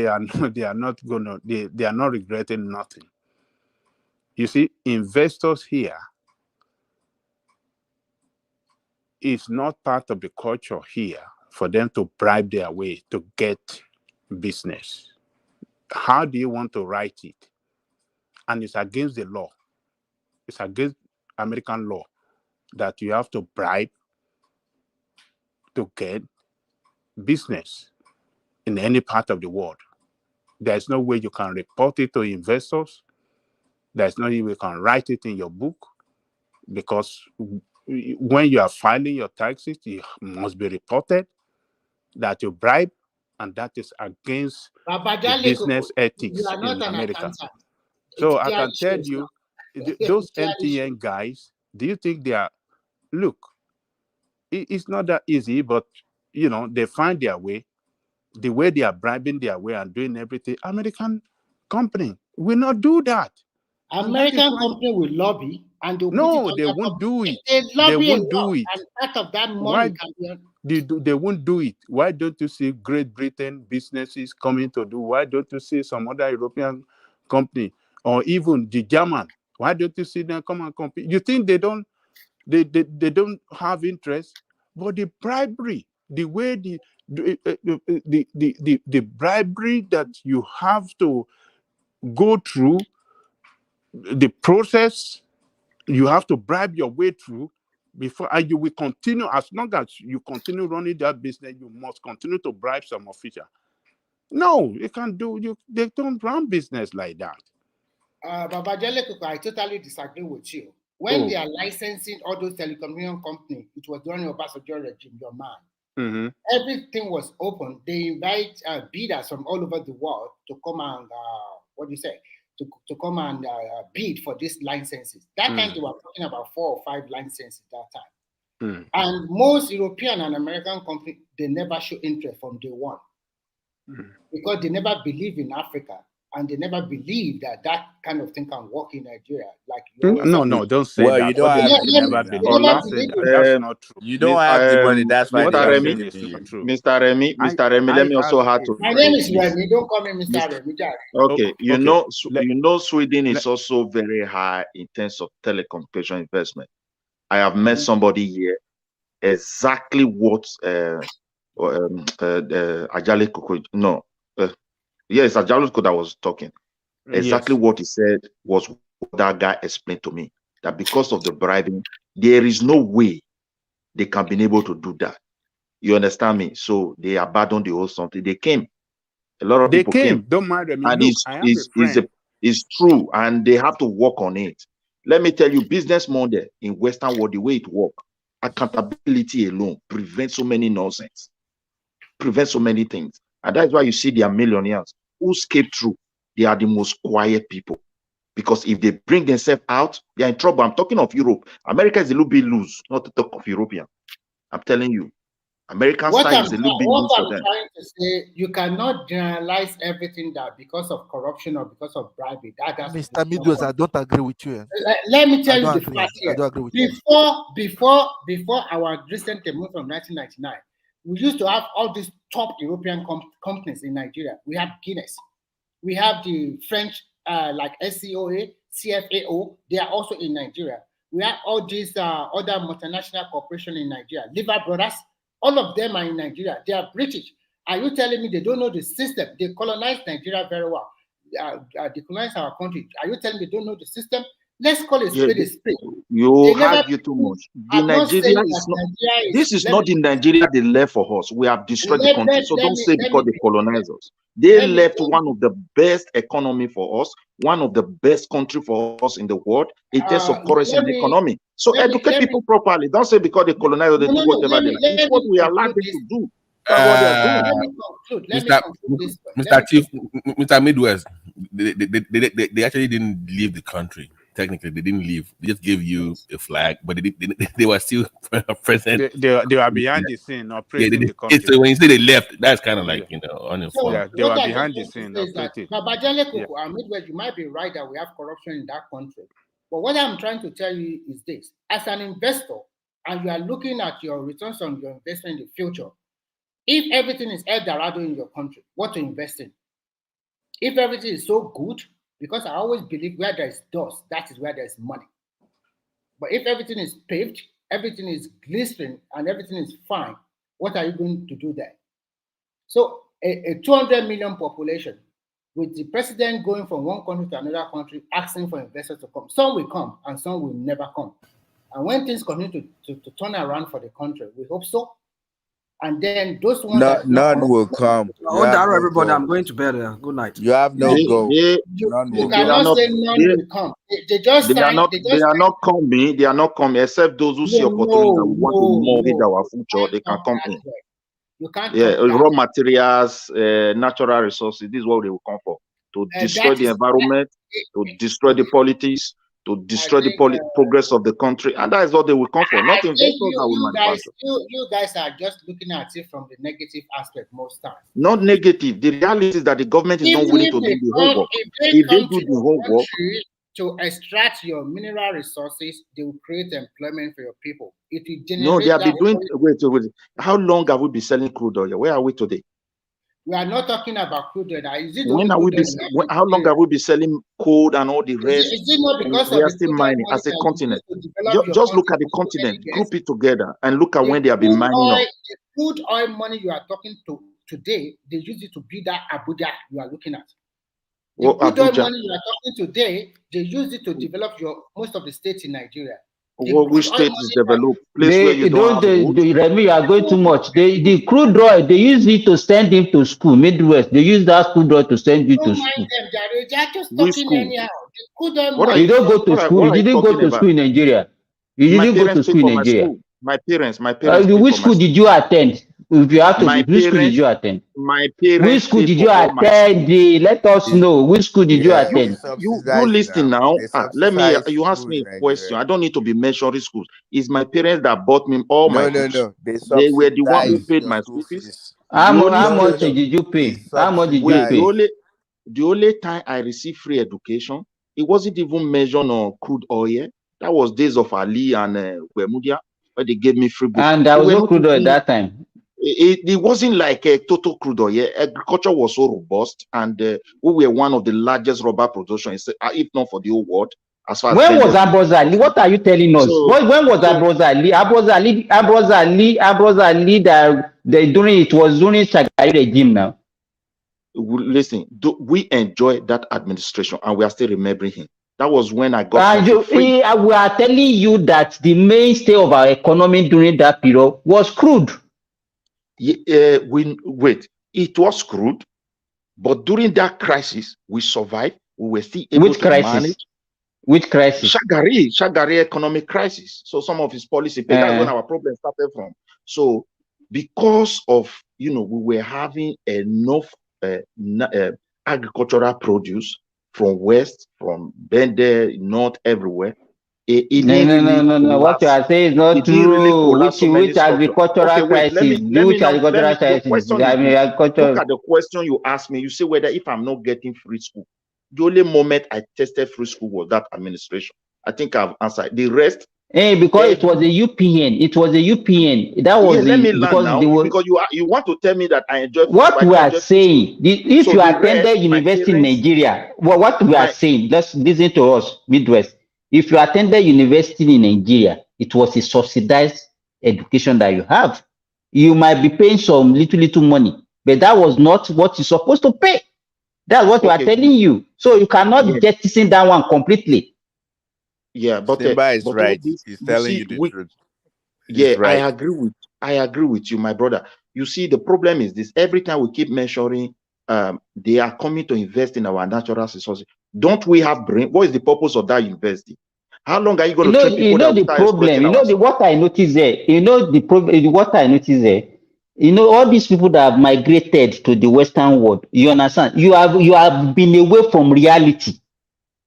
are not regretting nothing. You see, investors here is not part of the culture here for them to bribe their way to get business. How do you want to write it? And it's against the law. It's against American law that you have to bribe to get business in any part of the world. There's no way you can report it to investors. There's no way you can write it in your book, because when you are filing your taxes, it must be reported that you bribe, and that is against the business ethics in America. So I can tell you, those MTN guys, do you think they are, look, it's not that easy, but they find their way. The way they are bribing their way and doing everything, American company will not do that. American company will lobby and they won't do it. They won't do it. And part of that money can be. They won't do it. Why don't you see Great Britain businesses coming to do? Why don't you see some other European company or even the German? Why don't you see them come and compete? You think they don't have interest? But the bribery, the way the bribery that you have to go through, the process you have to bribe your way through before, and you will continue. As long as you continue running that business, you must continue to bribe some official. No, you can't do. They don't run business like that. Baba Jalekuko, I totally disagree with you. When they are licensing all those telecommunication companies, it was during Obasanjo regime, your man. Mm-hmm. Everything was open. They invite bidders from all over the world to come and to come and bid for these licenses. That time they were talking about 4 or 5 licenses that time. And most European and American companies, they never show interest from day one. Because they never believe in Africa, and they never believe that kind of thing can work in Nigeria. Like no, don't say that. You don't have never believe. That's not true. You don't have the money. That's why Mr. Remy, Mr. Remy, let me also add to. My name is Remy. Don't call me Mr. Remy. Okay, you know, Sweden is also very high in terms of telecommunication investment. I have met somebody here, exactly what Ajale Koko. No, yes, Ajale Koko that was talking. Exactly what he said was what that guy explained to me. That because of the bribing, there is no way they can be able to do that. You understand me? So they abandoned the whole something. They came. A lot of people came. Don't mind them. And it's true, and they have to work on it. Let me tell you, business model in Western world, the way it works, accountability alone prevents so many nonsense, prevents so many things. And that's why you see they are millionaires who escape through. They are the most quiet people. Because if they bring themselves out, they are in trouble. I'm talking of Europe. America is a little bit loose, not to talk of European. I'm telling you. American side is a little bit loose for them. What I'm trying to say, you cannot generalize everything that because of corruption or because of bribery. Mr. Midwest, I don't agree with you. Let me tell you the fact here. I don't agree with before our recent move from 1999, we used to have all these top European companies in Nigeria. We have Guinness. We have the French like SCOA, CFAO. They are also in Nigeria. We have all these other multinational corporations in Nigeria. Liver Brothers. All of them are in Nigeria. They are British. Are you telling me they don't know the system? They colonized Nigeria very well. They colonized our country. Are you telling me they don't know the system? Let's call it spade a spade. You argue too much. The Nigeria is not. This is not the Nigeria they left for us. We have destroyed the country. So don't say because they colonized us. They left one of the best economy for us, one of the best country for us in the world in terms of currency and economy. So educate people properly. Don't say because they colonize or they do whatever they like. It's what we allow them to do. That's what they are doing. Mr. Chief, Mr. Midwest, they actually didn't leave the country. Technically, they didn't leave. They just gave you a flag, but they were still present. They were behind the scene operating the country. So when you say they left, that's kind of like uninformed. Yeah, they were behind the scene operating. Midwest, you might be right that we have corruption in that country. But what I'm trying to tell you is this: as an investor, and you are looking at your returns on your investment in the future, if everything is El Dorado in your country, what to invest in? If everything is so good, because I always believe where there is dust, that is where there is money. But if everything is paved, everything is glistening, and everything is fine, what are you going to do there? So a 200 million population, with the president going from one country to another country, asking for investors to come. Some will come, and some will never come. And when things continue to turn around for the country, we hope so. And then those ones None will come. Oh, Daro, everybody, I'm going to bed. Good night. You have no goal. None will you cannot say none will come. They just signed. They are not coming. They are not coming. Except those who see opportunity that we want to mortgage our future. They can come in. You can't. Raw materials, natural resources. This is what they will come for: to destroy the environment, to destroy the politics, to destroy the progress of the country, and that is what they will come for. Not investors that will manufacture. You guys are just looking at it from the negative aspect most times. Not negative. The reality is that the government is not willing to do the homework. If they do the homework, to extract your mineral resources, they will create employment for your people. It will generate. No, they have been doing. Wait. How long have we been selling crude oil? Where are we today? We are not talking about crude oil. When are we? How long have we been selling coal and all the rest? Is it not because we are still mining as a continent? Just look at the continent, group it together, and look at when they have been mining up. The crude oil money you are talking to today, they use it to build that Abuja you are looking at. The crude oil money you are talking today, they use it to develop most of the states in Nigeria. Which state is developed? Remy, you are going too much. The crude oil, they use it to send him to school, Midwest. They use that crude oil to send you to school. They are just talking anyhow. You don't go to school. You didn't go to school in Nigeria. You didn't go to school in Nigeria. My parents. Which school did you attend? If you have to, which school did you attend? My parents. Which school did you attend? Let us know. Which school did you attend? You listen now. Let me. You ask me a question. I don't need to be mentioning schools. It's my parents that bought me all my books. No. They were the one who paid my school fees. How much did you pay? How much did you pay? The only time I received free education, it wasn't even measured on crude oil. That was days of Ali and Wemudia, where they gave me free books. And there was no crude oil at that time. It wasn't like a total crude oil. Agriculture was so robust, and we were one of the largest rubber producers, if not for the whole world. As far when was Ambrose Ali? What are you telling us? When was Ambrose Ali? Ambrose Ali that during it was during Shagari regime now. Listen, we enjoyed that administration, and we are still remembering him. That was when I got. We are telling you that the mainstay of our economy during that period was crude. Wait, it was crude, but during that crisis, we survived. We were still able to manage. Which crisis? Shagari economic crisis. So some of his policy, that's when our problem started from. So because of, we were having enough agricultural produce from west, from Bende, north, everywhere. No. What you are saying is not true. Which agricultural crisis? Which agricultural crisis? Look at the question you asked me. You say whether if I'm not getting free school. The only moment I tested free school was that administration. I think I've answered. The rest. Because it was a UPN. It was a UPN. That was let me learn now. Because you want to tell me that I enjoy. What we are saying, if you attended university in Nigeria, what we are saying, let's listen to us, Midwest. If you attended university in Nigeria, it was a subsidized education that you have. You might be paying some little money, but that was not what you're supposed to pay. That's what we are telling you. So you cannot jettison that one completely. Yeah, but is right. He's telling you the truth. Right. I agree with you, my brother. You see, the problem is this: every time we keep mentioning, they are coming to invest in our natural resources. Don't we have brain? What is the purpose of that investing? How long are you going to treat people? The problem. What I noticed there. What I noticed there. All these people that have migrated to the Western world. You understand? You have been away from reality.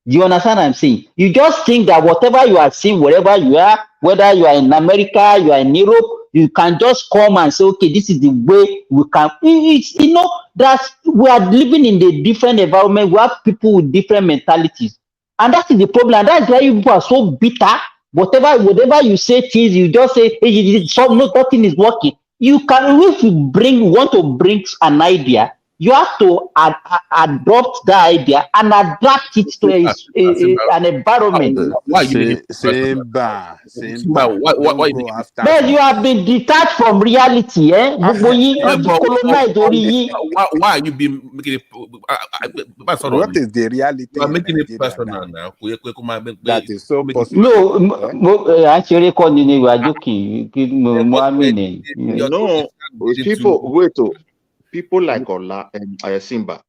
You understand what I'm saying? You just think that whatever you are seeing, wherever you are, whether you are in America, you are in Europe, you can just come and say, okay, this is the way we can. That we are living in a different environment. We have people with different mentalities. And that is the problem. And that's why people are so bitter. Whatever you say things, you just say, hey, nothing is working. You can, if you want to bring an idea, You have to adopt the idea and adapt it to an environment. Why are you making it personal? Why you have been detached from reality, eh? Ah, why are you being making it? What is the reality You are in making it Nigeria personal now? now. That is so possible. No, actually, we are joking. No, people like Ola and Ayasimba,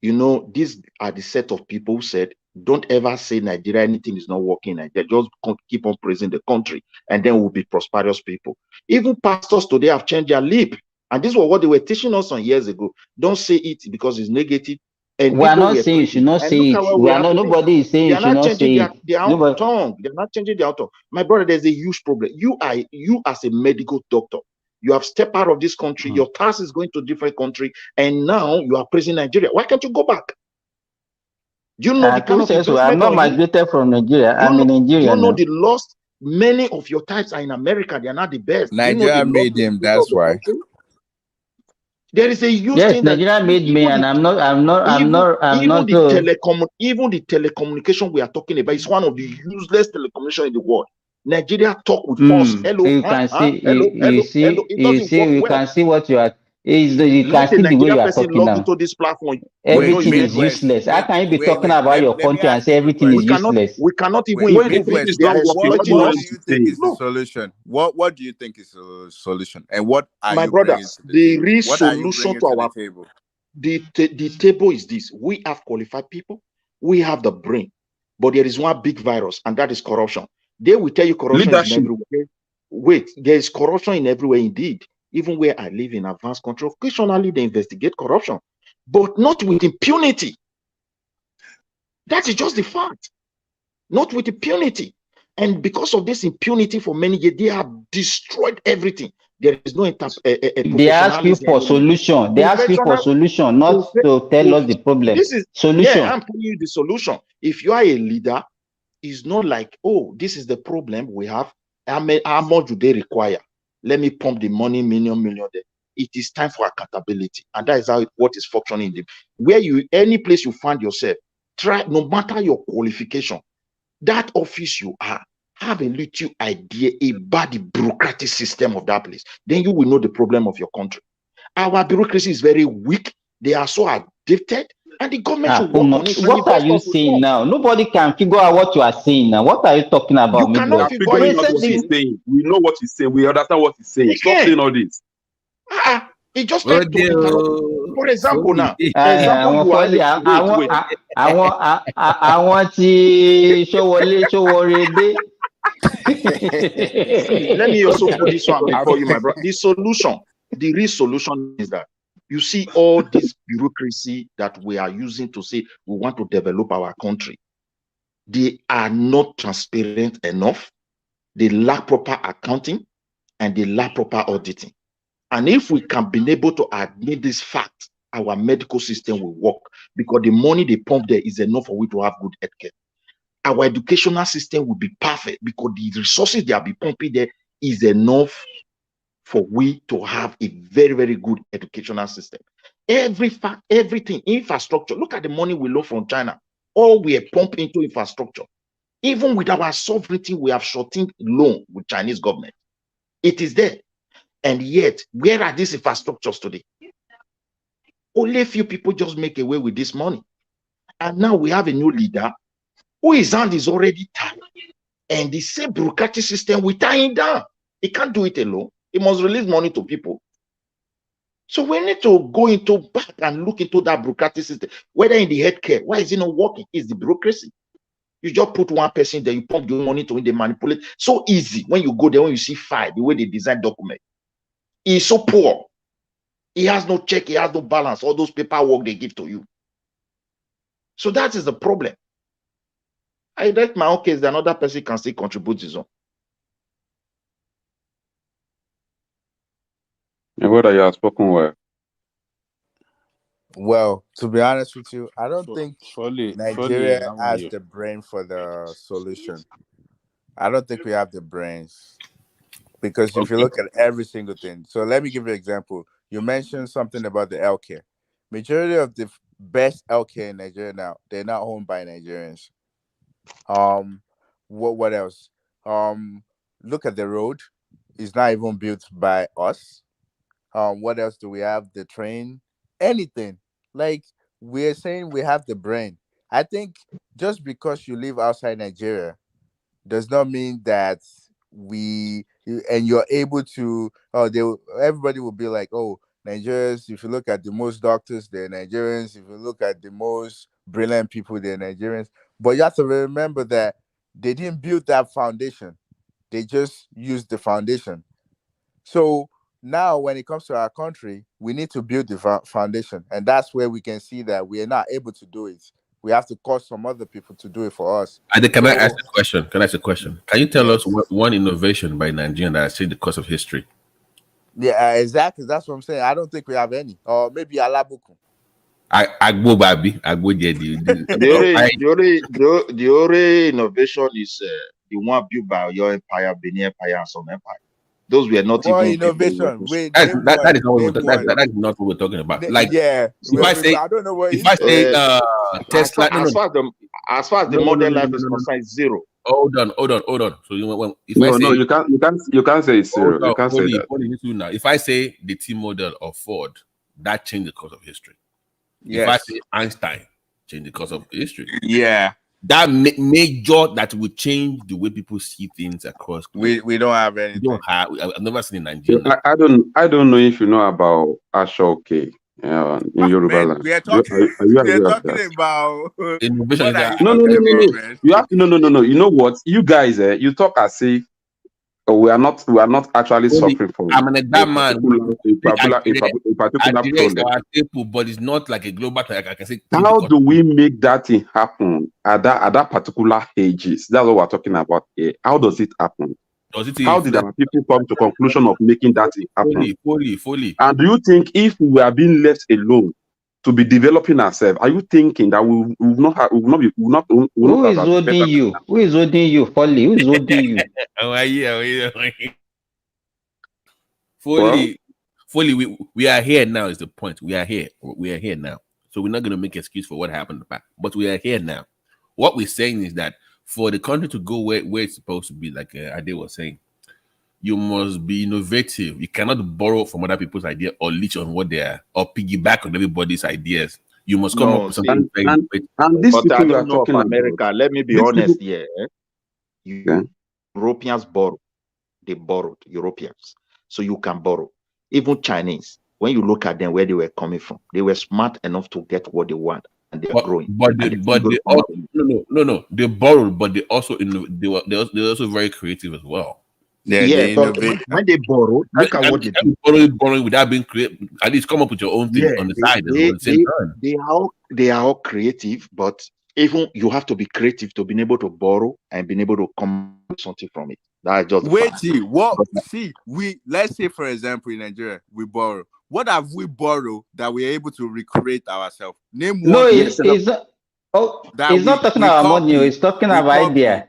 these are the set of people who said, don't ever say Nigeria, anything is not working in Nigeria. Just keep on praising the country, and then we'll be prosperous people. Even pastors today have changed their lip. And this was what they were teaching us on years ago. Don't say it because it's negative. And we are not saying you should not say it. Nobody is saying you should not say it. Their own tongue. They're not changing their tongue. My brother, there's a huge problem. You as a medical doctor, you have stepped out of this country. Your task is going to a different country, and now you are praising Nigeria. Why can't you go back? Do you know the kind of investment? I'm not migrated from Nigeria. I'm in Nigeria. Do you know the loss? Many of your types are in America. They are not the best. Nigeria made him. That's why. There is a huge thing that Nigeria made me, and even the telecommunication we are talking about is one of the useless telecommunication in the world. Nigeria talk with us. Hello, you can see. You can see what you are. You can see the way you are talking now. Into this platform. Everything is useless. How can you be talking about your country and say everything is useless? We cannot even What do you think is the solution? What do you think is the solution? And what are you bringing to the table? What are you bringing to the table? The table is this: we have qualified people, we have the brain, but there is one big virus, and that is corruption. They will tell you corruption is everywhere. Wait, there is corruption in everywhere indeed. Even where I live in advanced country, occasionally they investigate corruption, but not with impunity. That is just the fact. Not with impunity. And because of this impunity for many years, they have destroyed everything. There is no they ask you for solution. They ask you for solution, not to tell us the problem. This is solution. Yeah, I'm telling you the solution. If you are a leader, it's not like, oh, this is the problem we have. How much do they require? Let me pump the money, million there. It is time for accountability, and that is what is functioning. Any place you find yourself, try, no matter your qualification, that office you are, have a little idea about the bureaucratic system of that place. Then you will know the problem of your country. Our bureaucracy is very weak. They are so addicted, and the government should work on it. What are you saying now? Nobody can figure out what you are saying now. What are you talking about? You cannot figure out what he's saying. We know what he's saying. We understand what he's saying. Stop saying all this. It just like for example now. I want to Showore dé. Let me also put this one before you, my brother. The real solution is that you see all this bureaucracy that we are using to say we want to develop our country. They are not transparent enough. They lack proper accounting, and they lack proper auditing. And if we can be able to admit this fact, our medical system will work, because the money they pump there is enough for we to have good healthcare. Our educational system will be perfect, because the resources they are pumping there is enough for we to have a very, very good educational system. Everything, infrastructure. Look at the money we loan from China. All we are pumping into infrastructure. Even with our sovereignty, we have shortened loan with Chinese government. It is there. And yet, where are these infrastructures today? Only a few people just make away with this money. And now we have a new leader who his hand is already tied. And the same bureaucratic system will tie him down. He can't do it alone. He must release money to people. So we need to go back and look into that bureaucratic system. Whether in the healthcare, why is it not working? It's the bureaucracy. You just put one person there, you pump the money to him, they manipulate. So easy when you go there, when you see file, the way they design document. He's so poor. He has no check, he has no balance. All those paperwork they give to you. So that is the problem. I like my own case, that another person can still contribute his own. And whether you have spoken well. Well, to be honest with you, I don't think Nigeria has the brain for the solution. I don't think we have the brains. Because if you look at every single thing, so let me give you an example. You mentioned something about the healthcare. majority of the best healthcare in Nigeria now, they're not owned by Nigerians. What else? Look at the road. It's not even built by us. What else do we have? The train, anything. Like we're saying we have the brain. I think just because you live outside Nigeria does not mean that you're able to everybody will be like, oh, Nigerians, if you look at the most doctors, they're Nigerians. If you look at the most brilliant people, they're Nigerians. But you have to remember that they didn't build that foundation. They just used the foundation. So now when it comes to our country, we need to build the foundation. And that's where we can see that we are not able to do it. We have to cause some other people to do it for us. Can I ask a question? Can you tell us one innovation by Nigeria that has changed the course of history? Yeah, exactly. That's what I'm saying. I don't think we have any. Or maybe Alabuku. Agbo Babi. The only innovation is the one built by your empire, Benin Empire, and some empire. Those were not even innovation. That is not what we're talking about. Like, yeah, I don't know what. If I say Tesla, as far as the modern life is concerned, zero. Hold on. So you can't say it's zero. You can't say that. If I say the T model of Ford, that changed the course of history. Yes. If I say Einstein, changed the course of history. Yeah. That major that will change the way people see things across. We don't have anything. I've never seen in Nigeria. I don't know if you know about Ashoke in Yoruba land. We are talking, about innovation. No. You know what? You guys, you talk as if we are not actually suffering from. I'm an exam man. A particular problem, but it's not like a global thing. I can say. How do we make that thing happen at that particular ages? That's what we're talking about here. How does it happen? How did our people come to conclusion of making that thing happen? Fully. And do you think if we are being left alone to be developing ourselves, are you thinking that we will not have? Who is holding you? Who is holding you? Fully. Who is holding you? Fully, we are here now is the point. We are here now. So we're not going to make excuse for what happened in the past, but we are here now. What we're saying is that for the country to go where it's supposed to be, like Ade was saying, you must be innovative. You cannot borrow from other people's idea or leech on what they are or piggyback on everybody's ideas. You must come up with something very innovative. But I don't know of America. Let me be honest here. Europeans borrow. They borrowed, Europeans. So you can borrow. Even Chinese, when you look at them where they were coming from, they were smart enough to get what they want, and they're growing. They borrowed, but they also they're also very creative as well. But when they borrow, look at what they do. Borrowing without being creative, at least come up with your own thing on the side. They are all creative, but even you have to be creative to be able to borrow and being able to come up with something from it. That's just let's say, for example, in Nigeria, we borrow. What have we borrowed that we're able to recreate ourselves? Name one. No, it's not talking about money. It's talking about idea.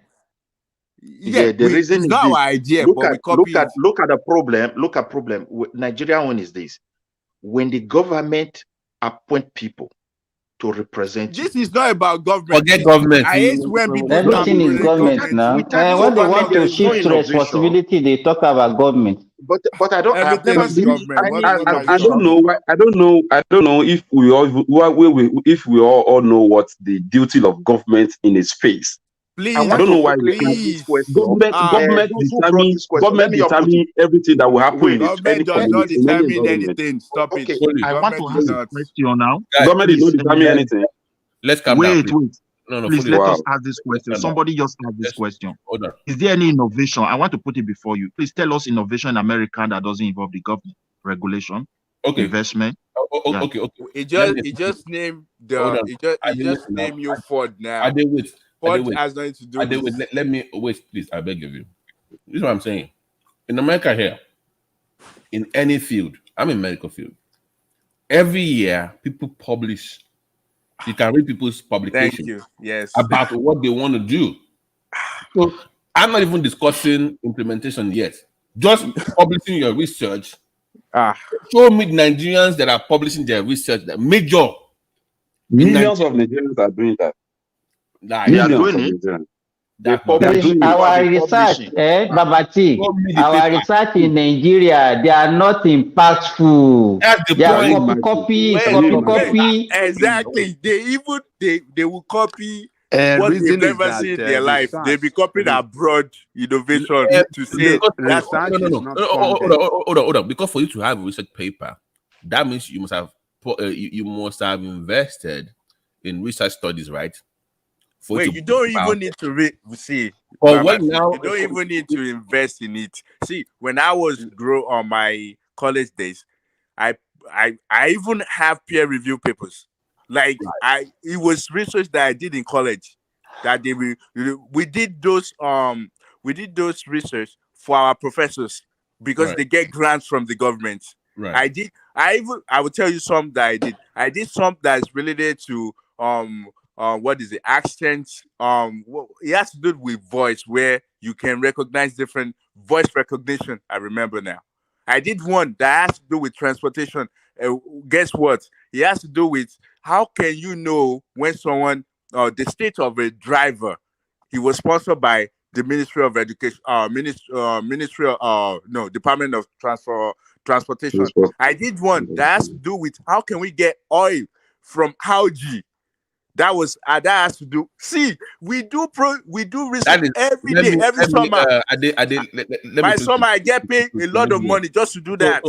The reason is not our idea. Look at the problem. Look at problem. Nigerian one is this: when the government appoint people to represent. This is not about government. Forget government. I hate when people everything is government now. When they want to shift responsibility, they talk about government. But I don't. I don't know why. I don't know if we all know what the duty of government in a space. Please, I don't know why government determine everything that will happen. Government does not determine anything. Stop it. I want to ask a question now. Government did not determine anything. Let's come wait. No, please let us ask this question. Somebody just asked this question. Hold on. Is there any innovation? I want to put it before you. Please tell us innovation in America that doesn't involve the government, regulation, investment. Okay. It just named name you Ford now. Ford has nothing to do with. Let me wait, please. I beg of you. This is what I'm saying. In America here, in any field, I'm in medical field. Every year, people publish. You can read people's publications about what they want to do. So I'm not even discussing implementation yet. Just publishing your research Show me the Nigerians that are publishing their research. That major. Millions of Nigerians are doing that. Millions of Nigerians. Our research, Babati, our research in Nigeria, they are not impactful. They are copy. Exactly. They will copy what they've never seen in their life. They'll be copying abroad innovation to say that's hold on. Because for you to have a research paper, that means you must have invested in research studies, right? Wait, you don't even need to see. You don't even need to invest in it. See, when I was on my college days, I even have peer review papers. Like it was research that I did in college that we did those research for our professors because they get grants from the government. Right. I will tell you some that I did. I did some that's related to what is the accent? It has to do with voice, where you can recognize different voice recognition. I remember now. I did one that has to do with transportation. Guess what? It has to do with how can you know when someone, the state of a driver, he was sponsored by the Ministry of Education, Department of Transportation. I did one that has to do with how can we get oil from algae. That has to do. See, we do research every day, every summer. My summer, I get paid a lot of money just to do that.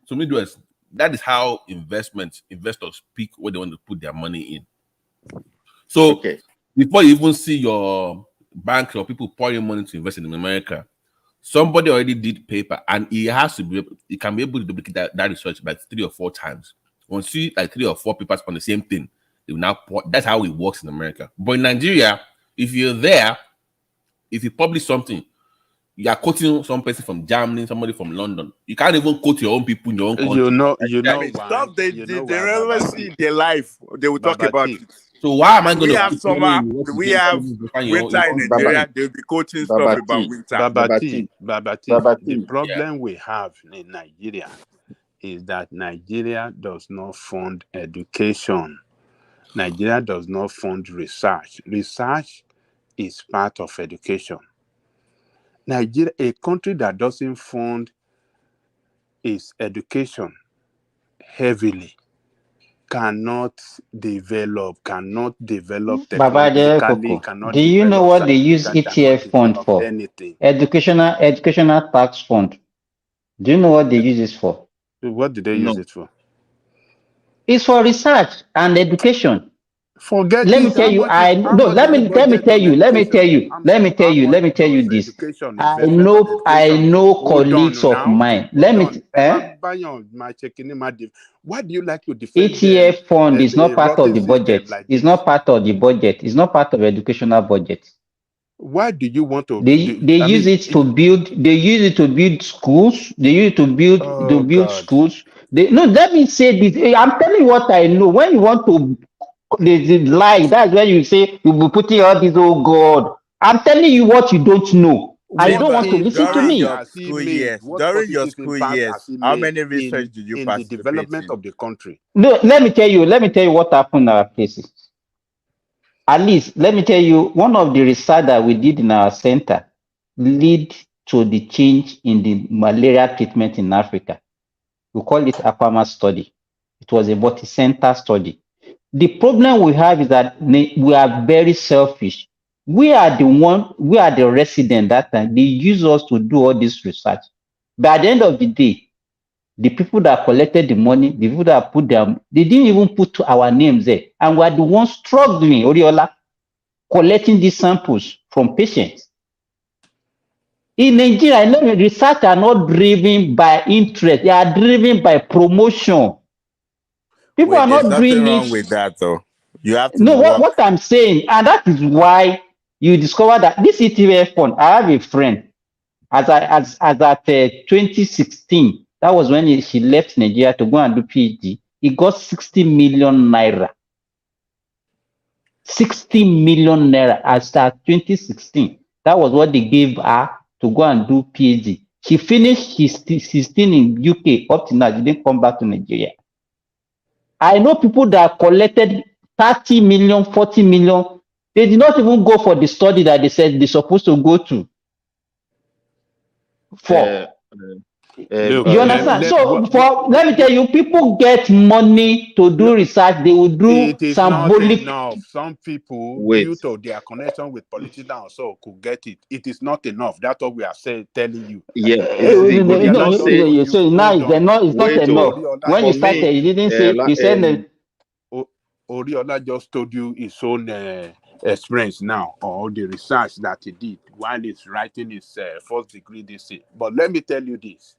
So Midwest, that is how investors pick where they want to put their money in. So before you even see your bank or people pouring money to invest in America, somebody already did paper, and he can be able to duplicate that research by 3 or 4 times. Once you see like 3 or 4 papers on the same thing, that's how it works in America. But in Nigeria, if you're there, if you publish something, you are quoting some person from Germany, somebody from London. You can't even quote your own people in your own country. Stuff they never see in their life. They will talk about it. So why am I going to? We have winter in Nigeria. They'll be quoting stuff about winter. Babati. The problem we have in Nigeria is that Nigeria does not fund education. Nigeria does not fund research. Research is part of education. Nigeria, a country that doesn't fund its education heavily, cannot develop technologically. Do you know what they use ETF fund for? Anything. Educational tax fund. Do you know what they use it for? What did they use it for? It's for research and education. Let me tell you this. I know colleagues of mine. Why do you like to defend ETF fund is not part of the budget. It's not part of the budget. It's not part of educational budget. Why do you want to? They use it to build schools. They use it to build schools. Let me say this. I'm telling you what I know. When you want to lie, that's when you say you'll be putting all this. Oh God, I'm telling you what you don't know. I don't want to listen to me. During your school years, how many research did you participate in the development of the country? No, let me tell you what happened in our cases. At least, let me tell you, one of the research that we did in our center lead to the change in the malaria treatment in Africa. We call it a APAMA study. It was a multi-center study. The problem we have is that we are very selfish. We are the resident that time. They use us to do all this research. But at the end of the day, the people that collected the money, the people that put them, they didn't even put our names there. And we are the ones struggling, Oriola, collecting these samples from patients. In Nigeria, research are not driven by interest. They are driven by promotion. People are not doing wrong with that, though. You have to. No, what I'm saying, and that is why you discover that this ETF fund. I have a friend, as at 2016. That was when she left Nigeria to go and do PhD. He got 60 million naira. 60 million naira as at 2016. That was what they gave her to go and do PhD. She finished his thing in UK up to now. She didn't come back to Nigeria. I know people that collected 30 million, 40 million. They did not even go for the study that they said they're supposed to go to. Look, you understand? Let me tell you, people get money to do research. They will do it is symbolic. not enough. Some people, due to their connection with politicians, so could get it. It is not enough. That's what we are telling you. Yeah, So now it's not enough. When you started, you didn't say. You said Oriola just told you his own experience now, or the research that he did while he's writing his first degree this year. But let me tell you this: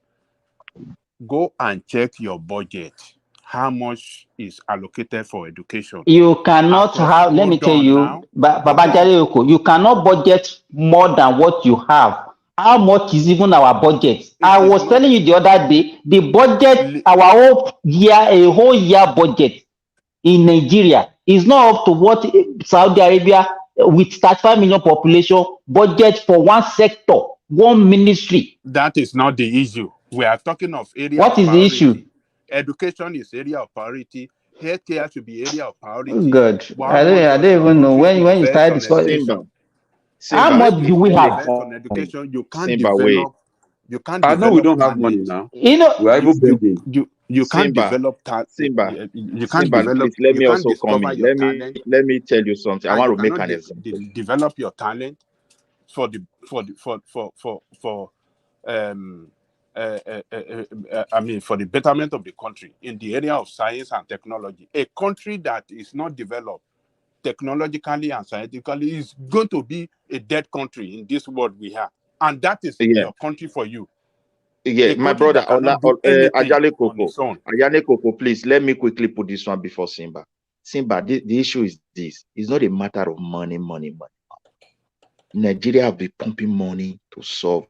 go and check your budget. How much is allocated for education? You cannot have. Let me tell you, Baba, you cannot budget more than what you have. How much is even our budget? I was telling you the other day, the budget, our whole year, a whole year budget in Nigeria is not up to what Saudi Arabia with 35 million population budget for one sector, one ministry. That is not the issue. We are talking of area. What is the issue? Education is area of priority. Healthcare should be area of priority. Good. I don't even know when you started discussing. How much do we have on education? You can't develop. You can't. I know we don't have money now. You know, you can't develop Simba. You can't develop. Please, let me also come in. Let me tell you something. I want to make an example. Develop your talent for the for the betterment of the country in the area of science and technology. A country that is not developed technologically and scientifically is going to be a dead country in this world we have, and that is your country for you. Yeah, my brother, Ajale Koko, please let me quickly put this one before Simba. Simba, the issue is this: it's not a matter of money. Nigeria have been pumping money to solve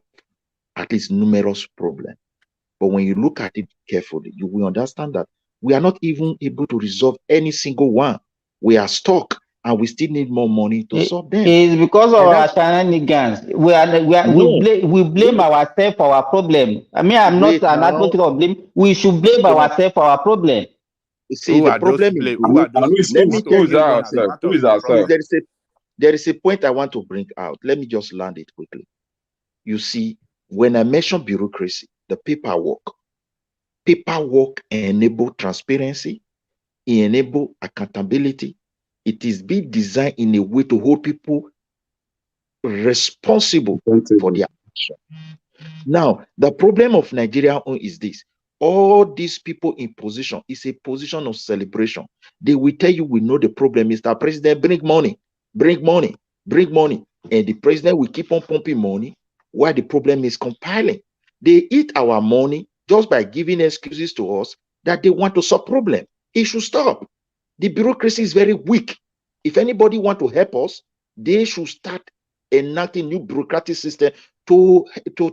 at least numerous problems, but when you look at it carefully, you will understand that we are not even able to resolve any single one. We are stuck, and we still need more money to solve them. It's because of our shenanigans. We blame ourselves for our problem. I mean, I'm not an advocate of blame. We should blame ourselves for our problem. You see, the problem is, let me tell you, who is ourselves? There is a point I want to bring out. Let me just land it quickly. You see, when I mention bureaucracy, the paperwork enable transparency, enable accountability. It is being designed in a way to hold people responsible for their action. Now, the problem of Nigeria is this: all these people in position is a position of celebration. They will tell you, we know the problem, Mr. President, bring money, and the president will keep on pumping money while the problem is compiling. They eat our money just by giving excuses to us that they want to solve problem. It should stop. The bureaucracy is very weak. If anybody want to help us, they should start enacting new bureaucratic system to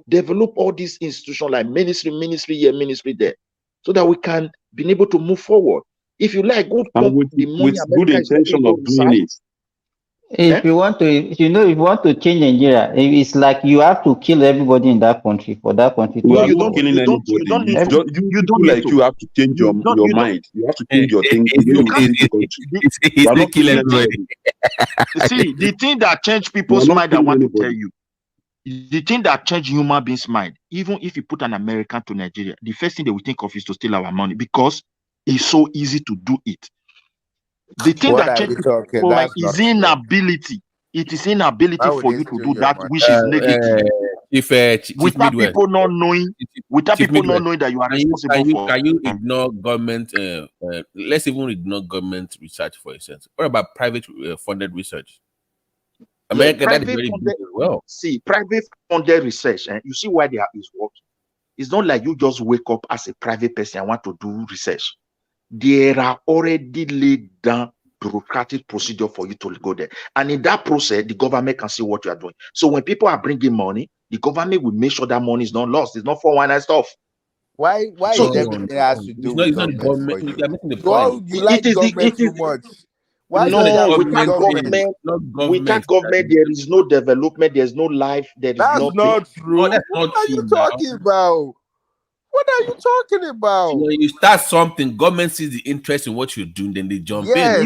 develop all these institutions like ministry here, ministry there, so that we can be able to move forward. If you like, go with good intention of doing it. If you want to change Nigeria, it's like you have to kill everybody in that country for that country. You are not killing anybody. You don't like you have to change your mind. You have to change your thinking. You can't kill everybody. See, the thing that changed people's mind, I want to tell you, the thing that changed human beings' mind, even if you put an American to Nigeria, the first thing they will think of is to steal our money because it's so easy to do it. The thing that changes people is inability. It is inability for you to do that which is negative. Without people not knowing, that you are responsible for. Can you ignore government? Let's even ignore government research for instance. What about private funded research? America, that is very good as well. See, private funded research, and you see why they is working. It's not like you just wake up as a private person and want to do research. There are already laid down bureaucratic procedure for you to go there. And in that process, the government can see what you are doing. So when people are bringing money, the government will make sure that money is not lost. It's not 419 stuff. Why is everything has to do with government? You like government too much. No, without government, there is no development, there's no life, there is That's not true. No, that's What not are true you now. talking about? What are you talking about? When you start something, government sees the interest in what you're doing, then they jump in.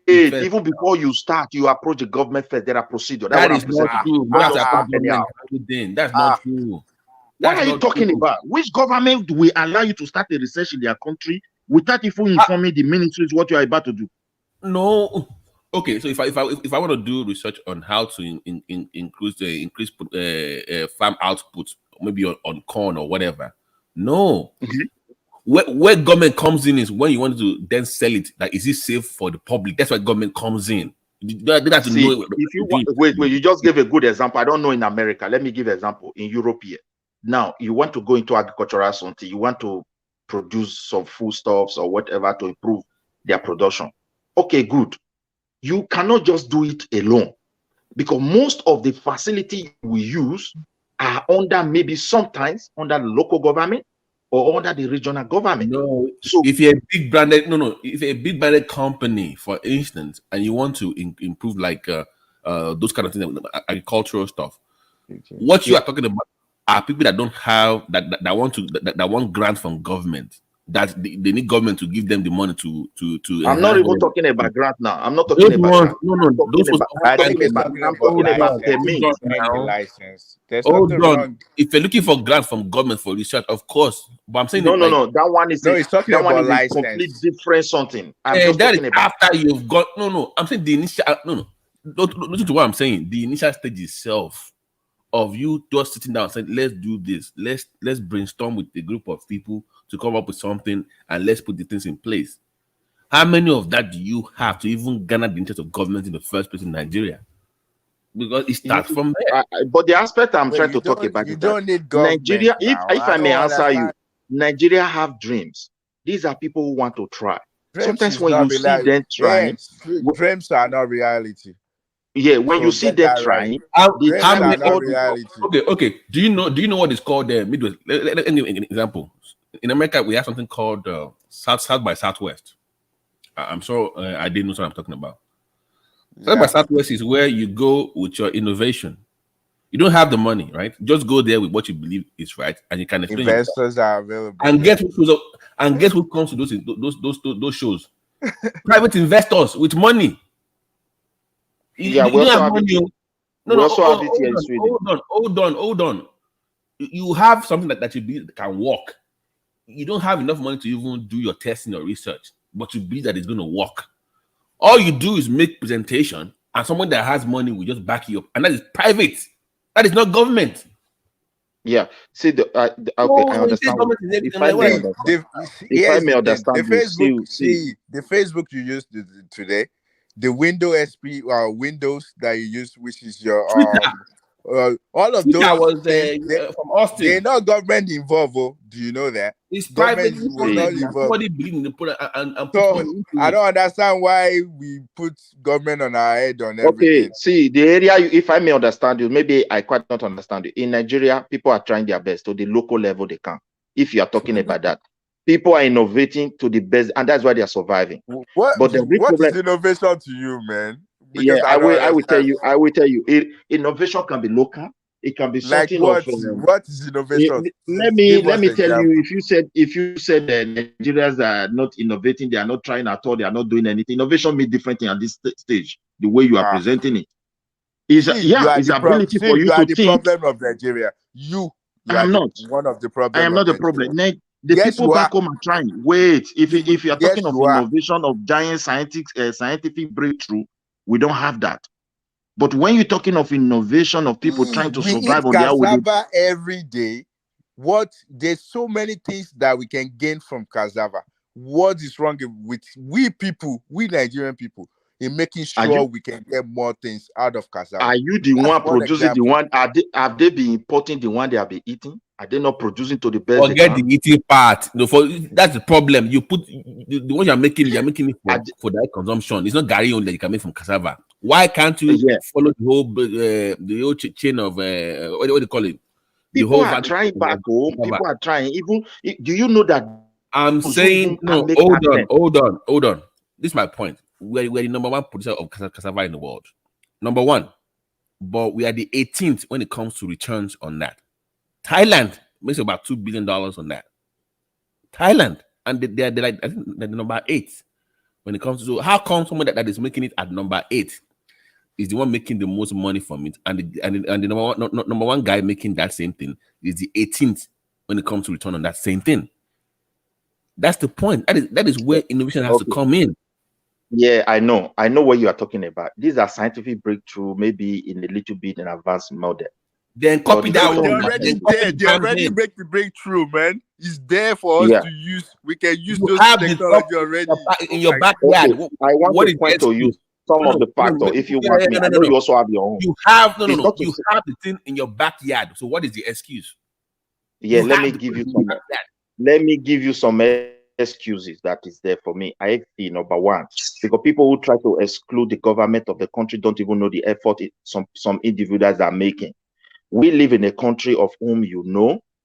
Even before you start, you approach the government first. There are procedures. That is not true. That's not true. What are you talking about? Which government will allow you to start a research in their country without even informing the ministries what you are about to do? No. Okay, so if I want to do research on how to increase farm output, maybe on corn or whatever, no. Where government comes in is when you want to then sell it. Like, is it safe for the public? That's why government comes in. You have to know. If you want, wait, you just gave a good example. I don't know in America. Let me give an example. In Europe here, now you want to go into agricultural something. You want to produce some foodstuffs or whatever to improve their production. Okay, good. You cannot just do it alone, because most of the facility we use are under, maybe sometimes under the local government or under the regional government. No, so if you're a big branded, if you're a big branded company, for instance, and you want to improve like those kind of things, agricultural stuff, what you are talking about are people that don't have that want grants from government. That they need government to give them the money to. I'm not even talking about grant now. I'm not talking about grant. I'm talking about license. There's nothing wrong. If you're looking for grant from government for research, of course. But I'm saying no. That one is he's talking about license. Complete different something. I'm just talking about after you've got I'm saying the initial listen to what I'm saying. The initial stage itself of you just sitting down and saying, let's do this. Let's brainstorm with a group of people to come up with something and let's put the things in place. How many of that do you have to even garner the interest of government in the first place in Nigeria? Because it starts from there. But the aspect I'm trying to talk about is that Nigeria, if I may answer you, Nigeria have dreams. These are people who want to try. Sometimes when you see them trying, dreams are not reality. Yeah, when you see them trying, reality. Okay. Do you know what is called Midwest? Let me give an example. In America, we have something called South by Southwest. I'm sure I didn't know what I'm talking about. South by Southwest is where you go with your innovation. You don't have the money, right? Just go there with what you believe is right, and you can explain. Investors are available. And guess who comes to those shows? Private investors with money. We also have it here in Sweden. Hold on. You have something that you believe can work. You don't have enough money to even do your testing or research, but you believe that it's going to work. All you do is make presentation, and someone that has money will just back you up, and that is private. That is not government. Yeah. See, I understand. If I may understand, the Facebook you used today, the Windows SP Windows that you use, which is your all of those from Austin. They're not government involved. Do you know that? It's private. Somebody believe in the product and so I don't understand why we put government on our head on everything. Okay, see the area. If I may understand you, maybe I quite not understand you. In Nigeria, people are trying their best to the local level they can. If you are talking about that, people are innovating to the best, and that's why they are surviving. What is innovation to you, man? Because I will tell you. Innovation can be local. It can be something like what is innovation? Let me tell you. If you said Nigerians are not innovating, they are not trying at all, they are not doing anything. Innovation means different thing at this stage. The way you are presenting it is it's ability for you to think. You are the problem of Nigeria. You are not one of the problems. I am not the problem. The people back home are trying. Wait, if you are talking of innovation of giant scientific breakthrough, we don't have that. But when you're talking of innovation of people trying to survive on their own every day, there's so many things that we can gain from cassava. What is wrong with we Nigerian people, in making sure we can get more things out of cassava? Are you the one producing the one? Have they been importing the one they have been eating? Are they not producing to the best? Forget the eating part. That's the problem. You put the one you're making it for that consumption. It's not gari only that you can make from cassava. Why can't you follow the whole chain of what do you call it? People are trying back home. People are trying. Even do you know that? I'm saying no. Hold on. This is my point. we're the number one producer of cassava in the world. Number one. But we are the 18th when it comes to returns on that. Thailand makes about $2 billion on that. Thailand. And they're like, I think they're number 8 when it comes to. So how come someone that is making it at number 8 is the one making the most money from it, and the number one guy making that same thing is the 18th when it comes to return on that same thing? That's the point. That is where innovation has to come in. Yeah, I know what you are talking about. These are scientific breakthrough, maybe in a little bit an advanced model. Then copy that one. They're already there. They already make the breakthrough, man. It's there for us to use. We can use those technology already in your backyard. Okay. I want to point to you some of the factors. If you want me, I know you also have your own. You have You have the thing in your backyard. So what is the excuse? Yeah, let me give you some excuses that is there for me. I see number one, because people who try to exclude the government of the country don't even know the effort some individuals are making. We live in a country of whom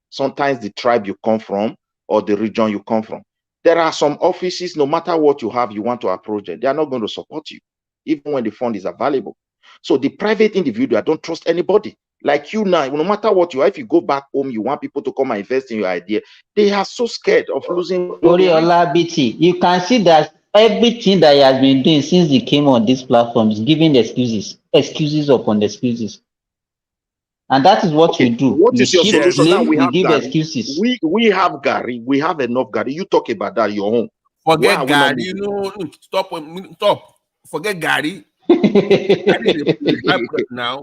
sometimes the tribe you come from or the region you come from. There are some offices, no matter what you have, you want to approach them, they are not going to support you, even when the fund is available. So the private individual don't trust anybody. Like you now, no matter what you are, if you go back home, you want people to come and invest in your idea. They are so scared of losing. Oriola BT, you can see that everything that he has been doing since he came on this platform is giving excuses upon excuses. And that is what you do. What is your solution now? We give excuses. We have Gary. We have enough Gary. You talk about that your own. Forget Gary. Stop. Forget Gary. Now.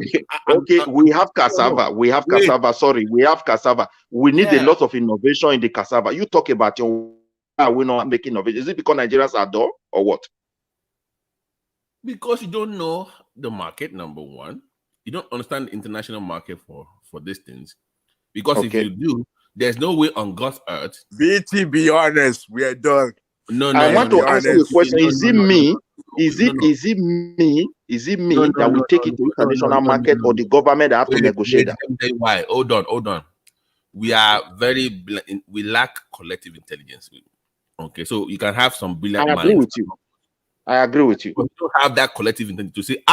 Okay, we have cassava. We have cassava. Sorry, we have cassava. We need a lot of innovation in the cassava. You talk about we're not making innovation. Is it because Nigerians are dull or what? Because you don't know the market, number one. You don't understand the international market for these things. Because if you do, there's no way on God's earth. BT, be honest. We are done. No, I want to ask you a question. Is it me? Is it me that will take it to international market or the government that have to negotiate that? Let me tell you why. Hold on. We are we lack collective intelligence. Okay, so you can have some brilliant minds. I agree with you. But you don't have that collective intelligence to say,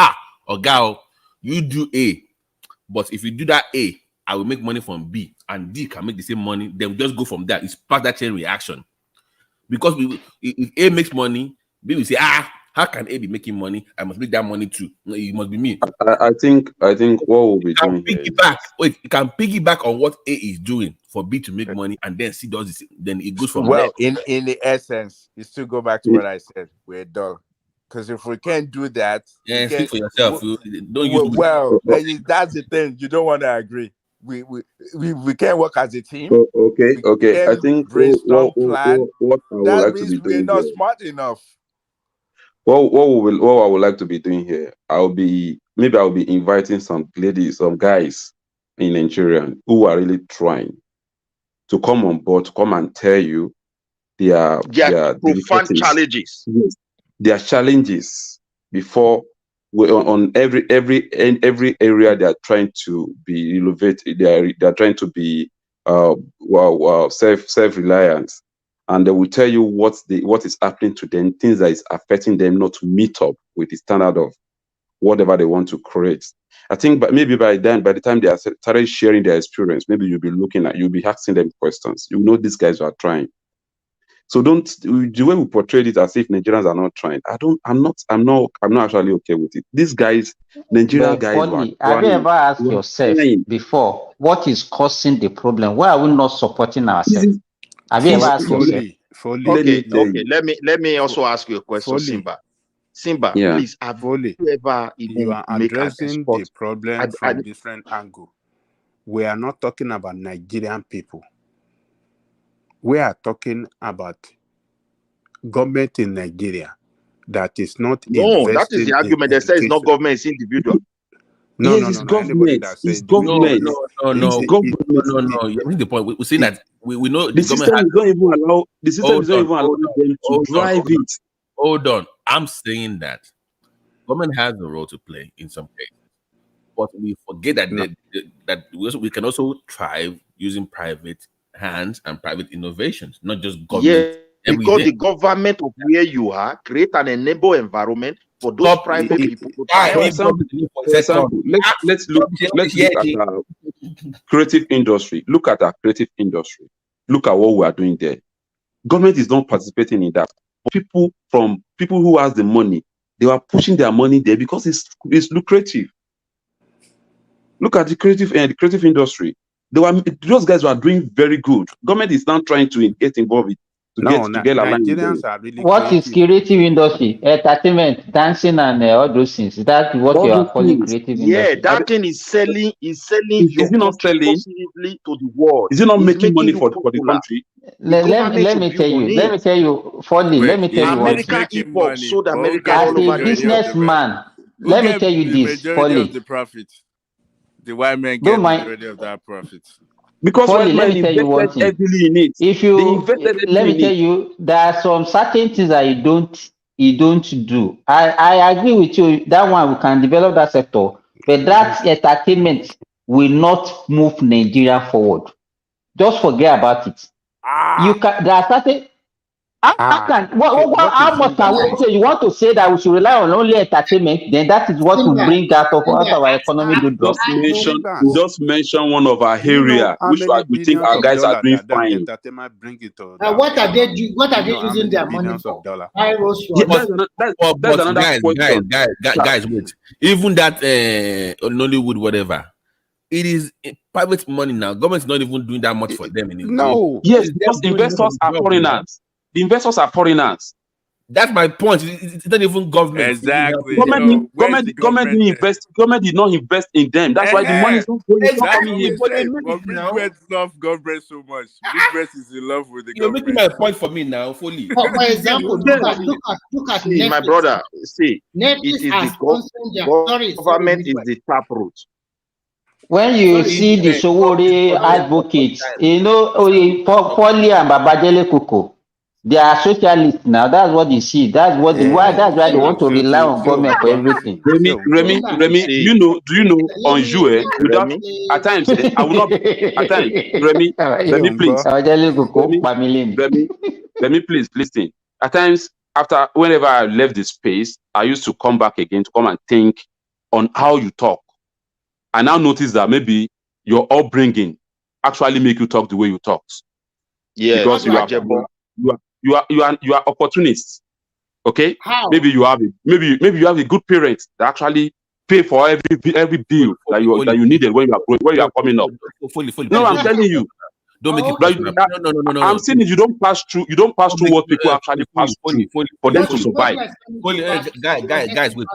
Oga, you do A, but if you do that A, I will make money from B, and D can make the same money. Then we just go from that. It's part that chain reaction. Because if A makes money, B will say, how can A be making money? I must make that money too. No, it must be me. I think what we'll be doing you can piggyback on what A is doing for B to make money, and then C does this. Then it goes from there. In the essence, you still go back to what I said. We're dull. Because if we can't do that, speak for yourself. That's the thing. You don't want to agree. We can't work as a team. Okay. I think brainstorm plan. What I would like to be doing we're not smart enough. What I would like to be doing here, I'll be inviting some ladies, some guys in Nigeria who are really trying to come on board, to come and tell you their profound challenges. Yes, their challenges before on every area they are trying to be innovative. They are trying to be self-reliant. And they will tell you what is happening to them, things that is affecting them not to meet up with the standard of whatever they want to create. I think, but maybe by the time they are started sharing their experience, maybe you'll be asking them questions. You know these guys are trying. So the way we portrayed it as if Nigerians are not trying. I'm not actually okay with it. These guys, Nigerian guys, have you ever asked yourself before what is causing the problem? Why are we not supporting ourselves? Have you ever asked yourself? Okay. Let me also ask you a question, Simba. Simba, please, have you ever you are addressing the problem from different angle. We are not talking about Nigerian people. We are talking about government in Nigeria that is not investing. That is the argument. They say it's not government, it's individual. No, it's government. It's government. No. You read the point. We say that we know the system is not even allow. The system is not even allowing them to drive it. Hold on. I'm saying that government has a role to play in some cases, but we forget that we can also thrive using private hands and private innovations, not just government because the government of where you are create an enable environment for those private people to for example, let's look at our creative industry. Look at our creative industry. Look at what we are doing there. Government is not participating in that. But people who has the money, they are pushing their money there because it's lucrative. Look at the creative industry. Those guys were doing very good. Government is now trying to get involved to get aligned. Nigerians are really what is creative industry? Entertainment, dancing, and all those things. Is that what all you are those calling things. creative Yeah, industry? that thing is selling Is your it not country selling? positively to the world. Is it not It's making money you for the popular. country? The government Let should me build tell you. on Let me it. tell you, Folly. Let me tell you one It's thing. American hip making hop money, sold but who American gets As all the a over the majority of world. the rest? businessman, Who let me gets tell you the this, majority of Folly. the profit? The white men Don't get the mind. majority of that profit. Because Folly, white let men me tell you one invested thing. heavily in it. If They you invested let heavily me in tell it. you, there are some certain things that you don't do. I agree with you. That one we can develop that sector, but that entertainment will not move Nigeria forward. Just forget about it. You can. There are certain. How can What how is much Simba can we saying? say? You want to say that we should rely on only entertainment? Then that is what will bring out of our economy to drop. Just mention one of our Do you know area how which many we think billions our of guys are dollars doing that fine. entertainment bring into the What are they economy? what are Do you they know how using many their money billions for? of dollars? Pyro Yeah, shots. But another question. guys, wait. Even that Nollywood, whatever, it is private money now. Government's not even doing that much for them anymore. No. Yes, because investors are foreigners. The investors are foreigners. That's my point. It's not even government. Exactly. Government did not invest in them. That's why the money is not going. It's not That's coming what in. we say. But business love government so much. Business is in love with the You're government. making my point for me now, fully. For example, look at See, Netflix. my brother, see, Netflix it is are the sponsoring their government is the taproot. When you see the Sowore advocates, Folly and Babajele Koko, they are socialists now. That's what you see. That's why they want to rely on government for everything. Remy, do you know on you without at times I will not at times Remy, please. Remy, please listen. At times, after whenever I left the space, I used to come back again to come and think on how you talk. I now notice that maybe your upbringing actually make you talk the way you talk. Yeah, because you are opportunists. Okay? How? Maybe you have a good parent that actually pay for every bill that you needed when you are coming up. No, I'm telling you. Don't make it personal. No. I'm saying you don't pass through what people actually pass through for them to survive. Guys, wait,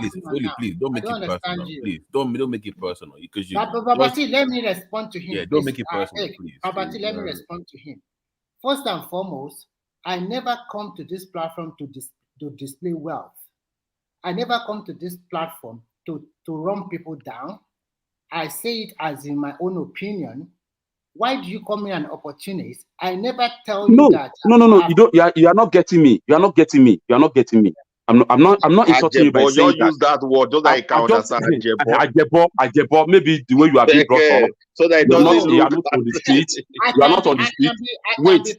please, don't make it personal. Please, don't make it personal because you. Babati, let me respond to him. Yeah, don't make it personal, please. Babati, let me respond to him. First and foremost, I never come to this platform to display wealth. I never come to this platform to run people down. I say it as in my own opinion. Why do you call me an opportunist? I never tell you that. No. You are not getting me. You are not getting me. I'm not insulting you by saying that. Use that word just like I understand. Ajebo, maybe the way you have been brought up. So that you are not on the street. You are not on the street. Wait.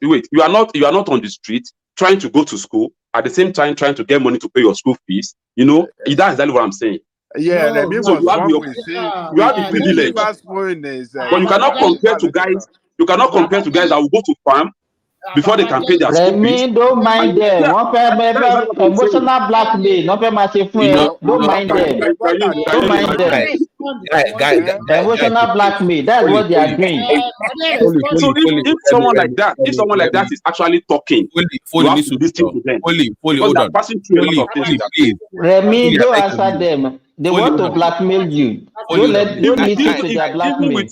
Wait. You are not on the street trying to go to school at the same time trying to get money to pay your school fees. You know, that's exactly what I'm saying. Yeah, no, so you have the privilege. But you cannot compare to guys. You cannot compare to guys that will go to farm before they can pay their school fees. Don't mind them. Emotional blackmail. Don't mind them. Don't mind them. Emotional blackmail. That's what they are doing. So if someone like that is actually talking, you have to listen to them. Because they're passing through a lot of things. Remy, don't answer them. They want to blackmail you. Don't listen to their blackmail.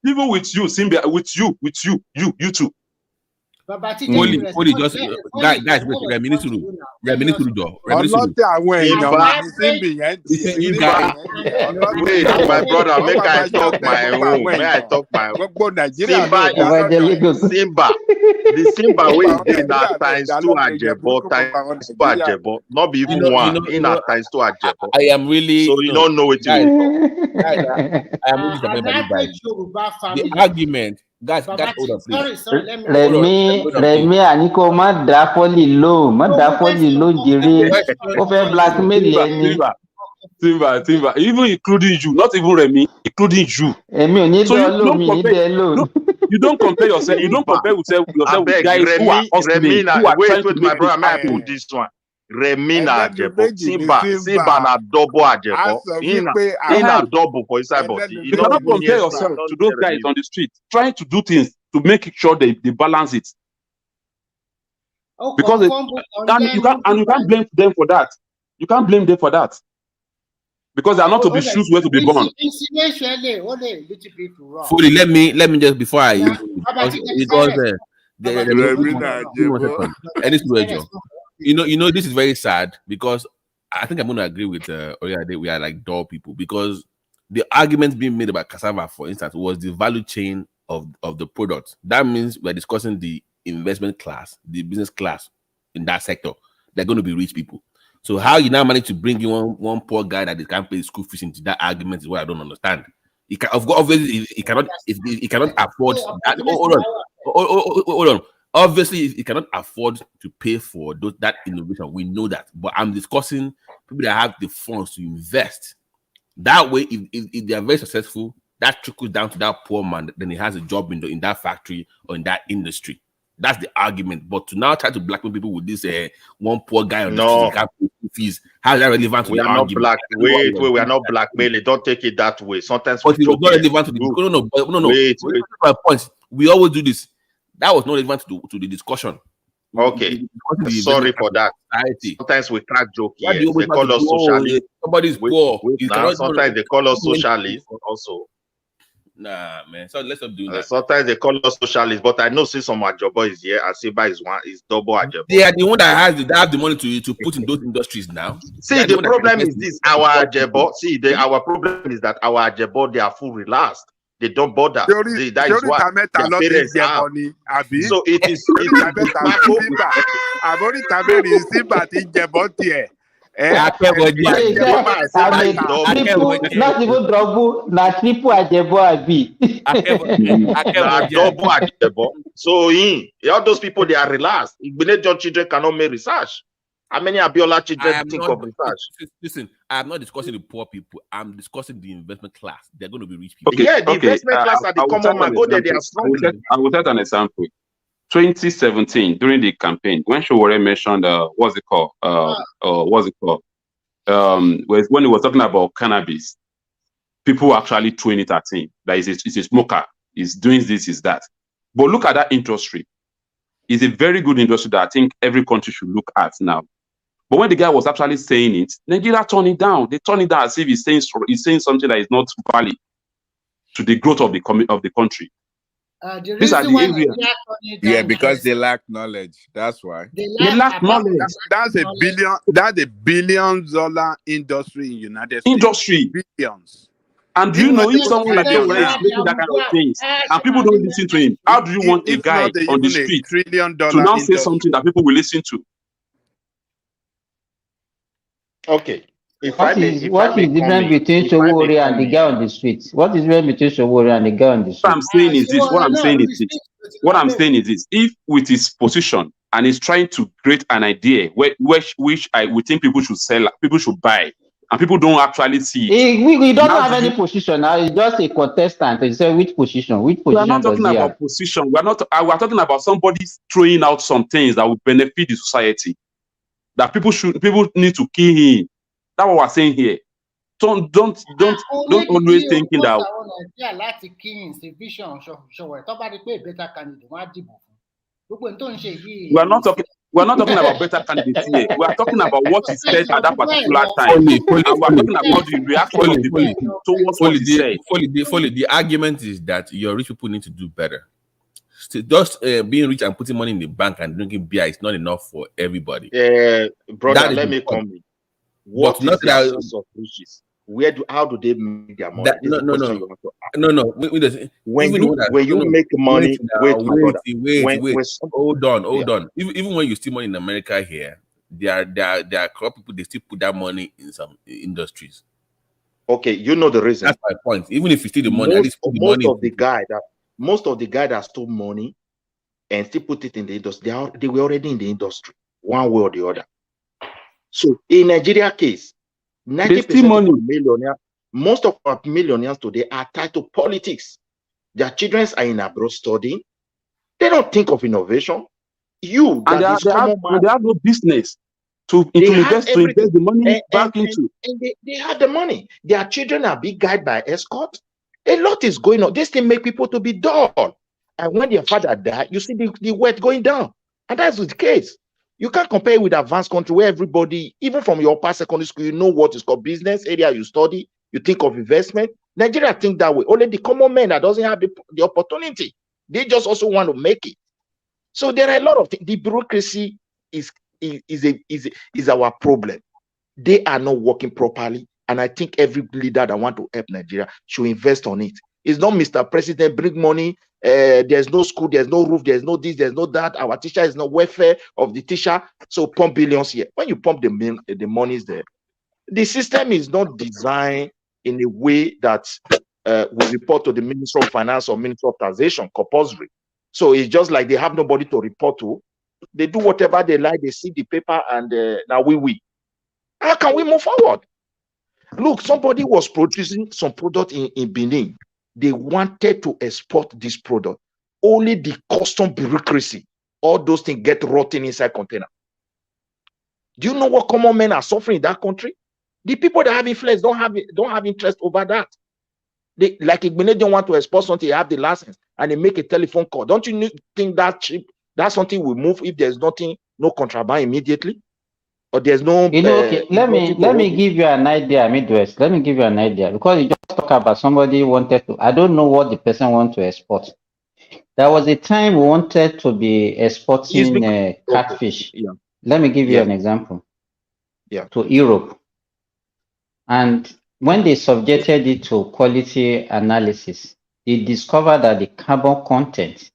Even with you, Simba, with you too. Fully, just guys, wait. Remy needs to do. Wait, my brother, make I talk my own. May I talk my own. Simba. The Simba way is na times 2 Ajebo, times 2 Ajebo. Not be even one. In a times 2 Ajebo. I am really. So you don't know what you I am really disappointed by you guys. The Guys, hold on, please. Sorry, let me. Remi, Aniko, má dá fọ́lì lóhùn, má dá fọ́lì lóhùn jèrè. Ó fẹ́ blackmail ẹni. Timber, even including you, not even Remi, including you. Èmi ò ní dẹ́ lóhùn, mi ní dẹ́ lóhùn. You don't compare yourself. You don't compare yourself with guys who are hustling, who are trying to my brother, make I put this one. Remi na Ajebo, Simba na double Ajebo. In a double for inside body. You cannot compare yourself to those guys on the street trying to do things to make sure they balance it. Because you can't blame them for that. You can't blame them for that. Because they are not to be shoes where to be born. Fully, let me just before I you know this is very sad because I think I'm going to agree with Oriade. We are like dull people because the argument being made about cassava, for instance, was the value chain of the product. That means we're discussing the investment class, the business class in that sector. They're going to be rich people. So how you now manage to bring in one poor guy that can't pay school fees into that argument is what I don't understand. He can, obviously, he cannot afford that. Hold on. Obviously, he cannot afford to pay for that innovation. We know that. But I'm discussing people that have the funds to invest. That way, if they are very successful, that trickles down to that poor man. Then he has a job in that factory or in that industry. That's the argument. But to now try to blackmail people with this one poor guy on the street can't pay fees, how is that relevant to the argument? We are not blackmailing. Don't take it that way. Sometimes but it was not relevant to the no. Wait. My point. We always do this. That was not relevant to the discussion. Okay. Sorry for that. Society. Sometimes we crack joke here. They call us socialists. Somebody's poor. Sometimes they call us socialists also. Nah, man. So let's not do that. Sometimes they call us socialists, but I know since some Ajabo is here, Asiba is double Ajabo. They are the one that have the money to put in those industries now. See, the problem is this: our Ajabo. Our problem is that our Ajabo, they are full relaxed. They don't bother. That is why their parents have. So it is. Not even double, not triple Ajebo abi. Double Ajebo. So all those people, they are relaxed. Igbenedion children cannot make research. How many Abiola children think of research? Listen, I'm not discussing the poor people. I'm discussing the investment class. They're going to be rich people. The investment class are the common man. Go there, they are struggling. I will set an example. 2017, during the campaign, when Showore mentioned when he was talking about cannabis, people actually throwing it at him. That is a smoker, is doing this, is that. But look at that industry. It's a very good industry that I think every country should look at now. But when the guy was actually saying it, Nigeria turned it down. They turned it down as if he's saying something that is not valid to the growth of the country. These are the areas. Yeah, because they lack knowledge. That's why. They lack knowledge. That's a billion-dollar industry in United States. Industry. Billions. And do you know if someone like that is making that kind of things and people don't listen to him, how do you want a guy on the street to now say something that people will listen to? Okay. What is the difference between Showore and the guy on the street? What is the difference between Showore and the guy on the street? What I'm saying is this. If with his position and he's trying to create an idea which we think people should sell, people should buy, and people don't actually see it. We don't have any position now. It's just a contestant. You say which position? We are not talking about position. We're talking about somebody throwing out some things that will benefit the society. That people need to key in. That's what we're saying here. Don't always thinking that. We're not talking about better candidates here. We are talking about what is said at that particular time. And we're talking about the reaction of the people towards what he said. The argument is that your rich people need to do better. Just being rich and putting money in the bank and drinking beer is not enough for everybody. Brother, let me come in. What is the source of riches? How do they make their money? No. When you make money, wait. Hold on. Even when you steal money in America here, there are corrupt people. They still put that money in some industries. Okay, you know the reason. That's my point. Even if you steal the money, at least put the money. most of the guys that stole money and still put it in the industry, they were already in the industry, one way or the other. So in Nigeria case, 90% of our millionaires, most of our millionaires today are tied to politics. Their children are in abroad studying. They don't think of innovation. You, and that they have no business to invest the money back into. And they have the money. Their children are being guided by escort. A lot is going on. This thing make people to be dull. And when their father died, you see the wealth going down. And that's the case. You can't compare with advanced country where everybody, even from your past secondary school, you know what is called business area you study, you think of investment. Nigeria think that way. Only the common man that doesn't have the opportunity. They just also want to make it. So there are a lot of things. The bureaucracy is our problem. They are not working properly. And I think every leader that want to help Nigeria should invest on it. It's not Mr. President, bring money. There's no school, there's no roof, there's no this, there's no that. Our teacher is not welfare of the teacher. So pump billions here. When you pump the monies there, the system is not designed in a way that will report to the Minister of Finance or Minister of Taxation compulsory. So it's just like they have nobody to report to. They do whatever they like. They see the paper and now we. How can we move forward? Look, somebody was producing some product in Benin. They wanted to export this product. Only the custom bureaucracy, all those things get rotten inside container. Do you know what common men are suffering in that country? The people that have influence don't have interest over that. They, like if they don't want to export something, they have the license and they make a telephone call. Don't you think that cheap? That's something will move if there's nothing, no contraband immediately, or there's no. Okay. Let me give you an idea, Midwest. Let me give you an idea because you just talk about somebody wanted to. I don't know what the person want to export. There was a time we wanted to be exporting catfish. Yeah. Let me give you an example. Yeah. To Europe, and when they subjected it to quality analysis, they discovered that the carbon content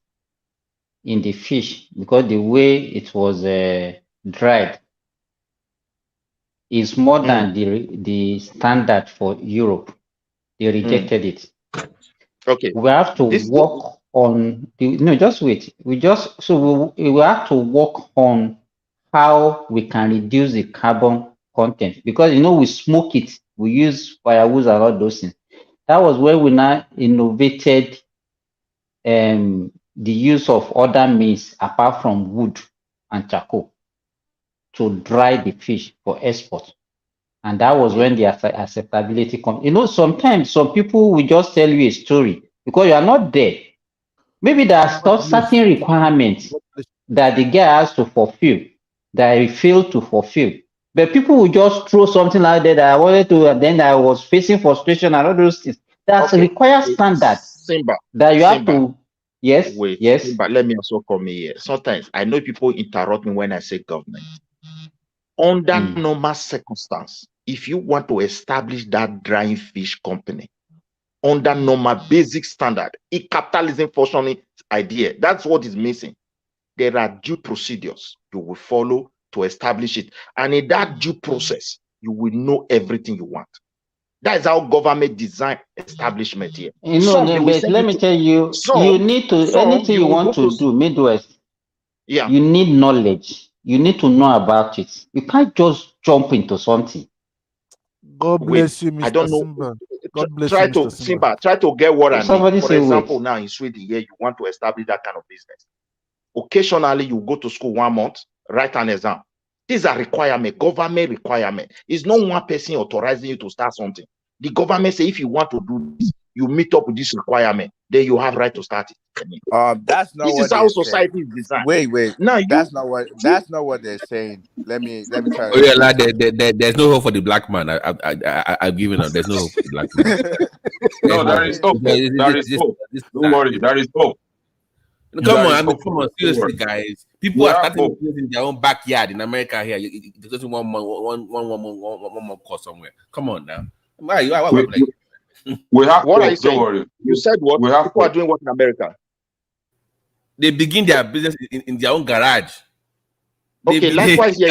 in the fish, because the way it was dried, is more than the standard for Europe. They rejected it. Okay. We have to work on just wait. We have to work on how we can reduce the carbon content, because we smoke it, we use firewood and all those things. That was where we now innovated the use of other means apart from wood and charcoal to dry the fish for export. And that was when the acceptability comes. Sometimes some people will just tell you a story because you are not there. Maybe there are certain requirements that the guy has to fulfill that he failed to fulfill. But people will just throw something out there that I wanted to, and then I was facing frustration and all those things. That requires standards that you have to. Yes. Wait. Yes. But let me also come here. Sometimes I know people interrupt me when I say government. Under normal circumstance, if you want to establish that drying fish company, under normal basic standard, capitalism functioning idea, that's what is missing. There are due procedures you will follow to establish it. And in that due process, you will know everything you want. That is how government design establishment here. Let me tell you, you need to, anything you want to do, Midwest, you need knowledge. You need to know about it. You can't just jump into something. God bless you, Mr. I don't know. Simba. God bless try you, to Mr. Simba, try to get what I mean. For example, wait. now in Sweden, here you want to establish that kind of business. Occasionally, you go to school 1 month, write an exam. These are requirements, government requirement. It's not one person authorizing you to start something. The government say if you want to do this, you meet up with this requirement, then you have right to start it. That's not this what is how society is designed. Wait. Now that's not what they're saying. Let me try. Oh yeah, like there's no hope for the black man. I've given up. There's no hope for the black man. No, there is hope. There is hope. Don't worry, there is hope. Come on, seriously, guys. People are starting in their own backyard in America here. There's just one more course somewhere. Come on now. We have what hope. I say. Don't worry. You said what? We have people are doing what in America? They begin their business in their own garage. Likewise here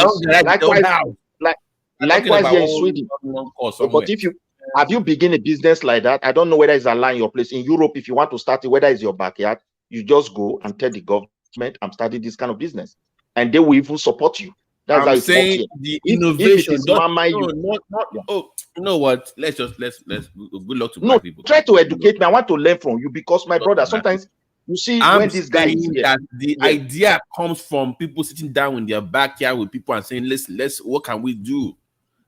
in Sweden. But if you Have you begun a business like that? I don't know whether it's aligned your place. In Europe, if you want to start it, whether it's your backyard, you just go and tell the government, I'm starting this kind of business. And they will even support you. That's how I'm it works saying here. the If innovation. it is Not, mama, no, not. yeah. Oh, you know what? Let's good luck to No, black people. try to educate me. I want to learn from you because my brother, sometimes you see I'm when this guy is saying here. that the idea comes from people sitting down in their backyard with people and saying, let's what can we do?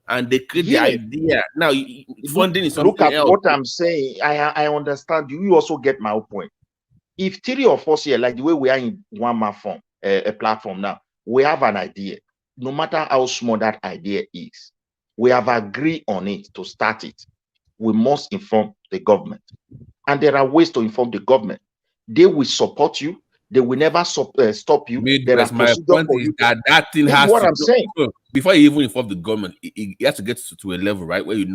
And they create the idea. Now, funding is something Look at else. what I'm saying. I understand you. You also get my point. If 3 or 4 here, like the way we are in one man form, a platform now, we have an idea. No matter how small that idea is, we have agreed on it to start it. We must inform the government. And there are ways to inform the government. They will support you. They will never stop you. There are My point is that thing this has is what to I'm saying. Before you even inform the government, it has to get to a level, right, where it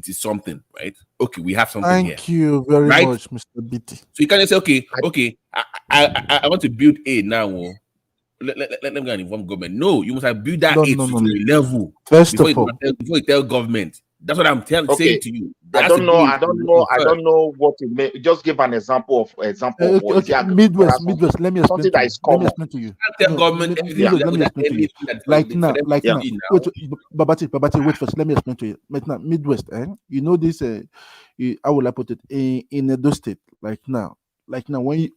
is something, right? Okay, we have something here. Thank you very right? much, Mr. BT. So you can't just say, okay, I want to build A now. Let them go and inform government. No, you must have built that A to a level before you tell government. That's what I'm saying to you. I don't know what it may. Just give an example of what Midwest. Let me explain to you. Let me explain to you. Tell government let me explain to you. Like now. Wait, Babati, wait first. Let me explain to you. Midwest, you know this. How will I put it? In Edo State, like now, when you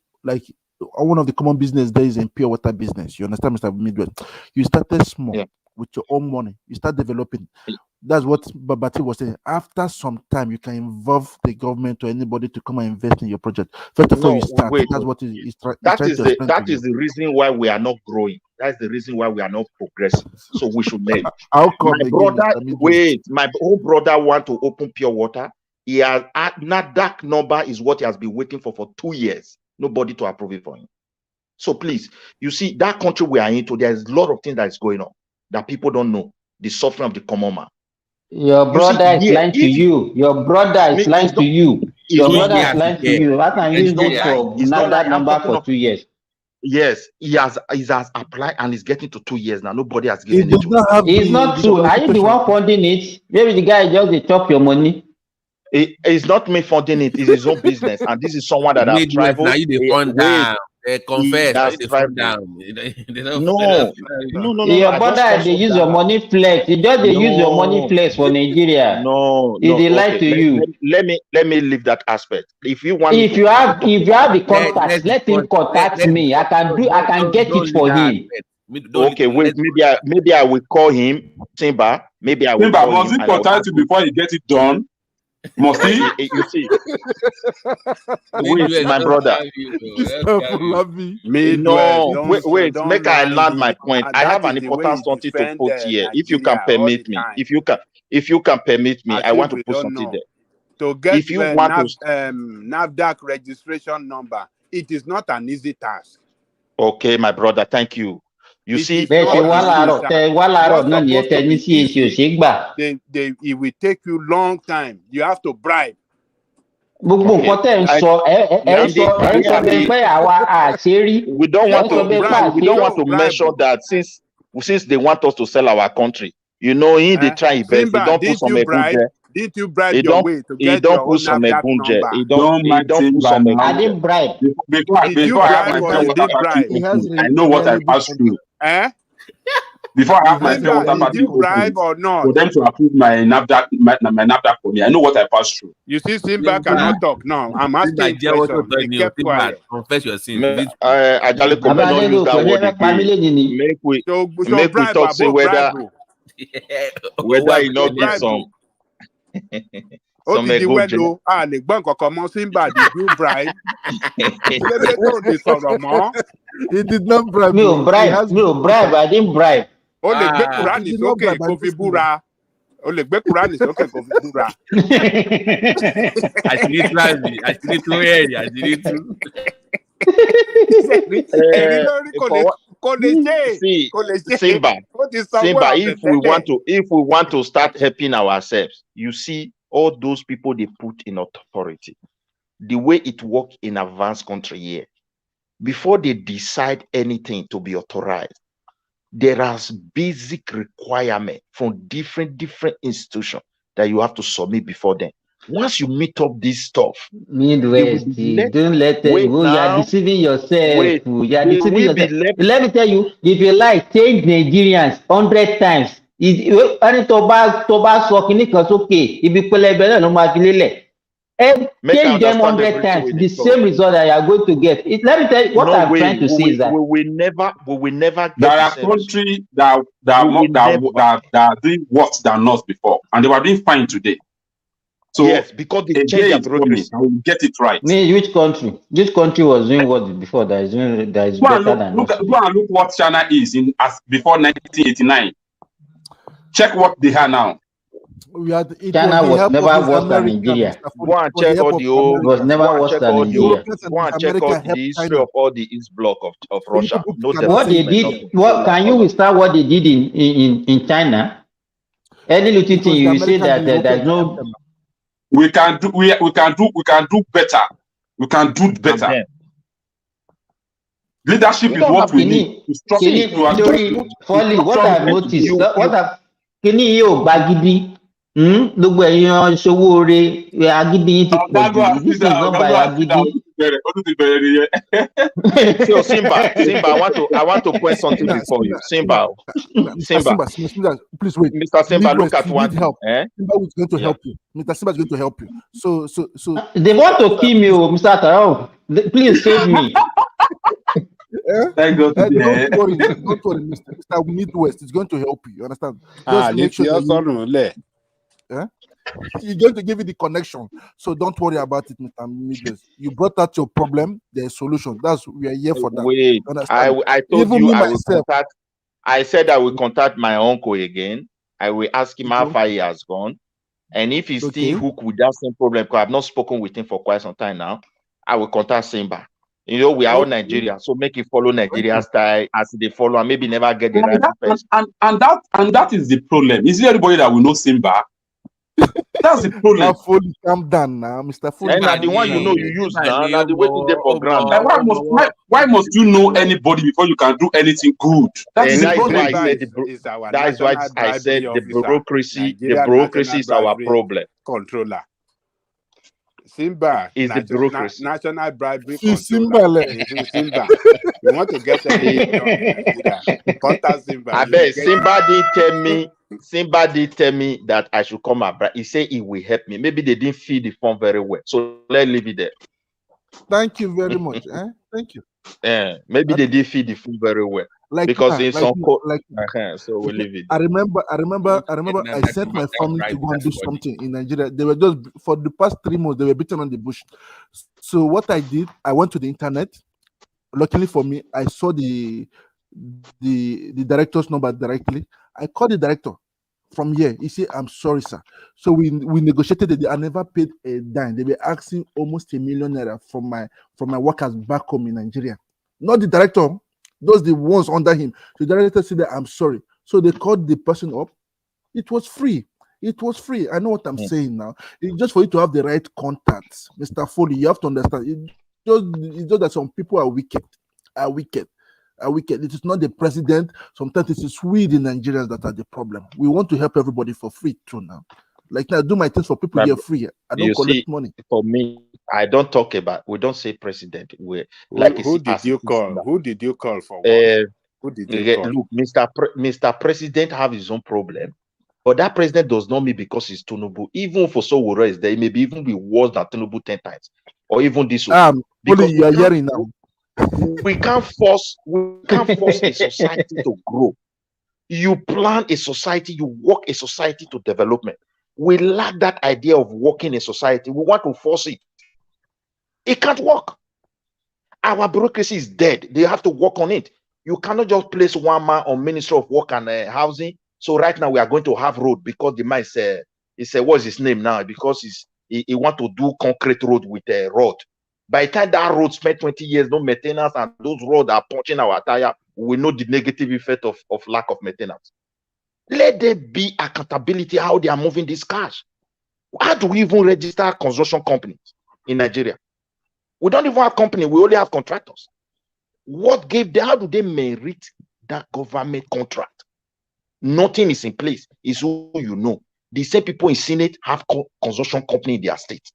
one of the common business there is in pure water business. You understand, Mr. Midwest? You started small with your own money. You start developing. That's what Babati was saying. After some time, you can involve the government or anybody to come and invest in your project. First of all, you start. That's what he's trying to explain. That is the reason why we are not growing. That's the reason why we are not progressing. So we should merge. How come my own brother want to open pure water. He has that number is what he has been waiting for 2 years. Nobody to approve it for him. So please, you see that country we are into, there's a lot of things that is going on that people don't know. The suffering of the common man. Your brother is lying to you. Your brother is lying to you. Your brother is lying to you. How can you use for that number for 2 years? Yes, he has applied and is getting to 2 years now. Nobody has given it to him. It's not true. Are you the one funding it? Maybe the guy just chop your money. It's not me funding it. It's his own business, and this is someone that has traveled. Now you fund down. They confess. They fund down. No. Your brother, they use your money flex. They just use your money flex for Nigeria. No. They lie to you. Let me leave that aspect. If you want, if you have the contact, let him contact me. I can get it for him. Okay, wait. Maybe I will call him Simba. Maybe I will call him. Must he contact you before he gets it done? Must he? You see, wait, my brother. Wait. Make I land my point. I have an important something to put here. If you can permit me, if you can permit me, I want to put something there. To get if you want NAFDAC registration number, it is not an easy task. Okay, my brother. Thank you. You see, it will take you long time. You have to bribe. We don't want to mention that since they want us to sell our country, you know, they try best. They don't put some Didn't you bribe your way to get your own NAFDAC number? I didn't bribe. Before I have my water party, I know what I passed through. Before I have my water party, did you bribe or not? For them to approve my NAFDAC for me, I know what I passed through. You see, Simba cannot talk now. I'm asking questions. He kept quiet. Confess your sin. Make we talk say whether you not get some. Did you bribe? He did not bribe. No bribe. I didn't bribe. Quran is okay. Kofi Bura. Quran is okay. Kofi Bura. Simba, if we want to start helping ourselves, you see all those people they put in authority, the way it works in advanced country here, before they decide anything to be authorized, there are basic requirements from different institutions that you have to submit before then. Once you meet up this stuff, Midwest, don't let it go. You are deceiving yourself. Wait, You are deceiving yourself. Let me tell you, if you like, change Nigerians 100 times. Ẹni tó bá sọ kìíní kan sókè, ibi pẹlẹbẹ náà ló máa fi lélẹ̀. Change them 100 times, the same result that you are going to get. Let me tell you what I'm trying to say is that we will never get there are countries that are doing worse than us before, and they were doing fine today. So yes, because they changed their bureaucracy. I will get it right. Which country? Which country was doing what before that is better than us? Go and look what China is in as before 1989. Check what they are now. China was never worse than Nigeria. Go and check all the old. Was never worse than Nigeria. Go and check all the history of all the East Bloc of Russia. What they did? What can you start? What they did in China? Any little thing you say that there's no. We can do better. We can do better. Leadership is what we need. What I've noticed, Kini yóò gba gidi. Gbogbo èèyàn ṣòwò ore agídí yín ti pọ̀ jù. This is not by agídí. So Simba, I want to point something before you. Simba, please wait. Mr. Simba, look at one. Help. Simba is going to help you. Mr. Simba is going to help you. So. They want to kill me, Mr. Tarao. Please save me. Don't worry, Mr. Midwest is going to help you. You understand? Just make sure he's going to give you the connection. So don't worry about it, Mr. Midwest. You brought out your problem. There's a solution. We are here for that. Wait, I told you I will contact. I said I will contact my uncle again. I will ask him how far he has gone, and if he's still hooked with that same problem, because I've not spoken with him for quite some time now, I will contact Simba. You know, we are all Nigeria, so make it follow Nigeria style as they follow, and maybe never get the right person. And that is the problem. Is there anybody that will know Simba? That's the problem. Foley, calm down now, Mr. Foley. And the one you know you use now, now the way to get for ground. Why must you know anybody before you can do anything good? That's the problem. That's why I said the bureaucracy is our problem. Controller. Simba is the bureaucracy. National bribery controller. Simba. You want to get a contact Simba. I bet Simba did tell me that I should come up. He said he will help me. Maybe they didn't feed the form very well. So let's leave it there. Thank you very much. Thank you. Maybe they did feed the food very well. Because in some so we'll leave it. I remember I sent my family to go and do something in Nigeria. They were just for the past 3 months, they were beaten on the bush. So what I did, I went to the internet. Luckily for me, I saw the director's number directly. I called the director from here. He said, "I'm sorry, sir." So we negotiated it. I never paid a dime. They were asking almost $1 million from my workers back home in Nigeria. Not the director, those the ones under him. So the director said that I'm sorry. So they called the person up. It was free. It was free. I know what I'm saying now. It's just for you to have the right contacts, Mr. Foley. You have to understand. It's just that some people are wicked. It is not the president. Sometimes it is we, the Nigerians, that are the problem. We want to help everybody for free too now. Like now, I do my things for people here free. I don't collect money. For me, I don't talk about. We don't say president. Who did you call? Who did you call for what? Who did you call? Look, Mr. President have his own problem, but that president does not mean because he's Tinubu. Even for Soludo is there, it may be even be worse than Tinubu 10 times, or even this one. Because you are hearing now. We can't force a society to grow. You plan a society, you work a society to development. We lack that idea of working a society. We want to force it. It can't work. Our bureaucracy is dead. They have to work on it. You cannot just place one man on Ministry of Work and Housing. So right now we are going to have road because the man is what's his name now? Because he want to do concrete road with a rod. By the time that road spent 20 years, no maintenance, and those roads are punching our tire, we know the negative effect of lack of maintenance. Let there be accountability how they are moving this cash. How do we even register construction companies in Nigeria? We don't even have company, we only have contractors. What gave them, how do they merit that government contract? Nothing is in place. It's who you know. The same people in Senate have construction company in their state.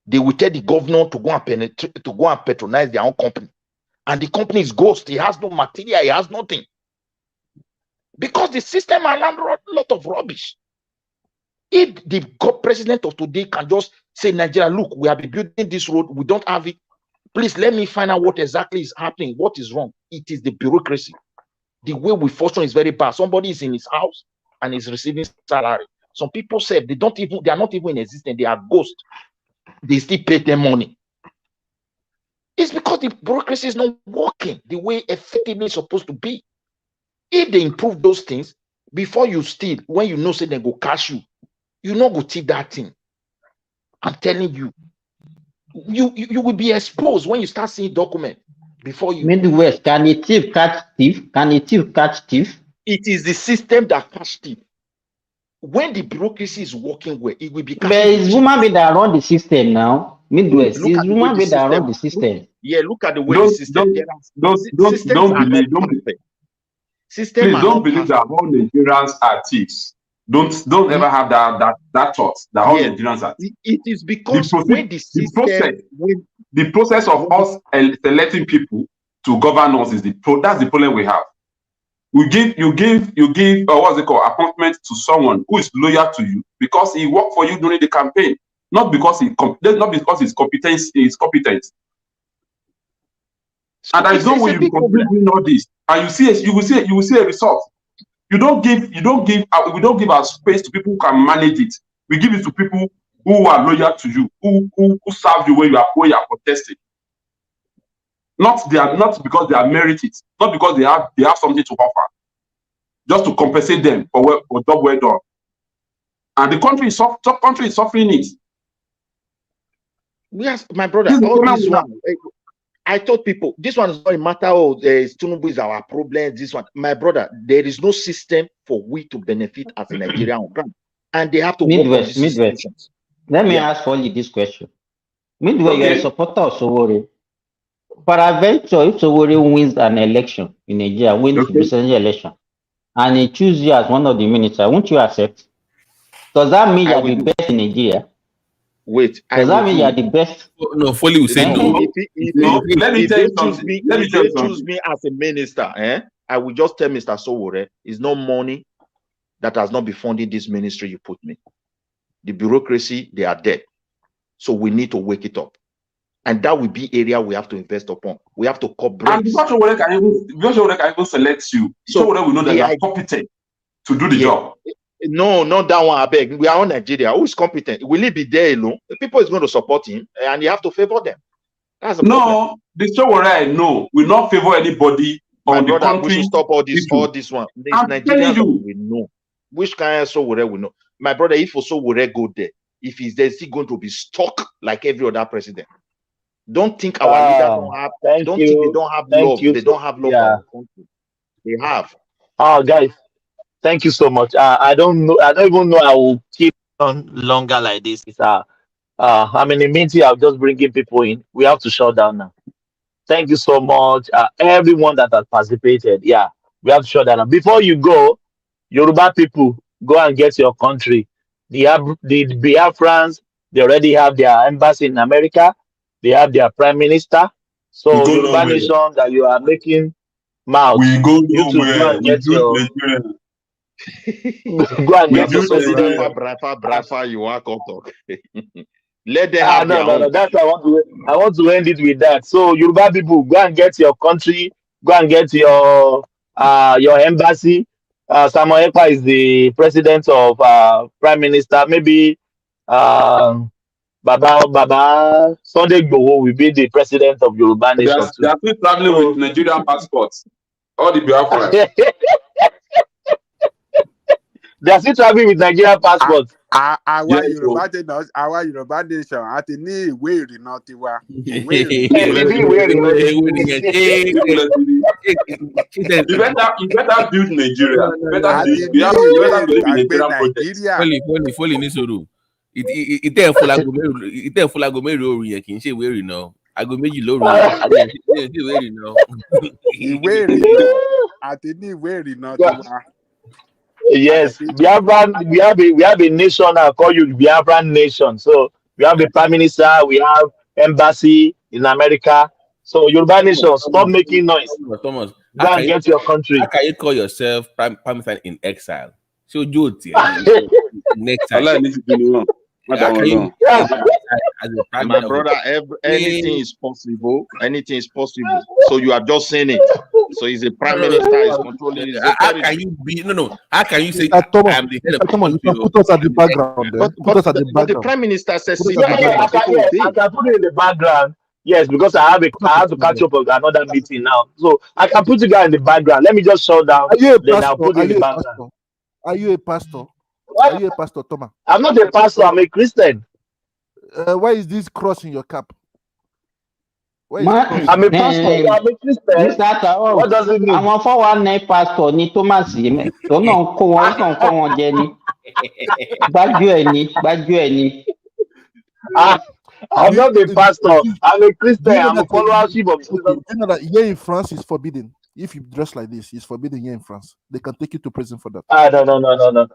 They will tell the governor to go and penetrate, to go and patronize their own company. And the company is ghost. He has no material. He has nothing. Because the system allowed a lot of rubbish. If the president of today can just say, Nigeria, look, we have been building this road. We don't have it. Please let me find out what exactly is happening. What is wrong? It is the bureaucracy. The way we function is very bad. Somebody is in his house and is receiving salary. Some people say they are not even in existence. They are ghosts. They still pay them money. It's because the bureaucracy is not working the way effectively it's supposed to be. If they improve those things, before you steal, when you know say they go cash you, you not go take that thing. I'm telling you, you will be exposed when you start seeing documents before you. Midwest, can a thief catch thief? Can a thief catch thief? It is the system that catch thief. When the bureaucracy is working well, it will be. But it's human being that run the system now. Midwest, it's human being that run the system. Yeah, look at the way the system. Don't believe that all Nigerians are thieves. Don't ever have that thought that all Nigerians are thieves. It is because when the process of us selecting people to govern us is that's the problem we have. You give what's it called, appointment to someone who is loyal to you because he worked for you during the campaign, not because he's competent. And there is no way you continue doing all this, and you will see a result. We don't give our space to people who can manage it. We give it to people who are loyal to you, who serve you when you are protesting. Not because they are merited, not because they have something to offer, just to compensate them for job well done. And the country is suffering it. Yes, my brother, all this one. I told people this one is not a matter of Tinubu is our problem. This one, my brother, there is no system for we to benefit as a Nigerian ground, and they have to work on these institutions. Let me ask for you this question. Midwest, you're a supporter of Sowore. Peradventure, if Sowore wins an election in Nigeria, wins the presidential election, and he chooses you as one of the ministers, won't you accept? Does that mean you're the best in Nigeria? Wait, does that mean you're the best? No, Foley will say no. If they choose me as a minister, I will just tell Mr. Sowore, it's no money that has not been funding this ministry you put me. The bureaucracy, they are dead. So we need to wake it up. And that will be area we have to invest upon. We have to cooperate. And because Sowore can even select you, so Sowore will know that you are competent to do the job. No, not that one, I beg. We are on Nigeria. Who is competent? Will he be there alone? The people is going to support him, and you have to favor them. That's the problem. The Sowore I know will not favor anybody on the country. We should stop all this one. Nigerians we know. Which kind of Sowore we know? My brother, if Sowore go there, if he's there, is he going to be stuck like every other president? Don't think our leaders don't have. Think they don't have love. They don't have love for our country. They have. Guys. Thank you so much. I don't know. I don't even know I will keep on longer like this. I'm in a meeting. I'm just bringing people in. We have to shut down now. Thank you so much, everyone that has participated. Yeah, we have to shut down. Before you go, Yoruba people, go and get your country. The Biafrans, they already have their embassy in America. They have their prime minister. So Yoruba nation that you are making mouth. We go nowhere. We do Nigeria. Go and get your Brafa, you want to talk. Let them have their own. That's I want to end it with that. So Yoruba people, go and get your country. Go and get your embassy. Samuel Ekpa is the president of prime minister. Maybe Baba Sunday Igboho will be the president of Yoruba nation. They are still traveling with Nigerian passports. All the Biafrans. They are still traveling with Nigerian passports. Our Yoruba nation àti ní ìwé ìrìnnà tiwa. You better build Nigeria. Foley ní sọ̀rọ̀. Ìtẹ́ ìfúnlago mẹ́rin òru yẹn kì í ṣe ìwé ìrìnnà. Ago méjì lóru yẹn ìwé ìrìnnà. Ìwé ìrìnnà àti ní ìwé ìrìnnà tiwa. Yes, Biafran, we have a nation now called you Biafran nation. So we have the prime minister, we have embassy in America. So Yoruba nation, stop making noise. Thomas, go and get your country. How can you call yourself prime minister in exile? So Joti, next Allah needs to do my brother, anything is possible. Anything is possible. So you are just saying it. So he's a prime minister, is controlling his How can you be how can you say Thomas, I'm the head of Thomas, you can put us at the background. But the prime minister says I can put it in the background. Yes, because I have to catch up on another meeting now. So I can put you guys in the background. Let me just shut down. Then I'll put it in the background. Are you a pastor? Are you a pastor, Thomas? I'm not a pastor. I'm a Christian. Why is this cross in your cap? I'm a pastor. I'm a Christian. What does it mean? I'm a 419 pastor. Ni Thomas. Don't know what Jenny. I'm not a pastor. I'm a Christian. I'm a follower of Jesus. You know that here in France is forbidden. If you dress like this, it's forbidden here in France. They can take you to prison for that. No.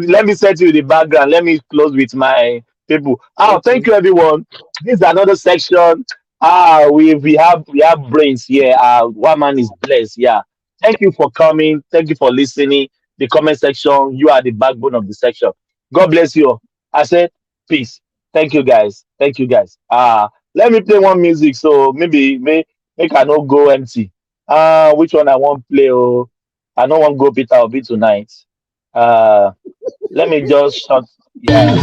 Let me set you in the background. Let me close with my people. Thank you, everyone. This is another section. We have brains here. One man is blessed. Yeah. Thank you for coming. Thank you for listening. The comment section. You are the backbone of the section. God bless you. I said peace. Thank you, guys. Thank you, guys. Let me play one music. So maybe make I not go empty. Which one I want play? Oh, I don't want go Peter Obi tonight. Let me just shut. Yeah.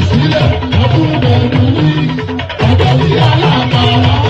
Sílẹ̀, ọkùnrin ẹ̀dùn ní, ọjọ́ tí aláàbà wà.